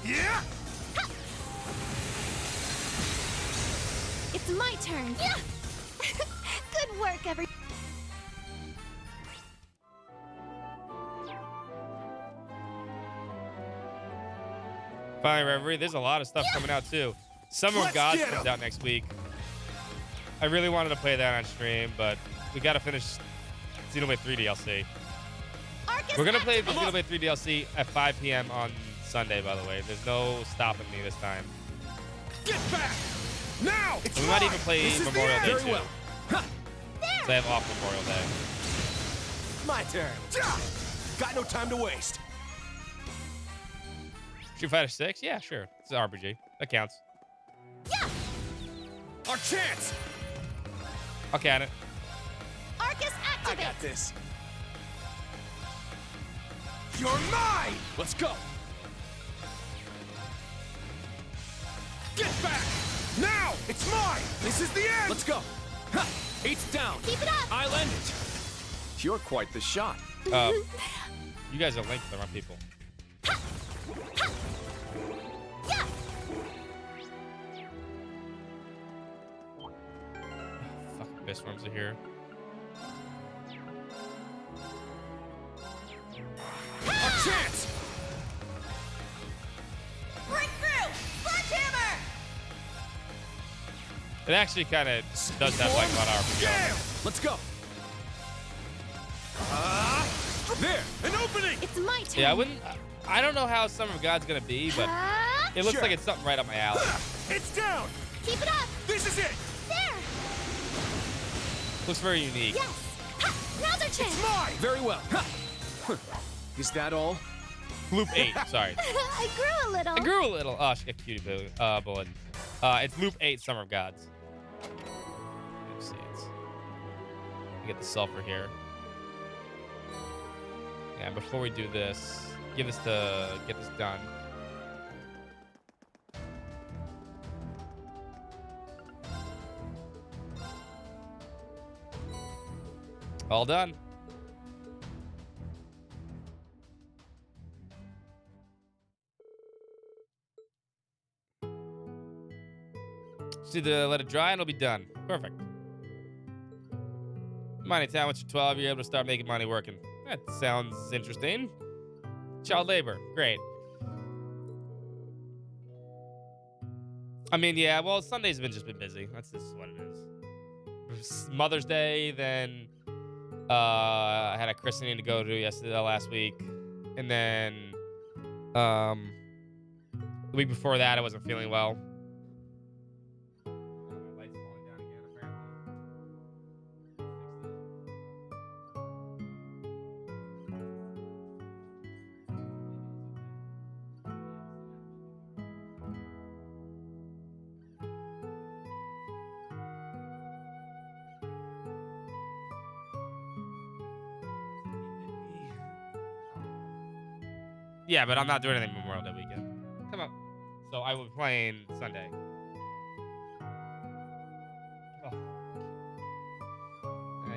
Speaker 11: Yeah!
Speaker 5: It's my turn. Yeah. Good work, everyone.
Speaker 3: Finally, Reverie. There's a lot of stuff coming out too. Summer of Gods comes out next week. I really wanted to play that on stream, but we got to finish Xenoblade 3 DLC. We're going to play the Xenoblade 3 DLC at 5 p.m. on Sunday, by the way. There's no stopping me this time.
Speaker 11: Get back! Now!
Speaker 3: We might even play Memorial Day
Speaker 11: Very
Speaker 3: too.
Speaker 11: well.
Speaker 3: So I have off Memorial Day.
Speaker 11: My turn. Got no time to waste.
Speaker 3: Street Fighter 6? Yeah, sure. It's an RPG. That counts.
Speaker 11: Our chance!
Speaker 3: I'll count it.
Speaker 10: Arcus, activate!
Speaker 11: I got this. You're mine!
Speaker 12: Let's go.
Speaker 11: Get back! Now! It's mine! This is the end!
Speaker 12: Let's go. Ha! 8's down.
Speaker 5: Keep it up!
Speaker 12: I'll end it. You're quite the shot.
Speaker 3: You guys are linked to the wrong people.
Speaker 10: Yeah!
Speaker 3: Fucking Abyss Worms are here.
Speaker 11: Our chance!
Speaker 4: Breakthrough! Sledgehammer!
Speaker 3: It actually kind of does have like a lot of RPG.
Speaker 12: Let's go.
Speaker 11: There! An opening!
Speaker 5: It's my turn.
Speaker 3: Yeah, I don't know how Summer of God's gonna be, but it looks like it's something right up my alley.
Speaker 11: It's down!
Speaker 5: Keep it up!
Speaker 11: This is it!
Speaker 5: There!
Speaker 3: Looks very unique.
Speaker 5: Yes! Ha! Now's our chance!
Speaker 11: It's mine!
Speaker 12: Very well. Ha! Is that all?
Speaker 3: Loop 8, sorry.
Speaker 5: I grew a little.
Speaker 3: I grew a little. Oh, she got cutie bullet. It's Loop 8, Summer of Gods. Let's see. Get the sulfur here. Yeah, before we do this, get this done. All done. Just need to let it dry and it'll be done. Perfect. Money Town, once you're 12, you're able to start making money working. That sounds interesting. Child labor. Great. I mean, yeah, well, Sundays have just been busy. That's just what it is. Mother's Day, then I had a christening to go to last week. And then the week before that, I wasn't feeling well. Yeah, but I'm not doing anything Memorial Day weekend. Come on. So I will be playing Sunday. Oh.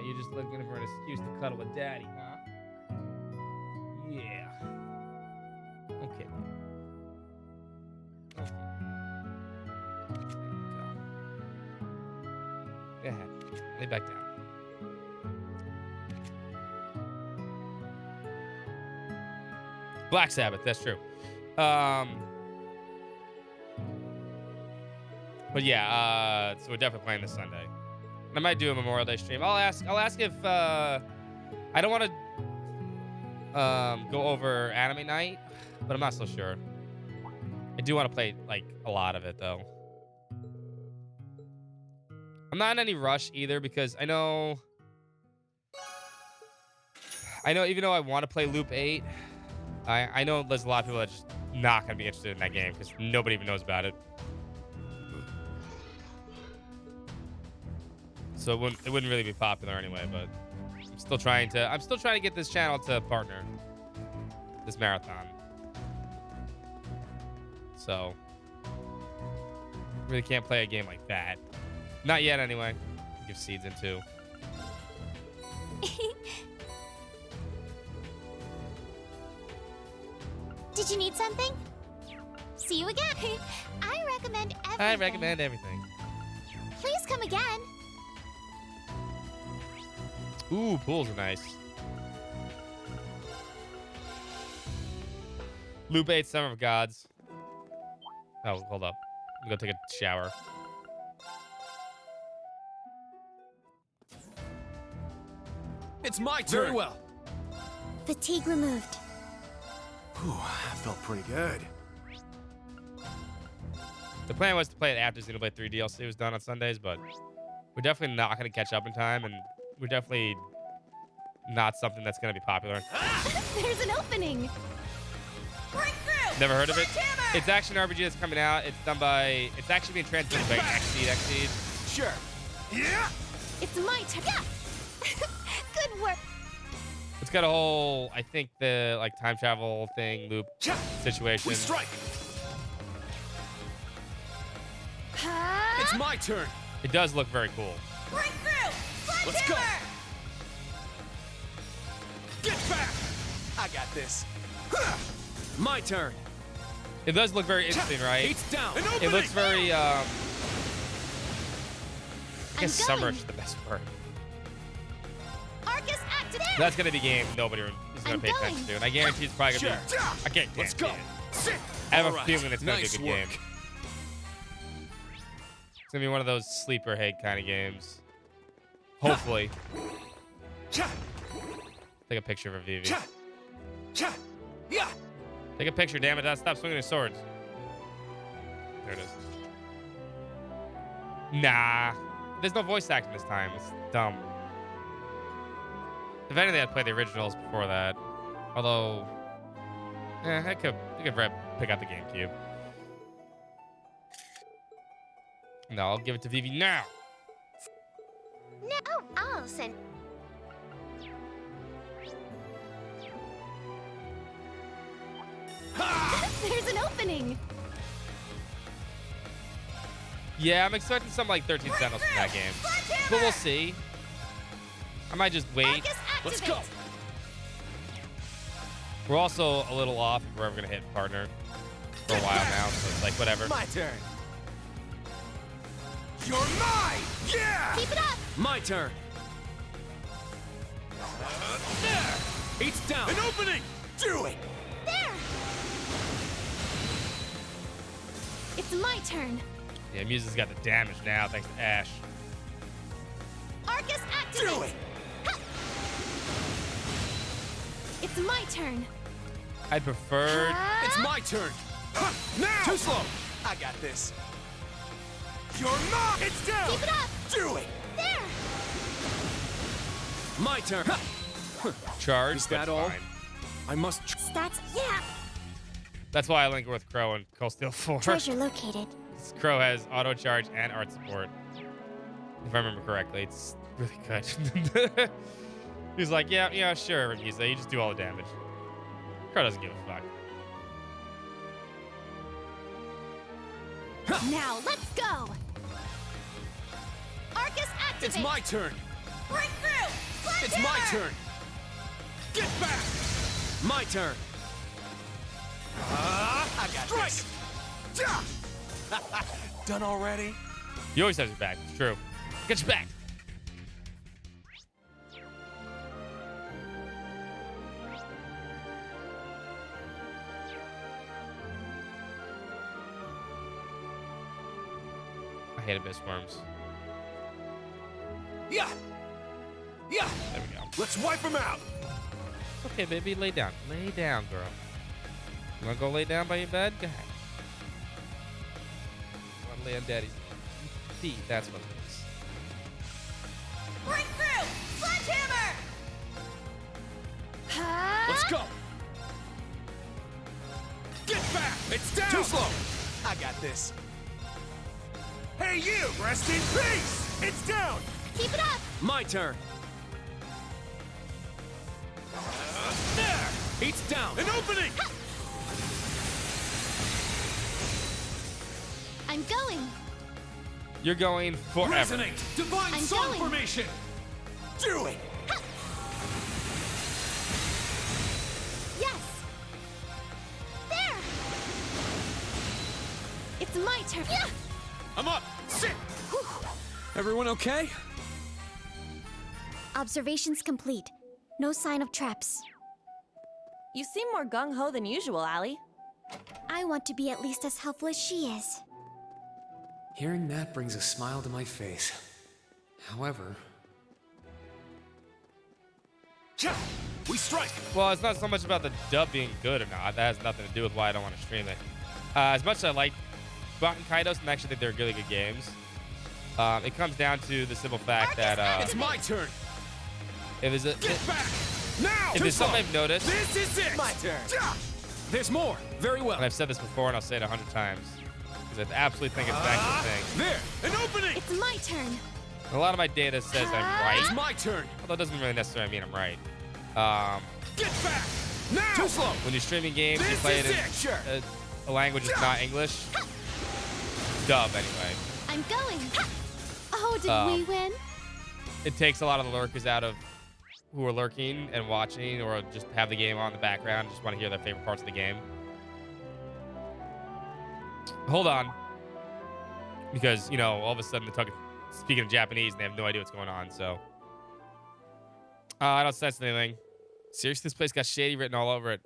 Speaker 3: You're just looking for an excuse to cuddle with daddy, huh? Yeah. Okay. Okay. There you go. Go ahead. Lay back down. Black Sabbath, that's true. But yeah, so we're definitely playing this Sunday. And I might do a Memorial Day stream. I'll ask if I don't want to go over anime night, but I'm not so sure. I do want to play like a lot of it though. I'm not in any rush either because I know even though I want to play Loop 8, I know there's a lot of people that are just not going to be interested in that game because nobody even knows about it. So it wouldn't really be popular anyway, but I'm still trying to get this channel to partner this marathon. So really can't play a game like that. Not yet, anyway. Give seeds into.
Speaker 10: Did you need something? See you again. I recommend everything.
Speaker 3: I recommend everything.
Speaker 10: Please come again.
Speaker 3: Ooh, pools are nice. Loop 8, Summer of Gods. Oh, hold up. I'm gonna take a shower.
Speaker 12: It's my turn.
Speaker 19: Very well.
Speaker 10: Fatigue removed.
Speaker 19: Whew, that felt pretty good.
Speaker 3: The plan was to play it after Xenoblade 3 DLC was done on Sundays, but we're definitely not going to catch up in time, and we're definitely not something that's going to be popular.
Speaker 5: There's an opening.
Speaker 3: Never heard of it? It's action RPG that's coming out. It's done by... It's actually being translated by Xseed.
Speaker 11: Sure. Yeah.
Speaker 5: It's my turn. Yeah. Good work.
Speaker 3: It's got a whole, I think, the like time travel thing, loop situation.
Speaker 12: We strike. It's my turn.
Speaker 3: It does look very cool.
Speaker 12: Let's go.
Speaker 11: Get back. I got this.
Speaker 12: My turn.
Speaker 3: It does look very interesting, right?
Speaker 12: It's down.
Speaker 3: It looks very, I guess summerish is the best word.
Speaker 10: Arcus activate.
Speaker 3: That's gonna be a game nobody is gonna pay attention to, and I guarantee it's probably gonna be. I can't.
Speaker 12: Let's go.
Speaker 3: I have a
Speaker 12: Alright,
Speaker 3: feeling it's gonna
Speaker 12: nice
Speaker 3: be a good
Speaker 12: work.
Speaker 3: game. It's gonna be one of those sleeper hate kind of games. Hopefully. Take a picture of a Vivi. Take a picture, damn it! Stop swinging his swords. There it is. Nah, there's no voice acting this time. It's dumb. If anything, I'd play the originals before that. Although, I could pick out the GameCube. No, I'll give it to Vivi now.
Speaker 10: No, I'll send.
Speaker 5: There's an opening.
Speaker 3: Yeah, I'm expecting something like 13 Sentinels from that game. But we'll see. I might just wait.
Speaker 12: Let's go.
Speaker 3: We're also a little off if we're ever going to hit partner for a while now. So it's like, whatever.
Speaker 11: My turn. You're mine. Yeah.
Speaker 10: Keep it up.
Speaker 12: My turn.
Speaker 11: There.
Speaker 12: It's down.
Speaker 11: An opening. Do it.
Speaker 10: There.
Speaker 5: It's my turn.
Speaker 3: Yeah, Muse's got the damage now thanks to Ash.
Speaker 10: Arcus activate.
Speaker 11: Do it.
Speaker 5: It's my turn.
Speaker 3: I preferred.
Speaker 12: It's my turn.
Speaker 11: Now.
Speaker 12: Too slow.
Speaker 11: I got this. You're mine. It's down.
Speaker 10: Keep it up.
Speaker 11: Do it.
Speaker 10: There.
Speaker 12: My turn.
Speaker 3: Charge.
Speaker 12: Is that
Speaker 3: but
Speaker 12: all?
Speaker 3: fine.
Speaker 12: I must.
Speaker 10: Stats. Yeah.
Speaker 3: That's why I link with Crow and Cold Steel 4.
Speaker 10: Treasure located.
Speaker 3: Crow has auto charge and art support. If I remember correctly, it's really good. He's like, yeah, sure, Muse. You just do all the damage. Crow doesn't give a fuck.
Speaker 5: Now let's go.
Speaker 10: Arcus activate.
Speaker 12: It's my turn.
Speaker 10: Break through.
Speaker 12: It's my turn.
Speaker 11: Get back.
Speaker 12: My turn.
Speaker 11: I got this. Done already?
Speaker 3: He always has your back. It's true. Get your back. I hate abyss worms.
Speaker 11: Yeah. Yeah.
Speaker 3: There we go.
Speaker 11: Let's wipe them out.
Speaker 3: Okay, baby, lay down. Lay down, girl. You wanna go lay down by your bed? Go ahead. You wanna lay on daddy's feet? That's what it is.
Speaker 10: Break through. Sledgehammer.
Speaker 12: Let's go.
Speaker 11: Get back. It's down.
Speaker 12: Too slow.
Speaker 11: I got this. Hey, you. Rest in peace. It's down.
Speaker 10: Keep it up.
Speaker 12: My turn. It's down.
Speaker 18: An opening!
Speaker 5: I'm going.
Speaker 3: You're going forever.
Speaker 12: Resonate. Divine
Speaker 5: I'm
Speaker 12: Song
Speaker 5: going.
Speaker 12: Formation.
Speaker 11: Do it!
Speaker 5: Yes. There. It's my turn. Yeah.
Speaker 18: I'm up! Sit!
Speaker 12: Everyone okay?
Speaker 10: Observations complete. No sign of traps.
Speaker 13: You seem more gung-ho than usual, Allie.
Speaker 10: I want to be at least as helpful as she is.
Speaker 15: Hearing that brings a smile to my face. However,
Speaker 18: We strike!
Speaker 3: Well, it's not so much about the dub being good or not. That has nothing to do with why I don't want to stream it. As much as I like Bot and Kaidos and actually think they're really good games, it comes down to the simple fact that
Speaker 18: It's my turn!
Speaker 3: if there's a,
Speaker 18: Get back! Now!
Speaker 3: if there's something I've noticed,
Speaker 18: This is it!
Speaker 11: My turn.
Speaker 12: There's more. Very well.
Speaker 3: and I've said this before and I'll say it 100 times, because I absolutely think it's an actual thing.
Speaker 18: There! An opening!
Speaker 10: It's my turn.
Speaker 3: A lot of my data says I'm right.
Speaker 18: It's my turn!
Speaker 3: Although it doesn't really necessarily mean I'm right.
Speaker 18: Get back! Now!
Speaker 3: Too slow. When you're streaming games, you
Speaker 18: This
Speaker 3: play it
Speaker 18: is
Speaker 3: in
Speaker 18: it! Sure.
Speaker 3: a language that's not English. Dub, anyway.
Speaker 5: I'm going. Oh, did we win?
Speaker 3: It takes a lot of the lurkers out of who are lurking and watching, or just have the game on in the background, just want to hear their favorite parts of the game. Hold on. Because, you know, all of a sudden they're speaking in Japanese and they have no idea what's going on, so. I don't sense anything. Seriously, this place got shady written all over it.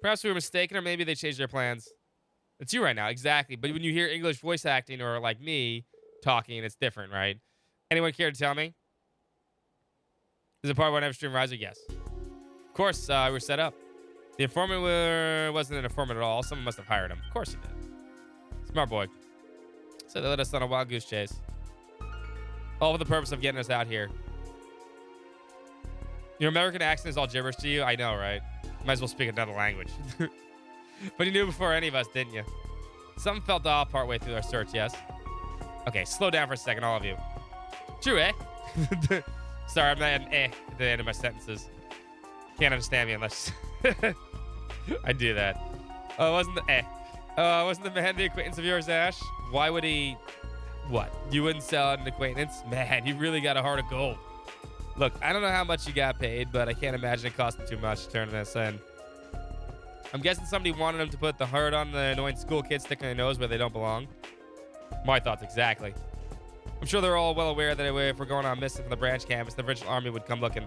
Speaker 3: Perhaps we were mistaken, or maybe they changed their plans. It's you right now, exactly. But when you hear English voice acting, or like me talking, it's different, right? Anyone care to tell me? Is it part of Whenever Stream Riser? Yes. Of course, we're set up. The informant wasn't an informant at all. Someone must have hired him. Of course he did. Smart boy. So they let us on a wild goose chase. All for the purpose of getting us out here. Your American accent is all gibberish to you? I know, right? Might as well speak another language. But you knew before any of us, didn't you? Something felt off partway through our search, yes? Okay, slow down for a second, all of you. True, eh? Sorry, I'm not adding eh at the end of my sentences. Can't understand me unless I do that. Wasn't the man the acquaintance of yours, Ash? Why would he... What? You wouldn't sell an acquaintance? Man, you really got a heart of gold. Look, I don't know how much you got paid, but I can't imagine it costing too much to turn this in. I'm guessing somebody wanted him to put the hurt on the annoying school kids sticking their nose where they don't belong. My thoughts, exactly. I'm sure they're all well aware that if we're going on missing from the branch campus, the provincial army would come looking.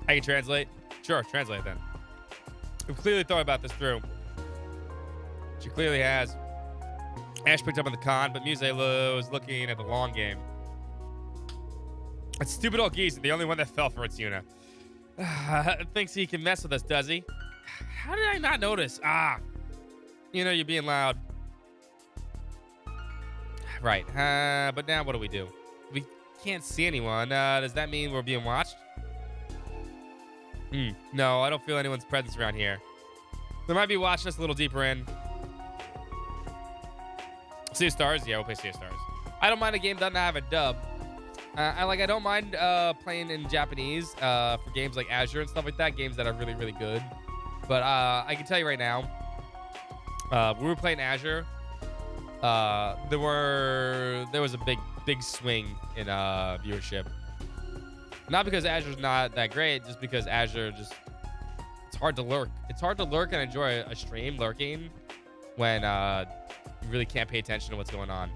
Speaker 3: I can translate? Sure, translate then. We've clearly thought about this through. She clearly has. Ash picked up on the con, but Muse was looking at the long game. That stupid old geese, the only one that fell for it's Yuna. Thinks he can mess with us, does he? How did I not notice? You know, you're being loud. Right. But now what do? We can't see anyone. Does that mean we're being watched? No, I don't feel anyone's presence around here. They might be watching us a little deeper in. Sea of Stars? Yeah, we'll play Sea of Stars. I don't mind a game doesn't have a dub. I don't mind playing in Japanese for games like Azure and stuff like that. Games that are really, really good. But I can tell you right now, when we were playing Azure, there was a big swing in viewership. Not because Azure's not that great, just because Azure it's hard to lurk. It's hard to lurk and enjoy a stream lurking when you really can't pay attention to what's going on.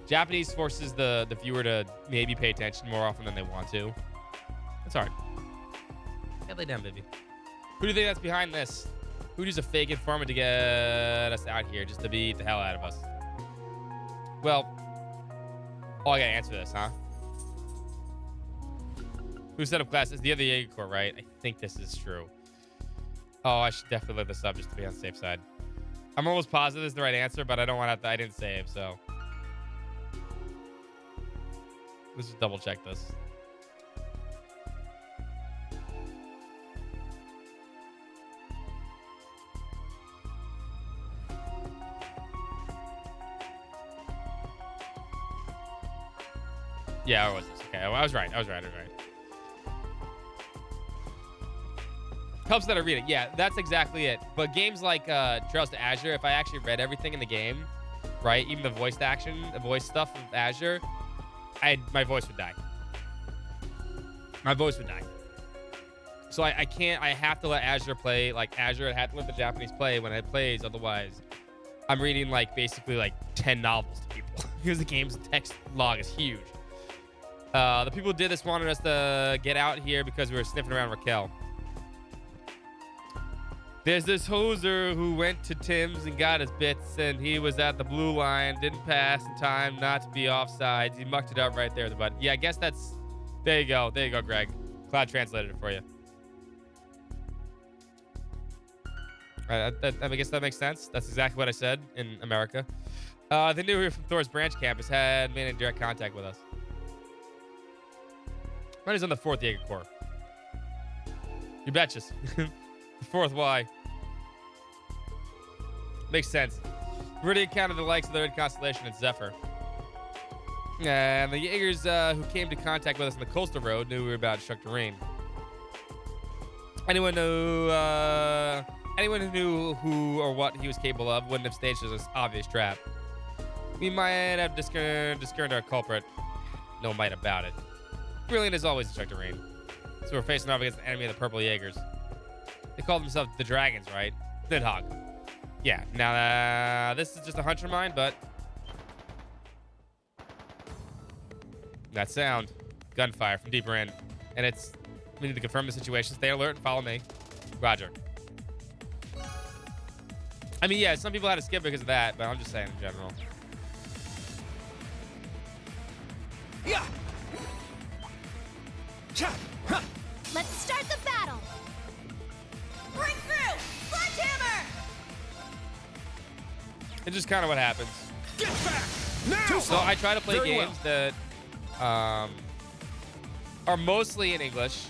Speaker 3: Japanese forces the viewer to maybe pay attention more often than they want to. It's hard. Get lay down, baby. Who do you think that's behind this? Who'd use a fake informant to get us out here just to beat the hell out of us? Well, I gotta answer this, huh? Who set up class? It's the other Jaeger Corps, right? I think this is true. Oh, I should definitely look this up just to be on the safe side. I'm almost positive this is the right answer, but I don't want to have to. I didn't save, so. Let's just double check this. Yeah, or was this? Okay, I was right. Helps that I read it. Yeah, that's exactly it. But games like Trails to Azure, if I actually read everything in the game, right, even the voice action, the voice stuff of Azure, my voice would die. My voice would die. So I can't. I have to let Azure play like Azure. I have to let the Japanese play when it plays. Otherwise, I'm reading like basically like 10 novels to people because the game's text log is huge. The people who did this wanted us to get out here because we were sniffing around Raquel. There's this hoser who went to Tim's and got his bits, and he was at the blue line, didn't pass in time not to be offsides. He mucked it up right there, but yeah, I guess that's. There you go, Greg. Cloud translated it for you. I guess that makes sense. That's exactly what I said in America. They knew we were from Thor's branch campus, had been in direct contact with us. Mine is on the 4th Jaeger Corps. You betches. The 4th Y. Makes sense. We already encountered the likes of the Red Constellation and Zephyr. And the Jaegers who came to contact with us on the coastal road knew we were about to struck terrain. Anyone who knew who or what he was capable of wouldn't have staged this obvious trap. We might have discerned our culprit. No might about it. Brilliant as always to struck terrain. So we're facing off against the enemy of the Purple Jaegers. They call themselves the Dragons, right? Nidhogg. Yeah, now this is just a hunch of mine, but that sound, gunfire from deeper in. And we need to confirm the situation. Stay alert and follow me. Roger. I mean, yeah, some people had to skip because of that, but I'm just saying in general.
Speaker 11: Yeah.
Speaker 10: Let's start the battle. Break through! Sledgehammer!
Speaker 3: It's just kind of what happens.
Speaker 11: Get back! Now!
Speaker 3: So I try to play games that are mostly in English.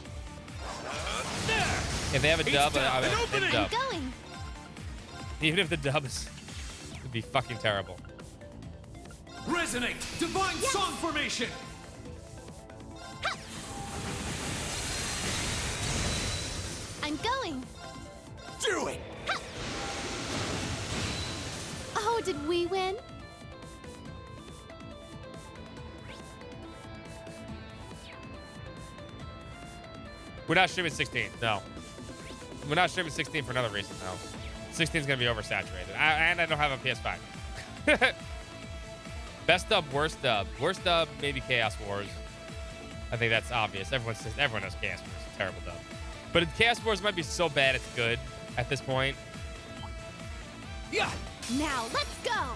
Speaker 3: If they have a dub, I would dub.
Speaker 5: Going.
Speaker 3: Even if the dub would be fucking terrible.
Speaker 12: Resonate! Divine Song Formation!
Speaker 5: I'm going.
Speaker 11: Do it!
Speaker 5: Oh, did we win?
Speaker 3: We're not streaming 16. No. We're not streaming 16 for another reason, though. 16 is going to be oversaturated. And I don't have a PS5. Best dub, worst dub. Worst dub, maybe Chaos Wars. I think that's obvious. Everyone knows Chaos Wars is a terrible dub. But Chaos Wars might be so bad it's good at this point.
Speaker 11: Yeah.
Speaker 5: Now, let's go.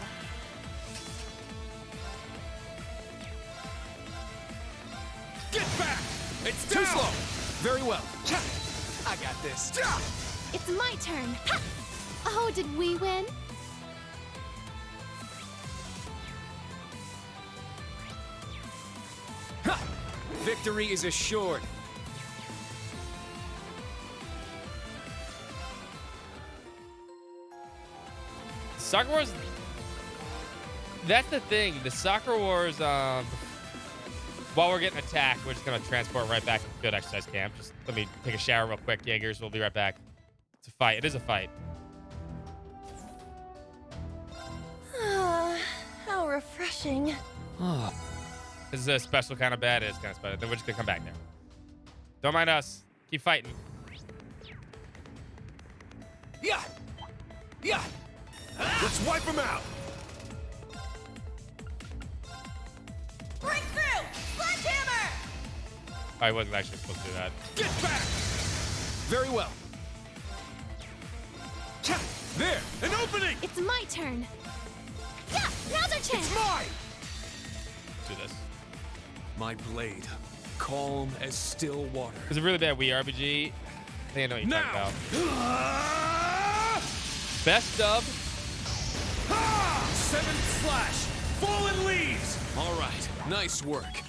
Speaker 11: Get back!
Speaker 12: It's too slow. Very well.
Speaker 11: I got this.
Speaker 5: It's my turn. Ha! Oh, did we win?
Speaker 15: Victory is assured.
Speaker 3: Soccer Wars. That's the thing. The Soccer Wars. While we're getting attacked, we're just gonna transport right back to the field exercise camp. Just let me take a shower real quick, Jaegers. We'll be right back. It's a fight. It is a fight.
Speaker 13: How refreshing.
Speaker 3: This is a special kind of bad. It is kind of special. Then we're just gonna come back there. Don't mind us. Keep fighting.
Speaker 11: Yeah. Yeah. Let's wipe them out.
Speaker 10: Break through! Sledgehammer!
Speaker 3: I wasn't actually supposed to do that.
Speaker 11: Get back!
Speaker 12: Very well.
Speaker 11: There! An opening!
Speaker 5: It's my turn. Yeah, now's our chance.
Speaker 11: It's mine!
Speaker 3: Do this.
Speaker 15: My blade, calm as still water.
Speaker 3: It's a really bad Wii RPG. I think I know what you're talking about. Best dub.
Speaker 12: Seventh slash. Fallen leaves.
Speaker 15: All right, nice work.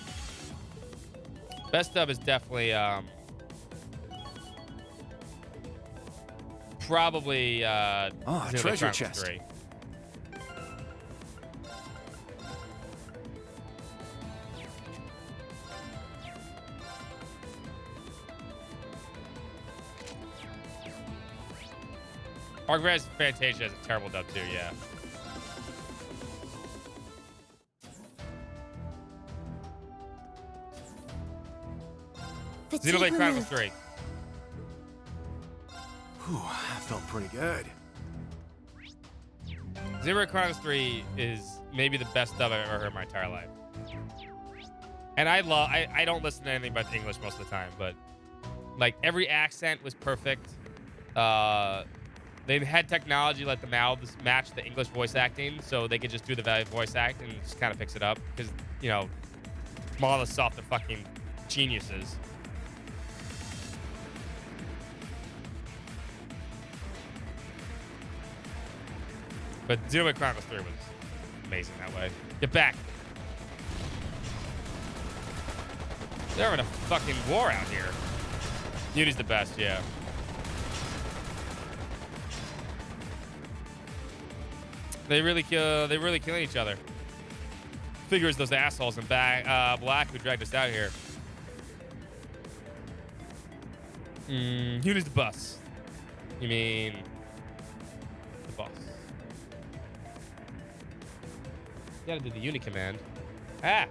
Speaker 3: Best dub is definitely probably Xenoblade
Speaker 19: treasure
Speaker 3: Chronicles
Speaker 19: chest.
Speaker 3: 3. Argre's Fantasia has a terrible dub too, yeah. Xenoblade Chronicles 3.
Speaker 19: Whew, that felt pretty good.
Speaker 3: Xenoblade Chronicles 3 is maybe the best dub I've ever heard in my entire life. And I don't listen to anything but English most of the time, but like every accent was perfect. They had technology let the mouths match the English voice acting, so they could just do the voice act and just kind of fix it up. Because, you know, Monolith Soft are fucking geniuses. But Xenoblade Chronicles 3 was amazing that way. Get back. They're having a fucking war out here. Uni's the best, yeah. They really killing each other. Figures those assholes in black who dragged us out here. Uni's the boss. You mean the boss? You gotta do the Uni command. Ah!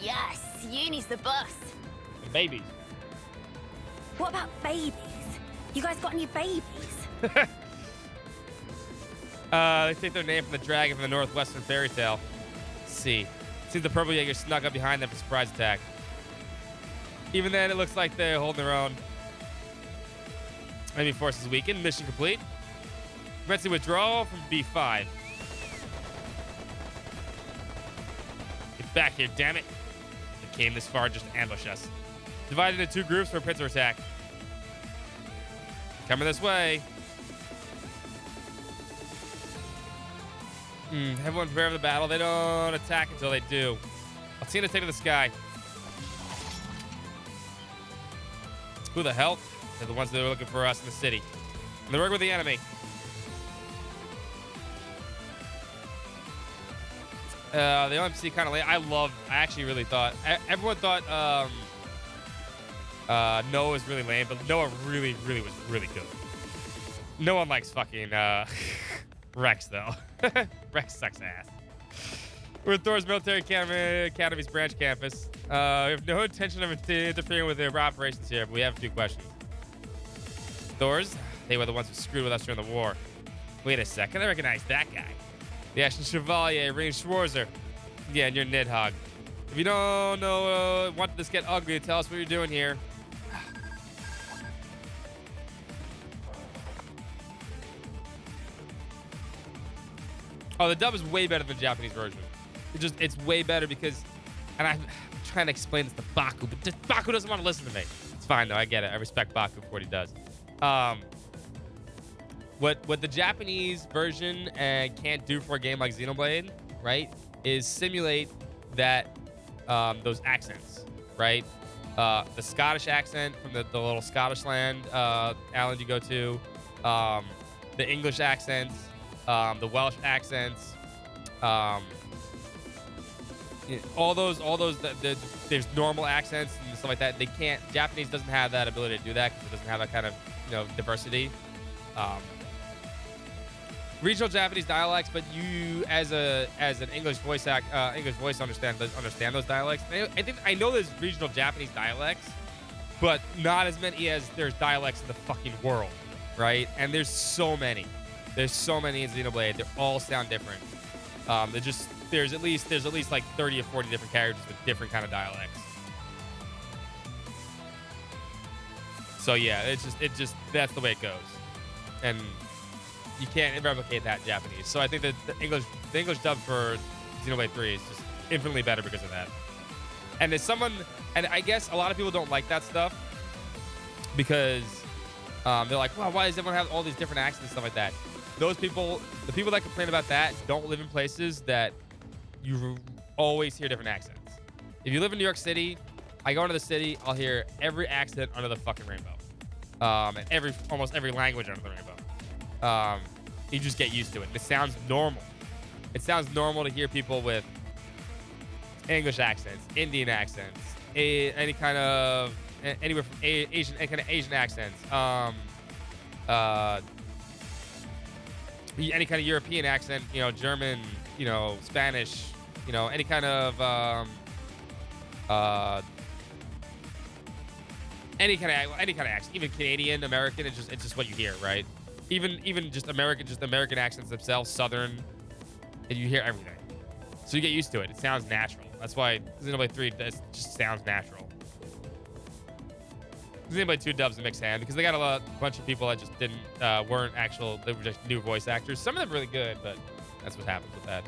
Speaker 10: Yes, Uni's the boss.
Speaker 3: And babies.
Speaker 10: What about babies? You guys got any babies?
Speaker 3: They take their name from the dragon from the Northwestern fairy tale. Let's see. Seems the Purple Jaeger snuck up behind them for surprise attack. Even then, it looks like they're holding their own. Enemy forces weakened. Mission complete. Emergency withdrawal from B5. Get back here, damn it. They came this far just to ambush us. Divided into two groups for a pincer attack. Coming this way. Everyone prepare for the battle. They don't attack until they do. Alcina, take to the sky. Who the hell? They're the ones that are looking for us in the city. And they're working with the enemy. The OMC kind of late. I actually really thought. Everyone thought Noah was really lame, but Noah really was really good. No one likes fucking Rex, though. Rex sucks ass. We're at Thor's Military Academy's branch campus. We have no intention of interfering with their operations here, but we have a few questions. Thor's, they were the ones who screwed with us during the war. Wait a second, I recognize that guy. The Ashen Chevalier, Reem Schwarzer. Yeah, and you're Nidhogg. If you don't know, want this to get ugly, tell us what you're doing here. Oh, the dub is way better than the Japanese version. It's way better because, and I'm trying to explain this to Baku, but just Baku doesn't want to listen to me. It's fine though, I get it. I respect Baku for what he does. What the Japanese version can't do for a game like Xenoblade, right, is simulate that those accents, right? The Scottish accent from the little Scottish land island you go to, the English accents. The Welsh accents, all those, there's normal accents and stuff like that. They can't. Japanese doesn't have that ability to do that because it doesn't have that kind of, diversity. Regional Japanese dialects, but you as an English voice understand those dialects. I know there's regional Japanese dialects, but not as many as there's dialects in the fucking world, right? And there's so many. There's so many in Xenoblade. They all sound different. There's at least like 30 or 40 different characters with different kind of dialects. So yeah, it's just that's the way it goes, and you can't replicate that in Japanese. So I think that the English dub for Xenoblade 3 is just infinitely better because of that. And and I guess a lot of people don't like that stuff because they're like, well, why does everyone have all these different accents and stuff like that? The people that complain about that don't live in places that you always hear different accents. If you live in New York City, I go into the city, I'll hear every accent under the fucking rainbow. And almost every language under the rainbow. You just get used to it. It sounds normal. It sounds normal to hear people with English accents, Indian accents, anywhere from Asian accents. any kind of European accent, you know, German, you know, Spanish, you know, any kind of any kind of accent, even Canadian, American, it's just what you hear, right? Even just American accents themselves, Southern, and you hear everything. So you get used to it. It sounds natural. That's why Xenoblade 3 just sounds natural. Xenoblade 2 dubs a mixed hand because they got a bunch of people that just weren't actual. They were just new voice actors. Some of them really good, but that's what happens with that.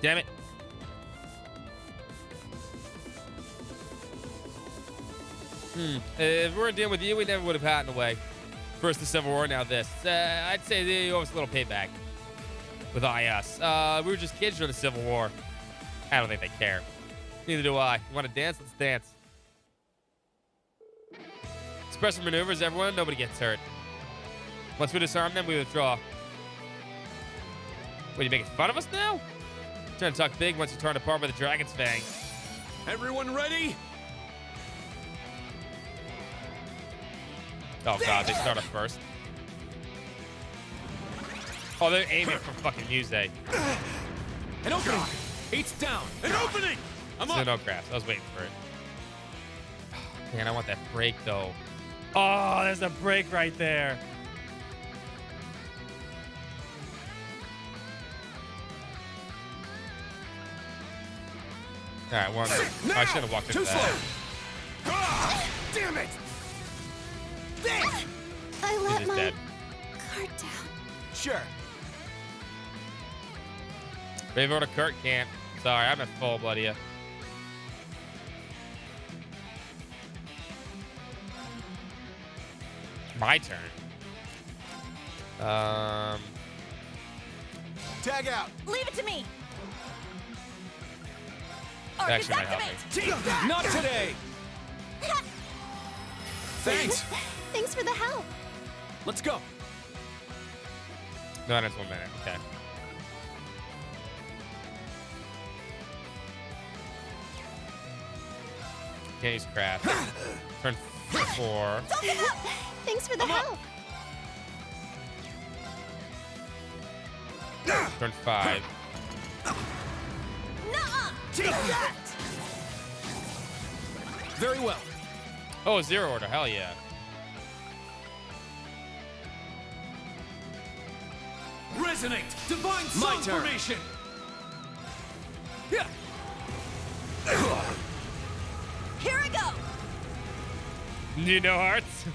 Speaker 3: Damn it. If we weren't dealing with you, we never would have gotten away. First the Civil War, now this. I'd say they owe us a little payback with IS. We were just kids during the Civil War. I don't think they care. Neither do I. You want to dance? Let's dance. Special maneuvers, everyone. Nobody gets hurt. Once we disarm them, we withdraw. What, are you making fun of us now? Trying to talk big once you're torn apart by the dragon's fang.
Speaker 12: Everyone ready?
Speaker 3: Oh god, they start us first. Oh, they're aiming for fucking Muse.
Speaker 12: An opening! 8's down! An opening! I'm up!
Speaker 3: No crash. I was waiting for it. Man, I want that break though. Oh, there's a break right there. Alright, one. I should have walked into that.
Speaker 11: Damn it!
Speaker 5: I let
Speaker 3: He's
Speaker 5: my
Speaker 3: dead.
Speaker 5: guard down.
Speaker 11: Sure.
Speaker 3: Brave order Kurt can't. Sorry, I'm at full blood here. My turn.
Speaker 11: Tag out.
Speaker 4: Leave it to me.
Speaker 3: That actually might help me.
Speaker 12: Not today! Thanks!
Speaker 5: Thanks for the help.
Speaker 12: Let's go!
Speaker 3: No, that's 1 minute. Okay. Can't use craft. Turn 4.
Speaker 5: Thanks for the help.
Speaker 3: Turn 5.
Speaker 4: Nuh-uh. Take that.
Speaker 12: Very well.
Speaker 3: Oh, zero order. Hell yeah.
Speaker 12: Resonate! Divine
Speaker 11: My
Speaker 12: Soul
Speaker 11: turn.
Speaker 12: Formation!
Speaker 11: Yeah.
Speaker 4: Here I go.
Speaker 3: You know hearts?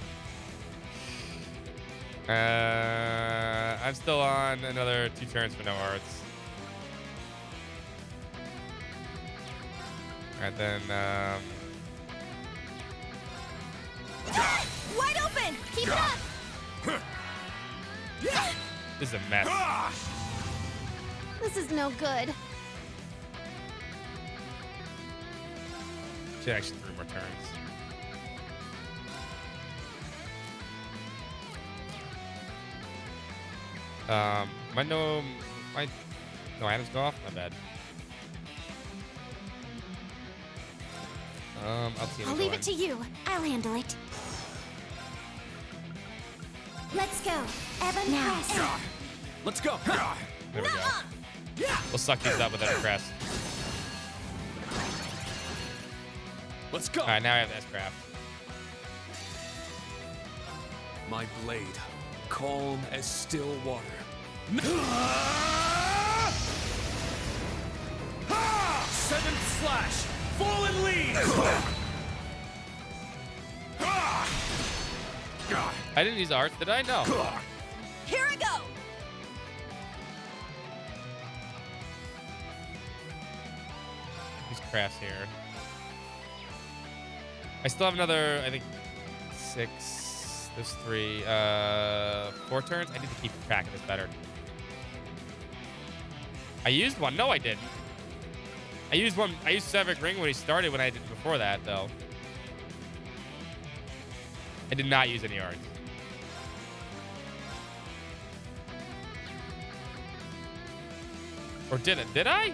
Speaker 3: I'm still on another 2 turns for no hearts. Alright, then,
Speaker 4: Wide open. Keep it up.
Speaker 3: this is a mess.
Speaker 5: This is no good.
Speaker 3: Should actually 3 more turns. No items go off? My bad.
Speaker 10: I'll leave it to you. I'll handle it. Let's go. Evan Crest.
Speaker 12: Let's go!
Speaker 3: There we go. We'll suck these up with that crest.
Speaker 12: Let's go!
Speaker 3: Alright, now I have the S-craft.
Speaker 12: My blade, calm as still water. Seventh slash! Fallen lead!
Speaker 3: I didn't use art, did I? No.
Speaker 4: Here I go.
Speaker 3: These crafts here. I still have another, I think, 6. There's 3. 4 turns? I need to keep track of this better. I used one. No, I didn't. I used one. I used Severick Ring when he started when I did before that, though. I did not use any arts. Or did it? Did I?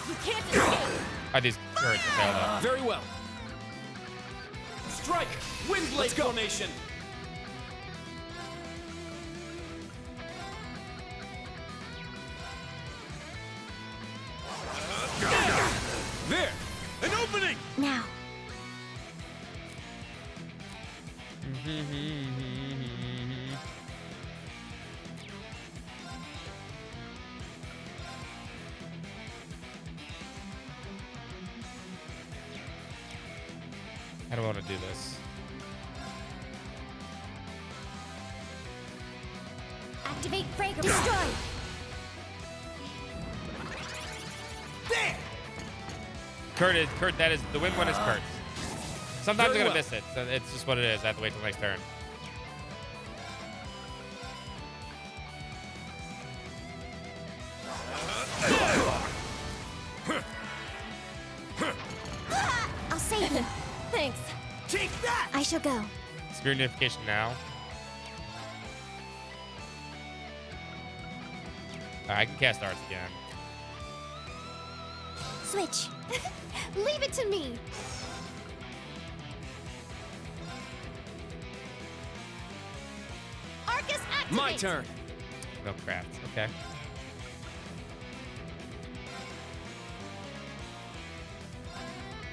Speaker 4: You can't escape.
Speaker 3: These hurt to fail though.
Speaker 12: Very well. Strike! Windblade formation!
Speaker 16: There! An opening!
Speaker 10: Now.
Speaker 3: I don't want to do this.
Speaker 10: Activate Fragor. Destroy.
Speaker 11: There!
Speaker 3: Kurt, that is, the win one is Kurt's. Sometimes
Speaker 12: Very
Speaker 3: I'm gonna
Speaker 12: well.
Speaker 3: miss it. So it's just what it is. I have to wait till next turn.
Speaker 10: I'll save you.
Speaker 4: Thanks.
Speaker 11: Take that!
Speaker 10: I shall go.
Speaker 3: Spirit Unification now. I can cast Arts again.
Speaker 10: Switch.
Speaker 5: Leave it to me.
Speaker 4: Arcus, activate.
Speaker 12: My turn.
Speaker 3: No crafts. Okay.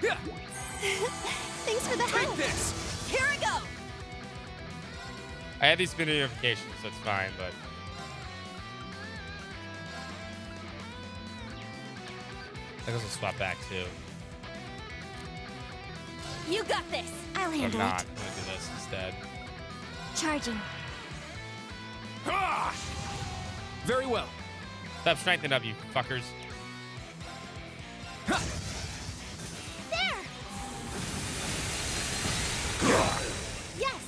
Speaker 12: Yeah.
Speaker 5: Thanks for the
Speaker 12: Take
Speaker 5: help.
Speaker 12: this.
Speaker 4: Here I go.
Speaker 3: I have these Spirit Unifications, so it's fine, but. I guess I'll swap back too.
Speaker 4: You got this.
Speaker 10: I'll
Speaker 3: I'm
Speaker 10: handle
Speaker 3: not.
Speaker 10: it.
Speaker 3: I'm gonna do this instead.
Speaker 10: Charging.
Speaker 12: Ah! Very well.
Speaker 3: Stop strengthening up, you fuckers.
Speaker 10: There. Yes.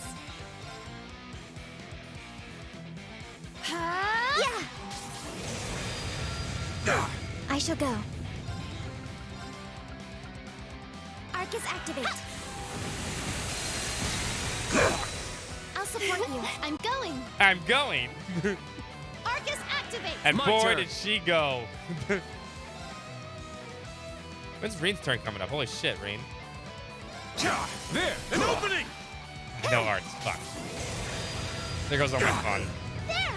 Speaker 10: Yeah. I shall go. Arcus activate. I'll support you.
Speaker 5: I'm going.
Speaker 3: I'm going.
Speaker 5: Arcus, activate.
Speaker 3: And
Speaker 12: My
Speaker 3: boy,
Speaker 12: turn.
Speaker 3: did she go. When's Reen's turn coming up? Holy shit, Reen.
Speaker 12: There.
Speaker 16: An opening!
Speaker 3: No arts. Fuck. There goes all my fun.
Speaker 10: There.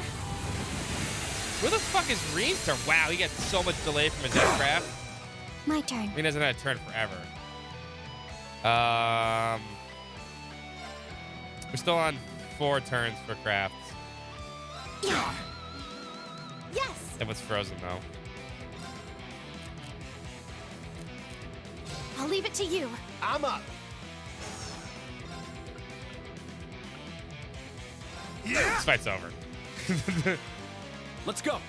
Speaker 3: Where the fuck is Reen's turn? Wow, he gets so much delay from his aircraft.
Speaker 10: My turn.
Speaker 3: Reen hasn't had a turn forever. We're still on 4 turns for crafts.
Speaker 10: Yeah. Yes.
Speaker 3: Everyone's frozen though.
Speaker 5: I'll leave it to you.
Speaker 11: I'm up.
Speaker 3: This fight's over.
Speaker 12: Let's go.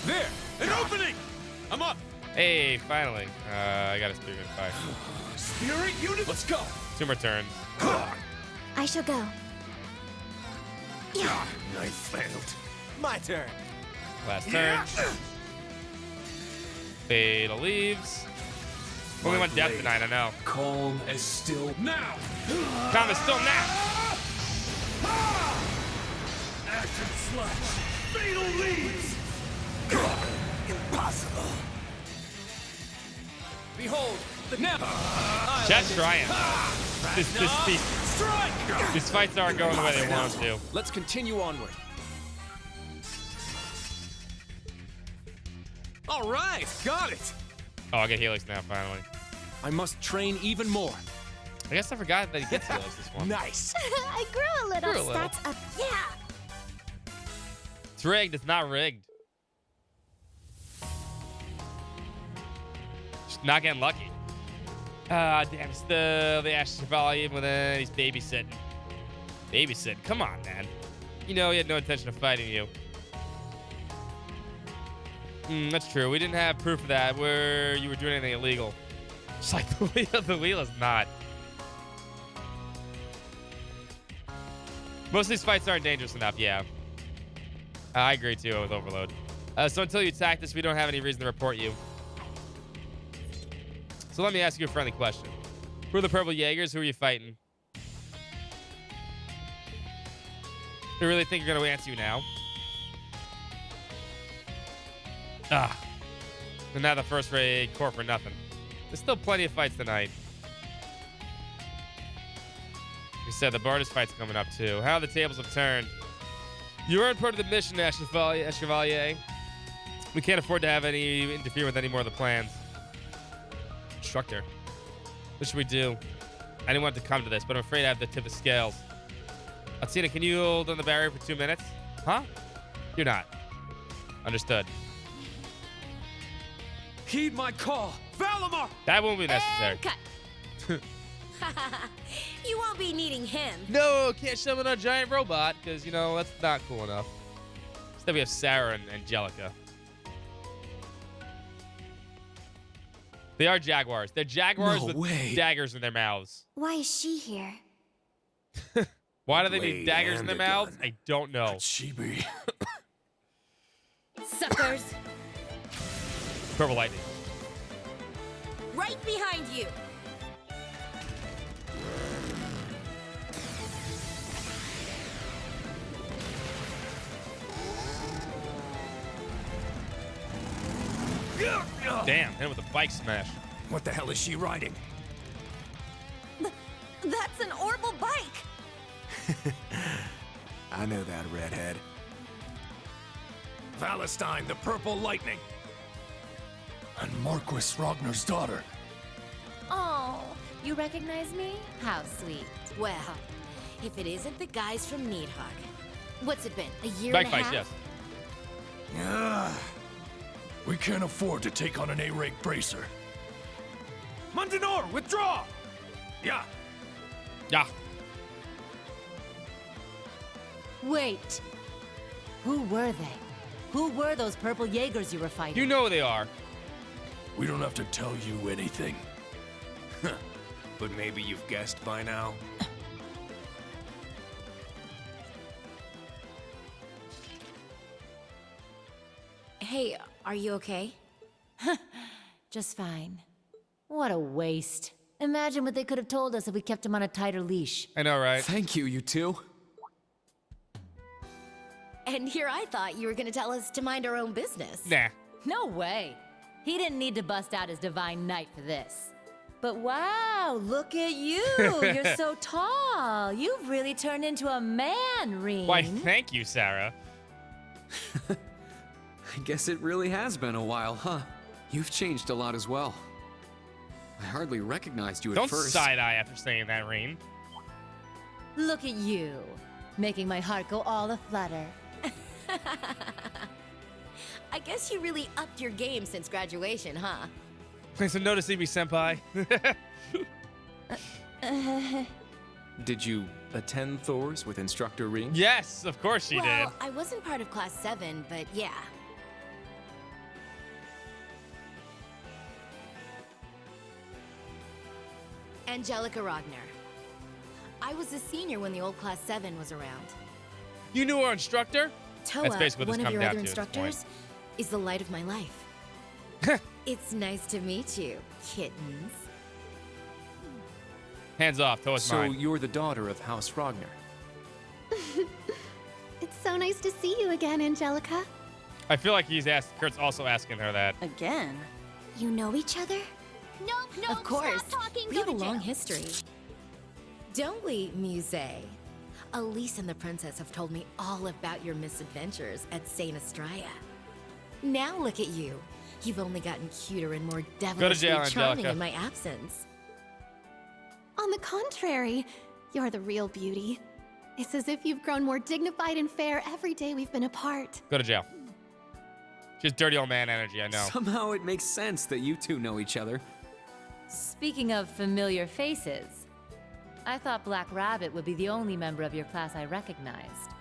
Speaker 12: There.
Speaker 16: An opening!
Speaker 12: I'm up.
Speaker 3: Hey, finally. I got a Spirit Unify.
Speaker 16: Spirit unit!
Speaker 12: Let's go.
Speaker 3: 2 more turns.
Speaker 10: I shall go. Yeah.
Speaker 11: I failed. My turn.
Speaker 3: Last turn. Fatal leaves. Only one death tonight, I know.
Speaker 12: Calm as still now.
Speaker 3: Calm is still now.
Speaker 16: Action slash! Fatal leaves!
Speaker 11: Impossible.
Speaker 12: Behold the now.
Speaker 3: Chat's trying.
Speaker 12: Strike.
Speaker 3: These fights aren't going the way they want them to.
Speaker 12: Let's continue onward. All right, got it.
Speaker 3: Oh, I get Helix now, finally.
Speaker 12: I must train even more.
Speaker 3: I guess I forgot that he gets Helix this one.
Speaker 11: Nice.
Speaker 10: I grew a little.
Speaker 3: Grew a little.
Speaker 10: Stats up. Yeah.
Speaker 3: It's rigged. It's not rigged. Just not getting lucky. Ah, damn. Still the Ashen Chevalier, but then he's babysitting. Babysitting. Come on, man. You know he had no intention of fighting you. That's true. We didn't have proof of that where you were doing anything illegal. Just like the wheel is not. Most of these fights aren't dangerous enough, yeah. I agree too with Overload. So until you attack this, we don't have any reason to report you. So let me ask you a friendly question. Who are the Purple Jaegers? Who are you fighting? You really think you're going to answer you now? Ah. And now the first raid core for nothing. There's still plenty of fights tonight. You said the Bardus fight's coming up too. How the tables have turned. You aren't part of the mission, Chevalier. We can't afford to have any interfere with any more of the plans. Instructor. What should we do? I didn't want to come to this, but I'm afraid I have the tip of scales. Athena, can you hold on the barrier for 2 minutes? Huh? You're not. Understood.
Speaker 12: Heed my call. Valimar!
Speaker 3: That won't be necessary.
Speaker 4: Cut. You won't be needing him.
Speaker 3: No, can't summon a giant robot, because, you know, that's not cool enough. Instead, we have Sarah and Angelica. They are jaguars. They're jaguars with daggers in their mouths.
Speaker 10: Why is she here?
Speaker 3: Why do they need daggers in their mouths? I don't know.
Speaker 16: She be?
Speaker 4: Suckers.
Speaker 3: Purple lightning.
Speaker 4: Right behind you.
Speaker 3: Damn, hit him with a bike smash.
Speaker 16: What the hell is she riding?
Speaker 4: That's an Orbital bike.
Speaker 19: I know that, redhead.
Speaker 16: Valestine, the Purple Lightning. And Marquis Ragnar's daughter.
Speaker 6: Oh, you recognize me? How sweet.
Speaker 4: Well, if it isn't the guys from Needhog. What's it been, a year
Speaker 3: Bike
Speaker 4: and a
Speaker 3: fights,
Speaker 4: half?
Speaker 3: yes.
Speaker 16: Yeah. We can't afford to take on an A-rank bracer. Mundanor, withdraw! Yeah.
Speaker 3: Yeah.
Speaker 6: Wait. Who were they? Who were those purple Jaegers you were fighting?
Speaker 3: You know who they are.
Speaker 16: We don't have to tell you anything.
Speaker 19: But maybe you've guessed by now.
Speaker 4: Hey, are you okay?
Speaker 6: Just fine. What a waste. Imagine what they could have told us if we kept him on a tighter leash.
Speaker 3: I know, right?
Speaker 15: Thank you, you two.
Speaker 4: And here I thought you were gonna tell us to mind our own business.
Speaker 3: Nah.
Speaker 6: No way. He didn't need to bust out his divine knight for this. But wow, look at you. You're so tall. You've really turned into a man, Rean.
Speaker 3: Why, thank you, Sarah.
Speaker 15: I guess it really has been a while, huh? You've changed a lot as well. I hardly recognized you at
Speaker 3: Don't
Speaker 15: first.
Speaker 3: side-eye after saying that, Rean.
Speaker 6: Look at you, making my heart go all a-flutter.
Speaker 4: I guess you really upped your game since graduation, huh?
Speaker 3: Thanks for noticing me, senpai.
Speaker 2: Did you attend Thor's with Instructor Ring?
Speaker 3: Yes, of course she
Speaker 4: well,
Speaker 3: did.
Speaker 4: I wasn't part of Class 7, but yeah. Angelica Ragnar. I was a senior when the old Class 7 was around.
Speaker 3: You knew our instructor?
Speaker 4: Toa,
Speaker 3: That's basically what
Speaker 4: one
Speaker 3: this
Speaker 4: of
Speaker 3: comes
Speaker 4: your
Speaker 3: down
Speaker 4: other
Speaker 3: to at this point.
Speaker 4: instructors, is the light of my life. It's nice to meet you, kittens.
Speaker 3: Hands off, Toa's
Speaker 2: So
Speaker 3: mine.
Speaker 2: you're the daughter of House Ragnar.
Speaker 5: It's so nice to see you again, Angelica.
Speaker 3: I feel like Kurt's also asking her that.
Speaker 4: Again?
Speaker 10: You know each other?
Speaker 4: No, of course. We have a long history. Don't we, Muse? Elise and the princess have told me all about your misadventures at Saint Estrella. Now look at you. You've only gotten cuter and more devilishly
Speaker 3: jail,
Speaker 4: charming
Speaker 3: Angelica.
Speaker 4: in my absence.
Speaker 5: On the contrary, you're the real beauty. It's as if you've grown more dignified and fair every day we've been apart.
Speaker 3: Go to jail. Just dirty old man energy, I know.
Speaker 15: Somehow it makes sense that you two know each other.
Speaker 6: Speaking of familiar faces, I thought Black Rabbit would be the only member of your class I recognized.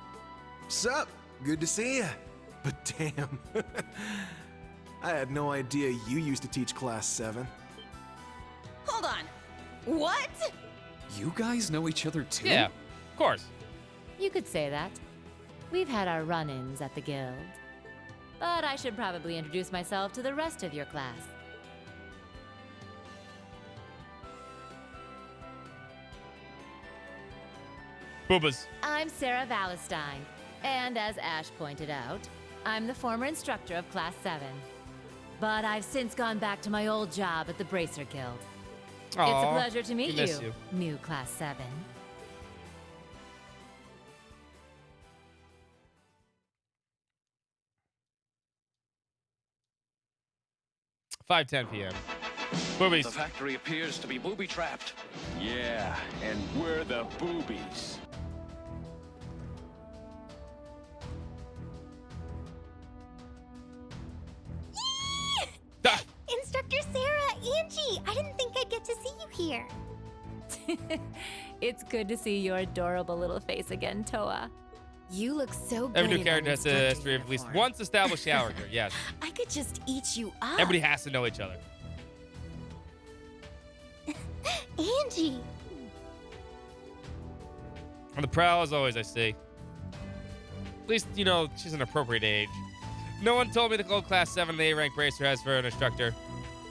Speaker 19: Sup? Good to see ya. But damn. I had no idea you used to teach Class 7.
Speaker 4: Hold on. What?
Speaker 15: You guys know each other too?
Speaker 3: Yeah, of course.
Speaker 6: You could say that. We've had our run-ins at the guild. But I should probably introduce myself to the rest of your class.
Speaker 3: Boobas.
Speaker 6: I'm Sarah Valestine, and as Ash pointed out, I'm the former instructor of Class 7. But I've since gone back to my old job at the Bracer Guild. It's a
Speaker 3: Aw,
Speaker 6: pleasure to meet
Speaker 3: we miss you.
Speaker 6: new Class 7.
Speaker 3: 5:10 p.m. Boobies.
Speaker 16: The factory appears to be booby-trapped. Yeah, and we're the boobies.
Speaker 10: Instructor Sarah, Angie, I didn't think I'd get to see you here.
Speaker 1: It's good to see your adorable little face again, Toa.
Speaker 4: You look so good.
Speaker 3: Every new character has a history of at least once established character. Yes.
Speaker 4: I could just eat you up.
Speaker 3: Everybody has to know each other.
Speaker 10: Angie.
Speaker 3: On the prowl, as always, I see. At least, you know, she's an appropriate age. No one told me the gold class 7 the A-rank bracer has for an instructor.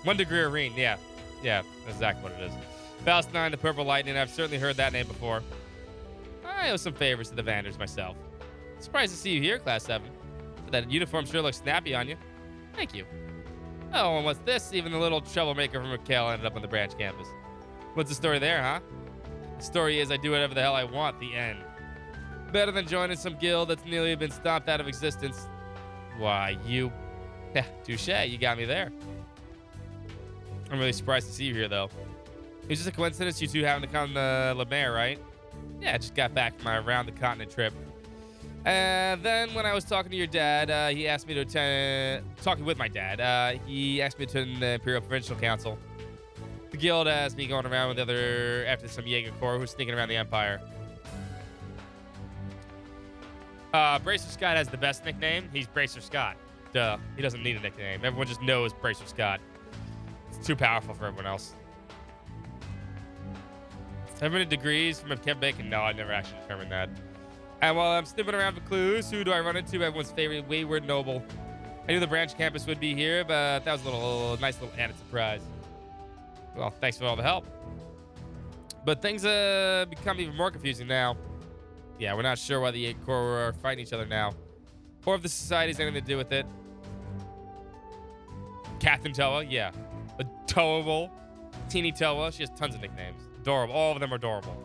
Speaker 3: 1 degree Arene, yeah. Yeah, that's exactly what it is. Faust 9, the Purple Lightning, I've certainly heard that name before. I owe some favors to the Vanders myself. Surprised to see you here, class 7. But that uniform sure looks snappy on you. Thank you. Oh, and what's this? Even the little troublemaker from Raquel ended up on the branch campus. What's the story there, huh? The story is I do whatever the hell I want, the end. Better than joining some guild that's nearly been stomped out of existence. Why, you... Yeah, touche, you got me there. I'm really surprised to see you here, though. It was just a coincidence you two having to come to Lemaire, right? Yeah, I just got back from my around-the-continent trip. And then when I was talking to your dad, he asked me to attend... Talking with my dad, he asked me to attend the Imperial Provincial Council. The guild has me going around with after some Jaeger Corps who's sneaking around the Empire. Bracer Scott has the best nickname. He's Bracer Scott. Duh. He doesn't need a nickname. Everyone just knows Bracer Scott. It's too powerful for everyone else. 7 degrees from Kev Bacon? No, I never actually determined that. And while I'm sniffing around for clues, who do I run into? Everyone's favorite wayward noble. I knew the branch campus would be here, but that was a nice little added surprise. Well, thanks for all the help. But things become even more confusing now. Yeah, we're not sure why the 8 Corps are fighting each other now. Or if the society's anything to do with it. Captain Toa, yeah. Adorable. Teeny Toa, she has tons of nicknames. Adorable, all of them are adorable.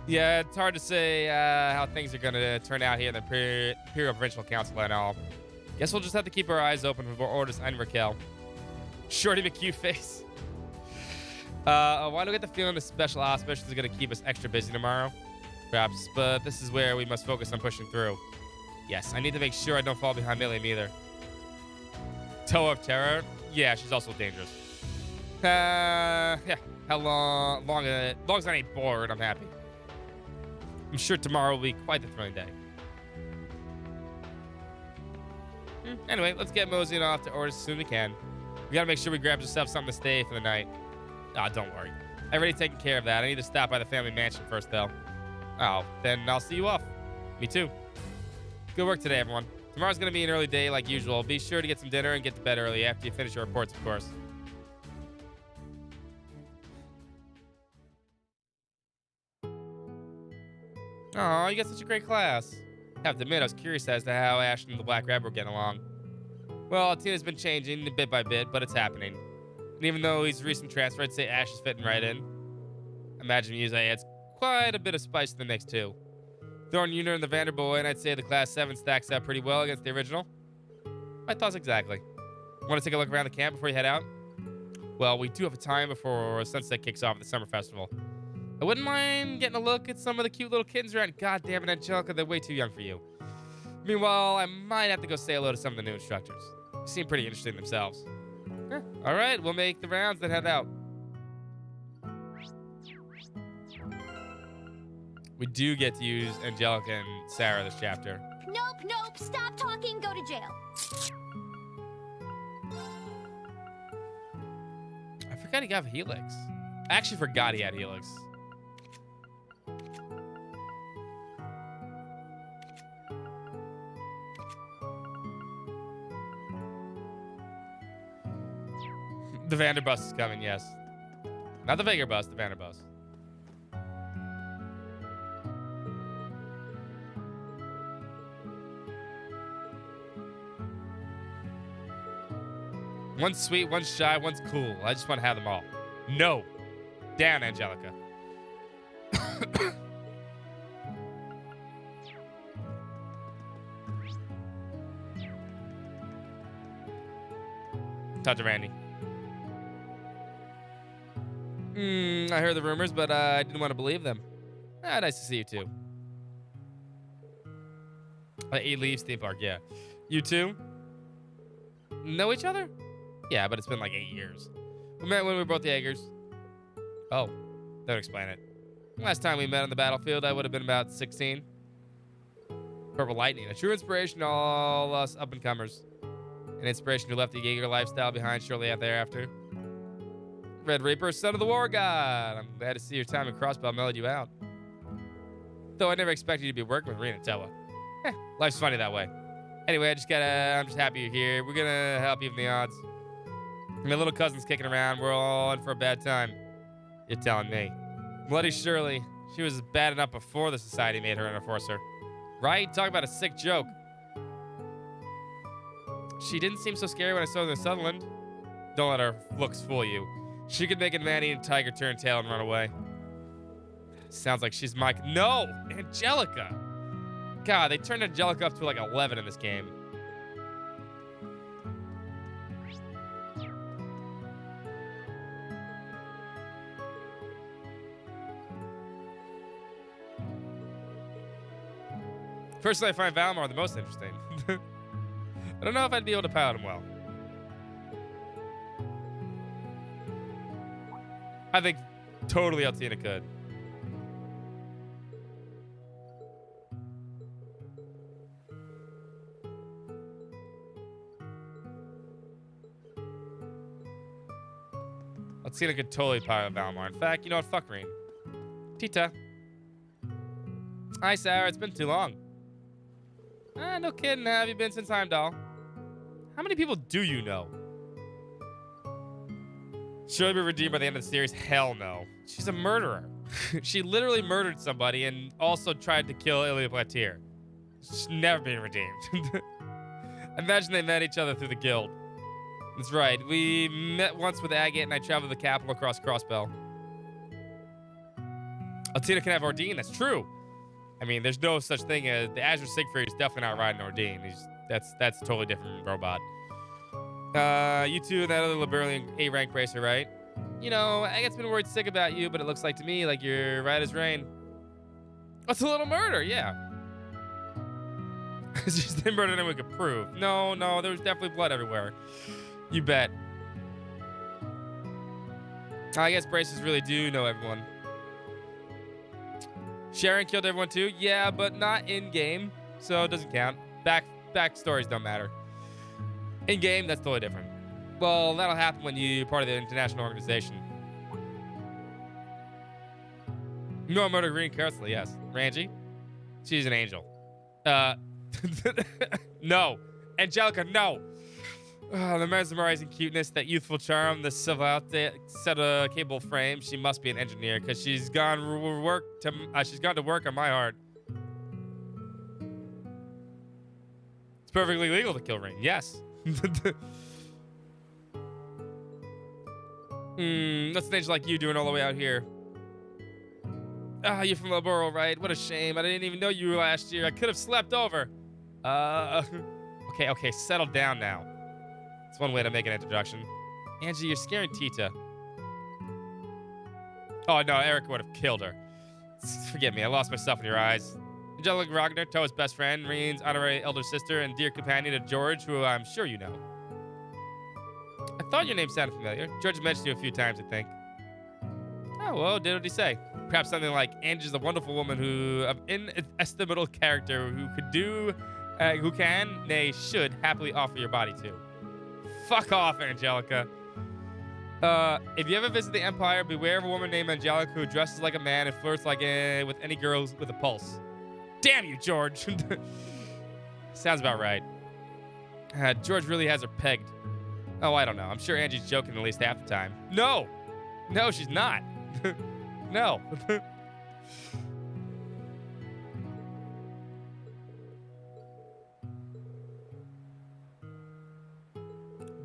Speaker 3: Yeah, it's hard to say how things are gonna turn out here in the Imperial Provincial Council and all. Guess we'll just have to keep our eyes open for orders and Raquel. Shorty McHugh face. Why do I get the feeling the special ops mission is gonna keep us extra busy tomorrow? Perhaps, but this is where we must focus on pushing through. Yes, I need to make sure I don't fall behind Milliam either. Toa of Terror? Yeah, she's also dangerous. Yeah, how long as I ain't bored, I'm happy. I'm sure tomorrow will be quite the thrilling day. Anyway, let's get moseying off to orders as soon as we can. We gotta make sure we grab ourselves something to stay for the night. Ah, don't worry. I've already taken care of that. I need to stop by the family mansion first, though. Oh, then I'll see you off. Me too. Good work today, everyone. Tomorrow's gonna be an early day like usual. Be sure to get some dinner and get to bed early after you finish your reports, of course. Oh, you got such a great class. I have to admit, I was curious as to how Ashton and the Black Rabbit were getting along. Well, Tina's been changing bit by bit, but it's happening. And even though he's a recent transfer, I'd say Ash is fitting right in. Imagine Muse adds quite a bit of spice to the mix, too. Throwing Uner and the Vanderboy, and I'd say the Class 7 stacks up pretty well against the original. My thoughts exactly. Want to take a look around the camp before you head out? Well, we do have a time before sunset kicks off at the summer festival. I wouldn't mind getting a look at some of the cute little kittens around. God damn it, Angelica, they're way too young for you. Meanwhile, I might have to go say hello to some of the new instructors. They seem pretty interesting themselves. All right, we'll make the rounds, then head out. We do get to use Angelica and Sarah this chapter.
Speaker 10: Nope, stop talking, go to jail.
Speaker 3: I forgot he got Helix. I actually forgot he had Helix. The Vanderbus is coming, yes. Not the Vagerbus, the Vanderbus. One's sweet, one's shy, one's cool. I just want to have them all. No. Down, Angelica. Talk to Randy. I heard the rumors, but I didn't want to believe them. Nice to see you too. Eight Leaves Theme Park, yeah. You two? Know each other? Yeah, but it's been like 8 years. We met when we were both Jaegers. Oh, that would explain it. Last time we met on the battlefield, I would have been about 16. Purple Lightning, a true inspiration to all us up-and-comers. An inspiration who left the Jaeger lifestyle behind shortly thereafter. Red Reaper, son of the war god. I'm glad to see your time in Crossbell mellowed you out. Though I never expected you to be working with Rina Toa. Life's funny that way. Anyway, I'm just happy you're here. We're gonna help even the odds. My little cousin's kicking around. We're all in for a bad time. You're telling me. Bloody Shirley. She was bad enough before the society made her an enforcer. Right? Talk about a sick joke. She didn't seem so scary when I saw her in Sutherland. Don't let her looks fool you. She could make a man-eating tiger turn tail and run away. Sounds like she's Mike. No! Angelica! God, they turned Angelica up to like 11 in this game. Personally, I find Valmar the most interesting. I don't know if I'd be able to pilot him well. I think totally Altina could. Altina could totally pilot Valmar. In fact, you know what? Fuck Reen. Tita. Hi, Sarah. It's been too long. No kidding. How have you been since Heimdall? How many people do you know? She'll be redeemed by the end of the series? Hell no. She's a murderer. She literally murdered somebody and also tried to kill Ilya Platir. She's never been redeemed. Imagine they met each other through the guild. That's right. We met once with Agate and I traveled the capital across Crossbell. Altina can have Ordine. That's true. I mean, there's no such thing as the Azure Siegfried is definitely not riding Ordine. That's a totally different robot. You two, that other Liberalian A-rank racer, right? You know, Agate's been worried sick about you, but it looks like to me like you're right as rain. What's a little murder? Yeah. It's just they murdered him we could prove. No, there was definitely blood everywhere. You bet. I guess Braces really do know everyone. Sharon killed everyone too? Yeah, but not in-game, so it doesn't count. Back stories don't matter. In-game, that's totally different. Well, that'll happen when you're part of the international organization. No, murder Green Kersley, yes. Ranji? She's an angel. No. Angelica, no. The mesmerizing cuteness, that youthful charm, the Savate set a capable frame. She must be an engineer because she's gone to work on my heart. It's perfectly legal to kill Ring. Yes. That's an angel like you doing all the way out here. You're from Laboro, right? What a shame. I didn't even know you last year. I could have slept over. Okay, settle down now. That's one way to make an introduction. Angie, you're scaring Tita. Oh, no, Erica would have killed her. Forgive me, I lost myself in your eyes. Angelica Ragnar, Toa's best friend, Reen's honorary elder sister, and dear companion to George, who I'm sure you know. I thought your name sounded familiar. George mentioned you a few times, I think. Oh, well, did what he say? Perhaps something like, Angie's a wonderful woman of inestimable character who can, nay, should happily offer your body to. Fuck off, Angelica. If you ever visit the Empire, beware of a woman named Angelica who dresses like a man and flirts with any girls with a pulse. Damn you, George. Sounds about right. George really has her pegged. Oh, I don't know. I'm sure Angie's joking at least half the time. No, she's not. No.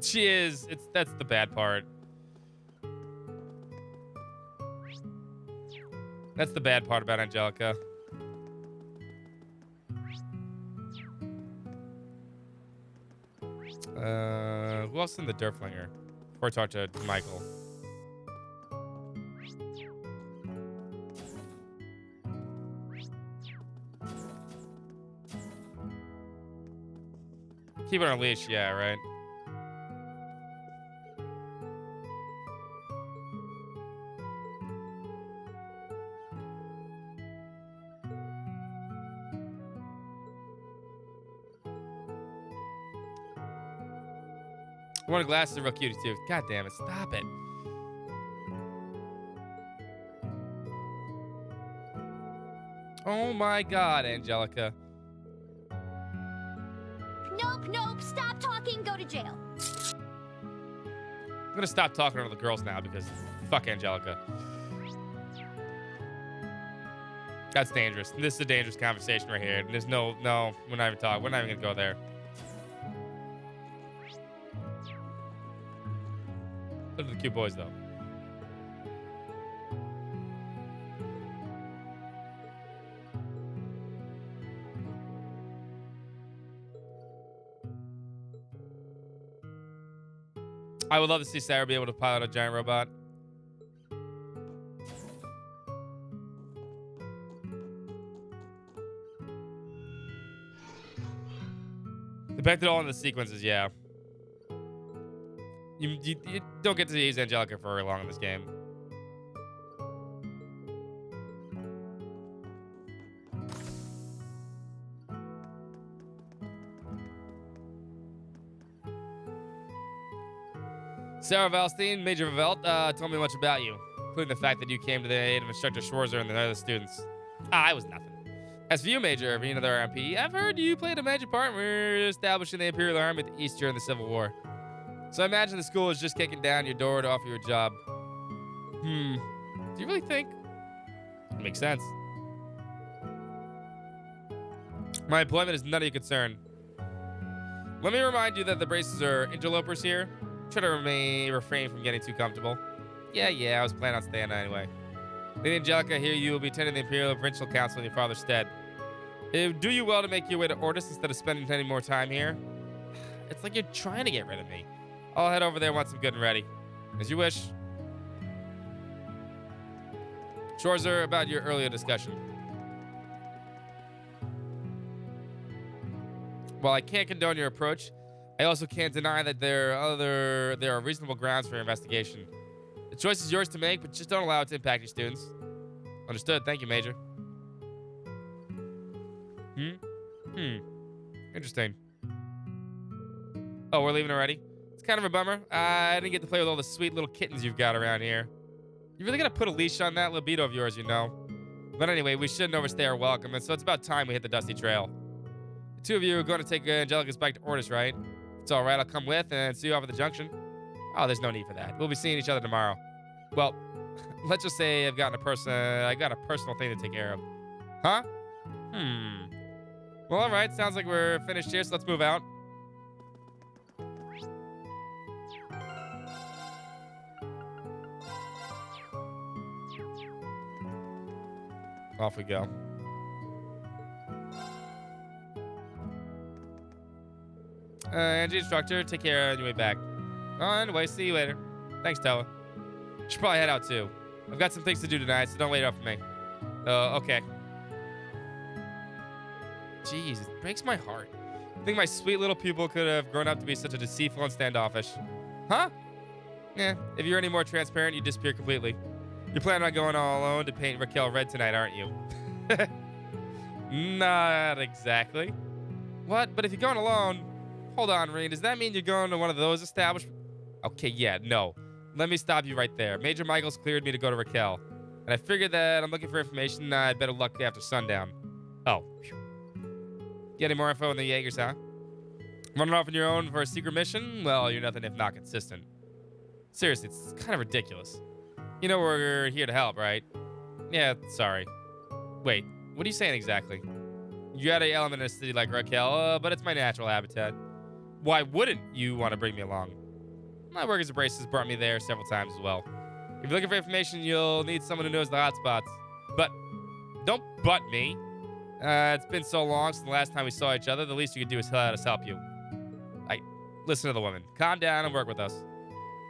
Speaker 3: She is. That's the bad part. That's the bad part about Angelica. Who else in the Derflinger? Before I talk to Michael. Keep it on a leash, yeah, right. One of the glasses are real cutie too. God damn it, stop it. Oh my god, Angelica.
Speaker 10: Nope, stop talking, go to jail.
Speaker 3: I'm gonna stop talking to the girls now because fuck Angelica. That's dangerous. This is a dangerous conversation right here. There's no, we're not even talking. We're not even gonna go there. Look at the cute boys though. I would love to see Sarah be able to pilot a giant robot. Depicted all in the sequences, yeah. You don't get to use Angelica for very long in this game. Sarah Valstein, Major Vavelt, told me much about you, including the fact that you came to the aid of Instructor Schwarzer and the other students. I was nothing. As for you, Major, being another MP, I've heard you played a major part in establishing the Imperial Army at the East during the Civil War. So I imagine the school is just kicking down your door to offer you a job. Do you really think? It makes sense. My employment is none of your concern. Let me remind you that the Braces are interlopers here. Try to refrain from getting too comfortable. Yeah, I was planning on staying anyway. Lady Angelica, here you will be attending the Imperial Provincial Council in your father's stead. It would do you well to make your way to Ortis instead of spending any more time here. It's like you're trying to get rid of me. I'll head over there once I'm good and ready. As you wish. Schwarzer, about your earlier discussion. While I can't condone your approach, I also can't deny that there are reasonable grounds for your investigation. The choice is yours to make, but just don't allow it to impact your students. Understood. Thank you, Major. Interesting. Oh, we're leaving already? It's kind of a bummer. I didn't get to play with all the sweet little kittens you've got around here. You really gotta put a leash on that libido of yours, you know. But anyway, we shouldn't overstay our welcome, and so it's about time we hit the dusty trail. The two of you are going to take Angelica's bike to Ortis, right? It's all right. I'll come with and see you off at the junction. Oh, there's no need for that. We'll be seeing each other tomorrow. Well, let's just say I got a personal thing to take care of. Huh? Well, all right. Sounds like we're finished here, so let's move out. Off we go. Angie, instructor, take care on your way back. Anyway, see you later. Thanks, Toa. Should probably head out too. I've got some things to do tonight, so don't wait up for me. Okay. Jeez, it breaks my heart. I think my sweet little pupil could have grown up to be such a deceitful and standoffish. Huh? Yeah, if you're any more transparent, you disappear completely. You're planning on going all alone to paint Raquel red tonight, aren't you? Not exactly. What? But if you're going alone... Hold on, Reed. Does that mean you're going to one of those establishments? Okay, yeah, no. Let me stop you right there. Major Michaels cleared me to go to Raquel. And I figured that I'm looking for information I'd better look after sundown. Oh. Get any more info on the Jaegers, huh? Running off on your own for a secret mission? Well, you're nothing if not consistent. Seriously, it's kind of ridiculous. You know we're here to help, right? Yeah, sorry. Wait, what are you saying exactly? You got an element in a city like Raquel, but it's my natural habitat. Why wouldn't you want to bring me along? My work as a brace has brought me there several times as well. If you're looking for information, you'll need someone who knows the hotspots. But don't butt me. It's been so long since the last time we saw each other. The least you could do is let us help you. Listen to the woman. Calm down and work with us.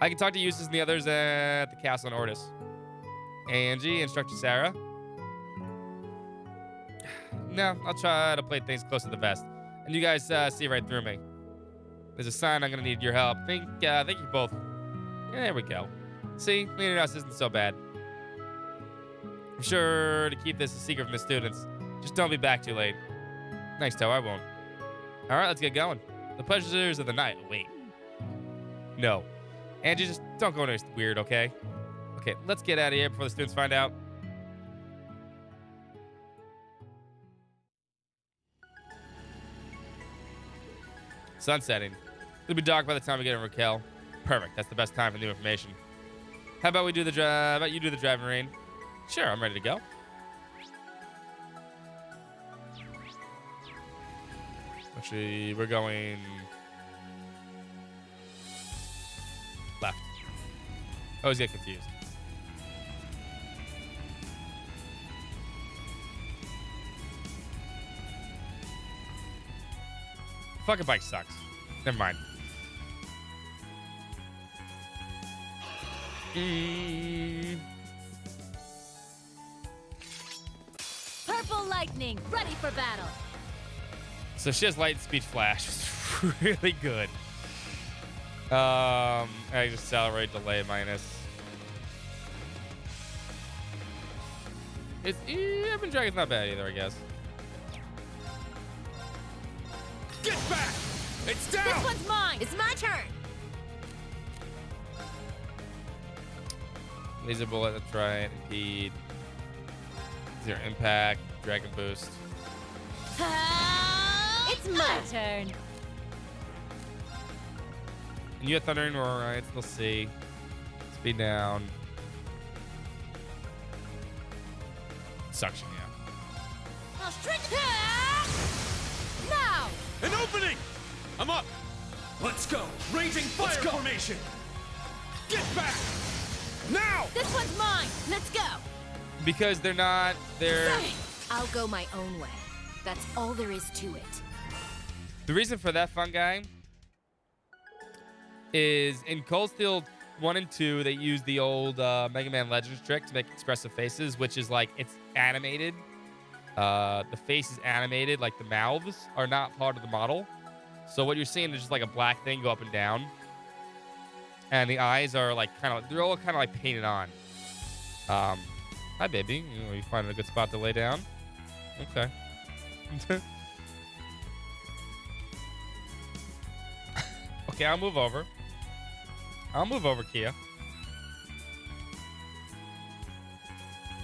Speaker 3: I can talk to Eustace and the others at the castle in Ortis. Angie, Instructor Sarah. No, I'll try to play things close to the vest. And you guys see right through me. There's a sign I'm gonna need your help. Thank you both. Yeah, there we go. See, cleaning us isn't so bad. I'm sure to keep this a secret from the students. Just don't be back too late. Thanks, Toe, I won't. All right, let's get going. The pleasures of the night. Wait. No. Angie, just don't go anywhere weird, okay? Okay, let's get out of here before the students find out. Sun setting. It'll be dark by the time we get in Raquel. Perfect. That's the best time for new information. How about we do the drive? How about you do the driving rain? Sure, I'm ready to go. Actually, we're going left. I always get confused. Fucking bike sucks. Never mind.
Speaker 6: Purple lightning, ready for battle.
Speaker 3: So she has light speed flash. It's really good. I just accelerate delay minus. It's Urban Dragon's not bad either, I guess.
Speaker 18: Get back! It's down!
Speaker 6: This one's mine! It's my turn!
Speaker 3: Laser bullet, that's right. Impede. Zero impact. Dragon boost.
Speaker 6: It's my turn.
Speaker 3: And you have Thundering Roar, right? Let's see. Speed down. Suction, yeah.
Speaker 6: I'll strike now!
Speaker 18: An opening! I'm up! Let's go! Raging fire formation! Get back! Now!
Speaker 6: This one's mine! Let's go!
Speaker 3: Because they're not,
Speaker 4: I'll go my own way. That's all there is to it.
Speaker 3: The reason for that, fun guy, is in Cold Steel 1 and 2, they used the old Mega Man Legends trick to make expressive faces, which is like, it's animated. The face is animated, like the mouths are not part of the model. So what you're seeing is just like a black thing go up and down. And the eyes are like they're all kind of like painted on. Hi, baby. You finding a good spot to lay down? Okay. Okay, I'll move over. Kia.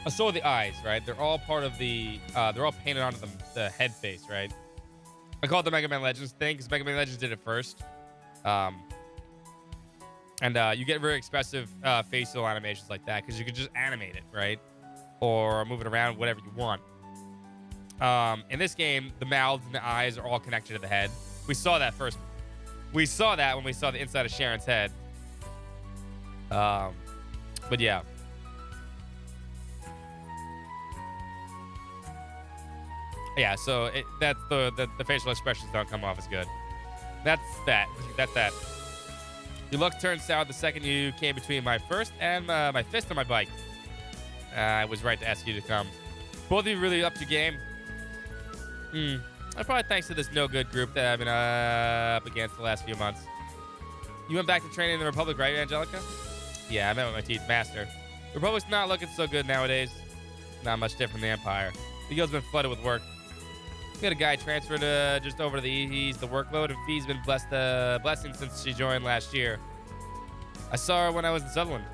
Speaker 3: I saw the eyes, right? They're all part of the, they're all painted onto the head face, right? I call it the Mega Man Legends thing because Mega Man Legends did it first. And you get very expressive facial animations like that because you can just animate it, right? Or move it around, whatever you want. In this game, the mouths and the eyes are all connected to the head. We saw that first. We saw that when we saw the inside of Sharon's head. But yeah. Yeah, so that's the facial expressions don't come off as good. That's that. Your luck turned sour the second you came between my first and my fist on my bike. I was right to ask you to come. Both of you really upped your game. Probably thanks to this no-good group that I've been up against the last few months. You went back to training in the Republic, right, Angelica? Yeah, I met with my teeth master. The Republic's not looking so good nowadays. Not much different from the Empire. The guild's been flooded with work. We had a guy transferred just over to the East. The workload, and Fee's been blessing since she joined last year. I saw her when I was in Sutherland.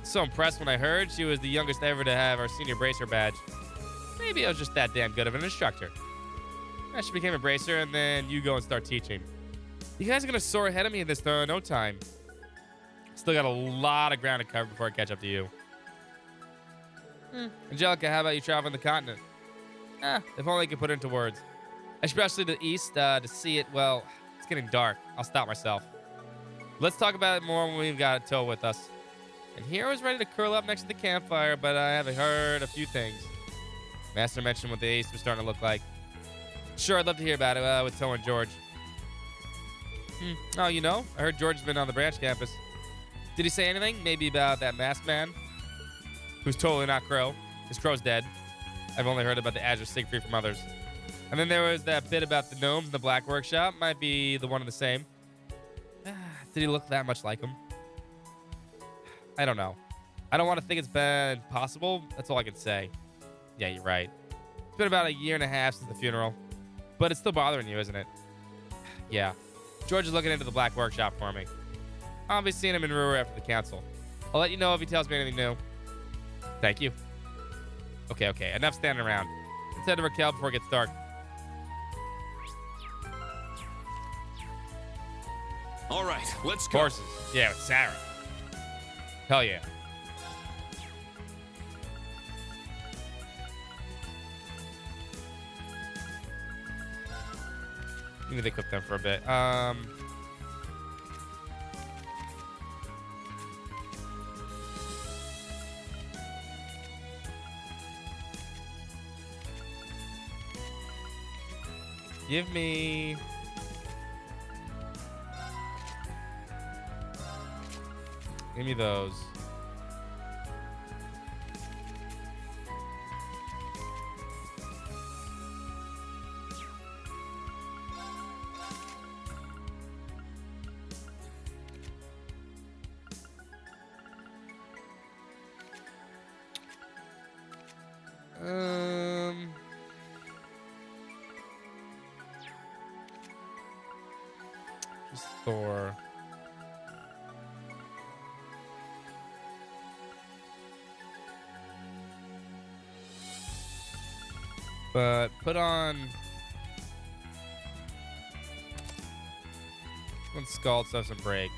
Speaker 3: So impressed when I heard she was the youngest ever to have our senior bracer badge. Maybe I was just that damn good of an instructor. She became a bracer, and then you go and start teaching. You guys are gonna soar ahead of me in this no time. Still got a lot of ground to cover before I catch up to you. Angelica, how about you traveling the continent? If only I could put it into words. Especially the East, to see it, well, it's getting dark. I'll stop myself. Let's talk about it more when we've got Toe with us. And here I was ready to curl up next to the campfire, but I haven't heard a few things. Master mentioned what the East was starting to look like. Sure, I'd love to hear about it with Toe and George. Oh, you know, I heard George's been on the branch campus. Did he say anything? Maybe about that masked man? Who's totally not Crow, because Crow's dead. I've only heard about the Azure Siegfried from others. And then there was that bit about the gnomes in the Black Workshop. Might be the one and the same. Did he look that much like him? I don't know. I don't want to think it's been possible. That's all I can say. Yeah, you're right. It's been about a year and a half since the funeral. But it's still bothering you, isn't it? Yeah. George is looking into the Black Workshop for me. I'll be seeing him in Ruhr after the council. I'll let you know if he tells me anything new. Thank you. Okay. Enough standing around. Let's head to Raquel before it gets dark.
Speaker 12: All right, let's go.
Speaker 3: Horses. Yeah, with Sarah. Hell yeah. We need to equip them for a bit. Give me... Give me those. Just Thor. But put on Scald stuff some break.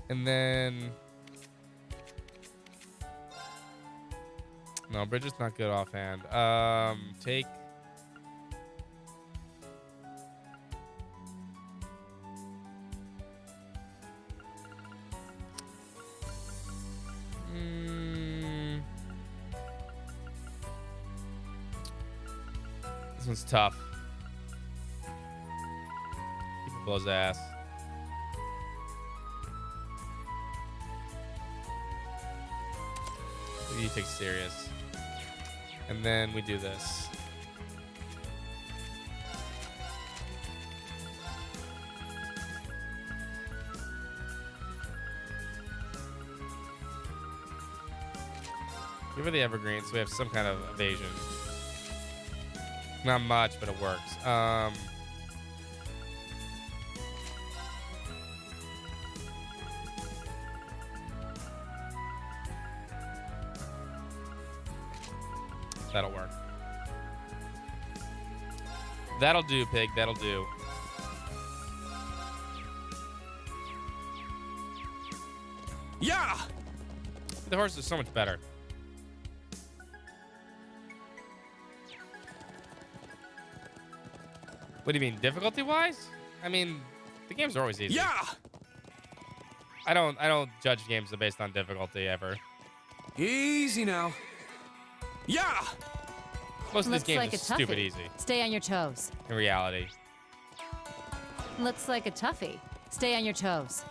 Speaker 3: And then no, Bridget's not good offhand. Take this one's tough. Keep it blows ass. You take serious. And then we do this. Give her the evergreen so we have some kind of evasion. Not much, but it works. That'll work. That'll do, pig. That'll do.
Speaker 12: Yeah!
Speaker 3: The horse is so much better. What do you mean, difficulty-wise? I mean, the games are always easy.
Speaker 12: Yeah!
Speaker 3: I don't judge games based on difficulty ever.
Speaker 12: Easy now. Yeah!
Speaker 3: Most of these
Speaker 6: Looks
Speaker 3: games
Speaker 6: like
Speaker 3: are
Speaker 6: a
Speaker 3: stupid
Speaker 6: toughie.
Speaker 3: easy
Speaker 6: Stay on your toes.
Speaker 3: in reality.
Speaker 6: Looks like a toughie. Stay on your toes.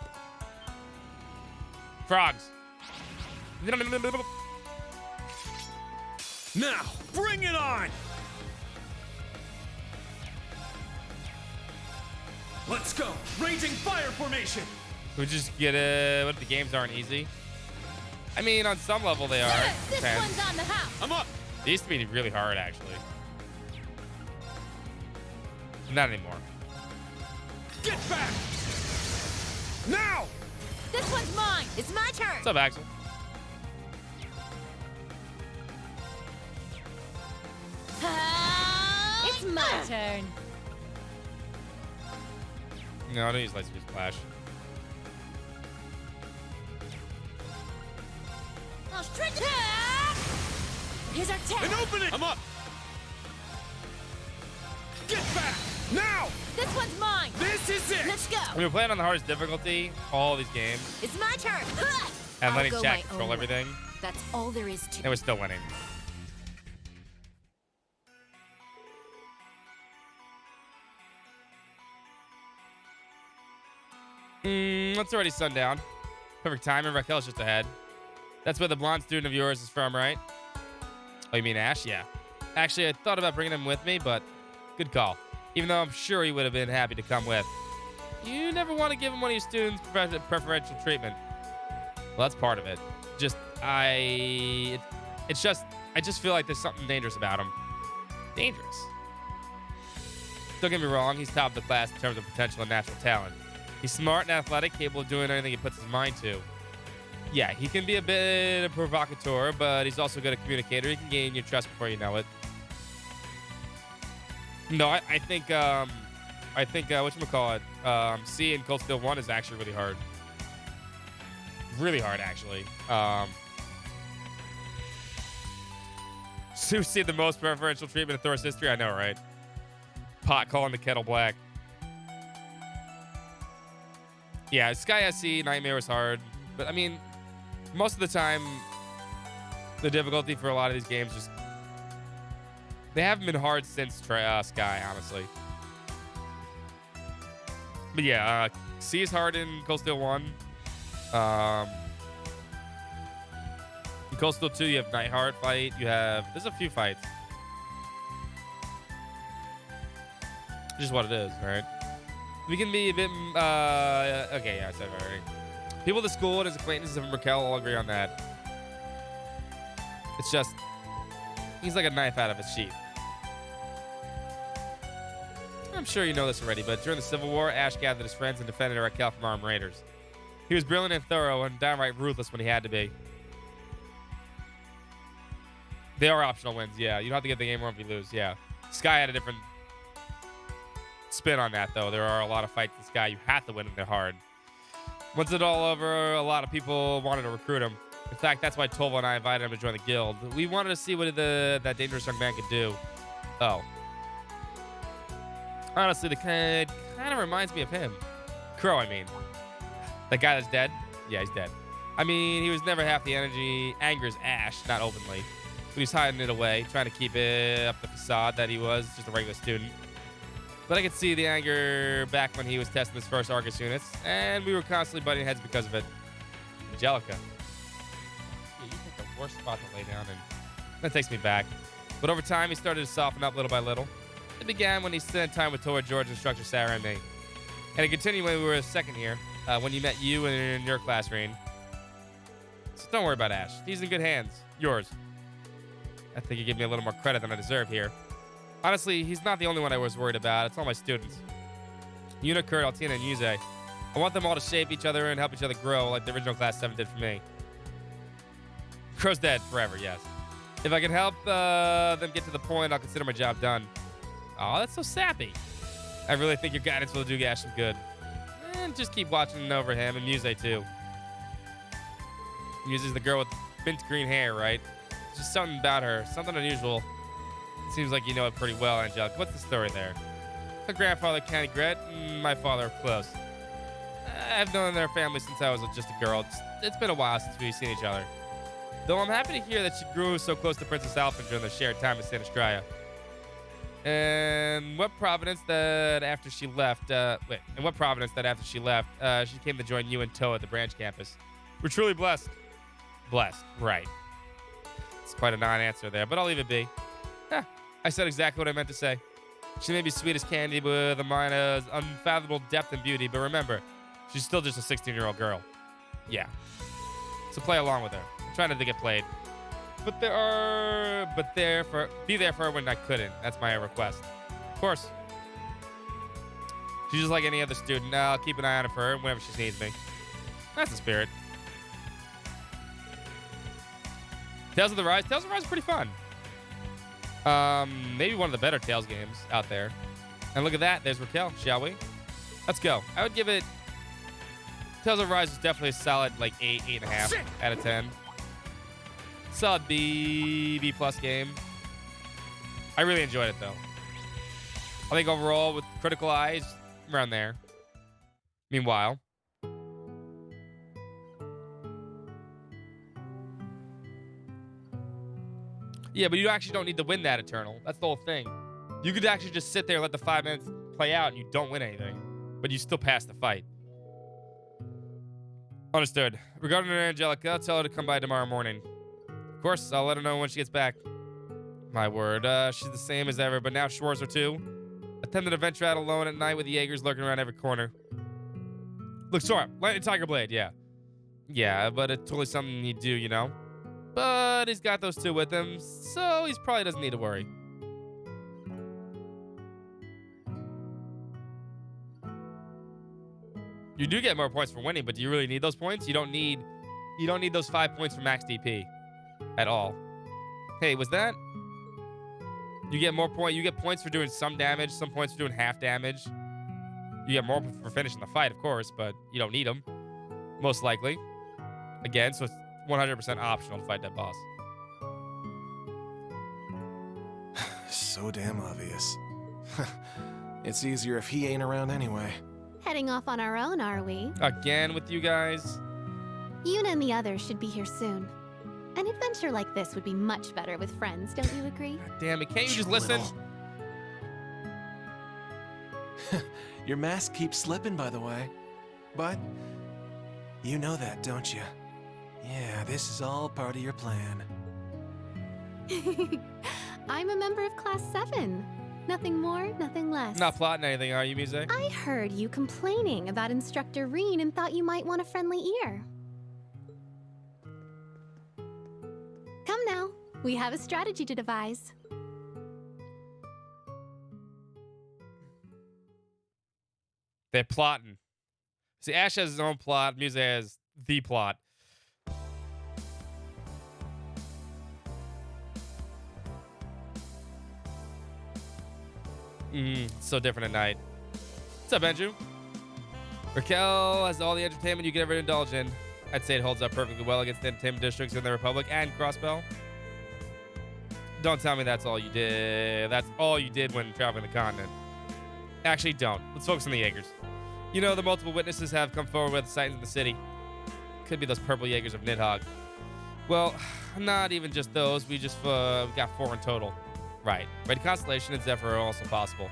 Speaker 3: Frogs.
Speaker 12: Now, bring it on! Let's go! Raging fire formation!
Speaker 3: We just get what if the games aren't easy? I mean, on some level they are.
Speaker 6: This
Speaker 3: Depends.
Speaker 6: one's on the house.
Speaker 12: I'm up!
Speaker 3: They used to be really hard, actually. Not anymore.
Speaker 12: Get back! Now!
Speaker 6: This one's mine. It's my turn.
Speaker 3: What's up, Axel?
Speaker 6: It's my turn.
Speaker 3: No, I don't use Lightspeed Splash.
Speaker 6: I'll stretch it. Here's our tag.
Speaker 12: And open it! I'm up! Get back! Now!
Speaker 6: This one's mine.
Speaker 12: This is it!
Speaker 6: Let's go.
Speaker 3: When you're playing on the hardest difficulty, all these games,
Speaker 6: It's my turn.
Speaker 3: and
Speaker 6: I'll
Speaker 3: letting
Speaker 6: go
Speaker 3: chat
Speaker 6: my
Speaker 3: control
Speaker 6: own way.
Speaker 3: everything,
Speaker 6: That's all there is to
Speaker 3: and we're still winning. It's already sundown. Perfect timing. Raquel's just ahead. That's where the blonde student of yours is from, right? Oh, you mean Ash? Yeah. Actually, I thought about bringing him with me, but good call. Even though I'm sure he would have been happy to come with. You never want to give him one of your students preferential treatment. Well, that's part of it. I just feel like there's something dangerous about him. Dangerous. Don't get me wrong, he's top of the class in terms of potential and natural talent. He's smart and athletic, capable of doing anything he puts his mind to. Yeah, he can be a bit of a provocateur, but he's also a good communicator. He can gain your trust before you know it. No, I think whatchamacallit, C in Cold Steel 1 is actually really hard. Really hard, actually. Susie, the most preferential treatment in Thor's history? I know, right? Pot calling the kettle black. Yeah, Sky SC, Nightmare was hard. But, I mean, most of the time, the difficulty for a lot of these games just... They haven't been hard since Sky, honestly. But yeah, C is hard in Cold Steel 1. In Cold Steel 2, you have Nightheart fight. There's a few fights. Just what it is, right? We can be a bit, okay, yeah, I said it already. People at the school and his acquaintances of Raquel all agree on that. It's just, he's like a knife out of his sheath. I'm sure you know this already, but during the Civil War, Ash gathered his friends and defended Raquel from armed raiders. He was brilliant and thorough and downright ruthless when he had to be. They are optional wins, yeah. You don't have to get the game over if you lose, yeah. Sky had a different spin on that, though. There are a lot of fights in Sky you have to win and they're hard. Once it's all over, a lot of people wanted to recruit him. In fact, that's why Tolvo and I invited him to join the guild. We wanted to see what that dangerous young man could do. Oh. Honestly, the kind of reminds me of him. Crow, I mean. That guy that's dead? Yeah, he's dead. I mean, he was never half the energy. Angers Ash, not openly. But he's hiding it away, trying to keep it up the facade that he was just a regular student. But I could see the anger back when he was testing his first Argus units, and we were constantly butting heads because of it. Angelica. Yeah, you picked the worst spot to lay down, and that takes me back. But over time, he started to soften up little by little. It began when he spent time with Tora, George, instructor Sarah, and me. And it continued when we were a second year, when you met you in your class, Reen. So don't worry about Ash. He's in good hands. Yours. I think you give me a little more credit than I deserve here. Honestly, he's not the only one I was worried about. It's all my students. Yuna, Kurt, Altina, and Yuze. I want them all to shape each other and help each other grow like the original Class 7 did for me. Crow's dead forever, yes. If I can help them get to the point, I'll consider my job done. Oh, that's so sappy. I really think your guidance will do Ash some good. And just keep watching over him and Muse too. Muse's the girl with mint green hair, right? Just something about her, something unusual. It seems like you know it pretty well, Angelica. What's the story there? Her grandfather, Canny Gret, and my father are close. I've known their family since I was just a girl. It's been a while since we've seen each other. Though I'm happy to hear that she grew so close to Princess Alpha during their shared time in Saint Estrella. And what providence that after she left, she came to join you and Toa at the branch campus. We're truly blessed. Blessed, right. It's quite a non-answer there, but I'll leave it be. I said exactly what I meant to say. She may be sweet as candy with a mind of unfathomable depth and beauty, but remember, she's still just a 16-year-old girl. Yeah. So play along with her. I'm trying not to get played. Be there for her when I couldn't. That's my request. Of course. She's just like any other student. I'll keep an eye on her for her whenever she needs me. That's the spirit. Tales of the Rise. Tales of the Rise is pretty fun. Maybe one of the better Tales games out there. And look at that. There's Raquel, shall we? Let's go. I would give it... Tales of Rise is definitely a solid, like, 8, 8.5 out of 10. Solid B plus game. I really enjoyed it, though. I think overall, with critical eyes, around there. Meanwhile... Yeah, but you actually don't need to win that Eternal. That's the whole thing. You could actually just sit there and let the 5 minutes play out and you don't win anything. But you still pass the fight. Understood. Regarding Angelica, tell her to come by tomorrow morning. Of course, I'll let her know when she gets back. My word, she's the same as ever, but now Schwarzer too. Attempted to venture out alone at night with the Jaegers lurking around every corner. Look, Sora, Lightning Tiger Blade, yeah. Yeah, but it's totally something he'd do, you know? But he's got those two with him, so he probably doesn't need to worry. You do get more points for winning, but do you really need those points? You don't need those 5 points for max DP at all. Hey, was that? You get more points. You get points for doing some damage, some points for doing half damage. You get more for finishing the fight, of course, but you don't need them, most likely. Again, so it's 100% optional to fight that boss.
Speaker 19: So damn obvious. It's easier if he ain't around anyway.
Speaker 5: Heading off on our own, are we?
Speaker 3: Again with you guys?
Speaker 5: Yuna and the others should be here soon. An adventure like this would be much better with friends, don't you agree?
Speaker 3: God damn it, can't you just listen?
Speaker 19: Your mask keeps slipping, by the way. But you know that, don't you? Yeah, this is all part of your plan.
Speaker 5: I'm a member of Class 7. Nothing more, nothing less.
Speaker 3: Not plotting anything, are you, Mise?
Speaker 5: I heard you complaining about Instructor Reen and thought you might want a friendly ear. Come now, we have a strategy to devise.
Speaker 3: They're plotting. See, Ash has his own plot. Mise has the plot. So different at night. What's up, Andrew? Raquel has all the entertainment you could ever indulge in. I'd say it holds up perfectly well against the entertainment districts in the Republic and Crossbell. Don't tell me that's all you did. That's all you did when traveling the continent. Actually, don't. Let's focus on the Jaegers. You know, the multiple witnesses have come forward with sightings in the city. Could be those purple Jaegers of Nidhogg. Well, not even just those. We just got 4 in total. Right. Red Constellation and Zephyr are also possible.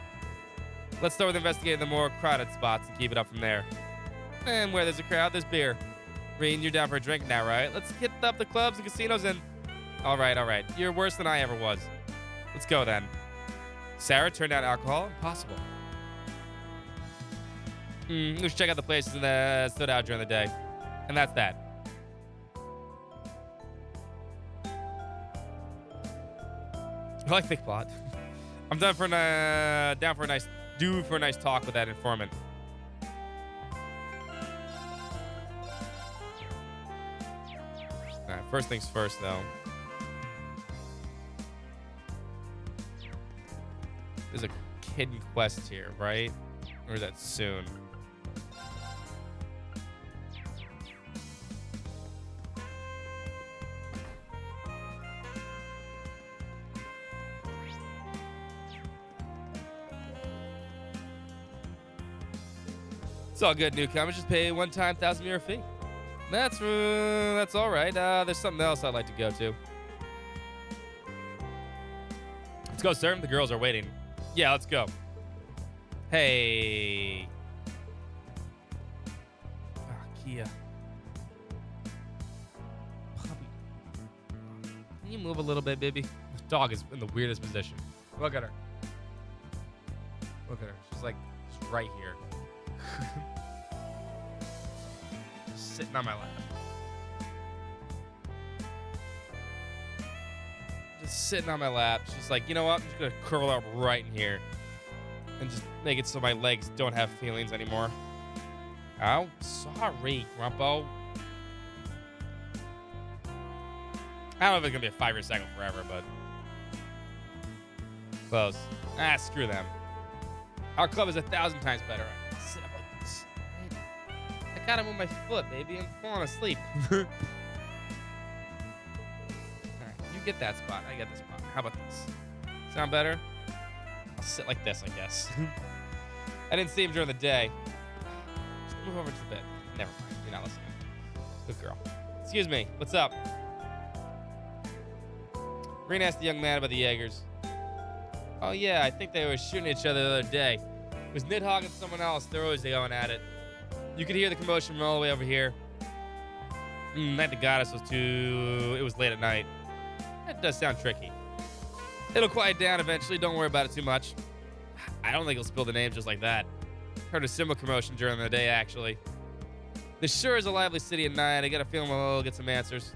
Speaker 3: Let's start with investigating the more crowded spots and keep it up from there. And where there's a crowd, there's beer. Reen, you're down for a drink now, right? Let's hit up the clubs and casinos and... All right. You're worse than I ever was. Let's go then. Sarah turned down alcohol? Impossible. Let's check out the places that stood out during the day. And that's that. I like thick plot. I'm down for a nice talk with that informant. Alright, first things first though. There's a hidden quest here, right? Or is that soon? It's all good, newcomers. Just pay a one-time 1,000 fee. That's all right. There's something else I'd like to go to. Let's go, sir. The girls are waiting. Yeah, let's go. Hey. Kia. Puppy. Can you move a little bit, baby? This dog is in the weirdest position. Look at her. Look at her. She's like just right here. Just sitting on my lap. Just sitting on my lap. She's like, you know what? I'm just gonna curl up right in here and just make it so my legs don't have feelings anymore. Oh, sorry, Grumpo. I don't know if it's gonna be a 5-year cycle forever, but close. Screw them. Our club is 1,000 times better. Sit up like this. I gotta move my foot, baby. I'm falling asleep. All right, you get that spot. I get the spot. How about this? Sound better? I'll sit like this, I guess. I didn't see him during the day. Just move over to the bed. Never mind. You're not listening. Good girl. Excuse me. What's up? Reen asked the young man about the Jaegers. Oh, yeah. I think they were shooting each other the other day. It was Nidhogg and someone else. They're always going at it. You could hear the commotion from all the way over here. Night the Goddess was too... It was late at night. That does sound tricky. It'll quiet down eventually. Don't worry about it too much. I don't think he'll spill the names just like that. Heard a similar commotion during the day, actually. This sure is a lively city at night. I get a feeling we'll get some answers.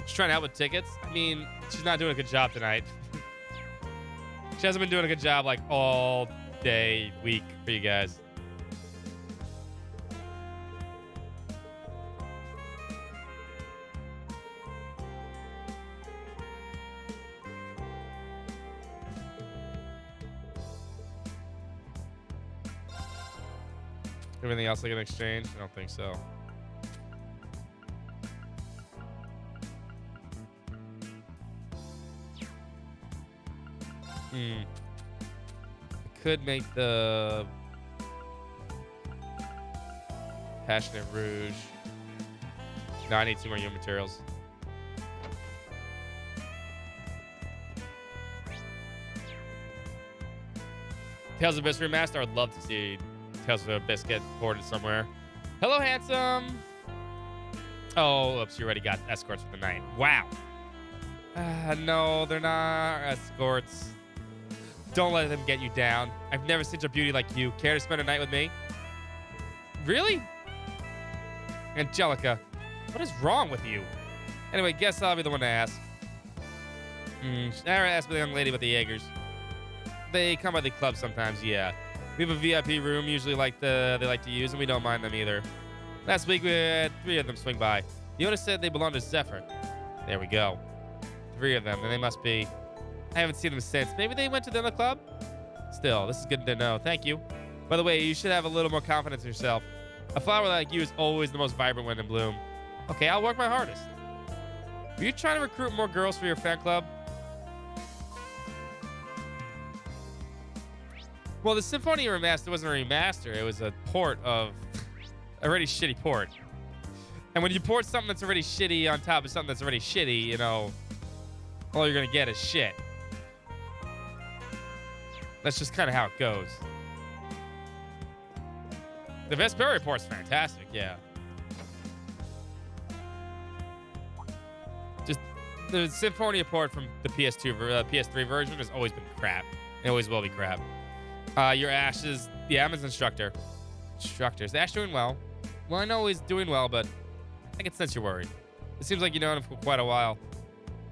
Speaker 3: She's trying to help with tickets. I mean, she's not doing a good job tonight. She hasn't been doing a good job like all day, week for you guys. Everything else like an exchange? I don't think so. I could make the Passionate Rouge. No, I need 2 more human materials. Tales of Abyss remaster. I would love to see Tales of Abyss get ported somewhere. Hello, handsome. Oh, oops, you already got escorts for the night. Wow. No, they're not escorts. Don't let them get you down. I've never seen a beauty like you. Care to spend a night with me? Really? Angelica, what is wrong with you? Anyway, guess I'll be the one to ask. Sarah asked me the young lady about the Jaegers. They come by the club sometimes, yeah. We have a VIP room usually they like to use, and we don't mind them either. Last week we had 3 of them swing by. The owner said they belong to Zephyr. There we go. 3 of them, and they must be... I haven't seen them since. Maybe they went to the other club? Still, this is good to know. Thank you. By the way, you should have a little more confidence in yourself. A flower like you is always the most vibrant when in bloom. Okay, I'll work my hardest. Were you trying to recruit more girls for your fan club? Well, the Symphonia Remaster wasn't a remaster. It was a port of a already shitty port. And when you port something that's already shitty on top of something that's already shitty, you know, all you're going to get is shit. That's just kind of how it goes. The Vesperia port's fantastic, yeah. Just the Symphonia port from the PS3 version has always been crap. It always will be crap. Your Ash is the Amazon instructor. Is Ash doing well? Well, I know he's doing well, but I can sense you're worried. It seems like you've known him for quite a while.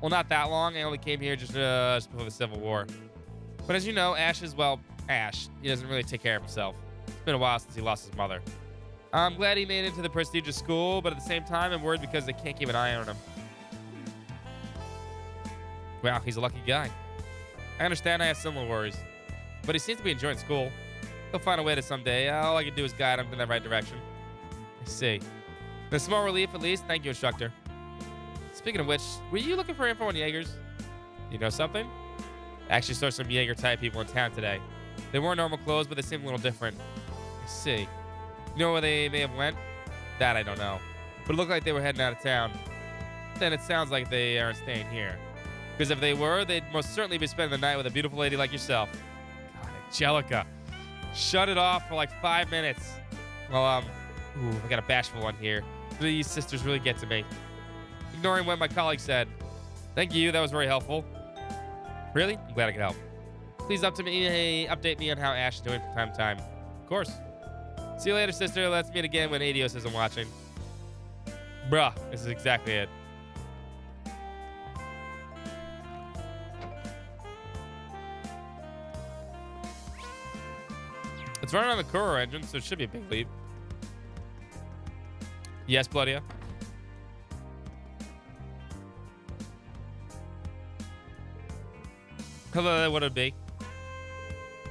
Speaker 3: Well, not that long. I only came here just before the Civil War. But as you know, Ash is, well, Ash. He doesn't really take care of himself. It's been a while since he lost his mother. I'm glad he made it to the prestigious school, but at the same time, I'm worried because they can't keep an eye on him. Wow, he's a lucky guy. I understand I have similar worries, but he seems to be enjoying school. He'll find a way to someday. All I can do is guide him in the right direction. I see. A small relief, at least. Thank you, instructor. Speaking of which, were you looking for info on Jaegers? You know something? I actually saw some Jaeger-type people in town today. They weren't normal clothes, but they seemed a little different. I see. You know where they may have went? That I don't know. But it looked like they were heading out of town. Then it sounds like they aren't staying here. Because if they were, they'd most certainly be spending the night with a beautiful lady like yourself. God, Angelica. Shut it off for like 5 minutes. Well, I got a bashful one here. These sisters really get to me. Ignoring what my colleague said. Thank you, that was very helpful. Really? I'm glad I could help. Please update me on how Ash is doing from time to time. Of course. See you later, sister. Let's meet again when Adios isn't watching. Bruh, this is exactly it. It's running on the Kuro engine, so it should be a big leap. Yes, Bloodia. Hello, what would it be?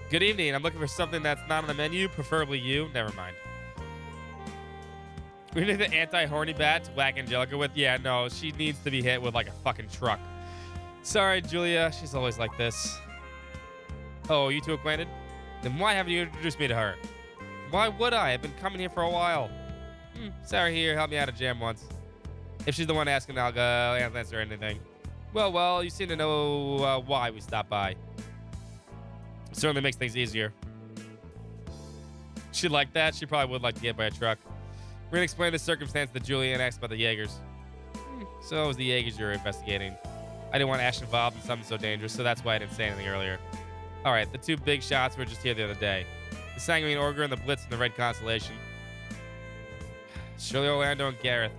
Speaker 3: Good evening. I'm looking for something that's not on the menu, preferably you. Never mind. We need the anti-horny bat to whack Angelica with. Yeah, no, she needs to be hit with like a fucking truck. Sorry, Julia. She's always like this. Oh, you two acquainted? Then why haven't you introduced me to her? Why would I? I've been coming here for a while. Sarah here helped me out of jam once. If she's the one asking, I'll answer anything. Well, you seem to know why we stopped by. It certainly makes things easier. She'd like that. She probably would like to get by a truck. We're gonna explain the circumstance that Julian asked about the Jaegers. So it was the Jaegers you're investigating. I didn't want Ash involved in something so dangerous, so that's why I didn't say anything earlier. All right, the two big shots were just here the other day. The Sanguine Ogre and the Blitz in the Red Constellation. Shirley Orlando and Gareth.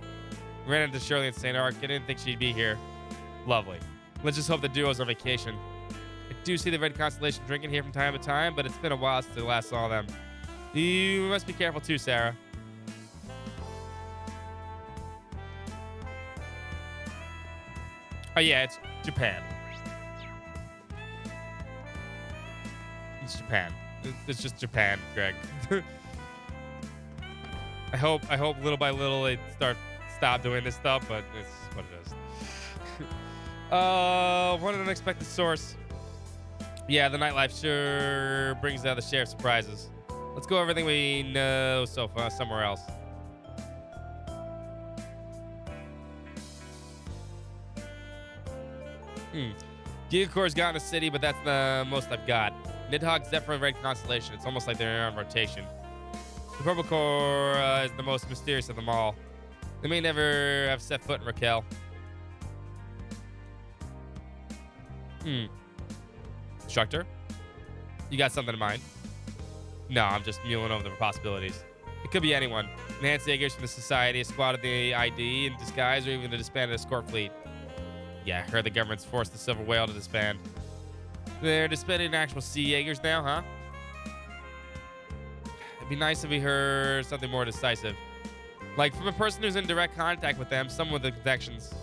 Speaker 3: Ran into Shirley in St. Arc. I didn't think she'd be here. Lovely. Let's just hope the duo's on vacation. I do see the Red Constellation drinking here from time to time, but it's been a while since I last saw them. You must be careful too, Sarah. Oh yeah, it's Japan. It's Japan. It's just Japan, Greg. I hope little by little they stop doing this stuff, but it's what it is. What an unexpected source. Yeah, the nightlife sure brings out the share of surprises. Let's go over everything we know so far somewhere else. Gigacore's got in the city, but that's the most I've got. Nidhogg, Zephyr, and Red Constellation. It's almost like they're on rotation. The Purple Core is the most mysterious of them all. They may never have set foot in Raquel. Instructor? You got something in mind? No, I'm just mulling over the possibilities. It could be anyone. Enhanced Jaegers from the Society, a squad of the ID in disguise, or even the disbanded escort fleet. Yeah, I heard the government's forced the Silver Whale to disband. They're disbanding actual Sea Jaegers now, huh? It'd be nice if we heard something more decisive. Like from a person who's in direct contact with them, someone with the connections.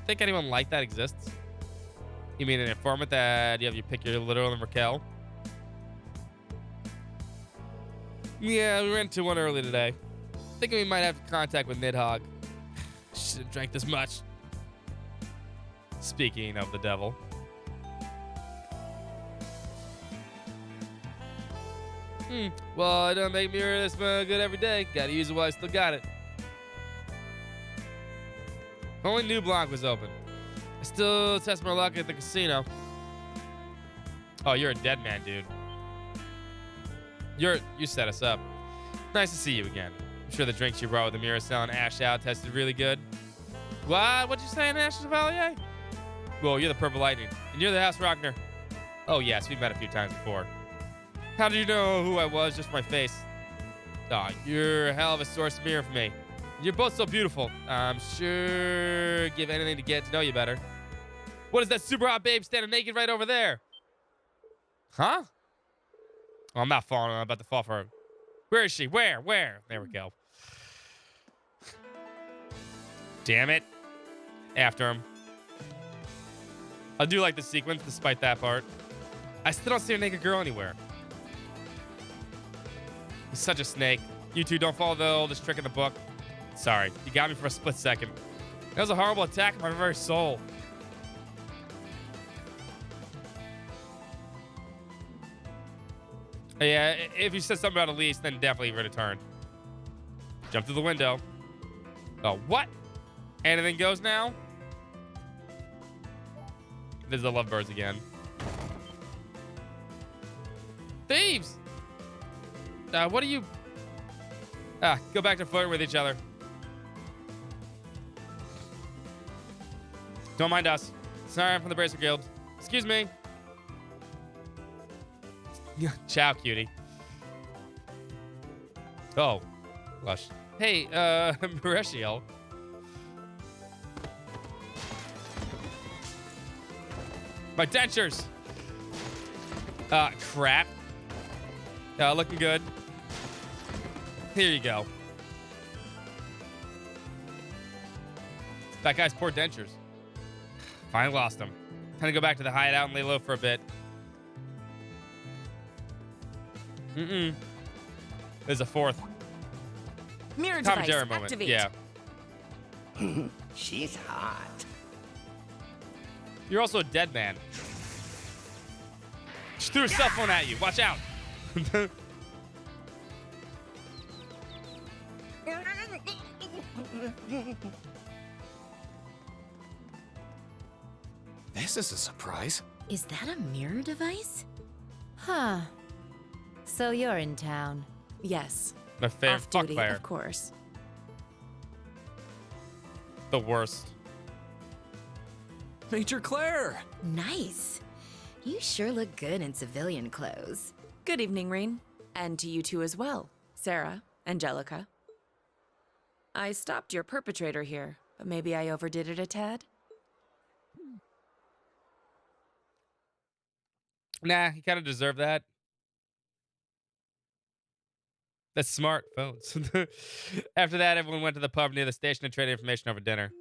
Speaker 3: Think anyone like that exists? You mean an informant that you pick your literal and Raquel? Yeah, we ran into one early today. Thinking we might have contact with Nidhogg. Shouldn't have drank this much. Speaking of the devil. Well, it don't make me this good every day. Gotta use it while I still got it. Only New Blanc was open. I still test my luck at the casino. Oh, you're a dead man, dude. You set us up. Nice to see you again. I'm sure the drinks you brought with the Miracell and Ash out tested really good. What'd you say, Ash Chevalier? Well, you're the Purple Lightning, and you're the House Rockner. Oh, yes, we've met a few times before. How did you know who I was? Just my face. Oh, you're a hell of a source of mirror for me. You're both so beautiful. I'm sure give anything to get to know you better. What is that super hot babe standing naked right over there? Huh? Oh, I'm not falling. I'm about to fall for her. Where is she? Where? There we go. Damn it. After him. I do like the sequence, despite that part. I still don't see a naked girl anywhere. He's such a snake. You two don't follow the oldest trick in the book. Sorry, you got me for a split second. That was a horrible attack on my very soul. Yeah, if you said something about Elise, then definitely return. Jump through the window. Oh, what? Anything goes now? There's the lovebirds again. Thieves! What are you... go back to flirting with each other. Don't mind us. Sorry, I'm from the Bracer Guild. Excuse me. Ciao, cutie. Oh. Lush. Hey, Mauricio. My dentures! Crap. Looking good. Here you go. That guy's poor dentures. Finally lost them. Time to go back to the hideout and lay low for a bit. There's a fourth.
Speaker 6: Mirror
Speaker 3: Tom and
Speaker 6: device,
Speaker 3: Jerry moment.
Speaker 6: activate.
Speaker 3: Yeah.
Speaker 17: She's hot.
Speaker 3: You're also a dead man. She threw her cell phone at you. Watch out.
Speaker 12: This is a surprise.
Speaker 4: Is that a mirror device?
Speaker 1: Huh. So you're in town.
Speaker 6: Yes.
Speaker 3: My favorite
Speaker 6: Off duty,
Speaker 3: fuck fire.
Speaker 6: of course.
Speaker 3: The worst.
Speaker 15: Major Claire!
Speaker 4: Nice. You sure look good in civilian clothes.
Speaker 8: Good evening, Rain. And to you two as well, Sarah, Angelica. I stopped your perpetrator here, but maybe I overdid it a tad?
Speaker 3: Nah, he kind of deserved that. That's smart, phones. After that, everyone went to the pub near the station and traded information over dinner.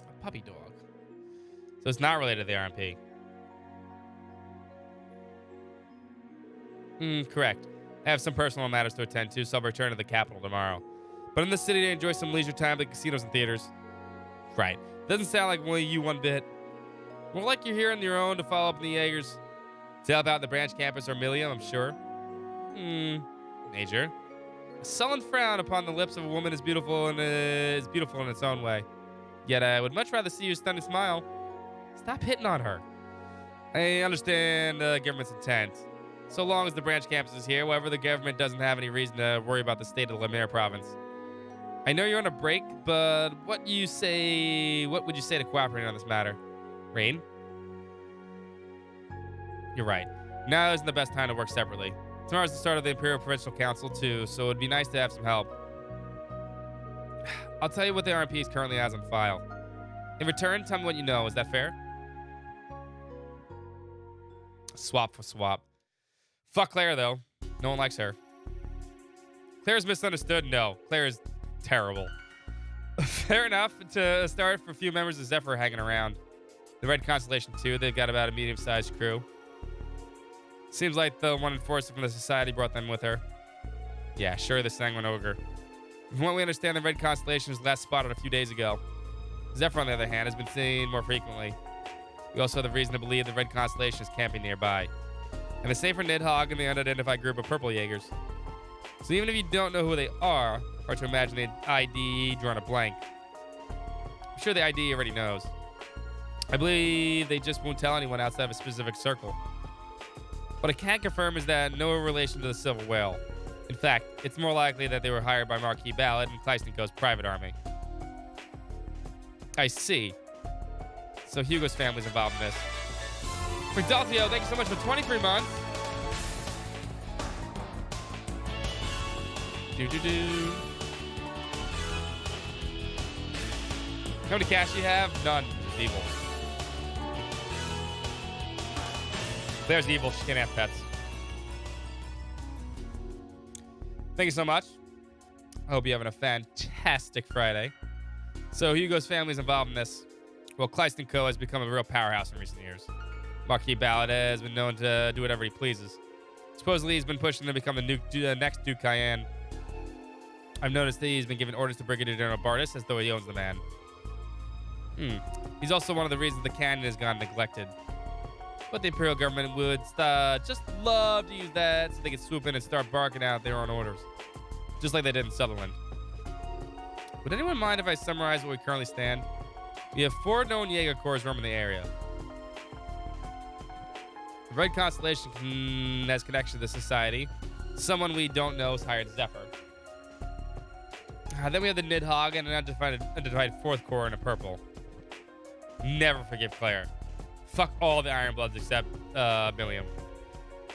Speaker 3: A puppy dog. So it's not related to the RMP. Correct. I have some personal matters to attend to, so I'll return to the capital tomorrow. But in the city to enjoy some leisure time at the casinos and theaters. Right. Doesn't sound like only you one bit. More like you're here on your own to follow up in the Jaegers. To help out in the branch campus or Millium, I'm sure. Major. A sullen frown upon the lips of a woman is beautiful in its own way. Yet I would much rather see your stunning smile. Stop hitting on her. I understand the government's intent. So long as the branch campus is here, however, the government doesn't have any reason to worry about the state of the Lemaire province. I know you're on a break, but what would you say to cooperating on this matter? Rain? You're right. Now isn't the best time to work separately. Tomorrow's the start of the Imperial Provincial Council, too, so it'd be nice to have some help. I'll tell you what the RMP currently has on file. In return, tell me what you know. Is that fair? Swap for swap. Fuck Claire, though. No one likes her. Claire's misunderstood? No. Claire is terrible. Fair enough to start for a few members of Zephyr hanging around. The Red Constellation, too. They've got about a medium-sized crew. Seems like the one enforcer from the Society brought them with her. Yeah, sure, the Sanguine Ogre. From what we understand, the Red Constellation was last spotted a few days ago. Zephyr, on the other hand, has been seen more frequently. We also have the reason to believe the Red Constellation is camping nearby. And the same for Nidhogg and the unidentified group of Purple Jaegers. So even if you don't know who they are, or to imagine the ID drawn a blank, I'm sure the ID already knows. I believe they just won't tell anyone outside of a specific circle. What I can confirm is that no relation to the Silver Whale. In fact, it's more likely that they were hired by Marquis Ballard and Kleistinko's private army. I see. So Hugo's family's involved in this. Ridaltio, thank you so much for 23 months. How many cash you have? None. Just evil. There's evil. She can't have pets. Thank you so much. I hope you're having a fantastic Friday. So Hugo's family's involved in this. Well, Kleistinko has become a real powerhouse in recent years. Marquis Ballard has been known to do whatever he pleases. Supposedly, he's been pushing to become the next Duke Cayenne. I've noticed that he's been giving orders to Brigadier General Bardis as though he owns the man. He's also one of the reasons the canyon has gone neglected. But the Imperial government would just love to use that so they could swoop in and start barking out their own orders. Just like they did in Sutherland. Would anyone mind if I summarize where we currently stand? We have 4 known Jaeger Corps roaming the area. The Red Constellation has connection to the Society. Someone we don't know is hired Zephyr. Then we have the Nidhogg and an unidentified 4th Corps in a purple. Never forgive Claire. Fuck all the Ironbloods except Millium.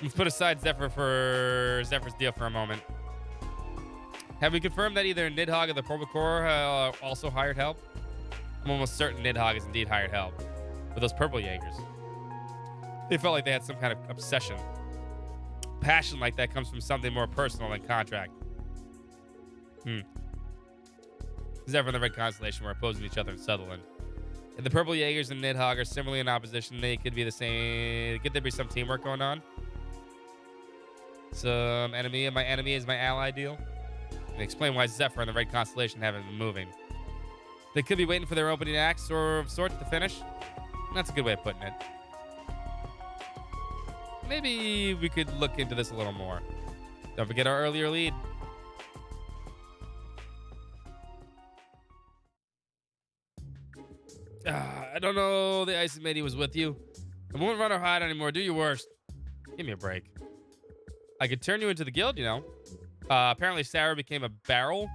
Speaker 3: Let's put aside Zephyr's deal for a moment. Have we confirmed that either Nidhogg or the Purple Corps also hired help? I'm almost certain Nidhogg has indeed hired help with those Purple Jaegers. They felt like they had some kind of obsession. Passion like that comes from something more personal than contract. Zephyr and the Red Constellation were opposing each other in Sutherland. If the Purple Jaegers and Nidhogg are similarly in opposition, they could be the same. Could there be some teamwork going on? Some enemy, and my enemy is my ally deal? And explain why Zephyr and the Red Constellation haven't been moving. They could be waiting for their opening acts or of sorts to finish. That's a good way of putting it. Maybe we could look into this a little more. Don't forget our earlier lead. I don't know the Icy Matey was with you. I won't run or hide anymore. Do your worst. Give me a break. I could turn you into the guild, you know. Apparently Sarah became a barrel.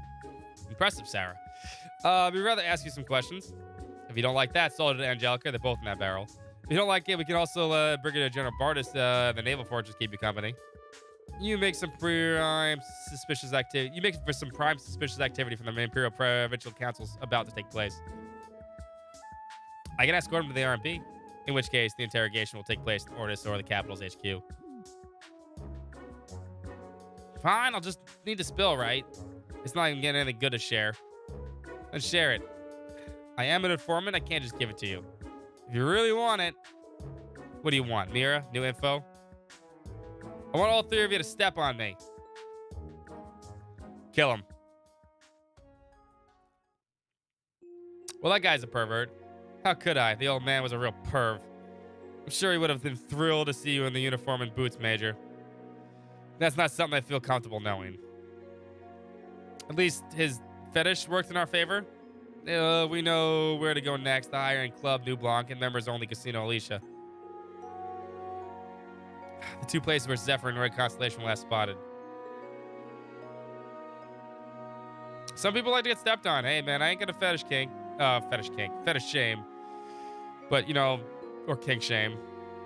Speaker 3: Impressive, Sarah. We'd rather ask you some questions. If you don't like that, sell it to Angelica. They're both in that barrel. If you don't like it, we can also Brigadier General Bartis, the Naval Fortress, keep you company. You make some prime suspicious activity. You make for some prime suspicious activity from the Imperial Provincial Councils about to take place. I can escort him to the RMP, in which case the interrogation will take place in Ordis or the capital's HQ. Fine, I'll just need to spill, right? It's not even getting anything good to share. Then share it. I am an informant. I can't just give it to you. If you really want it, what do you want? Mira? New info? I want all three of you to step on me. Kill him. Well, that guy's a pervert. How could I? The old man was a real perv. I'm sure he would have been thrilled to see you in the uniform and boots, Major. That's not something I feel comfortable knowing. At least his fetish worked in our favor. We know where to go next. The Iron Club, New Blanc, and members only Casino Alicia. The two places where Zephyr and Red Constellation were last spotted. Some people like to get stepped on. Hey, man, I ain't gonna fetish shame. But, you know, or kink shame.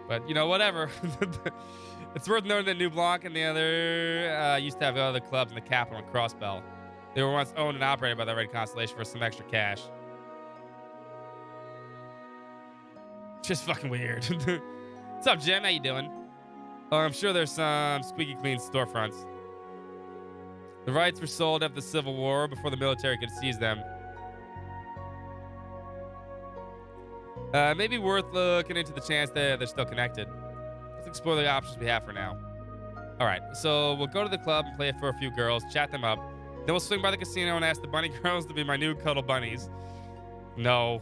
Speaker 3: But, you know, whatever. It's worth noting that New Blanc and the other used to have other clubs in the capital and Crossbell. They were once owned and operated by the Red Constellation for some extra cash. Just fucking weird. What's up, Jim? How you doing? I'm sure there's some squeaky clean storefronts. The rights were sold after the Civil War before the military could seize them. Maybe worth looking into the chance that they're still connected. Let's explore the options we have for now. All right, so we'll go to the club and play it for a few girls, chat them up. Then we'll swing by the casino and ask the bunny girls to be my new cuddle bunnies. No,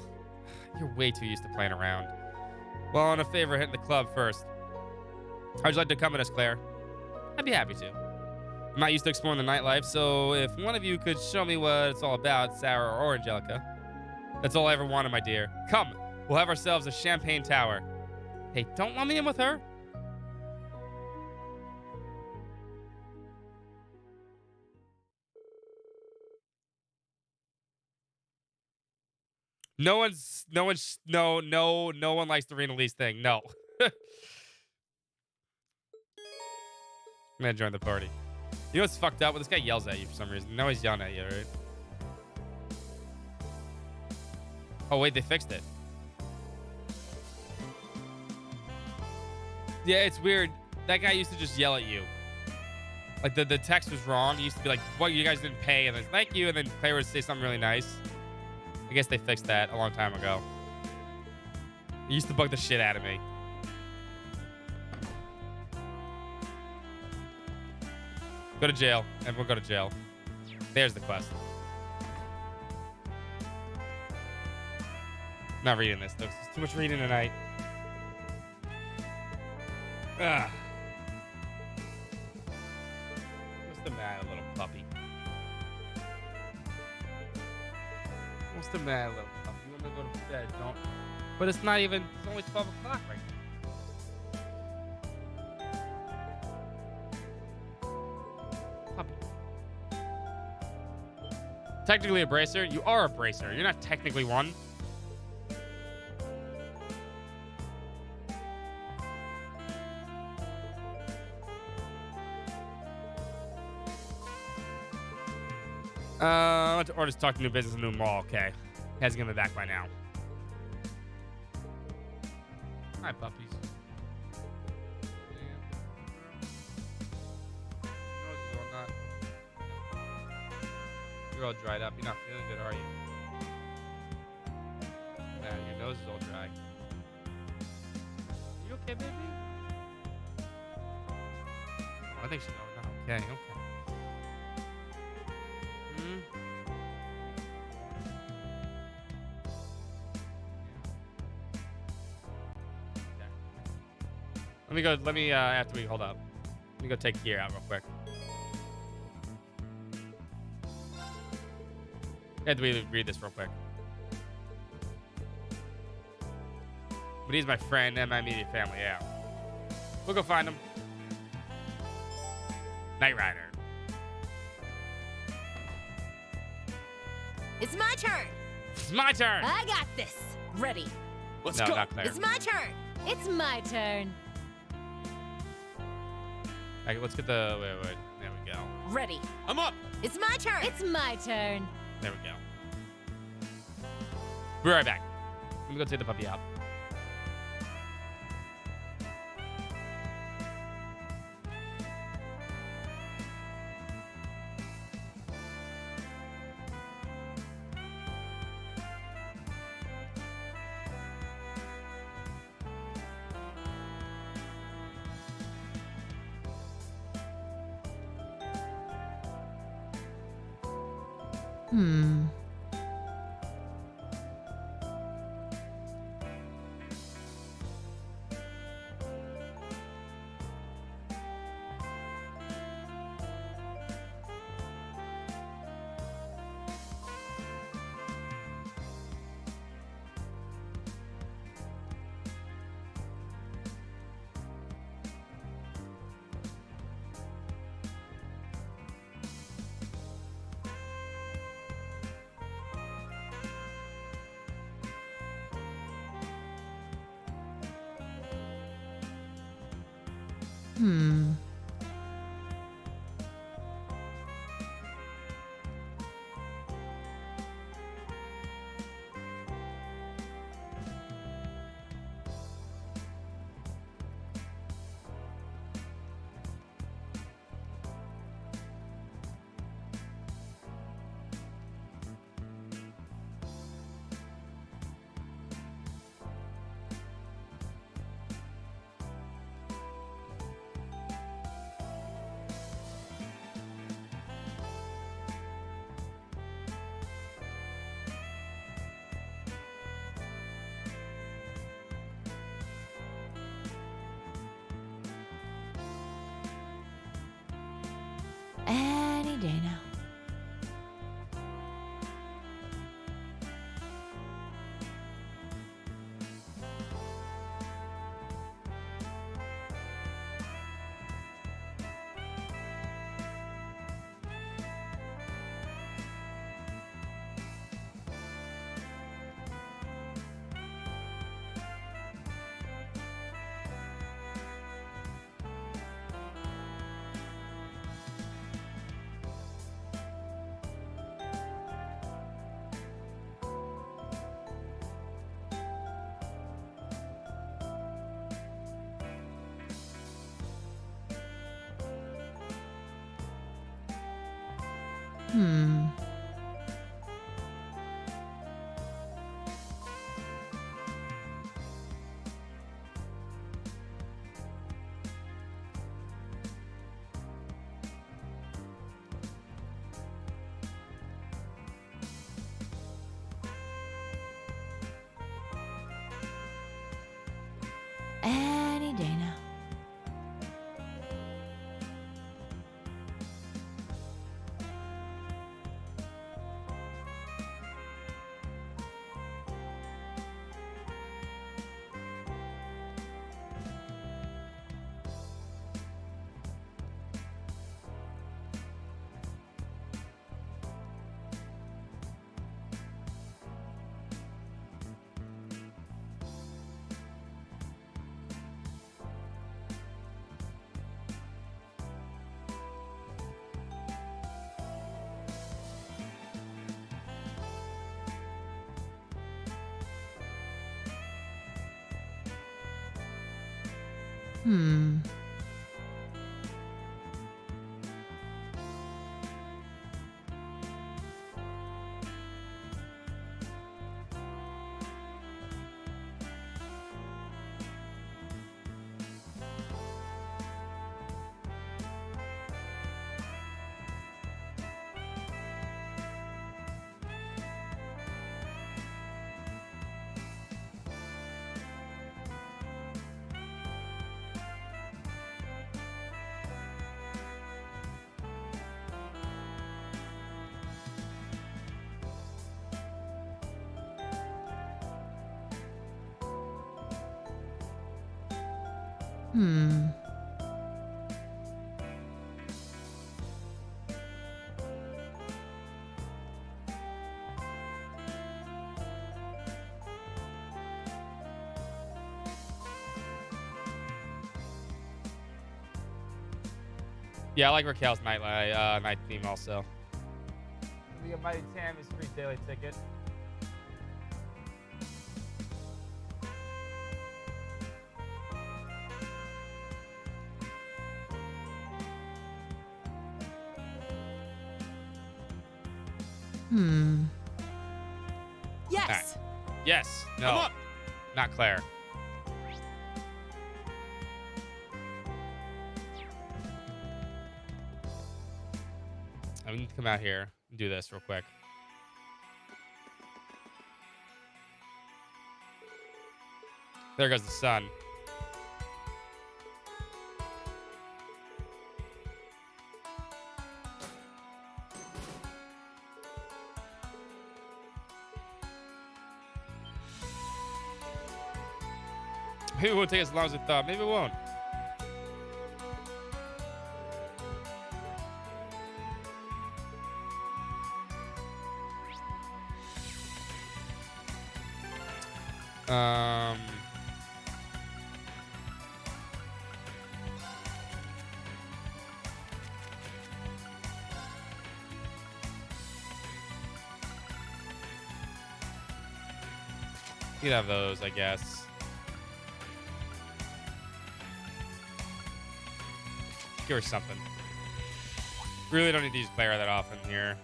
Speaker 3: you're way too used to playing around. Well, on a favor, hitting the club first. How'd you like to come with us, Claire? I'd be happy to. I'm not used to exploring the nightlife, so if one of you could show me what it's all about, Sarah or Angelica. That's all I ever wanted, my dear. Come, we'll have ourselves a champagne tower. Hey, don't want me in with her? No one likes the Rena Lee's thing. No. I'm gonna join the party. You know what's fucked up? Well, this guy yells at you for some reason. No, he's yelling at you, right? Oh, wait, they fixed it. Yeah, it's weird. That guy used to just yell at you. Like, the text was wrong. He used to be like, what, you guys didn't pay? And then, thank you. And then Claire would say something really nice. I guess they fixed that a long time ago. It used to bug the shit out of me. Go to jail. Everyone go to jail. There's the quest. Not reading this. There's too much reading tonight. Ugh. What's the matter, little puppy? What's the matter, little puppy? You want to go to bed, don't? But it's not even. It's only 12 o'clock right now. Puppy. Technically a bracer? You are a bracer. You're not technically one. Or just talk to New Business and New Mall. Okay. Has gonna be back by now. Hi, puppies. You're all dried up. You're not feeling good, are you? Man, your nose is all dry. You okay, baby? Oh, I think she's not okay. Okay. Let me go, after we, hold up. Let me go take gear out real quick. After we read this real quick. But he's my friend and my immediate family, yeah. We'll go find him. Knight Rider.
Speaker 4: It's my turn.
Speaker 3: It's my turn.
Speaker 4: I got this. Ready.
Speaker 3: Let's go. Not Claire.
Speaker 4: It's my turn.
Speaker 1: It's my turn.
Speaker 3: Okay, let's get the. Wait. There we go.
Speaker 4: Ready.
Speaker 3: I'm up.
Speaker 4: It's my turn.
Speaker 1: It's my turn.
Speaker 3: There we go. Be right back. Let me go take the puppy out.
Speaker 1: Hmm. Hmm. Any day now. Hmm. Any day now. Hmm.
Speaker 3: Yeah, I like Raquel's night theme also. The Mighty Tam is free daily ticket.
Speaker 1: Hmm.
Speaker 6: Yes.
Speaker 3: Right. Yes. No. Not Claire. I need to come out here and do this real quick. There goes the sun. Maybe it won't take as long as I thought. Maybe it won't. You could have those, I guess. Give her something. Really don't need to use Claire that often here.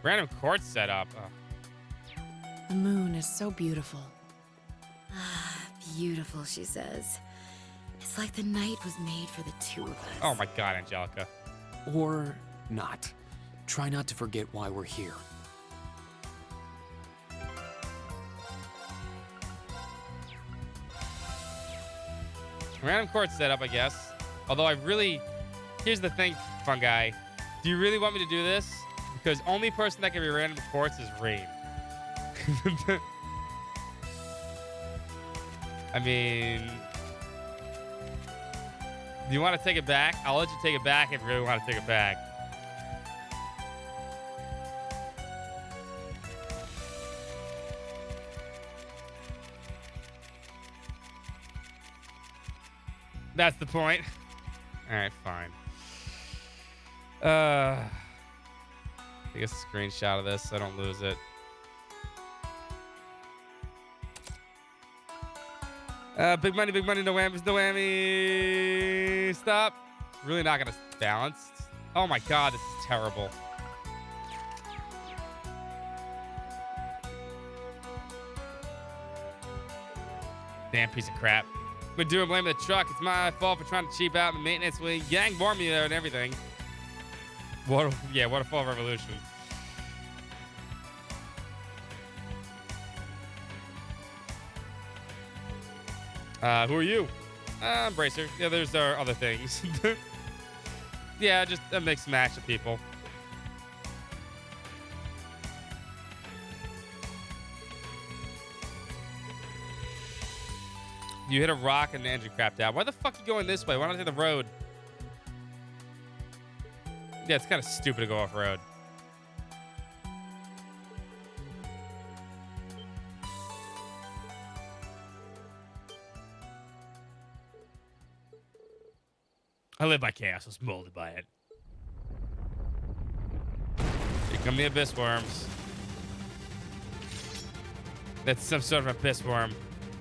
Speaker 3: Random court setup. Oh.
Speaker 8: The moon is so beautiful.
Speaker 4: Ah, beautiful, she says. It's like the night was made for the two of us.
Speaker 3: Oh my God, Angelica.
Speaker 15: Or not. Try not to forget why we're here.
Speaker 3: Random court setup, I guess. Although I really... Here's the thing, fun guy. Do you really want me to do this? Because only person that can be random courts is Rain. I mean... Do you want to take it back? I'll let you take it back if you really want to take it back. That's the point. All right, fine. Take a screenshot of this so I don't lose it. Big money, no whammies, no whammy. Stop. Really not gonna balance. Oh my God, this is terrible. Damn piece of crap. Been doing blame the truck. It's my fault for trying to cheap out the maintenance. We gang warm me there and everything. Waterfall Revolution. Who are you? Bracer. Yeah, there's our other things. Yeah, just a mixed match of people. You hit a rock and the engine crapped out. Why the fuck are you going this way? Why not take the road? Yeah, it's kind of stupid to go off-road. I live by chaos. I was molded by it. Here come the abyss worms. That's some sort of abyss worm.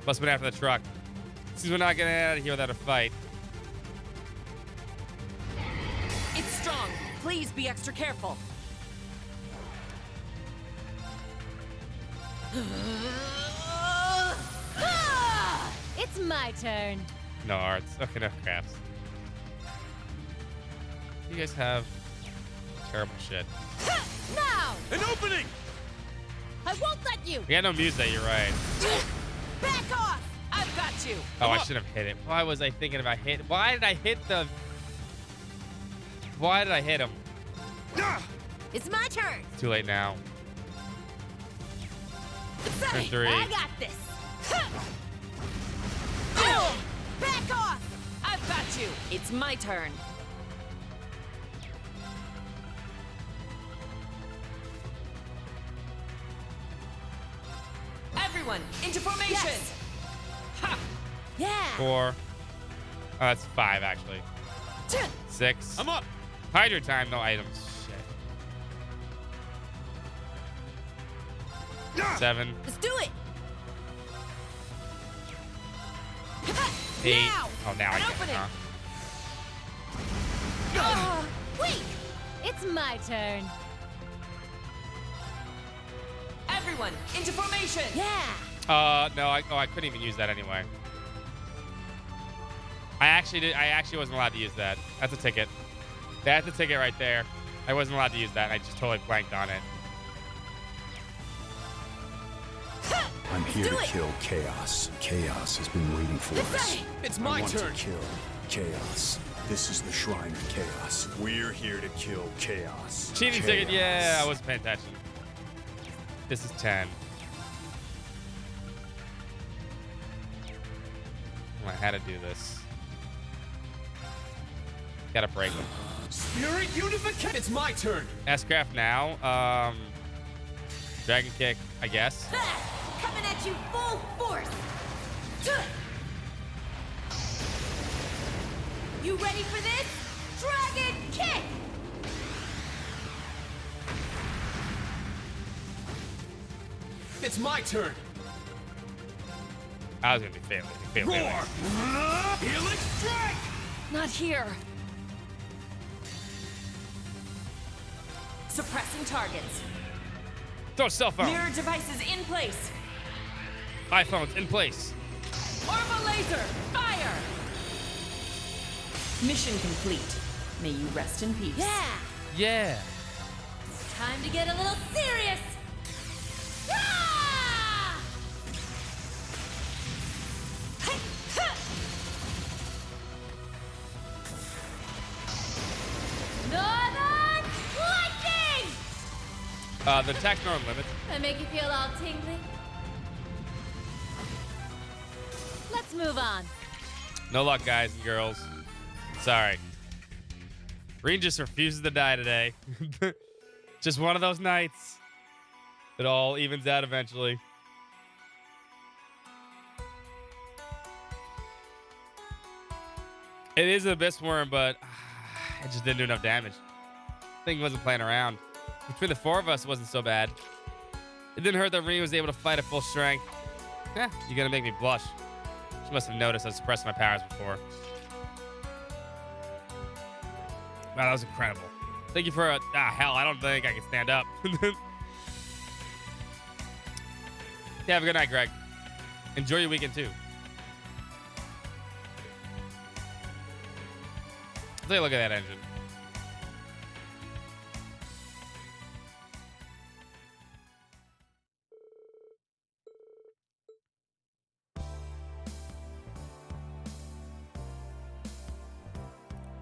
Speaker 3: Must have been after the truck. Since we're not getting out of here without a fight.
Speaker 6: It's strong. Please be extra careful.
Speaker 9: It's my turn.
Speaker 3: No arts. Okay, no crafts. You guys have terrible shit.
Speaker 9: Now!
Speaker 18: An opening!
Speaker 9: I won't let you!
Speaker 3: We got no music, you're right.
Speaker 6: Back off! I've got you.
Speaker 3: Oh, I should have hit it. Why was I thinking about hit? Why did I hit the... Why did I hit him?
Speaker 9: It's my turn.
Speaker 3: It's too late now. Turn 3.
Speaker 9: I got this.
Speaker 6: Back off! I've got you. It's my turn. Everyone, into formation.
Speaker 9: Yes.
Speaker 6: Ha!
Speaker 9: Yeah.
Speaker 3: 4. Oh, that's 5, actually. 6.
Speaker 18: I'm up.
Speaker 3: Hydra time, no items. Shit. 7.
Speaker 9: Let's do it.
Speaker 3: 8.
Speaker 9: Now.
Speaker 3: Oh, now I
Speaker 9: An
Speaker 3: get it,
Speaker 9: opening.
Speaker 3: huh?
Speaker 9: Wait. It's my turn.
Speaker 8: Everyone, into formation!
Speaker 9: Yeah.
Speaker 3: No, I couldn't even use that anyway. I actually wasn't allowed to use that. That's a ticket. That's a ticket right there. I wasn't allowed to use that. I just totally blanked on it.
Speaker 14: I'm here to kill Chaos. Chaos has been waiting for us.
Speaker 18: It's
Speaker 14: I
Speaker 18: my
Speaker 14: want
Speaker 18: turn.
Speaker 14: to kill Chaos. This is the Shrine of Chaos. We're here to kill Chaos.
Speaker 3: Cheating ticket, yeah, I wasn't paying attention. This is 10. I had to do this. Gotta break them.
Speaker 18: Spirit unification. It's my turn.
Speaker 3: S-Craft now. Dragon Kick, I guess.
Speaker 9: Coming at you full force. You ready for this? Dragon kick.
Speaker 18: It's my turn.
Speaker 3: I was gonna be family.
Speaker 18: Roar. Healing strike.
Speaker 8: Not here. Suppressing targets.
Speaker 3: Throw cell phone.
Speaker 8: Mirror devices in place.
Speaker 3: iPhones in place.
Speaker 8: Orba laser, fire! Mission complete. May you rest in peace.
Speaker 9: Yeah.
Speaker 3: Yeah.
Speaker 9: Time to get a little serious. Ah! Hey, ha! Northern lightning.
Speaker 3: The attack norm limit.
Speaker 9: That make you feel all tingly? Let's move on.
Speaker 3: No luck, guys and girls. Sorry. Reen just refuses to die today. Just one of those nights. It all evens out eventually. It is an Abyss Worm, but it just didn't do enough damage. Thing wasn't playing around. Between the 4 of us, it wasn't so bad. It didn't hurt that Reen was able to fight at full strength. Yeah, you're gonna make me blush. She must have noticed I suppressed my powers before. Wow, that was incredible. Thank you for hell, I don't think I can stand up. Yeah, have a good night, Greg. Enjoy your weekend too. Take a look at that engine.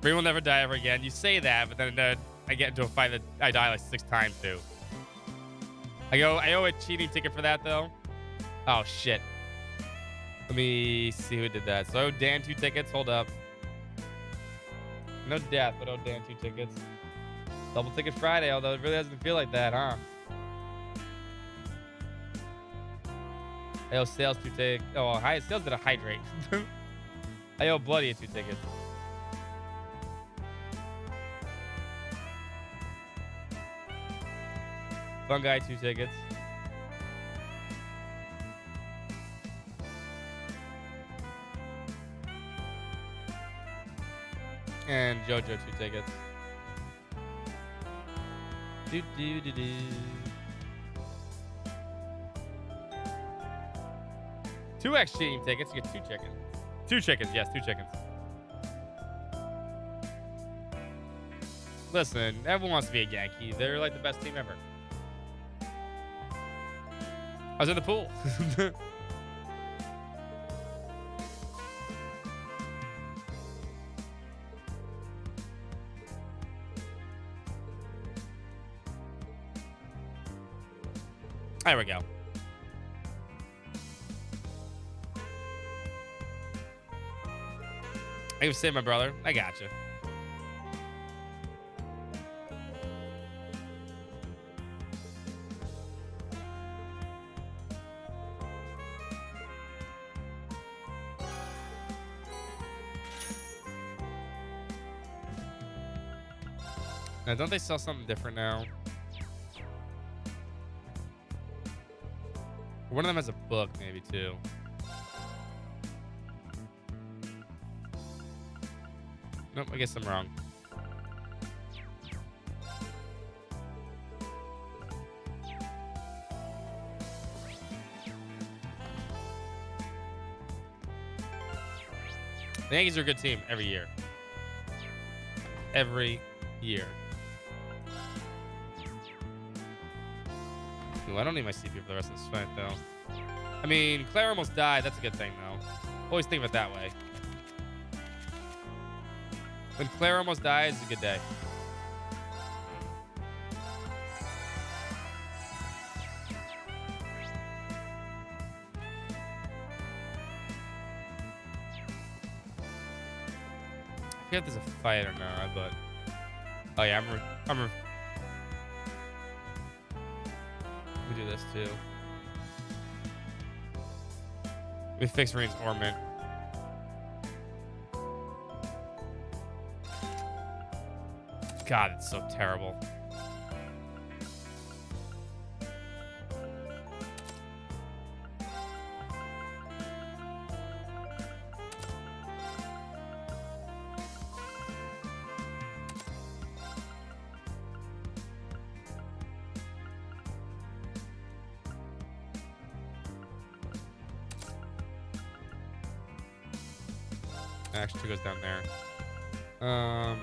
Speaker 3: Reen will never die ever again. You say that, but then I get into a fight that I die like 6 times too. I owe a cheating ticket for that though. Oh shit. Let me see who did that. So I owe Dan 2 tickets. Hold up. No death, but I owe Dan 2 tickets. Double ticket Friday, although it really doesn't feel like that, huh? I owe Sales 2 tickets. Oh, Sales did a hydrate. I owe Bloody 2 tickets. Fun Guy 2 tickets. And JoJo 2 tickets. Do do do do. 2x cheating tickets. You get 2 chickens. 2 chickens, yes, 2 chickens. Listen, everyone wants to be a Yankee. They're like the best team ever. I was in the pool. There we go. I can say my brother. I got you. Now, don't they sell something different now? One of them has a book, maybe, too. Nope, I guess I'm wrong. The Yankees are a good team every year. Every year. Ooh, I don't need my CP for the rest of this fight, though. I mean, Claire almost died. That's a good thing, though. Always think of it that way. When Claire almost dies, it's a good day. I forget if there's a fight or not, but... Oh, yeah, I'm let me do this, too. Let me fix Rain's ornament. God, it's so terrible. Actually, 2 goes down there. I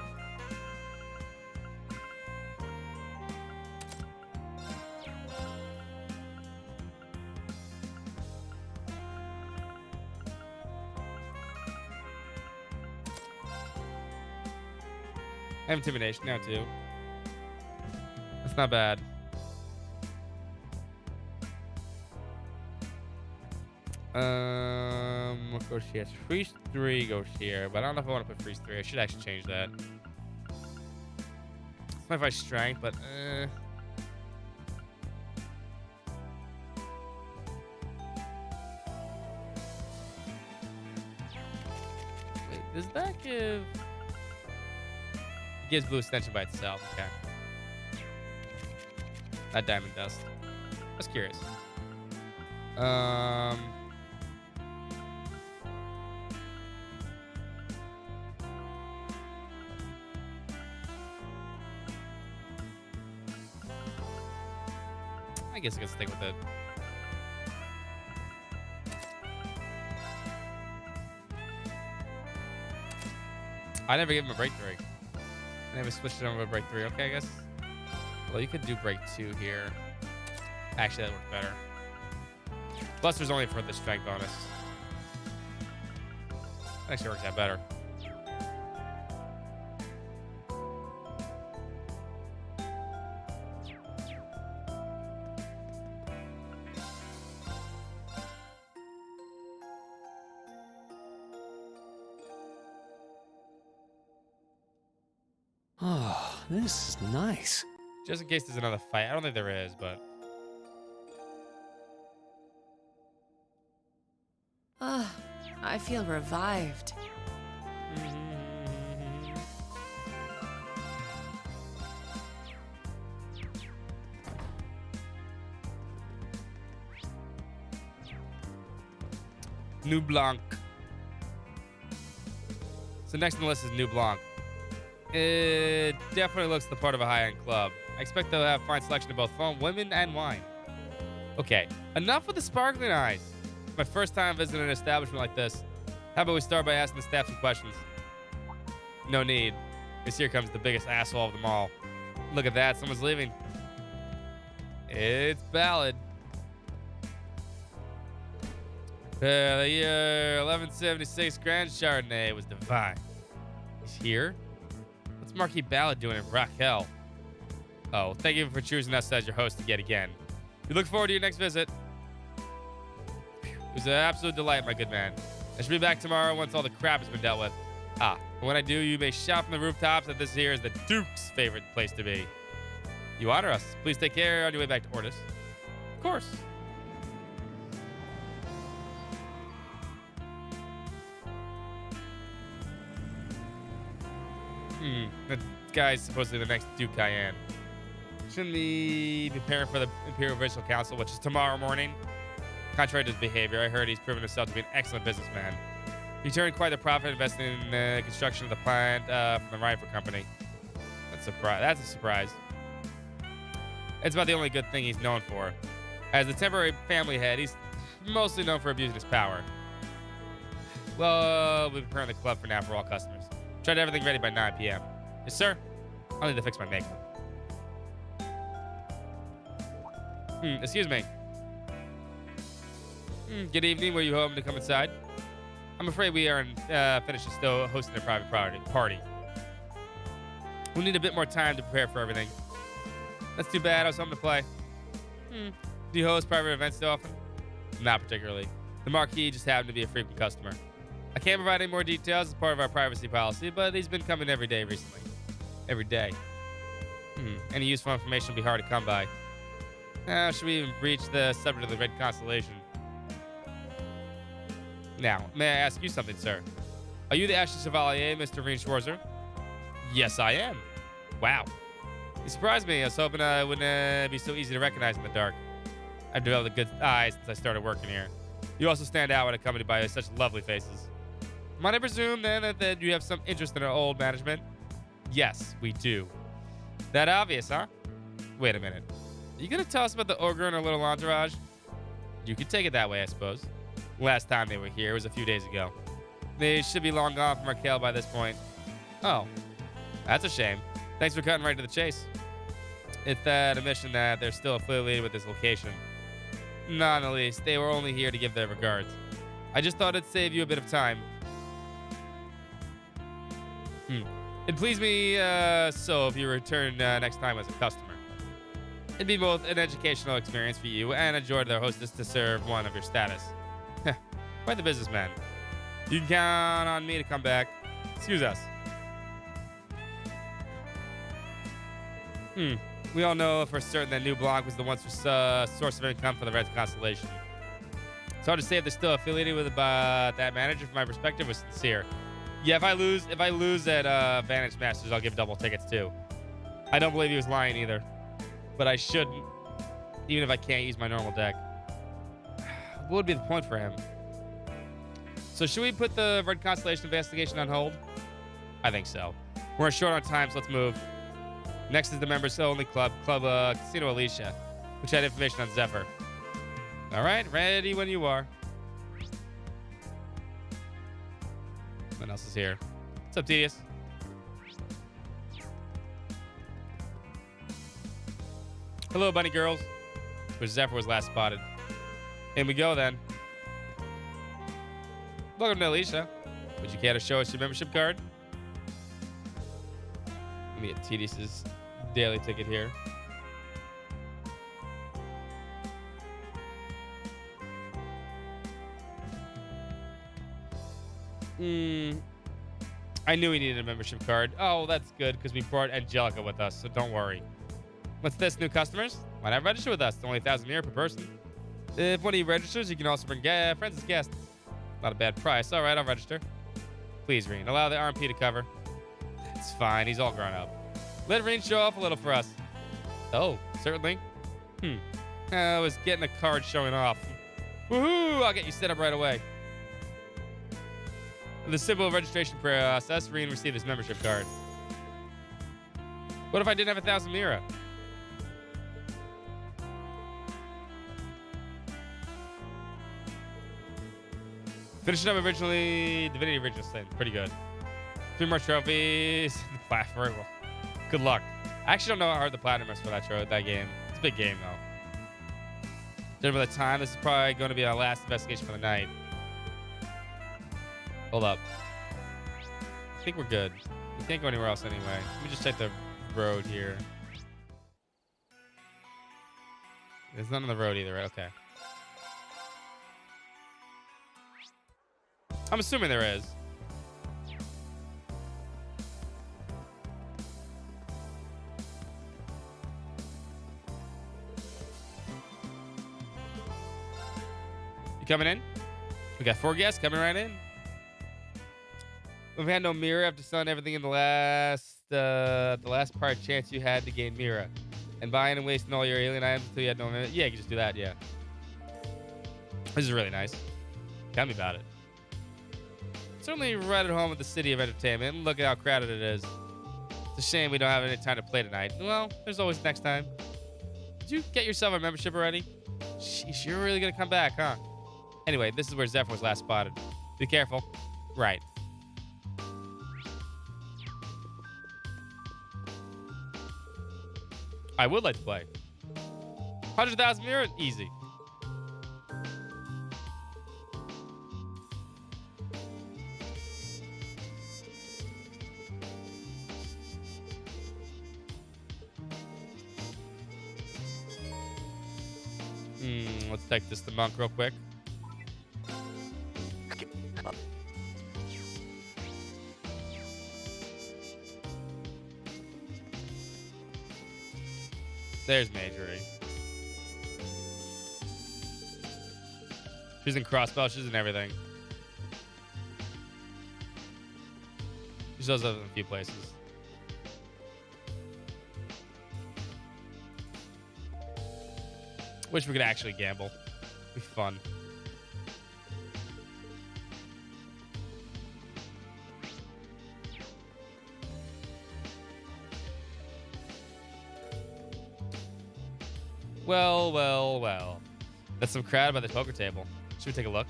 Speaker 3: have intimidation now too. That's not bad. What goes here? Freeze 3 goes here, but I don't know if I want to put freeze 3. I should actually change that. It's not if I strength, but wait, does that give? It gives blue extension by itself. Okay. That diamond dust. I was curious. I guess I can stick with it. I never gave him a break 3. I never switched it over to break 3. Okay, I guess. Well, you could do break 2 here. Actually, that worked better. Buster's only for the strength bonus. Actually works out better.
Speaker 15: Oh, this is nice.
Speaker 3: Just in case there's another fight. I don't think there is, but...
Speaker 8: Ah, I feel revived.
Speaker 3: New Blanc. So next on the list is New Blanc. It definitely looks the part of a high-end club. I expect they'll have fine selection of both fun, women, and wine. Okay, enough with the sparkling eyes. It's my first time visiting an establishment like this. How about we start by asking the staff some questions? No need, because here comes the biggest asshole of them all. Look at that, someone's leaving. It's Ballad. The year 1176 Grand Chardonnay was divine. He's here? What's Marquis Ballad doing in Raquel? Oh, thank you for choosing us as your host yet again. We look forward to your next visit. It was an absolute delight, my good man. I should be back tomorrow once all the crap has been dealt with. Ah, and when I do, you may shout from the rooftops that this here is the Duke's favorite place to be. You honor us. Please take care on your way back to Ortis. Of course. That guy's supposedly the next Duke Cayenne. Shouldn't he be preparing for the Imperial Provincial Council, which is tomorrow morning? Contrary to his behavior, I heard he's proven himself to be an excellent businessman. He turned quite the profit investing in the construction of the plant from the Rifle Company. That's a surprise. It's about the only good thing he's known for. As the temporary family head, he's mostly known for abusing his power. Well, we're preparing the club for now for all customers. Tried everything ready by 9 p.m. Yes, sir. I'll need to fix my makeup. Excuse me. Good evening. Were you home to come inside? I'm afraid we aren't finished still hosting a private party. We'll need a bit more time to prepare for everything. That's too bad. I was home to play. Do you host private events too often? Not particularly. The Marquis just happened to be a frequent customer. I can't provide any more details as part of our privacy policy, but he's been coming every day recently. Every day. Any useful information will be hard to come by. Should we even breach the subject of the Red Constellation? Now, may I ask you something, sir? Are you the Ashen Chevalier, Mr. Reen Schwarzer? Yes, I am. Wow. You surprised me. I was hoping I wouldn't be so easy to recognize in the dark. I've developed a good eye since I started working here. You also stand out when accompanied by such lovely faces. Might I presume, then, that you have some interest in our old management? Yes, we do. That obvious, huh? Wait a minute. Are you going to tell us about the ogre and her little entourage? You could take it that way, I suppose. Last time they were here was a few days ago. They should be long gone from Raquel by this point. Oh, that's a shame. Thanks for cutting right to the chase. It's that admission that they're still affiliated with this location. Not in the least. They were only here to give their regards. I just thought it'd save you a bit of time. It'd please me so if you return next time as a customer. It'd be both an educational experience for you and a joy to their hostess to serve one of your status. Quite the businessman. You can count on me to come back. Excuse us. We all know for certain that New Blanc was the once source of income for the Red Constellation. It's hard to say if they're still affiliated with that manager. From my perspective, was sincere. Yeah, if I lose at Vantage Masters, I'll give double tickets too. I don't believe he was lying either, but I shouldn't, even if I can't use my normal deck. What would be the point for him? So should we put the Red Constellation investigation on hold? I think so. We're short on time, so let's move. Next is the members-only club, Casino Alicia, which had information on Zephyr. All right, ready when you are. What else is here? What's up, Tedious? Hello, bunny girls. Where Zephyr was last spotted. In we go, then. Welcome to Alicia. Would you care to show us your membership card? Let me get Tedious's daily ticket here. I knew he needed a membership card. Oh, that's good, because we brought Angelica with us, so don't worry. What's this, new customers? Why not register with us? It's only 1,000 mira per person. If one of you registers, you can also bring friends as guests. Not a bad price. All right, I'll register. Please, Reen, allow the RMP to cover. It's fine. He's all grown up. Let Reen show off a little for us. Oh, certainly. I was getting a card showing off. Woohoo! I'll get you set up right away. The simple registration process, Reen received his membership card. What if I didn't have 1,000 mira? Finishing up Divinity Original Sin. Pretty good. 3 more trophies. The platform. Good luck. I actually don't know how hard the platinum is for that game. It's a big game, though. Judging by the time, this is probably going to be our last investigation for the night. Hold up. I think we're good. We can't go anywhere else anyway. Let me just check the road here. There's none on the road either, right? Okay. I'm assuming there is. You coming in? We got 4 guests coming right in. We've had no mirror after selling everything in the last the last part chance you had to gain Mira, and buying and wasting all your alien items until you had no minute. Yeah, you can just do that. Yeah, this is really nice. Tell me about it. Certainly right at home with the city of entertainment. Look at how crowded it is. It's a shame we don't have any time to play tonight. Well, there's always next time. Did you get yourself a membership already? Sheesh, you're really gonna come back, huh? Anyway, this is where Zephyr was last spotted. Be careful. Right. I would like to play. 100,000 Mira? Easy. Let's take this to Monk real quick. There's Majorie. She's in Crossbow. She's in everything. She shows up in a few places. Wish we could actually gamble. Be fun. Well, well, well. That's some crowd by the poker table. Should we take a look?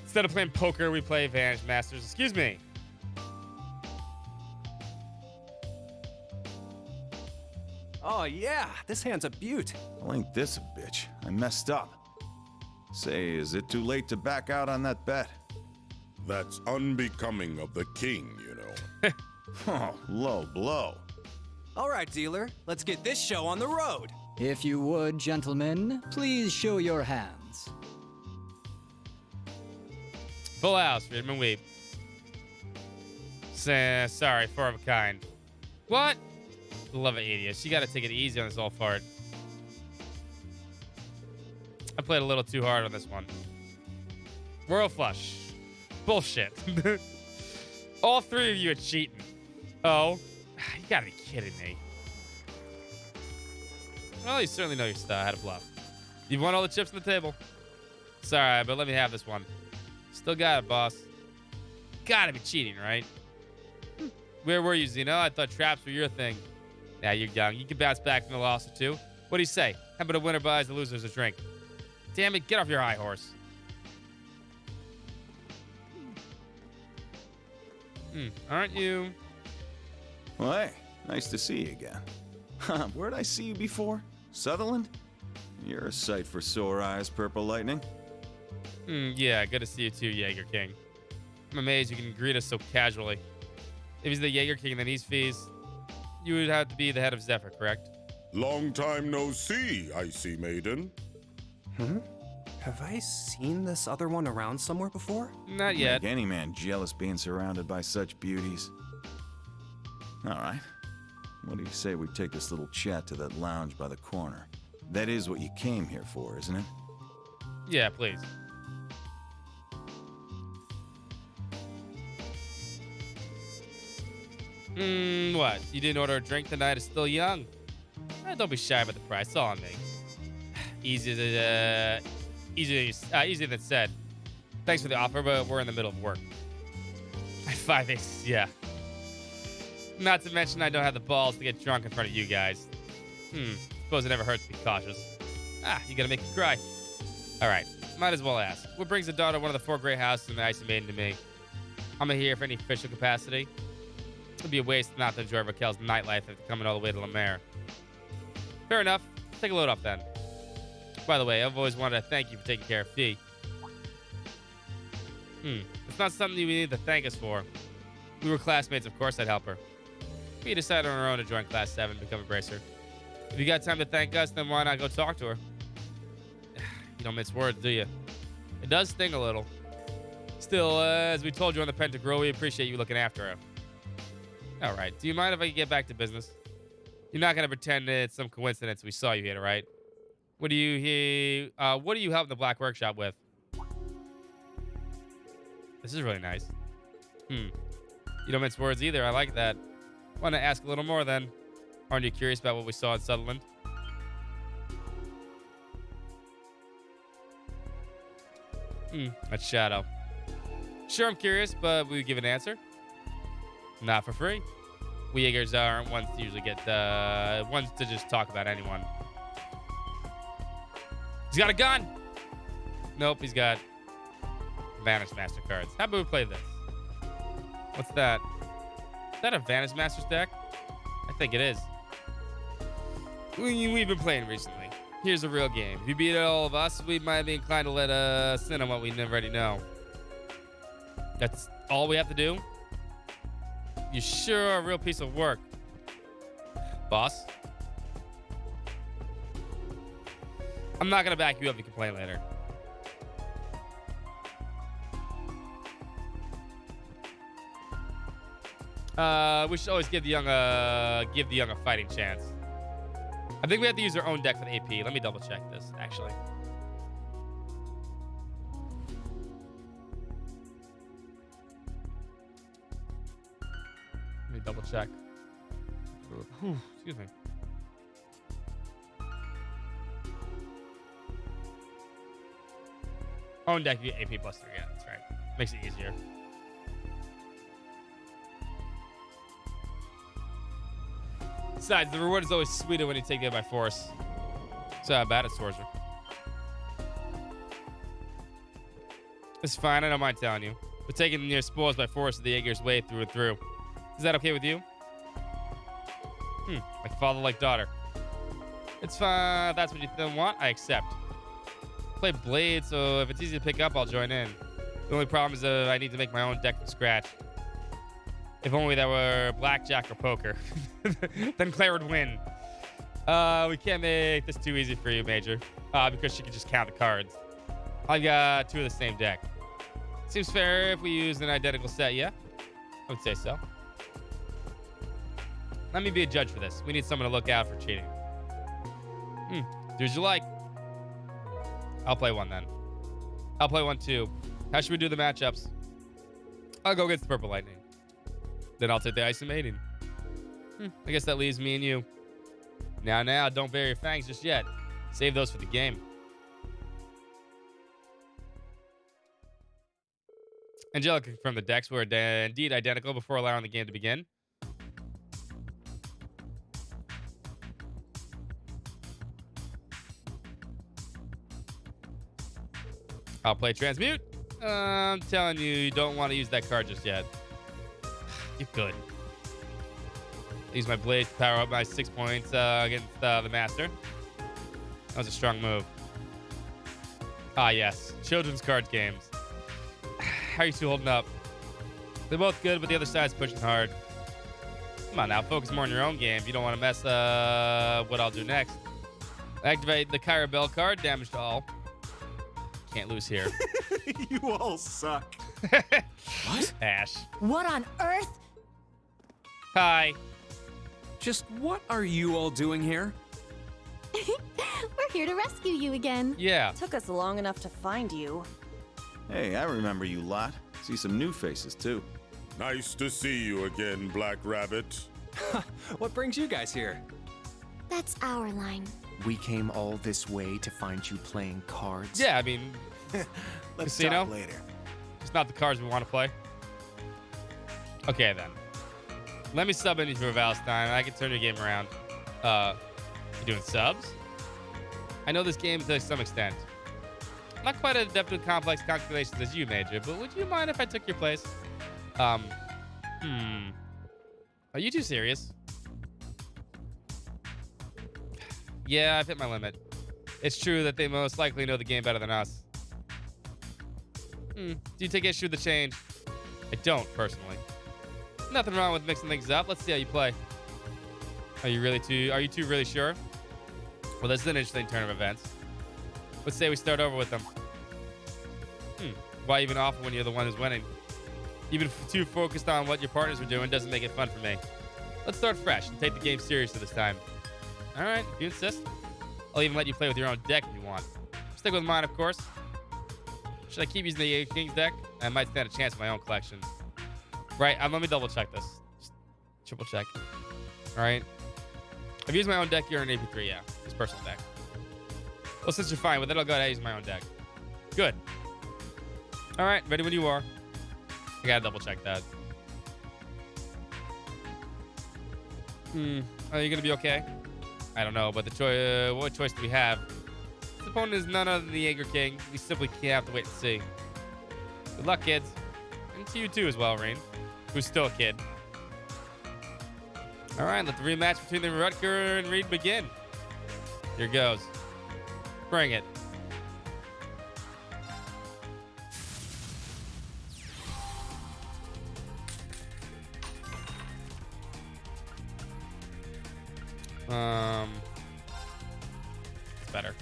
Speaker 3: Instead of playing poker, we play Vanish Masters. Excuse me.
Speaker 21: Oh, yeah. This hand's a beaut.
Speaker 14: Well, ain't this a bitch? I messed up. Say, is it too late to back out on that bet?
Speaker 22: That's unbecoming of the king, you know.
Speaker 14: Oh, low blow.
Speaker 21: All right, dealer. Let's get this show on the road.
Speaker 23: If you would, gentlemen, please show your hands.
Speaker 3: Full house, Friedman Weep. Sorry, four of a kind. What? Love it, Adius. You gotta take it easy on this all fart. I played a little too hard on this one. Royal Flush. Bullshit. All three of you are cheating. Oh. You gotta be kidding me. Well, you certainly know your style. How to bluff. You've won all the chips on the table. Sorry, but let me have this one. Still got it, boss. Gotta be cheating, right? Where were you, Zeno? I thought traps were your thing. Now you're young. You can bounce back from the loss or two. What do you say? How about a winner buys the losers a drink? Damn it, get off your high horse. Aren't you?
Speaker 14: Well, hey, nice to see you again. Where'd I see you before? Sutherland? You're a sight for sore eyes, Purple Lightning.
Speaker 3: Yeah, good to see you too, Jaeger King. I'm amazed you can greet us so casually. If he's the Jaeger King, then he's Fees. You would have to be the head of Zephyr, correct?
Speaker 22: Long time no see, icy maiden.
Speaker 21: Have I seen this other one around somewhere before?
Speaker 3: Not yet.
Speaker 14: Make any man jealous being surrounded by such beauties. All right. What do you say we take this little chat to that lounge by the corner? That is what you came here for, isn't it?
Speaker 3: Yeah, please. What? You didn't order a drink tonight? It's still young. Don't be shy about the price. It's all on me. Easier than said. Thanks for the offer, but we're in the middle of work. 5 aces, yeah. Not to mention I don't have the balls to get drunk in front of you guys. Suppose it never hurts to be cautious. You gotta make me cry. All right, might as well ask. What brings the daughter of one of the 4 great houses and the Icy Maiden to me? I'm here for any official capacity. It'd be a waste not to enjoy Raquel's nightlife after coming all the way to La Mer. Fair enough. Take a load off then. By the way, I've always wanted to thank you for taking care of Fee. It's not something you need to thank us for. We were classmates, of course I'd help her. Fee decided on her own to join Class 7 and become a bracer. If you got time to thank us, then why not go talk to her? You don't mince words, do you? It does sting a little. Still, as we told you on the Pentagram, we appreciate you looking after her. All right. Do you mind if I get back to business? You're not gonna pretend it's some coincidence we saw you here, right? What do you helping the Black Workshop with? This is really nice. You don't mince words either. I like that. Want to ask a little more then? Aren't you curious about what we saw in Sutherland? That's Shadow. Sure, I'm curious, but will you give an answer? Not for free. We Jaegers aren't ones to usually get ones to just talk about anyone. He's got a gun. Nope, he's got Vanish Master cards. How about we play this? What's that? Is that a Vanish Master's deck? I think it is. We've been playing recently. Here's a real game. If you beat all of us, we might be inclined to let us in on what we already know. That's all we have to do? You sure are a real piece of work, boss. I'm not gonna back you up if you complain later. We should always give the young a fighting chance. I think we have to use our own deck for the AP. Let me double check this, actually. Let me double check. Excuse me. Own deck, you get AP plus 3. Yeah, that's right. Makes it easier. Besides, the reward is always sweeter when you take it by force. So how bad it's Sorcerer. It's fine, I don't mind telling you. We're taking your spoils by force of the Jaeger's way through and through. Is that okay with you? Like father, like daughter. It's fine. That's what you don't want. I accept. Play Blade, so if it's easy to pick up, I'll join in. The only problem is I need to make my own deck from scratch. If only that were blackjack or poker. Then Claire would win. We can't make this too easy for you, Major. Because she can just count the cards. I've got 2 of the same deck. Seems fair if we use an identical set, yeah? I would say so. Let me be a judge for this. We need someone to look out for cheating. Do as you like. I'll play one then. I'll play one too. How should we do the matchups? I'll go against the Purple Lightning. Then I'll take the Ice and Maiden. I guess that leaves me and you. Now, don't bare your fangs just yet. Save those for the game. Angelica confirmed the decks were indeed identical before allowing the game to begin. I'll play Transmute. I'm telling you, you don't want to use that card just yet. You could. Use my blade to power up my 6 points against the Master. That was a strong move. Ah, yes. Children's card games. How are you two holding up? They're both good, but the other side's pushing hard. Come on now, focus more on your own game. You don't want to mess what I'll do next. Activate the Kyra Bell card. Damage to all. Can't lose here.
Speaker 11: You all suck.
Speaker 15: What?
Speaker 3: Ash.
Speaker 6: What on earth?
Speaker 3: Hi.
Speaker 15: Just what are you all doing here?
Speaker 5: We're here to rescue you again.
Speaker 3: Yeah.
Speaker 7: Took us long enough to find you.
Speaker 14: Hey, I remember you lot. See some new faces, too.
Speaker 22: Nice to see you again, Black Rabbit.
Speaker 21: What brings you guys here?
Speaker 10: That's our line.
Speaker 18: We came all this way to find you playing cards.
Speaker 3: Yeah, I mean,
Speaker 11: Let's
Speaker 3: casino.
Speaker 11: talk later.
Speaker 3: It's not the cards we want to play. Okay, then. Let me sub in for Valstein. I can turn your game around. You doing subs? I know this game to some extent. I'm not quite as adept with complex calculations as you, Major, but would you mind if I took your place? Are you too serious? Yeah, I've hit my limit. It's true that they most likely know the game better than us. Do you take issue with the change? I don't, personally. Nothing wrong with mixing things up. Let's see how you play. Are you two really sure? Well, this is an interesting turn of events. Let's say we start over with them. Why even offer when you're the one who's winning? Even too focused on what your partners are doing doesn't make it fun for me. Let's start fresh and take the game seriously this time. All right, if you insist. I'll even let you play with your own deck if you want. Stick with mine, of course. Should I keep using the King's deck? I might stand a chance with my own collection. Right, let me double check this. Just triple check. All right. I've used my own deck. You're an AP3, yeah. It's personal deck. Well, since you're fine with it, I'll go ahead and use my own deck. Good. All right, ready when you are. I gotta double check that. Are you gonna be okay? I don't know, but the choice. What choice do we have? This opponent is none other than the Jaeger King. We simply can't have to wait and see. Good luck, kids, and to you too as well, Rain, who's still a kid. All right, let the rematch between the Rutger and Reed begin. Here goes. Bring it. It's better.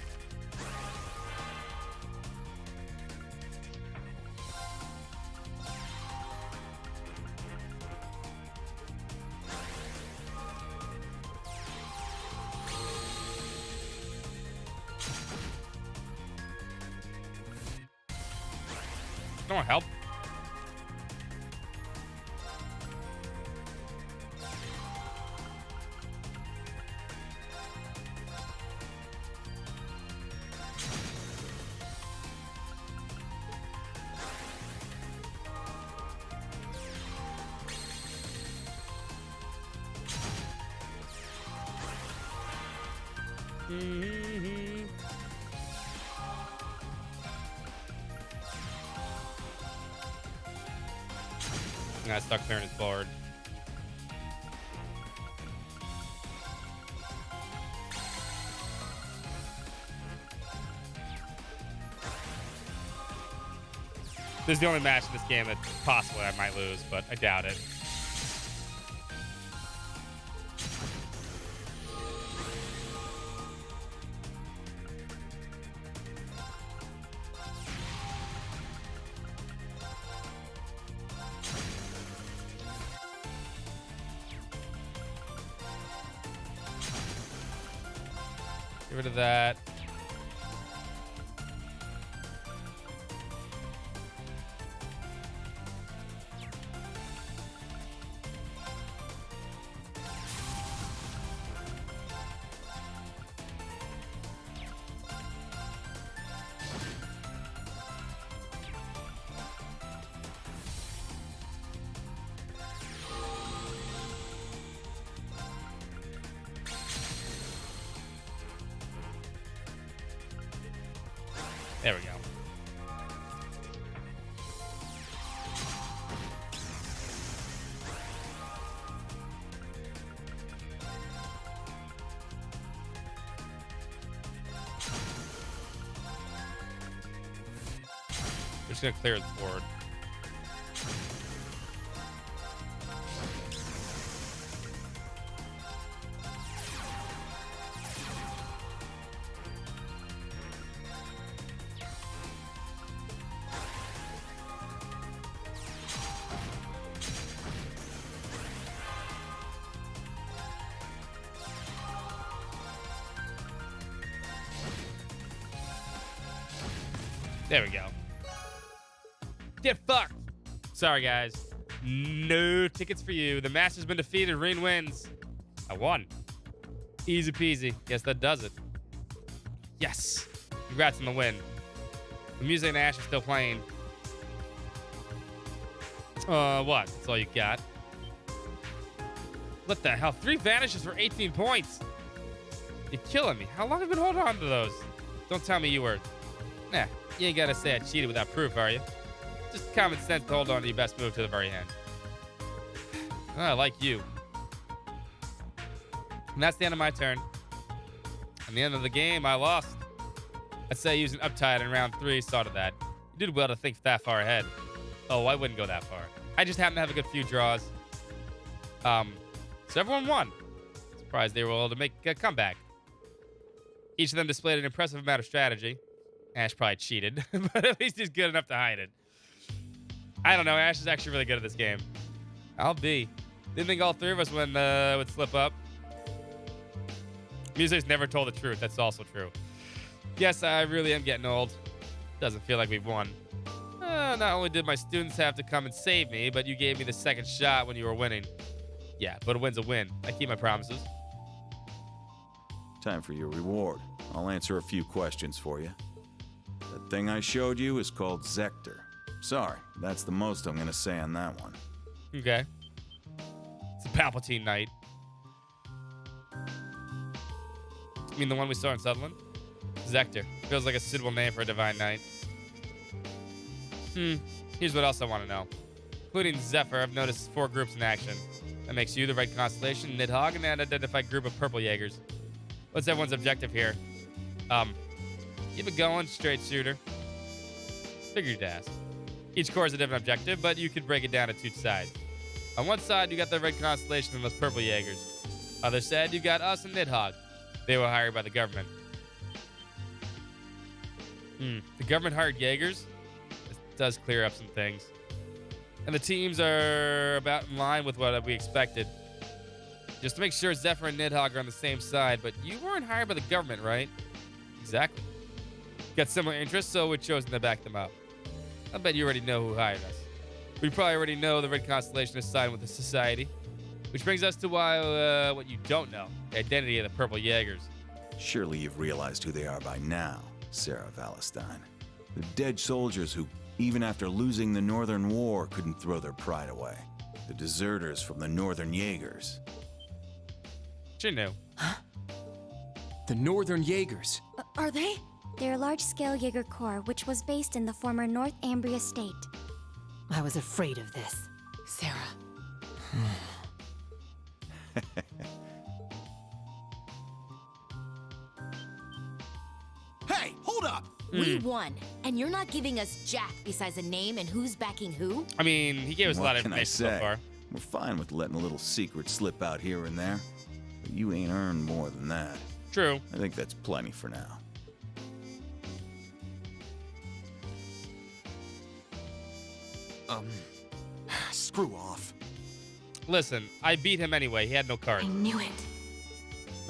Speaker 3: No more help. I stuck clearing his board. This is the only match in this game that possibly I might lose, but I doubt it. Get rid of that. There we go. We're just gonna clear the board. There we go. Get fucked. Sorry, guys. No tickets for you. The Master's been defeated. Reen wins. I won. Easy peasy. Guess that does it. Yes. Congrats on the win. The music and Ash are still playing. What? That's all you got. What the hell? 3 vanishes for 18 points. You're killing me. How long have you been holding on to those? Don't tell me you were... Nah, you ain't gotta say I cheated without proof, are you? Just common sense to hold on to your best move to the very end. I like you. And that's the end of my turn. And the end of the game, I lost. I'd say using Uptide in round 3 started that. You did well to think that far ahead. Oh, I wouldn't go that far. I just happened to have a good few draws. So everyone won. Surprised they were able to make a comeback. Each of them displayed an impressive amount of strategy. Ash probably cheated, but at least he's good enough to hide it. I don't know. Ash is actually really good at this game. I'll be. Didn't think all 3 of us would slip up. Music's never told the truth. That's also true. Yes, I really am getting old. Doesn't feel like we've won. Not only did my students have to come and save me, but you gave me the second shot when you were winning. Yeah, but a win's a win. I keep my promises.
Speaker 14: Time for your reward. I'll answer a few questions for you. That thing I showed you is called Zector. Sorry, that's the most I'm gonna say on that one.
Speaker 3: Okay. It's a Palpatine Knight. You mean the one we saw in Sutherland? Zector. Feels like a suitable name for a Divine Knight. Here's what else I want to know. Including Zephyr, I've noticed 4 groups in action. That makes you the Red Constellation, Nidhogg, and an identified group of Purple Jaegers. What's everyone's objective here? Keep it going, straight shooter. Figured you'd ask. Each corps has a different objective, but you could break it down to 2 sides. On one side, you got the Red Constellation and those Purple Jaegers. Other side, you got us and Nidhogg. They were hired by the government. The government hired Jaegers? This does clear up some things. And the teams are about in line with what we expected. Just to make sure Zephyr and Nidhogg are on the same side, but you weren't hired by the government, right? Exactly. Got similar interests, so we've chosen to back them up. I bet you already know who hired us. We probably already know the Red Constellation is signed with the Society. Which brings us to what you don't know. The identity of the Purple Jaegers.
Speaker 14: Surely you've realized who they are by now, Sarah Valestein. The dead soldiers who, even after losing the Northern War, couldn't throw their pride away. The deserters from the Northern Jaegers.
Speaker 3: You knew.
Speaker 15: The Northern Jaegers.
Speaker 10: Are they? They're a large-scale Jaeger Corps, which was based in the former North Ambria state.
Speaker 6: I was afraid of this, Sarah.
Speaker 11: Hey, hold up!
Speaker 4: We won, and you're not giving us jack besides a name and who's backing who?
Speaker 3: I mean, he gave us a lot of
Speaker 14: What can I
Speaker 3: information so
Speaker 14: say?
Speaker 3: far.
Speaker 14: We're fine with letting a little secret slip out here and there. But you ain't earned more than that.
Speaker 3: True.
Speaker 14: I think that's plenty for now.
Speaker 11: Screw off.
Speaker 3: Listen, I beat him anyway. He had no cards.
Speaker 4: I knew it.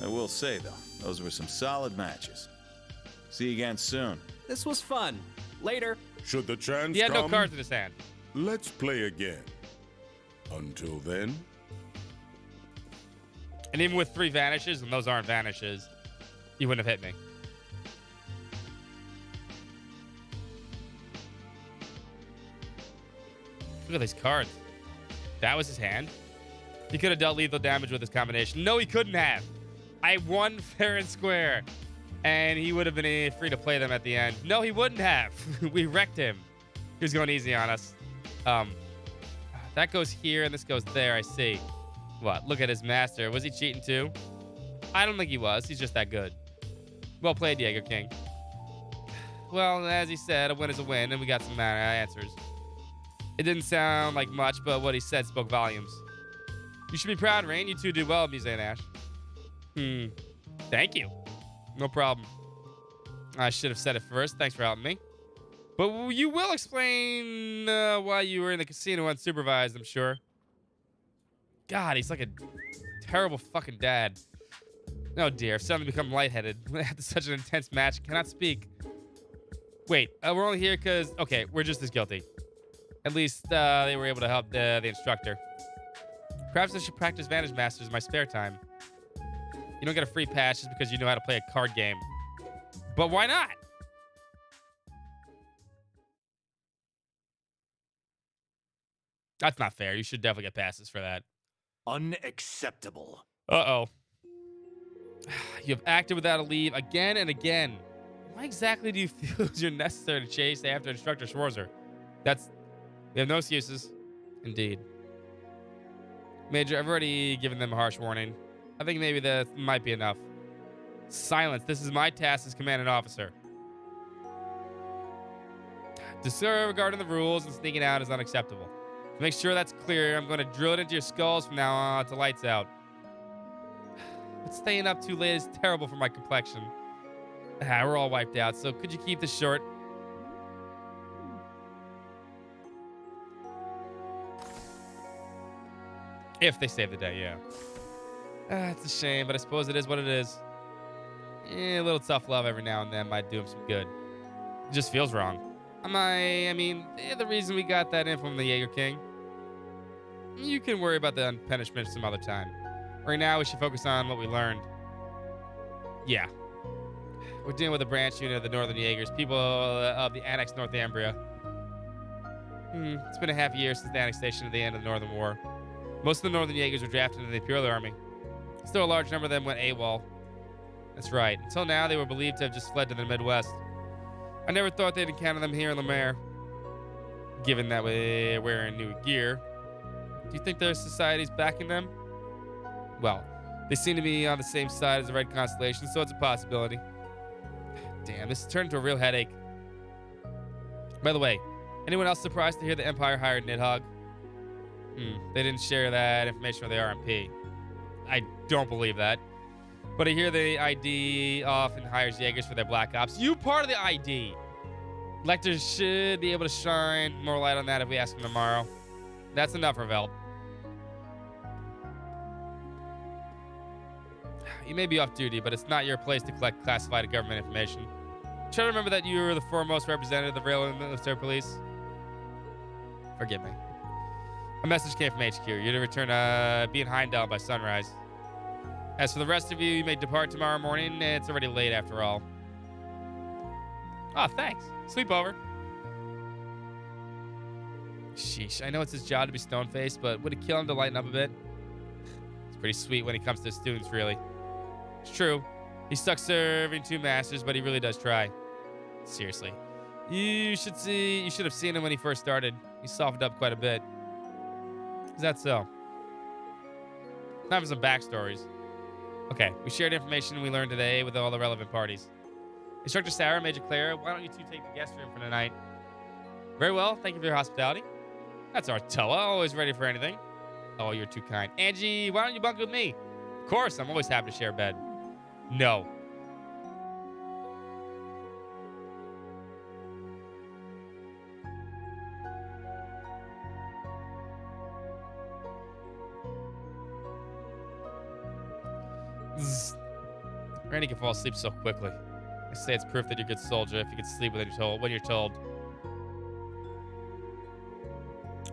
Speaker 14: I will say, though, those were some solid matches. See you again soon.
Speaker 21: This was fun. Later.
Speaker 22: Should the chance
Speaker 3: He had
Speaker 22: come,
Speaker 3: no cards in his hand.
Speaker 22: let's play again. Until then,
Speaker 3: And even with 3 vanishes, and those aren't vanishes, he wouldn't have hit me. Look at these cards. That was his hand. He could have dealt lethal damage with this combination. No, he couldn't have. I won fair and square. And he would have been free to play them at the end. No, he wouldn't have. We wrecked him. He was going easy on us. That goes here, and this goes there, I see. What? Look at his master. Was he cheating too? I don't think he was. He's just that good. Well played, Jaeger King. Well, as he said, a win is a win, and we got some answers. It didn't sound like much, but what he said spoke volumes. You should be proud, Rain. You two did well, Muse and Ash. Thank you. No problem. I should have said it first. Thanks for helping me. But you will explain why you were in the casino unsupervised, I'm sure. God, he's like a terrible fucking dad. Oh dear, I've suddenly become lightheaded after such an intense match. I cannot speak. Wait, we're only here because... Okay, we're just as guilty. At least they were able to help the instructor. Perhaps I should practice Vantage Masters in my spare time. You don't get a free pass just because you know how to play a card game. But why not? That's not fair. You should definitely get passes for that.
Speaker 2: Unacceptable.
Speaker 3: Uh-oh. You have acted without a leave again and again. Why exactly do you feel it's necessary to chase after Instructor Schwarzer? We have no excuses. Indeed. Major, I've already given them a harsh warning. I think maybe that might be enough. Silence. This is my task as commanding officer. Disregarding the rules and sneaking out is unacceptable. To make sure that's clear, I'm going to drill it into your skulls from now on till lights out. But staying up too late is terrible for my complexion. We're all wiped out, so could you keep this short? If they save the day, yeah. It's a shame, but I suppose it is what it is. A little tough love every now and then might do him some good. It just feels wrong. I mean, the reason we got that info from the Jaeger King. You can worry about the punishment some other time. Right now, we should focus on what we learned. Yeah. We're dealing with a branch unit of the Northern Jaegers, people of the annexed Northumbria. It's been a half year since the annexation at the end of the Northern War. Most of the Northern Jaegers were drafted into the Imperial Army. Still a large number of them went AWOL. That's right. Until now, they were believed to have just fled to the Midwest. I never thought they'd encounter them here in Lemaire. Given that we're wearing new gear, do you think their society's backing them? Well, they seem to be on the same side as the Red Constellation, so it's a possibility. Damn, this has turned into a real headache. By the way, anyone else surprised to hear the Empire hired Nidhogg? They didn't share that information with the RMP. I don't believe that. But I hear the ID often hires Jaegers for their Black Ops. You part of the ID. Lecter should be able to shine more light on that if we ask him tomorrow. That's enough, Reveld. You may be off duty, but it's not your place to collect classified government information. Try to remember that you are the foremost representative of the Railway Military Police. Forgive me. A message came from HQ. You're to return be in Heimdall by sunrise. As for the rest of you, you may depart tomorrow morning. It's already late after all. Oh, thanks. Sleep over. Sheesh, I know it's his job to be stone-faced, but would it kill him to lighten up a bit? It's pretty sweet when it comes to his students, really. It's true. He's stuck serving two masters, but he really does try. Seriously. You should have seen him when he first started. He softened up quite a bit. Is that so? Time for some backstories. Okay, we shared information we learned today with all the relevant parties. Instructor Sarah, Major Clara, why don't you two take the guest room for tonight? Very well, thank you for your hospitality. That's Artoa, always ready for anything. Oh, you're too kind. Angie, why don't you bunk with me? Of course, I'm always happy to share a bed. No. Randy can fall asleep so quickly. I say it's proof that you're a good soldier if you can sleep when you're told.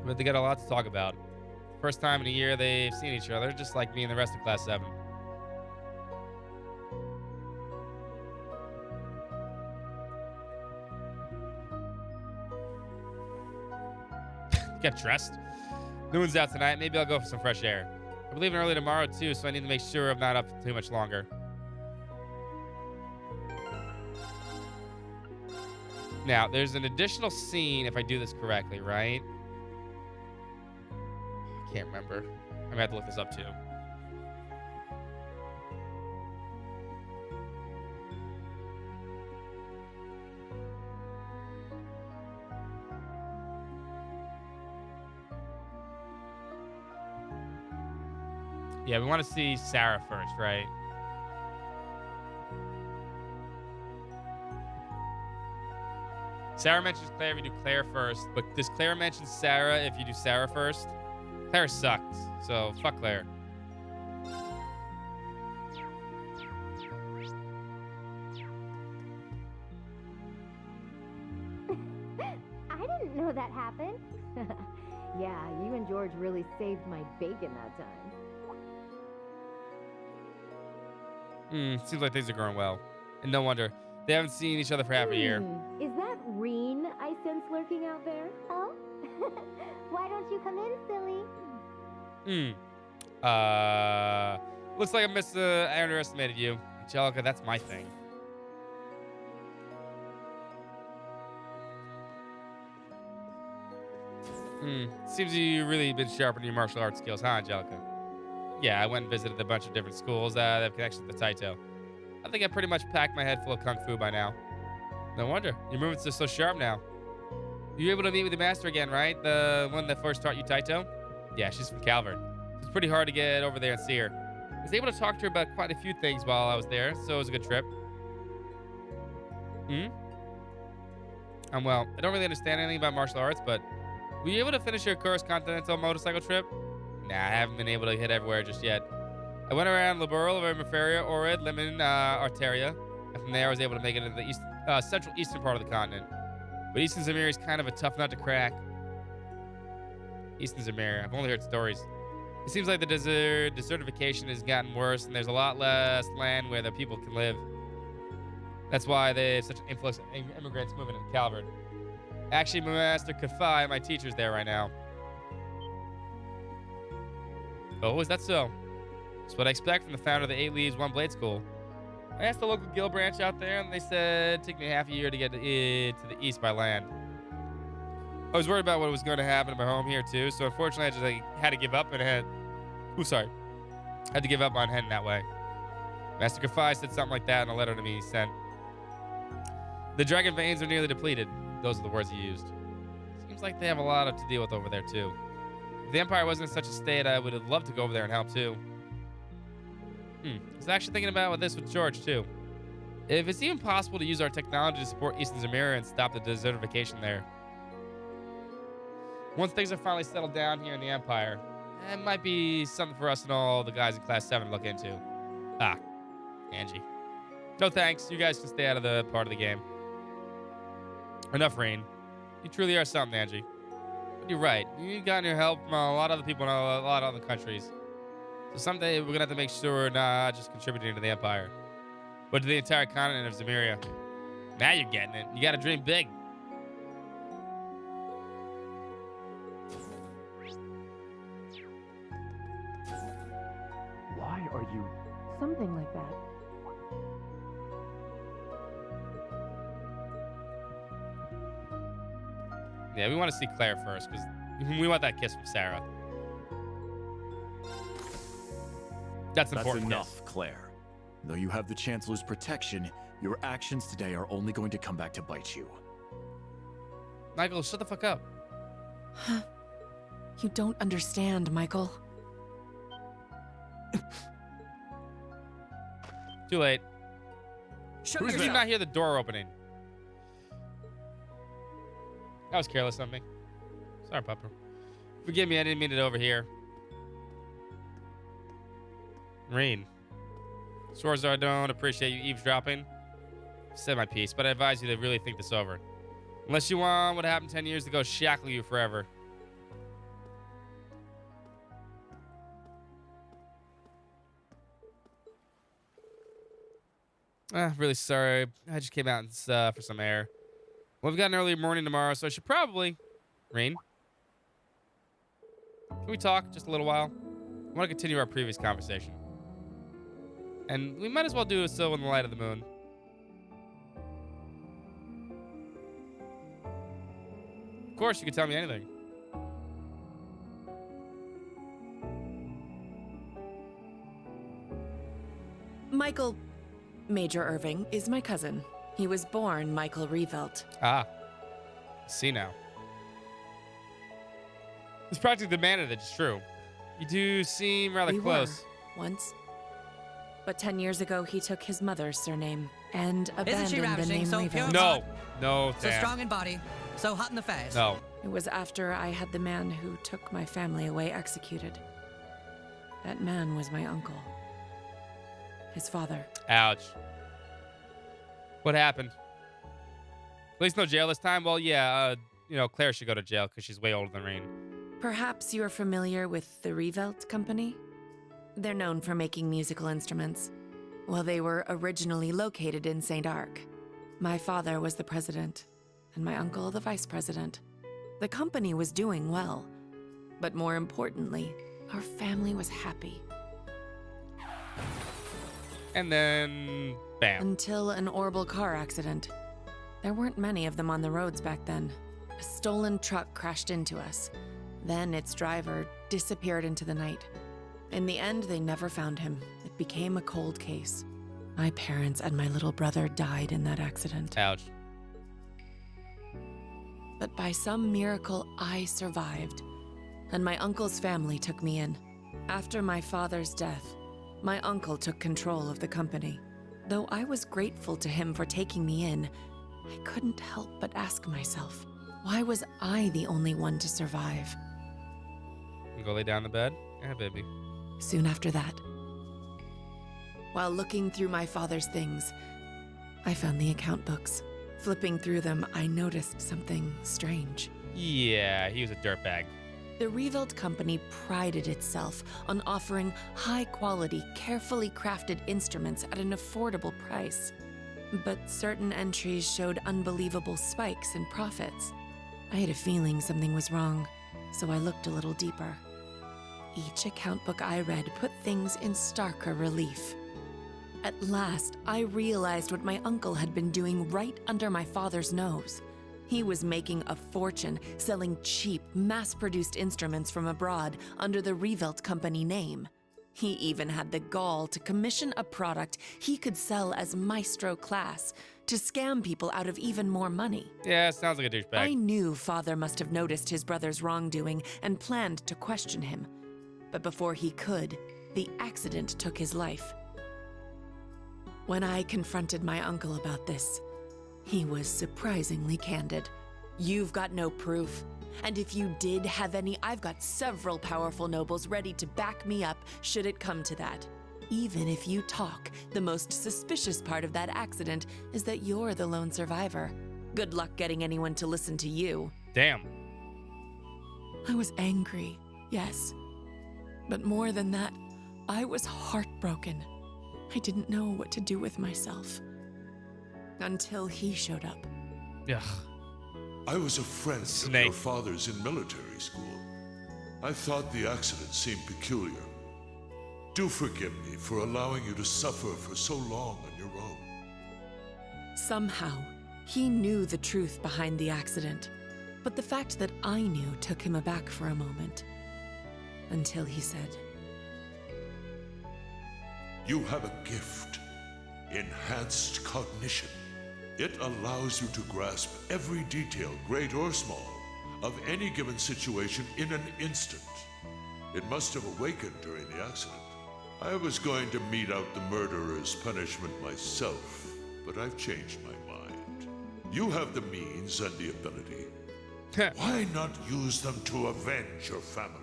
Speaker 3: But they got a lot to talk about. First time in a year they've seen each other, just like me and the rest of Class 7. Get dressed. The moon's out tonight. Maybe I'll go for some fresh air. I'm leaving early tomorrow too, so I need to make sure I'm not up too much longer. Now, there's an additional scene if I do this correctly, right? I can't remember. I'm gonna have to look this up too. Yeah, we want to see Sarah first, right? Sarah mentions Claire if you do Claire first, but does Claire mention Sarah if you do Sarah first? Claire sucks, so fuck Claire.
Speaker 13: I didn't know that happened. Yeah, you and George really saved my bacon that time.
Speaker 3: Seems like things are going well. And no wonder. They haven't seen each other for half a year.
Speaker 13: Is that Reen I sense lurking out there? Oh? Why don't you come in, silly?
Speaker 3: Looks like I underestimated you. Angelica, that's my thing. Seems you really been sharpening your martial arts skills, huh, Angelica? Yeah, I went and visited a bunch of different schools that have connections to Taito. I think I pretty much packed my head full of kung fu by now. No wonder. Your movements are so sharp now. You were able to meet with the master again, right? The one that first taught you Taito? Yeah, she's from Calvert. It's pretty hard to get over there and see her. I was able to talk to her about quite a few things while I was there, so it was a good trip. Well, I don't really understand anything about martial arts, but were you able to finish your Kursk Continental motorcycle trip? Nah, I haven't been able to hit everywhere just yet. I went around Liberl, Vermiferia, Orid, Limon, Arteria, and from there I was able to make it into the central eastern part of the continent. But Eastern Zemir is kind of a tough nut to crack. Eastern Zemir, I've only heard stories. It seems like the desertification has gotten worse, and there's a lot less land where the people can live. That's why they have such an influx of immigrants moving into Calvard. Actually, Master Kafai, my teacher's there right now. Oh, is that so? That's what I expect from the founder of the 8 Leaves, 1 Blade School. I asked the local guild branch out there, and they said it'd take me half a year to get to the east by land. I was worried about what was going to happen to my home here, too, so unfortunately I just had to give up and had to give up on heading that way. Master Kafai said something like that in a letter to me he sent. The dragon veins are nearly depleted. Those are the words he used. Seems like they have a lot to deal with over there, too. If the Empire wasn't in such a state, I would have loved to go over there and help, too. I was actually thinking about this with George, too. If it's even possible to use our technology to support Eastern Zemira and stop the desertification there. Once things are finally settled down here in the Empire, it might be something for us and all the guys in Class 7 to look into. Ah, Angie. No thanks. You guys can stay out of the part of the game. Enough, Rain. You truly are something, Angie. But you're right. You've gotten your help from a lot of other people in a lot of other countries. So someday we're going to have to make sure we're not just contributing to the Empire, but to the entire continent of Zemuria. Now you're getting it. You got to dream big.
Speaker 16: Why are you...
Speaker 19: Something like that.
Speaker 3: Yeah, we want to see Claire first, because we want that kiss from Sarah. That's important.
Speaker 2: That's enough, Claire. Though you have the Chancellor's protection, your actions today are only going to come back to bite you.
Speaker 3: Michael, shut the fuck up.
Speaker 8: You don't understand, Michael.
Speaker 3: Too late.
Speaker 8: Show
Speaker 3: Did you not hear the door opening? That was careless of me. Sorry, Pupper. Forgive me, I didn't mean it over here. Rain. Swarzar, don't appreciate you eavesdropping. I've said my piece, but I advise you to really think this over. Unless you want what happened 10 years ago shackle you forever. Really sorry. I just came out for some air. Well, we've got an early morning tomorrow, so I should probably... Rain? Can we talk just a little while? I want to continue our previous conversation. And we might as well do it so in the light of the moon. Of course, you can tell me anything.
Speaker 8: Michael Major Irving is my cousin. He was born Michael Revelt.
Speaker 3: Ah. See now. It's practically demanded that it's true. You do seem rather close.
Speaker 8: Once. But 10 years ago, he took his mother's surname and
Speaker 20: Isn't she
Speaker 8: abandoned the
Speaker 20: ravishing,
Speaker 8: name
Speaker 20: so
Speaker 8: Revelt.
Speaker 20: pure?
Speaker 3: No. No,
Speaker 20: So
Speaker 3: damn.
Speaker 20: strong in body, so hot in the face.
Speaker 3: No.
Speaker 8: It was after I had the man who took my family away executed. That man was my uncle. His father.
Speaker 3: Ouch. What happened? At least no jail this time? Well, yeah, Claire should go to jail because she's way older than Rain.
Speaker 8: Perhaps you're familiar with the Revelt Company? They're known for making musical instruments. Well, they were originally located in St. Arc. My father was the president, and my uncle the vice president. The company was doing well, but more importantly, our family was happy.
Speaker 3: And then, bam.
Speaker 8: Until an horrible car accident. There weren't many of them on the roads back then. A stolen truck crashed into us. Then its driver disappeared into the night. In the end, they never found him. It became a cold case. My parents and my little brother died in that accident.
Speaker 3: Ouch.
Speaker 8: But by some miracle, I survived. And my uncle's family took me in. After my father's death, my uncle took control of the company. Though I was grateful to him for taking me in, I couldn't help but ask myself, why was I the only one to survive?
Speaker 3: You go lay down in the bed? Yeah, baby.
Speaker 8: Soon after that, while looking through my father's things, I found the account books. Flipping through them, I noticed something strange.
Speaker 3: Yeah, he was a dirtbag.
Speaker 8: The Revolt Company prided itself on offering high-quality, carefully crafted instruments at an affordable price. But certain entries showed unbelievable spikes in profits. I had a feeling something was wrong, so I looked a little deeper. Each account book I read put things in starker relief. At last, I realized what my uncle had been doing right under my father's nose. He was making a fortune selling cheap, mass-produced instruments from abroad under the Revolt Company name. He even had the gall to commission a product he could sell as Maestro class to scam people out of even more money.
Speaker 3: Yeah, sounds like a douchebag.
Speaker 8: I knew father must have noticed his brother's wrongdoing and planned to question him. But before he could, the accident took his life. When I confronted my uncle about this, he was surprisingly candid. You've got no proof. And if you did have any, I've got several powerful nobles ready to back me up should it come to that. Even if you talk, the most suspicious part of that accident is that you're the lone survivor. Good luck getting anyone to listen to you.
Speaker 3: Damn.
Speaker 8: I was angry, yes. But more than that, I was heartbroken. I didn't know what to do with myself. Until he showed up.
Speaker 3: Yeah.
Speaker 16: I was a friend of your father's in military school. I thought the accident seemed peculiar. Do forgive me for allowing you to suffer for so long on your own.
Speaker 8: Somehow, he knew the truth behind the accident. But the fact that I knew took him aback for a moment. Until he said,
Speaker 16: You have a gift. Enhanced cognition. It allows you to grasp every detail, great or small, of any given situation in an instant. It must have awakened during the accident. I was going to mete out the murderer's punishment myself, but I've changed my mind. You have the means and the ability. Why not use them to avenge your family?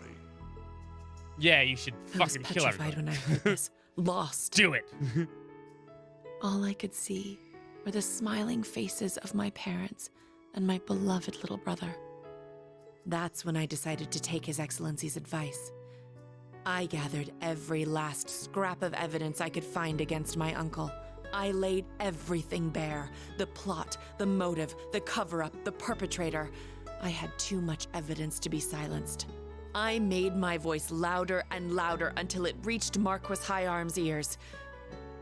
Speaker 3: Yeah, you should
Speaker 8: I was
Speaker 3: fucking kill
Speaker 8: petrified
Speaker 3: everyone.
Speaker 8: when I heard this. Lost.
Speaker 3: Do it.
Speaker 8: All I could see were the smiling faces of my parents and my beloved little brother. That's when I decided to take His Excellency's advice. I gathered every last scrap of evidence I could find against my uncle. I laid everything bare. The plot, the motive, the cover-up, the perpetrator. I had too much evidence to be silenced. I made my voice louder and louder until it reached Marquis Higharm's ears.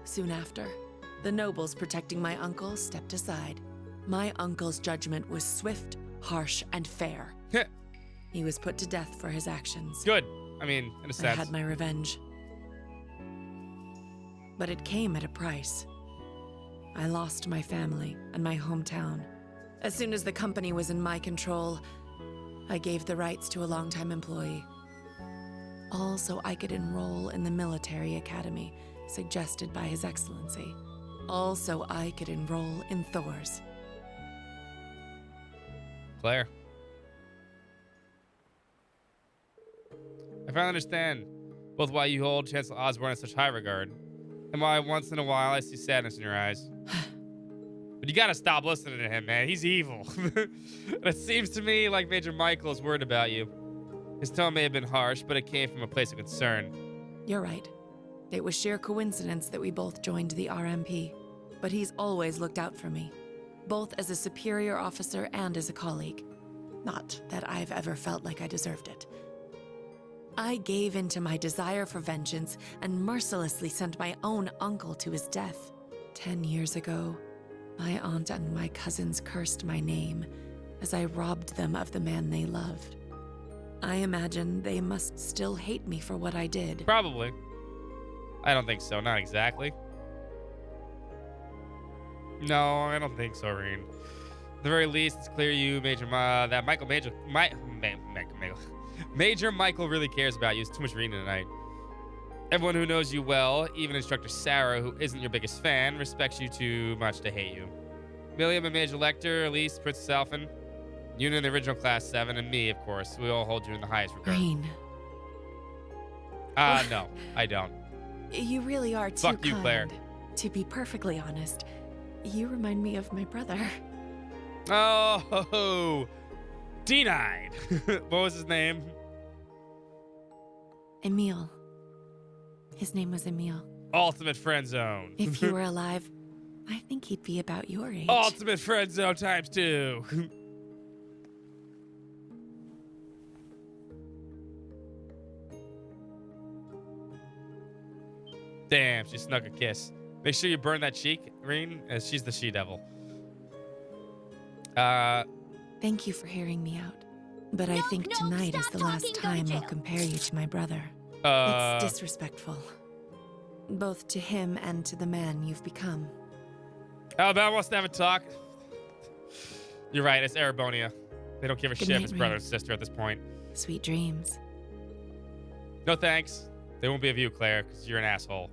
Speaker 8: Soon after, the nobles protecting my uncle stepped aside. My uncle's judgment was swift, harsh, and fair. He was put to death for his actions.
Speaker 3: Good. I mean, in a sense.
Speaker 8: I had my revenge. But it came at a price. I lost my family and my hometown. As soon as the company was in my control, I gave the rights to a longtime employee. All so I could enroll in the military academy suggested by His Excellency. All so I could enroll in Thor's.
Speaker 3: Claire. I finally understand both why you hold Chancellor Osborne in such high regard, and why once in a while I see sadness in your eyes. But you gotta stop listening to him, man. He's evil. And it seems to me like Major Michael is worried about you. His tone may have been harsh, but it came from a place of concern.
Speaker 8: You're right. It was sheer coincidence that we both joined the RMP. But he's always looked out for me, both as a superior officer and as a colleague. Not that I've ever felt like I deserved it. I gave in to my desire for vengeance and mercilessly sent my own uncle to his death. 10 years ago, my aunt and my cousins cursed my name as I robbed them of the man they loved. I imagine they must still hate me for what I did.
Speaker 3: Probably. I don't think so. Not exactly. No, I don't think so, Reen. At the very least, it's clear you, Major Michael really cares about you. It's too much reading tonight. Everyone who knows you well, even Instructor Sarah, who isn't your biggest fan, respects you too much to hate you. William and Major Lecter, Elise, Princess Alphen, you in the original Class 7, and me, of course. We all hold you in the highest regard.
Speaker 8: Rain.
Speaker 3: No, I don't.
Speaker 8: You really are too
Speaker 3: Fuck you,
Speaker 8: kind.
Speaker 3: Claire.
Speaker 8: To be perfectly honest, you remind me of my brother.
Speaker 3: Oh, denied. What was his name?
Speaker 8: Emil. His name was Emil.
Speaker 3: Ultimate friend zone.
Speaker 8: If he were alive, I think he'd be about your age.
Speaker 3: Ultimate friend zone times 2. Damn, she snuck a kiss. Make sure you burn that cheek, Reen, as she's the she-devil.
Speaker 8: Thank you for hearing me out. But I think tonight is the last time I'll compare you to my brother. It's disrespectful. Both to him and to the man you've become.
Speaker 3: Alabama wants to have a talk. You're right, it's Erebonia. They don't give a shit if it's brother and sister at this point.
Speaker 8: Sweet dreams.
Speaker 3: No thanks. They won't be of you, Claire, because you're an asshole.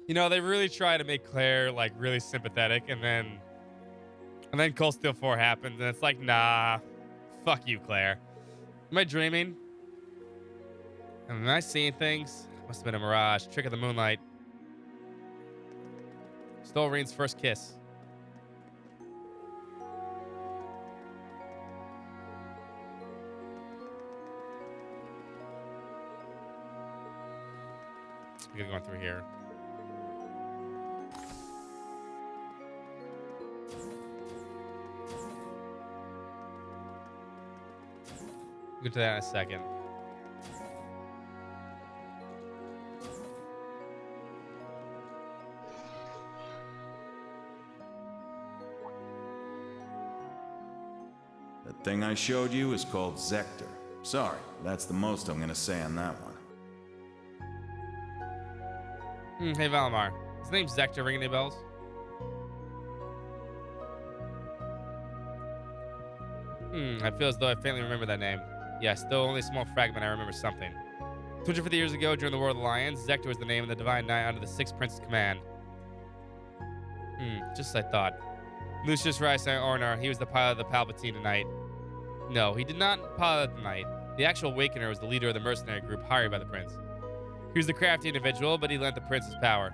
Speaker 3: You know, they really try to make Claire, like, really sympathetic, and then Cold Steel 4 happens, and it's like, nah, fuck you, Claire. Am I dreaming? Am I seeing things? Must have been a mirage. Trick of the moonlight. Stole Reen's first kiss. We're going through here. We'll get to that in a second.
Speaker 14: That thing I showed you is called Zector. Sorry, that's the most I'm gonna say on that one.
Speaker 3: Hey, Valimar. His name's Zector. Ring any bells? I feel as though I faintly remember that name. Yes, though only a small fragment, I remember something. 250 years ago, during the War of the Lions, Zector was the name of the Divine Knight under the Sixth Prince's command. Just as I thought. Lucius Rhysand Ornar, he was the pilot of the Palpatine tonight. No, he did not pilot the Knight. The actual Awakener was the leader of the mercenary group hired by the Prince. He was the crafty individual, but he lent the Prince his power.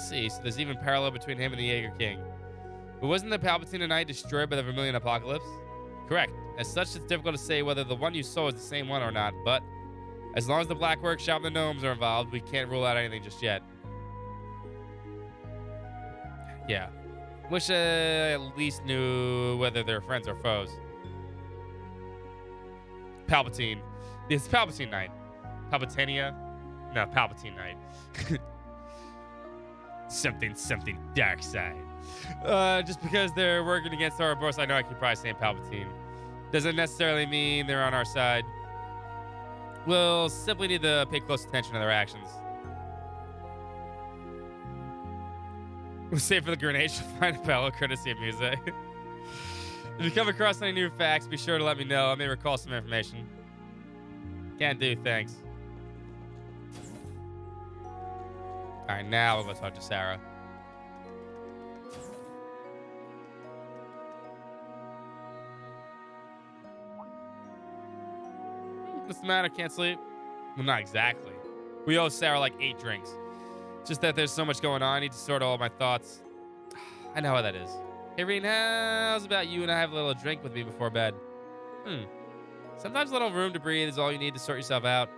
Speaker 3: See, so there's even parallel between him and the Jaeger King. But wasn't the Palpatine Knight destroyed by the Vermilion Apocalypse? Correct. As such, it's difficult to say whether the one you saw is the same one or not, but as long as the Black Workshop and the Gnomes are involved, we can't rule out anything just yet. Yeah. Wish I at least knew whether they're friends or foes. Palpatine. It's Palpatine Knight. Palpatania? No, Palpatine Knight. something dark side. Just because they're working against Ouroboros, I know I could probably say Palpatine. Doesn't necessarily mean they're on our side. We'll simply need to pay close attention to their actions. We'll save for the grenade to find a fellow, courtesy of Muse. If you come across any new facts, be sure to let me know. I may recall some information. Can't do, thanks. Alright, now we'll go talk to Sarah. What's the matter? Can't sleep? Well, not exactly. We owe Sarah like 8 drinks. Just that there's so much going on. I need to sort all my thoughts. I know how that is. Hey, Reen, how's about you and I have a little drink with me before bed? Sometimes a little room to breathe is all you need to sort yourself out.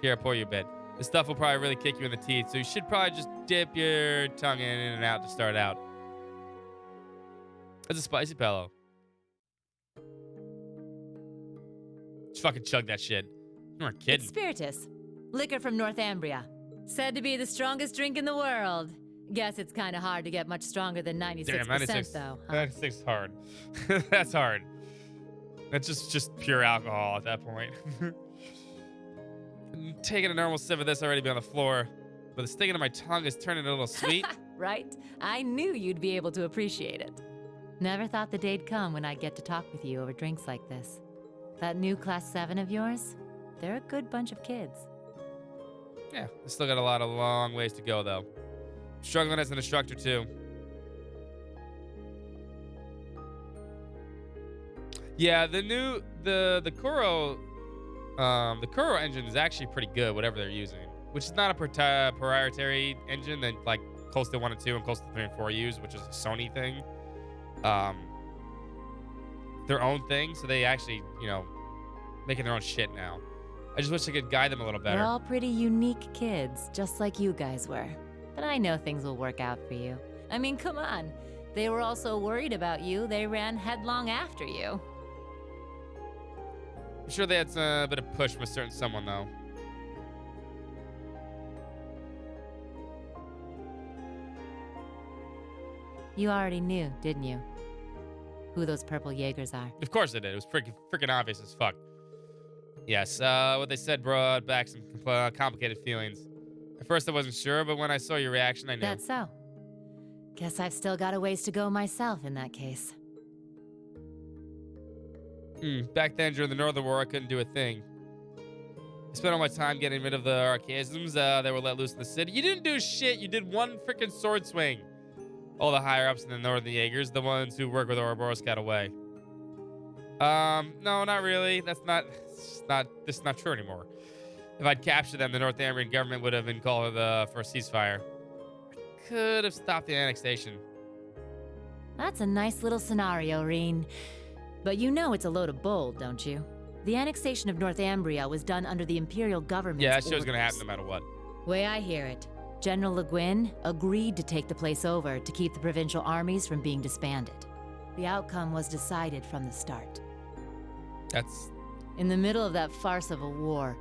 Speaker 3: Here, I pour you a bit. This stuff will probably really kick you in the teeth, so you should probably just dip your tongue in and out to start out. That's a spicy pillow. Just fucking chug that shit. You weren't kidding.
Speaker 9: It's Spiritus. Liquor from Northumbria. Said to be the strongest drink in the world. Guess it's kind of hard to get much stronger than 96%,
Speaker 3: Damn, 96,
Speaker 9: though. Huh?
Speaker 3: 96 is hard. That's hard. That's just pure alcohol at that point. Taking a normal sip of this, I'd already be on the floor. But the sticking to my tongue is turning a little sweet.
Speaker 9: Right? I knew you'd be able to appreciate it. Never thought the day'd come when I'd get to talk with you over drinks like this. That new Class 7 of yours, they're a good bunch of kids.
Speaker 3: Yeah, I still got a lot of long ways to go, though. Struggling as an instructor, too. Yeah, the Kuro engine is actually pretty good, whatever they're using. which is not a proprietary engine that like Coastal 1 and 2 and Coastal 3 and 4 use, which is a Sony thing. Their own thing, so they actually, you know, making their own shit now. I just wish I could guide them a little better.
Speaker 9: We're all pretty unique kids, just like you guys were. But I know things will work out for you. I mean, come on. They were all so worried about you, they ran headlong after you.
Speaker 3: I'm sure they had a bit of push from a certain someone, though.
Speaker 9: You already knew, didn't you? Who those purple Jaegers are.
Speaker 3: Of course I did. It was freaking obvious as fuck. Yes, what they said brought back some complicated feelings. At first I wasn't sure, but when I saw your reaction, I knew.
Speaker 9: That's so. Guess I've still got a ways to go myself in that case.
Speaker 3: Back then, during the Northern War, I couldn't do a thing. I spent all my time getting rid of the archaisms that were let loose in the city. You didn't do shit. You did one freaking sword swing. All the higher-ups in the Northern Jaegers, the ones who work with Ouroboros, got away. No, not really. This is not true anymore. If I'd captured them, the Northumbrian government would have been called for a ceasefire. Could have stopped the annexation.
Speaker 9: That's a nice little scenario, Reen. But you know it's a load of bull, don't you? The annexation of Northumbria was done under the Imperial government's
Speaker 3: Yeah, that shit was
Speaker 9: orders.
Speaker 3: gonna happen no matter what.
Speaker 9: Way I hear it, General Le Guin agreed to take the place over to keep the provincial armies from being disbanded. The outcome was decided from the start.
Speaker 3: That's...
Speaker 9: In the middle of that farce of a war,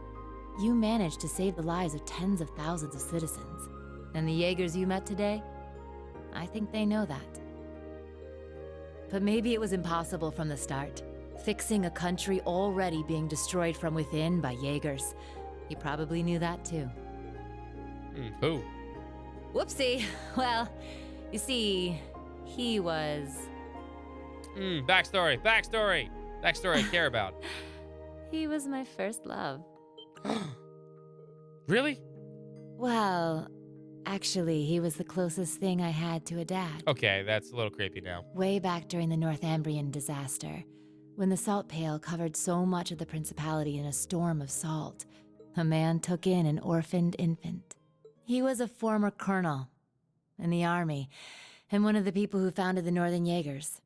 Speaker 9: you managed to save the lives of tens of thousands of citizens. And the Jaegers you met today? I think they know that. But maybe it was impossible from the start. Fixing a country already being destroyed from within by Jaegers. You probably knew that too.
Speaker 3: Who?
Speaker 9: Whoopsie. Well, you see, he was...
Speaker 3: Backstory I care about.
Speaker 9: He was my first love.
Speaker 3: Really?
Speaker 9: Well, actually, he was the closest thing I had to a dad.
Speaker 3: Okay, that's a little creepy now.
Speaker 9: Way back during the Northumbrian disaster, when the salt pail covered so much of the Principality in a storm of salt, a man took in an orphaned infant. He was a former colonel in the army, and one of the people who founded the Northern Jaegers.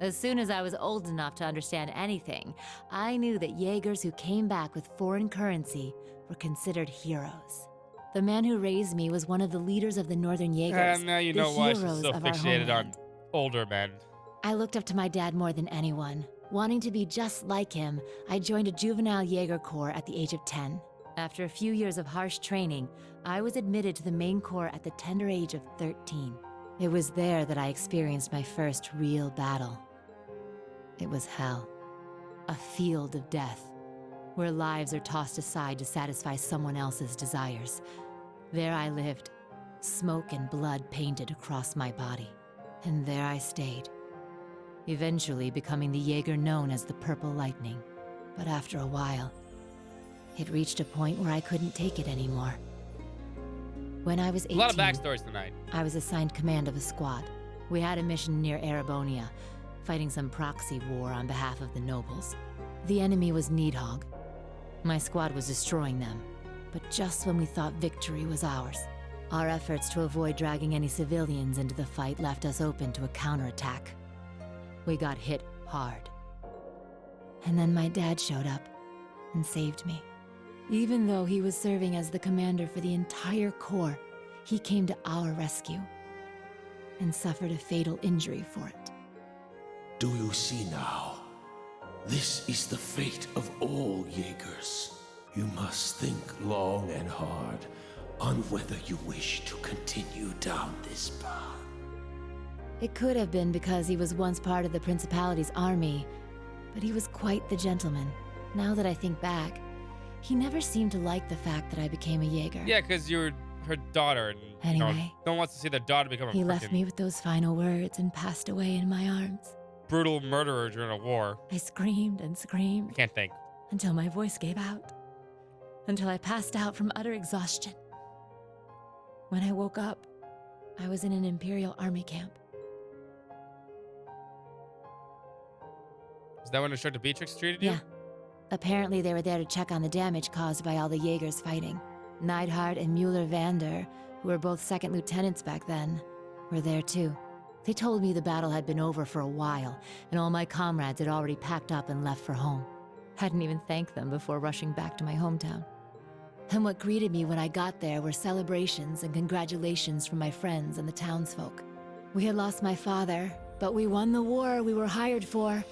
Speaker 9: As soon as I was old enough to understand anything, I knew that Jaegers who came back with foreign currency were considered heroes. The man who raised me was one of the leaders of the Northern Jaegers.
Speaker 3: And now you
Speaker 9: the
Speaker 3: know why she's
Speaker 9: heroes
Speaker 3: so
Speaker 9: of our
Speaker 3: fixated on
Speaker 9: homeland.
Speaker 3: older men.
Speaker 9: I looked up to my dad more than anyone. Wanting to be just like him, I joined a juvenile Jaeger Corps at the age of 10. After a few years of harsh training, I was admitted to the main corps at the tender age of 13. It was there that I experienced my first real battle. It was hell. A field of death, where lives are tossed aside to satisfy someone else's desires. There I lived, smoke and blood painted across my body. And there I stayed, eventually becoming the Jaeger known as the Purple Lightning. But after a while, it reached a point where I couldn't take it anymore. When I was 18,
Speaker 3: A lot of backstories tonight.
Speaker 9: I was assigned command of a squad. We had a mission near Erebonia, fighting some proxy war on behalf of the nobles. The enemy was Needhogg. My squad was destroying them, but just when we thought victory was ours, our efforts to avoid dragging any civilians into the fight left us open to a counterattack. We got hit hard. And then my dad showed up and saved me. Even though he was serving as the commander for the entire corps, he came to our rescue and suffered a fatal injury for it.
Speaker 12: Do you see now? This is the fate of all Jaegers. You must think long and hard on whether you wish to continue down this path.
Speaker 9: It could have been because he was once part of the Principality's army, but he was quite the gentleman. Now that I think back, he never seemed to like the fact that I became a Jaeger.
Speaker 3: Yeah, because you're her daughter. And,
Speaker 9: Anyway,
Speaker 3: no one wants to see their daughter become a
Speaker 9: He left
Speaker 3: frickin'
Speaker 9: me with those final words and passed away in my arms.
Speaker 3: brutal murderer during a war.
Speaker 9: I screamed and screamed
Speaker 3: I can't think.
Speaker 9: until my voice gave out, until I passed out from utter exhaustion. When I woke up, I was in an Imperial Army camp.
Speaker 3: Is that when Instructor Beatrix treated you?
Speaker 9: Yeah. Apparently, they were there to check on the damage caused by all the Jaegers fighting. Neidhart and Mueller-Vander, who were both second lieutenants back then, were there too. They told me the battle had been over for a while, and all my comrades had already packed up and left for home. Hadn't even thanked them before rushing back to my hometown. And what greeted me when I got there were celebrations and congratulations from my friends and the townsfolk. We had lost my father, but we won the war we were hired for.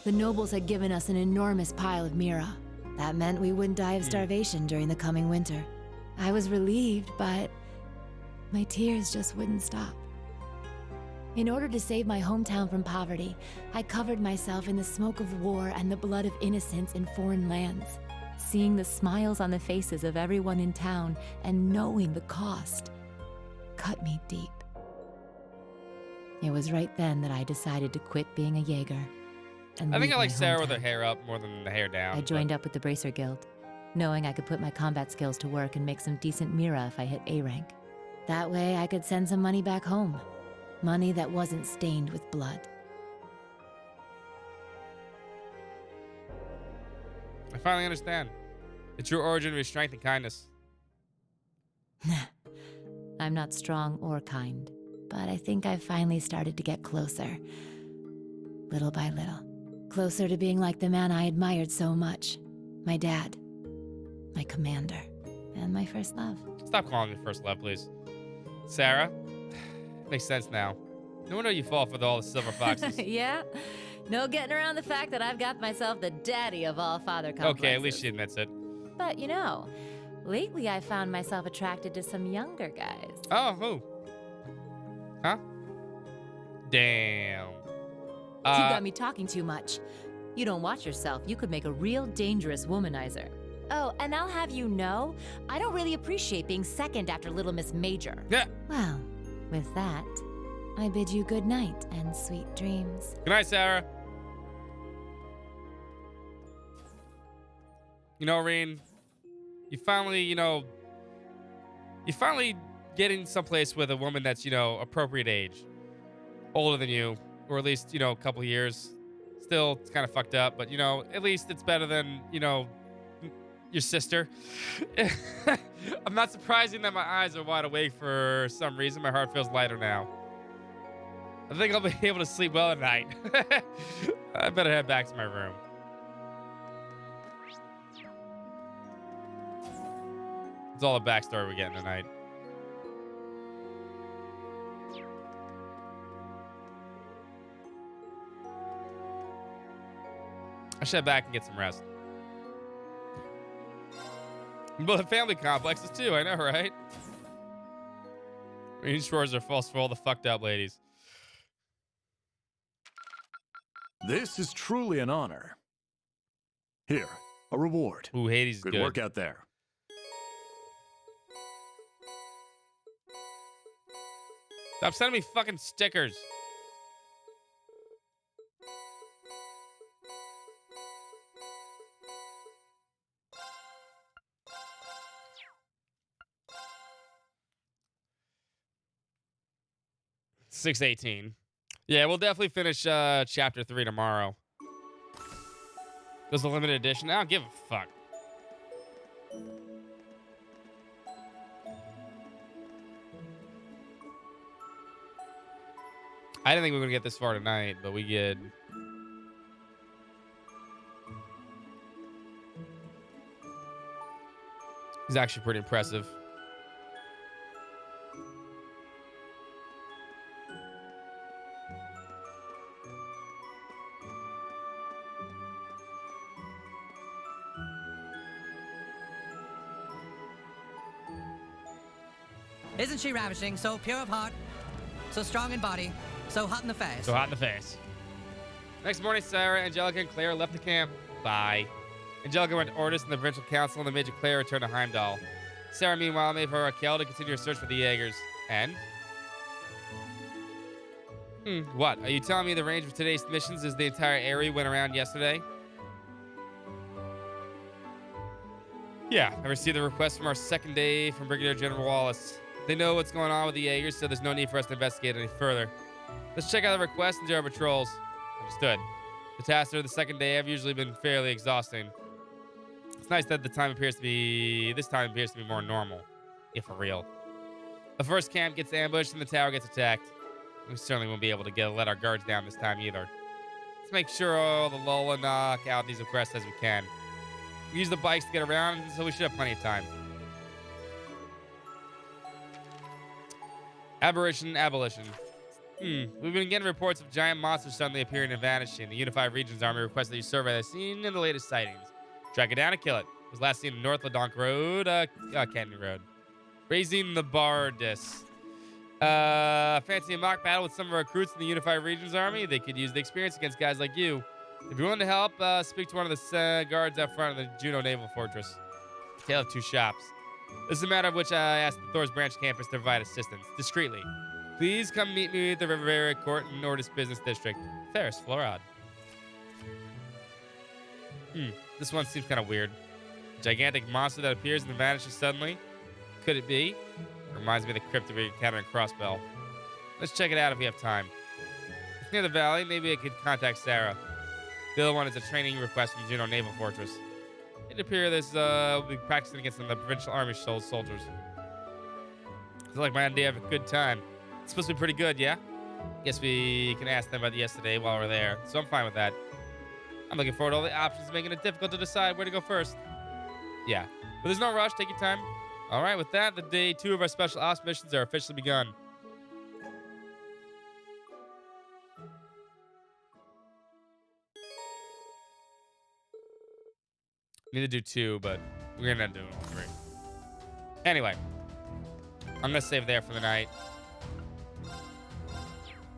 Speaker 9: The nobles had given us an enormous pile of Mira. That meant we wouldn't die of starvation during the coming winter. I was relieved, but my tears just wouldn't stop. In order to save my hometown from poverty, I covered myself in the smoke of war and the blood of innocents in foreign lands. Seeing the smiles on the faces of everyone in town and knowing the cost cut me deep. It was right then that I decided to quit being a Jaeger. And
Speaker 3: I think
Speaker 9: leave
Speaker 3: I like
Speaker 9: my
Speaker 3: Sarah with
Speaker 9: hometown.
Speaker 3: her hair up more than the hair down.
Speaker 9: I joined up with the Bracer Guild, knowing I could put my combat skills to work and make some decent Mira if I hit A rank. That way I could send some money back home. Money that wasn't stained with blood.
Speaker 3: I finally understand the true origin of your strength and kindness.
Speaker 9: I'm not strong or kind, but I think I've finally started to get closer. Little by little. Closer to being like the man I admired so much. My dad. My commander. And my first love.
Speaker 3: Stop calling me first love, please. Sarah? Makes sense now. No wonder you fall for all the silver foxes.
Speaker 9: Yeah? No getting around the fact that I've got myself the daddy of all father complexes.
Speaker 3: Okay, at least she admits it.
Speaker 9: But you know, lately I found myself attracted to some younger guys.
Speaker 3: Oh, who? Huh? Damn.
Speaker 9: You got me talking too much. You don't watch yourself, you could make a real dangerous womanizer. Oh, and I'll have you know, I don't really appreciate being second after Little Miss Major.
Speaker 3: Yeah.
Speaker 9: Well, with that, I bid you good night and sweet dreams.
Speaker 3: Good night, Sarah. You know, Reen, you finally getting someplace with a woman that's, appropriate age. Older than you, or at least, a couple years. Still, it's kind of fucked up, but, at least it's better than, your sister. I'm not surprising that my eyes are wide awake for some reason. My heart feels lighter now. I think I'll be able to sleep well at night. I better head back to my room. It's all the backstory we're getting tonight. I should head back and get some rest. But the family complexes too, I know, right? These shores are false for all the fucked up ladies.
Speaker 2: This is truly an honor. Here, a reward.
Speaker 3: Ooh, Hades is
Speaker 2: good.
Speaker 3: Good
Speaker 2: Work out there.
Speaker 3: Stop sending me fucking stickers. $6.18. Yeah, we'll definitely finish chapter 3 tomorrow. There's a limited edition. I don't give a fuck. I didn't think we were gonna get this far tonight, but we did. He's actually pretty impressive.
Speaker 20: Isn't she ravishing, so pure of heart, so strong in body, so hot in the face?
Speaker 3: So hot in the face. Next morning, Sarah, Angelica, and Claire left the camp. Bye. Angelica went to Ordis and the provincial council, and the Major Claire returned to Heimdall. Sarah, meanwhile, made for Raquel to continue her search for the Jaegers. And? What? Are you telling me the range of today's missions is the entire area we went around yesterday? Yeah, I received a request from our second day from Brigadier General Wallace. They know what's going on with the Jaegers, so there's no need for us to investigate any further. Let's check out the request and do our patrols. Understood. The tasks of the second day have usually been fairly exhausting. nice that this time appears to be more normal, if for real. The first camp gets ambushed and the tower gets attacked. We certainly won't be able to let our guards down this time either. Let's make sure all the lull and knock out these aggressors as we can. We use the bikes to get around, so we should have plenty of time. Aberration, abolition. We've been getting reports of giant monsters suddenly appearing and vanishing. The Unified Regions Army requests that you survey the scene in the latest sightings. Track it down and kill it. It was last seen in North Ladonk Road, Canton Road. Raising the Bardis. Fancy a mock battle with some of our recruits in the Unified Regions Army? They could use the experience against guys like you. If you're willing to help, speak to one of the guards out front of the Juno Naval Fortress. Tale of two shops. This is a matter of which I asked the Thor's branch campus to provide assistance, discreetly. Please come meet me at the Rivera Court in Nordis Business District. Ferris Florad. This one seems kind of weird. A gigantic monster that appears and vanishes suddenly. Could it be? Reminds me of the crypt we encountered in Crossbell. Let's check it out if we have time. It's near the valley. Maybe I could contact Sarah. The other one is a training request from Juno Naval Fortress. It appears this will be practicing against the provincial army soldiers. It's like my idea of a good time. It's supposed to be pretty good, yeah? Guess we can ask them about yesterday while we're there. So I'm fine with that. I'm looking forward to all the options, making it difficult to decide where to go first. Yeah. But there's no rush. Take your time. All right, with that, the day 2 of our special ops missions are officially begun. Need to do 2, but we're gonna do all 3. Anyway, I'm gonna save there for the night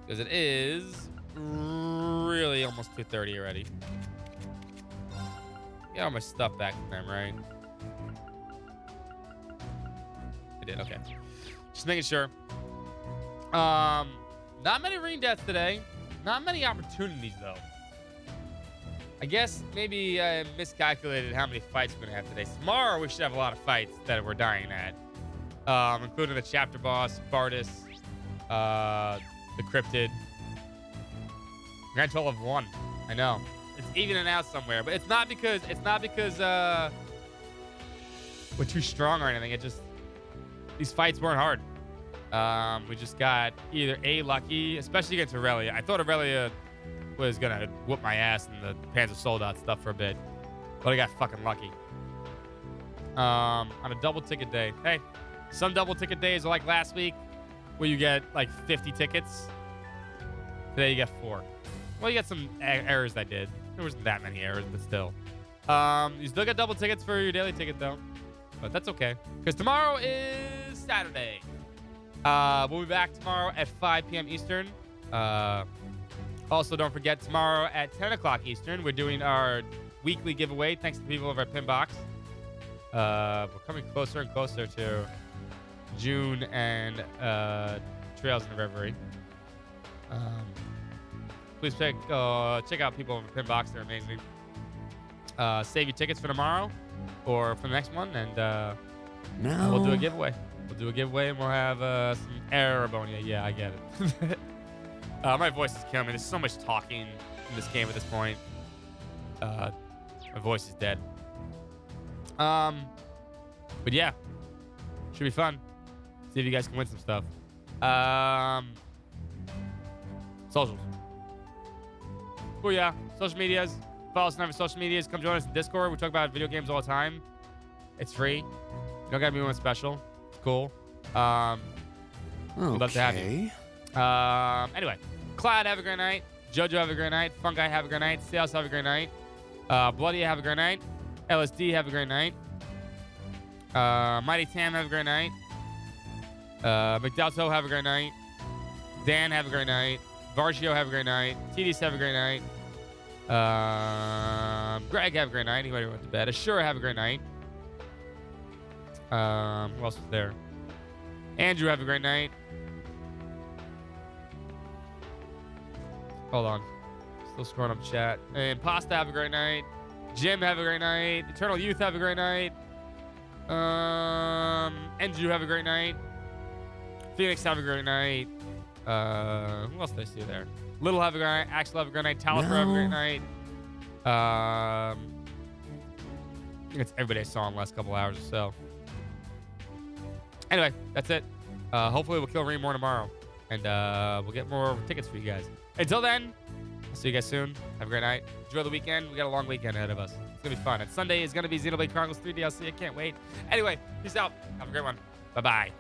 Speaker 3: because it is really almost 2:30 already. Get all my stuff back from them, right? I did. Okay, just making sure. Not many ring deaths today. Not many opportunities though. I guess maybe I miscalculated how many fights we're gonna have today. Tomorrow we should have a lot of fights that we're dying at, including the chapter boss, Bardis, the Cryptid. Grand total of 1. I know it's evening out somewhere, but it's not because we're too strong or anything. It just these fights weren't hard. We just got either lucky, especially against Aurelia. I thought Aurelia was gonna whoop my ass in the Panzer Soldat stuff for a bit, but I got fucking lucky. On a double ticket day. Hey, some double ticket days are like last week where you get like 50 tickets. Today you get 4. Well, you got some errors I did. There wasn't that many errors, but still. You still get double tickets for your daily ticket though, but that's okay because tomorrow is Saturday. We'll be back tomorrow at 5 p.m. Eastern. Also, don't forget, tomorrow at 10 o'clock Eastern, we're doing our weekly giveaway, thanks to people over at Pinbox. We're coming closer and closer to June and Trails in the Reverie. Please check out people over at Pinbox. They're amazing. Save your tickets for tomorrow or for the next one, and we'll do a giveaway. We'll do a giveaway, and we'll have some Arabonia. Yeah, I get it. My voice is killing me. There's so much talking in this game at this point. My voice is dead. But yeah, should be fun. See if you guys can win some stuff. Socials. Oh yeah, social medias. Follow us on our social medias. Come join us in Discord. We talk about video games all the time. It's free. You don't gotta be one special. It's cool. We'd love to have you. Anyway, Cloud, have a great night. Jojo, have a great night. Fungi, have a great night. Sales, have a great night. Bloody, have a great night. LSD, have a great night. Mighty Tam, have a great night. McDalto, have a great night. Dan, have a great night. Vargio, have a great night. TDS, have a great night. Greg, have a great night. He went to bed. Ashura, have a great night. Who else was there? Andrew, have a great night. Hold on. Still scrolling up chat. And Pasta, have a great night. Jim, have a great night. Eternal Youth, have a great night. Andrew, have a great night. Phoenix, have a great night. Who else did I see there? Little, have a great night. Axel, have a great night. Talifer, have a great night. think it's everybody I saw in the last couple hours or so. Anyway, that's it. Hopefully we'll kill Rain more tomorrow. And we'll get more tickets for you guys. Until then, I'll see you guys soon. Have a great night. Enjoy the weekend. We got a long weekend ahead of us. It's going to be fun. And Sunday is going to be Xenoblade Chronicles 3 DLC. I can't wait. Anyway, peace out. Have a great one. Bye-bye.